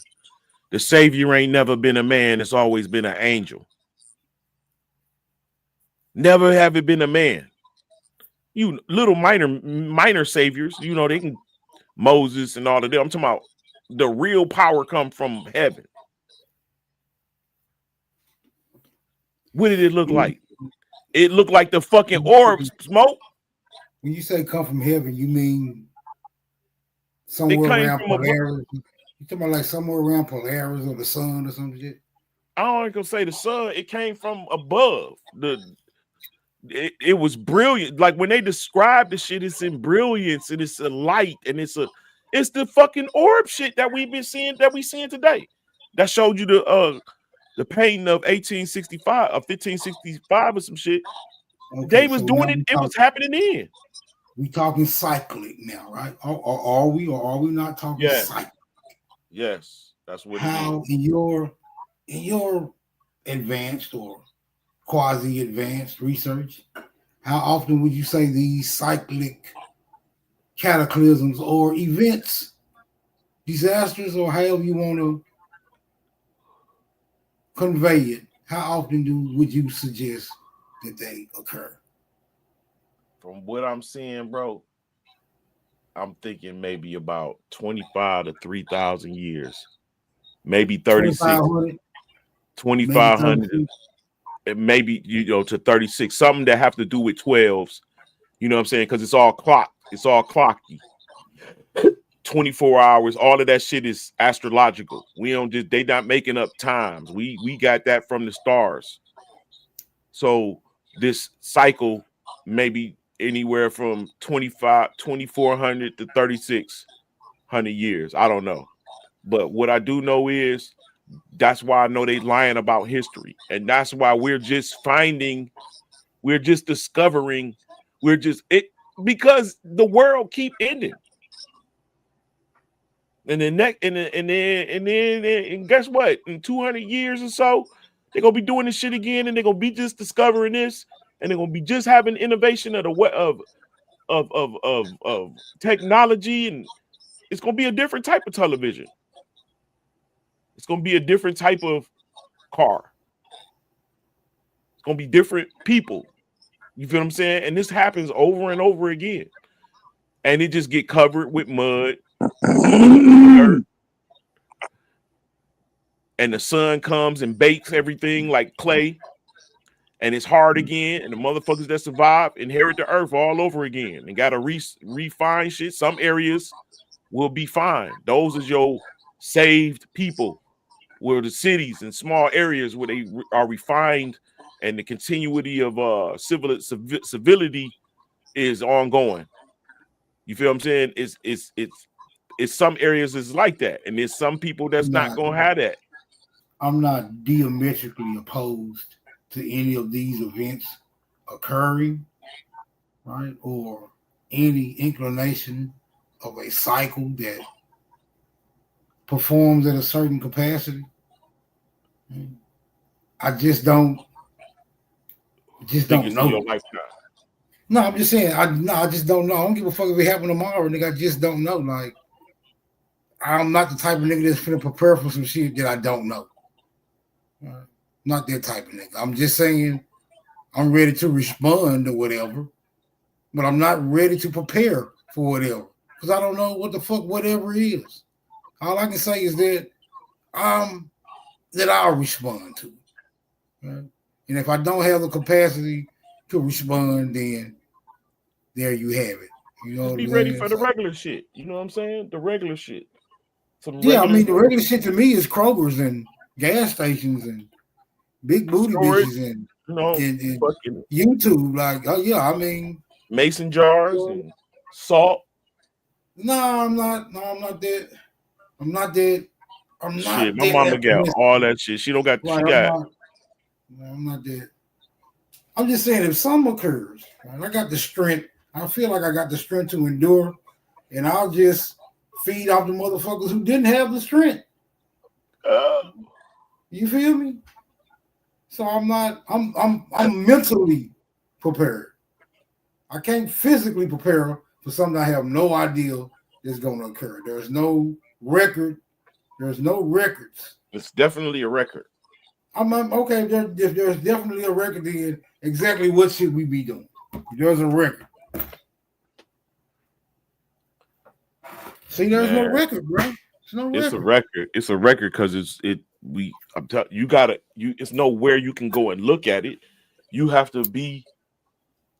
the Savior ain't never been a man. It's always been an angel. Never have it been a man. You little minor saviors, you know, they can Moses and all of them. I'm talking about the real power come from heaven. What did it look like? It looked like the fucking orbs, Smoke. When you say come from heaven, you mean somewhere around Polaris? You talking about like somewhere around Polaris or the sun or some shit? I ain't gonna say the sun. It came from above. It was brilliant. Like when they describe the shit, it's in brilliance and it's a light and it's the fucking orb shit that we seeing today. That showed you the painting of 1865 or 1565 or some shit. Okay, they was doing it. It was happening then. We talking cyclic now, right? Are we not talking cyclic? Yes, that's what How it is. in your advanced or quasi-advanced research, how often would you say these cyclic cataclysms or events, disasters, or however you want to convey it, How often would you suggest that they occur? From what I'm seeing, bro, I'm thinking maybe about 25 to 3,000 years, maybe 36, 2,500, maybe to 36. Something that have to do with 12s. You know what I'm saying? Because it's all clocky. 24 hours, all of that shit is astrological. We don't just they not making up times. We got that from the stars. So this cycle maybe anywhere from 2,400 to 3,600 years. I don't know. But what I do know is that's why I know they lying about history. And that's why we're just discovering, because the world keep ending. And then and guess what? In 200 years or so, they're gonna be doing this shit again, and they're gonna be just discovering this, and they're gonna be just having innovation of the of technology, and it's gonna be a different type of television. It's gonna be a different type of car. It's gonna be different people. You feel what I'm saying? And this happens over and over again, and it just get covered with mud. Dirt. And the sun comes and bakes everything like clay, and it's hard again. And the motherfuckers that survive inherit the earth all over again and gotta refine shit. Some areas will be fine. Those is your saved people, where the cities and small areas where they are refined, and the continuity of civility is ongoing. You feel what I'm saying? It's some areas is like that, and there's some people that's not gonna have that. I'm not diametrically opposed to any of these events occurring, right? Or any inclination of a cycle that performs at a certain capacity. I just don't Think know. Your lifetime. No, I'm just saying. I just don't know. I don't give a fuck if it happen tomorrow, nigga. I just don't know. Like, I'm not the type of nigga that's gonna prepare for some shit that I don't know. Not that type of nigga. I'm just saying I'm ready to respond to whatever, but I'm not ready to prepare for whatever because I don't know what the fuck whatever is. All I can say is that I'll respond to it. Right? And if I don't have the capacity to respond, then there you have it. You know Just what be I'm ready saying? for the regular shit. You know what I'm saying? The regular shit. Yeah, I mean the regular shit to me is Kroger's and gas stations and big booty storage, bitches and fucking YouTube. Like, oh yeah, I mean mason jars and salt. No, I'm not. No, I'm not that. I'm not that. I'm Shit, not my that mama got apprehensive. all that shit. She don't got. Right, She got. I'm not that. I'm just saying if something occurs, right, I got the strength. I feel like I got the strength to endure, and I'll just feed off the motherfuckers who didn't have the strength. You feel me? So I'm not. I'm mentally prepared. I can't physically prepare for something I have no idea is going to occur. There's no record. There's no records. It's definitely a record. I'm okay. If there's definitely a record, then exactly what should we be doing? There's a record. See, there's no record, bro. There's no record. It's a record. It's a record because it's nowhere you can go and look at it. You have to be.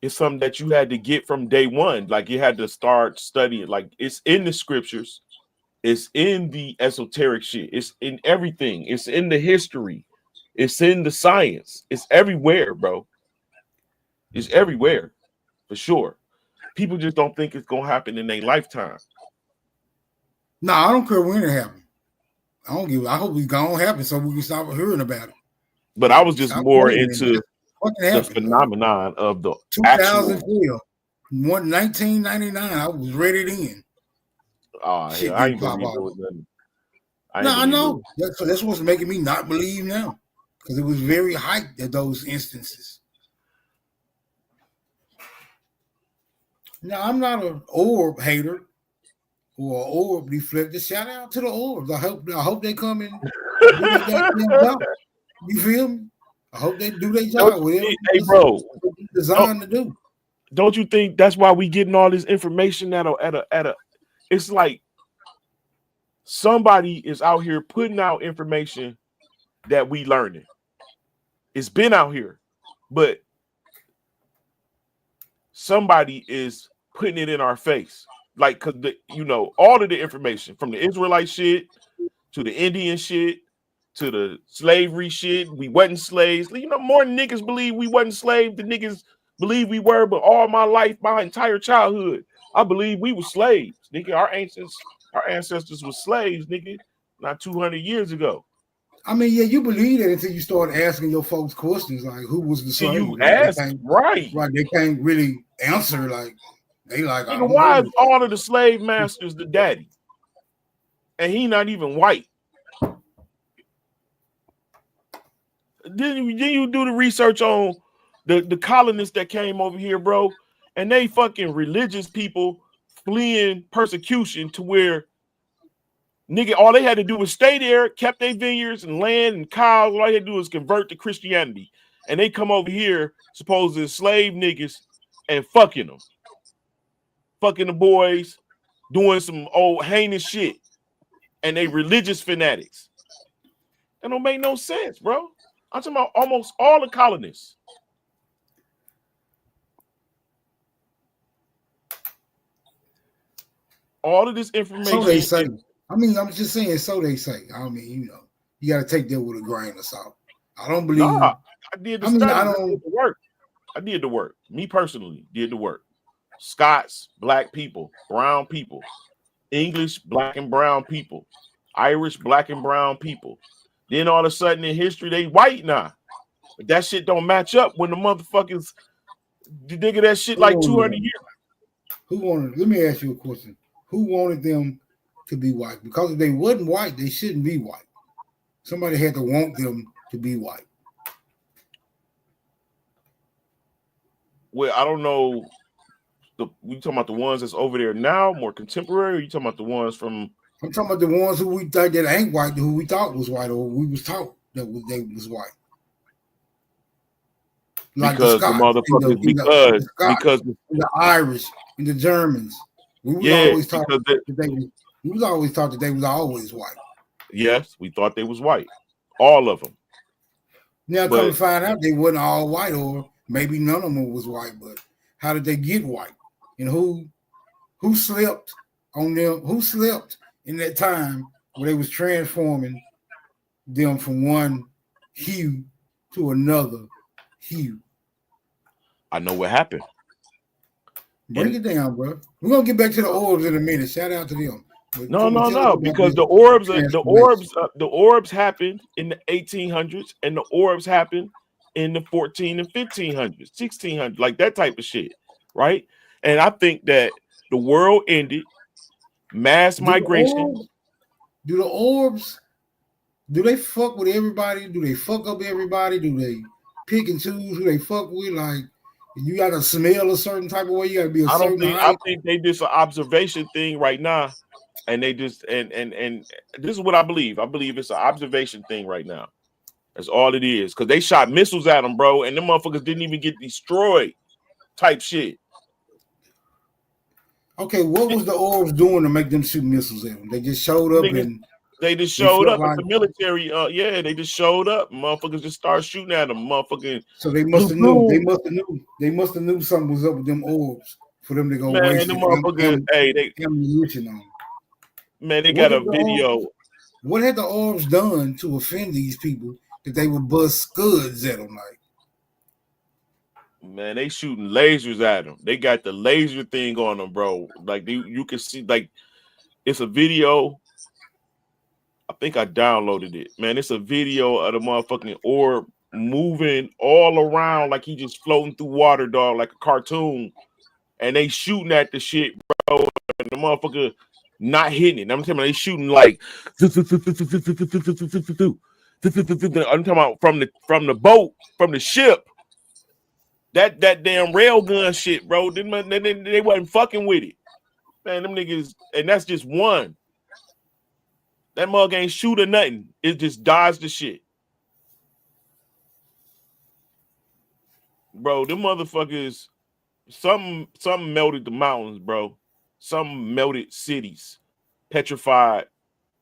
It's something that you had to get from day one. Like you had to start studying. Like it's in the scriptures. It's in the esoteric shit. It's in everything. It's in the history. It's in the science. It's everywhere, bro. It's everywhere, for sure. People just don't think it's gonna happen in their lifetime. No, I don't care when it happens. I don't give. I hope it's gonna happen so we can stop hearing about it. But I was just more into the phenomenon of the 2012, 1999. I was ready then. Shit, I ain't believe it was nothing. I know. That's what's making me not believe now, because it was very hyped at those instances. Now I'm not an orb hater or an orb deflector. Shout out to the orbs. I hope they come and do their goddamn job. You feel me? I hope they do their job. Whatever Hey, bro, designed to do. Don't you think that's why we getting all this information at a? It's like somebody is out here putting out information that we learning. It's been out here, but somebody is putting it in our face. Like, cause all of the information from the Israelite shit to the Indian shit to the slavery shit. We wasn't slaves. More niggas believe we wasn't slaves than niggas believe we were. But all my life, my entire childhood, I believe we were slaves. Nigga, our ancestors were slaves, nigga, not 200 years ago. I mean, yeah, you believe that until you start asking your folks questions like, "Who was the slave?" You ask, right? They can't really answer. Like, they like, nigga, why is all of the slave masters the daddy, and he not even white? Then you do the research on the colonists that came over here, bro, and they fucking religious people fleeing persecution to where nigga, all they had to do was stay there, kept their vineyards and land and cows. All they had to do was convert to Christianity. And they come over here, supposed to slave niggas and fucking them. Fucking the boys, doing some old heinous shit. And they religious fanatics. That don't make no sense, bro. I'm talking about almost all the colonists. All of this information. So they say. I mean, I'm just saying, so they say. I mean, you got to take that with a grain of salt. I don't believe. Nah, I did the study. I did the work. I did the work. Me personally did the work. Scots, black people, brown people, English, black and brown people, Irish, black and brown people. Then all of a sudden in history, they white now. But that shit don't match up when the motherfuckers nigga that shit like 200 years. Who wanted? Let me ask you a question. Who wanted them to be white? Because if they wasn't white, they shouldn't be white. Somebody had to want them to be white. Well, I don't know. We talking about the ones that's over there now, more contemporary, or you talking about the ones from? I'm talking about the ones who we thought that ain't white, who we thought was white, or we was taught that they was white. Like because the motherfuckers, because the Irish and the Germans, we was always taught that we was always taught that they was always white. Yes, we thought they was white, all of them. Now come to find out they wasn't all white, or maybe none of them was white. But how did they get white? And who slept on them? Who slept in that time where they was transforming them from one hue to another hue? I know what happened. Break it down, bro. We're gonna get back to the orbs in a minute. Shout out to them. No, because the orbs happened in the 1800s, and the orbs happened in the 14 and 1500s, 1600s, like that type of shit, right? And I think that the world ended, mass migration. Do the orbs? Do they fuck with everybody? Do they fuck up everybody? Do they pick and choose who they fuck with? Like, you gotta smell a certain type of way. You gotta be I think they just an observation thing right now, and they just and this is what I believe. I believe it's an observation thing right now. That's all it is. Because they shot missiles at them, bro, and them motherfuckers didn't even get destroyed. Type shit. Okay, what was the orbs doing to make them shoot missiles at them? They just showed up and they just showed up at the military. They just showed up. Motherfuckers just started shooting at them. Motherfucking. So they must have knew. They must have knew something was up with them orbs for them to go waste ammunition on. Man, they got a video. What had the orbs done to offend these people that they would bust scuds at them like? Man, they shooting lasers at them. They got the laser thing on them, bro. Like you can see, like it's a video. I think I downloaded it. Man, it's a video of the motherfucking orb moving all around like he just floating through water, dog, like a cartoon. And they shooting at the shit, bro. And the motherfucker not hitting it. I'm telling you, they shooting like I'm talking about from the boat, from the ship. That damn railgun shit, bro. They wasn't fucking with it. Man, them niggas, and that's just one. That mug ain't shoot or nothing. It just dodged the shit. Bro, them motherfuckers, some melted the mountains, bro. Some melted cities, petrified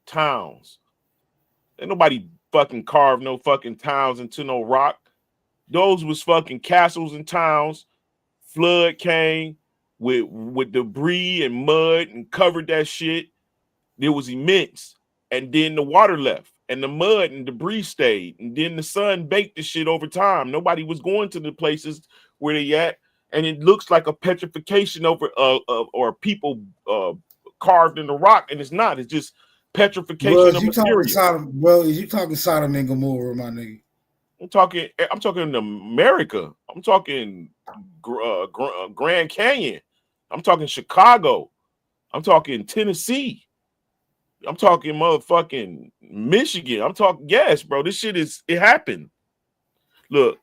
towns. Ain't nobody fucking carved no fucking towns into no rock. Those was fucking castles and towns. Flood came with debris and mud and covered that shit. It was immense. And then the water left and the mud and debris stayed. And then the sun baked the shit over time. Nobody was going to the places where they at. And it looks like a petrification over or people carved in the rock, and it's not. It's just petrification of material. Is you talking Sodom and Gomorrah, my nigga? I'm talking America. I'm talking Grand Canyon. I'm talking Chicago. I'm talking Tennessee. I'm talking motherfucking Michigan. I'm talking, yes, bro. This shit it happened. Look,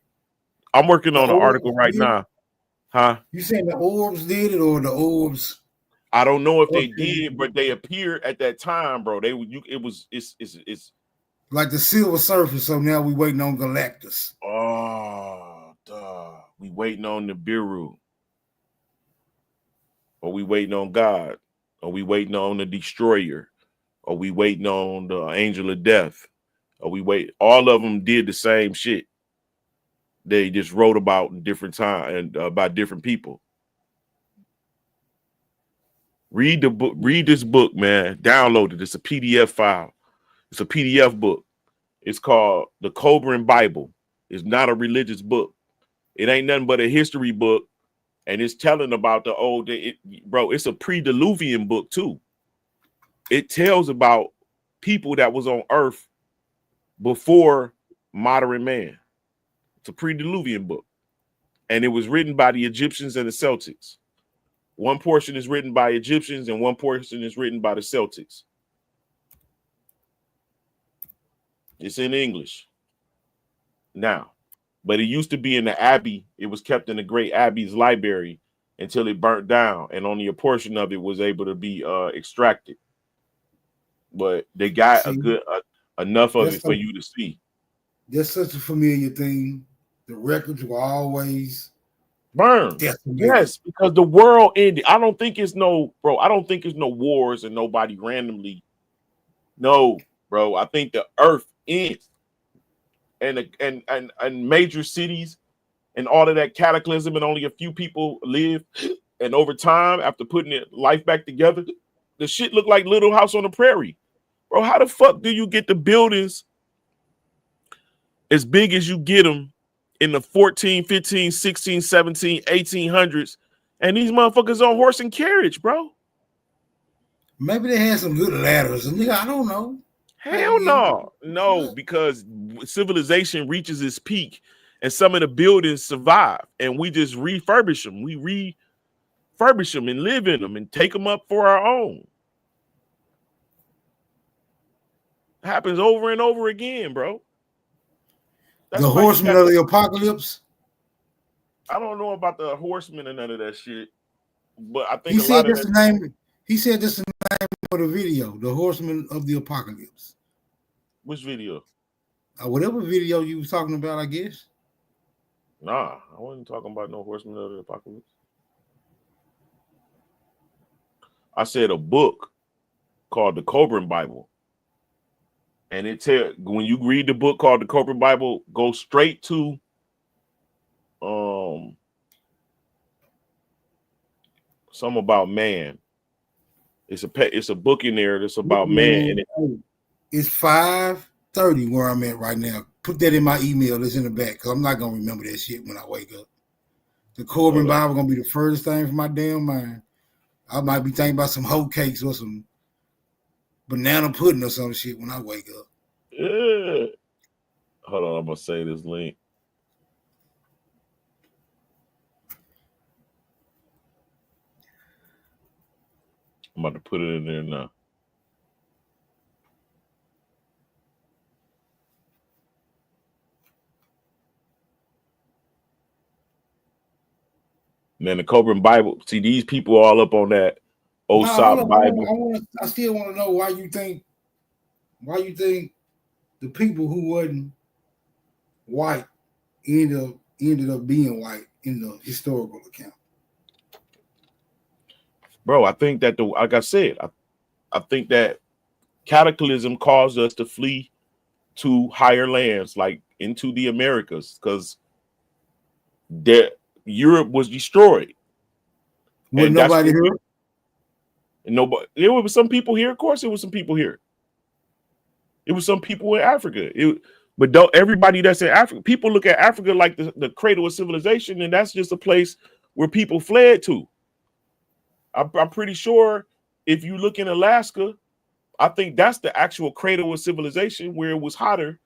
I'm working on an article right now. Huh? You saying the orbs did it or the orbs? I don't know if they did, but they appeared at that time, bro. It's like the silver surface. So now we waiting on Galactus. Oh, duh. We waiting on the Nibiru. Or we waiting on God. Or we waiting on the Destroyer. Or we waiting on the Angel of Death. Or we wait. All of them did the same shit. They just wrote about in different time and about different people. Read the book. Read this book, man. Download it. It's a PDF file. It's a PDF book. It's called The Cobran Bible. It's not a religious book. It ain't nothing but a history book, and it's telling about the old. Bro, it's a pre-Diluvian book too. It tells about people that was on Earth before modern man. It's a pre-Diluvian book, and it was written by the Egyptians and the Celtics. One portion is written by Egyptians, and one portion is written by the Celtics. It's in English now, but it used to be in the Abbey. It was kept in the Great Abbey's library until it burnt down, and only a portion of it was able to be extracted. But they got enough of it for you to see. That's such a familiar thing. The records were always burned. Yes, because the world ended. I don't think it's no wars and nobody randomly. No, bro. I think the earth ends. And major cities and all of that cataclysm, and only a few people live. And over time, after putting life back together, the shit looked like Little House on the Prairie. Bro, how the fuck do you get the buildings as big as you get them in the 14, 15, 16, 17, 1800s, and these motherfuckers on horse and carriage, bro? Maybe they had some good ladders. I don't know. Hell no. No, because civilization reaches its peak and some of the buildings survive, and we just refurbish them. We refurbish them and live in them and take them up for our own. It happens over and over again, bro. That's the horsemen of the apocalypse. I don't know about the horsemen and none of that shit, but I think he said that's the name. He said this is the name of the video, The Horsemen of the Apocalypse. Which video? Whatever video you was talking about, I guess. Nah, I wasn't talking about no Horsemen of the Apocalypse. I said a book called The Cobran Bible. And when you read the book called The Cobran Bible, go straight to something about man. It's a book in there that's about man. And it's 5:30 where I'm at right now. Put that in my email. It's in the back because I'm not gonna remember that shit when I wake up. The Cobran Bible gonna be the furthest thing from my damn mind. I might be thinking about some hoe cakes or some banana pudding or some shit when I wake up. Yeah. Hold on, I'm gonna say this link. I'm about to put it in there now. And then the Cobran Bible. See, these people all up on that OSOP Bible. I still want to know why you think the people who wasn't white end up ended up being white in the historical account? Bro, I think that like I said, I think that cataclysm caused us to flee to higher lands, like into the Americas, because Europe was destroyed. Was And nobody here? And nobody. There was some people here. Of course, there was some people here. It was some people in Africa. But don't everybody that's in Africa, people look at Africa like the cradle of civilization, and that's just a place where people fled to. I'm pretty sure if you look in Alaska, I think that's the actual cradle of civilization where it was hotter.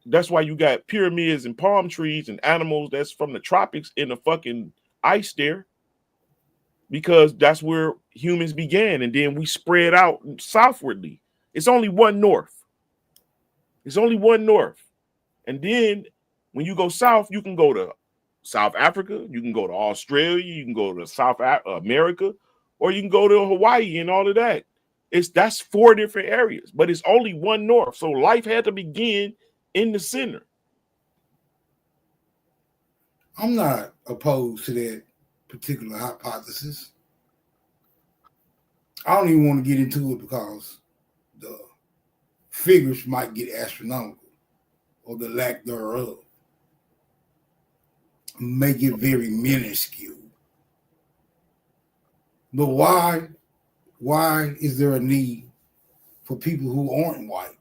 That's why you got pyramids and palm trees and animals that's from the tropics in the fucking ice there. Because that's where humans began, and then we spread out southwardly. It's only one north. It's only one north. And then when you go south, you can go to South Africa, you can go to Australia, you can go to South America, or you can go to Hawaii and all of that. That's 4 different areas, but it's only one north. So life had to begin in the center. I'm not opposed to that particular hypothesis. I don't even want to get into it because the figures might get astronomical, or the lack thereof make it very minuscule. But why is there a need for people who aren't white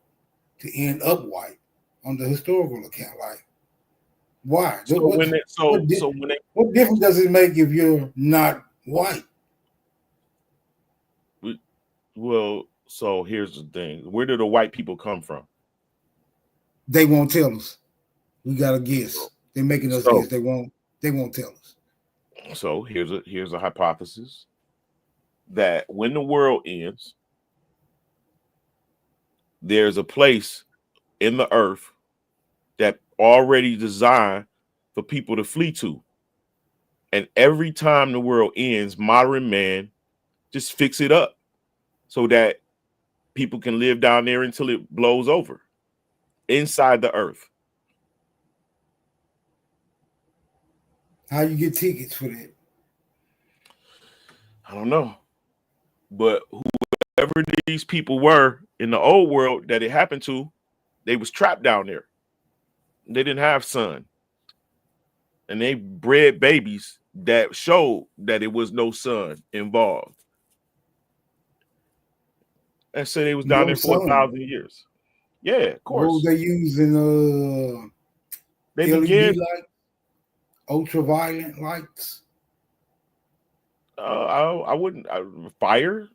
to end up white on the historical account? Like, why? What difference does it make if you're not white? Well, so here's the thing. Where do the white people come from? They won't tell us. We gotta guess. They're making us guess. They won't tell us. So here's a hypothesis that when the world ends, there's a place in the earth that already designed for people to flee to. And every time the world ends, modern man just fix it up so that people can live down there until it blows over inside the earth. How you get tickets for that? I don't know. But whoever these people were in the old world that it happened to, they was trapped down there. They didn't have sun. And they bred babies that showed that it was no sun involved. And so they was down there for 1,000 years. Yeah, of course. What was they using? They LED began lights, ultraviolet lights. I wouldn't fire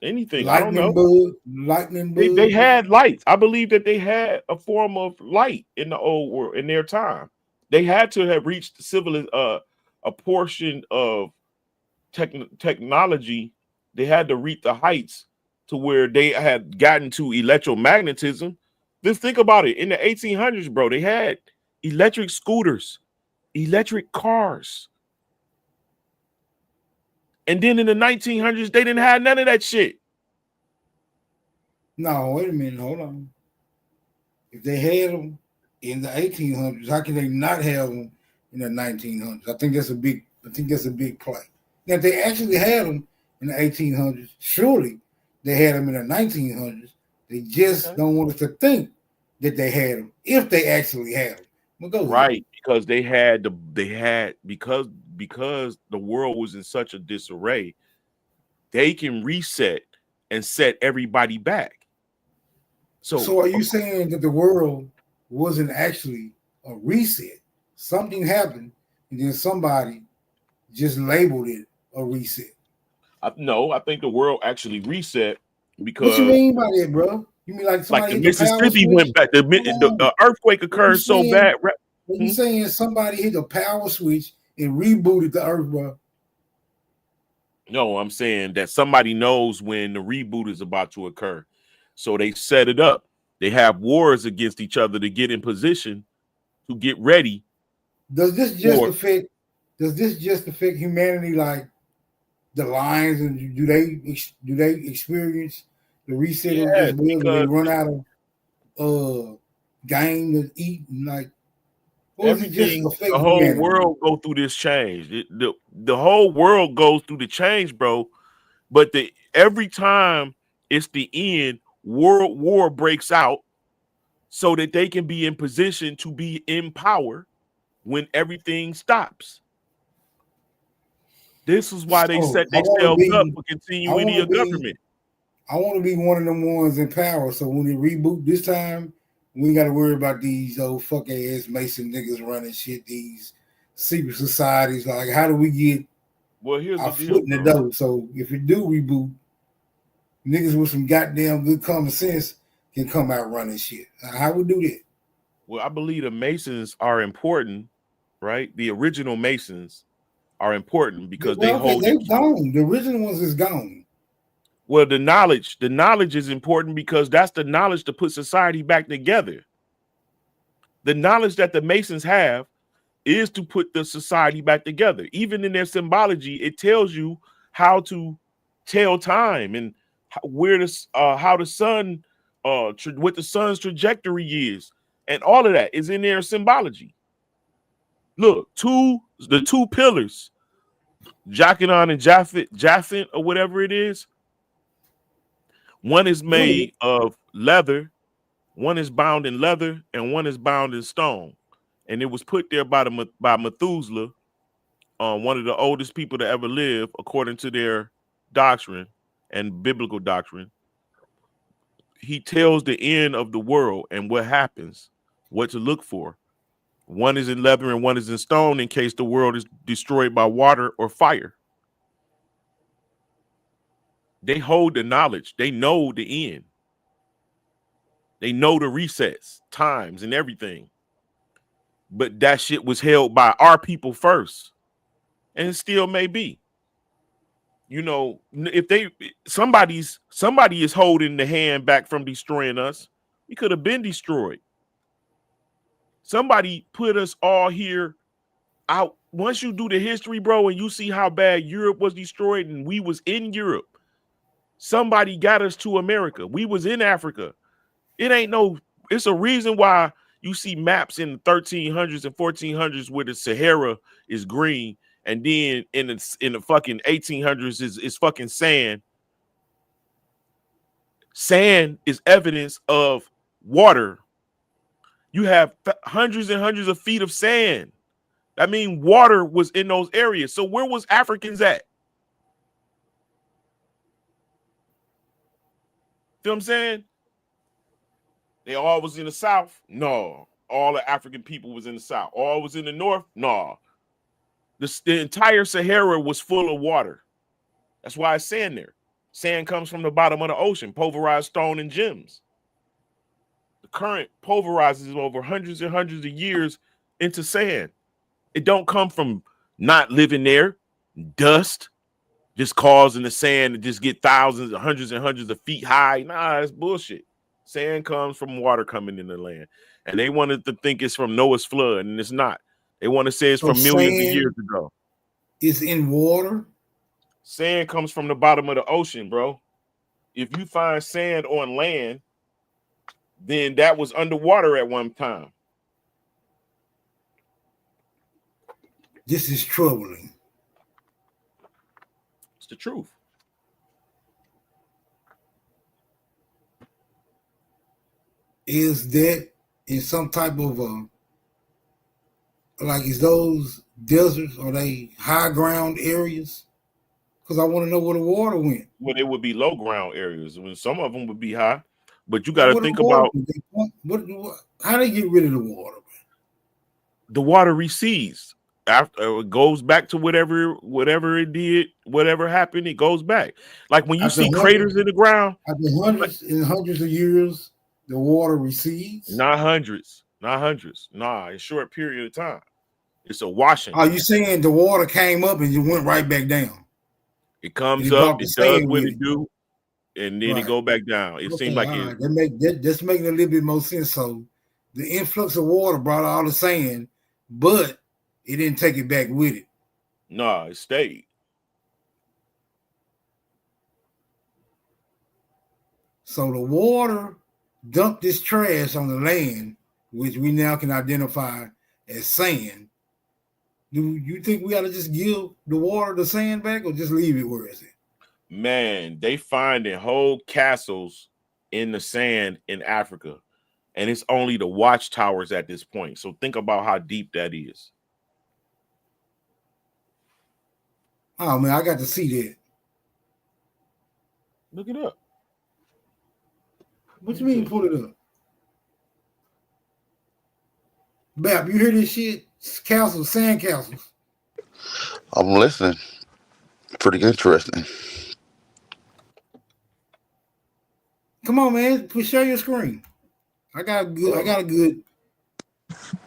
anything. Lightning I don't know. Lightning bug. They had lights. I believe that they had a form of light in the old world in their time. They had to have reached a portion of technology. They had to reach the heights to where they had gotten to electromagnetism. Just think about it. In the 1800s, bro, they had electric scooters, electric cars. And then in the 1900s, they didn't have none of that shit. No, wait a minute. Hold on. If they had them in the 1800s, how can they not have them in the 1900s? I think that's a big play. Now, if they actually had them in the 1800s, surely they had them in the 1900s. They just don't want us to think that they had them if they actually had them. Well, go right, ahead. because because the world was in such a disarray, they can reset and set everybody back. So are you saying that the world wasn't actually a reset? Something happened, and then somebody just labeled it a reset. No, I think the world actually reset because. What you mean by that, bro? You mean like somebody like the hit the power Mississippi switch? went back. The earthquake occurred so bad. What you saying? Somebody hit the power switch and rebooted the earth, bro? No, I'm saying that somebody knows when the reboot is about to occur, so they set it up. They have wars against each other to get in position to get ready. Does this just affect humanity like the lions? And do they experience the reset as well? Do they run out of game to eat? And like, Or is it just Everything, affect the whole humanity? world go through this change. The whole world goes through the change, bro. But every time it's the end, world war breaks out so that they can be in position to be in power when everything stops. This is why they So set themselves up for continuity of government. I want to be one of them ones in power. So when they reboot this time, we ain't got to worry about these old fuck ass Mason niggas running shit. These secret societies. Like, how do we get Here's our the deal, foot in the bro. door? So if it do reboot, niggas with some goddamn good common sense can come out running shit. How we do that? Well, I believe the Masons are important, right? The original Masons are important because they hold they're gone. The original ones is gone. Well, the knowledge is important because that's the knowledge to put society back together. The knowledge that the Masons have is to put the society back together. Even in their symbology, it tells you how to tell time and how the sun, what the sun's trajectory is, and all of that is in their symbology. Look, the two pillars, Jakinon and Japhet, or whatever it is. One is made of leather, one is bound in leather, and one is bound in stone. And it was put there by Methuselah, one of the oldest people to ever live, according to their doctrine and biblical doctrine. He tells the end of the world and what happens, what to look for. One is in leather and one is in stone in case the world is destroyed by water or fire. They hold the knowledge. They know the end. They know the resets, times, and everything. But that shit was held by our people first. And it still may be. You know, if somebody is holding the hand back from destroying us, we could have been destroyed. Somebody put us all here out. Once you do the history, bro, and you see how bad Europe was destroyed and we was in Europe, somebody got us to America. We was in Africa. It's a reason why you see maps in the 1300s and 1400s where the Sahara is green, and then in the fucking 1800s is fucking sand. Sand is evidence of water. You have hundreds and hundreds of feet of sand. I mean, water was in those areas. So where was Africans at? Feel what I'm saying? They all was in the South? No. All the African people was in the South. All was in the North? No. The entire Sahara was full of water. That's why it's sand there. Sand comes from the bottom of the ocean, pulverized stone and gems. The current pulverizes over hundreds and hundreds of years into sand. It don't come from not living there. Dust just causing the sand to just get thousands, hundreds and hundreds of feet high. Nah, it's bullshit. Sand comes from water coming in the land. And they wanted to think it's from Noah's flood, and it's not. They want to say it's from millions of years ago. It's in water. Sand comes from the bottom of the ocean, bro. If you find sand on land, then that was underwater at one time. This is troubling. It's the truth. Is that in some type of like, is those deserts, are they high ground areas? Because I want to know where the water went. Well, it would be low ground areas. When some of them would be high, but you got to think about how they get rid of the water. The water recedes after it goes back to whatever it did, whatever happened, it goes back. Like when you see craters in the ground, after hundreds of years, the water recedes. Not hundreds. Nah, a short period of time. It's a washing. Are you saying the water came up and you went right back down? It comes up, it does what it do, and then it go back down. It seems like that's making a little bit more sense. So the influx of water brought all the sand, but it didn't take it back with it. Nah, it stayed. So the water dumped this trash on the land, which we now can identify as sand, do you think we ought to just give the water the sand back or just leave it where it's at? Man, they finding whole castles in the sand in Africa, and it's only the watchtowers at this point. So think about how deep that is. Oh man, I got to see that. Look it up. What you mean pull it up? Bap, you hear this shit? Castles, sand castles. I'm listening. Pretty interesting. Come on, man. Share your screen. I got a good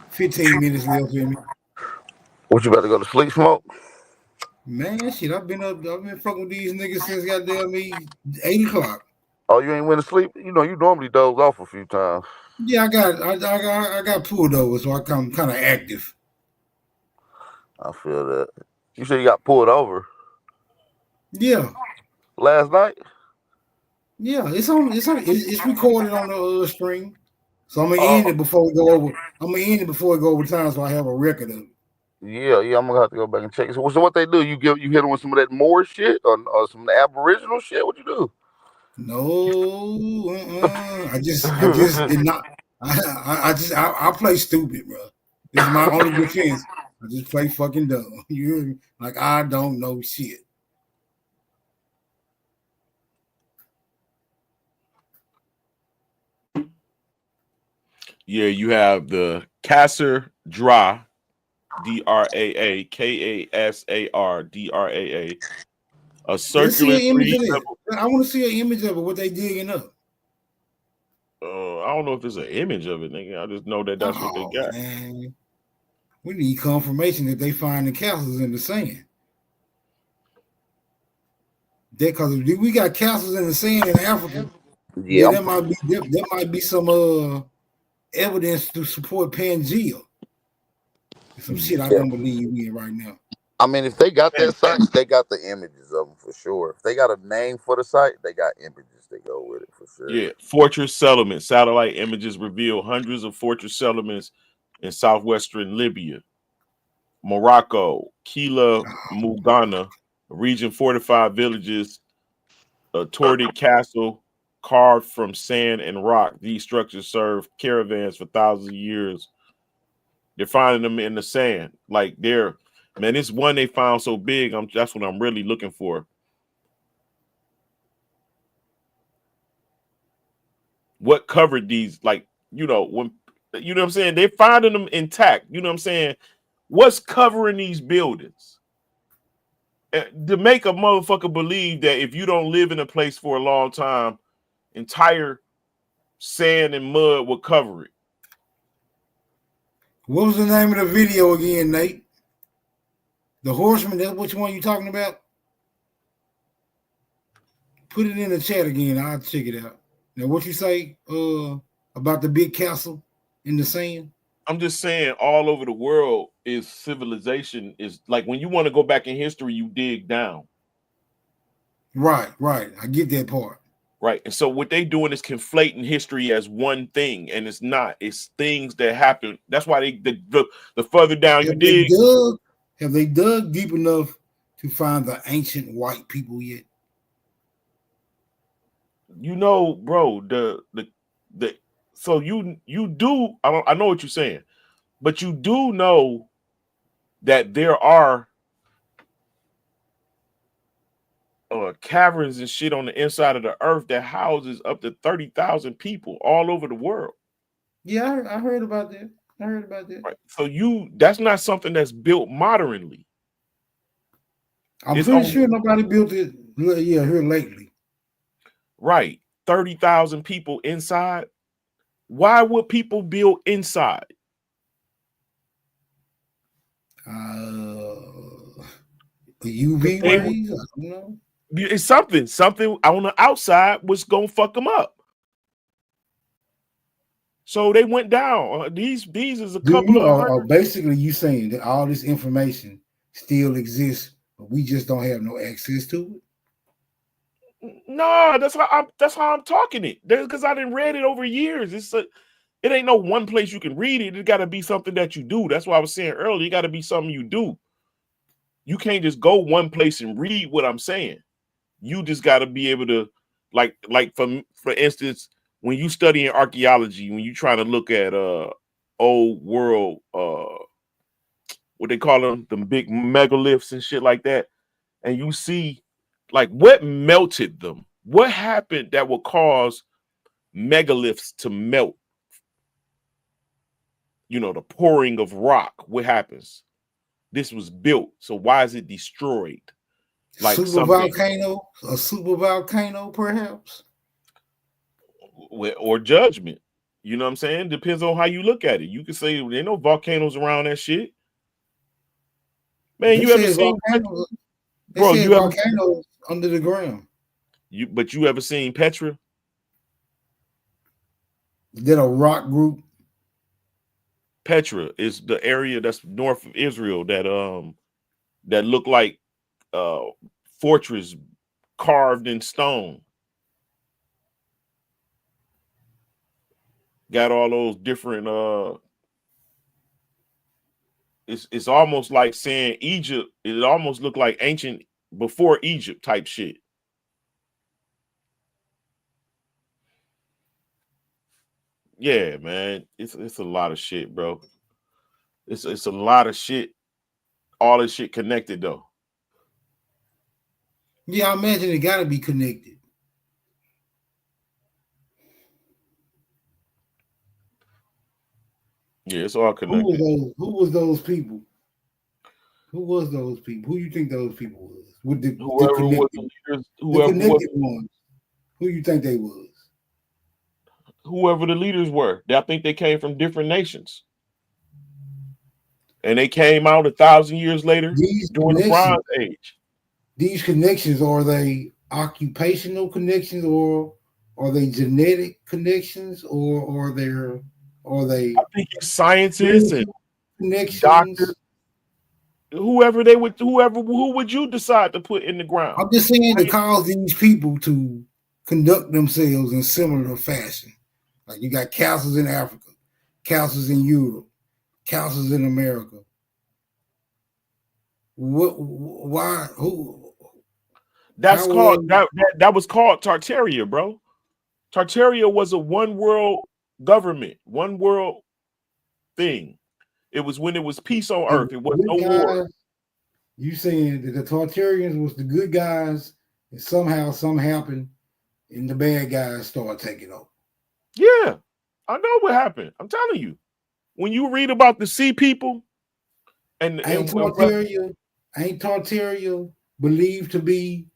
15 minutes left in me. What, you about to go to sleep, Smoke? Man, shit, I've been fucking with these niggas since goddamn me 8 o'clock. Oh, you ain't went to sleep? You know, you normally doze off a few times. Yeah, I got pulled over, so I come kind of active. I feel that. You said you got pulled over? Yeah. Last night? Yeah, it's recorded on the screen. So I'm gonna end it before we go over. I'm gonna end it before we go over time, so I have a record of it. Yeah, I'm gonna have to go back and check it. So what they do? You hit them with some of that Moor shit or some of the Aboriginal shit? What you do? No, I just did not. I play stupid, bro. This is my only defense. I just play fucking dumb. You hear me? Like I don't know shit. Yeah, you have the Kasser Dra, DRAA, KASAR, a circular Let's see an image of 3 it. I want to see an image of it. What they digging up? I don't know if it's an image of it, nigga. I just know that that's what they got. Man. We need confirmation that they find the castles in the sand. Because we got castles in the sand in Africa. Yeah, there might be some evidence to support Pangea. Some shit I don't believe in right now. I mean, if they got that site, they got the images of them for sure. If they got a name for the site, they got images that go with it for sure. Yeah, fortress settlement. Satellite images reveal hundreds of fortress settlements in southwestern Libya, Morocco, Kila Mugana, region fortified villages, a turreted castle carved from sand and rock. These structures served caravans for thousands of years. They're finding them in the sand. Like this one they found so big. That's what I'm really looking for. What covered these? Like, when you know what I'm saying? They're finding them intact. You know what I'm saying? What's covering these buildings? To make a motherfucker believe that if you don't live in a place for a long time, entire sand and mud will cover it. What was the name of the video again, Nate? The Horseman, that's which one you talking about? Put it in the chat again. I'll check it out. Now, what you say about the big castle in the sand? I'm just saying all over the world is civilization is like when you want to go back in history, you dig down. Right. I get that part. Right. And so what they doing is conflating history as one thing, and it's not. It's things that happen. That's why the further down you dig. Have they dug deep enough to find the ancient white people yet? Bro, so you do, I know what you're saying, but you do know that there are caverns and shit on the inside of the earth that houses up to 30,000 people all over the world. Yeah, I heard about that. Right. So that's not something that's built modernly. I'm pretty sure nobody built it here lately. Right. 30,000 people inside. Why would people build inside? UV rays? I don't know. It's something on the outside was gonna fuck them up. So they went down. These is a couple of basically you saying that all this information still exists, but we just don't have no access to it. No, that's how I'm talking it. Because I didn't read it over years. It ain't no one place you can read it. It got to be something that you do. That's why I was saying earlier. It got to be something you do. You can't just go one place and read what I'm saying. You just got to be able to, like for instance, when you study in archaeology, when you try to look at old world, what they call them big megaliths and shit like that, and you see like what melted them, what happened that would cause megaliths to melt. You know, the pouring of rock. What happens? This was built, so why is it destroyed? Like super something, volcano, a super volcano, perhaps, or judgment. You know what I'm saying? Depends on how you look at it. You can say there ain't no volcanoes around that shit. Man, they you ever said seen volcanoes. They bro? said You ever volcanoes under the ground. you ever seen Petra? Is that a rock group? Petra is the area that's north of Israel that look like fortress carved in stone. Got all those different it's almost like saying Egypt. It almost looked like ancient before Egypt type shit. Yeah, man. It's a lot of shit, bro. It's a lot of shit. All this shit connected though. Yeah, I imagine it got to be connected. Yeah, it's all Who connected. was those? Who was those people? Who was those people? Who you think those people was? With the Whoever was connected, the leaders, the whoever was connected ones. Who you think they was? whoever the leaders were. I think they came from different nations. And they came out 1,000 years later These during the connections. Bronze Age. These connections, are they occupational connections, or are they genetic connections, or are they I think it's scientists and connections? doctors. Who would you decide to put in the ground? I'm just saying to cause these people to conduct themselves in similar fashion. Like you got councils in Africa, councils in Europe, councils in America. What? Why? Who? That's How were called they? that was called Tartaria, bro. Tartaria was a one world government, one world thing. It was when it was peace on And earth. It was good no war. guys, you saying that the Tartarians was the good guys, and somehow something happened, and the bad guys started taking over. Yeah, I know what happened. I'm telling you. When you read about the sea people and Ain't Tartaria believed to be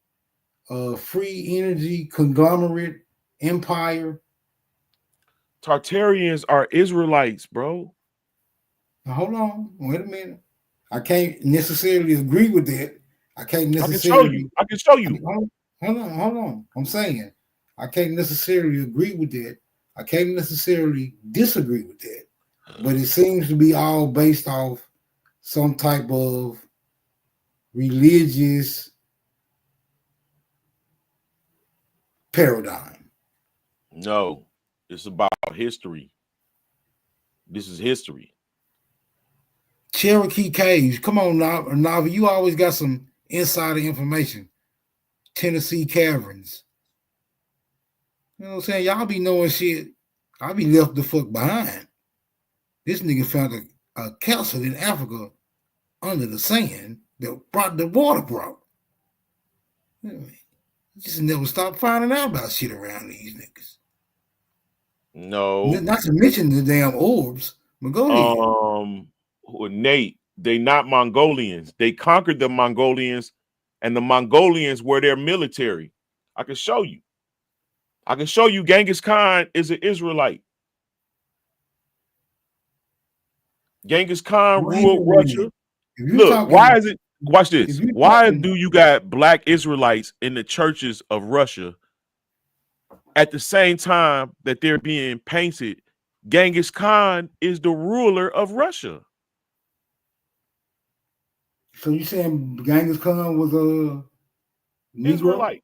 a free energy conglomerate empire? Tartarians are Israelites, bro. Now, hold on, wait a minute. I can't necessarily agree with that. I can't necessarily. I can show you. Hold on. I'm saying I can't necessarily agree with that. I can't necessarily disagree with that. But it seems to be all based off some type of religious paradigm. No, it's about history. This is history. Cherokee Caves. Come on, Navi. You always got some insider information. Tennessee Caverns. You know what I'm saying? Y'all be knowing shit. I'll be left the fuck behind. This nigga found a castle in Africa under the sand that brought the water brought. You just never stop finding out about shit around these niggas. No. Not to mention the damn orbs. But go ahead. Nate, they not Mongolians. They conquered the Mongolians, and the Mongolians were their military. I can show you. I can show you Genghis Khan is an Israelite. Genghis Khan ruled Russia. Look, why is it? Watch this. Why do you got black Israelites in the churches of Russia at the same time that they're being painted? Genghis Khan is the ruler of Russia. So you saying Genghis Khan was a Negro? Israelite?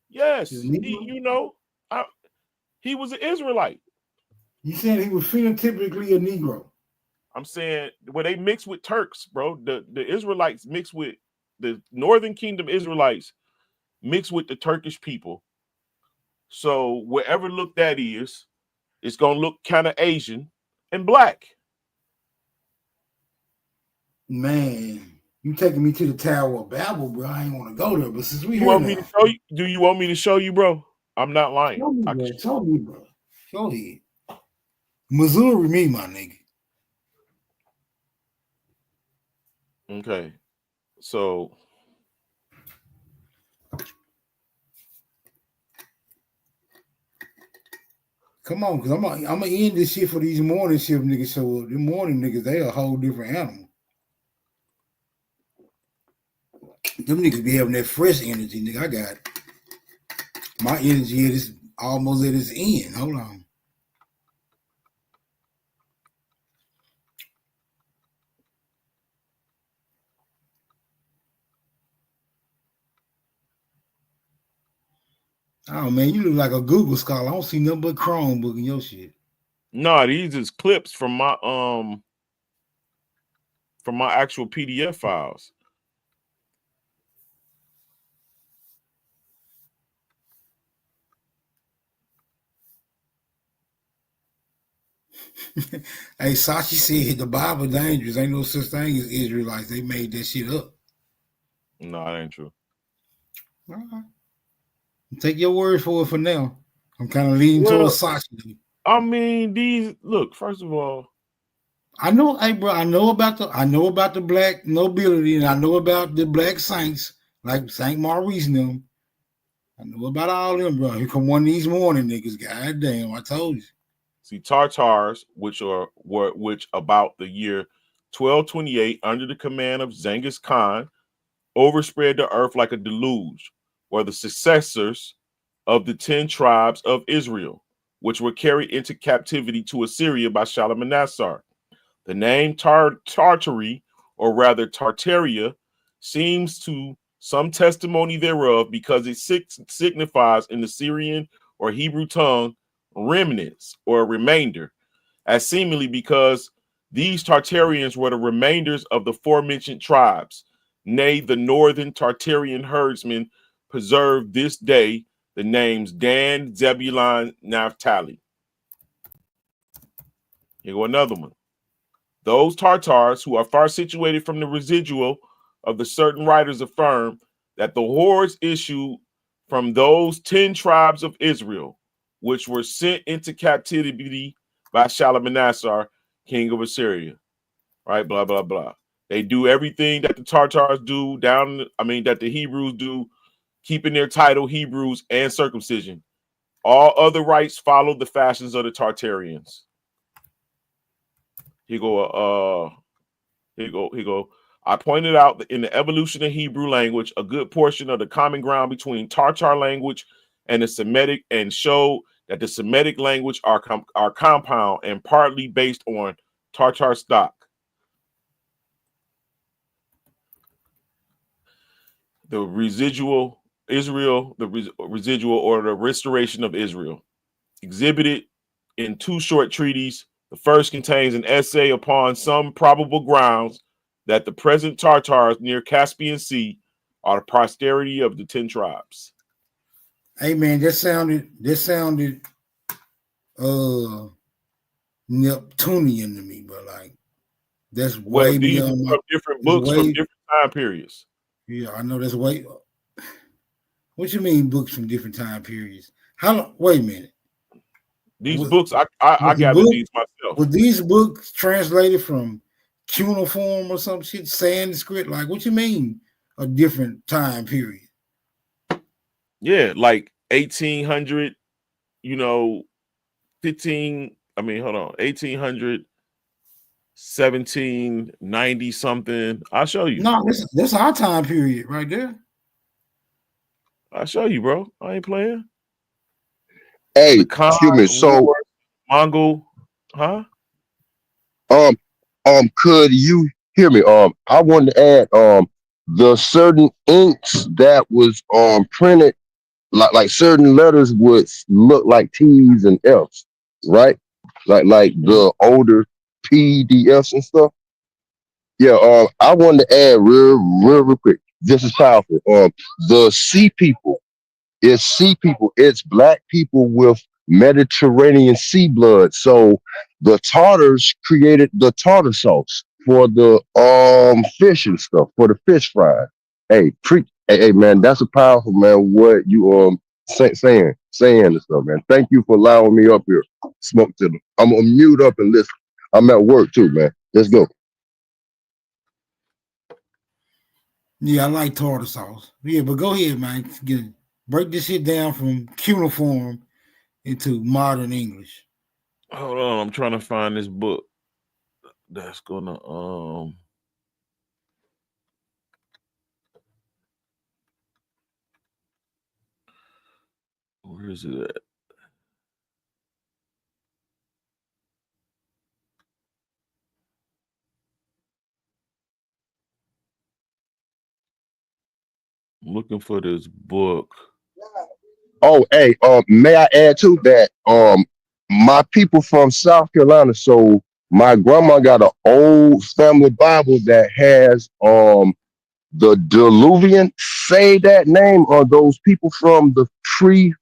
Yes, he was an Israelite. You saying he was phenotypically a Negro? I'm saying when they mix with Turks, bro, the Israelites mix with the Northern Kingdom Israelites mix with the Turkish people. So wherever look that is, it's gonna look kind of Asian and black. Man, you taking me to the Tower of Babel, bro. I ain't want to go there, but since we You here want me to now, show you? Do you want me to show you, bro? I'm not lying. show me, bro. Show me, bro. Show me. Missouri, me, my nigga. Okay, so Come on, cause I'm gonna end this shit for these morning shift niggas. So the morning niggas, they a whole different animal. Them niggas be having that fresh energy, nigga. I got my energy is almost at its end. Hold on. Oh man, you look like a Google scholar. I don't see nothing but Chromebook in your shit. no, these is clips from my actual PDF files. Hey, Sashi said the Bible dangerous. Ain't no such thing as Israelites. They made that shit up. No, that ain't true. Right. Take your word for it for now. I'm kind of leaning towards Sashi. I mean, these look. First of all, I know, hey bro. I know about the black nobility, and I know about the black saints like Saint Maurice and them. I know about all them, bro. Here come one of these morning niggas. God damn, I told you. see, Tartars, which about the year 1228, under the command of Genghis Khan, overspread the earth like a deluge, were the successors of the 10 tribes of Israel, which were carried into captivity to Assyria by Shalmaneser. The name Tartary, or rather Tartaria, seems to some testimony thereof because it signifies in the Syrian or Hebrew tongue remnants or remainder, as seemingly because these Tartarians were the remainders of the aforementioned tribes. Nay, the northern Tartarian herdsmen preserve this day the names Dan, Zebulun, Naphtali. Here go another one. Those Tartars who are far situated from the residual of the certain writers affirm that the hordes issue from those 10 tribes of Israel, which were sent into captivity by Shalmaneser, king of Assyria. Right, blah, blah, blah. They do everything that the Tartars do that the Hebrews do, keeping their title Hebrews and circumcision. All other rites follow the fashions of the Tartarians. Here go, Here you go. I pointed out that in the evolution of Hebrew language, a good portion of the common ground between Tartar language and the Semitic, and showed that the Semitic language are compound and partly based on Tartar stock. The residual Israel, residual or the restoration of Israel, exhibited in 2 short treatises. The first contains an essay upon some probable grounds that the present Tartars near Caspian Sea are the posterity of the 10 tribes. Hey man, that sounded Neptunian to me, but like that's way These beyond are from different books from different time periods. Yeah, I know that's way. What you mean books from different time periods? Wait a minute. These books, I gathered these myself. Were these books translated from cuneiform or some shit, Sanskrit? Like, what you mean a different time period? Yeah, like 1800, 1800, 1790 something. I'll show you. No, that's our time period right there. I'll show you, bro. I ain't playing. Hey, excuse me. So, Mongol, huh? Could you hear me? I wanted to add, the certain inks that was printed, like certain letters would look like T's and F's, right? like the older PDFs and stuff. Yeah, I wanted to add real quick. This is powerful. The sea people. It's sea people. It's black people with Mediterranean sea blood. So the Tartars created the tartar sauce for the fish and stuff for the fish fry. Hey, man, that's a powerful man. What you saying and stuff, man. Thank you for allowing me up here. Smoke to them. I'm gonna mute up and listen. I'm at work too, man. Let's go. Yeah, I like tartar sauce. Yeah, but go ahead, man. Break this shit down from cuneiform into modern English. Hold on, I'm trying to find this book that's gonna where is it at? I'm looking for this book. Oh, hey, may I add to that? My people from South Carolina, so my grandma got an old family Bible that has the Diluvian. Say that name, or those people from the tree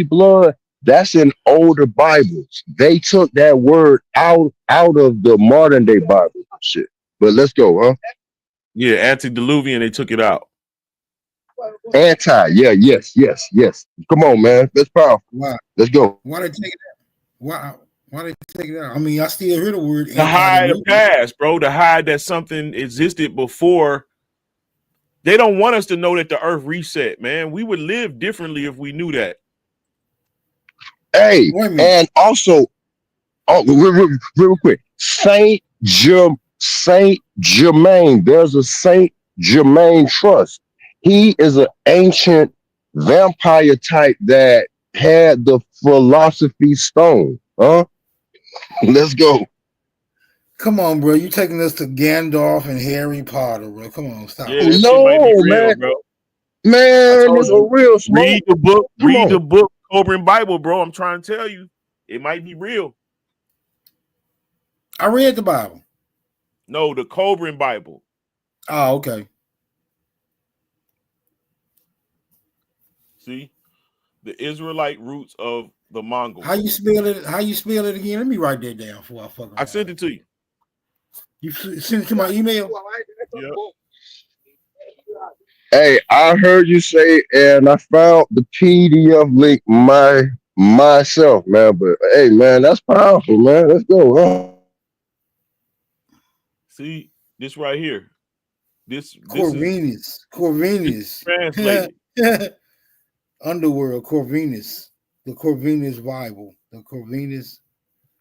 blood. That's in older Bibles. They took that word out of the modern day Bible shit. But let's go, huh? Yeah, antediluvian. They took it out. Anti, yeah, yes. Come on, man. That's powerful. Why? Let's go. Why they take it out? Why they take it out? I mean, I still hear the word To hide the antediluvian. past, bro. To hide that something existed before. They don't want us to know that the earth reset, man. We would live differently if we knew that. Hey, and also, real quick, Saint Germain. There's a Saint Germain trust. He is an ancient vampire type that had the philosophy stone. Huh? Let's go. Come on, bro. You taking us to Gandalf and Harry Potter, bro. Come on, stop. Yeah, that shit might be real, bro. Man, it's a real smoke. Read the book. Come Read on. the book, Cobran Bible, bro. I'm trying to tell you, it might be real. I read the Bible. No, the Cobran Bible. Oh, okay. See, the Israelite roots of the Mongols. How you spell it? How you spell it again? Let me write that down before I fuck around. I sent it to you. You sent it to my email? Yeah. Hey, I heard you say, and I found the PDF link myself, man. But hey, man, that's powerful, man. Let's go, huh? See this right here. This Corvinus. translated. Underworld Corvinus. The Corvinus Bible. The Corvinus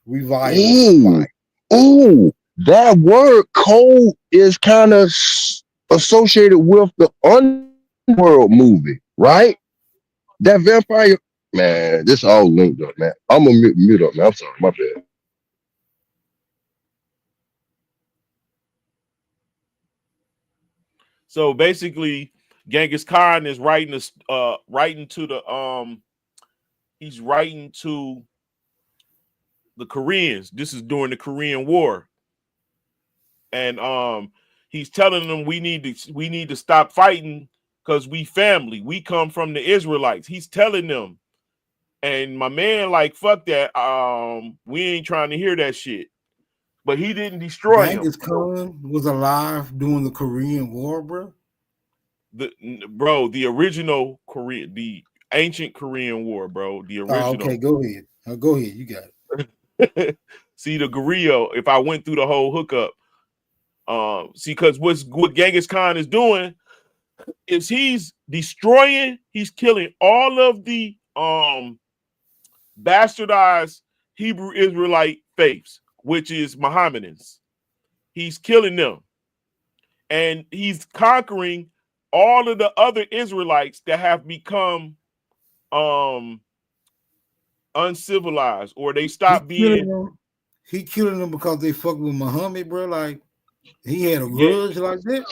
Revival. Ooh, that word "cold" is kind of associated with the Underworld movie, right? That vampire, man. This all linked up, man. I'm gonna mute up, man. I'm sorry, my bad. So basically, Genghis Khan is writing to he's writing to the Koreans. This is during the Korean War. And he's telling them we need to stop fighting because we family. We come from the Israelites. He's telling them. And my man, like, fuck that. We ain't trying to hear that shit. But he didn't destroy him. Genghis Khan was alive during the Korean War, bro. The original Korean, the ancient Korean War, bro. The original. Oh, okay, go ahead. Go ahead. You got it. See, the Goryeo, if I went through the whole hookup, see, because what Genghis Khan is doing is he's destroying, he's killing all of the bastardized Hebrew Israelite faiths, which is Mohammedans. He's killing them. And he's conquering all of the other Israelites that have become uncivilized, or they stop being. He killing them because they fuck with Muhammad, bro. Like he had a grudge like that.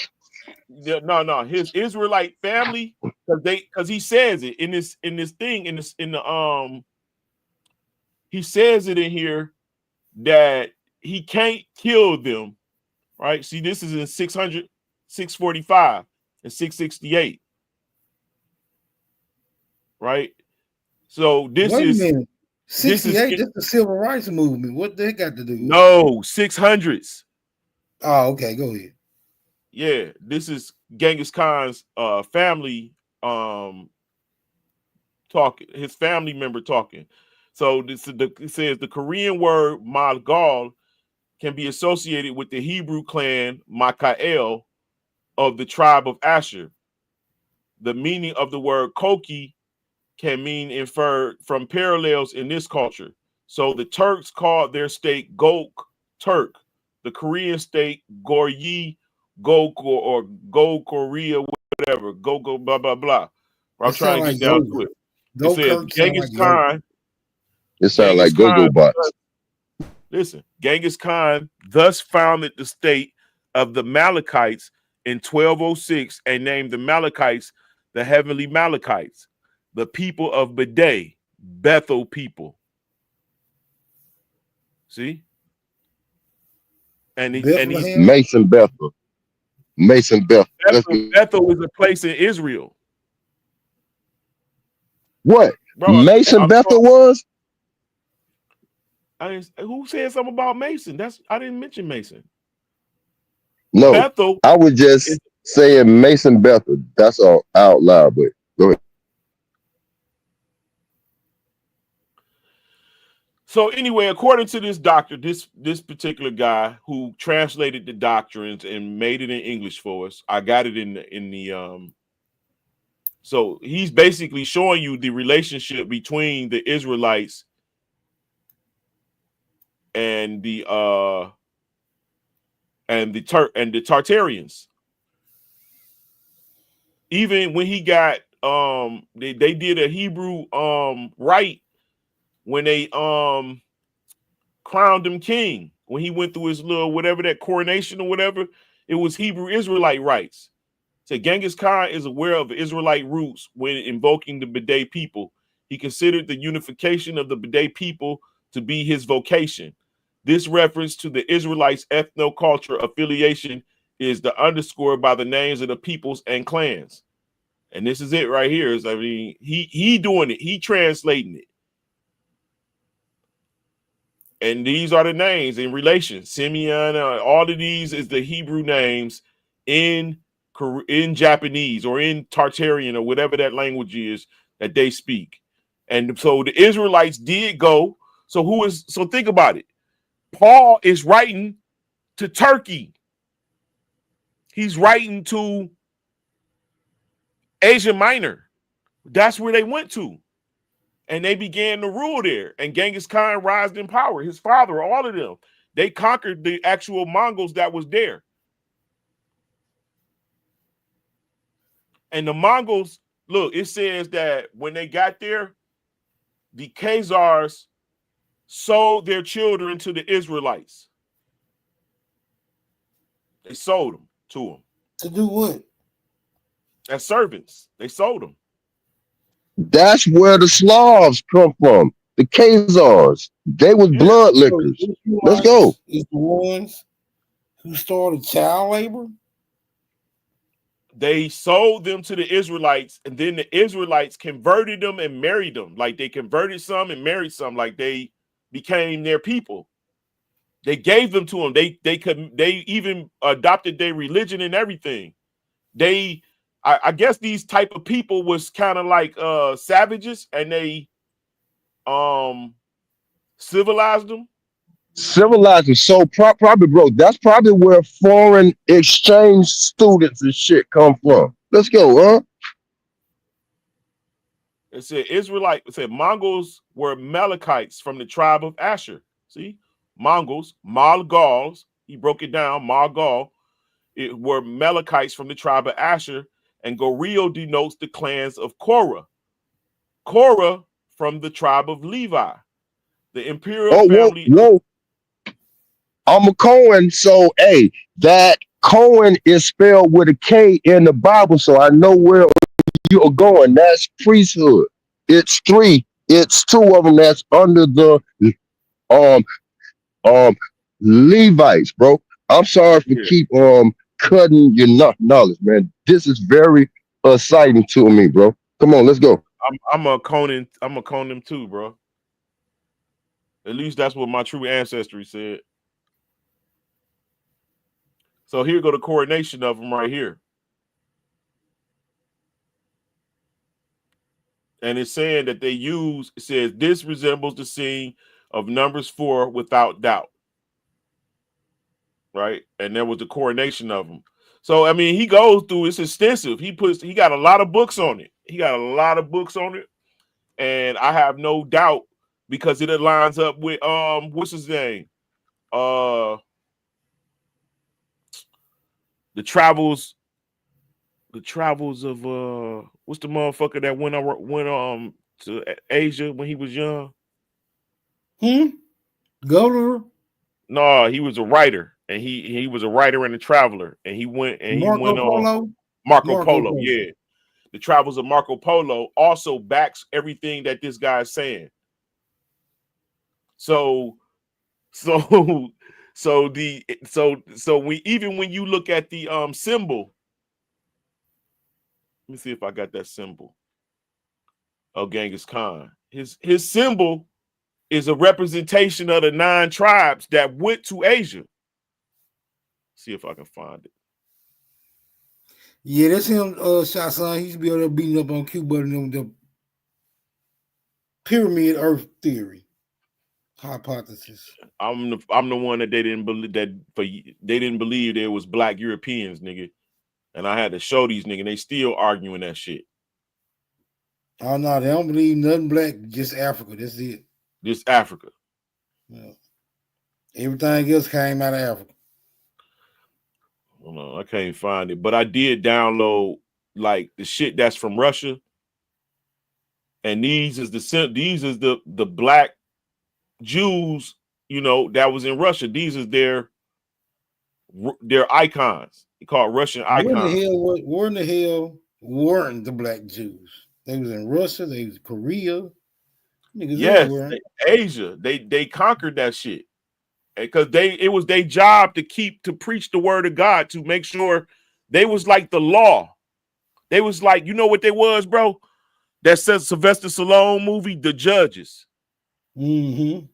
No, his Israelite family, because he says it in the he says it in here that he can't kill them, right? See, this is in 600, 645, and 668, right? So this Wait a is minute. 68, this is the civil rights movement. What they got to do with it? no 600s. Oh, okay, go ahead. Yeah, this is Genghis Khan's family talking, his family member talking. So it says the Korean word Malgal can be associated with the Hebrew clan Makael of the tribe of Asher. The meaning of the word Koki can mean inferred from parallels in this culture. So the Turks called their state Gok Turk, the Korean state Goryi Gok or Go Korea, whatever, Go blah blah blah. I'm trying to get down to it. It says Genghis Khan. It sounds like go-go bots. Listen, Genghis Khan thus founded the state of the Malachites in 1206 and named the Malachites the heavenly Malachites, the people of Bedeh, Bethel people. See? And he's Mason Bethel. Mason Bethel. Bethel is a place in Israel. What? Bro, Mason Bethel was? Who said something about Mason? I didn't mention Mason. No, Bethel. I was just saying Mason Bethel. That's all out loud, but go ahead. So anyway, according to this doctor, this particular guy who translated the doctrines and made it in English for us, I got it in the so he's basically showing you the relationship between the Israelites and the Tartarians. Even when he got they did a Hebrew rite when they crowned him king, when he went through his little whatever, that coronation or whatever, it was Hebrew Israelite rites. So Genghis Khan is aware of Israelite roots when invoking the Bedeh people. He considered the unification of the Bedeh people to be his vocation. This reference to the Israelites' ethno-culture affiliation is underscored by the names of the peoples and clans. And this is it right here. Is, I mean, he doing it. He translating it. And these are the names in relation. Simeon, all of these is the Hebrew names in Japanese or in Tartarian or whatever that language is that they speak. And so the Israelites did go. So think about it. Paul is writing to Turkey. He's writing to Asia Minor. That's where they went to. And they began to rule there. And Genghis Khan rised in power. His father, all of them. They conquered the actual Mongols that was there. And the Mongols, look, it says that when they got there, the Khazars sold their children to the Israelites. They sold them to them. To do what? As servants. They sold them. That's where the Slavs come from. The Khazars. They was blood lickers. Let's go. Is the ones who started child labor? They sold them to the Israelites, and then the Israelites converted them and married them. Like they converted some and married some, like they became their people. They gave them to them. They even adopted their religion and everything. I guess these type of people was kind of like savages, and they civilized them. Civilized is so probably, bro. That's probably where foreign exchange students and shit come from. Let's go, huh? It said Mongols were Malachites from the tribe of Asher. See, Mongols, Malgals. He broke it down. Malgal. It were Malachites from the tribe of Asher, and Gorio denotes the clans of Korah. Korah from the tribe of Levi. The imperial family. Whoa. I'm a Cohen, so hey, that Cohen is spelled with a K in the Bible, so I know where you are going. That's priesthood. It's 3 It's two of them that's under the um um Levites, bro. I'm sorry for Yeah. keep cutting your knowledge, man. This is very exciting to me, bro. Come on, let's go. I'm a Conan. I'm a Conan too, bro. At least that's what my true ancestry said. So here go the coordination of them right here. And it's saying that they use, it says, this resembles the scene of Numbers 4 without doubt. Right? And there was the coordination of them. So, I mean, he goes through, it's extensive. He got a lot of books on it. He got a lot of books on it. And I have no doubt because it aligns up with, what's his name? The travels of what's the motherfucker that went to Asia when he was young? Governor? No, he was a writer, and he was a writer and a traveler, and he went Marco on Polo? Marco Marco Polo. Polo. Yeah, the travels of Marco Polo also backs everything that this guy is saying. So so we even when you look at the symbol, let me see if I got that symbol of Genghis Khan. His symbol is a representation of the 9 tribes that went to Asia. See if I can find it. Yeah, that's him, shot son. He used to be over there beating up on Cuba and the pyramid Earth theory hypothesis. I'm the one that they didn't believe there was black Europeans, nigga. And I had to show these niggas, they still arguing that shit. Oh no, they don't believe nothing black, just Africa. That's it. Just Africa. Yeah. Everything else came out of Africa. Hold on, I can't find it, but I did download like the shit that's from Russia. And these is the black Jews, you know, that was in Russia. These is their icons. They call it Russian icons. Where in the hell weren't the black Jews? They was in Russia, they was Korea, niggas Yes, everywhere. Asia. They conquered that shit. Because it was their job to preach the word of God, to make sure they was like the law. They was like, you know what they was, bro? That says Sylvester Stallone movie, The Judges. Mm-hmm.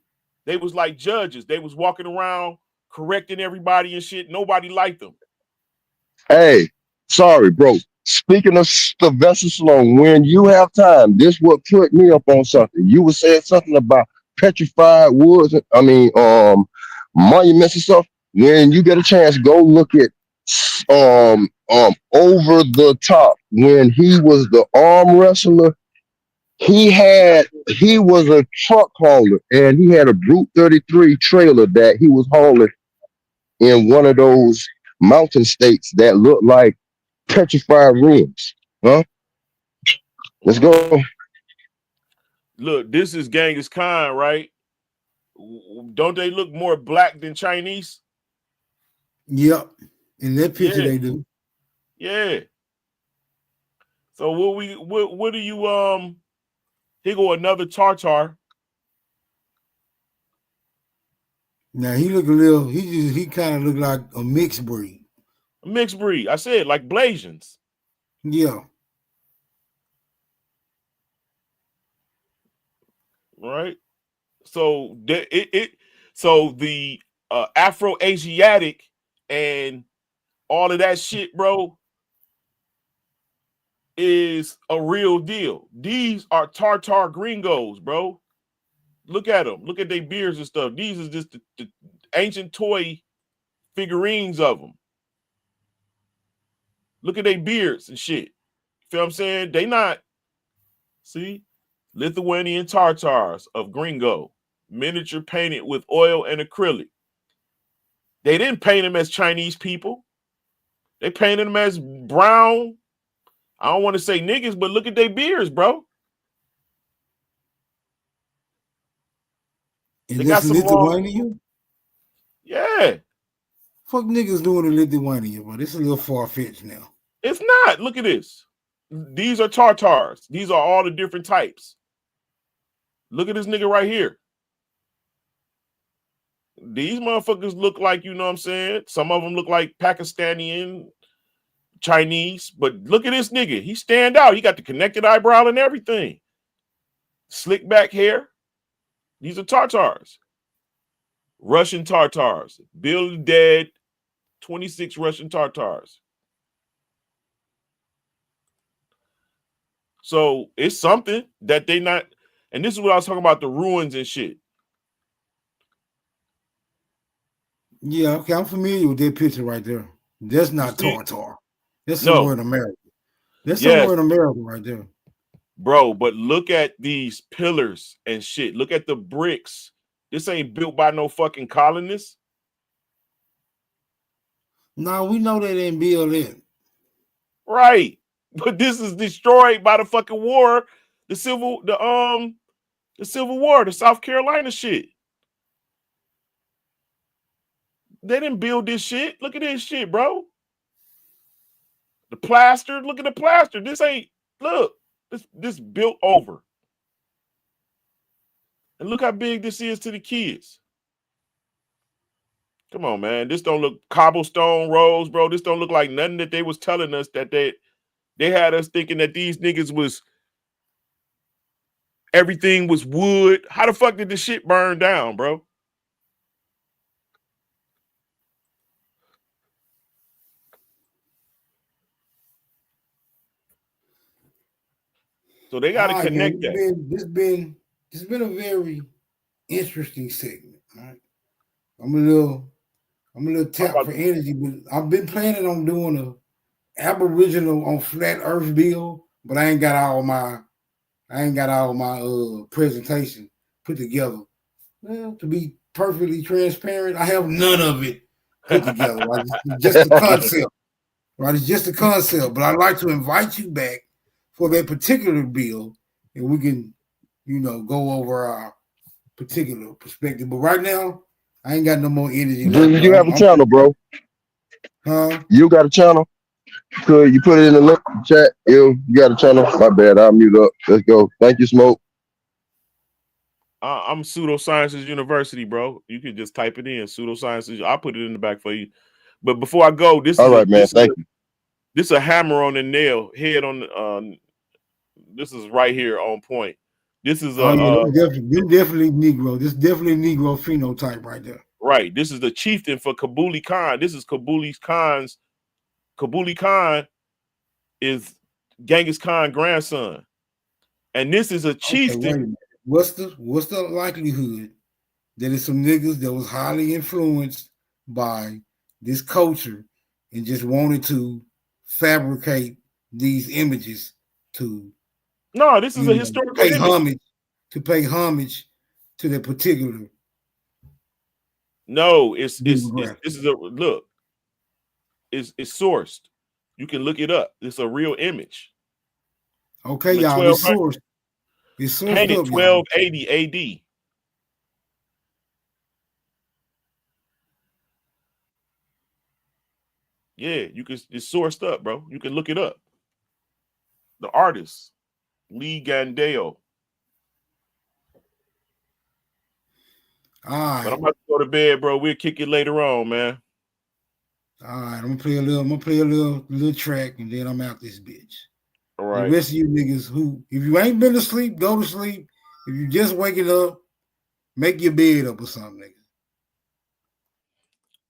They was like judges. They was walking around correcting everybody and shit. Nobody liked them. Hey, sorry, bro. Speaking of Sylvester Stallone, when you have time, this what put me up on something. You were saying something about petrified woods. I mean, monuments and stuff. When you get a chance, go look at Over the Top. When he was the arm wrestler, he was a truck hauler, and he had a Brute 33 trailer that he was hauling in one of those mountain states that look like petrified ruins. Huh? Let's go. Look, this is Genghis Khan, right? Don't they look more black than Chinese? Yep. In that picture Yeah. they do. Yeah. So what do you here go another Tartar. Now he look a little, he kind of look like a mixed breed. A mixed breed. I said like Blasians. Yeah. Right? So the Afro-Asiatic and all of that shit, bro, is a real deal. These are Tartar gringos, bro. Look at them. Look at their beards and stuff. These is just the ancient toy figurines of them. Look at their beards and shit. Feel what I'm saying? They not, see? Lithuanian Tartars of Gringo, miniature painted with oil and acrylic. They didn't paint them as Chinese people. They painted them as brown. I don't want to say niggas, but look at their beards, bro. Is They this got some Lithuania? Yeah. Fuck niggas doing in Lithuania, but this is a little far-fetched now. It's not. Look at this. These are Tartars. These are all the different types. Look at this nigga right here. These motherfuckers look like, you know what I'm saying? Some of them look like Pakistani, Chinese, but look at this nigga. He stand out. He got the connected eyebrow and everything. Slick back hair. These are Tartars. Russian Tartars. Bill dead. 26 Russian Tartars. So it's something that they not, and this is what I was talking about, the ruins and shit. Yeah, okay, I'm familiar with that picture right there. That's not Tartar. That's somewhere in America. That's somewhere in America right there. Bro, but look at these pillars and shit. Look at the bricks. This ain't built by no fucking colonists. No, we know they didn't build it. Right. But this is destroyed by the fucking war, the Civil War, the South Carolina shit. They didn't build this shit. Look at this shit, bro. The plaster, look at the plaster. This ain't, look, this built over. And look how big this is to the kids. Come on, man. This don't look cobblestone roads, bro. This don't look like nothing that they was telling us that they had us thinking that these niggas was, everything was wood. How the fuck did this shit burn down, bro? So they got to connect that. This been a very interesting segment. All right? I'm a little tapped for energy, but I've been planning on doing a Aboriginal on flat Earth bill, but I ain't got all my presentation put together. Well, to be perfectly transparent, I have none of it put together. Right? It's just the concept. Right? It's just the concept. But I'd like to invite you back for that particular bill, and we can, go over our particular perspective. But right now, I ain't got no more energy. Do you have a channel, bro? Huh? You got a channel? Could you put it in the link chat? You got a channel? My bad. I'll mute up. Let's go. Thank you, Smoke. I'm Pseudosciences University, bro. You can just type it in, Pseudosciences. I'll put it in the back for you. But before I go, this is a hammer on the nail, head on this is right here on point. This is definitely Negro. This is definitely Negro phenotype right there. Right. This is the chieftain for Kabuli Khan. This is Kabuli Khan's. Kabuli Khan is Genghis Khan's grandson, and this is a chieftain. What's the likelihood that it's some niggas that was highly influenced by this culture and just wanted to fabricate these images to this is a historical pay homage to the particular. No, this is a look. It's sourced. You can look it up. It's a real image. Okay, y'all. It's sourced. It's sourced painted up, 1280 AD. Yeah, it's sourced up, bro. You can look it up. The artist, Lee Gandale. All right. But I'm about to go to bed, bro. We'll kick it later on, man. All right, I'm gonna play a little track, and then I'm out this bitch. All right. The rest of you niggas if you ain't been to sleep, go to sleep. If you just waking up, make your bed up or something, nigga.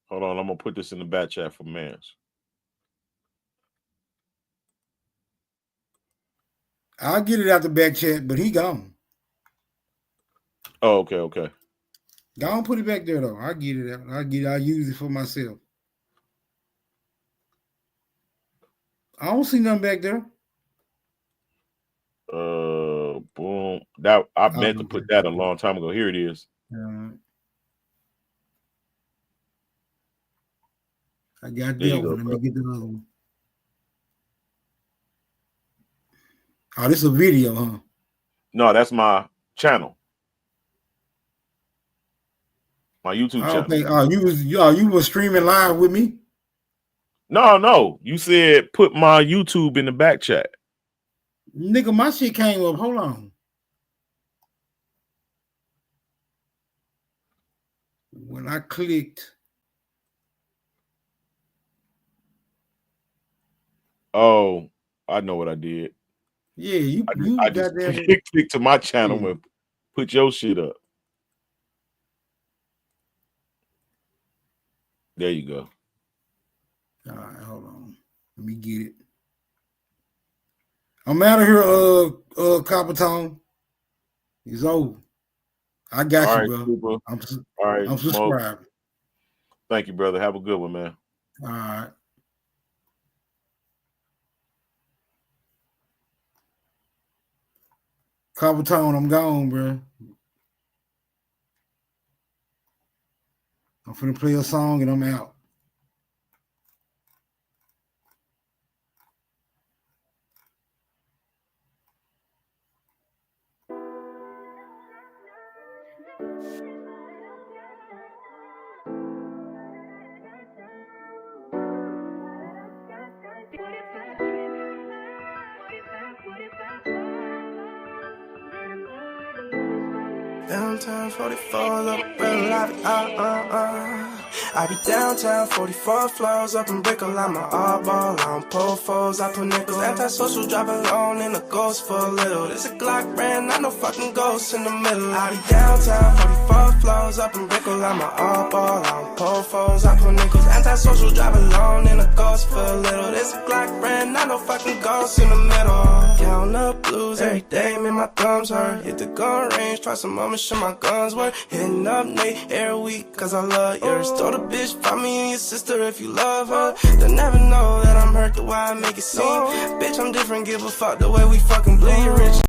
Hold on, I'm gonna put this in the back chat for Mans. I'll get it out the back chat, but he gone. Oh, okay. Don't put it back there though. I'll get it out. I'll use it for myself. I don't see nothing back there. Boom. That I meant to put that a long time ago. Here it is. I got that one. Let me get the other one. Oh, this is a video, huh? No, that's my channel. My YouTube channel. Okay. You was streaming live with me? No. You said put my YouTube in the back chat. Nigga, my shit came up. Hold on. I clicked. Oh, I know what I did. Yeah, you I just goddamn clicked to my channel Yeah. and put your shit up. There you go. All right, hold on. Let me get it. I'm out of here, Copper Tone. It's over. I got All you, right, bro. super. All right, I'm Smoke. subscribed. Thank you, brother. Have a good one, man. All right. Copper Tone, I'm gone, bro. I'm finna play a song and I'm out. Downtown 44, look real life, I be downtown 44 floors up in Brickell, I'm an oddball, I don't pull foes, I put nickels. Antisocial, drive alone in a ghost for a little. This a Glock brand, not no fucking ghost in the middle. I be downtown 44 floors up in Brickell, I'm an oddball, I don't pull foes, I put nickels. Antisocial, drive alone in a ghost for a little. This a Glock brand, not no fucking ghost in the middle. Count up blues every day, man, my thumbs hurt. Hit the gun range, try some moments, show my guns work. Hitting up Nate every week, cause I love yours. Told a bitch, find me and your sister if you love her. They'll never know that I'm hurt the way I make it seem. Bitch, I'm different, give a fuck the way we fucking bleed. Rich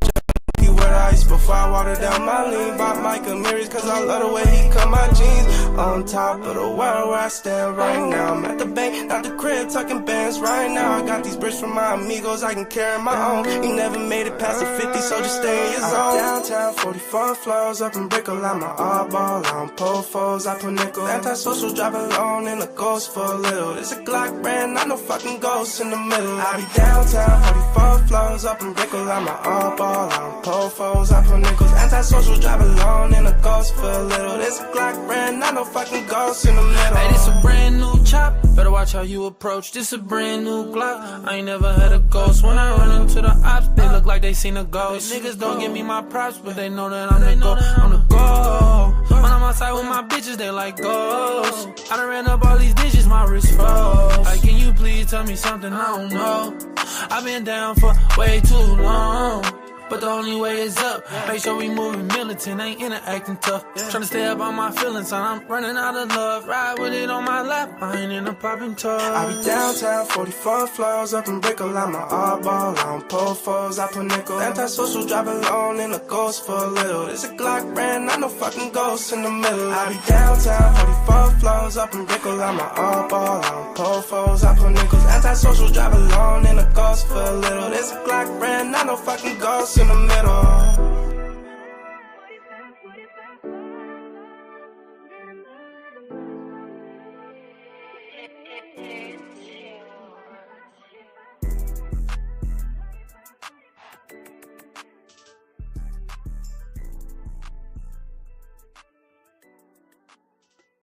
where the ice before I water down my lean. Bought Micah mirrors cause I love the way he cut my jeans. On top of the world where I stand right now. I'm at the bank, not the crib, tucking bands right now. I got these bricks from my amigos, I can carry my own. You never made it past the 50, so just stay in your zone. Downtown 44 floors up in Brickell, I'm an oddball, I don't pull foes, I put nickel. Antisocial, drive alone in a ghost for a little. This a Glock brand, not no fucking ghost in the middle. I be downtown 44 floors up in Brickell, I'm an oddball, I don't pull foes, I put nickels. Antisocial, drive alone in a ghost for a little. This a Glock brand, not no fucking ghost in the middle. Hey, this a brand new chop, better watch how you approach. This a brand new Glock, I ain't never had a ghost. When I run into the ops, they look like they seen a ghost. Niggas don't give me my props, but they know that I'm the go. I'm the go. When I'm outside with my bitches, they like ghosts. I done ran up all these digits, my wrist froze. Like, can you please tell me something I don't know? I've been down for way too long, but the only way is up. Make sure we moving militant, ain't interacting tough. Tryna stay up on my feelings, son, I'm running out of love. Ride with it on my lap, I ain't in a popping tub. I be downtown 44 floors up in Brickell, I'm an oddball, I don't pull foes, I put nickel. Antisocial, drive alone in a ghost for a little. This a Glock brand, not no fucking ghost in the middle. I be downtown 44 floors up in Brickell, I'm an oddball, I don't pull foes, I put nickels. Antisocial, drive alone in a ghost for a little. This a Glock brand, not no fucking ghost in the middle.